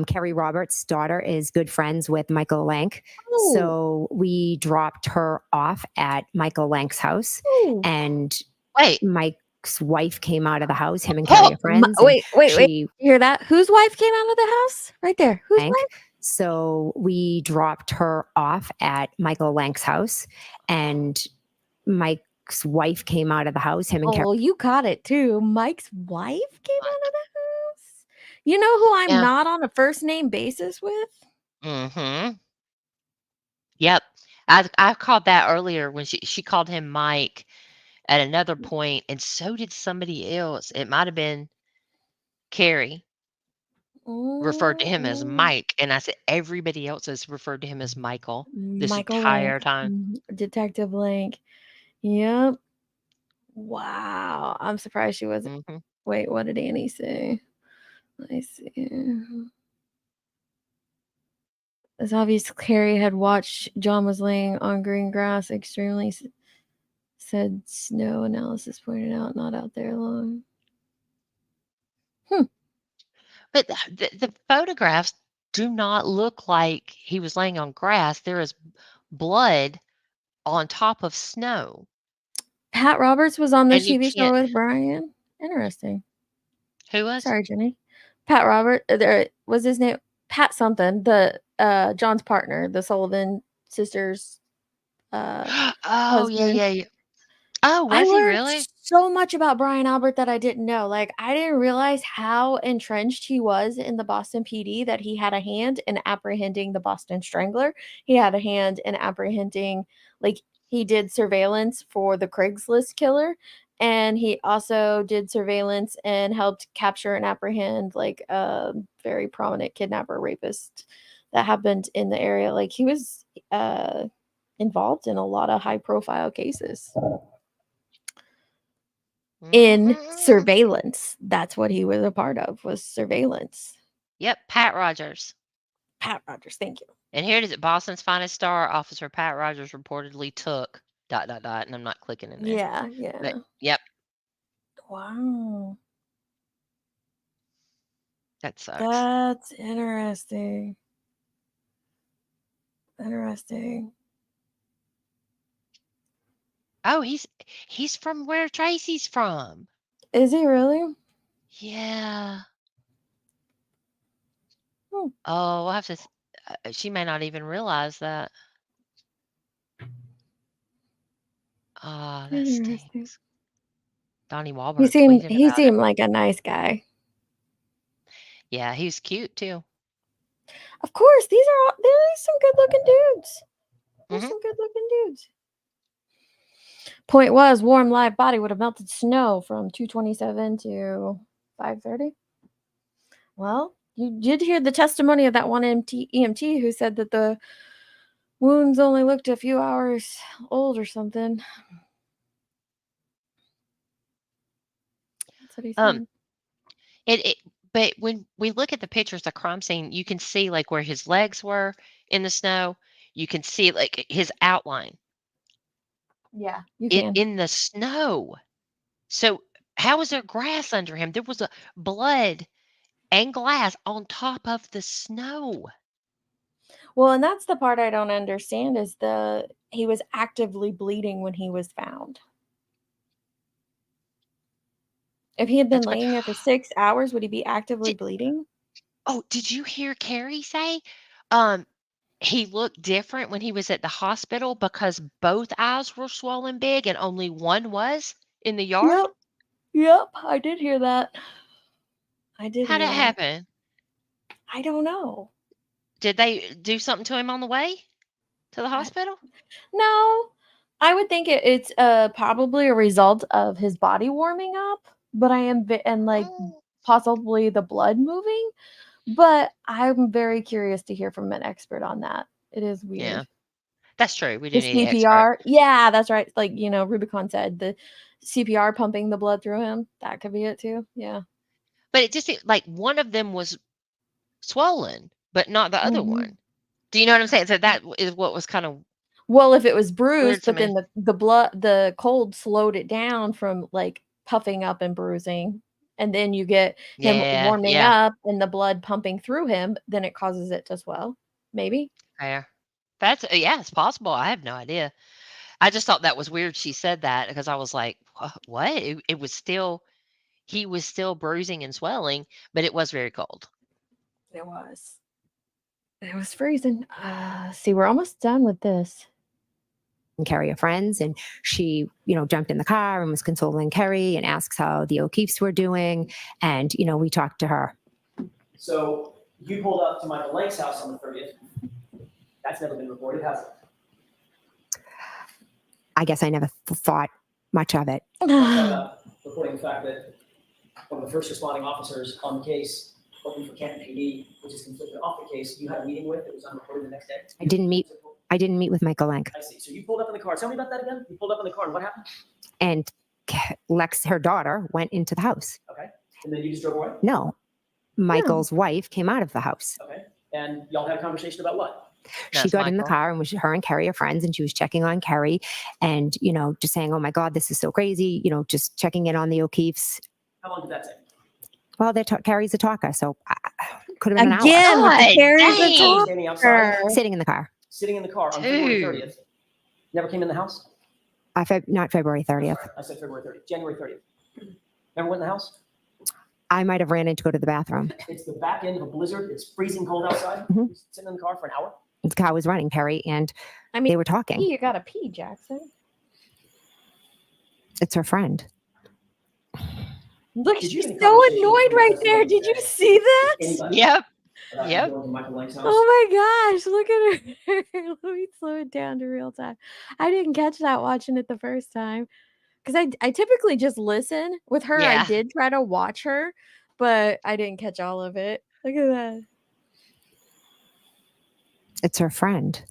Carrie Roberts' daughter is good friends with Michael Lank.
Oh.
So we dropped her off at Michael Lank's house.
Oh.
And
Wait.
Mike's wife came out of the house. Him and Carrie are friends.
Wait.
You
hear that? Whose wife came out of the house? Right there. Whose
Lank.
wife?
So we dropped her off at Michael Lank's house. And Mike's wife came out of the house. Him and
Oh,
Carrie.
well, you caught it too. Mike's wife came out of the house. You know who I'm not on a first name basis with?
Mm-hmm. Yep. I called that earlier when she called him Mike at another point, and so did somebody else. It might have been Carrie referred to him as Mike, and I said everybody else has referred to him as Michael this
Michael
entire
Lank.
time.
Detective Lank. Yep. Wow. I'm surprised she wasn't. Wait, what did Annie say? Let me see. It's obvious Carrie had watched John was laying on green grass, extremely said snow analysis pointed out, not out there long.
But the photographs do not look like he was laying on grass. There is blood on top of snow.
Pat Roberts was on the
And you
TV show
can't.
with Brian. Interesting.
Who was?
Sorry, Jenny. Pat Robert. There was his name. Pat something. The John's partner, the Sullivan sisters.
Oh
Husband.
yeah. Oh,
I
was he
learned
really?
so much about Brian Albert that I didn't know. Like, I didn't realize how entrenched he was in the Boston PD, that he had a hand in apprehending the Boston Strangler. He had a hand in apprehending, like, he did surveillance for the Craigslist killer. And he also did surveillance and helped capture and apprehend, like, a very prominent kidnapper rapist that happened in the area. Like, he was involved in a lot of high profile cases. In surveillance. That's what he was a part of, was surveillance.
Yep, Pat Rogers.
Pat Rogers, thank you.
And here it is: Boston's finest star, Officer Pat Rogers, reportedly took ... and I'm not clicking in there.
Yeah.
But, yep.
Wow.
That sucks.
That's interesting. Interesting.
Oh, he's from where Tracy's from.
Is he really?
Yeah.
Hmm.
Oh, we'll have to. She may not even realize that. Ah, that
Interesting.
stinks. Donnie
He
Wahlberg
seemed
tweeted about it.
like a nice guy.
Yeah, he was cute too.
Of course, there's some good looking dudes. There's
Mhm.
some good looking dudes. Point was, warm live body would have melted snow from 227 to 5:30. Well, you did hear the testimony of that one EMT who said that the wounds only looked a few hours old or something. That's what he said.
But when we look at the pictures of the crime scene, you can see like where his legs were in the snow. You can see like his outline
Yeah, you can.
in the snow. So how was there grass under him? There was a blood and glass on top of the snow.
Well, and that's the part I don't understand is he was actively bleeding when he was found. If he had been
That's great.
laying there for 6 hours, would he be actively bleeding?
Oh, did you hear Carrie say he looked different when he was at the hospital because both eyes were swollen big and only one was in the yard?
Yep, I did hear that. I did
How'd
hear
that
that.
happen?
I don't know.
Did they do something to him on the way to the hospital?
No, I would think it's probably a result of his body warming up, but and like possibly the blood moving. But I'm very curious to hear from an expert on that. It is weird.
Yeah, that's true. We
The
do need an expert.
CPR, yeah, that's right. Like Rubicon said, the CPR pumping the blood through him. That could be it too. Yeah.
But it just seemed like one of them was swollen, but not the other
Mhm.
one. Do you know what I'm saying? So that is what was kind of
Well, if it was
weird
bruised,
to
but then
me.
the cold slowed it down from like puffing up and bruising, and then you get him
Yeah,
warming
yeah.
up and the blood pumping through him, then it causes it to swell. Maybe.
Fair. That's yeah, it's possible. I have no idea. I just thought that was weird she said that because I was like, What? It was still he was still bruising and swelling, but it was very cold."
It was. It was freezing. See, we're almost done with this.
And Carrie are friends, and she, jumped in the car and was consoling Carrie and asks how the O'Keefes were doing, and we talked to her.
So you pulled up to Michael Lake's house on the 30th. That's never been reported, has it?
I guess I never thought much of it.
Reporting the fact that one of the first responding officers on the case, working for Canton PD, which is conflicted off the case, you had a meeting with that was unreported the next day.
I didn't meet with Michael Lenk.
I see. So you pulled up in the car. Tell me about that again. You pulled up in the car, and what happened?
And Lex, her daughter, went into the house.
Okay. And then you just drove away?
No. Michael's wife came out of the house.
Okay. And y'all had a conversation about what?
She got in the car, and her and Carrie are friends, and she was checking on Carrie and, just saying, oh my God, this is so crazy, just checking in on the O'Keefes.
How long did that take?
Well, Carrie's a talker, so could have been an hour.
Again, with the Carrie's a
So standing outside,
talker.
Sitting in the car.
sitting in the car on February 30th. Never came in the house?
Not February 30th.
I said February 30th. January 30th. Never went in the house?
I might have ran in to go to the bathroom.
It's the back end of a blizzard. It's freezing cold outside.
Mhm.
Sitting in the car for an hour?
The car was running, Carrie, and they were talking.
You gotta pee, Jackson.
It's her friend.
Look, she's so annoyed right there. Did you see that?
Yep.
Yep.
Oh my gosh, look at her. Let me slow it down to real time. I didn't catch that watching it the first time. Because I typically just listen. With her, I
Yeah.
did try to watch her, but I didn't catch all of it. Look at that.
It's her friend.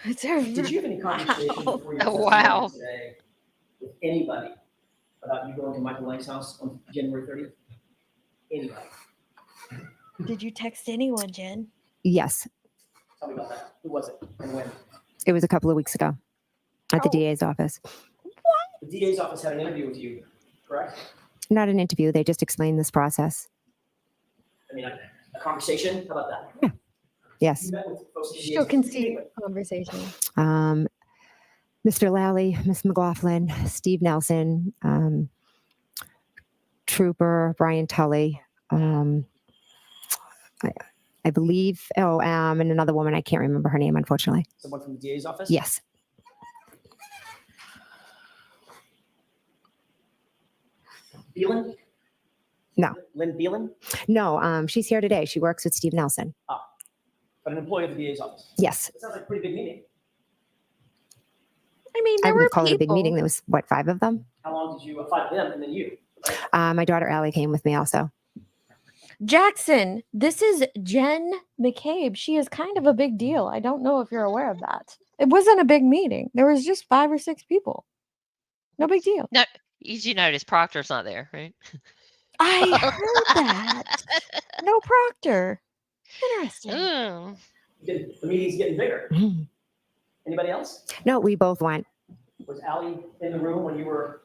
It's her
Did you have any conversation before your
Oh, wow.
testimony today with anybody about you going to Michael Lake's house on January 30th? Anybody?
Did you text anyone, Jen?
Yes.
Tell me about that. Who was it and when?
It was a couple of weeks ago at the DA's office.
The DA's office had an interview with you, correct?
Not an interview. They just explained this process.
I mean, a conversation. How about that?
Yes.
You met with folks at the
She'll
DA's office.
concede conversation.
Mr. Lally, Miss McLaughlin, Steve Nelson, Trooper Brian Tully, I believe, and another woman, I can't remember her name, unfortunately.
Someone from the DA's office?
Yes.
Beelan?
No.
Lynn Beelan?
No, she's here today. She works with Steve Nelson.
Ah, but an employee of the DA's office?
Yes.
That sounds like a pretty big meeting.
I mean,
I
there were
wouldn't call it a big
people.
meeting. There was, what, 5 of them?
How long did you, 5 of them and then you? Right?
My daughter Allie came with me also.
Jackson, this is Jen McCabe. She is kind of a big deal. I don't know if you're aware of that. It wasn't a big meeting. There was just 5 or 6 people. No big deal.
No, you notice Proctor's not there, right?
I heard that. No Proctor. Interesting.
Oh.
The meeting's getting bigger. Anybody else?
No, we both went.
Was Allie in the room when you were?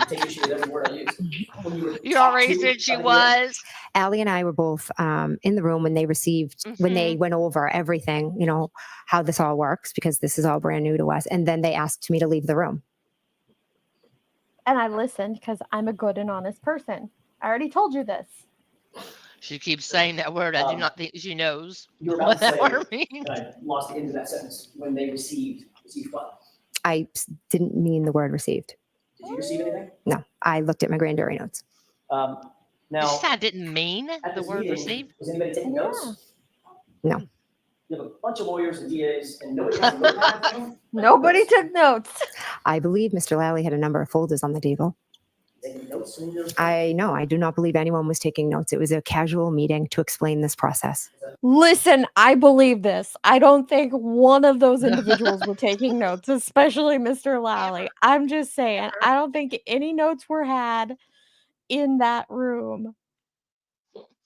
Take issue with every word I use. When you were
You already
talked to
said she
by the DA?
was.
Allie and I were both in the room when they received, when they went over everything, you know, how this all works, because this is all brand new to us. And then they asked me to leave the room.
And I listened because I'm a good and honest person. I already told you this.
She keeps saying that word. I do not think she knows
You were about
what
to
that
say,
word means.
and I lost the end of that sentence. When they received what?
I didn't mean the word received.
Did you receive anything?
No, I looked at my grand jury notes.
Now,
You said I didn't mean
at
the
this
word
meeting,
received.
was anybody taking notes?
No.
You have a bunch of lawyers and DAs, and nobody has a notepad with them?
Nobody took notes.
I believe Mr. Lally had a number of folders on the table.
Taking notes in your-
I do not believe anyone was taking notes. It was a casual meeting to explain this process.
Listen, I believe this. I don't think one of those individuals were taking notes, especially Mr. Lally. I'm just saying, I don't think any notes were had in that room.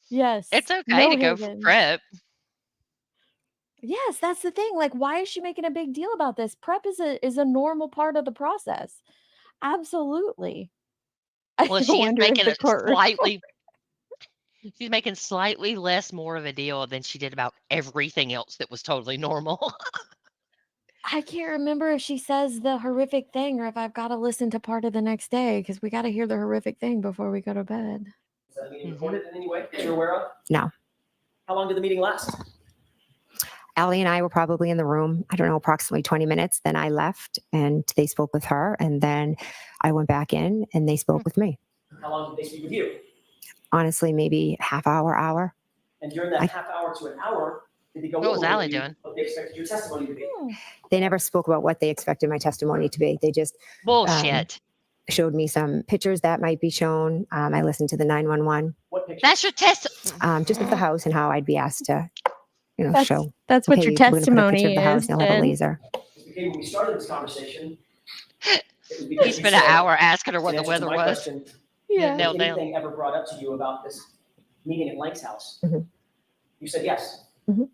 Yes.
It's okay
no
to go for
Higgins.
prep.
Yes, that's the thing. Like, why is she making a big deal about this? Prep is a normal part of the process. Absolutely.
Well,
I
she is
wonder if
making
the
it
courtroom.
slightly. She's making slightly less more of a deal than she did about everything else that was totally normal.
I can't remember if she says the horrific thing or if I've got to listen to part of the next day because we got to hear the horrific thing before we go to bed.
Is that meeting recorded in any way that you're aware of?
No.
How long did the meeting last?
Allie and I were probably in the room, I don't know, approximately 20 minutes. Then I left and they spoke with her. And then I went back in and they spoke with me.
How long did they speak with you?
Honestly, maybe half hour.
And during that half hour to an hour, did they go
What was
over
Allie
with you
doing?
what they expected your testimony to be?
They never spoke about what they expected my testimony to be. They just
Bullshit.
showed me some pictures that might be shown. I listened to the 911,
What picture?
That's your test.
just of the house and how I'd be asked to, show.
That's what your
we're gonna put a picture
testimony
of the house
is.
and they'll have a
Jen.
laser.
When we started this conversation, it was
He
because you
spent an
said,
hour asking her what
in
the
answer to
weather
my
was.
question,
Yeah.
was
Nailed down.
anything ever brought up to you about this meeting at Lank's house?
Mhm.
You said yes.
Mhm.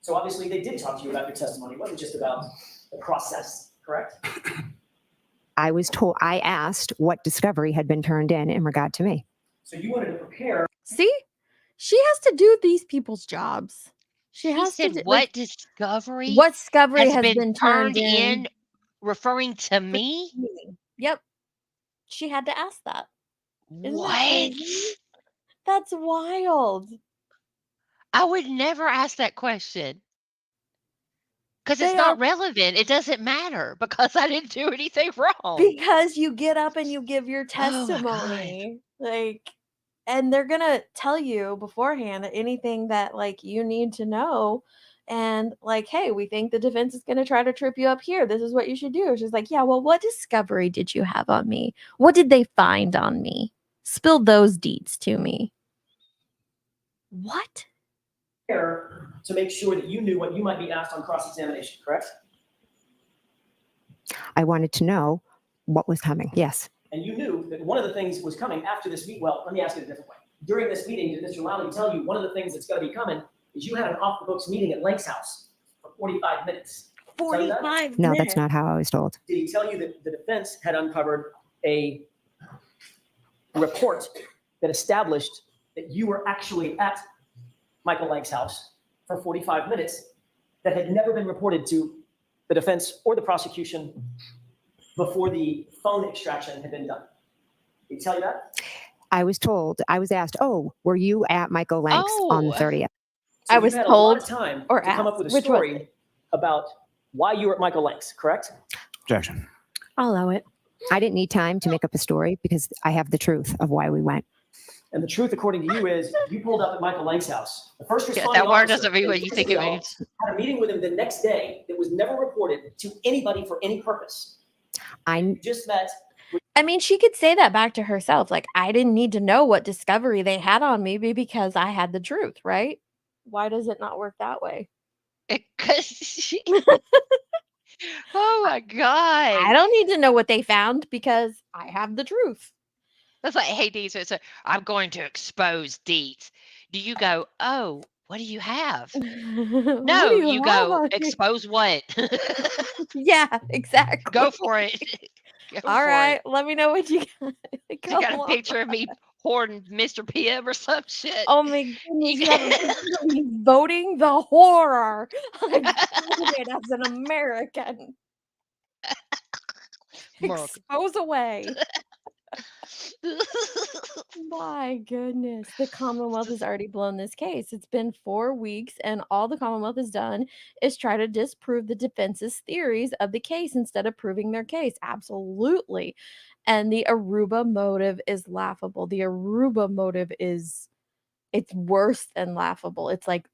So obviously they did talk to you about your testimony. It wasn't just about the process, correct?
I asked what discovery had been turned in regard to me.
So you wanted to prepare.
See? She has to do these people's jobs. She
She
has to
said,
do,
"What
like,
discovery
what discovery
has
has been turned in?
referring to me?"
Yep. She had to ask that. Isn't that
What?
crazy? That's wild.
I would never ask that question because it's
They
not
are
relevant. It doesn't matter because I didn't do anything wrong.
because you get up and you give your
Oh my God.
testimony. Like, and they're gonna tell you beforehand anything that like you need to know. And like, hey, we think the defense is gonna try to trip you up here. This is what you should do. She's like, yeah, well, what discovery did you have on me? What did they find on me? Spill those deeds to me. What?
To make sure that you knew what you might be asked on cross-examination, correct?
I wanted to know what was coming. Yes.
And you knew that one of the things was coming after this meeting. Well, let me ask it a different way. During this meeting, did Mr. Lally tell you one of the things that's going to be coming is you had an off-the-books meeting at Lank's house for 45 minutes?
45
No,
minutes.
that's not how I was told.
Did he tell you that the defense had uncovered a report that established that you were actually at Michael Lang's house for 45 minutes that had never been reported to the defense or the prosecution before the phone extraction had been done. Did he tell you that?
I was asked, oh, were you at Michael Lang's on the 30th?
So
I was
had
told
a lot of time
or
to come up
asked.
with a
Which one?
story about why you were at Michael Lang's, correct?
Objection.
I'll allow it. I didn't need time to make up a story because I have the truth of why we went.
And the truth, according to you, is you pulled up at Michael Lang's house. The first responding
That word
officer
doesn't mean what you think it means.
had a meeting with him the next day that was never reported to anybody for any purpose.
I
just met.
I mean, she could say that back to herself. Like, I didn't need to know what discovery they had on me because I had the truth, right? Why does it not work that way?
Because she... Oh my God.
I don't need to know what they found because I have the truth.
That's like, hey, Deets, so I'm going to expose Deets. Do you go, oh, what do you have? No, you go, expose what?
Yeah, exactly.
Go for it.
All right, let me know what you got.
You got a picture of me hoarding Mr. PM or some shit.
Oh my goodness, you have a picture of me voting the horror. I voted as an American. Expose away. My goodness. The Commonwealth has already blown this case. It's been 4 weeks, and all the Commonwealth has done is try to disprove the defense's theories of the case instead of proving their case. Absolutely. And the Aruba motive is laughable. The Aruba motive it's worse than laughable. It's like,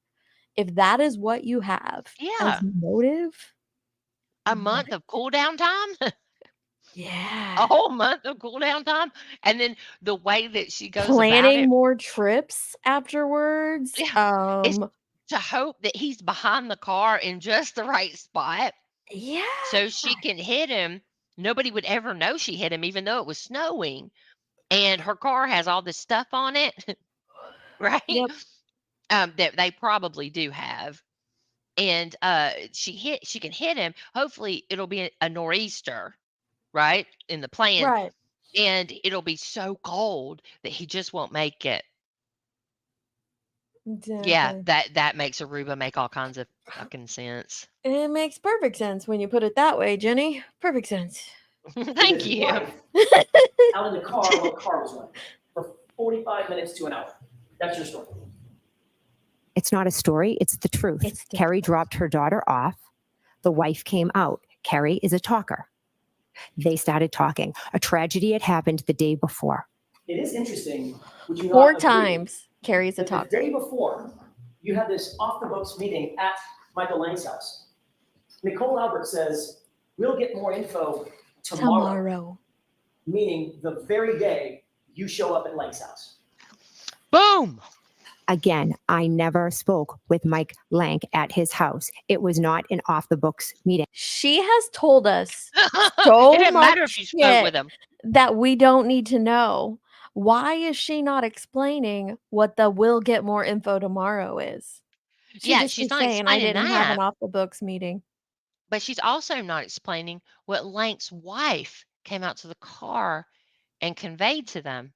if that is what you have as motive,
a month of cool down time.
Yeah.
A whole month of cool down time. And then the way that she goes about
planning
it.
more trips afterwards.
It's to hope that he's behind the car in just the right spot.
Yeah.
So she can hit him. Nobody would ever know she hit him, even though it was snowing. And her car has all this stuff on it. Right?
Yep.
That they probably do have. And she can hit him. Hopefully it'll be a nor'easter. Right? In the plan.
Right.
And it'll be so cold that he just won't make it.
Exactly.
Yeah, that makes Aruba make all kinds of fucking sense.
It makes perfect sense when you put it that way, Jenny. Perfect sense.
Thank you.
Out in the car while the car was running for 45 minutes to an hour. That's your story.
It's not a story. It's the truth. Carrie dropped her daughter off. The wife came out. Carrie is a talker. They started talking. A tragedy had happened the day before.
It is interesting. Would you
4
not agree
times Carrie's a
that
talker.
the day before, you had this off-the-books meeting at Michael Lang's house. Nicole Albert says, we'll get more info tomorrow. Meaning the very day you show up at Lang's house.
Boom!
Again, I never spoke with Mike Lang at his house. It was not an off-the-books meeting.
She has told us so
It didn't
much
matter if you spoke with him.
that we don't need to know. Why is she not explaining what the "we'll get more info tomorrow" is? She just
she's
keeps
not
saying, I
explaining
didn't have an
that.
off-the-books meeting.
But she's also not explaining what Lank's wife came out to the car and conveyed to them.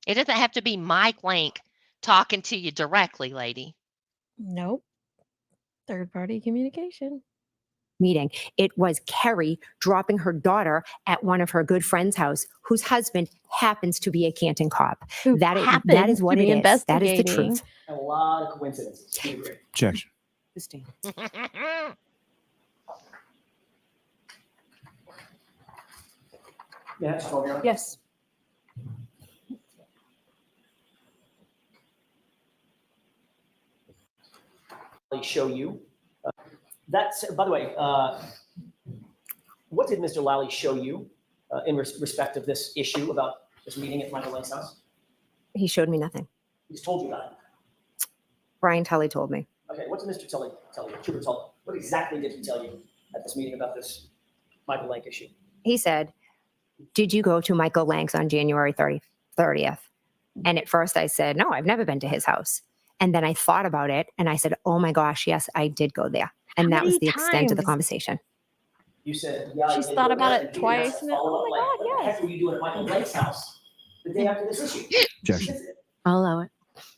It doesn't have to be Mike Lank talking to you directly, lady.
Nope. Third-party communication.
Meeting. It was Carrie dropping her daughter at one of her good friends' house, whose husband happens to be a Canton cop. That is what it is. That is the truth.
A lot of coincidences. We agree.
Objection.
Christine.
Yes. Show you. That's, by the way, what did Mr. Lally show you in respect of this issue about this meeting at Michael Lang's house?
He showed me nothing.
He's told you that.
Brian Tully told me.
Okay, what did Mr. Tully tell you? Trooper Tully, what exactly did he tell you at this meeting about this Michael Lang issue?
He said, did you go to Michael Lang's on January 30th? And at first I said, no, I've never been to his house. And then I thought about it and I said, oh my gosh, yes, I did go there. And that was the extent of the conversation.
You said, yeah.
She's thought about it twice. And
What the heck were you doing at Michael Lang's house? the day after this issue.
Objection.
I'll allow it.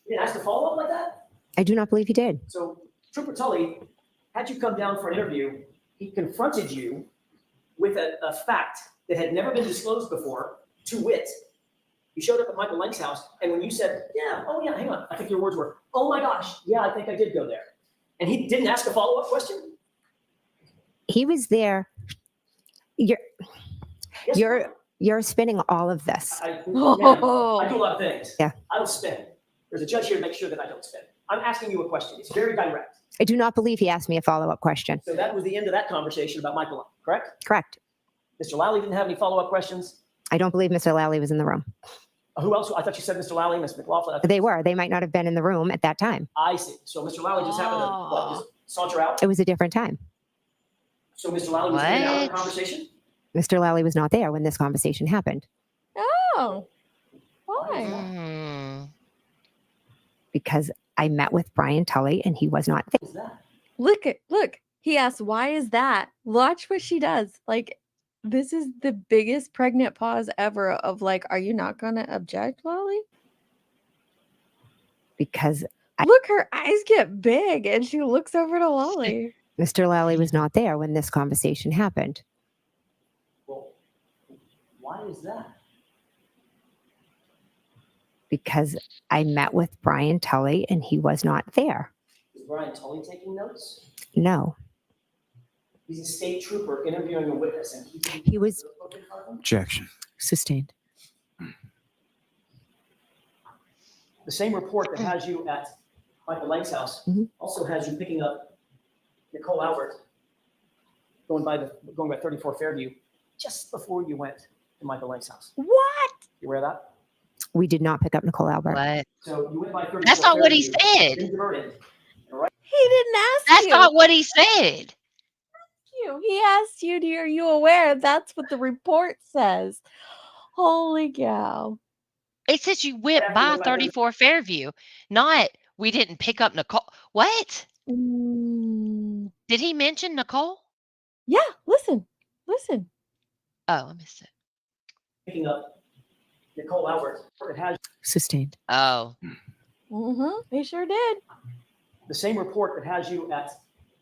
You didn't ask to follow up like that?
I do not believe he did.
So Trooper Tully had you come down for an interview. He confronted you with a fact that had never been disclosed before, to wit. You showed up at Michael Lank's house, and when you said, yeah, oh yeah, hang on, I think your words were, oh my gosh, yeah, I think I did go there. And he didn't ask a follow-up question?
He was there. You're spinning all of this.
I do a lot of things.
Yeah.
I don't spin. There's a judge here to make sure that I don't spin. I'm asking you a question. It's very direct.
I do not believe he asked me a follow-up question.
So that was the end of that conversation about Michael Lank, correct?
Correct.
Mr. Lally didn't have any follow-up questions?
I don't believe Mr. Lally was in the room.
Who else? I thought you said Mr. Lally, Ms. McLaughlin.
They were. They might not have been in the room at that time.
I see. So Mr. Lally just happened to just saunter out?
It was a different time.
So Mr. Lally was in and out of the conversation?
Mr. Lally was not there when this conversation happened.
Oh, why?
Because I met with Brian Tully and he was not there.
Look. He asked, why is that? Watch what she does. Like, this is the biggest pregnant pause ever of like, are you not going to object, Lolly?
Because
look, her eyes get big and she looks over to Lolly.
Mr. Lally was not there when this conversation happened.
Well, why is that?
Because I met with Brian Tully and he was not there.
Is Brian Tully taking notes?
No.
He's a state trooper interviewing a witness, and
he was.
Objection.
Sustained.
The same report that has you at Michael Lank's house also has you picking up Nicole Albert going by 34 Fairview just before you went to Michael Lank's house.
What?
You aware of that?
We did not pick up Nicole Albert.
What?
So you went by 34
That's not what he
Fairview,
said.
been diverted, right?
He didn't ask
That's
you.
not what he said.
He asked you, are you aware? That's what the report says. Holy cow.
It says you went by 34 Fairview, not we didn't pick up Nicole. What? Did he mention Nicole?
Yeah, listen.
Oh, I missed it.
Picking up Nicole Albert. It has
Sustained.
Oh.
He sure did.
the same report that has you at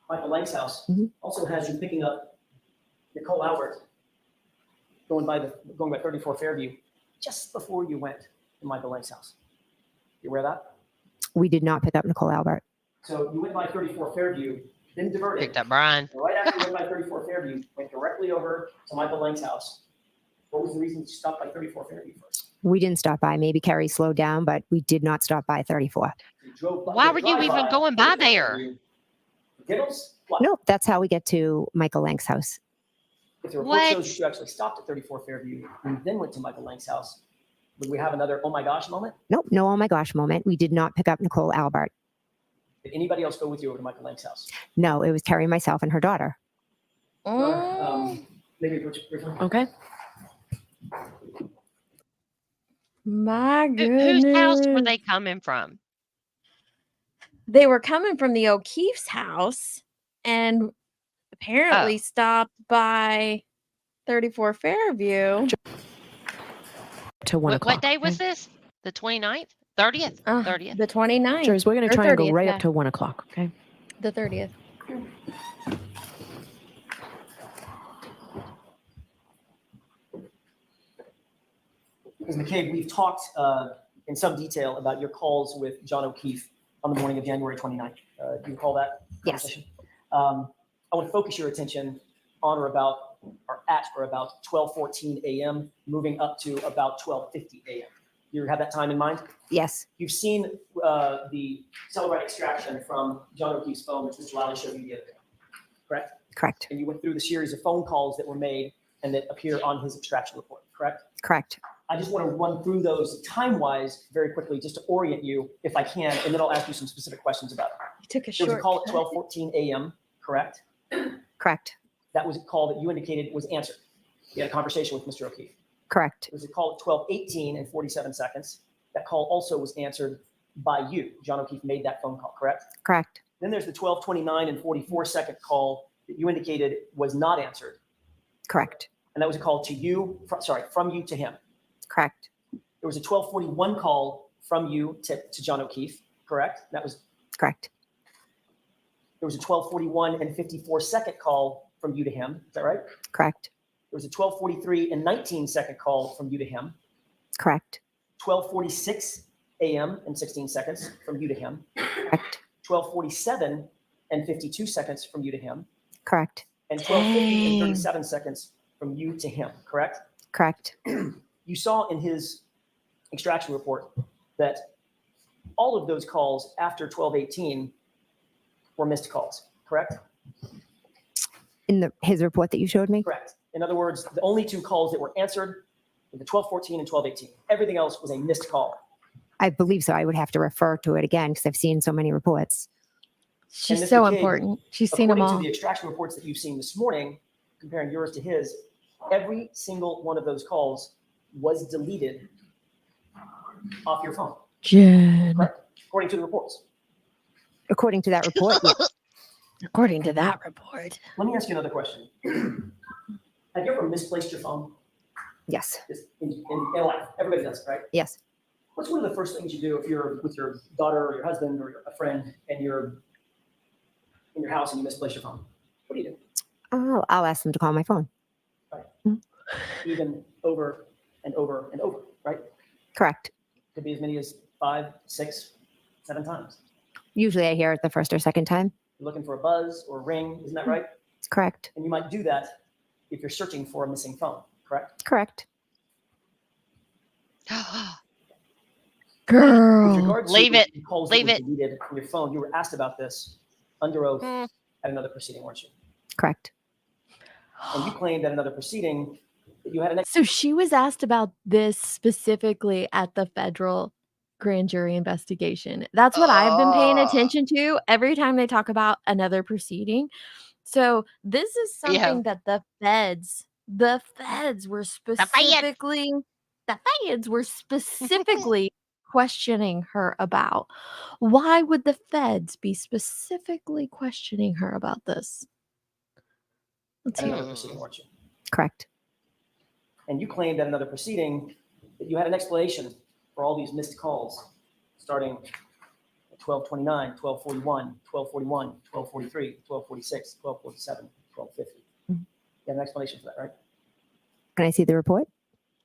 Michael Lank's house also has you picking up Nicole Albert going by 34 Fairview just before you went to Michael Lank's house. You aware of that?
We did not pick up Nicole Albert.
So you went by 34 Fairview, then diverted.
Picked up Brian.
Right after you went by 34 Fairview, went directly over to Michael Lank's house. What was the reason you stopped by 34 Fairview first?
We didn't stop by. Maybe Carrie slowed down, but we did not stop by 34.
Why were you even going by there?
Nope, that's how we get to Michael Lank's house.
If the report shows that you actually stopped at 34 Fairview and then went to Michael Lank's house, would we have another oh my gosh moment?
Nope, no oh my gosh moment. We did not pick up Nicole Albert.
Did anybody else go with you over to Michael Lank's house?
No, it was Carrie, myself, and her daughter.
Maybe
Okay.
My goodness.
Whose house were they coming from?
They were coming from the O'Keefe's house and apparently stopped by 34 Fairview.
To 1 o'clock.
What day was this? The 29th? 30th? 30th.
The 29th.
Jurors, we're going
Or
to try and go
30th,
right
yeah.
up to 1 o'clock. Okay.
The 30th.
Ms. McCabe, we've talked in some detail about your calls with John O'Keefe on the morning of January 29th. Do you recall that conversation? I want to focus your attention on or at 12:14 a.m., moving up to about 12:50 a.m. You have that time in mind?
Yes.
You've seen the Celebrite extraction from John O'Keefe's phone, which Mr. Lally showed you the other day, correct?
Correct.
And you went through the series of phone calls that were made and that appear on his extraction report, correct?
Correct.
I just want to run through those time-wise very quickly, just to orient you, if I can, and then I'll ask you some specific questions about it.
You took a
There was a
short
call at 12:14 a.m., correct?
Correct.
That was a call that you indicated was answered. You had a conversation with Mr. O'Keefe.
Correct.
There was a call at 12:18 and 47 seconds. That call also was answered by you. John O'Keefe made that phone call, correct?
Correct.
Then there's the 12:29 and 44-second call that you indicated was not answered.
Correct.
And that was a call to you, from you to him.
Correct.
There was a 12:41 call from you to John O'Keefe, correct? That was
Correct.
There was a 12:41 and 54-second call from you to him. Is that right?
Correct.
There was a 12:43 and 19-second call from you to him.
Correct.
12:46 a.m. and 16 seconds from you to him.
Correct.
12:47 and 52 seconds from you to him.
Correct.
And 12:50 and 37 seconds from you to him, correct?
Correct.
You saw in his extraction report that all of those calls after 12:18 were missed calls, correct?
In his report that you showed me?
Correct. In other words, the only two calls that were answered were the 12:14 and 12:18. Everything else was a missed call.
I believe so. I would have to refer to it again because I've seen so many reports.
She's
And
so
Mr. Cade,
important. She's seen them
according
all.
to the extraction reports that you've seen this morning, comparing yours to his, every single one of those calls was deleted off your phone.
Jen.
Correct? According to the reports.
According to that report, yes.
According to that report.
Let me ask you another question. Have you ever misplaced your phone?
Yes.
Just in life, everybody does, right?
Yes.
What's one of the first things you do if you're with your daughter or your husband or a friend and you're in your house and you misplace your phone? What do you do?
Oh, I'll ask them to call my phone.
Even over and over and over, right?
Correct.
Could be as many as 5, 6, 7 times.
Usually I hear it the first or second time.
You're looking for a buzz or a ring, isn't that right?
Correct.
And you might do that if you're searching for a missing phone, correct?
Correct.
Girl.
With regard to
Leave it.
the calls
Leave
that
it.
were deleted from your phone, you were asked about this under oath at another proceeding, weren't you?
Correct.
And you claimed at another proceeding that you had an
So she was asked about this specifically at the federal grand jury investigation. That's what I've been paying attention to every time they talk about another proceeding. So this is
Yeah.
something that the feds were specifically questioning her about. Why would the feds be specifically questioning her about this? Let's
at
hear
another
it.
proceeding, weren't you?
Correct.
And you claimed at another proceeding that you had an explanation for all these missed calls starting at 12:29, 12:41, 12:41, 12:43, 12:46, 12:47, 12:50. You have an explanation for that, right?
Can I see the report?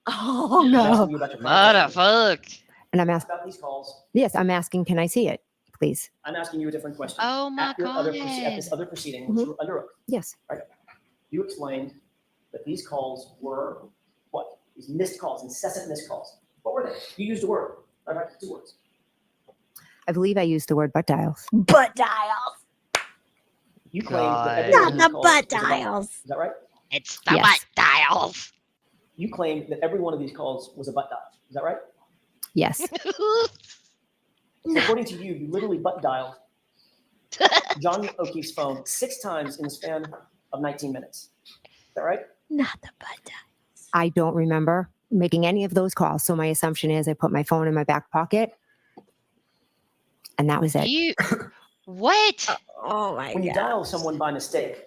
Oh
I'm
no.
asking you about your
What the
testimony.
fuck?
And I'm asking,
About these calls.
yes, I'm asking, can I see it, please?
I'm asking you a different question.
Oh my
At this
God.
other proceeding, which you were under oath,
Yes.
right? You explained that these calls were what? These missed calls, incessant missed calls. What were they? You used a word. All right, 2 words.
I believe I used the word butt dials.
Butt dials.
You claimed that every
God.
one of
Not
these
the
calls
butt
was a butt dial.
dials.
Is that right?
It's the
Yes.
butt dials.
You claimed that every one of these calls was a butt dial. Is that right?
Yes.
So according to you, you literally butt dialed John O'Keefe's phone 6 times in the span of 19 minutes. Is that right?
Not the butt dials.
I don't remember making any of those calls. So my assumption is I put my phone in my back pocket and that was it.
You what?
Oh my
When you
god.
dial someone by mistake,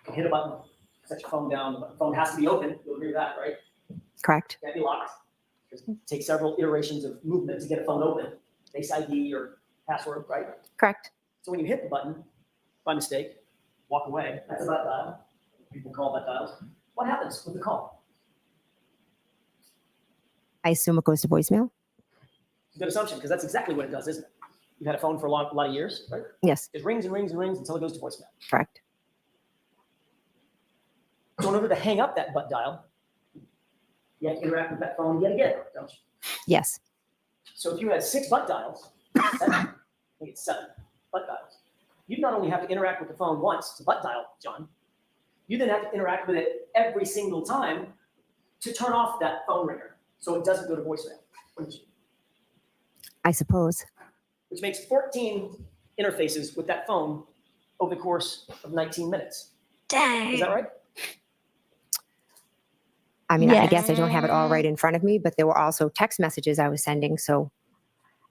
you hit a button, set your phone down, the phone has to be open. You'll agree with that, right?
Correct.
Can't be locked. It takes several iterations of movement to get a phone open. Face ID or password, right?
Correct.
So when you hit the button by mistake, walk away. That's a butt dial. People call butt dials. What happens with the call?
I assume it goes to voicemail.
It's a good assumption because that's exactly what it does, isn't it? You've had a phone for a lot of years, right?
Yes.
It rings and rings and rings until it goes to voicemail.
Correct.
So in order to hang up that butt dial, you have to interact with that phone yet again, don't you?
Yes.
So if you had 6 butt dials, 7, I think it's 7 butt dials, you'd not only have to interact with the phone once to butt dial, John, you then have to interact with it every single time to turn off that phone ringer so it doesn't go to voicemail, wouldn't you?
I suppose.
Which makes 14 interfaces with that phone over the course of 19 minutes.
Dang.
Is that right?
I mean, I guess I
Yes.
don't have it all right in front of me, but there were also text messages I was sending. So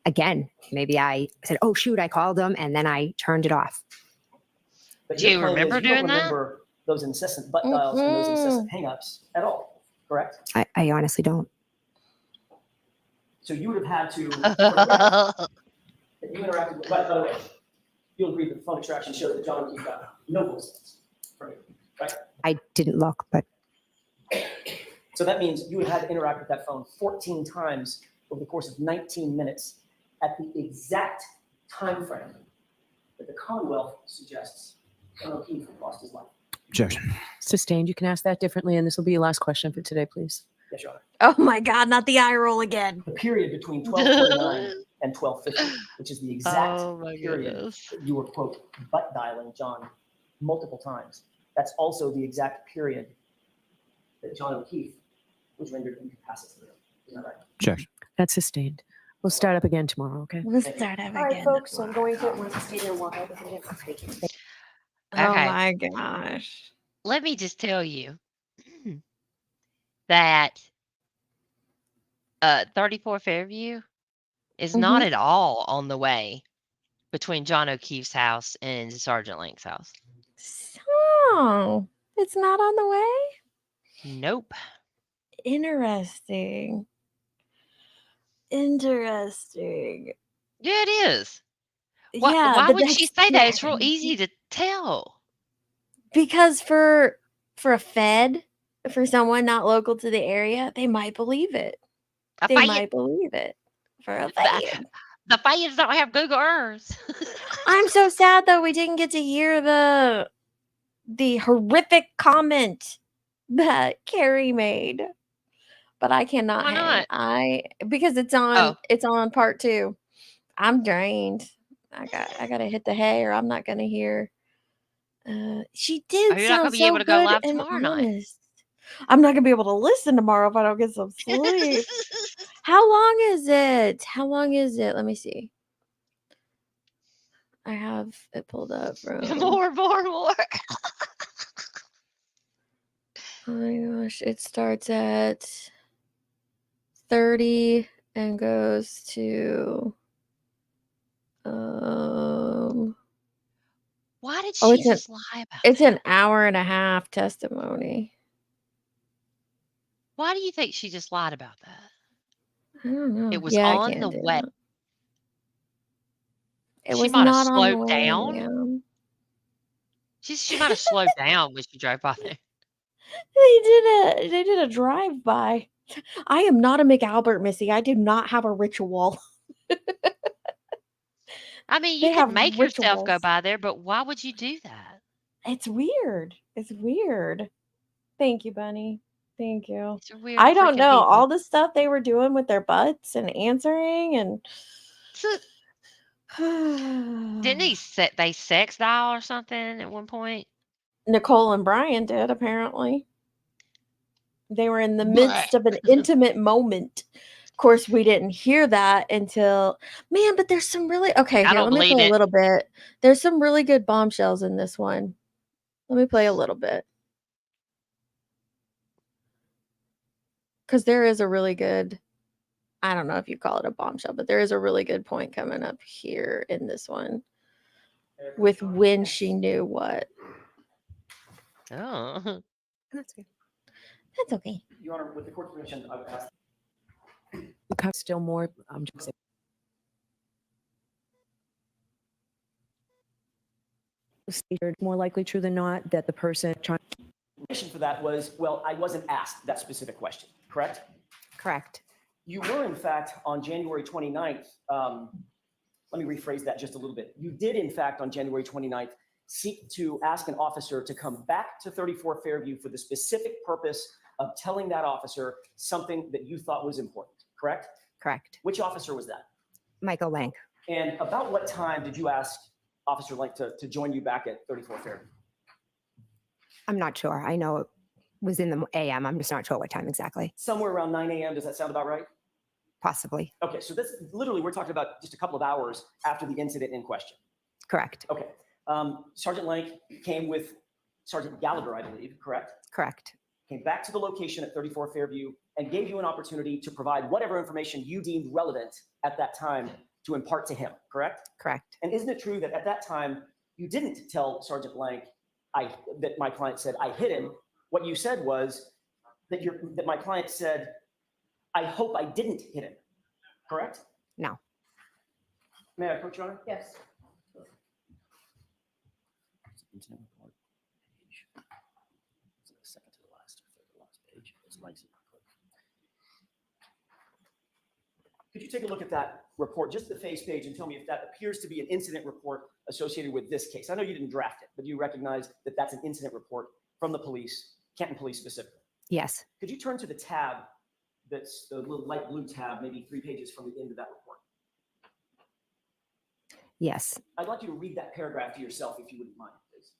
again, maybe I said, oh, shoot, I called them and then I turned it off.
But
Do you
your claim is
remember
you don't
doing that?
remember those incessant butt dials and those incessant hangups at all, correct?
I honestly don't.
So you would have had to, that you interacted with, by the way, you'll agree that the phone extraction showed that John O'Keefe got no voicemails from you, right?
I didn't look, but
So that means you would have had to interact with that phone 14 times over the course of 19 minutes at the exact time frame that the Commonwealth suggests John O'Keefe lost his life.
Objection.
Sustained. You can ask that differently, and this will be your last question for today, please.
Yes, Your Honor.
Oh my God, not the eye roll again.
The period between 12:29 and 12:50, which is the exact
Oh my
period
goodness.
that you were, quote, butt dialing John multiple times. That's also the exact period that John O'Keefe was rendered incapacitated. Isn't that right?
Objection.
That's sustained. We'll start up again tomorrow, okay?
We'll start up
all right,
again.
folks. I'm going to want to stay there a while. Thank you.
Oh
Okay.
my gosh.
Let me just tell you that 34 Fairview is not at all on the way between John O'Keefe's house and Sergeant Lank's house.
So it's not on the way?
Nope.
Interesting. Interesting.
Yeah, it is. Why,
Yeah,
why
but
would she
that's
say that? It's real easy to tell.
because for a Fed, for someone not local to the area, they might believe it.
A
They
Fed.
might believe it. For a
The,
Fed.
the Feds don't have Google Earth.
I'm so sad though we didn't get to hear the horrific comment that Carrie made. But I cannot
Why
hang.
not?
Because it's on part 2. I'm drained. I gotta hit the hay or I'm not gonna hear. She
Oh,
did
you're not gonna
sound
be
so
able to go
good
live
and
tomorrow night.
honest. I'm not gonna be able to listen tomorrow if I don't get some sleep. How long is it? How long is it? Let me see. I have it pulled up from.
More.
Oh my gosh, it starts at 30 and goes to
Why did
oh,
she just lie about
it's
that?
an hour and a half testimony.
Why do you think she just lied about that?
I don't know.
It was
Yeah, I
on the
can't do
way.
that. It
She
was
might have
not on the
slowed
way,
down.
ma'am.
She might have slowed down when she drove by there.
They did a drive-by. I am not a McAlbert, Missy. I do not have a ritual.
I mean,
They
you could
have
make yourself go
rituals.
by there, but why would you do that?
It's weird. It's weird. Thank you, Bunny. Thank you.
It's weird
I don't
freaking
know.
people.
All the stuff they were doing with their butts and answering and
Didn't they sex dial or something at one point?
Nicole and Brian did, apparently. They were in the midst of an intimate moment. Of course, we didn't hear that until man, but there's some really okay,
I
here,
don't
let me
believe
play a
it.
little bit. There's some really good bombshells in this one. Let me play a little bit. Because there is a really good, I don't know if you call it a bombshell, but there is a really good point coming up here in this one with when she knew what.
Oh.
That's good.
That's okay.
Your Honor, with the court's permission, I would ask.
Still more. More likely true than not that the person trying.
Permission for that was, well, I wasn't asked that specific question, correct?
Correct.
You were, in fact, on January 29th, let me rephrase that just a little bit. You did, in fact, on January 29th, seek to ask an officer to come back to 34 Fairview for the specific purpose of telling that officer something that you thought was important, correct?
Correct.
Which officer was that?
Michael Lank.
And about what time did you ask Officer Lank to join you back at 34 Fairview?
I'm not sure. I know it was in the AM. I'm just not sure what time exactly.
Somewhere around 9 a.m. Does that sound about right?
Possibly.
Okay, so this literally, we're talking about just a couple of hours after the incident in question.
Correct.
Okay. Sergeant Lank came with Sergeant Gallagher, I believe, correct?
Correct.
Came back to the location at 34 Fairview and gave you an opportunity to provide whatever information you deemed relevant at that time to impart to him, correct?
Correct.
And isn't it true that at that time, you didn't tell Sergeant Lank that my client said, I hit him? What you said was that my client said, I hope I didn't hit him. correct?
No.
May I approach, Your Honor?
Yes.
Incident report page. Is it the second to the last or third to the last page? It's lengthy.
Could you take a look at that report, just the face page, and tell me if that appears to be an incident report associated with this case? I know you didn't draft it, but you recognize that that's an incident report from the police, Canton Police specifically.
Yes.
Could you turn to the tab that's the little light blue tab, maybe 3 pages from the end of that report?
Yes.
I'd like you to read that paragraph to yourself if you wouldn't mind, please.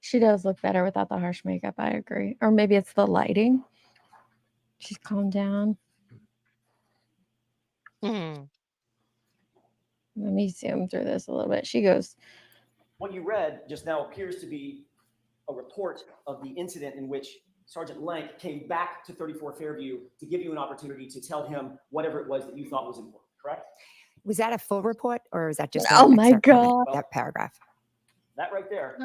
She does look better without the harsh makeup, I agree. Or maybe it's the lighting. She's calmed down.
Mm.
Let me zoom through this a little bit. She goes,
What you read just now appears to be a report of the incident in which Sergeant Lank came back to 34 Fairview to give you an opportunity to tell him whatever it was that you thought was important, correct?
Was that a full report or is that just
oh
an
my
excerpt from it,
God.
that paragraph?
That right there,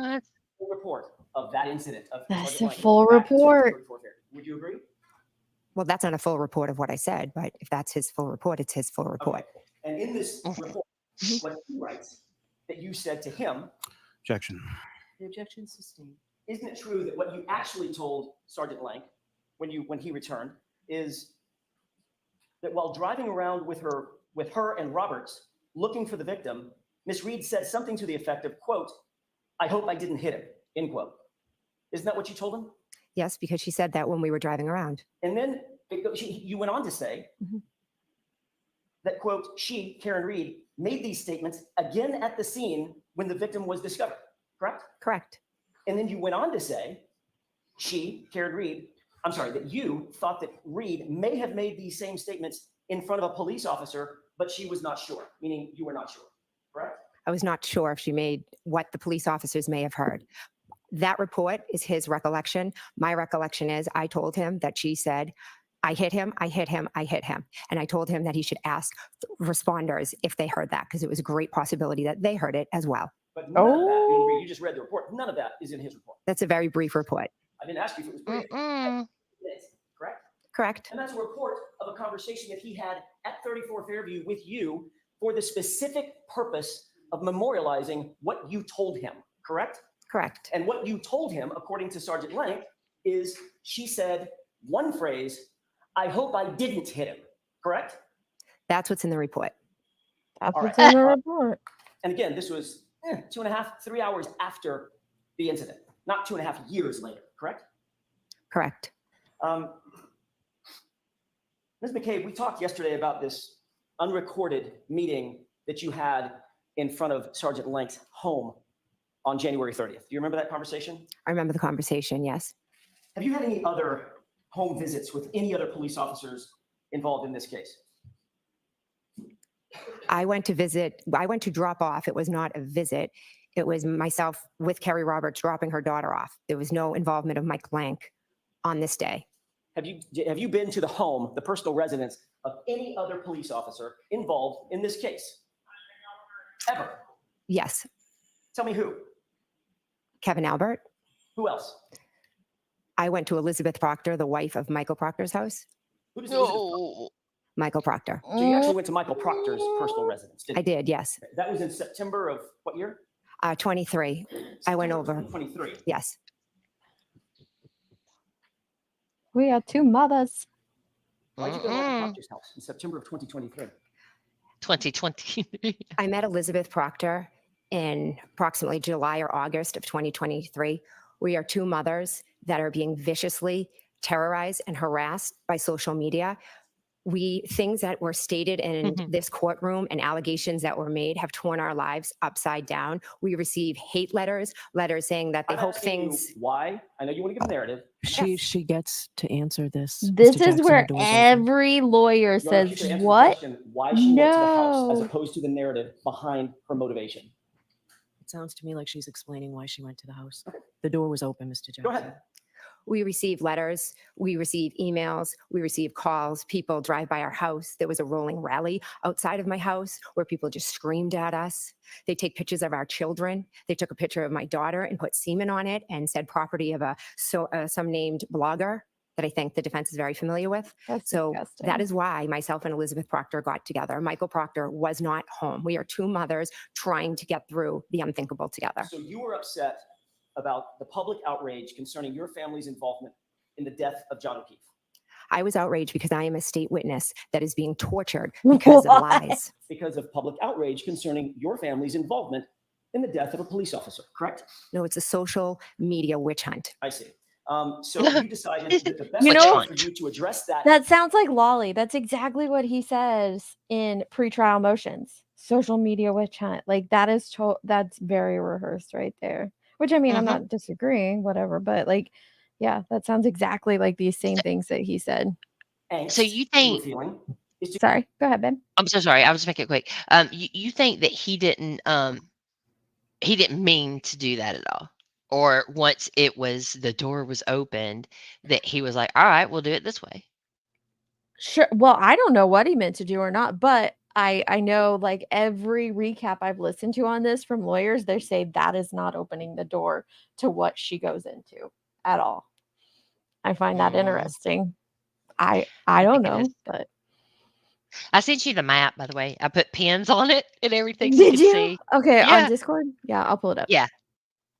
full report of that incident. Of
That's
Sergeant
a
Lank
full
coming back to
report.
34 Fairview. Would you agree?
Well, that's not a full report of what I said, but if that's his full report, it's his full report.
Okay. And in this report, what he writes that you said to him,
Objection.
The objection is sustained.
isn't it true that what you actually told Sergeant Lank when he returned is that while driving around with her and Roberts looking for the victim, Miss Reed said something to the effect of, quote, "I hope I didn't hit him," end quote. Isn't that what you told him?
Yes, because she said that when we were driving around.
And then you went on to say that, quote, she, Karen Reed, made these statements again at the scene when the victim was discovered, correct?
Correct.
And then you went on to say, that you thought that Reed may have made these same statements in front of a police officer, but she was not sure, meaning you were not sure, correct?
I was not sure if she made what the police officers may have heard. That report is his recollection. My recollection is I told him that she said, I hit him, I hit him, I hit him. And I told him that he should ask responders if they heard that, because it was a great possibility that they heard it as well.
But none of that, you just read the report, none of that is in his report.
That's a very brief report.
I didn't ask you if it was brief. Correct?
Correct.
And that's a report of a conversation that he had at 34 Fairview with you for the specific purpose of memorializing what you told him, correct?
Correct.
And what you told him, according to Sergeant Lank, is she said one phrase, "I hope I didn't hit him," correct?
That's what's in the report.
That's
All
what's
right.
in the report.
And again, this was 2.5, 3 hours after the incident, not 2.5 years later, correct?
Correct.
Ms. McCabe, we talked yesterday about this unrecorded meeting that you had in front of Sergeant Lank's home on January 30th. Do you remember that conversation?
I remember the conversation, yes.
Have you had any other home visits with any other police officers involved in this case?
I went to drop off. It was not a visit. It was myself with Carrie Roberts dropping her daughter off. There was no involvement of Mike Blank on this day.
Have you been to the home, the personal residence of any other police officer involved in this case? Ever?
Yes.
Tell me who.
Kevin Albert.
Who else?
I went to Elizabeth Proctor, the wife of Michael Proctor's house.
Who does Elizabeth
Michael Proctor.
So you actually went to Michael Proctor's personal residence, didn't
I
you?
did, yes.
That was in September of what year?
23. I went over.
23.
Yes.
We have two mothers.
Why'd you go to Michael Proctor's house in September of 2023?
2020.
I met Elizabeth Proctor in approximately July or August of 2023. We are two mothers that are being viciously terrorized and harassed by social media. Things that were stated in this courtroom and allegations that were made have torn our lives upside down. We receive hate letters saying that they hope things.
Why? I know you want to give a narrative.
She gets to answer this.
This
Mr.
is
Jackson,
where
the door's open.
every lawyer
Your Honor, if you
says,
could answer the
what?
question, why she went to the house as
No.
opposed to the narrative behind her motivation.
It sounds to me like she's explaining why she went to the house. The door was open, Mr. Jackson.
Go ahead.
We receive letters, we receive emails, we receive calls. People drive by our house. There was a rolling rally outside of my house where people just screamed at us. They take pictures of our children. They took a picture of my daughter and put semen on it and said property of some named blogger that I think the defense is very familiar with.
That's
so
disgusting.
that is why myself and Elizabeth Proctor got together. Michael Proctor was not home. We are two mothers trying to get through the unthinkable together.
So you were upset about the public outrage concerning your family's involvement in the death of John O'Keefe.
I was outraged because I am a state witness that is being tortured because of lies.
Because of public outrage concerning your family's involvement in the death of a police officer, correct?
No, it's a social media witch hunt.
I see. So you decided that the best
You
way
know,
for you to address that.
That sounds like Lolly. That's exactly what he says in pretrial motions. Social media witch hunt. Like that is that's very rehearsed right there. Which I mean, I'm not disagreeing, whatever, but like, yeah, that sounds exactly like these same things that he said.
So you think?
Sorry, go ahead, babe.
I'm so sorry. I'll just make it quick. You think that he didn't mean to do that at all, or once the door was opened, that he was like, all right, we'll do it this way.
Sure. Well, I don't know what he meant to do or not, but I know like every recap I've listened to on this from lawyers, they say that is not opening the door to what she goes into at all. I find that interesting. I don't know, but
I sent you the map, by the way. I put pins on it and everything.
Did
so
you?
See.
Okay,
Yeah.
on Discord? Yeah, I'll pull it up.
Yeah.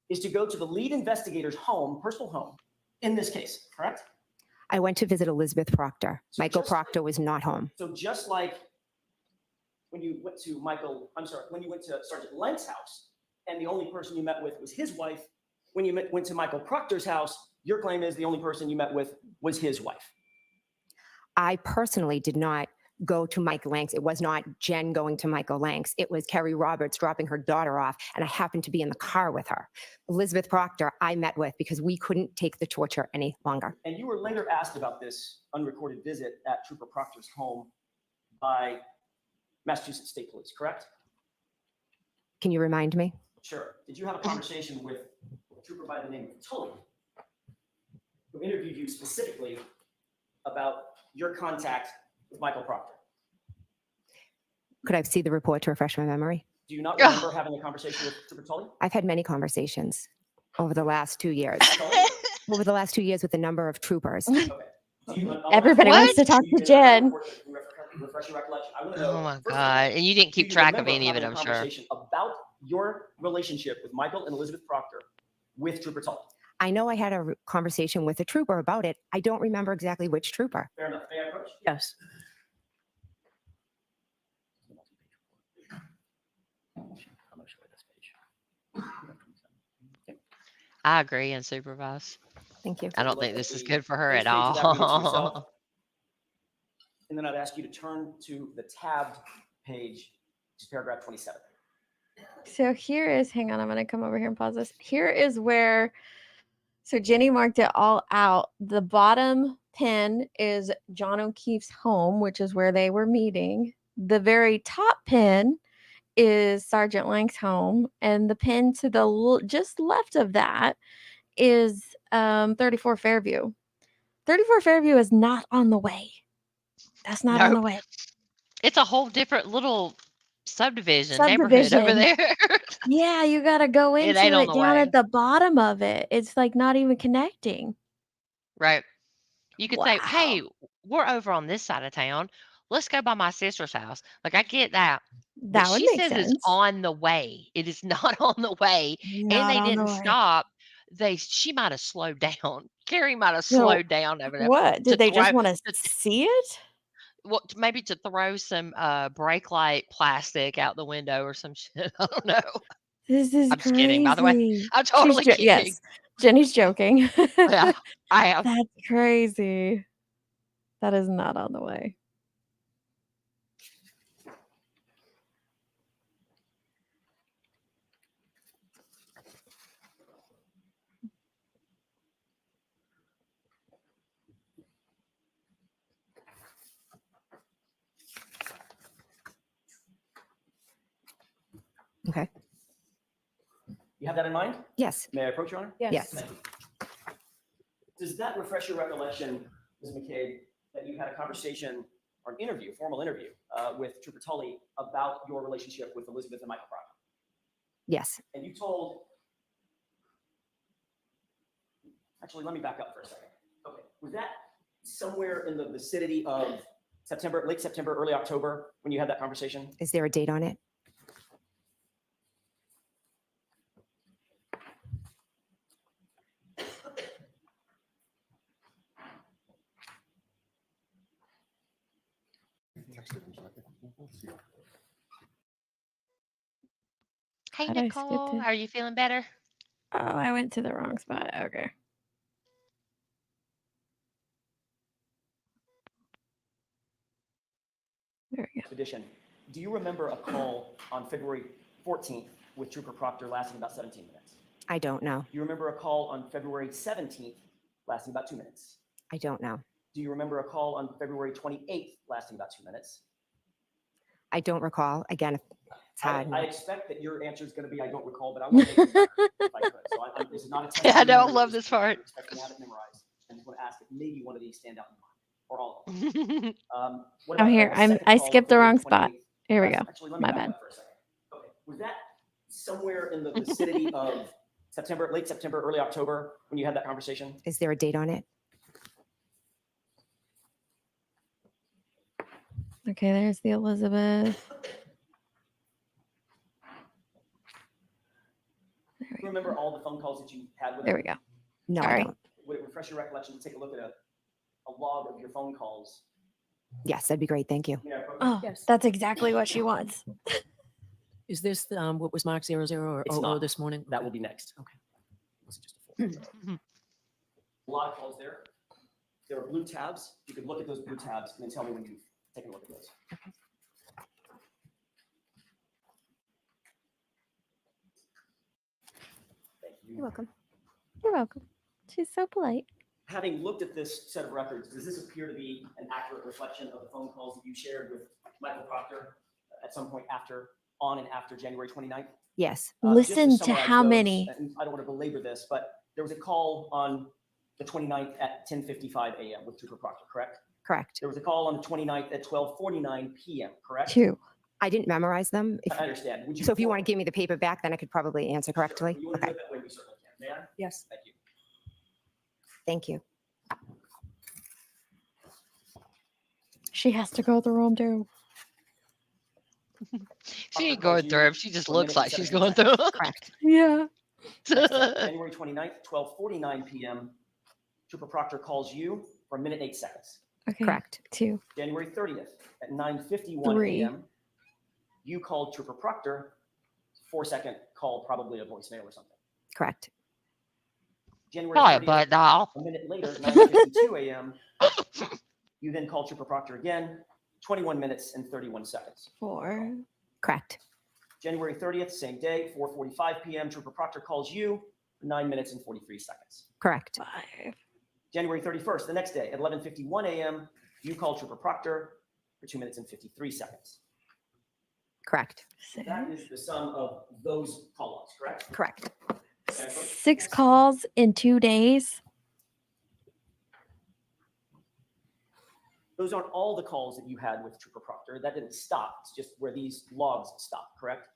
Is to go to the lead investigator's home, personal home, in this case, correct?
I went to visit Elizabeth Proctor. Michael Proctor was not home.
So just like when you went to when you went to Sergeant Lent's house, and the only person you met with was his wife, when you went to Michael Proctor's house, your claim is the only person you met with was his wife.
I personally did not go to Mike Lanks. It was not Jen going to Michael Lanks. It was Carrie Roberts dropping her daughter off, and I happened to be in the car with her. Elizabeth Proctor, I met with because we couldn't take the torture any longer.
And you were later asked about this unrecorded visit at Trooper Proctor's home by Massachusetts State Police, correct?
Can you remind me?
Sure. Did you have a conversation with a trooper by the name of Tully, who interviewed you specifically about your contact with Michael Proctor?
Could I see the report to refresh my memory?
Do you not remember having a conversation with Trooper Tully?
I've had many conversations over the last 2 years. Over the last 2 years with a number of troopers.
Everybody wants to talk to Jen.
Refresh your recollection. I want to know.
Oh my God. And you didn't keep track of any of it, I'm sure.
About your relationship with Michael and Elizabeth Proctor with Trooper Tully.
I know I had a conversation with a trooper about it. I don't remember exactly which trooper.
Fair enough. May I approach?
Yes.
I agree and supervise.
Thank you.
I don't think this is good for her
Please
at
take that read to
all.
yourself. And then I'd ask you to turn to the tabbed page, which is paragraph 27.
So here is, hang on, I'm going to come over here and pause this. Here is where, so Jenny marked it all out. The bottom pin is John O'Keefe's home, which is where they were meeting. The very top pin is Sergeant Lang's home. And the pin to the just left of that is 34 Fairview. 34 Fairview is not on the way. That's not on the way.
It's a whole different little subdivision neighborhood over there.
Yeah, you got to go
It
into
ain't on
it
the
down
way.
at the bottom of it. It's like not even connecting.
Right. You could say, hey, we're over on this side of town. Let's go by my sister's house. Like, I get that. But
That would
she
make
says
sense.
it's on the way. It is not on the way.
Not
And they
on the
didn't
way.
stop. She might have slowed down. Carrie might have
So,
slowed down over there.
what? Did they just want to see it?
Well, maybe to throw some brake light plastic out the window or some shit. I don't know.
This is
I'm just kidding, by the way.
crazy.
I'm totally kidding.
Yes, Jenny's joking.
Yeah, I am.
That's crazy. That is not on the way.
Okay.
You have that in mind?
Yes.
May I approach, Your Honor?
Yes.
Thank you. Does that refresh your recollection, Ms. McCabe, that you had a conversation or an interview, formal interview, with Trooper Tully about your relationship with Elizabeth and Michael Proctor?
Yes.
And you told, actually, let me back up for a second. Okay, was that somewhere in the vicinity of September, late September, early October, when you had that conversation?
Is there a date on it?
Hey,
How'd I skip
Nicole,
it?
are you feeling better?
Oh, I went to the wrong spot. Okay. There we go.
Expedition. Do you remember a call on February 14th with Trooper Proctor lasting about 17 minutes?
I don't know.
Do you remember a call on February 17th lasting about 2 minutes?
I don't know.
Do you remember a call on February 28th lasting about 2 minutes?
I don't recall. Again, it's hard.
I expect that your answer is going to be, I don't recall, but I want to make it better if I could. So this is not a test.
Yeah, I
of your
don't
memory
love
at
this
point.
part.
I'm expecting to have it memorized. I just want to ask if maybe one of these stand out in your mind, or all of them. What
Oh,
about
here.
a second
I
call on
skipped the
February
wrong spot.
28th?
Here we go.
Actually, let me
My
back
bad.
up for a second. Okay, was that somewhere in the vicinity of September, late September, early October, when you had that conversation?
Is there a date on it?
Okay, there's the Elizabeth.
Do you remember all the phone calls that you had with
There
her?
we go.
No,
Sorry.
I don't.
Would it refresh your recollection to take a look at a log of your phone calls?
Yes, that'd be great. Thank you.
Yeah,
Oh,
Yes.
that's exactly what she wants.
Is this what was marked 00 or
It's
00
not.
this morning?
That will be next.
Okay.
Was it just a full? A lot of calls there. There are blue tabs. You could look at those blue tabs and then tell me when you've taken a look at those. Thank you.
You're welcome.
You're welcome. She's so polite.
Having looked at this set of records, does this appear to be an accurate reflection of the phone calls that you shared with Michael Proctor at some point on and after January 29th?
Yes.
Listen
Just
to
summarize
how
those,
many.
and I don't want to belabor this, but there was a call on the 29th at 10:55 a.m. with Trooper Proctor, correct?
Correct.
There was a call on the 29th at 12:49 p.m., correct?
2.
I didn't memorize them.
I understand. Would you
So if you want to give me the paper back, then I could probably answer correctly.
You want to
Okay.
do it that way, we certainly can. May I?
Yes.
Thank you.
Thank you.
She has to go through them too.
She ain't going through them. She just looks like she's going through them.
Correct.
Yeah.
Next up, January 29th, 12:49 p.m. Trooper Proctor calls you for 1 minute 8 seconds.
Okay.
Correct.
2.
January 30th at 9:51
3.
a.m. You called Trooper Proctor. 4-second call, probably a voicemail or something.
Correct.
January
Hi,
30th,
butt doll.
a minute later, 9:52 a.m. You then called Trooper Proctor again. 21 minutes and 31 seconds.
4.
Correct.
January 30th, same day, 4:45 p.m. Trooper Proctor calls you for 9 minutes and 43 seconds.
Correct.
5.
January 31st, the next day, at 11:51 a.m., you call Trooper Proctor for 2 minutes and 53 seconds.
Correct.
That is the sum of those call logs, correct?
Correct.
6 calls in 2 days.
Those aren't all the calls that you had with Trooper Proctor. That didn't stop. It's just where these logs stop, correct?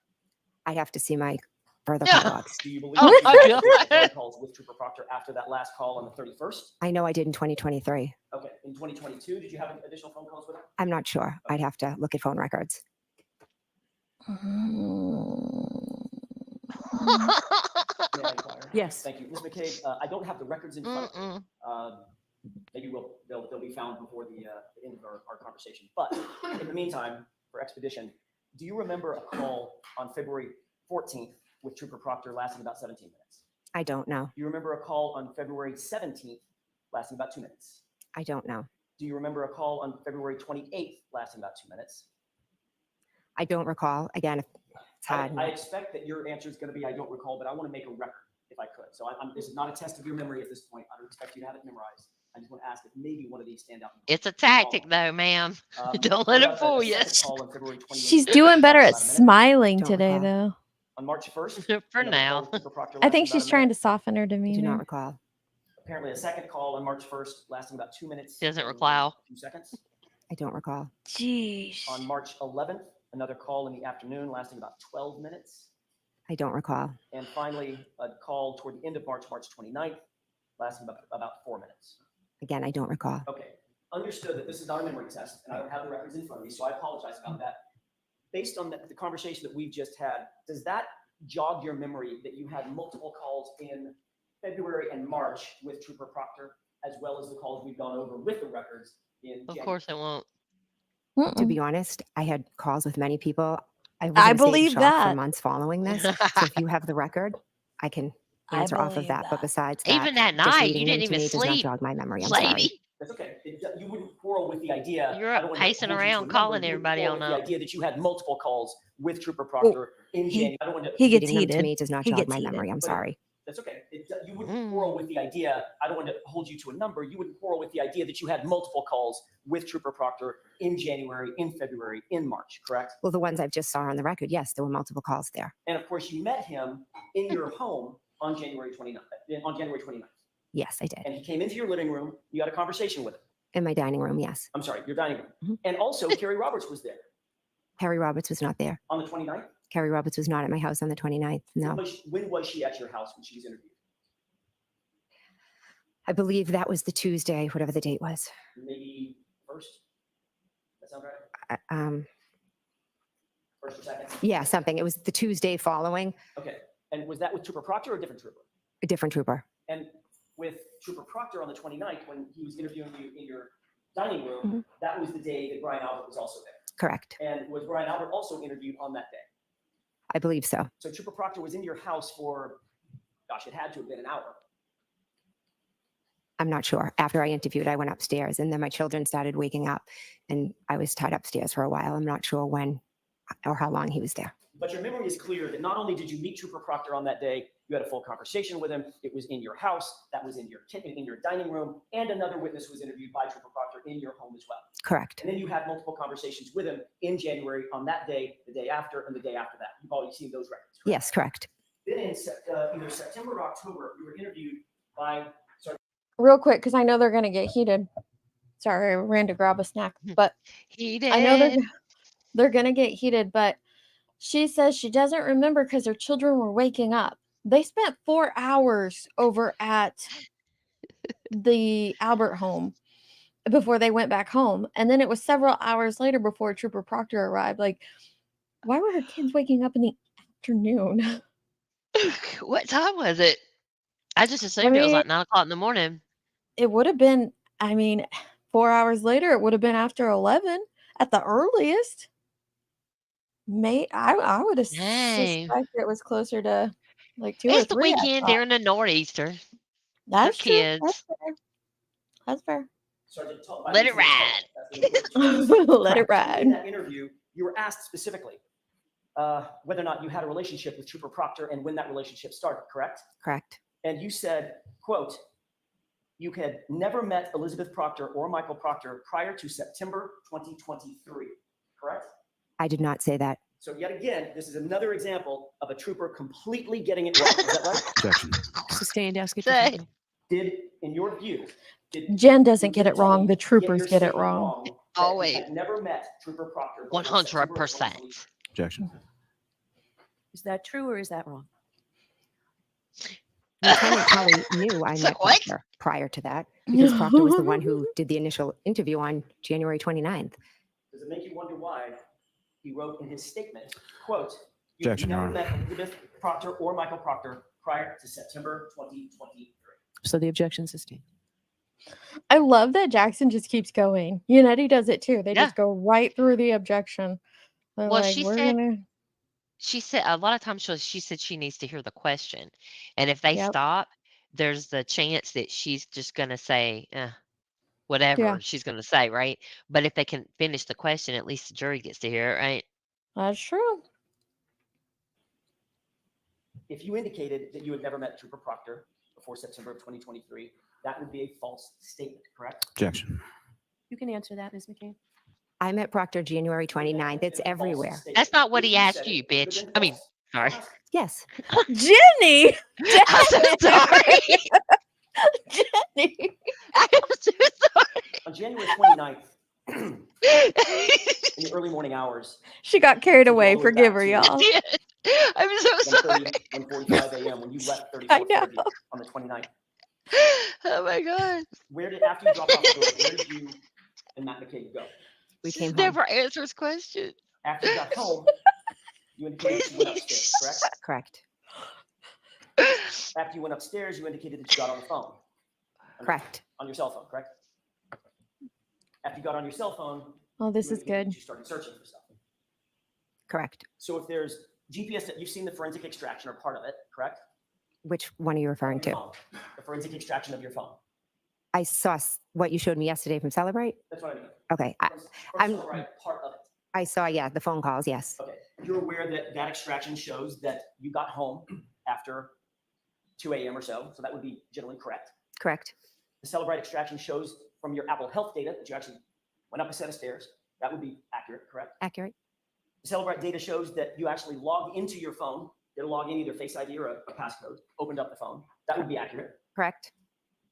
I have to see my further
Yeah.
logs.
Do you believe
Oh
that
my
you had
God.
phone calls with Trooper Proctor after that last call on the 31st?
I know I did in 2023.
Okay. In 2022, did you have additional phone calls with him?
I'm not sure. I'd have to look at phone records.
May I inquire?
Yes.
Thank you. Ms. McCabe, I don't have the records in front of me. Maybe they'll be found before the end of our conversation. But in the meantime, for expedition, do you remember a call on February 14th with Trooper Proctor lasting about 17 minutes?
I don't know.
Do you remember a call on February 17th lasting about 2 minutes?
I don't know.
Do you remember a call on February 28th lasting about 2 minutes?
I don't recall. Again, it's hard.
I expect that your answer is going to be, I don't recall, but I want to make a record if I could. So this is not a test of your memory at this point. I don't expect you to have it memorized. I just want to ask if maybe one of these stand out.
It's a tactic, though, ma'am. Don't let it fool you.
She's doing better at smiling
Don't
today,
recall.
though.
On March 1st?
For now.
I think she's trying to soften her
I do not
demeanor.
recall.
apparently a second call on March 1st, lasting about 2 minutes.
Doesn't
and
recall.
2 seconds.
I don't recall.
Jeez.
On March 11th, another call in the afternoon, lasting about 12 minutes.
I don't recall.
And finally, a call toward the end of March, March 29th, lasting about 4 minutes.
Again, I don't recall.
Okay, understood that this is not a memory test, and I don't have the records in front of me, so I apologize about that. Based on the conversation that we've just had, does that jog your memory that you had multiple calls in February and March with Trooper Proctor, as well as the calls we've gone over with the records in
Of
January?
course it won't.
To be honest, I had calls with many people. I was
I
in a state of
believe
shock
that.
for months following this. So if you have the record, I can answer off of
believe
that. But
that.
besides that,
Even that
just
night,
reading
you
them
didn't
to
even
me does not
sleep,
jog my memory. I'm sorry.
lady.
That's okay. You wouldn't quarrel with the idea.
You're
I
up
don't want to
pacing
hold you to a
around,
number.
calling
You wouldn't
everybody
quarrel
on
with the
up.
idea that you had multiple calls with Trooper Proctor in January. I don't want to.
He gets
Reading them to
heated.
me does not
He
jog
gets
my
heated.
memory. I'm
But
sorry.
That's okay. You wouldn't quarrel with the idea. I don't want to hold you to a number. You wouldn't quarrel with the idea that you had multiple calls with Trooper Proctor in January, in February, in March, correct?
Well, the ones I've just saw on the record, yes, there were multiple calls there.
And of course, you met him in your home on January 29th. On January 29th.
Yes, I did.
And he came into your living room. You had a conversation with him.
In my dining room, yes.
I'm sorry, your dining room.
Mhm.
And also, Carrie Roberts was there
Carrie Roberts was not there.
on the 29th.
Carrie Roberts was not at my house on the 29th. No.
When was she at your house when she was interviewed?
I believe that was the Tuesday, whatever the date was.
Maybe first? That sound right? First or second?
Yeah, something. It was the Tuesday following.
Okay. And was that with Trooper Proctor or a different trooper?
A different trooper.
And with Trooper Proctor on the 29th, when he was interviewing you in your dining room, that was the day that Brian Albert was also there.
Correct.
And was Brian Albert also interviewed on that day?
I believe so.
So Trooper Proctor was in your house for, gosh, it had to have been an hour.
I'm not sure. After I interviewed, I went upstairs and then my children started waking up and I was tied upstairs for a while. I'm not sure when or how long he was there.
But your memory is clear that not only did you meet Trooper Proctor on that day, you had a full conversation with him. It was in your house, that was in your kitchen, in your dining room, and another witness was interviewed by Trooper Proctor in your home as well.
Correct.
And then you had multiple conversations with him in January on that day, the day after, and the day after that. You've already seen those records. Correct?
Yes, correct.
Then in either September or October, you were interviewed by, sorry.
Real quick, because I know they're going to get heated. Sorry, I ran to grab a snack, but
Heated.
I know they're going to get heated, but she says she doesn't remember because her children were waking up. They spent 4 hours over at the Albert home before they went back home. And then it was several hours later before Trooper Proctor arrived. Like, why were her kids waking up in the afternoon?
What time was it? I just assumed it was like 9 o'clock in the morning.
It would have been, 4 hours later, it would have been after 11 at the earliest. I would have suspected it was closer to like 2 or 3.
It's the weekend. They're in the northeaster.
That's true.
Kids.
That's fair.
Let it ride.
Let it ride.
In that interview, you were asked specifically whether or not you had a relationship with Trooper Proctor and when that relationship started, correct?
Correct.
And you said, quote, you had never met Elizabeth Proctor or Michael Proctor prior to September 2023, correct?
I did not say that.
So yet again, this is another example of a trooper completely getting it wrong. Is that right?
Objection.
Sustained. Ask it differently.
Did, in your view,
Jen doesn't get it wrong. The troopers get it wrong.
Always.
Had never met Trooper Proctor.
100%.
Objection.
Is that true or is that wrong?
Lieutenant Kelly knew I met Proctor prior to that because Proctor was the one who did the initial interview on January 29th.
Does it make you wonder why he wrote in his statement, quote, you
Objection, Your
never
Honor.
met Elizabeth Proctor or Michael Proctor prior to September 2023?
So the objection sustained.
I love that Jackson just keeps going. He does it too. They just go right through the objection. They're
Well,
like,
she said a lot of times she said she needs to hear the question. And if they stop, there's the chance that she's just going to say, whatever she's going to say, right? But if they can finish the question, at least the jury gets to hear it, right?
That's true.
If you indicated that you had never met Trooper Proctor before September of 2023, that would be a false statement, correct?
Objection.
You can answer that, Ms. McCain.
I met Proctor January 29th. It's everywhere.
That's not what he asked you, bitch. I mean, sorry.
Yes.
Jenny!
I'm so sorry.
Jenny.
I'm so sorry.
On January 29th, in the early morning hours,
She got carried
take you all
away.
the way
Forgive
back
her,
to
y'all.
I'm so sorry.
1:45 a.m. when you left
I know.
3430 on the 29th.
Oh my God.
After you dropped off the girl, where did you and Matt McCabe go?
We
She
came home.
never answers questions.
After you got home, you indicated that you went upstairs, correct?
Correct.
After you went upstairs, you indicated that you got on the phone.
Correct.
On your cell phone, correct? After you got on your cell phone,
Oh, this
you
is
indicated
good.
that you started searching for something.
Correct.
So if there's GPS, you've seen the forensic extraction or part of it, correct?
Which one are you referring
Of your
to?
phone. The forensic extraction of your phone.
I saw what you showed me yesterday from Celebrate.
That's what I mean.
Okay.
From Celebrate, part of it.
I saw, yeah, the phone calls. Yes.
Okay. You're aware that that extraction shows that you got home after 2 a.m. or so. So that would be generally correct.
Correct.
The Celebrate extraction shows from your Apple Health data that you actually went up a set of stairs. That would be accurate, correct?
Accurate.
The Celebrate data shows that you actually logged into your phone, did a login, either Face ID or a passcode, opened up the phone. That would be accurate.
Correct.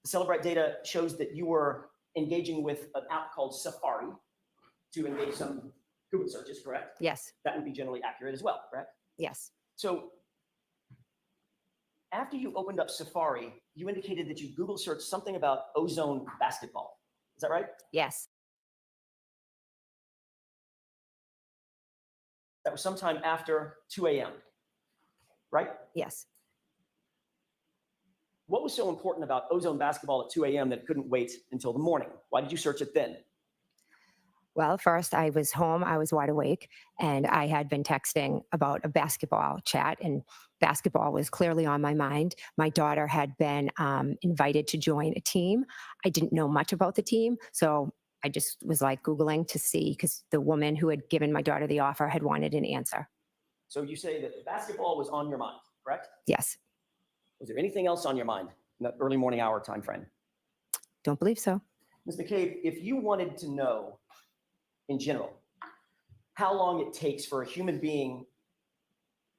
The Celebrate data shows that you were engaging with an app called Safari to engage some Google searches, correct?
Yes.
That would be generally accurate as well, correct?
Yes.
So after you opened up Safari, you indicated that you Google searched something about ozone basketball. Is that right?
Yes.
That was sometime after 2 a.m., right?
Yes.
What was so important about ozone basketball at 2 a.m. that it couldn't wait until the morning? Why did you search it then?
Well, first I was home, I was wide awake, and I had been texting about a basketball chat, and basketball was clearly on my mind. My daughter had been invited to join a team. I didn't know much about the team, so I just was like Googling to see, because the woman who had given my daughter the offer had wanted an answer.
So you say that basketball was on your mind, correct?
Yes.
Was there anything else on your mind in that early morning hour time frame?
Don't believe so.
Ms. McCabe, if you wanted to know in general how long it takes for a human being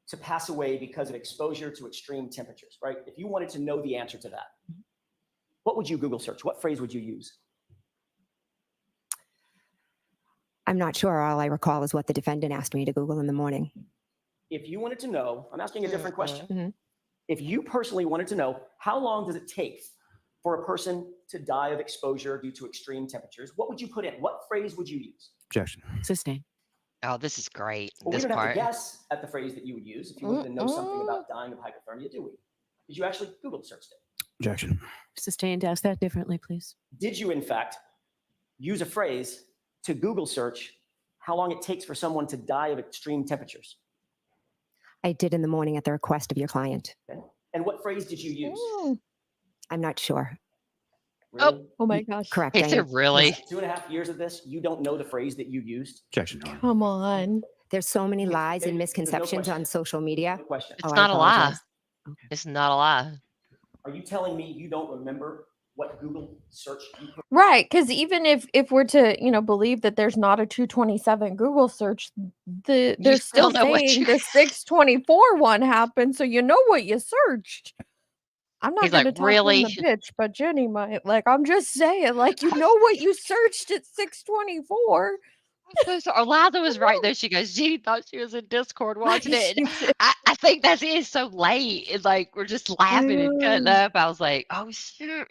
to pass away because of exposure to extreme temperatures, right? If you wanted to know the answer to that, what would you Google search? What phrase would you use?
I'm not sure. All I recall is what the defendant asked me to Google in the morning.
If you wanted to know, I'm asking a different question.
Mm-hmm.
If you personally wanted to know how long does it take for a person to die of exposure due to extreme temperatures, what would you put in? What phrase would you use?
Objection.
Sustain.
Oh, this is great.
Well,
This
we don't have
part.
to guess at the phrase that you would use if you wanted to know something about dying of hypothermia, do we? Did you actually Google searched it?
Objection.
Sustained. Ask that differently, please.
Did you, in fact, use a phrase to Google search how long it takes for someone to die of extreme temperatures?
I did in the morning at the request of your client.
Okay. And what phrase did you use?
I'm not sure.
Really?
Oh my gosh.
Correct.
Is it really?
2.5 years of this, you don't know the phrase that you used?
Objection.
Come on.
There's so many lies and
There's no
misconceptions
question.
on social media.
No question.
It's
I
not a lie.
apologize.
It's not a lie.
Are you telling me you don't remember what Google search you put?
Right, because even if we're to believe that there's not a 227 Google search, they're
You
still
still know what
saying
you.
the 624 one happened, so you know what you searched. I'm not
He's
going
like,
to talk in
really?
the bitch, but Jenny might. Like, I'm just saying, like, you know what you searched at 624.
So sorry. Liza was right though. She goes, Jeannie thought she was in Discord watching it.
She
And
did.
I think that's it. It's so late. It's like we're just laughing and cutting up. I was like, oh shit.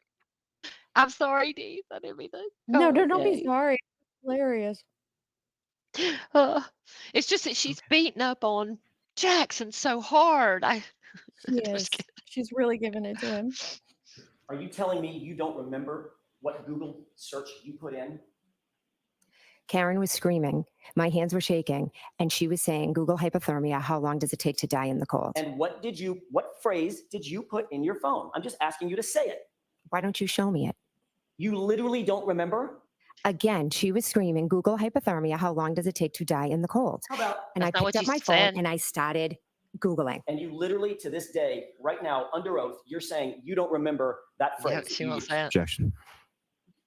I'm sorry, Dee. I didn't mean to.
No,
Oh,
don't be
okay.
sorry. It's hilarious.
It's just that she's beating up on Jackson so hard.
She is. She's really giving it to him.
Are you telling me you don't remember what Google search you put in?
Karen was screaming. My hands were shaking, and she was saying, Google hypothermia. How long does it take to die in the cold?
And what phrase did you put in your phone? I'm just asking you to say it.
Why don't you show me it?
You literally don't remember?
Again, she was screaming, Google hypothermia. How long does it take to die in the cold?
How about?
And I
That's not
picked
what
up
you
my phone
said.
and I started Googling.
And you literally, to this day, right now, under oath, you're saying you don't remember that phrase.
Yeah,
that
she
you
won't
used.
say it.
Objection.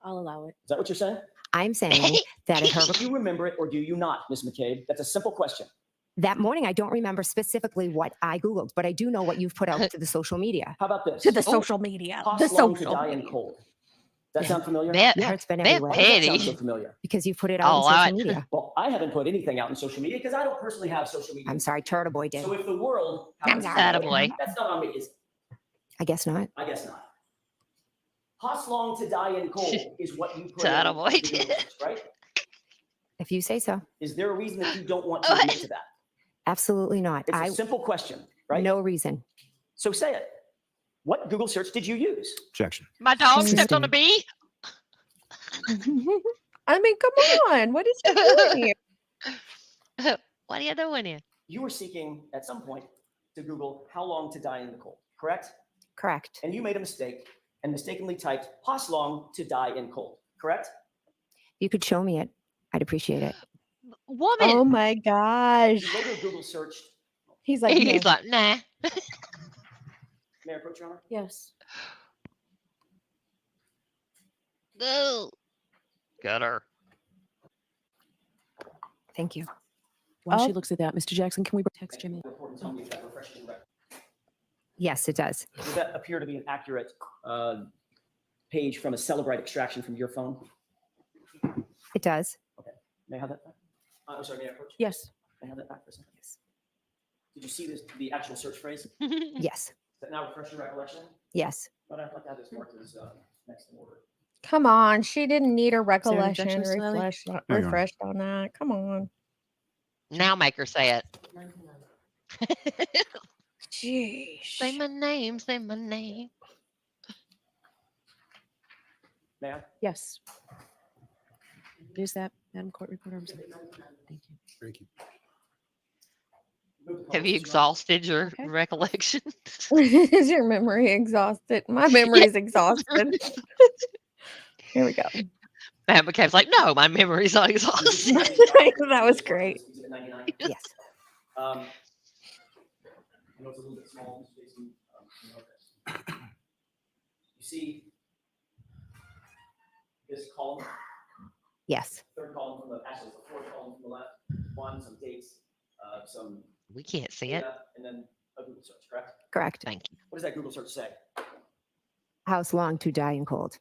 I'll allow it.
Is that what you're saying?
I'm saying that at her
Do you remember it or do you not, Ms. McCabe? That's a simple question.
That morning, I don't remember specifically what I Googled, but I do know what you've put out to the social media.
How about this?
To the social media. The
Costs long to
social
die in
media.
cold. Does that sound familiar?
Yeah, it's been everywhere.
Why does that sound so familiar?
Because you put it out on social media.
Well, I haven't put anything out on social media because I don't personally have social media.
I'm sorry, Turtle Boy did.
So if the world
I'm
happens to
sorry.
know it,
Attaboy.
that's not on me, is it?
I guess not.
I guess not. Costs long to die in cold is what you put in
Attaboy.
the Google search, right?
If you say so.
Is there a reason that you don't want to admit to that?
Absolutely not.
It's a simple question, right?
No reason.
So say it. What Google search did you use?
Objection.
My dog stepped on a bee.
I mean, come on. What is he doing here?
What are you doing here?
You were seeking at some point to Google how long to die in the cold, correct?
Correct.
And you made a mistake and mistakenly typed how long to die in cold, correct?
You could show me it. I'd appreciate it.
Woman.
Oh my gosh.
You later Google searched.
He's like,
He's
no.
like, nah.
Mayor Pro Tem?
Yes.
No. Got her.
Thank you.
While
Oh.
she looks at that, Mr. Jackson, can we text Jimmy?
Report and tell me if that refreshes your record.
Yes, it does.
Does that appear to be an accurate page from a Celebrite extraction from your phone?
It does.
Okay. May I have that back? I'm sorry, may I approach?
Yes.
May I have that back for a second? Yes. Did you see this, the actual search phrase?
Yes.
Does that now refresh your recollection?
Yes.
But I'd like to have this marked as next in order.
Come on. She didn't need her
there an
recollection
objection, Sally?
refreshed,
No, Your Honor.
refreshed on that. Come on.
Now make her say it.
Jeez.
Say my name. Say my name.
May I?
Yes. Is that Madam Court Reporter? I'm sorry. Thank you.
Thank you.
Have you exhausted your recollection?
Is your memory exhausted? My memory's exhausted. Here we go.
Matt McCabe's like, no, my memory's not exhausted.
That was great.
Yes.
I know it's a little bit small. Jason, you know this. You see this column?
Yes.
Third column from the, actually, it's the fourth column from the left. One, some dates, some
We can't see it.
data, and then a Google search, correct?
Correct.
Thank you.
What does that Google search say?
How's long to die in cold?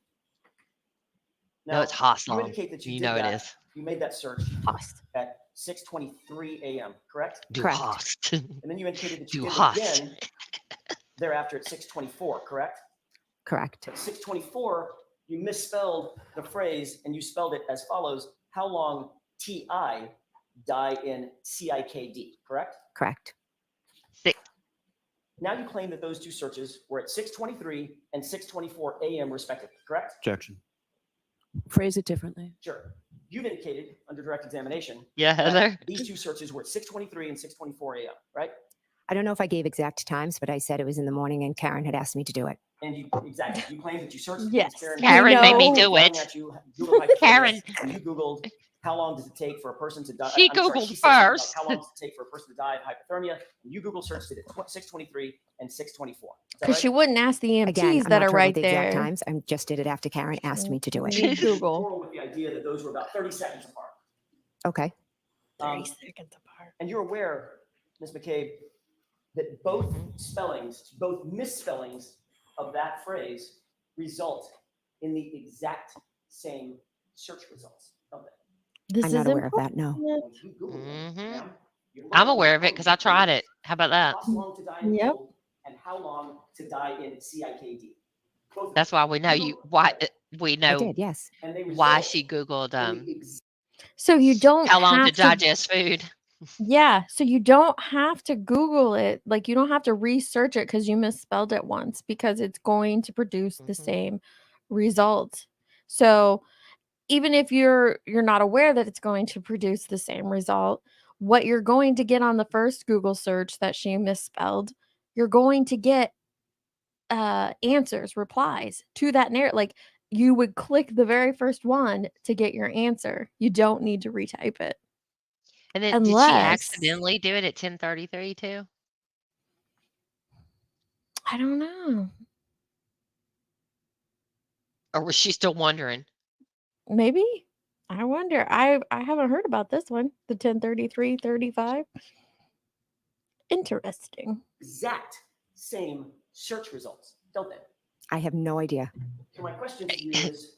No, it's Haas
You
long.
indicate that you
You
did
know it
that.
is.
You made that search
Host.
at 6:23 a.m., correct?
Du
Correct.
hast.
And then you indicated that you
Du
did
hast.
it again thereafter at 6:24, correct?
Correct.
At 6:24, you misspelled the phrase and you spelled it as follows: how long TI die in CIKD, correct?
Correct.
Six.
Now you claim that those two searches were at 6:23 and 6:24 a.m. respectively, correct?
Objection.
Phrase it differently.
Sure. You've indicated under direct examination
Yeah,
that
Heather.
these two searches were at 6:23 and 6:24 a.m., right?
I don't know if I gave exact times, but I said it was in the morning and Karen had asked me to do it.
And you exactly, you claimed that you searched
Yes.
Karen made me do
yelling
it.
at you, Google
Karen.
and you Googled how long does it take for a person to die?
She
I'm sorry,
Googled
she said something about
first.
how long does it take for a person to die of hypothermia? And you Google searched it at 6:23 and 6:24. Is that
Because
right?
she wouldn't ask the EMTs
Again, I'm
that
not
are
sure
right
about the exact
there.
times. I just did it after Karen asked me to do it.
Need Google.
Oral with the idea that those were about 30 seconds apart.
Okay.
30 seconds apart.
And you're aware, Ms. McCabe, that both spellings, both misspellings of that phrase result in the exact same search results, don't they?
This
I'm
is
not aware of that. No.
important.
When you Google them, ma'am, you're
I'm aware of it because I tried it. How about that?
How long to die in
Yep.
cold and how long to die in CIKD. Both of
That's
them.
why we know you. Why we
I
know
did. Yes.
And they
why
result
she googled
in the
So you don't
how long
have
to digest food.
Yeah, so you don't have to Google it. Like you don't have to research it because you misspelled it once because it's going to produce the same result. So even if you're not aware that it's going to produce the same result, what you're going to get on the first Google search that she misspelled, you're going to get answers, replies to that narrative. Like you would click the very first one to get your answer. You don't need to retype it.
And then did she
Unless
accidentally do it at 10:33 too?
I don't know.
Or was she still wondering?
Maybe. I wonder. I haven't heard about this one. The 10:33:35. Interesting.
Exact same search results, don't they?
I have no idea.
So my question to you is,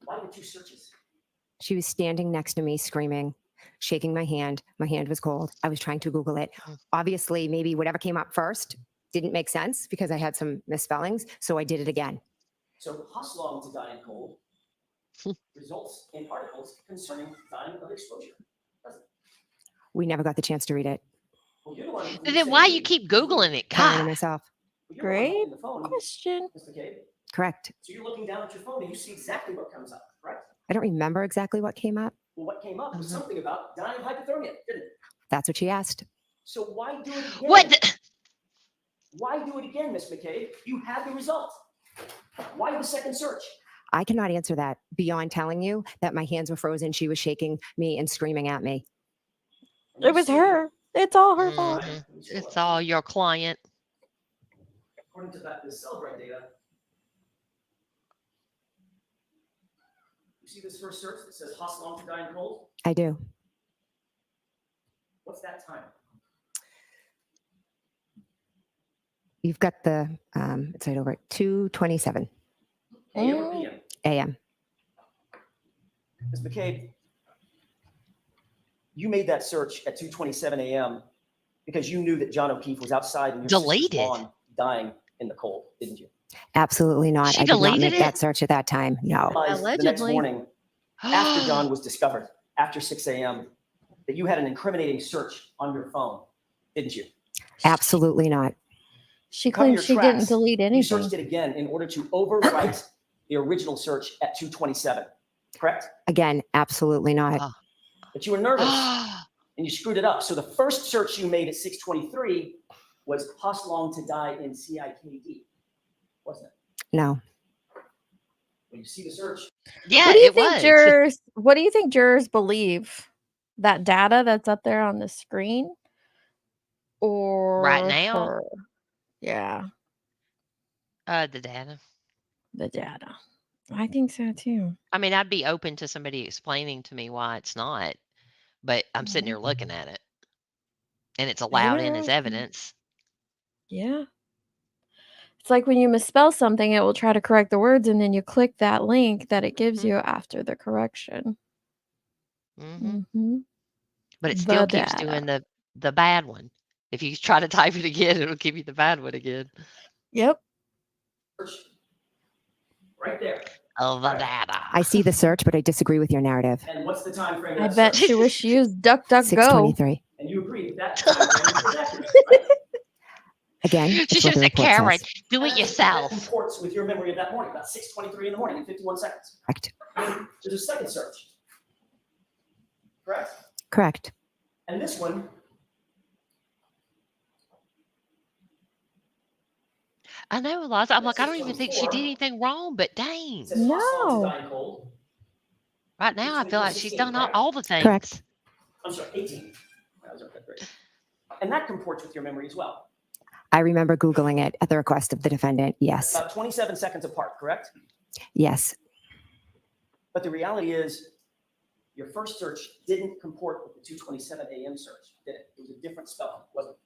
why the two searches?
She was standing next to me screaming, shaking my hand. My hand was cold. I was trying to Google it. Obviously, maybe whatever came up first didn't make sense because I had some misspellings. So I did it again.
So Housewives to dying cold results in articles concerning dying of exposure. Doesn't it?
We never got the chance to read it.
Well, you're the one who
Then why you keep Googling it?
Lying to
God.
myself.
Great
the phone,
question.
Ms. McCabe.
Correct.
So you're looking down at your phone and you see exactly what comes up, correct?
I don't remember exactly what came up.
Well, what came up was something about dying of hypothermia, didn't it?
That's what she asked.
So why do it again?
What?
Why do it again, Miss McCabe? You had the result. Why the second search?
I cannot answer that beyond telling you that my hands were frozen. She was shaking me and screaming at me.
It was her. It's all her fault.
It's all your client.
According to the Celebrate data, you see this first search that says Housewives to dying cold?
I do.
What's that time?
You've got the, it's right over at 2:27
AM or PM?
a.m.
Ms. McCabe, you made that search at 2:27 a.m. because you knew that John O'Keefe was outside in your sister's lawn dying in the cold, didn't you?
Absolutely not.
She
I did not
deleted
make that search at that time. No.
Realized the next morning, after John was discovered, after 6 a.m., that you had an incriminating search on your phone, didn't you?
Absolutely not.
She
Cover
claims
your
she
tracks.
didn't delete
You
anything.
searched it again in order to overwrite the original search at 2:27, correct?
Again, absolutely not.
But you were nervous and you screwed it up. So the first search you made at 6:23 was Housewives to die in CIKD, wasn't it?
No.
When you see the search,
Yeah,
What do you
it
think
was.
jurors? What do you think jurors believe? That data that's up there on the screen, or
Right now?
her? Yeah,
The data.
the data. I think so too.
I mean, I'd be open to somebody explaining to me why it's not, but I'm sitting here looking at it, and it's allowed in as evidence.
Yeah. It's like when you misspell something, it will try to correct the words, and then you click that link that it gives you after the correction. Mm-hmm.
But it
The
still keeps
data.
doing the bad one. If you try to type it again, it'll give you the bad one again.
Yep.
right there.
Of the data.
I see the search, but I disagree with your narrative.
And what's the time frame?
I
of that
bet
search?
she wish she used DuckDuckGo.
6:23.
And you agree that time frame is accurate, right?
Again,
She
it's what
just
the
said,
report
Karen,
says.
do it
That
yourself.
comports with your memory of that morning, about 6:23 in the morning in 51 seconds.
Correct.
There's a second search, correct?
Correct.
And this one,
I know, Eliza. I'm like, I don't even think she did anything wrong, but dang.
says Housewives to
No.
dying cold.
Right now, I feel like she's done all the things.
Correct.
I'm sorry, 18. I was up that grade. And that comports with your memory as well.
I remember Googling it at the request of the defendant. Yes.
About 27 seconds apart, correct?
Yes.
But the reality is, your first search didn't comport with the 2:27 a.m. search, did it? It was a different spelling, wasn't it?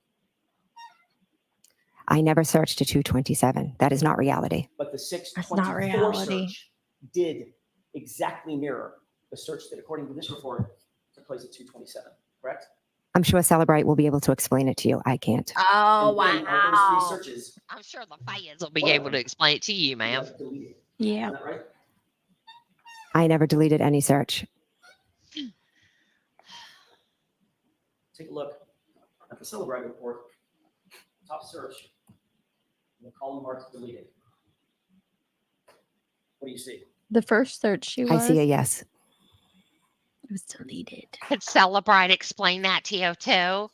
I never searched to 2:27. That is not reality.
But the
That's not
6:24
reality.
search did exactly mirror the search that, according to this report, took place at 2:27, correct?
I'm sure Celebrate will be able to explain it to you. I can't.
Oh,
And then of those three searches,
I'm sure the fans will be able to explain it to you, ma'am.
deleted.
Yeah.
Isn't that right?
I never deleted any search.
Take a look at the Celebrate report. Top search. And the column marked deleted. What do you see?
The first search she was.
I see a yes.
It was deleted.
Could Celebrate explain that to you, too?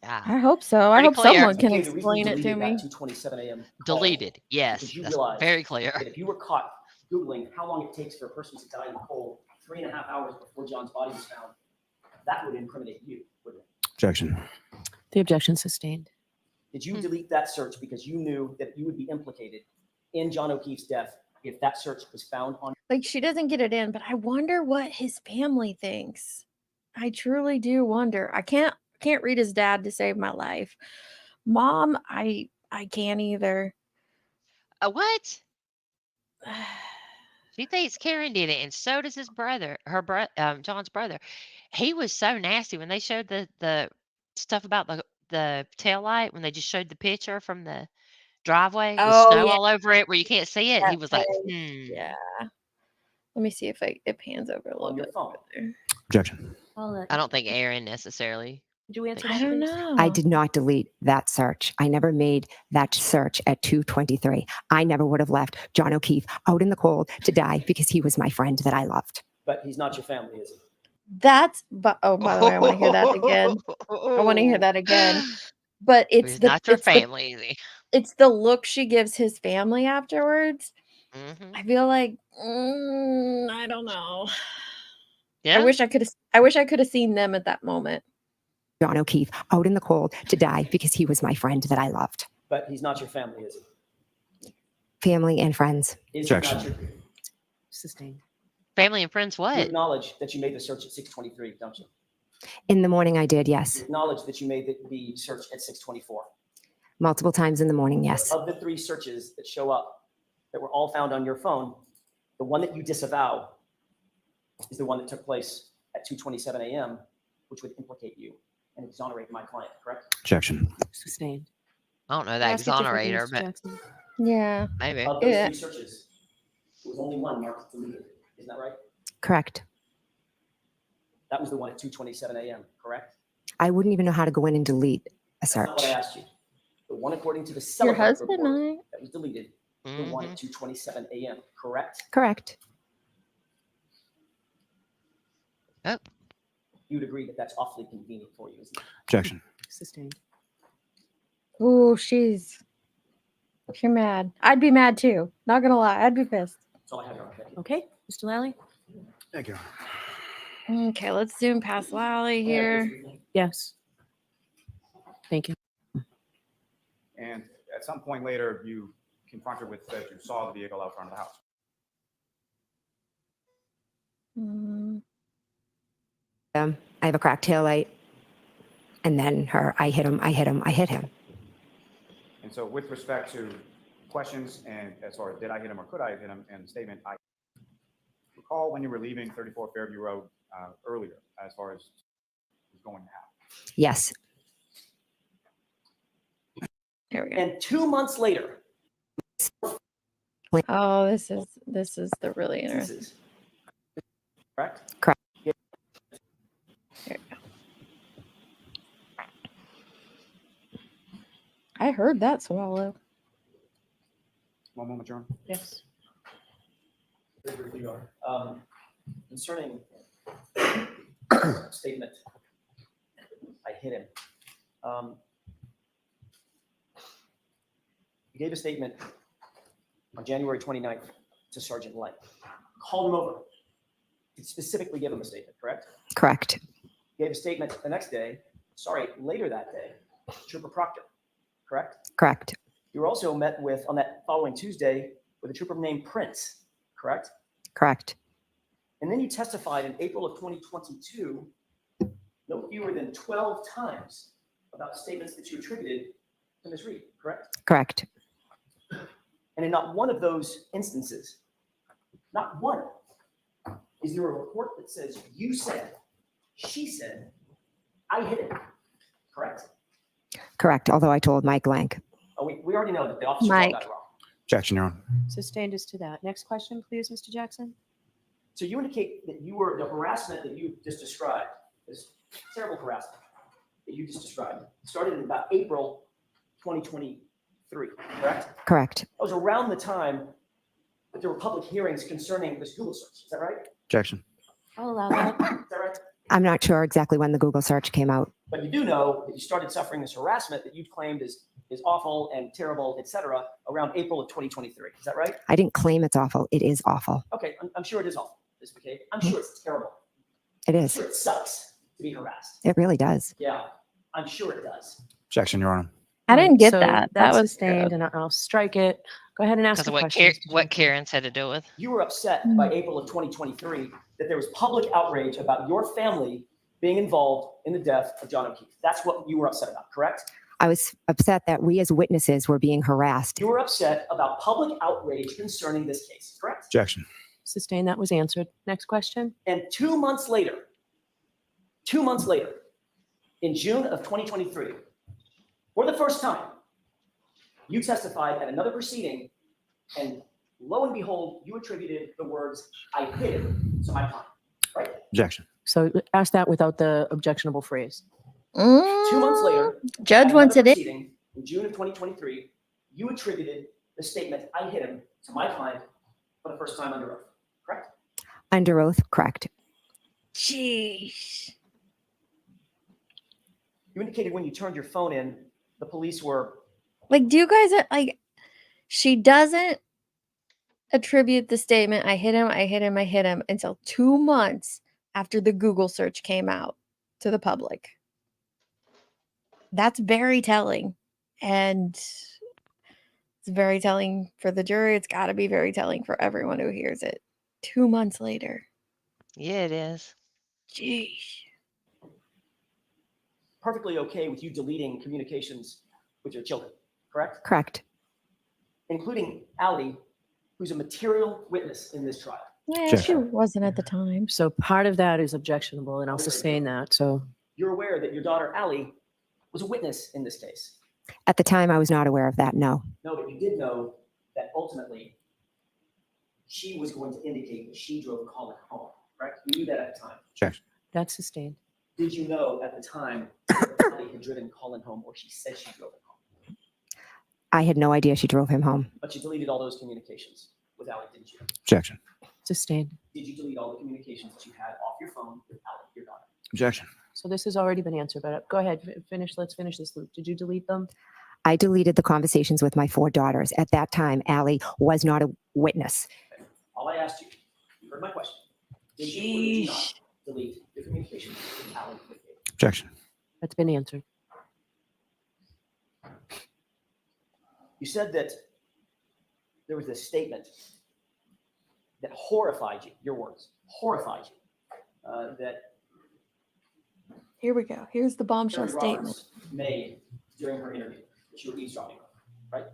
Yeah.
I hope so. I
Pretty
hope
clear.
someone can
Okay, the reason
explain
you
it to
deleted
me.
that 2:27 a.m. call
Deleted. Yes.
because you
That's
realized
very clear.
that if you were caught Googling how long it takes for a person to die in the cold 3.5 hours before John's body was found, that would incriminate you, wouldn't it?
Objection.
The objection sustained.
Did you delete that search because you knew that you would be implicated in John O'Keefe's death if that search was found on?
Like, she doesn't get it in, but I wonder what his family thinks. I truly do wonder. I can't read his dad to save my life. Mom, I can't either.
What? She thinks Karen did it, and so does his brother, John's brother. He was so nasty when they showed the stuff about the tail light, when they just showed the picture from the driveway with
Oh
snow
yeah,
all over it where you can't see it.
that
He was like,
face. Yeah. Let me see if it pans over a little bit further.
Objection.
I don't think Aaron necessarily.
Did you answer
I
that,
don't
please?
know.
I did not delete that search. I never made that search at 2:23. I never would have left John O'Keefe out in the cold to die because he was my friend that I loved.
But he's not your family, is he?
That's by the way, I want to hear that again. I want to hear that again. But it's
He's
the
not your family, is he?
it's the look she gives his family afterwards.
Mm-hmm.
I feel like I don't know.
Yeah.
I wish I could have seen them at that moment.
John O'Keefe out in the cold to die because he was my friend that I loved.
But he's not your family, is he?
Family and friends.
Is he not your
Sustained.
Family and friends
You
what?
acknowledge that you made the search at 6:23, don't you?
In the morning I did,
You
yes.
acknowledge that you made the search at 6:24.
Multiple times in the morning, yes.
Of the 3 searches that show up that were all found on your phone, the one that you disavow is the one that took place at 2:27 a.m., which would implicate you and exonerate my client, correct?
Objection.
Sustained.
I don't know
Can I
that
ask it differently,
exonerator,
Mr.
but
Jackson?
Yeah.
maybe.
Of those
Yeah.
3 searches, there was only one marked deleted. Isn't that right?
Correct.
That was the one at 2:27 a.m., correct?
I wouldn't even know how to go in and delete a
That's not what I
search.
asked you. The one according to the
Your
celebrant
husband
report
might.
that was deleted, the one at 2:27 a.m., correct?
Correct.
Oh.
You'd agree that that's awfully convenient for you, isn't it?
Objection.
Sustained.
Oh, she's mad. I'd be mad too. Not gonna lie, I'd be pissed.
That's all I have, Your Honor. Thank you.
Okay, Mr. Lally?
Thank you.
Okay, let's zoom past Lally here.
Yes. Thank you.
And at some point later, you confronted with that you saw the vehicle out front of the house.
I have a cracked tail light. And then I hit him.
And so with respect to questions and as far as did I hit him or could I have hit him, and the statement, I recall when you were leaving 34 Fairview Road earlier as far as was going to happen.
Yes.
Here we go.
And 2 months later,
Oh, this is the really interesting.
correct?
Correct.
Here we go. I heard that swallow.
One moment, John.
Yes.
Very briefly, Your Honor. Concerning statement, I hit him. You gave a statement on January 29th to Sergeant Light. Called him over. You specifically give him a statement, correct?
Correct.
You gave a statement the next day, later that day, Trooper Proctor, correct?
Correct.
You were also met with, on that following Tuesday, with a trooper named Prince, correct?
Correct.
And then you testified in April of 2022, no fewer than 12 times about statements that you attributed to Ms. Reed, correct?
Correct.
And in not one of those instances, not one, is there a report that says you said, she said, I hit it, correct?
Correct. Although I told Mike Lank.
Oh, we already know that the officers all
Mike.
got it wrong.
Objection, Your Honor.
Sustained as to that. Next question, please, Mr. Jackson.
So you indicate that you were, the harassment that you just described, this terrible harassment that you just described, started in about April 2023, correct?
Correct.
That was around the time that there were public hearings concerning this Google search. Is that right?
Objection.
I'll allow that.
Is that right?
I'm not sure exactly when the Google search came out.
But you do know that you started suffering this harassment that you claimed is awful and terrible, et cetera, around April of 2023. Is that right?
I didn't claim it's awful. It is awful.
Okay, I'm sure it is awful, Ms. McCabe. I'm sure it's terrible.
It
I'm
is.
sure it sucks to be harassed.
It really does.
Yeah, I'm sure it does.
Objection, Your Honor.
I didn't get
So
that. That
that's
was
sustained,
good.
and I'll strike it. Go ahead and ask
Because
the
of
question.
what Karen's had to do with.
You were upset by April of 2023 that there was public outrage about your family being involved in the death of John O'Keefe. That's what you were upset about, correct?
I was upset that we as witnesses were being harassed.
You were upset about public outrage concerning this case, correct?
Objection. Sustained. That was answered. Next question.
And 2 months later, in June of 2023, for the first time, you testified at another proceeding, and lo and behold, you attributed the words, "I hit him," to my client, right?
Objection. So ask that without the objectionable phrase.
2 months later,
Judge
at
wants
another
it in.
proceeding in June of 2023, you attributed the statement, "I hit him," to my client for the first time under oath, correct?
Under oath, correct.
Jeez.
You indicated when you turned your phone in, the police were.
Like, do you guys like? She doesn't attribute the statement, "I hit him, I hit him, I hit him," until 2 months after the Google search came out to the public. That's very telling. And it's very telling for the jury. It's got to be very telling for everyone who hears it. 2 months later.
Yeah, it is.
Jeez.
Perfectly okay with you deleting communications with your children, correct?
Correct.
Including Allie, who's a material witness in this trial.
Yeah, she wasn't at the time.
So part of that is objectionable, and I'll sustain that. So
You're aware that your daughter Allie was a witness in this case.
At the time, I was not aware of that. No.
No, but you did know that ultimately she was going to indicate that she drove Colin home, correct? You knew that at the time.
objection. That's sustained.
Did you know at the time that Allie had driven Colin home, or she said she drove him home?
I had no idea she drove him home.
But you deleted all those communications with Allie, didn't you?
Objection. Sustained.
Did you delete all the communications that you had off your phone with Allie, your daughter?
Objection. So this has already been answered, but go ahead, finish. Let's finish this loop. Did you delete them?
I deleted the conversations with my 4 daughters. At that time, Allie was not a witness.
Okay. All I asked you, you heard my question. Did you or did you not delete the communications with Allie?
Objection. That's been answered.
You said that there was this statement that horrified you, your words, horrified you, that
Here we go. Here's the bombshell
Carrie
statement.
Roberts made during her interview that you were eavesdropping on, right?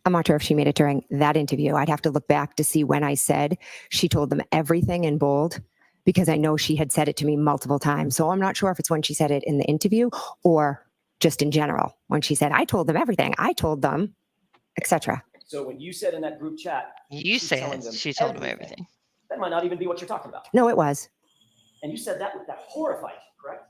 I'm not sure if she made it during that interview. I'd have to look back to see when I said she told them everything in bold, because I know she had said it to me multiple times. So I'm not sure if it's when she said it in the interview or just in general, when she said, "I told them everything. I told them," etc.
So when you said in that group chat,
You
she's telling
said
them
she told him everything.
that might not even be what you're talking about.
No, it was.
And you said that horrified you, correct?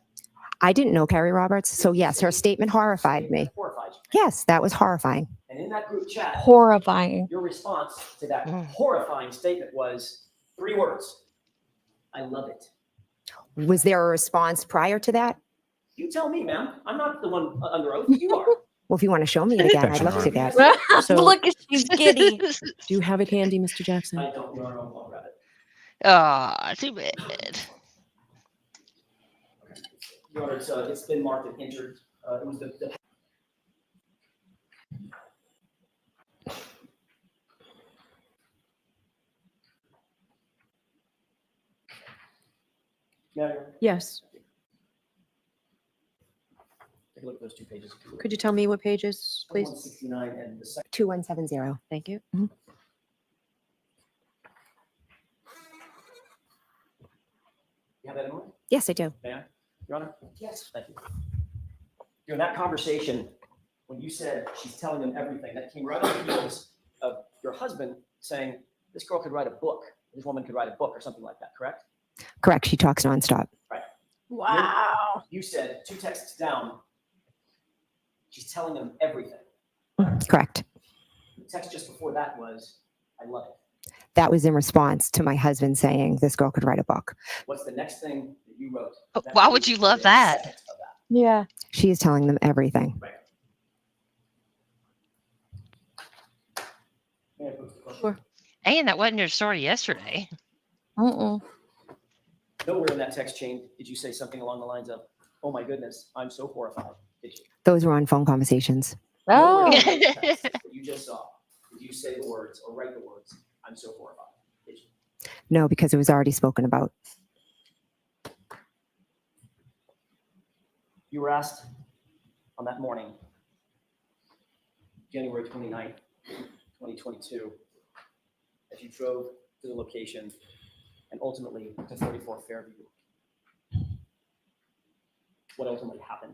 I didn't know Carrie Roberts. So yes, her statement horrified me.
Horrified you.
Yes, that was horrifying.
And in that group chat,
Horrifying.
your response to that horrifying statement was 3 words. I love it.
Was there a response prior to that?
You tell me, ma'am. I'm not the one under oath. You are.
Well, if you want to show me it again, I'd love to see that.
So-
Look at she's giddy.
Do you have it handy, Mr. Jackson?
I don't know. I'll grab it.
Ah, too bad.
Your Honor, it's been marked and entered. It was the Yeah,
Yes.
take a look at those 2 pages.
Could you tell me what pages, please?
169 and the second.
2170.
Thank you.
You have that in mind?
Yes, I do.
May I, Your Honor? Yes. Thank you. During that conversation, when you said she's telling them everything, that came right on the heels of your husband saying this girl could write a book, this woman could write a book or something like that, correct?
Correct. She talks nonstop.
Right.
Wow.
You said 2 texts down, she's telling them everything.
Correct.
The text just before that was, I love it.
That was in response to my husband saying this girl could write a book.
What's the next thing that you wrote?
Why would you love that?
Of that.
Yeah.
She is telling them everything.
Right. May I pose the question?
Sure.
And that wasn't your story yesterday.
Mm-mm.
Nowhere in that text chain did you say something along the lines of, oh my goodness, I'm so horrified. Did you?
Those were on phone conversations.
Oh.
Nowhere in that text that you just saw, did you say the words or write the words, I'm so horrified. Did you?
No, because it was already spoken about.
You were asked on that morning, January 29th, 2022, as you drove to the location and ultimately to 34 Fairview, what ultimately happened.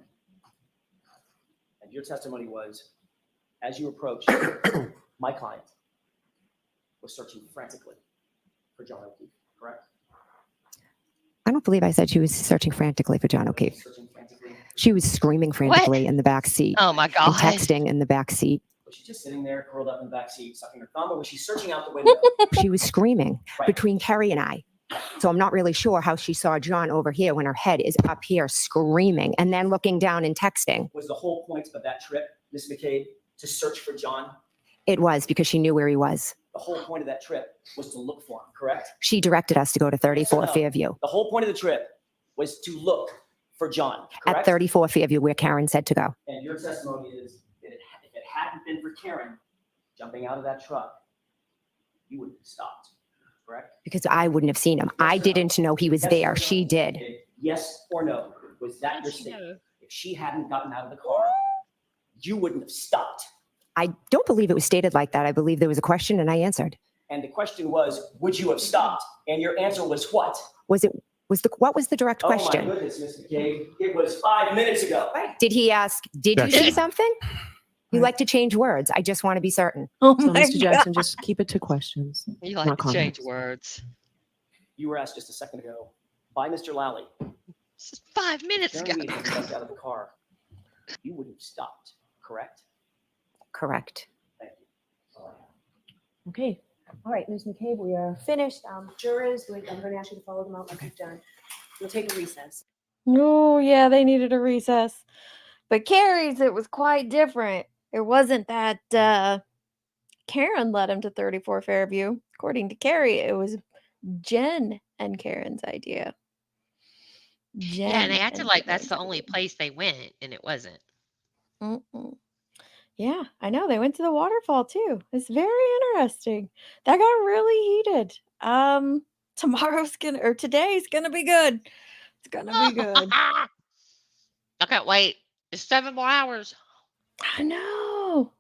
And your testimony was, as you approached, my client was searching frantically for John O'Keefe, correct?
I don't believe I said she was searching frantically for John O'Keefe. She was screaming frantically in the back seat.
Oh my
And
God.
texting in the back seat.
Was she just sitting there, curled up in the back seat, sucking her thumb, or was she searching out the window?
She was screaming between Carrie and I. So I'm not really sure how she saw John over here when her head is up here screaming and then looking down and texting.
Was the whole point of that trip, Ms. McCabe, to search for John?
It was because she knew where he was.
The whole point of that trip was to look for him, correct?
She directed us to go to 34
No.
Fairview.
The whole point of the trip was to look for John, correct?
At 34 Fairview, where Karen said to go.
And your testimony is that if it hadn't been for Karen jumping out of that truck, you wouldn't have stopped, correct?
Because I wouldn't have seen him. I didn't know he was there. She did.
Yes or no? Was that your statement? If she hadn't gotten out of the car, you wouldn't have stopped.
I don't believe it was stated like that. I believe there was a question and I answered.
And the question was, would you have stopped? And your answer was what?
What was the direct question?
Oh my goodness, Ms. McCabe. It was 5 minutes ago.
Did he ask, did you see something? You like to change words. I just want to be certain.
So, Mr. Jackson, just keep it to questions.
You
not
like to change
comments.
words.
You were asked just a second ago by Mr. Lally.
This is 5 minutes ago.
Karen Reed stepped out of the car. You wouldn't have stopped, correct?
Correct.
Thank you.
Okay. All right, Ms. McCabe, we are finished. Jurors, I'm going to ask you to follow them out like you've done. We'll take a recess.
Oh, yeah, they needed a recess. But Carrie's, it was quite different. It wasn't that Karen led him to 34 Fairview. According to Carrie, it was Jen and Karen's idea.
Yeah, and they
Jen
acted
and
like that's
Karen's
the only place they went, and it wasn't.
Mm-mm. Yeah, I know. They went to the waterfall too. It's very interesting. That got really heated. Today's gonna be good. It's gonna be good.
I can't wait. It's 7 more hours.
I know.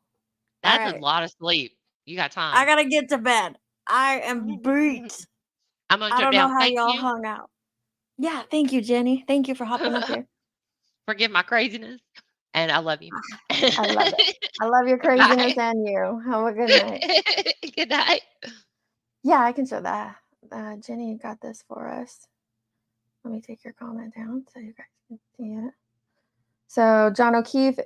That's a
right.
lot of sleep. You got time.
I gotta get to bed. I am beat.
I'm gonna
I
jump
don't know
down.
how
Thank
y'all
you.
hung out. Yeah, thank you, Jenny. Thank you for hopping up here.
Forgive my craziness, and I love you.
I love it. I love your craziness and you. Have a good night.
Good night.
Yeah, I can show that. Jenny got this for us. Let me take your comment down so you guys can see it. So John O'Keefe's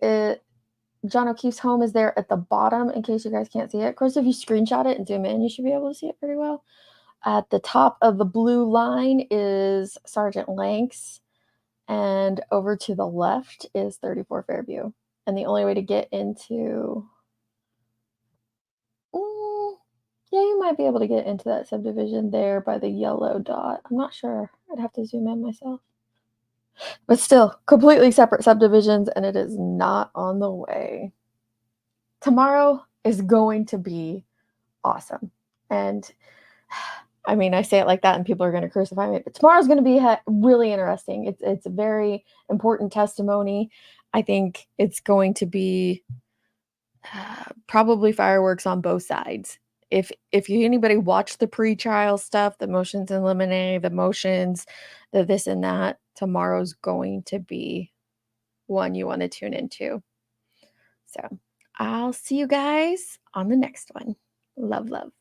home is there at the bottom in case you guys can't see it. Of course, if you screenshot it and zoom in, you should be able to see it pretty well. At the top of the blue line is Sergeant Lanks, and over to the left is 34 Fairview. And the only way to get into... yeah, you might be able to get into that subdivision there by the yellow dot. I'm not sure. I'd have to zoom in myself. But still, completely separate subdivisions, and it is not on the way. Tomorrow is going to be awesome. And I mean, I say it like that and people are going to crucify me, but tomorrow's going to be really interesting. It's a very important testimony. I think it's going to be probably fireworks on both sides. If anybody watched the pre-trial stuff, the motions in limine, the motions, the this and that, tomorrow's going to be one you want to tune into. So I'll see you guys on the next one. Love, love.